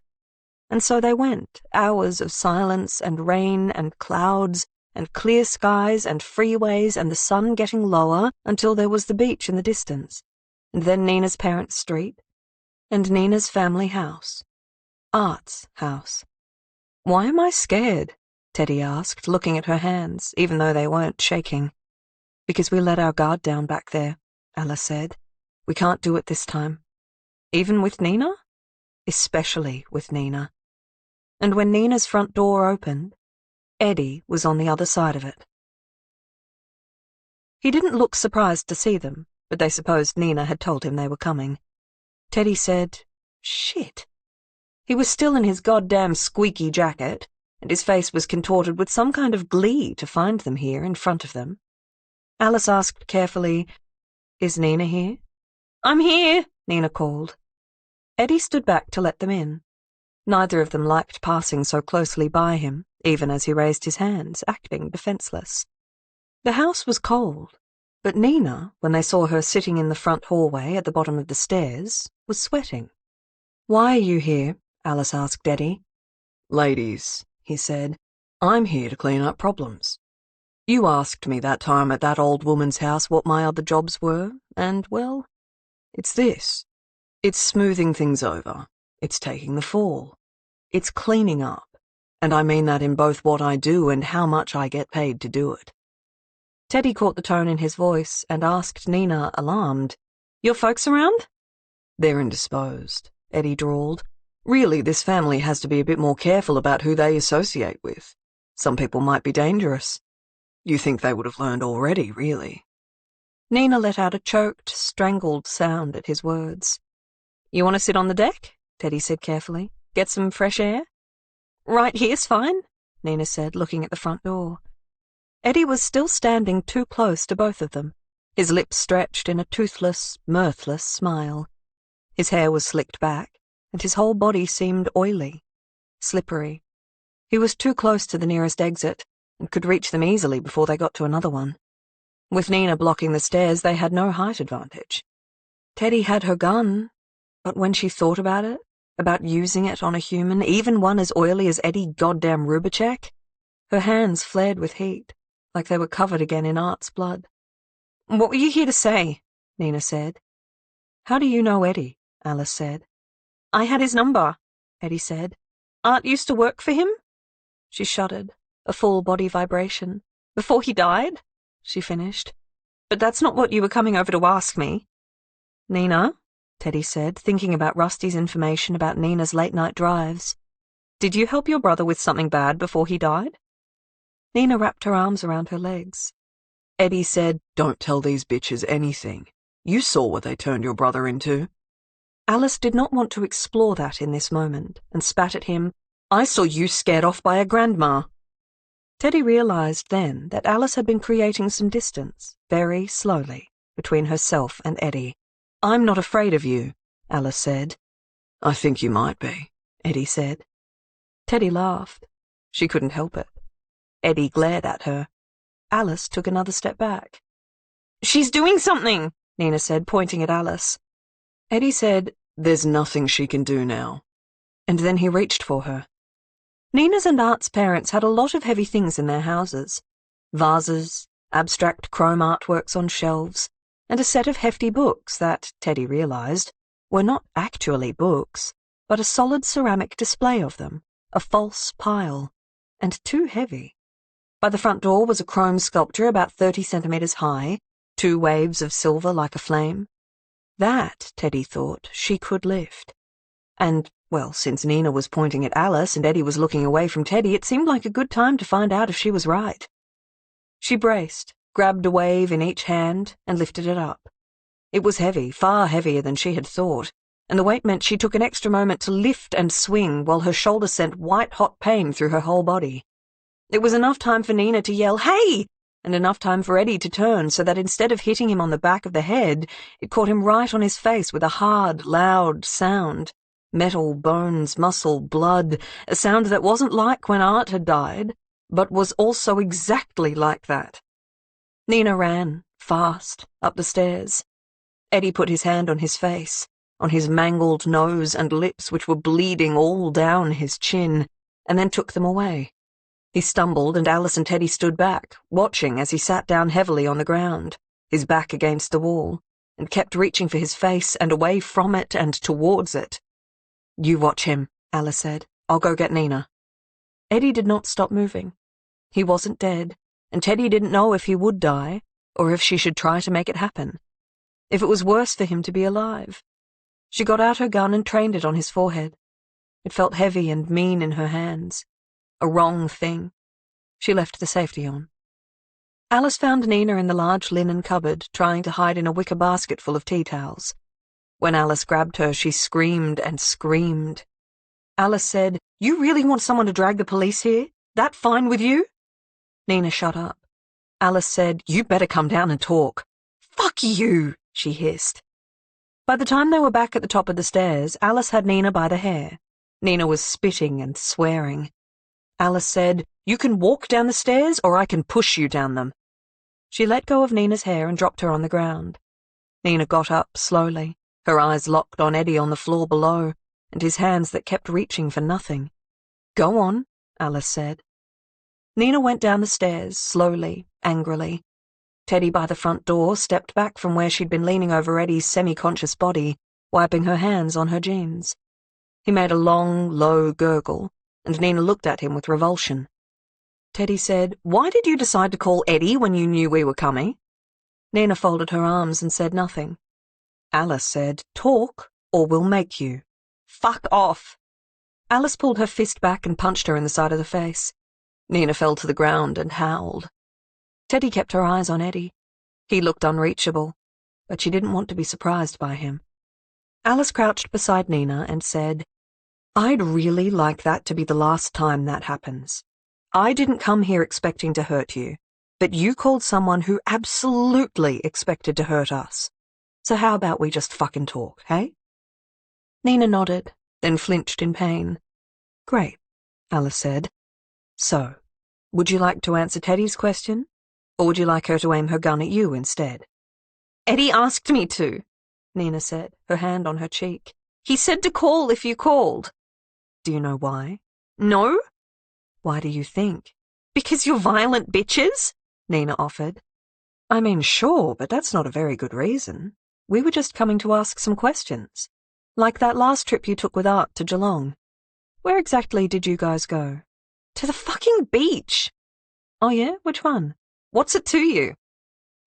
And so they went, hours of silence and rain and clouds and clear skies and freeways and the sun getting lower until there was the beach in the distance, and then Nina's parents' street, and Nina's family house. Art's house. "Why am I scared?" Teddy asked, looking at her hands, even though they weren't shaking. "Because we let our guard down back there," Alice said. "We can't do it this time." "Even with Nina?" "Especially with Nina." And when Nina's front door opened, Eddie was on the other side of it. He didn't look surprised to see them, but they supposed Nina had told him they were coming. Teddy said, "Shit." He was still in his goddamn squeaky jacket, and his face was contorted with some kind of glee to find them here in front of them. Alice asked carefully, "Is Nina here?" "I'm here," Nina called. Eddie stood back to let them in. Neither of them liked passing so closely by him, even as he raised his hands, acting defenseless. The house was cold, but Nina, when they saw her sitting in the front hallway at the bottom of the stairs, was sweating. "Why are you here?" Alice asked Eddie.
"Ladies," he said, "I'm here to clean up problems. You asked me that time at that old woman's house what my other jobs were, and, well, it's this. It's smoothing things over. It's taking the fall. It's cleaning up. And I mean that in both what I do and how much I get paid to do it."
Teddy caught the tone in his voice and asked Nina, alarmed, "Your folks around?"
"They're indisposed," Eddie drawled. "Really, this family has to be a bit more careful about who they associate with. Some people might be dangerous. You think they would have learned already, really."
Nina let out a choked, strangled sound at his words. "You want to sit on the deck?" Teddy said carefully. "Get some fresh air?" "Right here's fine," Nina said, looking at the front door. Eddie was still standing too close to both of them, his lips stretched in a toothless, mirthless smile. His hair was slicked back, and his whole body seemed oily, slippery. He was too close to the nearest exit, and could reach them easily before they got to another one. With Nina blocking the stairs, they had no height advantage. Teddy had her gun, but when she thought about it, about using it on a human, even one as oily as Eddie goddamn Rubicek, her hands flared with heat, like they were covered again in Art's blood. "What were you here to say?" Nina said. "How do you know Eddie?" Alice said. "I had his number," Eddie said. "Art used to work for him?" She shuddered, a full body vibration. "Before he died?" she finished. "But that's not what you were coming over to ask me." "Nina," Teddy said, thinking about Rusty's information about Nina's late-night drives. "Did you help your brother with something bad before he died?" Nina wrapped her arms around her legs.
Eddie said, "Don't tell these bitches anything. You saw what they turned your brother into."
Alice did not want to explore that in this moment, and spat at him. "I saw you scared off by a grandma." Teddy realized then that Alice had been creating some distance, very slowly, between herself and Eddie. "I'm not afraid of you," Alice said.
"I think you might be," Eddie said.
Teddy laughed. She couldn't help it. Eddie glared at her. Alice took another step back. "She's doing something," Nina said, pointing at Alice. Eddie said,
"There's nothing she can do now."
And then he reached for her. Nina's and Art's parents had a lot of heavy things in their houses. Vases, abstract chrome artworks on shelves, and a set of hefty books that, Teddy realized, were not actually books, but a solid ceramic display of them, a false pile, and too heavy. By the front door was a chrome sculpture about 30 centimeters high, 2 waves of silver like a flame. That, Teddy thought, she could lift. And, well, since Nina was pointing at Alice and Eddie was looking away from Teddy, it seemed like a good time to find out if she was right. She braced, grabbed a wave in each hand, and lifted it up. It was heavy, far heavier than she had thought, and the weight meant she took an extra moment to lift and swing while her shoulder sent white-hot pain through her whole body. It was enough time for Nina to yell, "Hey!" and enough time for Eddie to turn so that instead of hitting him on the back of the head, it caught him right on his face with a hard, loud sound. Metal, bones, muscle, blood, a sound that wasn't like when Art had died, but was also exactly like that. Nina ran, fast, up the stairs. Eddie put his hand on his face, on his mangled nose and lips which were bleeding all down his chin, and then took them away. He stumbled, and Alice and Teddy stood back, watching as he sat down heavily on the ground, his back against the wall, and kept reaching for his face and away from it and towards it. "You watch him," Alice said. "I'll go get Nina." Eddie did not stop moving. He wasn't dead, and Teddy didn't know if he would die, or if she should try to make it happen. If it was worse for him to be alive. She got out her gun and trained it on his forehead. It felt heavy and mean in her hands. A wrong thing. She left the safety on. Alice found Nina in the large linen cupboard, trying to hide in a wicker basket full of tea towels. When Alice grabbed her, she screamed and screamed. Alice said, "You really want someone to drag the police here? That fine with you?" Nina shut up. Alice said, "You better come down and talk." "Fuck you," she hissed. By the time they were back at the top of the stairs, Alice had Nina by the hair. Nina was spitting and swearing. Alice said, "You can walk down the stairs or I can push you down them." She let go of Nina's hair and dropped her on the ground. Nina got up slowly, her eyes locked on Eddie on the floor below, and his hands that kept reaching for nothing. "Go on," Alice said. Nina went down the stairs, slowly, angrily. Teddy by the front door stepped back from where she'd been leaning over Eddie's semi-conscious body, wiping her hands on her jeans. He made a long, low gurgle, and Nina looked at him with revulsion. Teddy said, "Why did you decide to call Eddie when you knew we were coming?" Nina folded her arms and said nothing. Alice said, "Talk, or we'll make you." "Fuck off!" Alice pulled her fist back and punched her in the side of the face. Nina fell to the ground and howled. Teddy kept her eyes on Eddie. He looked unreachable, but she didn't want to be surprised by him. Alice crouched beside Nina and said, "I'd really like that to be the last time that happens. I didn't come here expecting to hurt you, but you called someone who absolutely expected to hurt us. So how about we just fucking talk, hey?" Nina nodded, then flinched in pain. "Great," Alice said. "So, would you like to answer Teddy's question? Or would you like her to aim her gun at you instead?" "Eddie asked me to," Nina said, her hand on her cheek. "He said to call if you called." "Do you know why?" "No." "Why do you think?" "Because you're violent bitches," Nina offered. "I mean, sure, but that's not a very good reason. We were just coming to ask some questions. Like that last trip you took with Art to Geelong. Where exactly did you guys go?" "To the fucking beach." "Oh yeah? Which one?" "What's it to you?"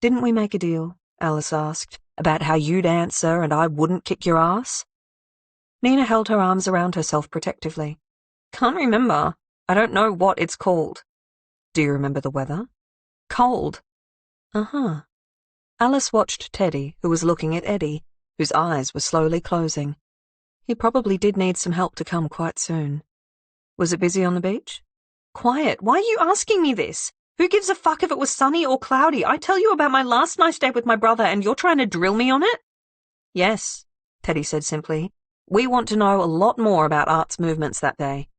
"Didn't we make a deal?" Alice asked, "about how you'd answer and I wouldn't kick your ass?" Nina held her arms around herself protectively. "Can't remember. I don't know what it's called." "Do you remember the weather?" "Cold." Uh-huh. Alice watched Teddy, who was looking at Eddie, whose eyes were slowly closing. He probably did need some help to come quite soon. Was it busy on the beach?
Quiet, why are you asking me this? Who gives a fuck if it was sunny or cloudy? I tell you about my last nice date with my brother and you're trying to drill me on it?
Yes, Teddy said simply. We want to know a lot more about Art's movements that day.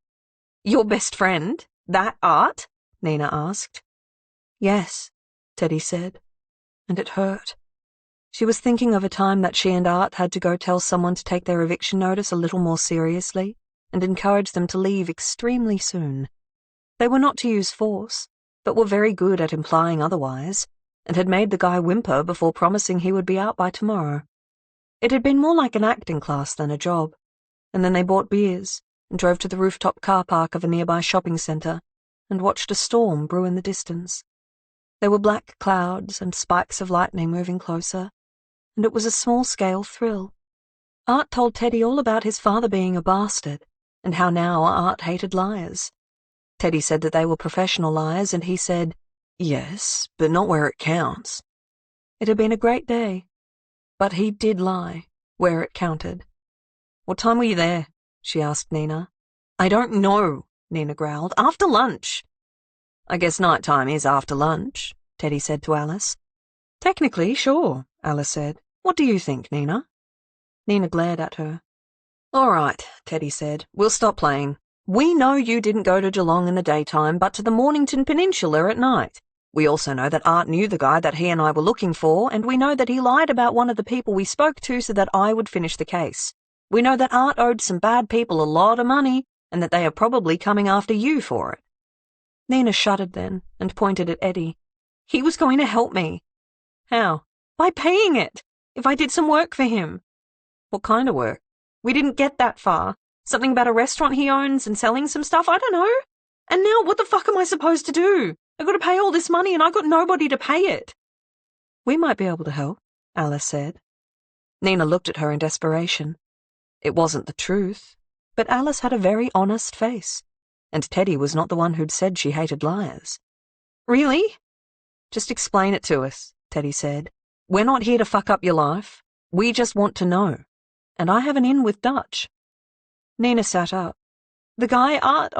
Your best friend? That Art? Nina asked.
Yes, Teddy said, and it hurt. She was thinking of a time that she and Art had to go tell someone to take their eviction notice a little more seriously and encourage them to leave extremely soon. They were not to use force, but were very good at implying otherwise, and had made the guy whimper before promising he would be out by tomorrow. It had been more like an acting class than a job, and then they bought beers and drove to the rooftop car park of a nearby shopping centre and watched a storm brew in the distance. There were black clouds and spikes of lightning moving closer, and it was a small-scale thrill. Art told Teddy all about his father being a bastard, and how now Art hated liars. Teddy said that they were professional liars, and he said,
"Yes, but not where it counts."
It had been a great day, but he did lie, where it counted.
"What time were you there?" she asked Nina.
"I don't know," Nina growled. "After lunch."
"I guess night time is after lunch," Teddy said to Alice.
"Technically, sure," Alice said. "What do you think, Nina?" Nina glared at her.
"All right," Teddy said. "We'll stop playing. We know you didn't go to Geelong in the daytime, but to the Mornington Peninsula at night. We also know that Art knew the guy that he and I were looking for, and we know that he lied about one of the people we spoke to so that I would finish the case. We know that Art owed some bad people a lot of money, and that they are probably coming after you for it."
Nina shuddered then and pointed at Eddie.
"He was going to help me."
"How?"
"By paying it, if I did some work for him."
"What kind of work?"
"We didn't get that far. Something about a restaurant he owns and selling some stuff, I don't know. And now what the fuck am I supposed to do? I got to pay all this money and I got nobody to pay it."
"We might be able to help," Alice said.
Nina looked at her in desperation. It wasn't the truth,
but Alice had a very honest face, and Teddy was not the one who'd said she hated liars.
"Really?"
"Just explain it to us," Teddy said. "We're not here to fuck up your life. We just want to know. And I have an in with Dutch."
Nina sat up. "The guy Art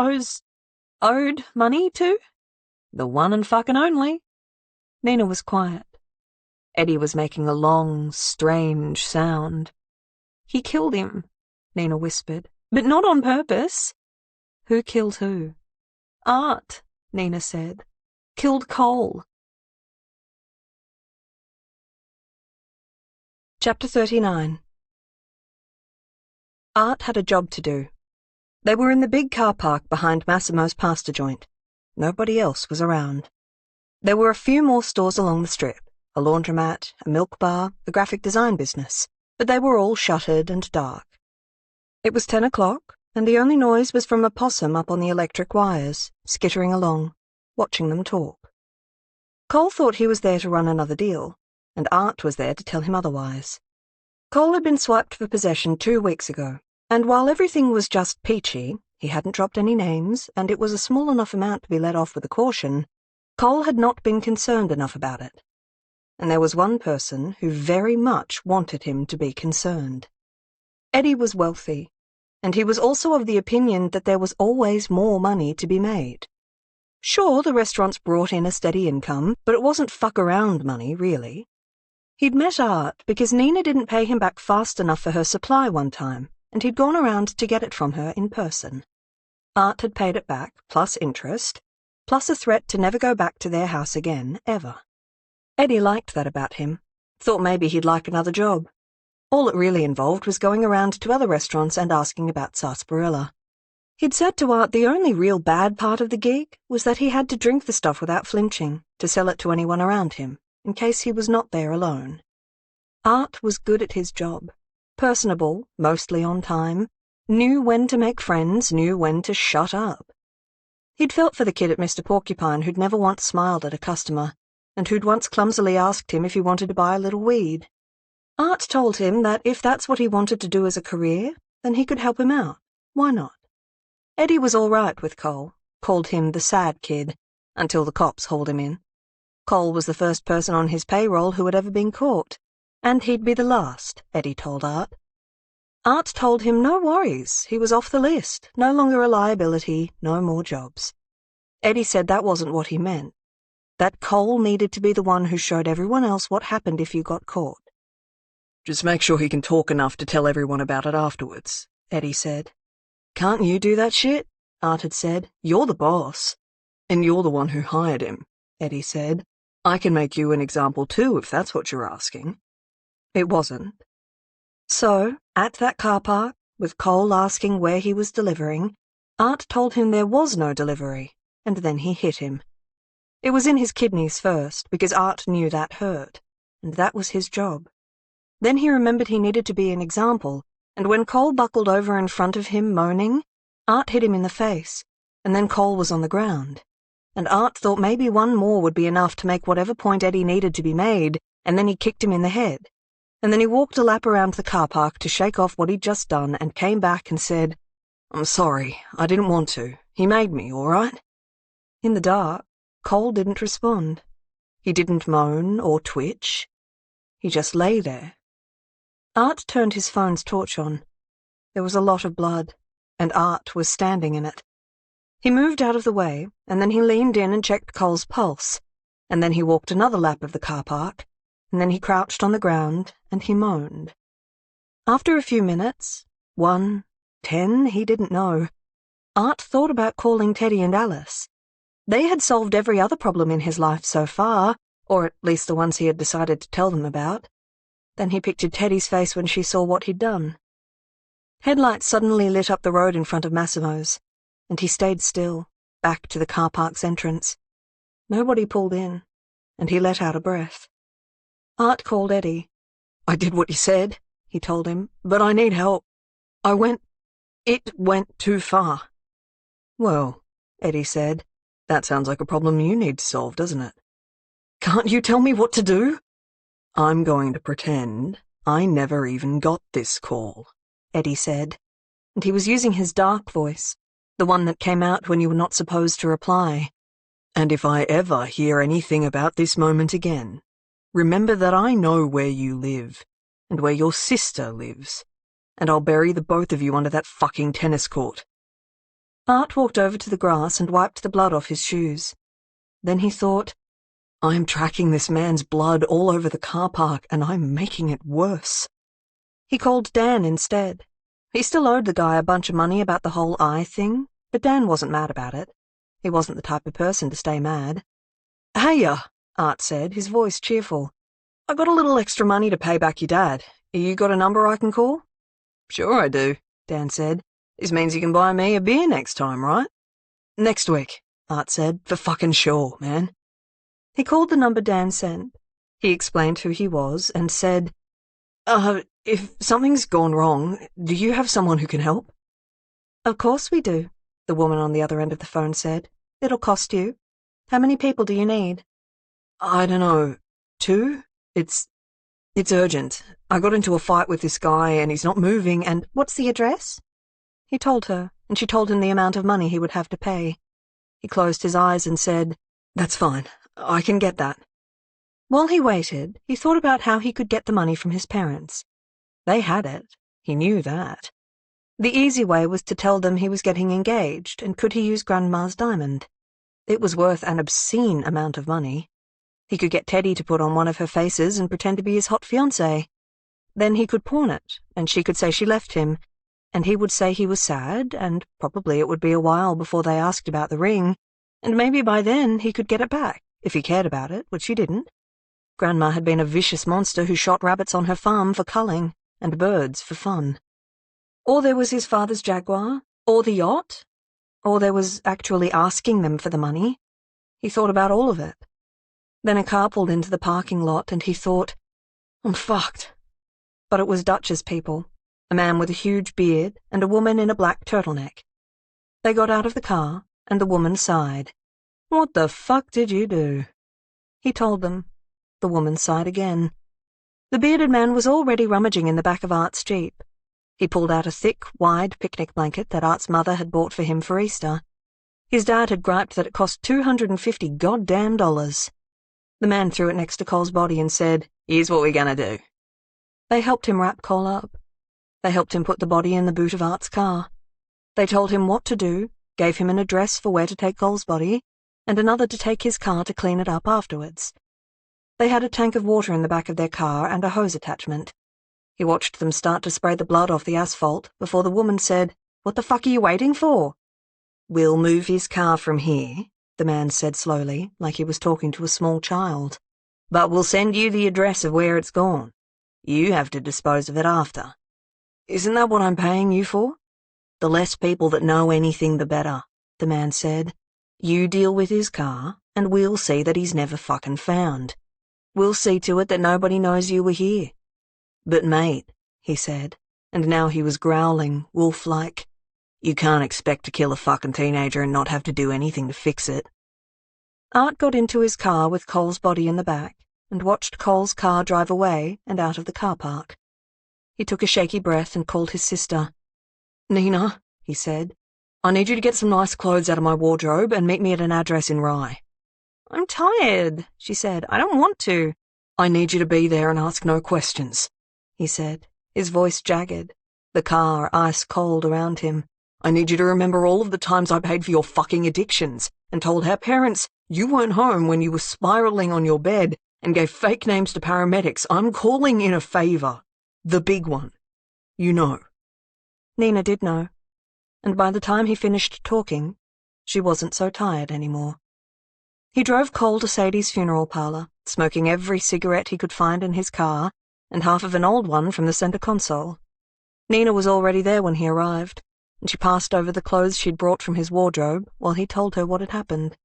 owed money to?"
"The one and fucking only."
Nina was quiet.
Eddie was making a long, strange sound.
"He killed him," Nina whispered. "But not on purpose."
"Who killed who?"
"Art," Nina said. "Killed Cole."
Chapter 39. Art had a job to do. They were in the big car park behind Massimo's pasta joint. Nobody else was around. There were a few more stores along the strip, a laundromat, a milk bar, a graphic design business, but they were all shuttered and dark. It was 10 o'clock, and the only noise was from a possum up on the electric wires, skittering along, watching them talk. Cole thought he was there to run another deal, and Art was there to tell him otherwise. Cole had been swiped for possession 2 weeks ago, and while everything was just peachy, he hadn't dropped any names, and it was a small enough amount to be let off with a caution, Cole had not been concerned enough about it. And there was one person who very much wanted him to be concerned. Eddie was wealthy, and he was also of the opinion that there was always more money to be made. Sure, the restaurants brought in a steady income, but it wasn't fuck-around money, really. He'd met Art because Nina didn't pay him back fast enough for her supply one time, and he'd gone around to get it from her in person. Art had paid it back, plus interest, plus a threat to never go back to their house again, ever. Eddie liked that about him, thought maybe he'd like another job. All it really involved was going around to other restaurants and asking about sarsaparilla. He'd said to Art the only real bad part of the gig was that he had to drink the stuff without flinching, to sell it to anyone around him, in case he was not there alone. Art was good at his job, personable, mostly on time, knew when to make friends, knew when to shut up. He'd felt for the kid at Mr. Porcupine who'd never once smiled at a customer, and who'd once clumsily asked him if he wanted to buy a little weed. Art told him that if that's what he wanted to do as a career, then he could help him out. Why not? Eddie was all right with Cole, called him the sad kid, until the cops hauled him in.
Cole was the first person on his payroll who had ever been caught, and he'd be the last, Eddie told Art. Art told him no worries, he was off the list, no longer a liability, no more jobs. Eddie said that wasn't what he meant, that Cole needed to be the one who showed everyone else what happened if you got caught.
Just make sure he can talk enough to tell everyone about it afterwards, Eddie said. Can't you do that shit? Art had said. You're the boss. And you're the one who hired him, Eddie said. I can make you an example too, if that's what you're asking. It wasn't. So, at that car park, with Cole asking where he was delivering, Art told him there was no delivery, and then he hit him. It was in his kidneys first, because Art knew that hurt, and that was his job. Then he remembered he needed to be an example, and when Cole buckled over in front of him moaning, Art hit him in the face, and then Cole was on the ground. And Art thought maybe one more would be enough to make whatever point Eddie needed to be made, and then he kicked him in the head. And then he walked a lap around the car park to shake off what he'd just done and came back and said, I'm sorry, I didn't want to. He made me, all right? In the dark, Cole didn't respond. He didn't moan or twitch. He just lay there. Art turned his phone's torch on. There was a lot of blood, and Art was standing in it. He moved out of the way, and then he leaned in and checked Cole's pulse, and then he walked another lap of the car park, and then he crouched on the ground, and he moaned. After a few minutes, 1, 10, he didn't know, Art thought about calling Teddy and Alice. They had solved every other problem in his life so far, or at least the ones he had decided to tell them about. Then he pictured Teddy's face when she saw what he'd done. Headlights suddenly lit up the road in front of Massimo's, and he stayed still, back to the car park's entrance. Nobody pulled in, and he let out a breath. Art called Eddie. I did what you said, he told him, but I need help. It went too far. Well, Eddie said, that sounds like a problem you need to solve, doesn't it? Can't you tell me what to do? I'm going to pretend I never even got this call, Eddie said, and he was using his dark voice, the one that came out when you were not supposed to reply. And if I ever hear anything about this moment again, remember that I know where you live, and where your sister lives, and I'll bury the both of you under that fucking tennis court. Art walked over to the grass and wiped the blood off his shoes. Then he thought, I'm tracking this man's blood all over the car park, and I'm making it worse. He called Dan instead. He still owed the guy a bunch of money about the whole eye thing, but Dan wasn't mad about it. He wasn't the type of person to stay mad. Hey, Art said, his voice cheerful. I got a little extra money to pay back your dad. You got a number I can call? Sure I do, Dan said. This means you can buy me a beer next time, right? Next week, Art said, for fucking sure, man. He called the number Dan sent. He explained who he was and said, if something's gone wrong, do you have someone who can help? Of course we do, the woman on the other end of the phone said. It'll cost you. How many people do you need? I don't know. 2? It's urgent. I got into a fight with this guy and he's not moving and— What's the address? He told her, and she told him the amount of money he would have to pay. He closed his eyes and said, That's fine. I can get that. While he waited, he thought about how he could get the money from his parents. They had it. He knew that. The easy way was to tell them he was getting engaged, and could he use Grandma's diamond? It was worth an obscene amount of money. He could get Teddy to put on one of her faces and pretend to be his hot fiancé. Then he could pawn it, and she could say she left him, and he would say he was sad, and probably it would be a while before they asked about the ring, and maybe by then he could get it back, if he cared about it, which he didn't. Grandma had been a vicious monster who shot rabbits on her farm for culling, and birds for fun. Or there was his father's Jaguar, or the yacht, or there was actually asking them for the money. He thought about all of it. Then a car pulled into the parking lot, and he thought, I'm fucked. But it was Dutch's people, a man with a huge beard and a woman in a black turtleneck. They got out of the car, and the woman sighed. What the fuck did you do? He told them. The woman sighed again. The bearded man was already rummaging in the back of Art's Jeep. He pulled out a thick, wide picnic blanket that Art's mother had bought for him for Easter. His dad had griped that it cost $250 goddamn.
The man threw it next to Cole's body and said,
"Here's what we're gonna do."
They helped him wrap Cole up. They helped him put the body in the boot of Art's car. They told him what to do, gave him an address for where to take Cole's body, and another to take his car to clean it up afterwards. They had a tank of water in the back of their car and a hose attachment. He watched them start to spray the blood off the asphalt before the woman said, "What the fuck are you waiting for?"
"We'll move his car from here," the man said slowly, like he was talking to a small child. "But we'll send you the address of where it's gone. You have to dispose of it after. Isn't that what I'm paying you for? The less people that know anything, the better," the man said. "You deal with his car, and we'll see that he's never fucking found. We'll see to it that nobody knows you were here. But mate," he said, and now he was growling, wolf-like, "you can't expect to kill a fucking teenager and not have to do anything to fix it."
Art got into his car with Cole's body in the back and watched Cole's car drive away and out of the car park. He took a shaky breath and called his sister.
"Nina," he said, "I need you to get some nice clothes out of my wardrobe and meet me at an address in Rye."
"I'm tired," she said. "I don't want to."
"I need you to be there and ask no questions," he said, his voice jagged, the car ice cold around him. "I need you to remember all of the times I paid for your fucking addictions and told our parents you weren't home when you were spiraling on your bed and gave fake names to paramedics. I'm calling in a favor. The big one. You know."
Nina did know, and by the time he finished talking, she wasn't so tired anymore. He drove Cole to Sadie's funeral parlor, smoking every cigarette he could find in his car, and half of an old one from the center console. Nina was already there when he arrived, and she passed over the clothes she'd brought from his wardrobe while he told her what had happened.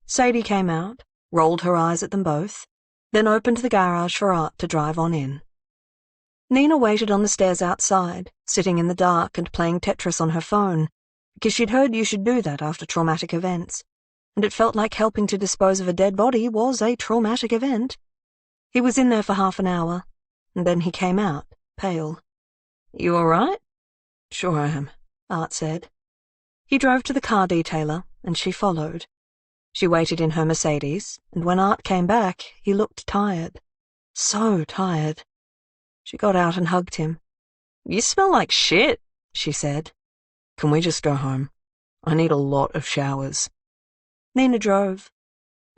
Sadie came out, rolled her eyes at them both, then opened the garage for Art to drive on in. Nina waited on the stairs outside, sitting in the dark and playing Tetris on her phone, because she'd heard you should do that after traumatic events, and it felt like helping to dispose of a dead body was a traumatic event. He was in there for half an hour, and then he came out, pale.
"You all right?"
"Sure I am," Art said. He drove to the car detailer, and she followed. She waited in her Mercedes, and when Art came back, he looked tired. So tired. She got out and hugged him.
"You smell like shit," she said. "Can we just go home? I need a lot of showers."
Nina drove.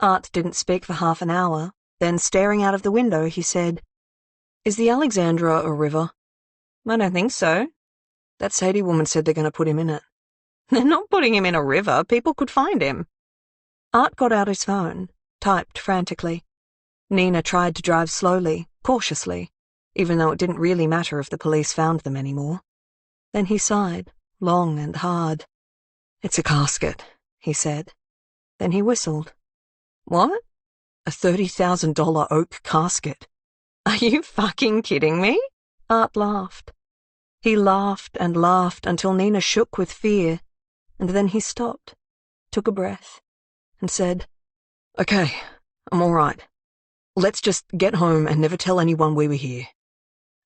Art didn't speak for half an hour, then staring out of the window, he said,
"Is the Alexandra a river?"
"I don't think so."
"That Sadie woman said they're going to put him in it."
"They're not putting him in a river. People could find him." Art got out his phone, typed frantically. Nina tried to drive slowly, cautiously, even though it didn't really matter if the police found them anymore. Then he sighed, long and hard.
"It's a casket," he said.
Then he whistled.
"What?" "A $30,000 oak casket."
"Are you fucking kidding me?" Art laughed. He laughed and laughed until Nina shook with fear, and then he stopped, took a breath, and said,
"Okay, I'm all right. Let's just get home and never tell anyone we were here.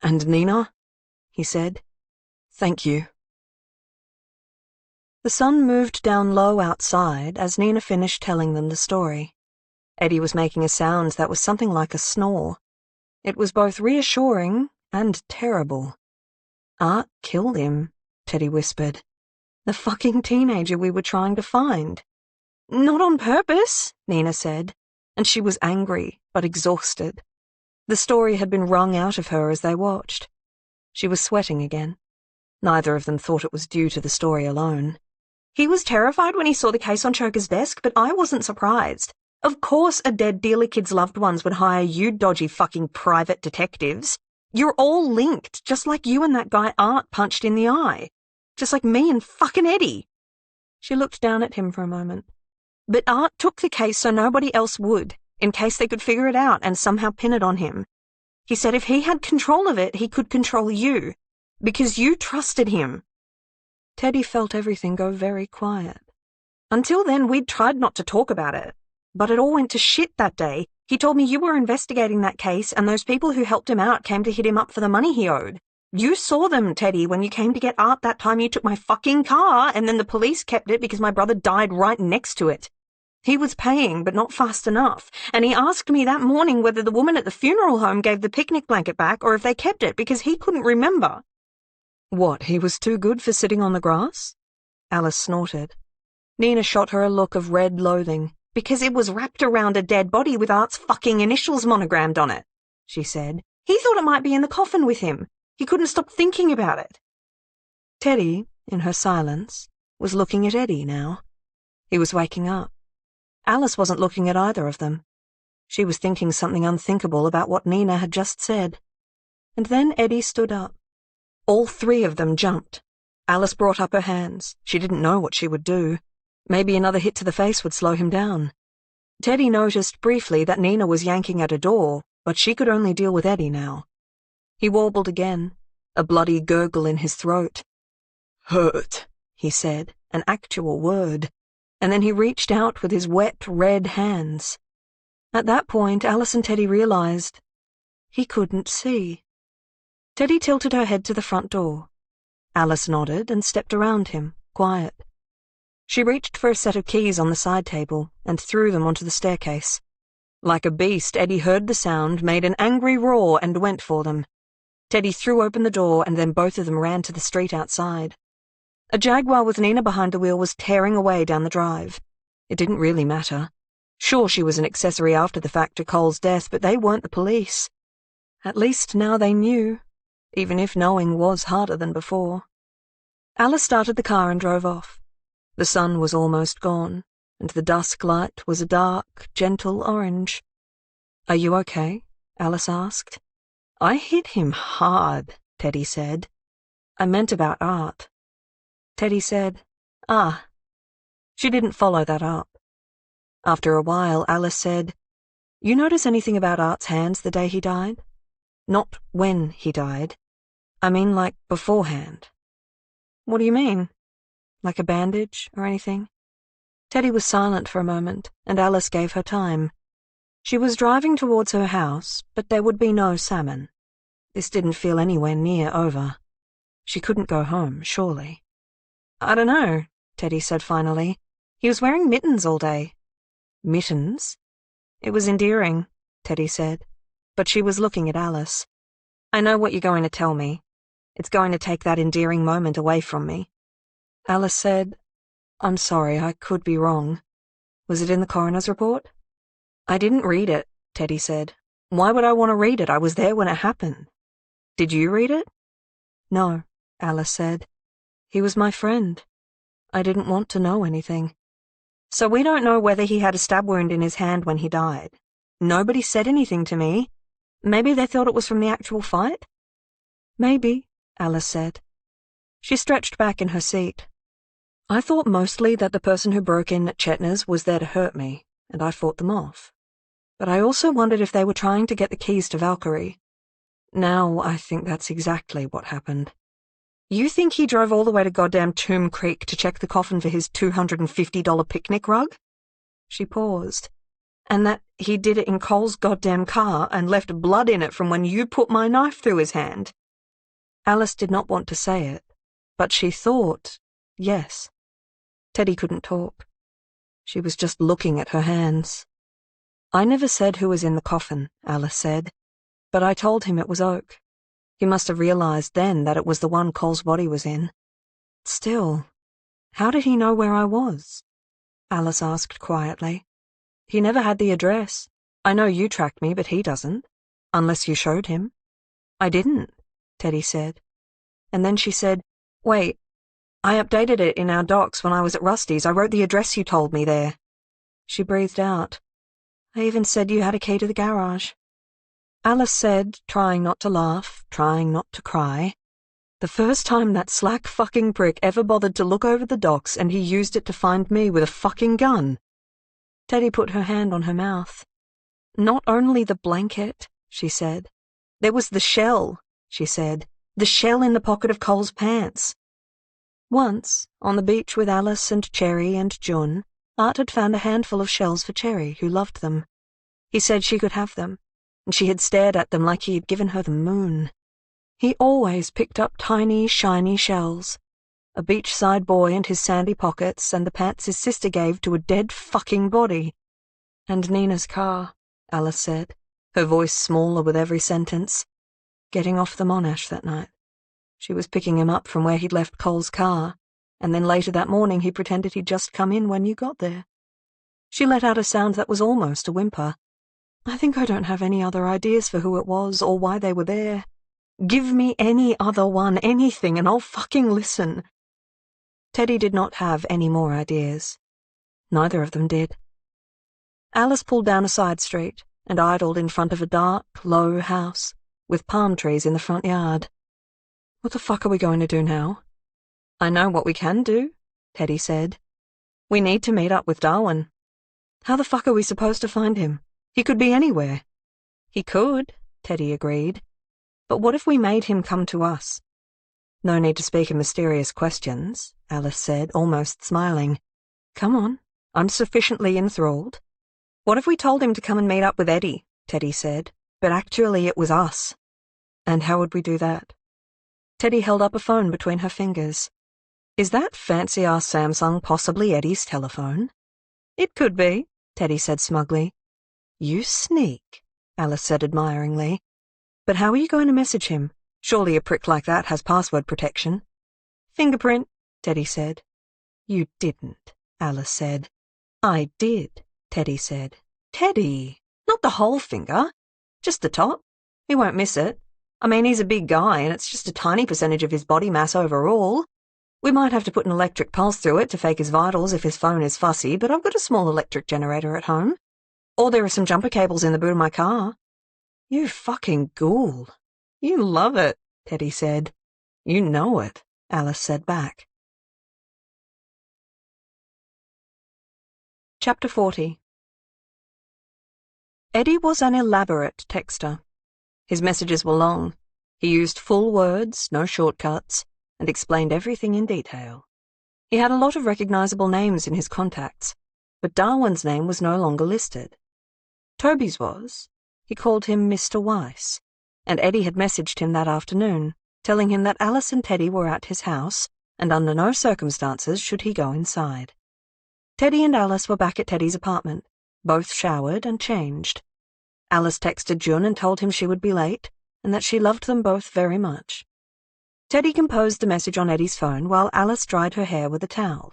And Nina," he said, "thank you."
The sun moved down low outside as Nina finished telling them the story. Eddie was making a sound that was something like a snore. It was both reassuring and terrible. "Art killed him," Teddy whispered. "The fucking teenager we were trying to find." "Not on purpose," Nina said, and she was angry but exhausted. The story had been wrung out of her as they watched. She was sweating again. Neither of them thought it was due to the story alone. "He was terrified when he saw the case on Choker's desk, but I wasn't surprised. Of course a dead dealer kid's loved ones would hire you dodgy fucking private detectives. You're all linked, just like you and that guy Art punched in the eye. Just like me and fucking Eddie." She looked down at him for a moment. "But Art took the case so nobody else would, in case they could figure it out and somehow pin it on him. He said if he had control of it, he could control you, because you trusted him." Teddy felt everything go very quiet. "Until then, we'd tried not to talk about it. But it all went to shit that day. He told me you were investigating that case, and those people who helped him out came to hit him up for the money he owed. You saw them, Teddy, when you came to get Art that time you took my fucking car, and then the police kept it because my brother died right next to it.
He was paying, but not fast enough, and he asked me that morning whether the woman at the funeral home gave the picnic blanket back or if they kept it because he couldn't remember.
What, he was too good for sitting on the grass? Alice snorted. Nina shot her a look of red loathing.
Because it was wrapped around a dead body with Art's fucking initials monogrammed on it, she said. He thought it might be in the coffin with him. He couldn't stop thinking about it.
Teddy, in her silence, was looking at Eddie now. He was waking up. Alice wasn't looking at either of them. She was thinking something unthinkable about what Nina had just said. And then Eddie stood up. All three of them jumped. Alice brought up her hands. She didn't know what she would do. Maybe another hit to the face would slow him down. Teddy noticed briefly that Nina was yanking at a door, but she could only deal with Eddie now. He warbled again, a bloody gurgle in his throat. "Hurt," he said, an actual word, and then he reached out with his wet, red hands. At that point, Alice and Teddy realized he couldn't see. Teddy tilted her head to the front door. Alice nodded and stepped around him, quiet. She reached for a set of keys on the side table and threw them onto the staircase. Like a beast, Eddie heard the sound, made an angry roar, and went for them. Teddy threw open the door, and then both of them ran to the street outside. A Jaguar with Nina behind the wheel was tearing away down the drive. It didn't really matter. Sure, she was an accessory after the fact to Cole's death, but they weren't the police. At least now they knew, even if knowing was harder than before. Alice started the car and drove off. The sun was almost gone, and the dusk light was a dark, gentle orange. "Are you okay?" Alice asked. "I hit him hard," Teddy said. "I meant about Art." Teddy said, "Ah." She didn't follow that up. After a while, Alice said, "You notice anything about Art's hands the day he died? Not when he died. I mean, like, beforehand." "What do you mean? Like a bandage or anything?" Teddy was silent for a moment, and Alice gave her time. She was driving towards her house, but there would be no salmon. This didn't feel anywhere near over. She couldn't go home, surely. "I don't know," Teddy said finally. "He was wearing mittens all day." "Mittens?" "It was endearing," Teddy said, but she was looking at Alice. "I know what you're going to tell me. It's going to take that endearing moment away from me." Alice said, "I'm sorry, I could be wrong. Was it in the coroner's report?" "I didn't read it," Teddy said. "Why would I want to read it? I was there when it happened." "Did you read it?" "No," Alice said. "He was my friend. I didn't want to know anything." "So we don't know whether he had a stab wound in his hand when he died. Nobody said anything to me. Maybe they thought it was from the actual fight?" "Maybe," Alice said. She stretched back in her seat. "I thought mostly that the person who broke in at Chetner's was there to hurt me, and I fought them off. But I also wondered if they were trying to get the keys to Valkyrie. Now I think that's exactly what happened." "You think he drove all the way to goddamn Tomb Creek to check the coffin for his $250 picnic rug?" She paused. "And that he did it in Cole's goddamn car and left blood in it from when you put my knife through his hand?" Alice did not want to say it, but she thought, yes. Teddy couldn't talk. She was just looking at her hands. "I never said who was in the coffin," Alice said, "but I told him it was Oak. He must have realized then that it was the one Cole's body was in. Still, how did he know where I was?" Alice asked quietly. "He never had the address. I know you tracked me, but he doesn't. Unless you showed him." "I didn't," Teddy said. And then she said, "Wait, I updated it in our docs when I was at Rusty's. I wrote the address you told me there." She breathed out. "I even said you had a key to the garage." Alice said, trying not to laugh, trying not to cry, "The first time that slack fucking prick ever bothered to look over the docs and he used it to find me with a fucking gun." Teddy put her hand on her mouth. "Not only the blanket," she said. "There was the shell," she said. "The shell in the pocket of Cole's pants." Once, on the beach with Alice and Cherry and June, Art had found a handful of shells for Cherry, who loved them. He said she could have them, and she had stared at them like he had given her the moon. He always picked up tiny, shiny shells.
a beachside boy and his sandy pockets and the pants his sister gave to a dead fucking body. And Nina's car, Alice said, her voice smaller with every sentence. Getting off the Monash that night. She was picking him up from where he'd left Cole's car, and then later that morning he pretended he'd just come in when you got there. She let out a sound that was almost a whimper. I think I don't have any other ideas for who it was or why they were there. Give me any other one, anything, and I'll fucking listen. Teddy did not have any more ideas. Neither of them did. Alice pulled down a side street and idled in front of a dark, low house with palm trees in the front yard. What the fuck are we going to do now? I know what we can do, Teddy said. We need to meet up with Darwin. How the fuck are we supposed to find him? He could be anywhere. He could, Teddy agreed. But what if we made him come to us? No need to speak in mysterious questions, Alice said, almost smiling. Come on, I'm sufficiently enthralled. What if we told him to come and meet up with Eddie, Teddy said, but actually it was us? And how would we do that? Teddy held up a phone between her fingers. Is that fancy-ass Samsung possibly Eddie's telephone? It could be, Teddy said smugly. You sneak, Alice said admiringly. But how are you going to message him? Surely a prick like that has password protection. Fingerprint, Teddy said. You didn't, Alice said. I did, Teddy said. Teddy, not the whole finger, just the top. He won't miss it. I mean, he's a big guy, and it's just a tiny percentage of his body mass overall. We might have to put an electric pulse through it to fake his vitals if his phone is fussy, but I've got a small electric generator at home. Or there are some jumper cables in the boot of my car. You fucking ghoul. You love it, Teddy said. You know it, Alice said back. Chapter 40. Eddie was an elaborate texter. His messages were long. He used full words, no shortcuts, and explained everything in detail. He had a lot of recognizable names in his contacts, but Darwin's name was no longer listed. Toby's was. He called him Mr. Weiss, and Eddie had messaged him that afternoon, telling him that Alice and Teddy were at his house, and under no circumstances should he go inside. Teddy and Alice were back at Teddy's apartment, both showered and changed. Alice texted June and told him she would be late, and that she loved them both very much. Teddy composed the message on Eddie's phone while Alice dried her hair with a towel.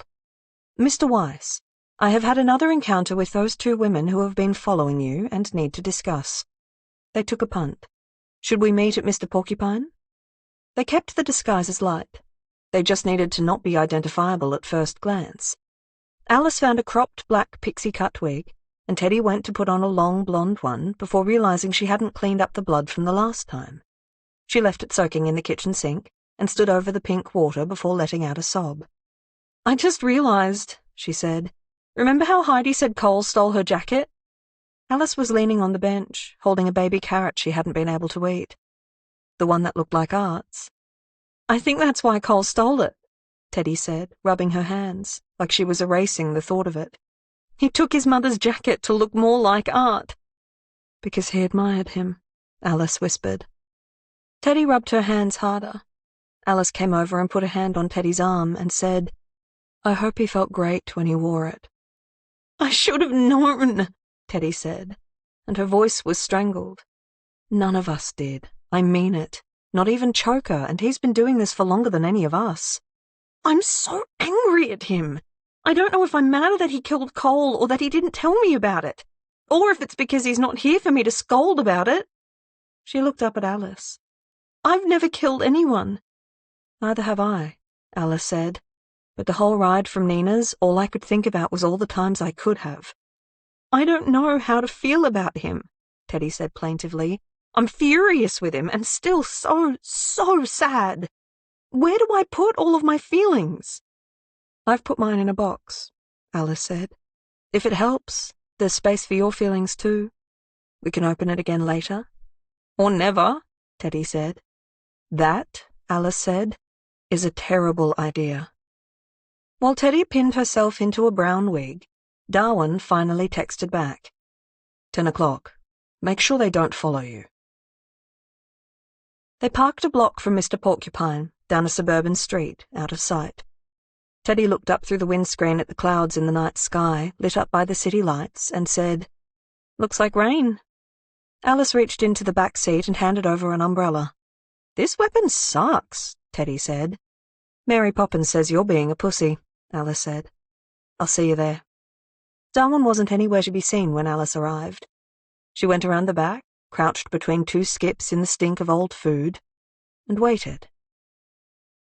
Mr. Weiss, I have had another encounter with those two women who have been following you and need to discuss. They took a punt. Should we meet at Mr. Porcupine? They kept the disguises light. They just needed to not be identifiable at first glance. Alice found a cropped black pixie-cut wig, and Teddy went to put on a long blonde one before realizing she hadn't cleaned up the blood from the last time. She left it soaking in the kitchen sink and stood over the pink water before letting out a sob. I just realized, she said. Remember how Heidi said Cole stole her jacket? Alice was leaning on the bench, holding a baby carrot she hadn't been able to eat. The one that looked like Art's. I think that's why Cole stole it, Teddy said, rubbing her hands, like she was erasing the thought of it. He took his mother's jacket to look more like Art. Because he admired him, Alice whispered. Teddy rubbed her hands harder. Alice came over and put a hand on Teddy's arm and said, I hope he felt great when he wore it. I should have known, Teddy said, and her voice was strangled. None of us did. I mean it. Not even Choker, and he's been doing this for longer than any of us. I'm so angry at him. I don't know if I'm mad that he killed Cole or that he didn't tell me about it, or if it's because he's not here for me to scold about it. She looked up at Alice. I've never killed anyone. Neither have I, Alice said, but the whole ride from Nina's, all I could think about was all the times I could have. I don't know how to feel about him, Teddy said plaintively. I'm furious with him and still so sad. Where do I put all of my feelings? I've put mine in a box, Alice said. If it helps, there's space for your feelings too. We can open it again later. Or never, Teddy said. That, Alice said, is a terrible idea. While Teddy pinned herself into a brown wig, Darwin finally texted back. 10 o'clock. Make sure they don't follow you. They parked a block from Mr. Porcupine, down a suburban street, out of sight.
Teddy looked up through the windscreen at the clouds in the night sky, lit up by the city lights, and said, "Looks like rain." Alice reached into the back seat and handed over an umbrella. "This weapon sucks," Teddy said. "Mary Poppins says you're being a pussy," Alice said. "I'll see you there." Darwin wasn't anywhere to be seen when Alice arrived. She went around the back, crouched between two skips in the stink of old food, and waited.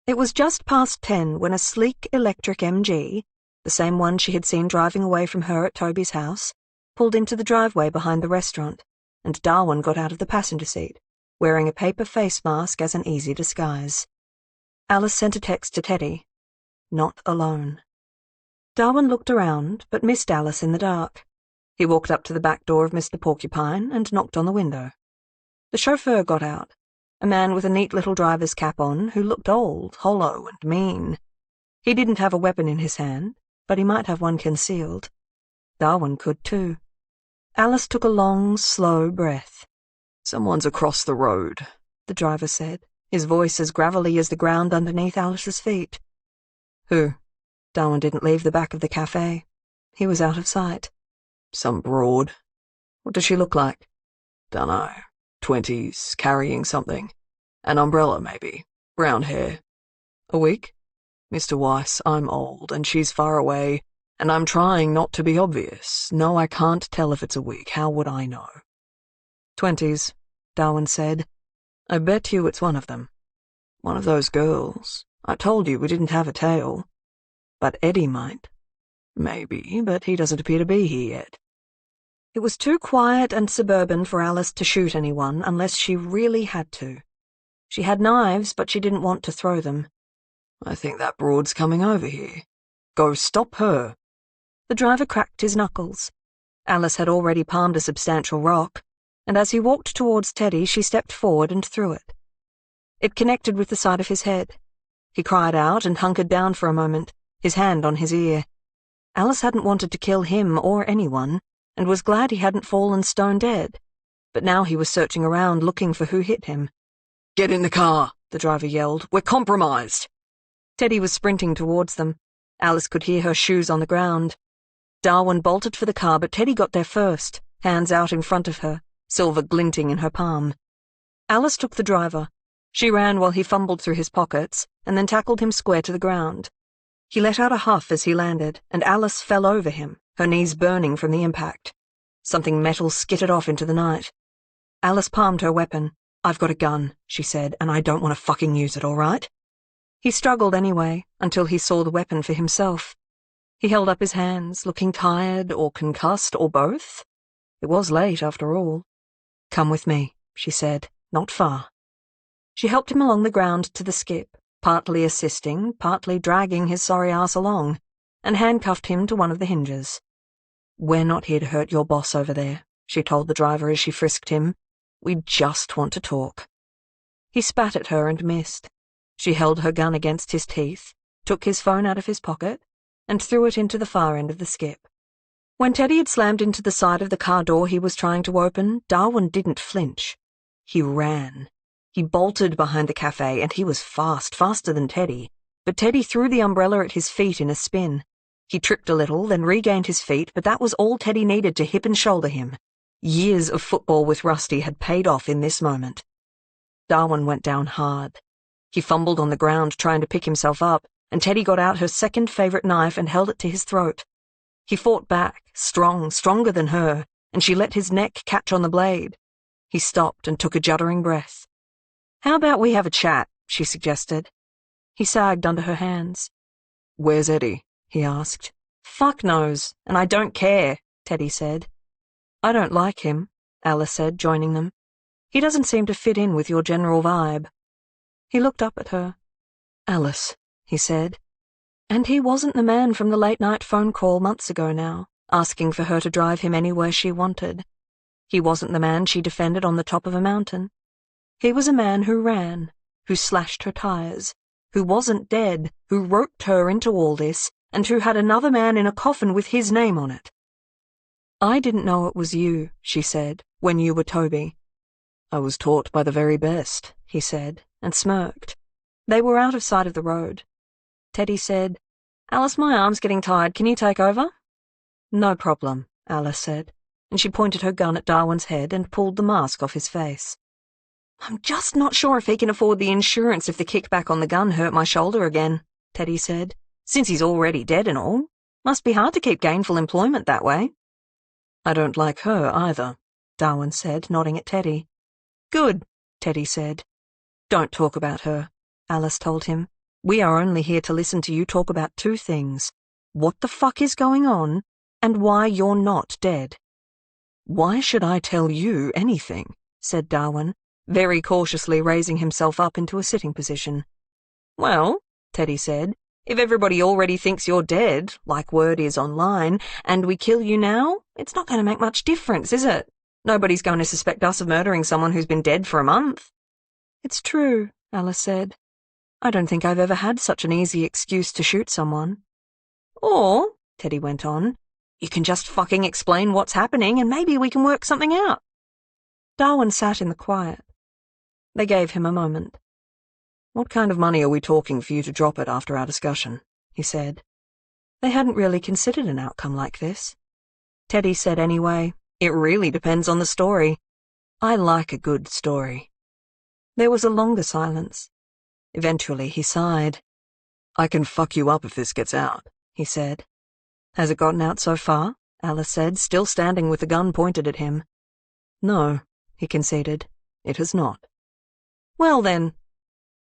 It was just past 10 when a sleek electric MG, the same one she had seen driving away from her at Toby's house, pulled into the driveway behind the restaurant, and Darwin got out of the passenger seat, wearing a paper face mask as an easy disguise. Alice sent a text to Teddy. Not alone. Darwin looked around, but missed Alice in the dark. He walked up to the back door of Mr. Porcupine and knocked on the window. The chauffeur got out, a man with a neat little driver's cap on who looked old, hollow, and mean. He didn't have a weapon in his hand, but he might have one concealed. Darwin could too. Alice took a long, slow breath.
"Someone's across the road,"
the driver said, his voice as gravelly as the ground underneath Alice's feet.
"Who?"
Darwin didn't leave the back of the cafe. He was out of sight.
"Some broad."
"What does she look like?"
"Dunno. 20s, carrying something. An umbrella, maybe. Brown hair."
"A week?"
"Mr. Weiss, I'm old, and she's far away, and I'm trying not to be obvious. No, I can't tell if it's a week. How would I know?"
"20s, Darwin said. "I bet you it's one of them."
"One of those girls. I told you we didn't have a tail."
"But Eddie might."
"Maybe, but he doesn't appear to be here yet."
It was too quiet and suburban for Alice to shoot anyone unless she really had to. She had knives, but she didn't want to throw them.
"I think that broad's coming over here. Go stop her."
The driver cracked his knuckles. Alice had already palmed a substantial rock, and as he walked towards Teddy, she stepped forward and threw it. It connected with the side of his head. He cried out and hunkered down for a moment, his hand on his ear. Alice hadn't wanted to kill him or anyone, and was glad he hadn't fallen stone dead. But now he was searching around, looking for who hit him.
"Get in the car," the driver yelled. "We're compromised."
Teddy was sprinting towards them. Alice could hear her shoes on the ground. Darwin bolted for the car, but Teddy got there first, hands out in front of her, silver glinting in her palm. Alice took the driver. She ran while he fumbled through his pockets, and then tackled him square to the ground. He let out a huff as he landed, and Alice fell over him, her knees burning from the impact. Something metal skittered off into the night. Alice palmed her weapon. "I've got a gun," she said, "and I don't want to fucking use it, all right?" He struggled anyway, until he saw the weapon for himself. He held up his hands, looking tired or concussed or both. It was late, after all. "Come with me," she said, "not far." She helped him along the ground to the skip, partly assisting, partly dragging his sorry ass along, and handcuffed him to one of the hinges. "We're not here to hurt your boss over there," she told the driver as she frisked him. "We just want to talk." He spat at her and missed. She held her gun against his teeth, took his phone out of his pocket, and threw it into the far end of the skip. When Teddy had slammed into the side of the car door he was trying to open, Darwin didn't flinch. He ran. He bolted behind the cafe, and he was fast, faster than Teddy, but Teddy threw the umbrella at his feet in a spin. He tripped a little, then regained his feet, but that was all Teddy needed to hip and shoulder him. Years of football with Rusty had paid off in this moment. Darwin went down hard. He fumbled on the ground trying to pick himself up, and Teddy got out her second favorite knife and held it to his throat. He fought back, strong, stronger than her, and she let his neck catch on the blade. He stopped and took a juddering breath. "How about we have a chat?" she suggested. He sagged under her hands.
"Where's Eddie?" he asked.
"Fuck knows, and I don't care," Teddy said. "I don't like him," Alice said, joining them. "He doesn't seem to fit in with your general vibe." He looked up at her. "Alice," he said. And he wasn't the man from the late-night phone call months ago now, asking for her to drive him anywhere she wanted. He wasn't the man she defended on the top of a mountain. He was a man who ran, who slashed her tires, who wasn't dead, who roped her into all this, and who had another man in a coffin with his name on it. "I didn't know it was you," she said, "when you were Toby."
"I was taught by the very best,"
he said, and smirked. They were out of sight of the road. Teddy said,
Alice, my arm's getting tired. Can you take over?
No problem, Alice said, and she pointed her gun at Darwin's head and pulled the mask off his face.
I'm just not sure if he can afford the insurance if the kickback on the gun hurt my shoulder again, Teddy said, since he's already dead and all. Must be hard to keep gainful employment that way.
I don't like her either, Darwin said, nodding at Teddy.
Good, Teddy said.
Don't talk about her, Alice told him. We are only here to listen to you talk about two things. What the fuck is going on, and why you're not dead.
Why should I tell you anything? Said Darwin,
very cautiously raising himself up into a sitting position.
Well, Teddy said, if everybody already thinks you're dead, like word is online, and we kill you now, it's not going to make much difference, is it? Nobody's going to suspect us of murdering someone who's been dead for a month.
It's true, Alice said. I don't think I've ever had such an easy excuse to shoot someone.
Or, Teddy went on, you can just fucking explain what's happening and maybe we can work something out.
Darwin sat in the quiet. They gave him a moment.
What kind of money are we talking for you to drop it after our discussion? He said.
They hadn't really considered an outcome like this.
Teddy said anyway, it really depends on the story.
I like a good story.
There was a longer silence.
Eventually he sighed. I can fuck you up if this gets out, he said.
Has it gotten out so far? Alice said, still standing with the gun pointed at him.
No, he conceded. It has not.
Well then.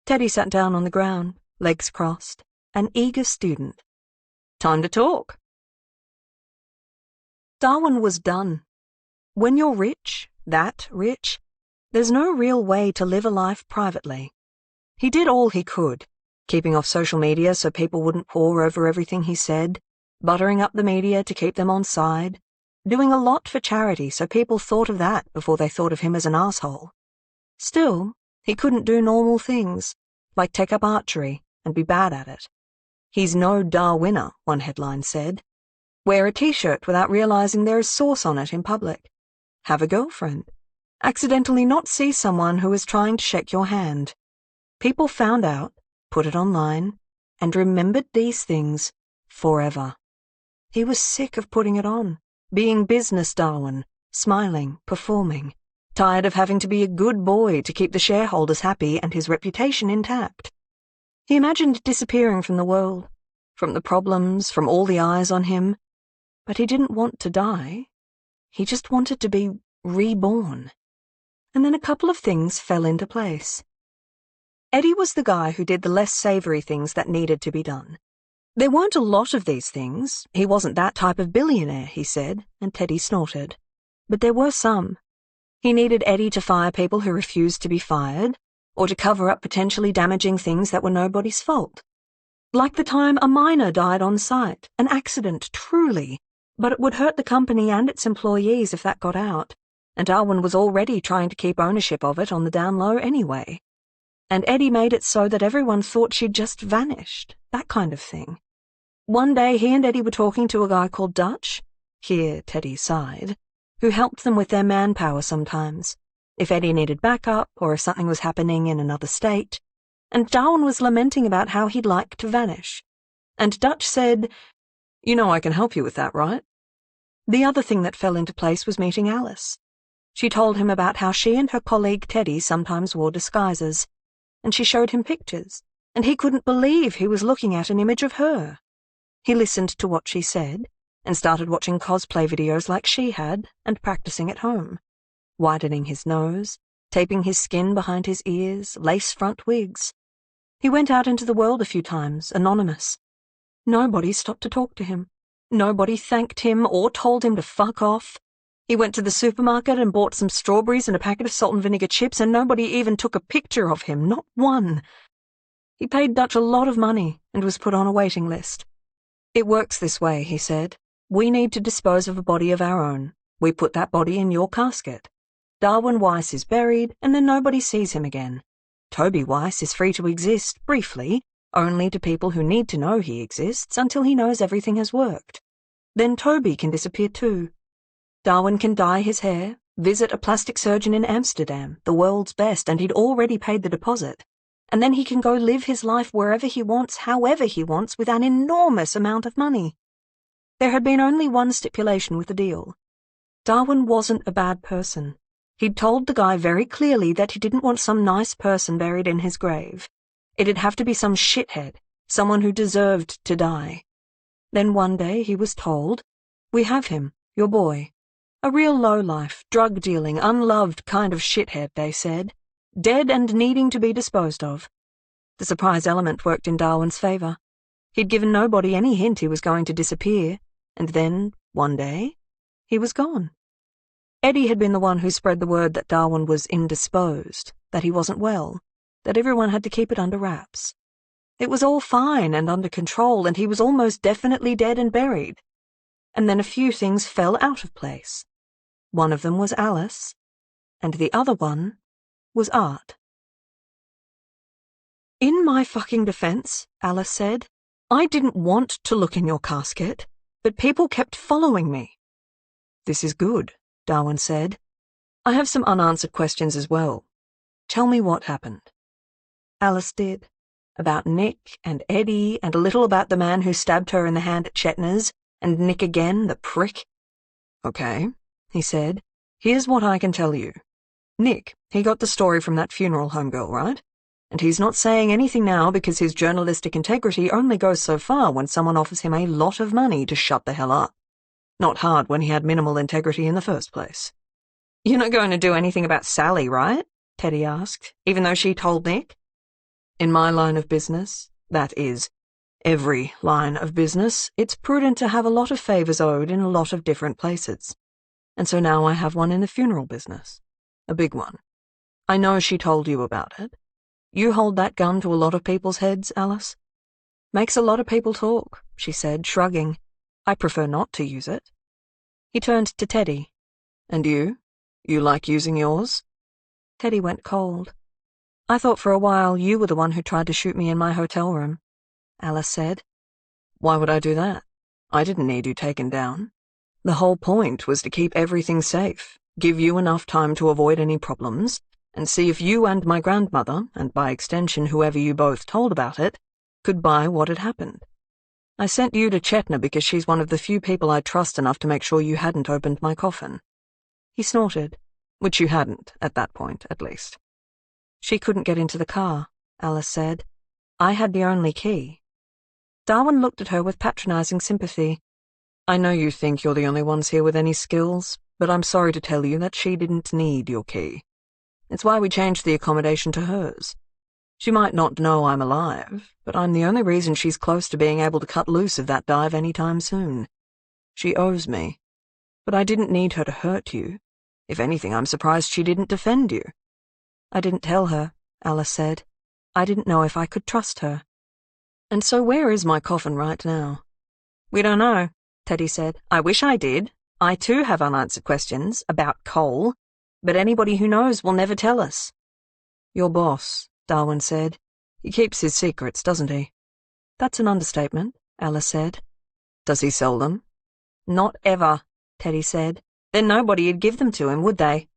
Teddy sat down on the ground, legs crossed, an eager student.
Time to talk.
Darwin was done. When you're rich, that rich, there's no real way to live a life privately. He did all he could, keeping off social media so people wouldn't pore over everything he said, buttering up the media to keep them on side, doing a lot for charity so people thought of that before they thought of him as an asshole. Still, he couldn't do normal things, like take up archery and be bad at it. He's no Darwinner, one headline said. Wear a t-shirt without realizing there is sauce on it in public. Have a girlfriend. Accidentally not see someone who is trying to shake your hand. People found out, put it online, and remembered these things forever. He was sick of putting it on, being business Darwin, smiling, performing, tired of having to be a good boy to keep the shareholders happy and his reputation intact. He imagined disappearing from the world, from the problems, from all the eyes on him, but he didn't want to die. He just wanted to be reborn. And then a couple of things fell into place. Eddie was the guy who did the less savory things that needed to be done. There weren't a lot of these things. He wasn't that type of billionaire, he said, and Teddy snorted. But there were some. He needed Eddie to fire people who refused to be fired, or to cover up potentially damaging things that were nobody's fault. Like the time a miner died on site, an accident, truly, but it would hurt the company and its employees if that got out, and Darwin was already trying to keep ownership of it on the down low anyway. And Eddie made it so that everyone thought she'd just vanished, that kind of thing. One day he and Eddie were talking to a guy called Dutch, here Teddy sighed, who helped them with their manpower sometimes, if Eddie needed backup or if something was happening in another state, and Darwin was lamenting about how he'd like to vanish. And Dutch said, "You know I can help you with that, right?" The other thing that fell into place was meeting Alice. She told him about how she and her colleague Teddy sometimes wore disguises, and she showed him pictures, and he couldn't believe he was looking at an image of her. He listened to what she said, and started watching cosplay videos like she had, and practicing at home, widening his nose, taping his skin behind his ears, lace front wigs. He went out into the world a few times, anonymous. Nobody stopped to talk to him. Nobody thanked him or told him to fuck off. He went to the supermarket and bought some strawberries and a packet of salt and vinegar chips, and nobody even took a picture of him, not one. He paid Dutch a lot of money and was put on a waiting list. "It works this way," he said. "We need to dispose of a body of our own. We put that body in your casket. Darwin Weiss is buried, and then nobody sees him again. Toby Weiss is free to exist, briefly, only to people who need to know he exists until he knows everything has worked. Then Toby can disappear too. Darwin can dye his hair, visit a plastic surgeon in Amsterdam, the world's best, and he'd already paid the deposit.
and then he can go live his life wherever he wants, however he wants, with an enormous amount of money. There had been only one stipulation with the deal. Darwin wasn't a bad person. He'd told the guy very clearly that he didn't want some nice person buried in his grave. It'd have to be some shithead, someone who deserved to die. Then one day he was told, "We have him, your boy. A real lowlife, drug-dealing, unloved kind of shithead," they said. Dead and needing to be disposed of. The surprise element worked in Darwin's favor. He'd given nobody any hint he was going to disappear, and then, one day, he was gone. Eddie had been the one who spread the word that Darwin was indisposed, that he wasn't well, that everyone had to keep it under wraps. It was all fine and under control, and he was almost definitely dead and buried. And then a few things fell out of place. One of them was Alice, and the other one was Art. "In my fucking defense," Alice said, "I didn't want to look in your casket, but people kept following me." "This is good," Darwin said. "I have some unanswered questions as well. Tell me what happened." Alice did. About Nick and Eddie, and a little about the man who stabbed her in the hand at Chetna's, and Nick again, the prick. "Okay," he said. "Here's what I can tell you. Nick, he got the story from that funeral home girl, right? And he's not saying anything now because his journalistic integrity only goes so far when someone offers him a lot of money to shut the hell up. Not hard when he had minimal integrity in the first place." "You're not going to do anything about Sally, right?" Teddy asked, even though she told Nick. "In my line of business, that is, every line of business, it's prudent to have a lot of favors owed in a lot of different places. And so now I have one in the funeral business. A big one. I know she told you about it. You hold that gun to a lot of people's heads, Alice." "Makes a lot of people talk," she said, shrugging. "I prefer not to use it." He turned to Teddy. "And you? You like using yours?" Teddy went cold. "I thought for a while you were the one who tried to shoot me in my hotel room," Alice said. "Why would I do that? I didn't need you taken down. The whole point was to keep everything safe, give you enough time to avoid any problems, and see if you and my grandmother, and by extension whoever you both told about it, could buy what had happened. I sent you to Chetna because she's one of the few people I trust enough to make sure you hadn't opened my coffin." He snorted, which you hadn't, at that point, at least. "She couldn't get into the car," Alice said. "I had the only key." Darwin looked at her with patronizing sympathy. "I know you think you're the only ones here with any skills, but I'm sorry to tell you that she didn't need your key. It's why we changed the accommodation to hers. She might not know I'm alive, but I'm the only reason she's close to being able to cut loose of that dive any time soon. She owes me. But I didn't need her to hurt you. If anything, I'm surprised she didn't defend you." "I didn't tell her," Alice said. "I didn't know if I could trust her." "And so where is my coffin right now?" "We don't know," Teddy said. "I wish I did. I too have unanswered questions about coal, but anybody who knows will never tell us." "Your boss," Darwin said. "He keeps his secrets, doesn't he?" "That's an understatement," Alice said. "Does he sell them?" "Not ever," Teddy said. "Then nobody'd give them to him, would they?"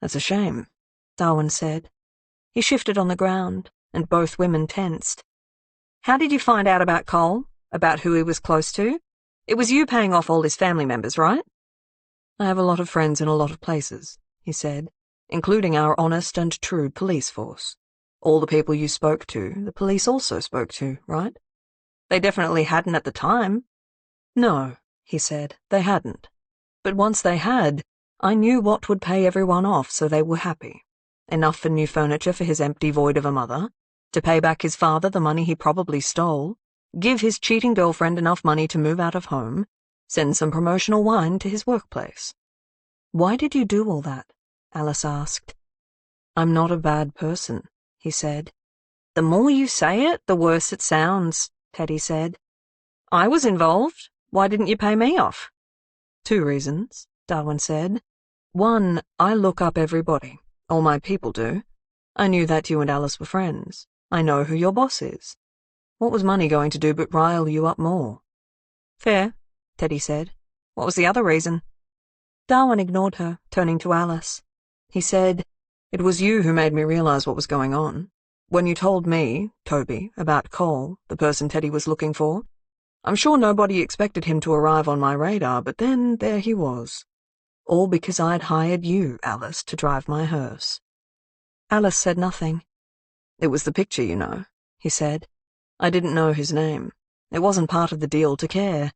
"That's a shame," Darwin said. He shifted on the ground, and both women tensed. "How did you find out about Cole? About who he was close to? It was you paying off all his family members, right?" "I have a lot of friends in a lot of places," he said, "including our honest and true police force. All the people you spoke to, the police also spoke to, right?" "They definitely hadn't at the time." "No," he said, "they hadn't. But once they had, I knew what would pay everyone off so they were happy. Enough for new furniture for his empty void of a mother, to pay back his father the money he probably stole, give his cheating girlfriend enough money to move out of home, send some promotional wine to his workplace." "Why did you do all that?" Alice asked. "I'm not a bad person," he said. "The more you say it, the worse it sounds," Teddy said. "I was involved. Why didn't you pay me off?" "Two reasons," Darwin said. "One, I look up everybody. All my people do. I knew that you and Alice were friends. I know who your boss is. What was money going to do but rile you up more?" "Fair," Teddy said. "What was the other reason?" Darwin ignored her, turning to Alice. He said, "It was you who made me realize what was going on.
When you told me, Toby, about Cole, the person Teddy was looking for, I'm sure nobody expected him to arrive on my radar, but then there he was. All because I'd hired you, Alice, to drive my hearse."
Alice said nothing.
"It was the picture, you know," he said. "I didn't know his name. It wasn't part of the deal to care.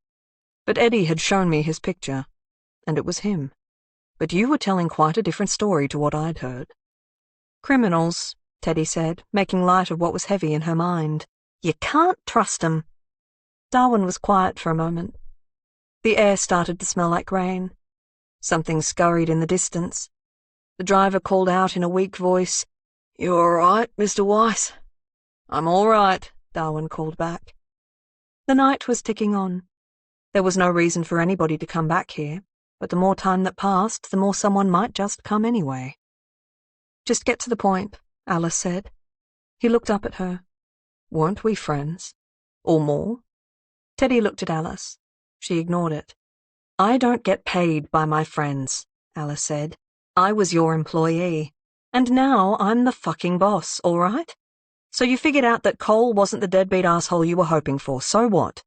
But Eddie had shown me his picture, and it was him. But you were telling quite a different story to what I'd heard."
"Criminals," Teddy said, making light of what was heavy in her mind. "You can't trust 'em." Darwin was quiet for a moment. The air started to smell like rain. Something scurried in the distance. The driver called out in a weak voice, "You all right, Mr. Weiss?"
"I'm all right," Darwin called back.
The night was ticking on. There was no reason for anybody to come back here, but the more time that passed, the more someone might just come anyway. "Just get to the point," Alice said. He looked up at her.
"Weren't we friends? Or more?"
Teddy looked at Alice. She ignored it. "I don't get paid by my friends," Alice said. "I was your employee. And now I'm the fucking boss, all right? So you figured out that Cole wasn't the deadbeat asshole you were hoping for, so what?"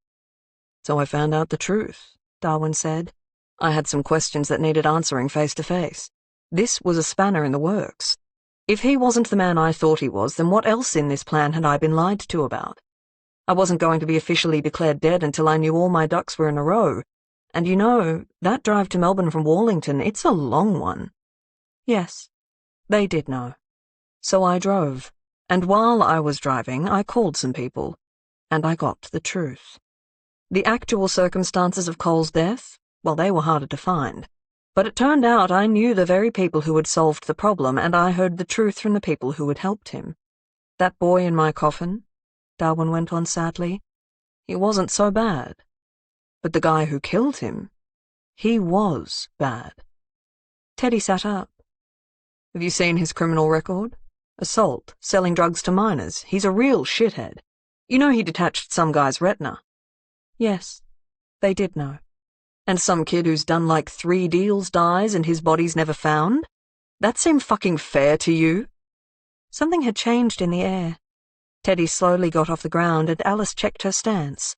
"So I found out the truth," Darwin said. "I had some questions that needed answering face to face. This was a spanner in the works. If he wasn't the man I thought he was, then what else in this plan had I been lied to about? I wasn't going to be officially declared dead until I knew all my ducks were in a row. And you know, that drive to Melbourne from Wallington, it's a long one."
Yes,
They did know. So I drove, and while I was driving, I called some people, and I got the truth. The actual circumstances of Cole's death, well, they were harder to find. But it turned out I knew the very people who had solved the problem, and I heard the truth from the people who had helped him. That boy in my coffin, Darwin went on sadly, he wasn't so bad. But the guy who killed him, he was bad.
Teddy sat up.
"Have you seen his criminal record? Assault, selling drugs to minors. He's a real shithead. You know he detached some guy's retina."
Yes, they did know.
"And some kid who's done like 3 deals dies and his body's never found? That seem fucking fair to you?"
Something had changed in the air. Teddy slowly got off the ground and Alice checked her stance.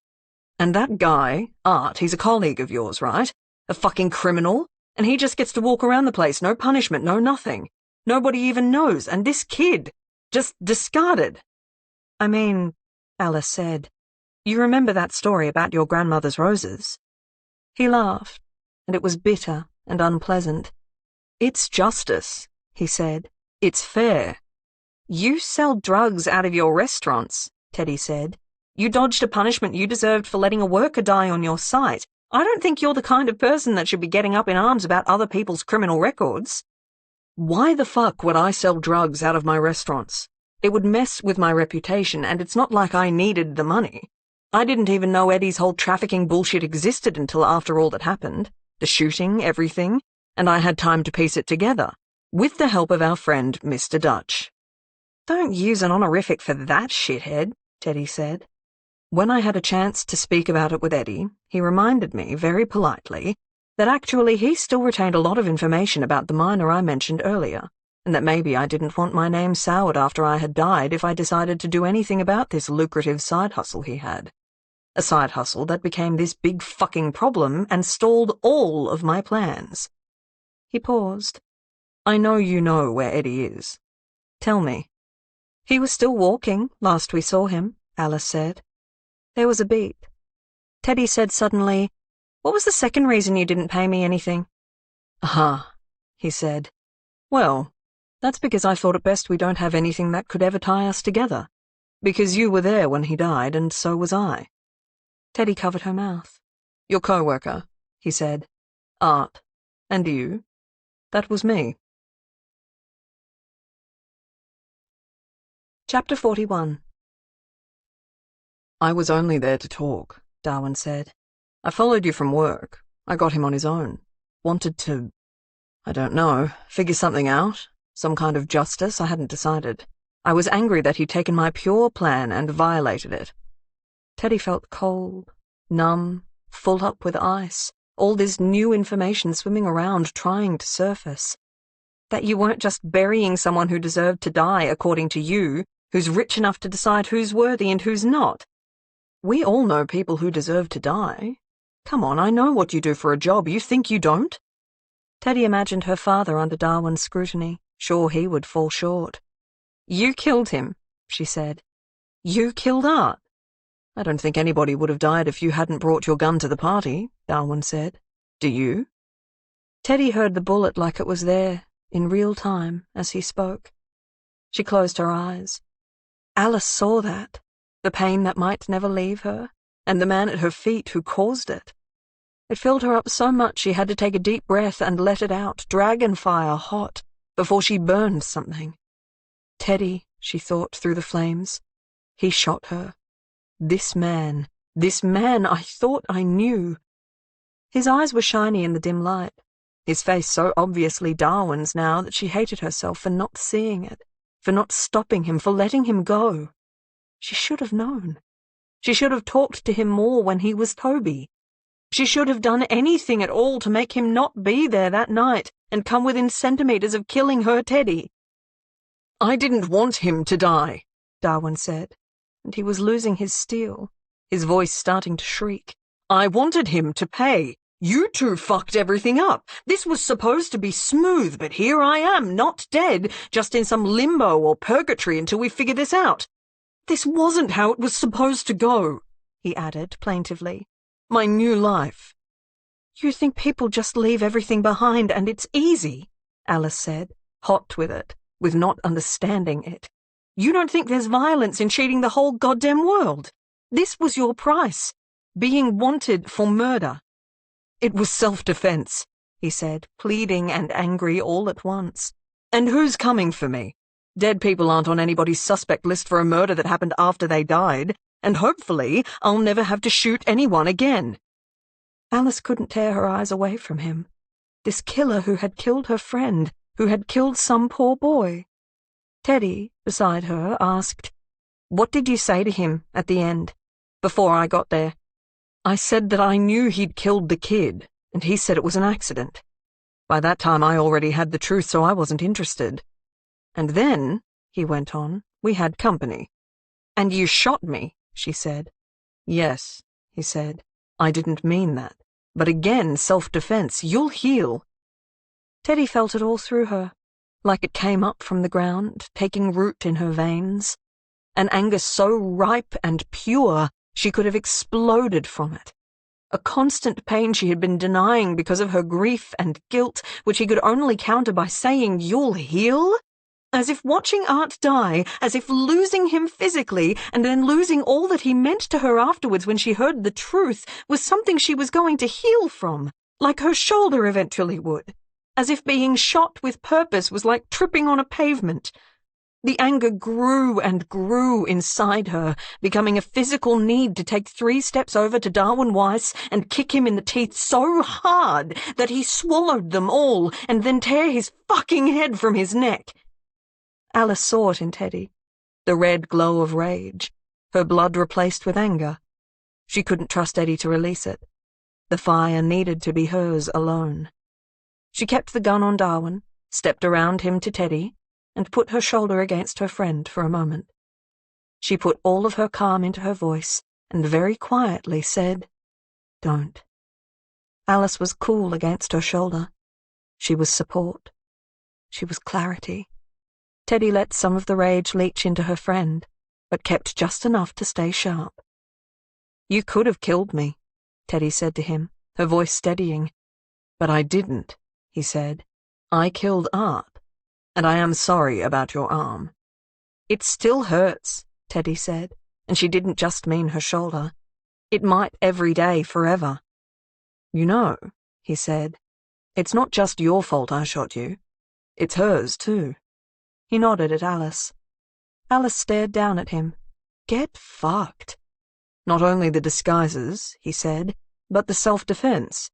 "And that guy, Art, he's a colleague of yours, right? A fucking criminal? And he just gets to walk around the place, no punishment, no nothing. Nobody even knows, and this kid, just discarded."
"I mean," Alice said, "you remember that story about your grandmother's roses?" He laughed, and it was bitter and unpleasant.
"It's justice," he said. "It's fair."
"You sell drugs out of your restaurants," Teddy said. "You dodged a punishment you deserved for letting a worker die on your site. I don't think you're the kind of person that should be getting up in arms about other people's criminal records."
"Why the fuck would I sell drugs out of my restaurants? It would mess with my reputation, and it's not like I needed the money. I didn't even know Eddie's whole trafficking bullshit existed until after all that happened. The shooting, everything, and I had time to piece it together, with the help of our friend, Mr. Dutch."
"Don't use an honorific for that shithead," Teddy said.
When I had a chance to speak about it with Eddie, he reminded me, very politely, that actually he still retained a lot of information about the miner I mentioned earlier, and that maybe I didn't want my name soured after I had died if I decided to do anything about this lucrative side hustle he had. A side hustle that became this big fucking problem and stalled all of my plans.
He paused.
"I know you know where Eddie is. Tell me."
"He was still walking last we saw him," Alice said. There was a beat. Teddy said suddenly, "What was the second reason you didn't pay me anything?"
"Aha," he said. "Well, that's because I thought it best we don't have anything that could ever tie us together. Because you were there when he died, and so was I."
Teddy covered her mouth.
"Your co-worker," he said. "Art. And you. That was me."
Chapter 41.
"I was only there to talk," Darwin said. "I followed you from work. I got him on his own. Wanted to, I don't know, figure something out. Some kind of justice, I hadn't decided. I was angry that he'd taken my pure plan and violated it."
Teddy felt cold, numb, full up with ice, all this new information swimming around trying to surface. That you weren't just burying someone who deserved to die according to you,
Who's rich enough to decide who's worthy and who's not?
We all know people who deserve to die. Come on, I know what you do for a job. You think you don't?
Teddy imagined her father under Darwin's scrutiny, sure he would fall short. You killed him, she said. You killed Art.
I don't think anybody would have died if you hadn't brought your gun to the party, Darwin said. Do you?
Teddy heard the bullet like it was there, in real time, as he spoke. She closed her eyes. Alice saw that, the pain that might never leave her, and the man at her feet who caused it. It filled her up so much she had to take a deep breath and let it out, dragon fire hot, before she burned something. Teddy, she thought through the flames. He shot her. This man I thought I knew. His eyes were shiny in the dim light, his face so obviously Darwin's now that she hated herself for not seeing it, for not stopping him, for letting him go. She should have known. She should have talked to him more when he was Toby. She should have done anything at all to make him not be there that night and come within centimeters of killing her Teddy.
I didn't want him to die,
Darwin said, and he was losing his steel, his voice starting to shriek.
I wanted him to pay. You two fucked everything up. This was supposed to be smooth, but here I am, not dead, just in some limbo or purgatory until we figure this out. This wasn't how it was supposed to go, he added plaintively. My new life.
You think people just leave everything behind and it's easy, Alice said, hot with it, with not understanding it. You don't think there's violence in cheating the whole goddamn world? This was your price, being wanted for murder.
It was self-defense, he said, pleading and angry all at once. And who's coming for me? Dead people aren't on anybody's suspect list for a murder that happened after they died, and hopefully I'll never have to shoot anyone again.
Alice couldn't tear her eyes away from him. This killer who had killed her friend, who had killed some poor boy. Teddy, beside her, asked, "What did you say to him at the end, before I got there?"
I said that I knew he'd killed the kid, and he said it was an accident. By that time I already had the truth, so I wasn't interested. And then, he went on, we had company.
And you shot me, she said.
Yes, he said. I didn't mean that. But again, self-defense. You'll heal.
Teddy felt it all through her, like it came up from the ground, taking root in her veins. An anger so ripe and pure she could have exploded from it. A constant pain she had been denying because of her grief and guilt, which he could only counter by saying, "You'll heal?" As if watching Art die, as if losing him physically, and then losing all that he meant to her afterwards when she heard the truth, was something she was going to heal from, like her shoulder eventually would. As if being shot with purpose was like tripping on a pavement. The anger grew and grew inside her, becoming a physical need to take 3 steps over to Darwin Weiss and kick him in the teeth so hard that he swallowed them all and then tear his fucking head from his neck. Alice saw it in Teddy, the red glow of rage, her blood replaced with anger. She couldn't trust Eddie to release it. The fire needed to be hers alone. She kept the gun on Darwin, stepped around him to Teddy, and put her shoulder against her friend for a moment. She put all of her calm into her voice and very quietly said, "Don't." Alice was cool against her shoulder. She was support. She was clarity. Teddy let some of the rage leach into her friend, but kept just enough to stay sharp. "You could have killed me," Teddy said to him, her voice steadying.
"But I didn't," he said. "I killed Art, and I am sorry about your arm."
"It still hurts," Teddy said, and she didn't just mean her shoulder. "It might every day forever."
"You know," he said, "it's not just your fault I shot you. It's hers, too."
He nodded at Alice. Alice stared down at him. Get fucked.
"Not only the disguises," he said, "but the self-defense.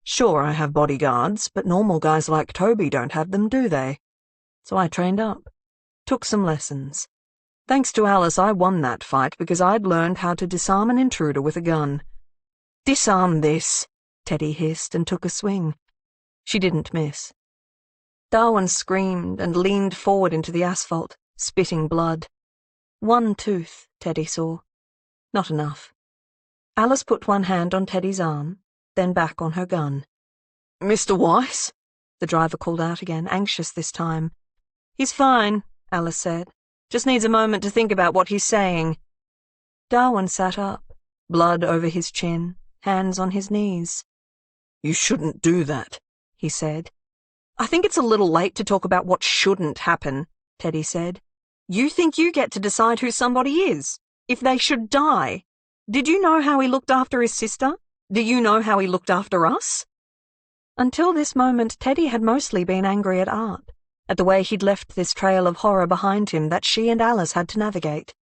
Sure, I have bodyguards, but normal guys like Toby don't have them, do they? So I trained up, took some lessons. Thanks to Alice, I won that fight because I'd learned how to disarm an intruder with a gun."
"Disarm this," Teddy hissed and took a swing. She didn't miss. Darwin screamed and leaned forward into the asphalt, spitting blood. One tooth, Teddy saw. Not enough. Alice put one hand on Teddy's arm, then back on her gun.
Mr. Weiss?
The driver called out again, anxious this time. He's fine, Alice said. Just needs a moment to think about what he's saying. Darwin sat up, blood over his chin, hands on his knees.
You shouldn't do that,
he said. I think it's a little late to talk about what shouldn't happen, Teddy said. You think you get to decide who somebody is, if they should die. Did you know how he looked after his sister? Do you know how he looked after us? Until this moment, Teddy had mostly been angry at Art, at the way he'd left this trail of horror behind him that she and Alice had to navigate.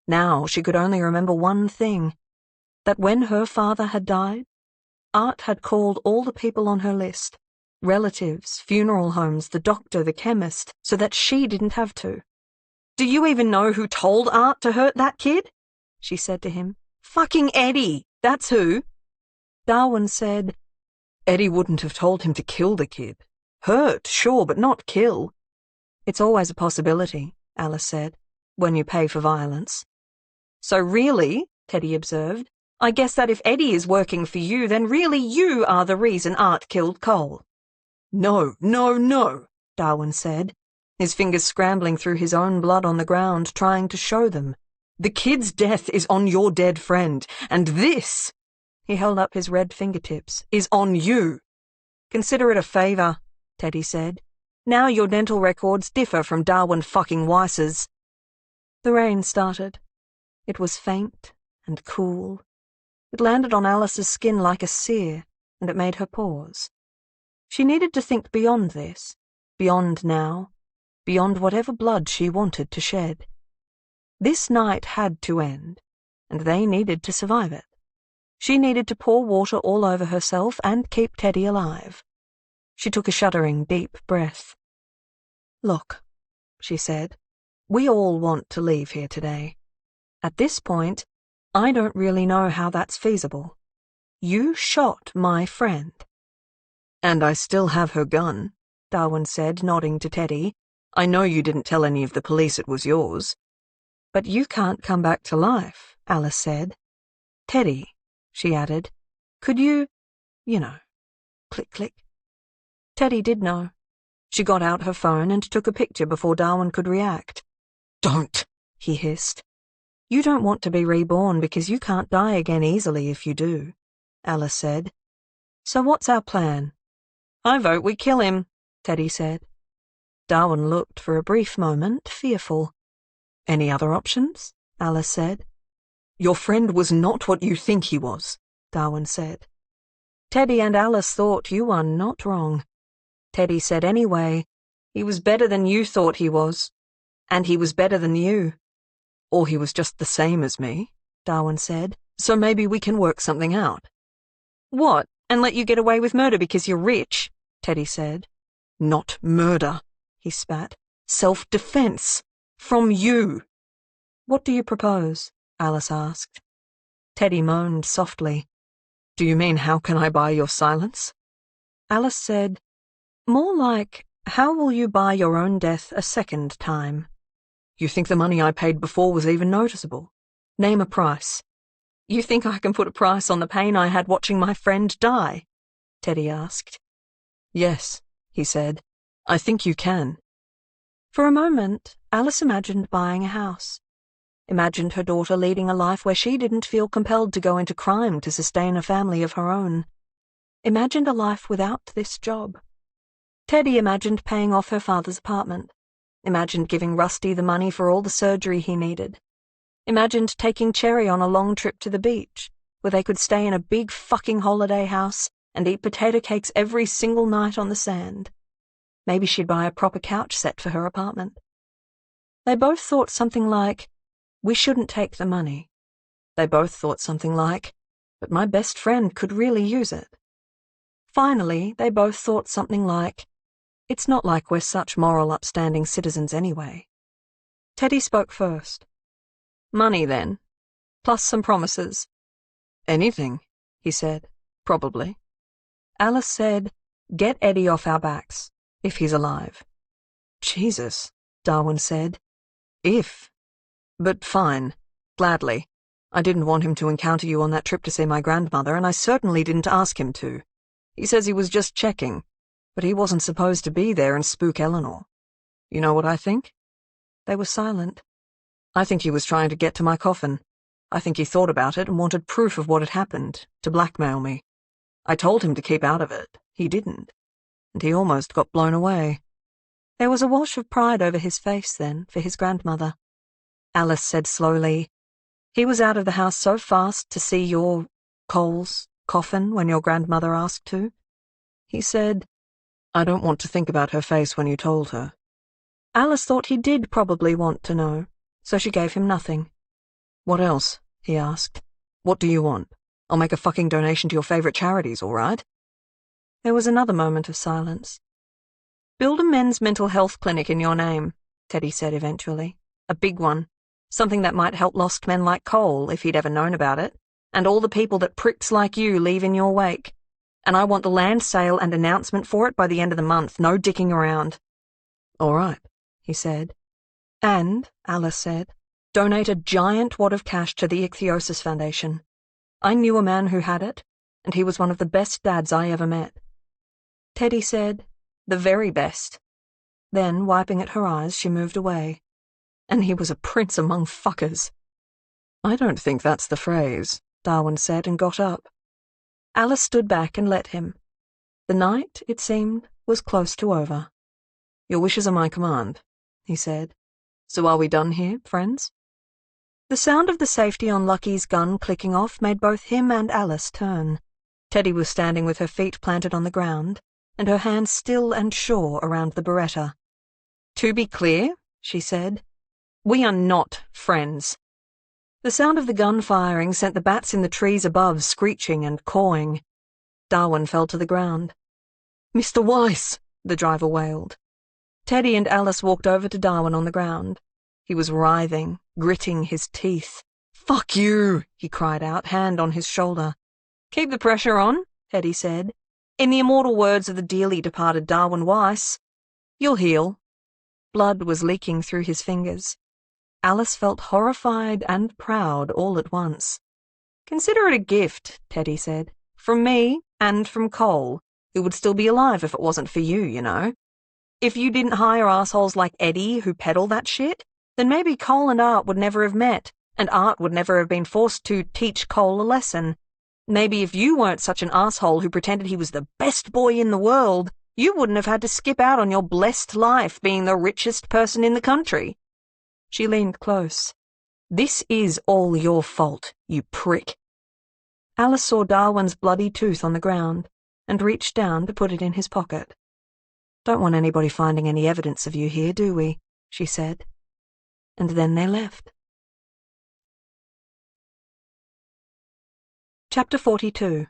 Now she could only remember one thing, that when her father had died, Art had called all the people on her list, relatives, funeral homes, the doctor, the chemist, so that she didn't have to. Do you even know who told Art to hurt that kid? She said to him. Fucking Eddie, that's who. Darwin said,
Eddie wouldn't have told him to kill the kid. Hurt, sure, but not kill.
It's always a possibility, Alice said, when you pay for violence. So really, Teddy observed, I guess that if Eddie is working for you, then really you are the reason Art killed Cole.
No, no, no,
Darwin said, his fingers scrambling through his own blood on the ground, trying to show them.
The kid's death is on your dead friend, and this,
he held up his red fingertips,
is on you.
Consider it a favour, Teddy said. Now your dental records differ from Darwin fucking Weiss's. The rain started. It was faint and cool. It landed on Alice's skin like a sear, and it made her pause. She needed to think beyond this, beyond now, beyond whatever blood she wanted to shed. This night had to end, and they needed to survive it. She needed to pour water all over herself and keep Teddy alive. She took a shuddering, deep breath. Look, she said, we all want to leave here today. At this point, I don't really know how that's feasible. You shot my friend.
And I still have her gun, Darwin said, nodding to Teddy. I know you didn't tell any of the police it was yours.
But you can't come back to life, Alice said. Teddy, she added, could you know, click, click. Teddy did know. She got out her phone and took a picture before Darwin could react.
Don't,
he hissed. You don't want to be reborn because you can't die again easily if you do, Alice said. So what's our plan? I vote we kill him, Teddy said. Darwin looked for a brief moment, fearful. Any other options? Alice said.
Your friend was not what you think he was,
Darwin said. Teddy and Alice thought you were not wrong. Teddy said anyway, he was better than you thought he was. And he was better than you.
Or he was just the same as me, Darwin said, so maybe we can work something out.
What, and let you get away with murder because you're rich? Teddy said.
Not murder, he spat. Self-defense. From you.
What do you propose? Alice asked. Teddy moaned softly.
Do you mean how can I buy your silence?
Alice said, more like, how will you buy your own death a second time?
You think the money I paid before was even noticeable? Name a price.
You think I can put a price on the pain I had watching my friend die? Teddy asked.
Yes, he said. I think you can.
For a moment, Alice imagined buying a house. Imagined her daughter leading a life where she didn't feel compelled to go into crime to sustain a family of her own. Imagined a life without this job. Teddy imagined paying off her father's apartment. Imagined giving Rusty the money for all the surgery he needed. Imagined taking Cherry on a long trip to the beach, where they could stay in a big fucking holiday house and eat potato cakes every single night on the sand. Maybe she'd buy a proper couch set for her apartment. They both thought something like, we shouldn't take the money. They both thought something like, but my best friend could really use it. Finally, they both thought something like, it's not like we're such moral upstanding citizens anyway. Teddy spoke first. Money, then. Plus some promises.
Anything, he said. Probably.
Alice said, get Eddie off our backs, if he's alive.
Jesus, Darwin said. If. But fine. Gladly. I didn't want him to encounter you on that trip to see my grandmother, and I certainly didn't ask him to. He says he was just checking, but he wasn't supposed to be there and spook Eleanor. You know what I think?" They were silent. "I think he was trying to get to my coffin. I think he thought about it and wanted proof of what had happened, to blackmail me. I told him to keep out of it. He didn't. And he almost got blown away."
There was a wash of pride over his face then, for his grandmother. Alice said slowly, "He was out of the house so fast to see Cole's coffin when your grandmother asked to."
He said, "I don't want to think about her face when you told her."
Alice thought he did probably want to know, so she gave him nothing.
"What else?" he asked. "What do you want? I'll make a fucking donation to your favorite charities, all right?"
There was another moment of silence. "Build a men's mental health clinic in your name," Teddy said eventually. "A big one. Something that might help lost men like Cole, if he'd ever known about it, and all the people that pricks like you leave in your wake. And I want the land sale and announcement for it by the end of the month, no dicking around."
"All right," he said.
"And," Alice said, "donate a giant wad of cash to the Ichthyosis Foundation. I knew a man who had it, and he was one of the best dads I ever met." Teddy said, "The very best." Then, wiping at her eyes, she moved away. "And he was a prince among fuckers."
"I don't think that's the phrase,"
Darwin said and got up. Alice stood back and let him. The night, it seemed, was close to over.
"Your wishes are my command," he said. "So are we done here, friends?"
The sound of the safety on Lucky's gun clicking off made both him and Alice turn. Teddy was standing with her feet planted on the ground, and her hands still and sure around the Beretta. "To be clear," she said, "we are not friends." The sound of the gun firing sent the bats in the trees above screeching and cawing. Darwin fell to the ground.
"Mr. Weiss!" the driver wailed.
Teddy and Alice walked over to Darwin on the ground. He was writhing, gritting his teeth.
"Fuck you!"
he cried out, hand on his shoulder. "Keep the pressure on," Teddy said. "In the immortal words of the dearly departed Darwin Weiss, you'll heal." Blood was leaking through his fingers. Alice felt horrified and proud all at once. "Consider it a gift," Teddy said, "from me and from Cole, who would still be alive if it wasn't for you, you know. If you didn't hire assholes like Eddie who peddle that shit, then maybe Cole and Art would never have met, and Art would never have been forced to teach Cole a lesson. Maybe if you weren't such an asshole who pretended he was the best boy in the world, you wouldn't have had to skip out on your blessed life being the richest person in the country." She leaned close. "This is all your fault, you prick." Alice saw Darwin's bloody tooth on the ground and reached down to put it in his pocket. "Don't want anybody finding any evidence of you here, do we?" she said. And then they left. Chapter 42.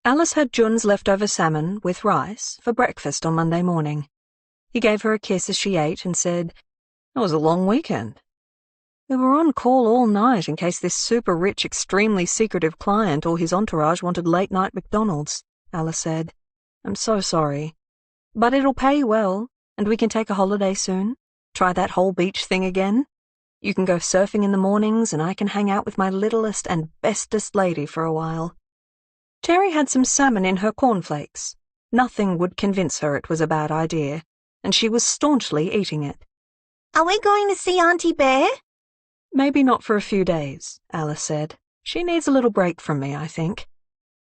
Alice had Jun's leftover salmon, with rice, for breakfast on Monday morning. He gave her a kiss as she ate and said, "It was a long weekend." "We were on call all night in case this super-rich, extremely secretive client or his entourage wanted late-night McDonald's," Alice said. "I'm so sorry. But it'll pay well, and we can take a holiday soon. Try that whole beach thing again. You can go surfing in the mornings, and I can hang out with my littlest and bestest lady for a while." Cherry had some salmon in her cornflakes. Nothing would convince her it was a bad idea, and she was staunchly eating it.
"Are we going to see Auntie Bear?"
"Maybe not for a few days," Alice said. "She needs a little break from me, I think."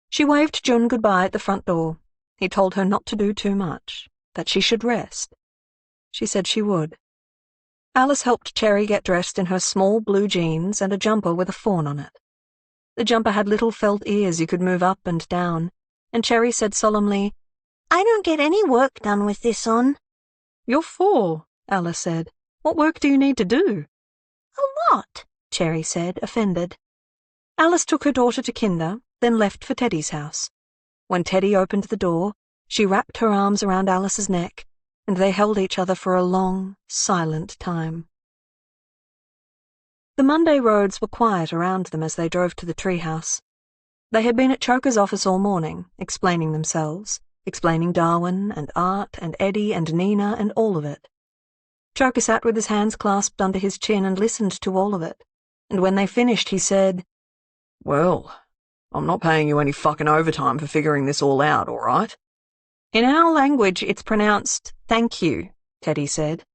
She waved Jun goodbye at the front door. He told her not to do too much, that she should rest. She said she would. Alice helped Cherry get dressed in her small blue jeans and a jumper with a fawn on it. The jumper had little felt ears you could move up and down, and Cherry said solemnly,
"I don't get any work done with this on."
"You're 4, Alice said. "What work do you need to do?"
"A lot,"
Cherry said, offended. Alice took her daughter to Kinder, then left for Teddy's house. When Teddy opened the door, she wrapped her arms around Alice's neck, and they held each other for a long, silent time. The Monday roads were quiet around them as they drove to the treehouse. They had been at Choker's office all morning, explaining themselves, explaining Darwin and Art and Eddie and Nina and all of it.
Choker sat with his hands clasped under his chin and listened to all of it, and when they finished he said,
"Well, I'm not paying you any fucking overtime for figuring this all out, all right?"
"In our language it's pronounced thank you," Teddy said.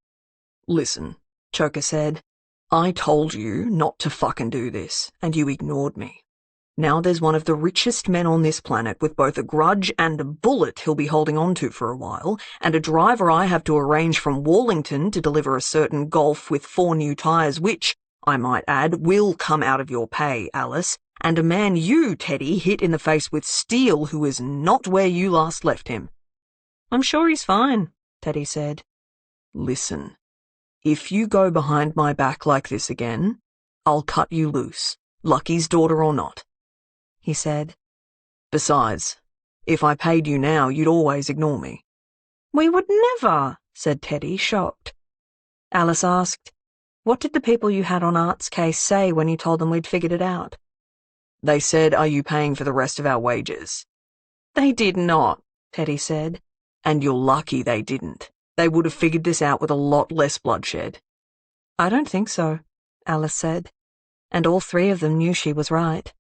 "Listen," Choker said, "I told you not to fucking do this, and you ignored me. Now there's one of the richest men on this planet with both a grudge and a bullet he'll be holding on to for a while, and a driver I have to arrange from Wallington to deliver a certain Golf with 4 new tyres which, I might add, will come out of your pay, Alice, and a man you, Teddy, hit in the face with steel who is not where you last left him."
"I'm sure he's fine," Teddy said.
"Listen, if you go behind my back like this again, I'll cut you loose, Lucky's daughter or not," he said. "Besides, if I paid you now, you'd always ignore me."
"We would never," said Teddy, shocked. Alice asked, "What did the people you had on Art's case say when you told them we'd figured it out?"
"They said, 'Are you paying for the rest of our wages?'"
"They did not," Teddy said.
"And you're lucky they didn't. They would have figured this out with a lot less bloodshed."
"I don't think so," Alice said, and all 3 of them knew she was right.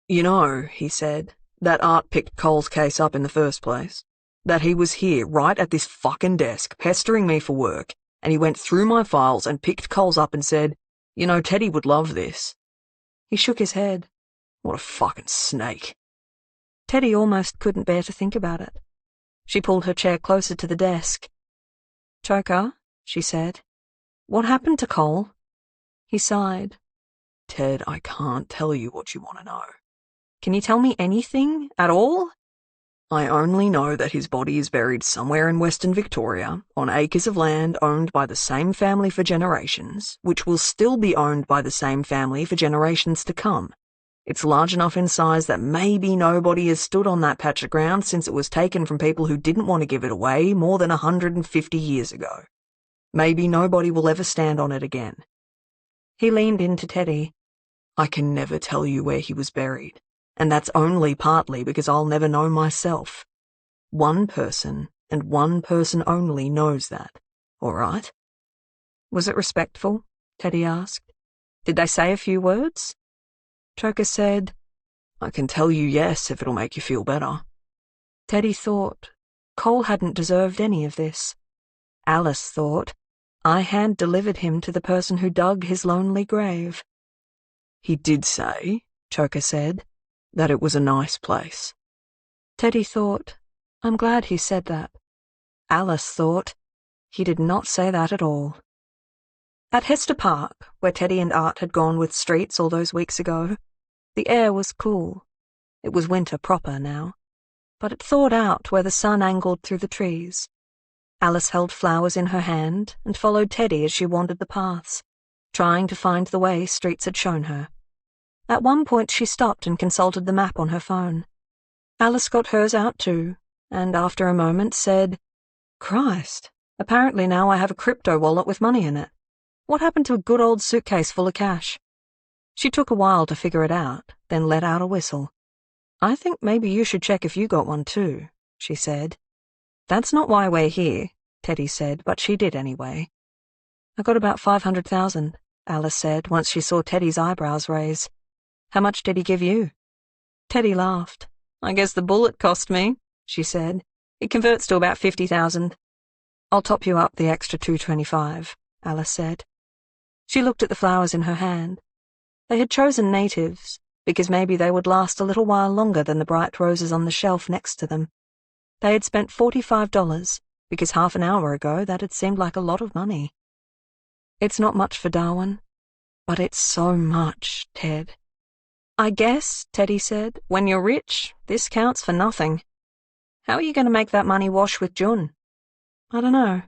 "You know," he said, "that Art picked Cole's case up in the first place. That he was here, right at this fucking desk, pestering me for work, and he went through my files and picked Cole's up and said, 'You know, Teddy would love this.'"
He shook his head.
What a fucking snake.
Teddy almost couldn't bear to think about it. She pulled her chair closer to the desk. "Choker," she said, "what happened to Cole?" He sighed.
"Ted, I can't tell you what you want to know."
"Can you tell me anything at all?"
"I only know that his body is buried somewhere in Western Victoria, on acres of land owned by the same family for generations, which will still be owned by the same family for generations to come. It's large enough in size that maybe nobody has stood on that patch of ground since it was taken from people who didn't want to give it away more than 150 years ago. Maybe nobody will ever stand on it again."
He leaned into Teddy.
"I can never tell you where he was buried, and that's only partly because I'll never know myself. One person, and one person only, knows that, all right?"
"Was it respectful?" Teddy asked. "Did they say a few words?" Choker said,
"I can tell you yes if it'll make you feel better."
Teddy thought, Cole hadn't deserved any of this. Alice thought, I had delivered him to the person who dug his lonely grave.
"He did say," Choker said, "that it was a nice place."
Teddy thought, I'm glad he said that. Alice thought, he did not say that at all. At Hester Park, where Teddy and Art had gone with Streets all those weeks ago, the air was cool. It was winter proper now, but it thawed out where the sun angled through the trees. Alice held flowers in her hand and followed Teddy as she wandered the paths, trying to find the way Streets had shown her. At one point she stopped and consulted the map on her phone. Alice got hers out too, and after a moment said, Christ, apparently now I have a crypto wallet with money in it. What happened to a good old suitcase full of cash? She took a while to figure it out, then let out a whistle. I think maybe you should check if you got one too, she said. That's not why we're here, Teddy said, but she did anyway. I got about 500,000, Alice said, once she saw Teddy's eyebrows raise. How much did he give you? Teddy laughed. I guess the bullet cost me, she said. It converts to about 50,000. I'll top you up the extra 225, Alice said. She looked at the flowers in her hand. They had chosen natives, because maybe they would last a little while longer than the bright roses on the shelf next to them. They had spent $45, because half an hour ago that had seemed like a lot of money. It's not much for Darwin, but it's so much, Ted. I guess, Teddy said, when you're rich, this counts for nothing. How are you going to make that money wash with Jun? I don't know.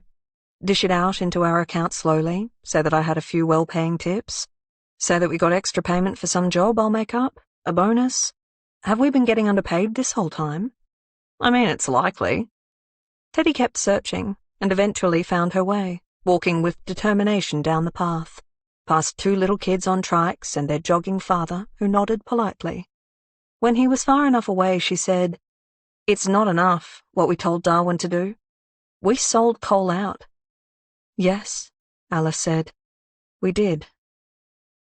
Dish it out into our account slowly, so that I had a few well-paying tips, so that we got extra payment for some job I'll make up, a bonus. Have we been getting underpaid this whole time? I mean, it's likely. Teddy kept searching, and eventually found her way, walking with determination down the path, past 2 little kids on trikes and their jogging father, who nodded politely. When he was far enough away, she said, It's not enough, what we told Darwin to do. We sold Cole out. Yes, Alice said. We did.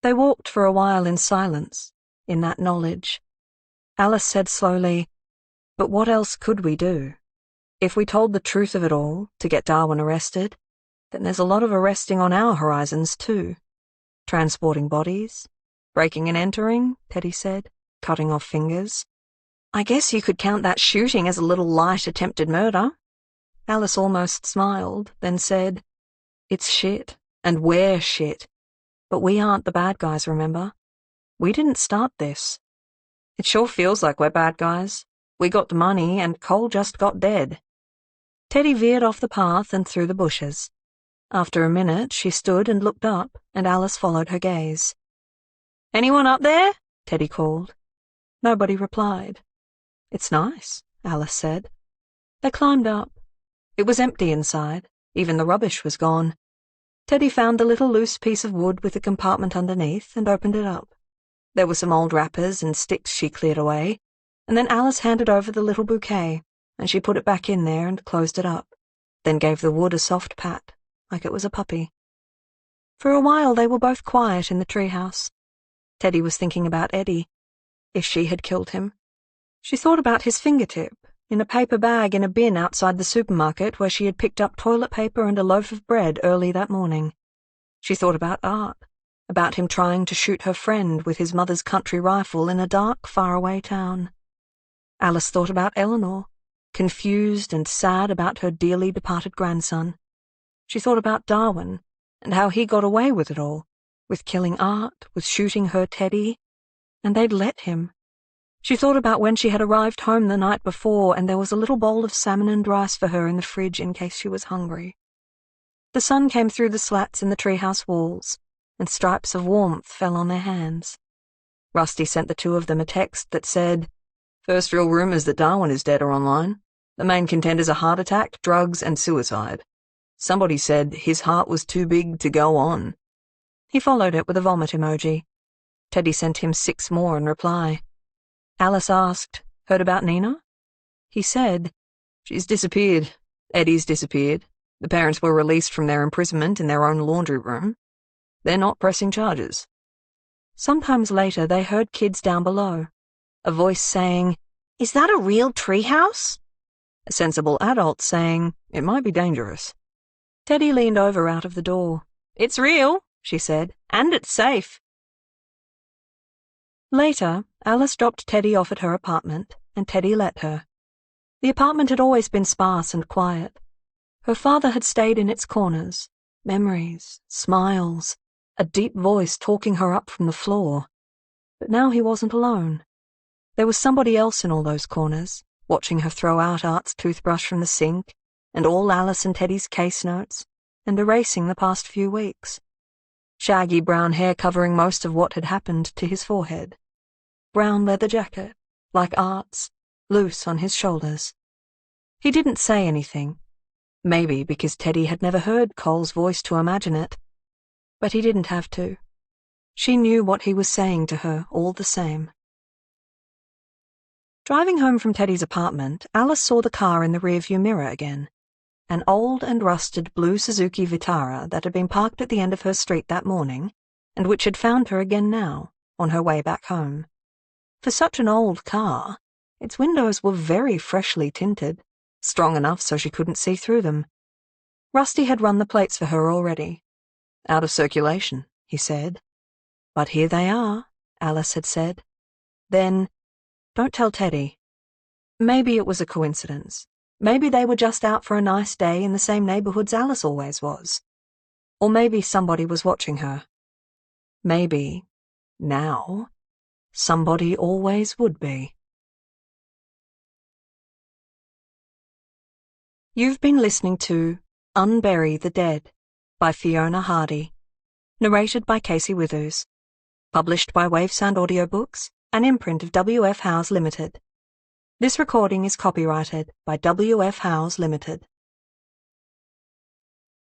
They walked for a while in silence, in that knowledge. Alice said slowly, "But what else could we do? If we told the truth of it all, to get Darwin arrested, then there's a lot of arresting on our horizons too. Transporting bodies, breaking and entering," Teddy said, cutting off fingers. "I guess you could count that shooting as a little light attempted murder." Alice almost smiled, then said, "It's shit, and we're shit. But we aren't the bad guys, remember? We didn't start this. It sure feels like we're bad guys. We got the money, and Cole just got dead." Teddy veered off the path and through the bushes. After a minute, she stood and looked up, and Alice followed her gaze. "Anyone up there?" Teddy called. Nobody replied. "It's nice," Alice said. They climbed up. It was empty inside. Even the rubbish was gone. Teddy found the little loose piece of wood with the compartment underneath and opened it up. There were some old wrappers and sticks she cleared away, and then Alice handed over the little bouquet, and she put it back in there and closed it up, then gave the wood a soft pat, like it was a puppy. For a while they were both quiet in the treehouse. Teddy was thinking about Eddie. If she had killed him. She thought about his fingertip, in a paper bag in a bin outside the supermarket where she had picked up toilet paper and a loaf of bread early that morning. She thought about Art, about him trying to shoot her friend with his mother's country rifle in a dark, faraway town. Alice thought about Eleanor, confused and sad about her dearly departed grandson. She thought about Darwin, and how he got away with it all, with killing Art, with shooting her Teddy, and they'd let him. She thought about when she had arrived home the night before and there was a little bowl of salmon and rice for her in the fridge in case she was hungry. The sun came through the slats in the treehouse walls, and stripes of warmth fell on their hands. Rusty sent the two of them a text that said, "First real rumors that Darwin is dead are online. The main contenders are heart attack, drugs, and suicide. Somebody said his heart was too big to go on." He followed it with a vomit emoji. Teddy sent him 6 more in reply. Alice asked, "Heard about Nina?" He said, "She's disappeared. Eddie's disappeared. The parents were released from their imprisonment in their own laundry room. They're not pressing charges." Sometimes later they heard kids down below. A voice saying, "Is that a real treehouse?" A sensible adult saying, "It might be dangerous." Teddy leaned over out of the door. "It's real," she said, "and it's safe." Later, Alice dropped Teddy off at her apartment, and Teddy let her. The apartment had always been sparse and quiet. Her father had stayed in its corners, memories, smiles, a deep voice talking her up from the floor. But now he wasn't alone. There was somebody else in all those corners, watching her throw out Art's toothbrush from the sink, and all Alice and Teddy's case notes, and erasing the past few weeks. Shaggy brown hair covering most of what had happened to his forehead. Brown leather jacket, like Art's, loose on his shoulders. He didn't say anything, maybe because Teddy had never heard Cole's voice to imagine it, but he didn't have to. She knew what he was saying to her all the same. Driving home from Teddy's apartment, Alice saw the car in the rearview mirror again, an old and rusted blue Suzuki Vitara that had been parked at the end of her street that morning, and which had found her again now, on her way back home. For such an old car, its windows were very freshly tinted, strong enough so she couldn't see through them. Rusty had run the plates for her already. "Out of circulation," he said. "But here they are," Alice had said. Then, "Don't tell Teddy." Maybe it was a coincidence. Maybe they were just out for a nice day in the same neighborhoods Alice always was. Or maybe somebody was watching her. Maybe, now, somebody always would be. You've been listening to Unbury the Dead by Fiona Hardy, narrated by Casey Withers, published by Wavesound Audiobooks, an imprint of W.F. Howes Limited. This recording is copyrighted by W.F. Howes Limited.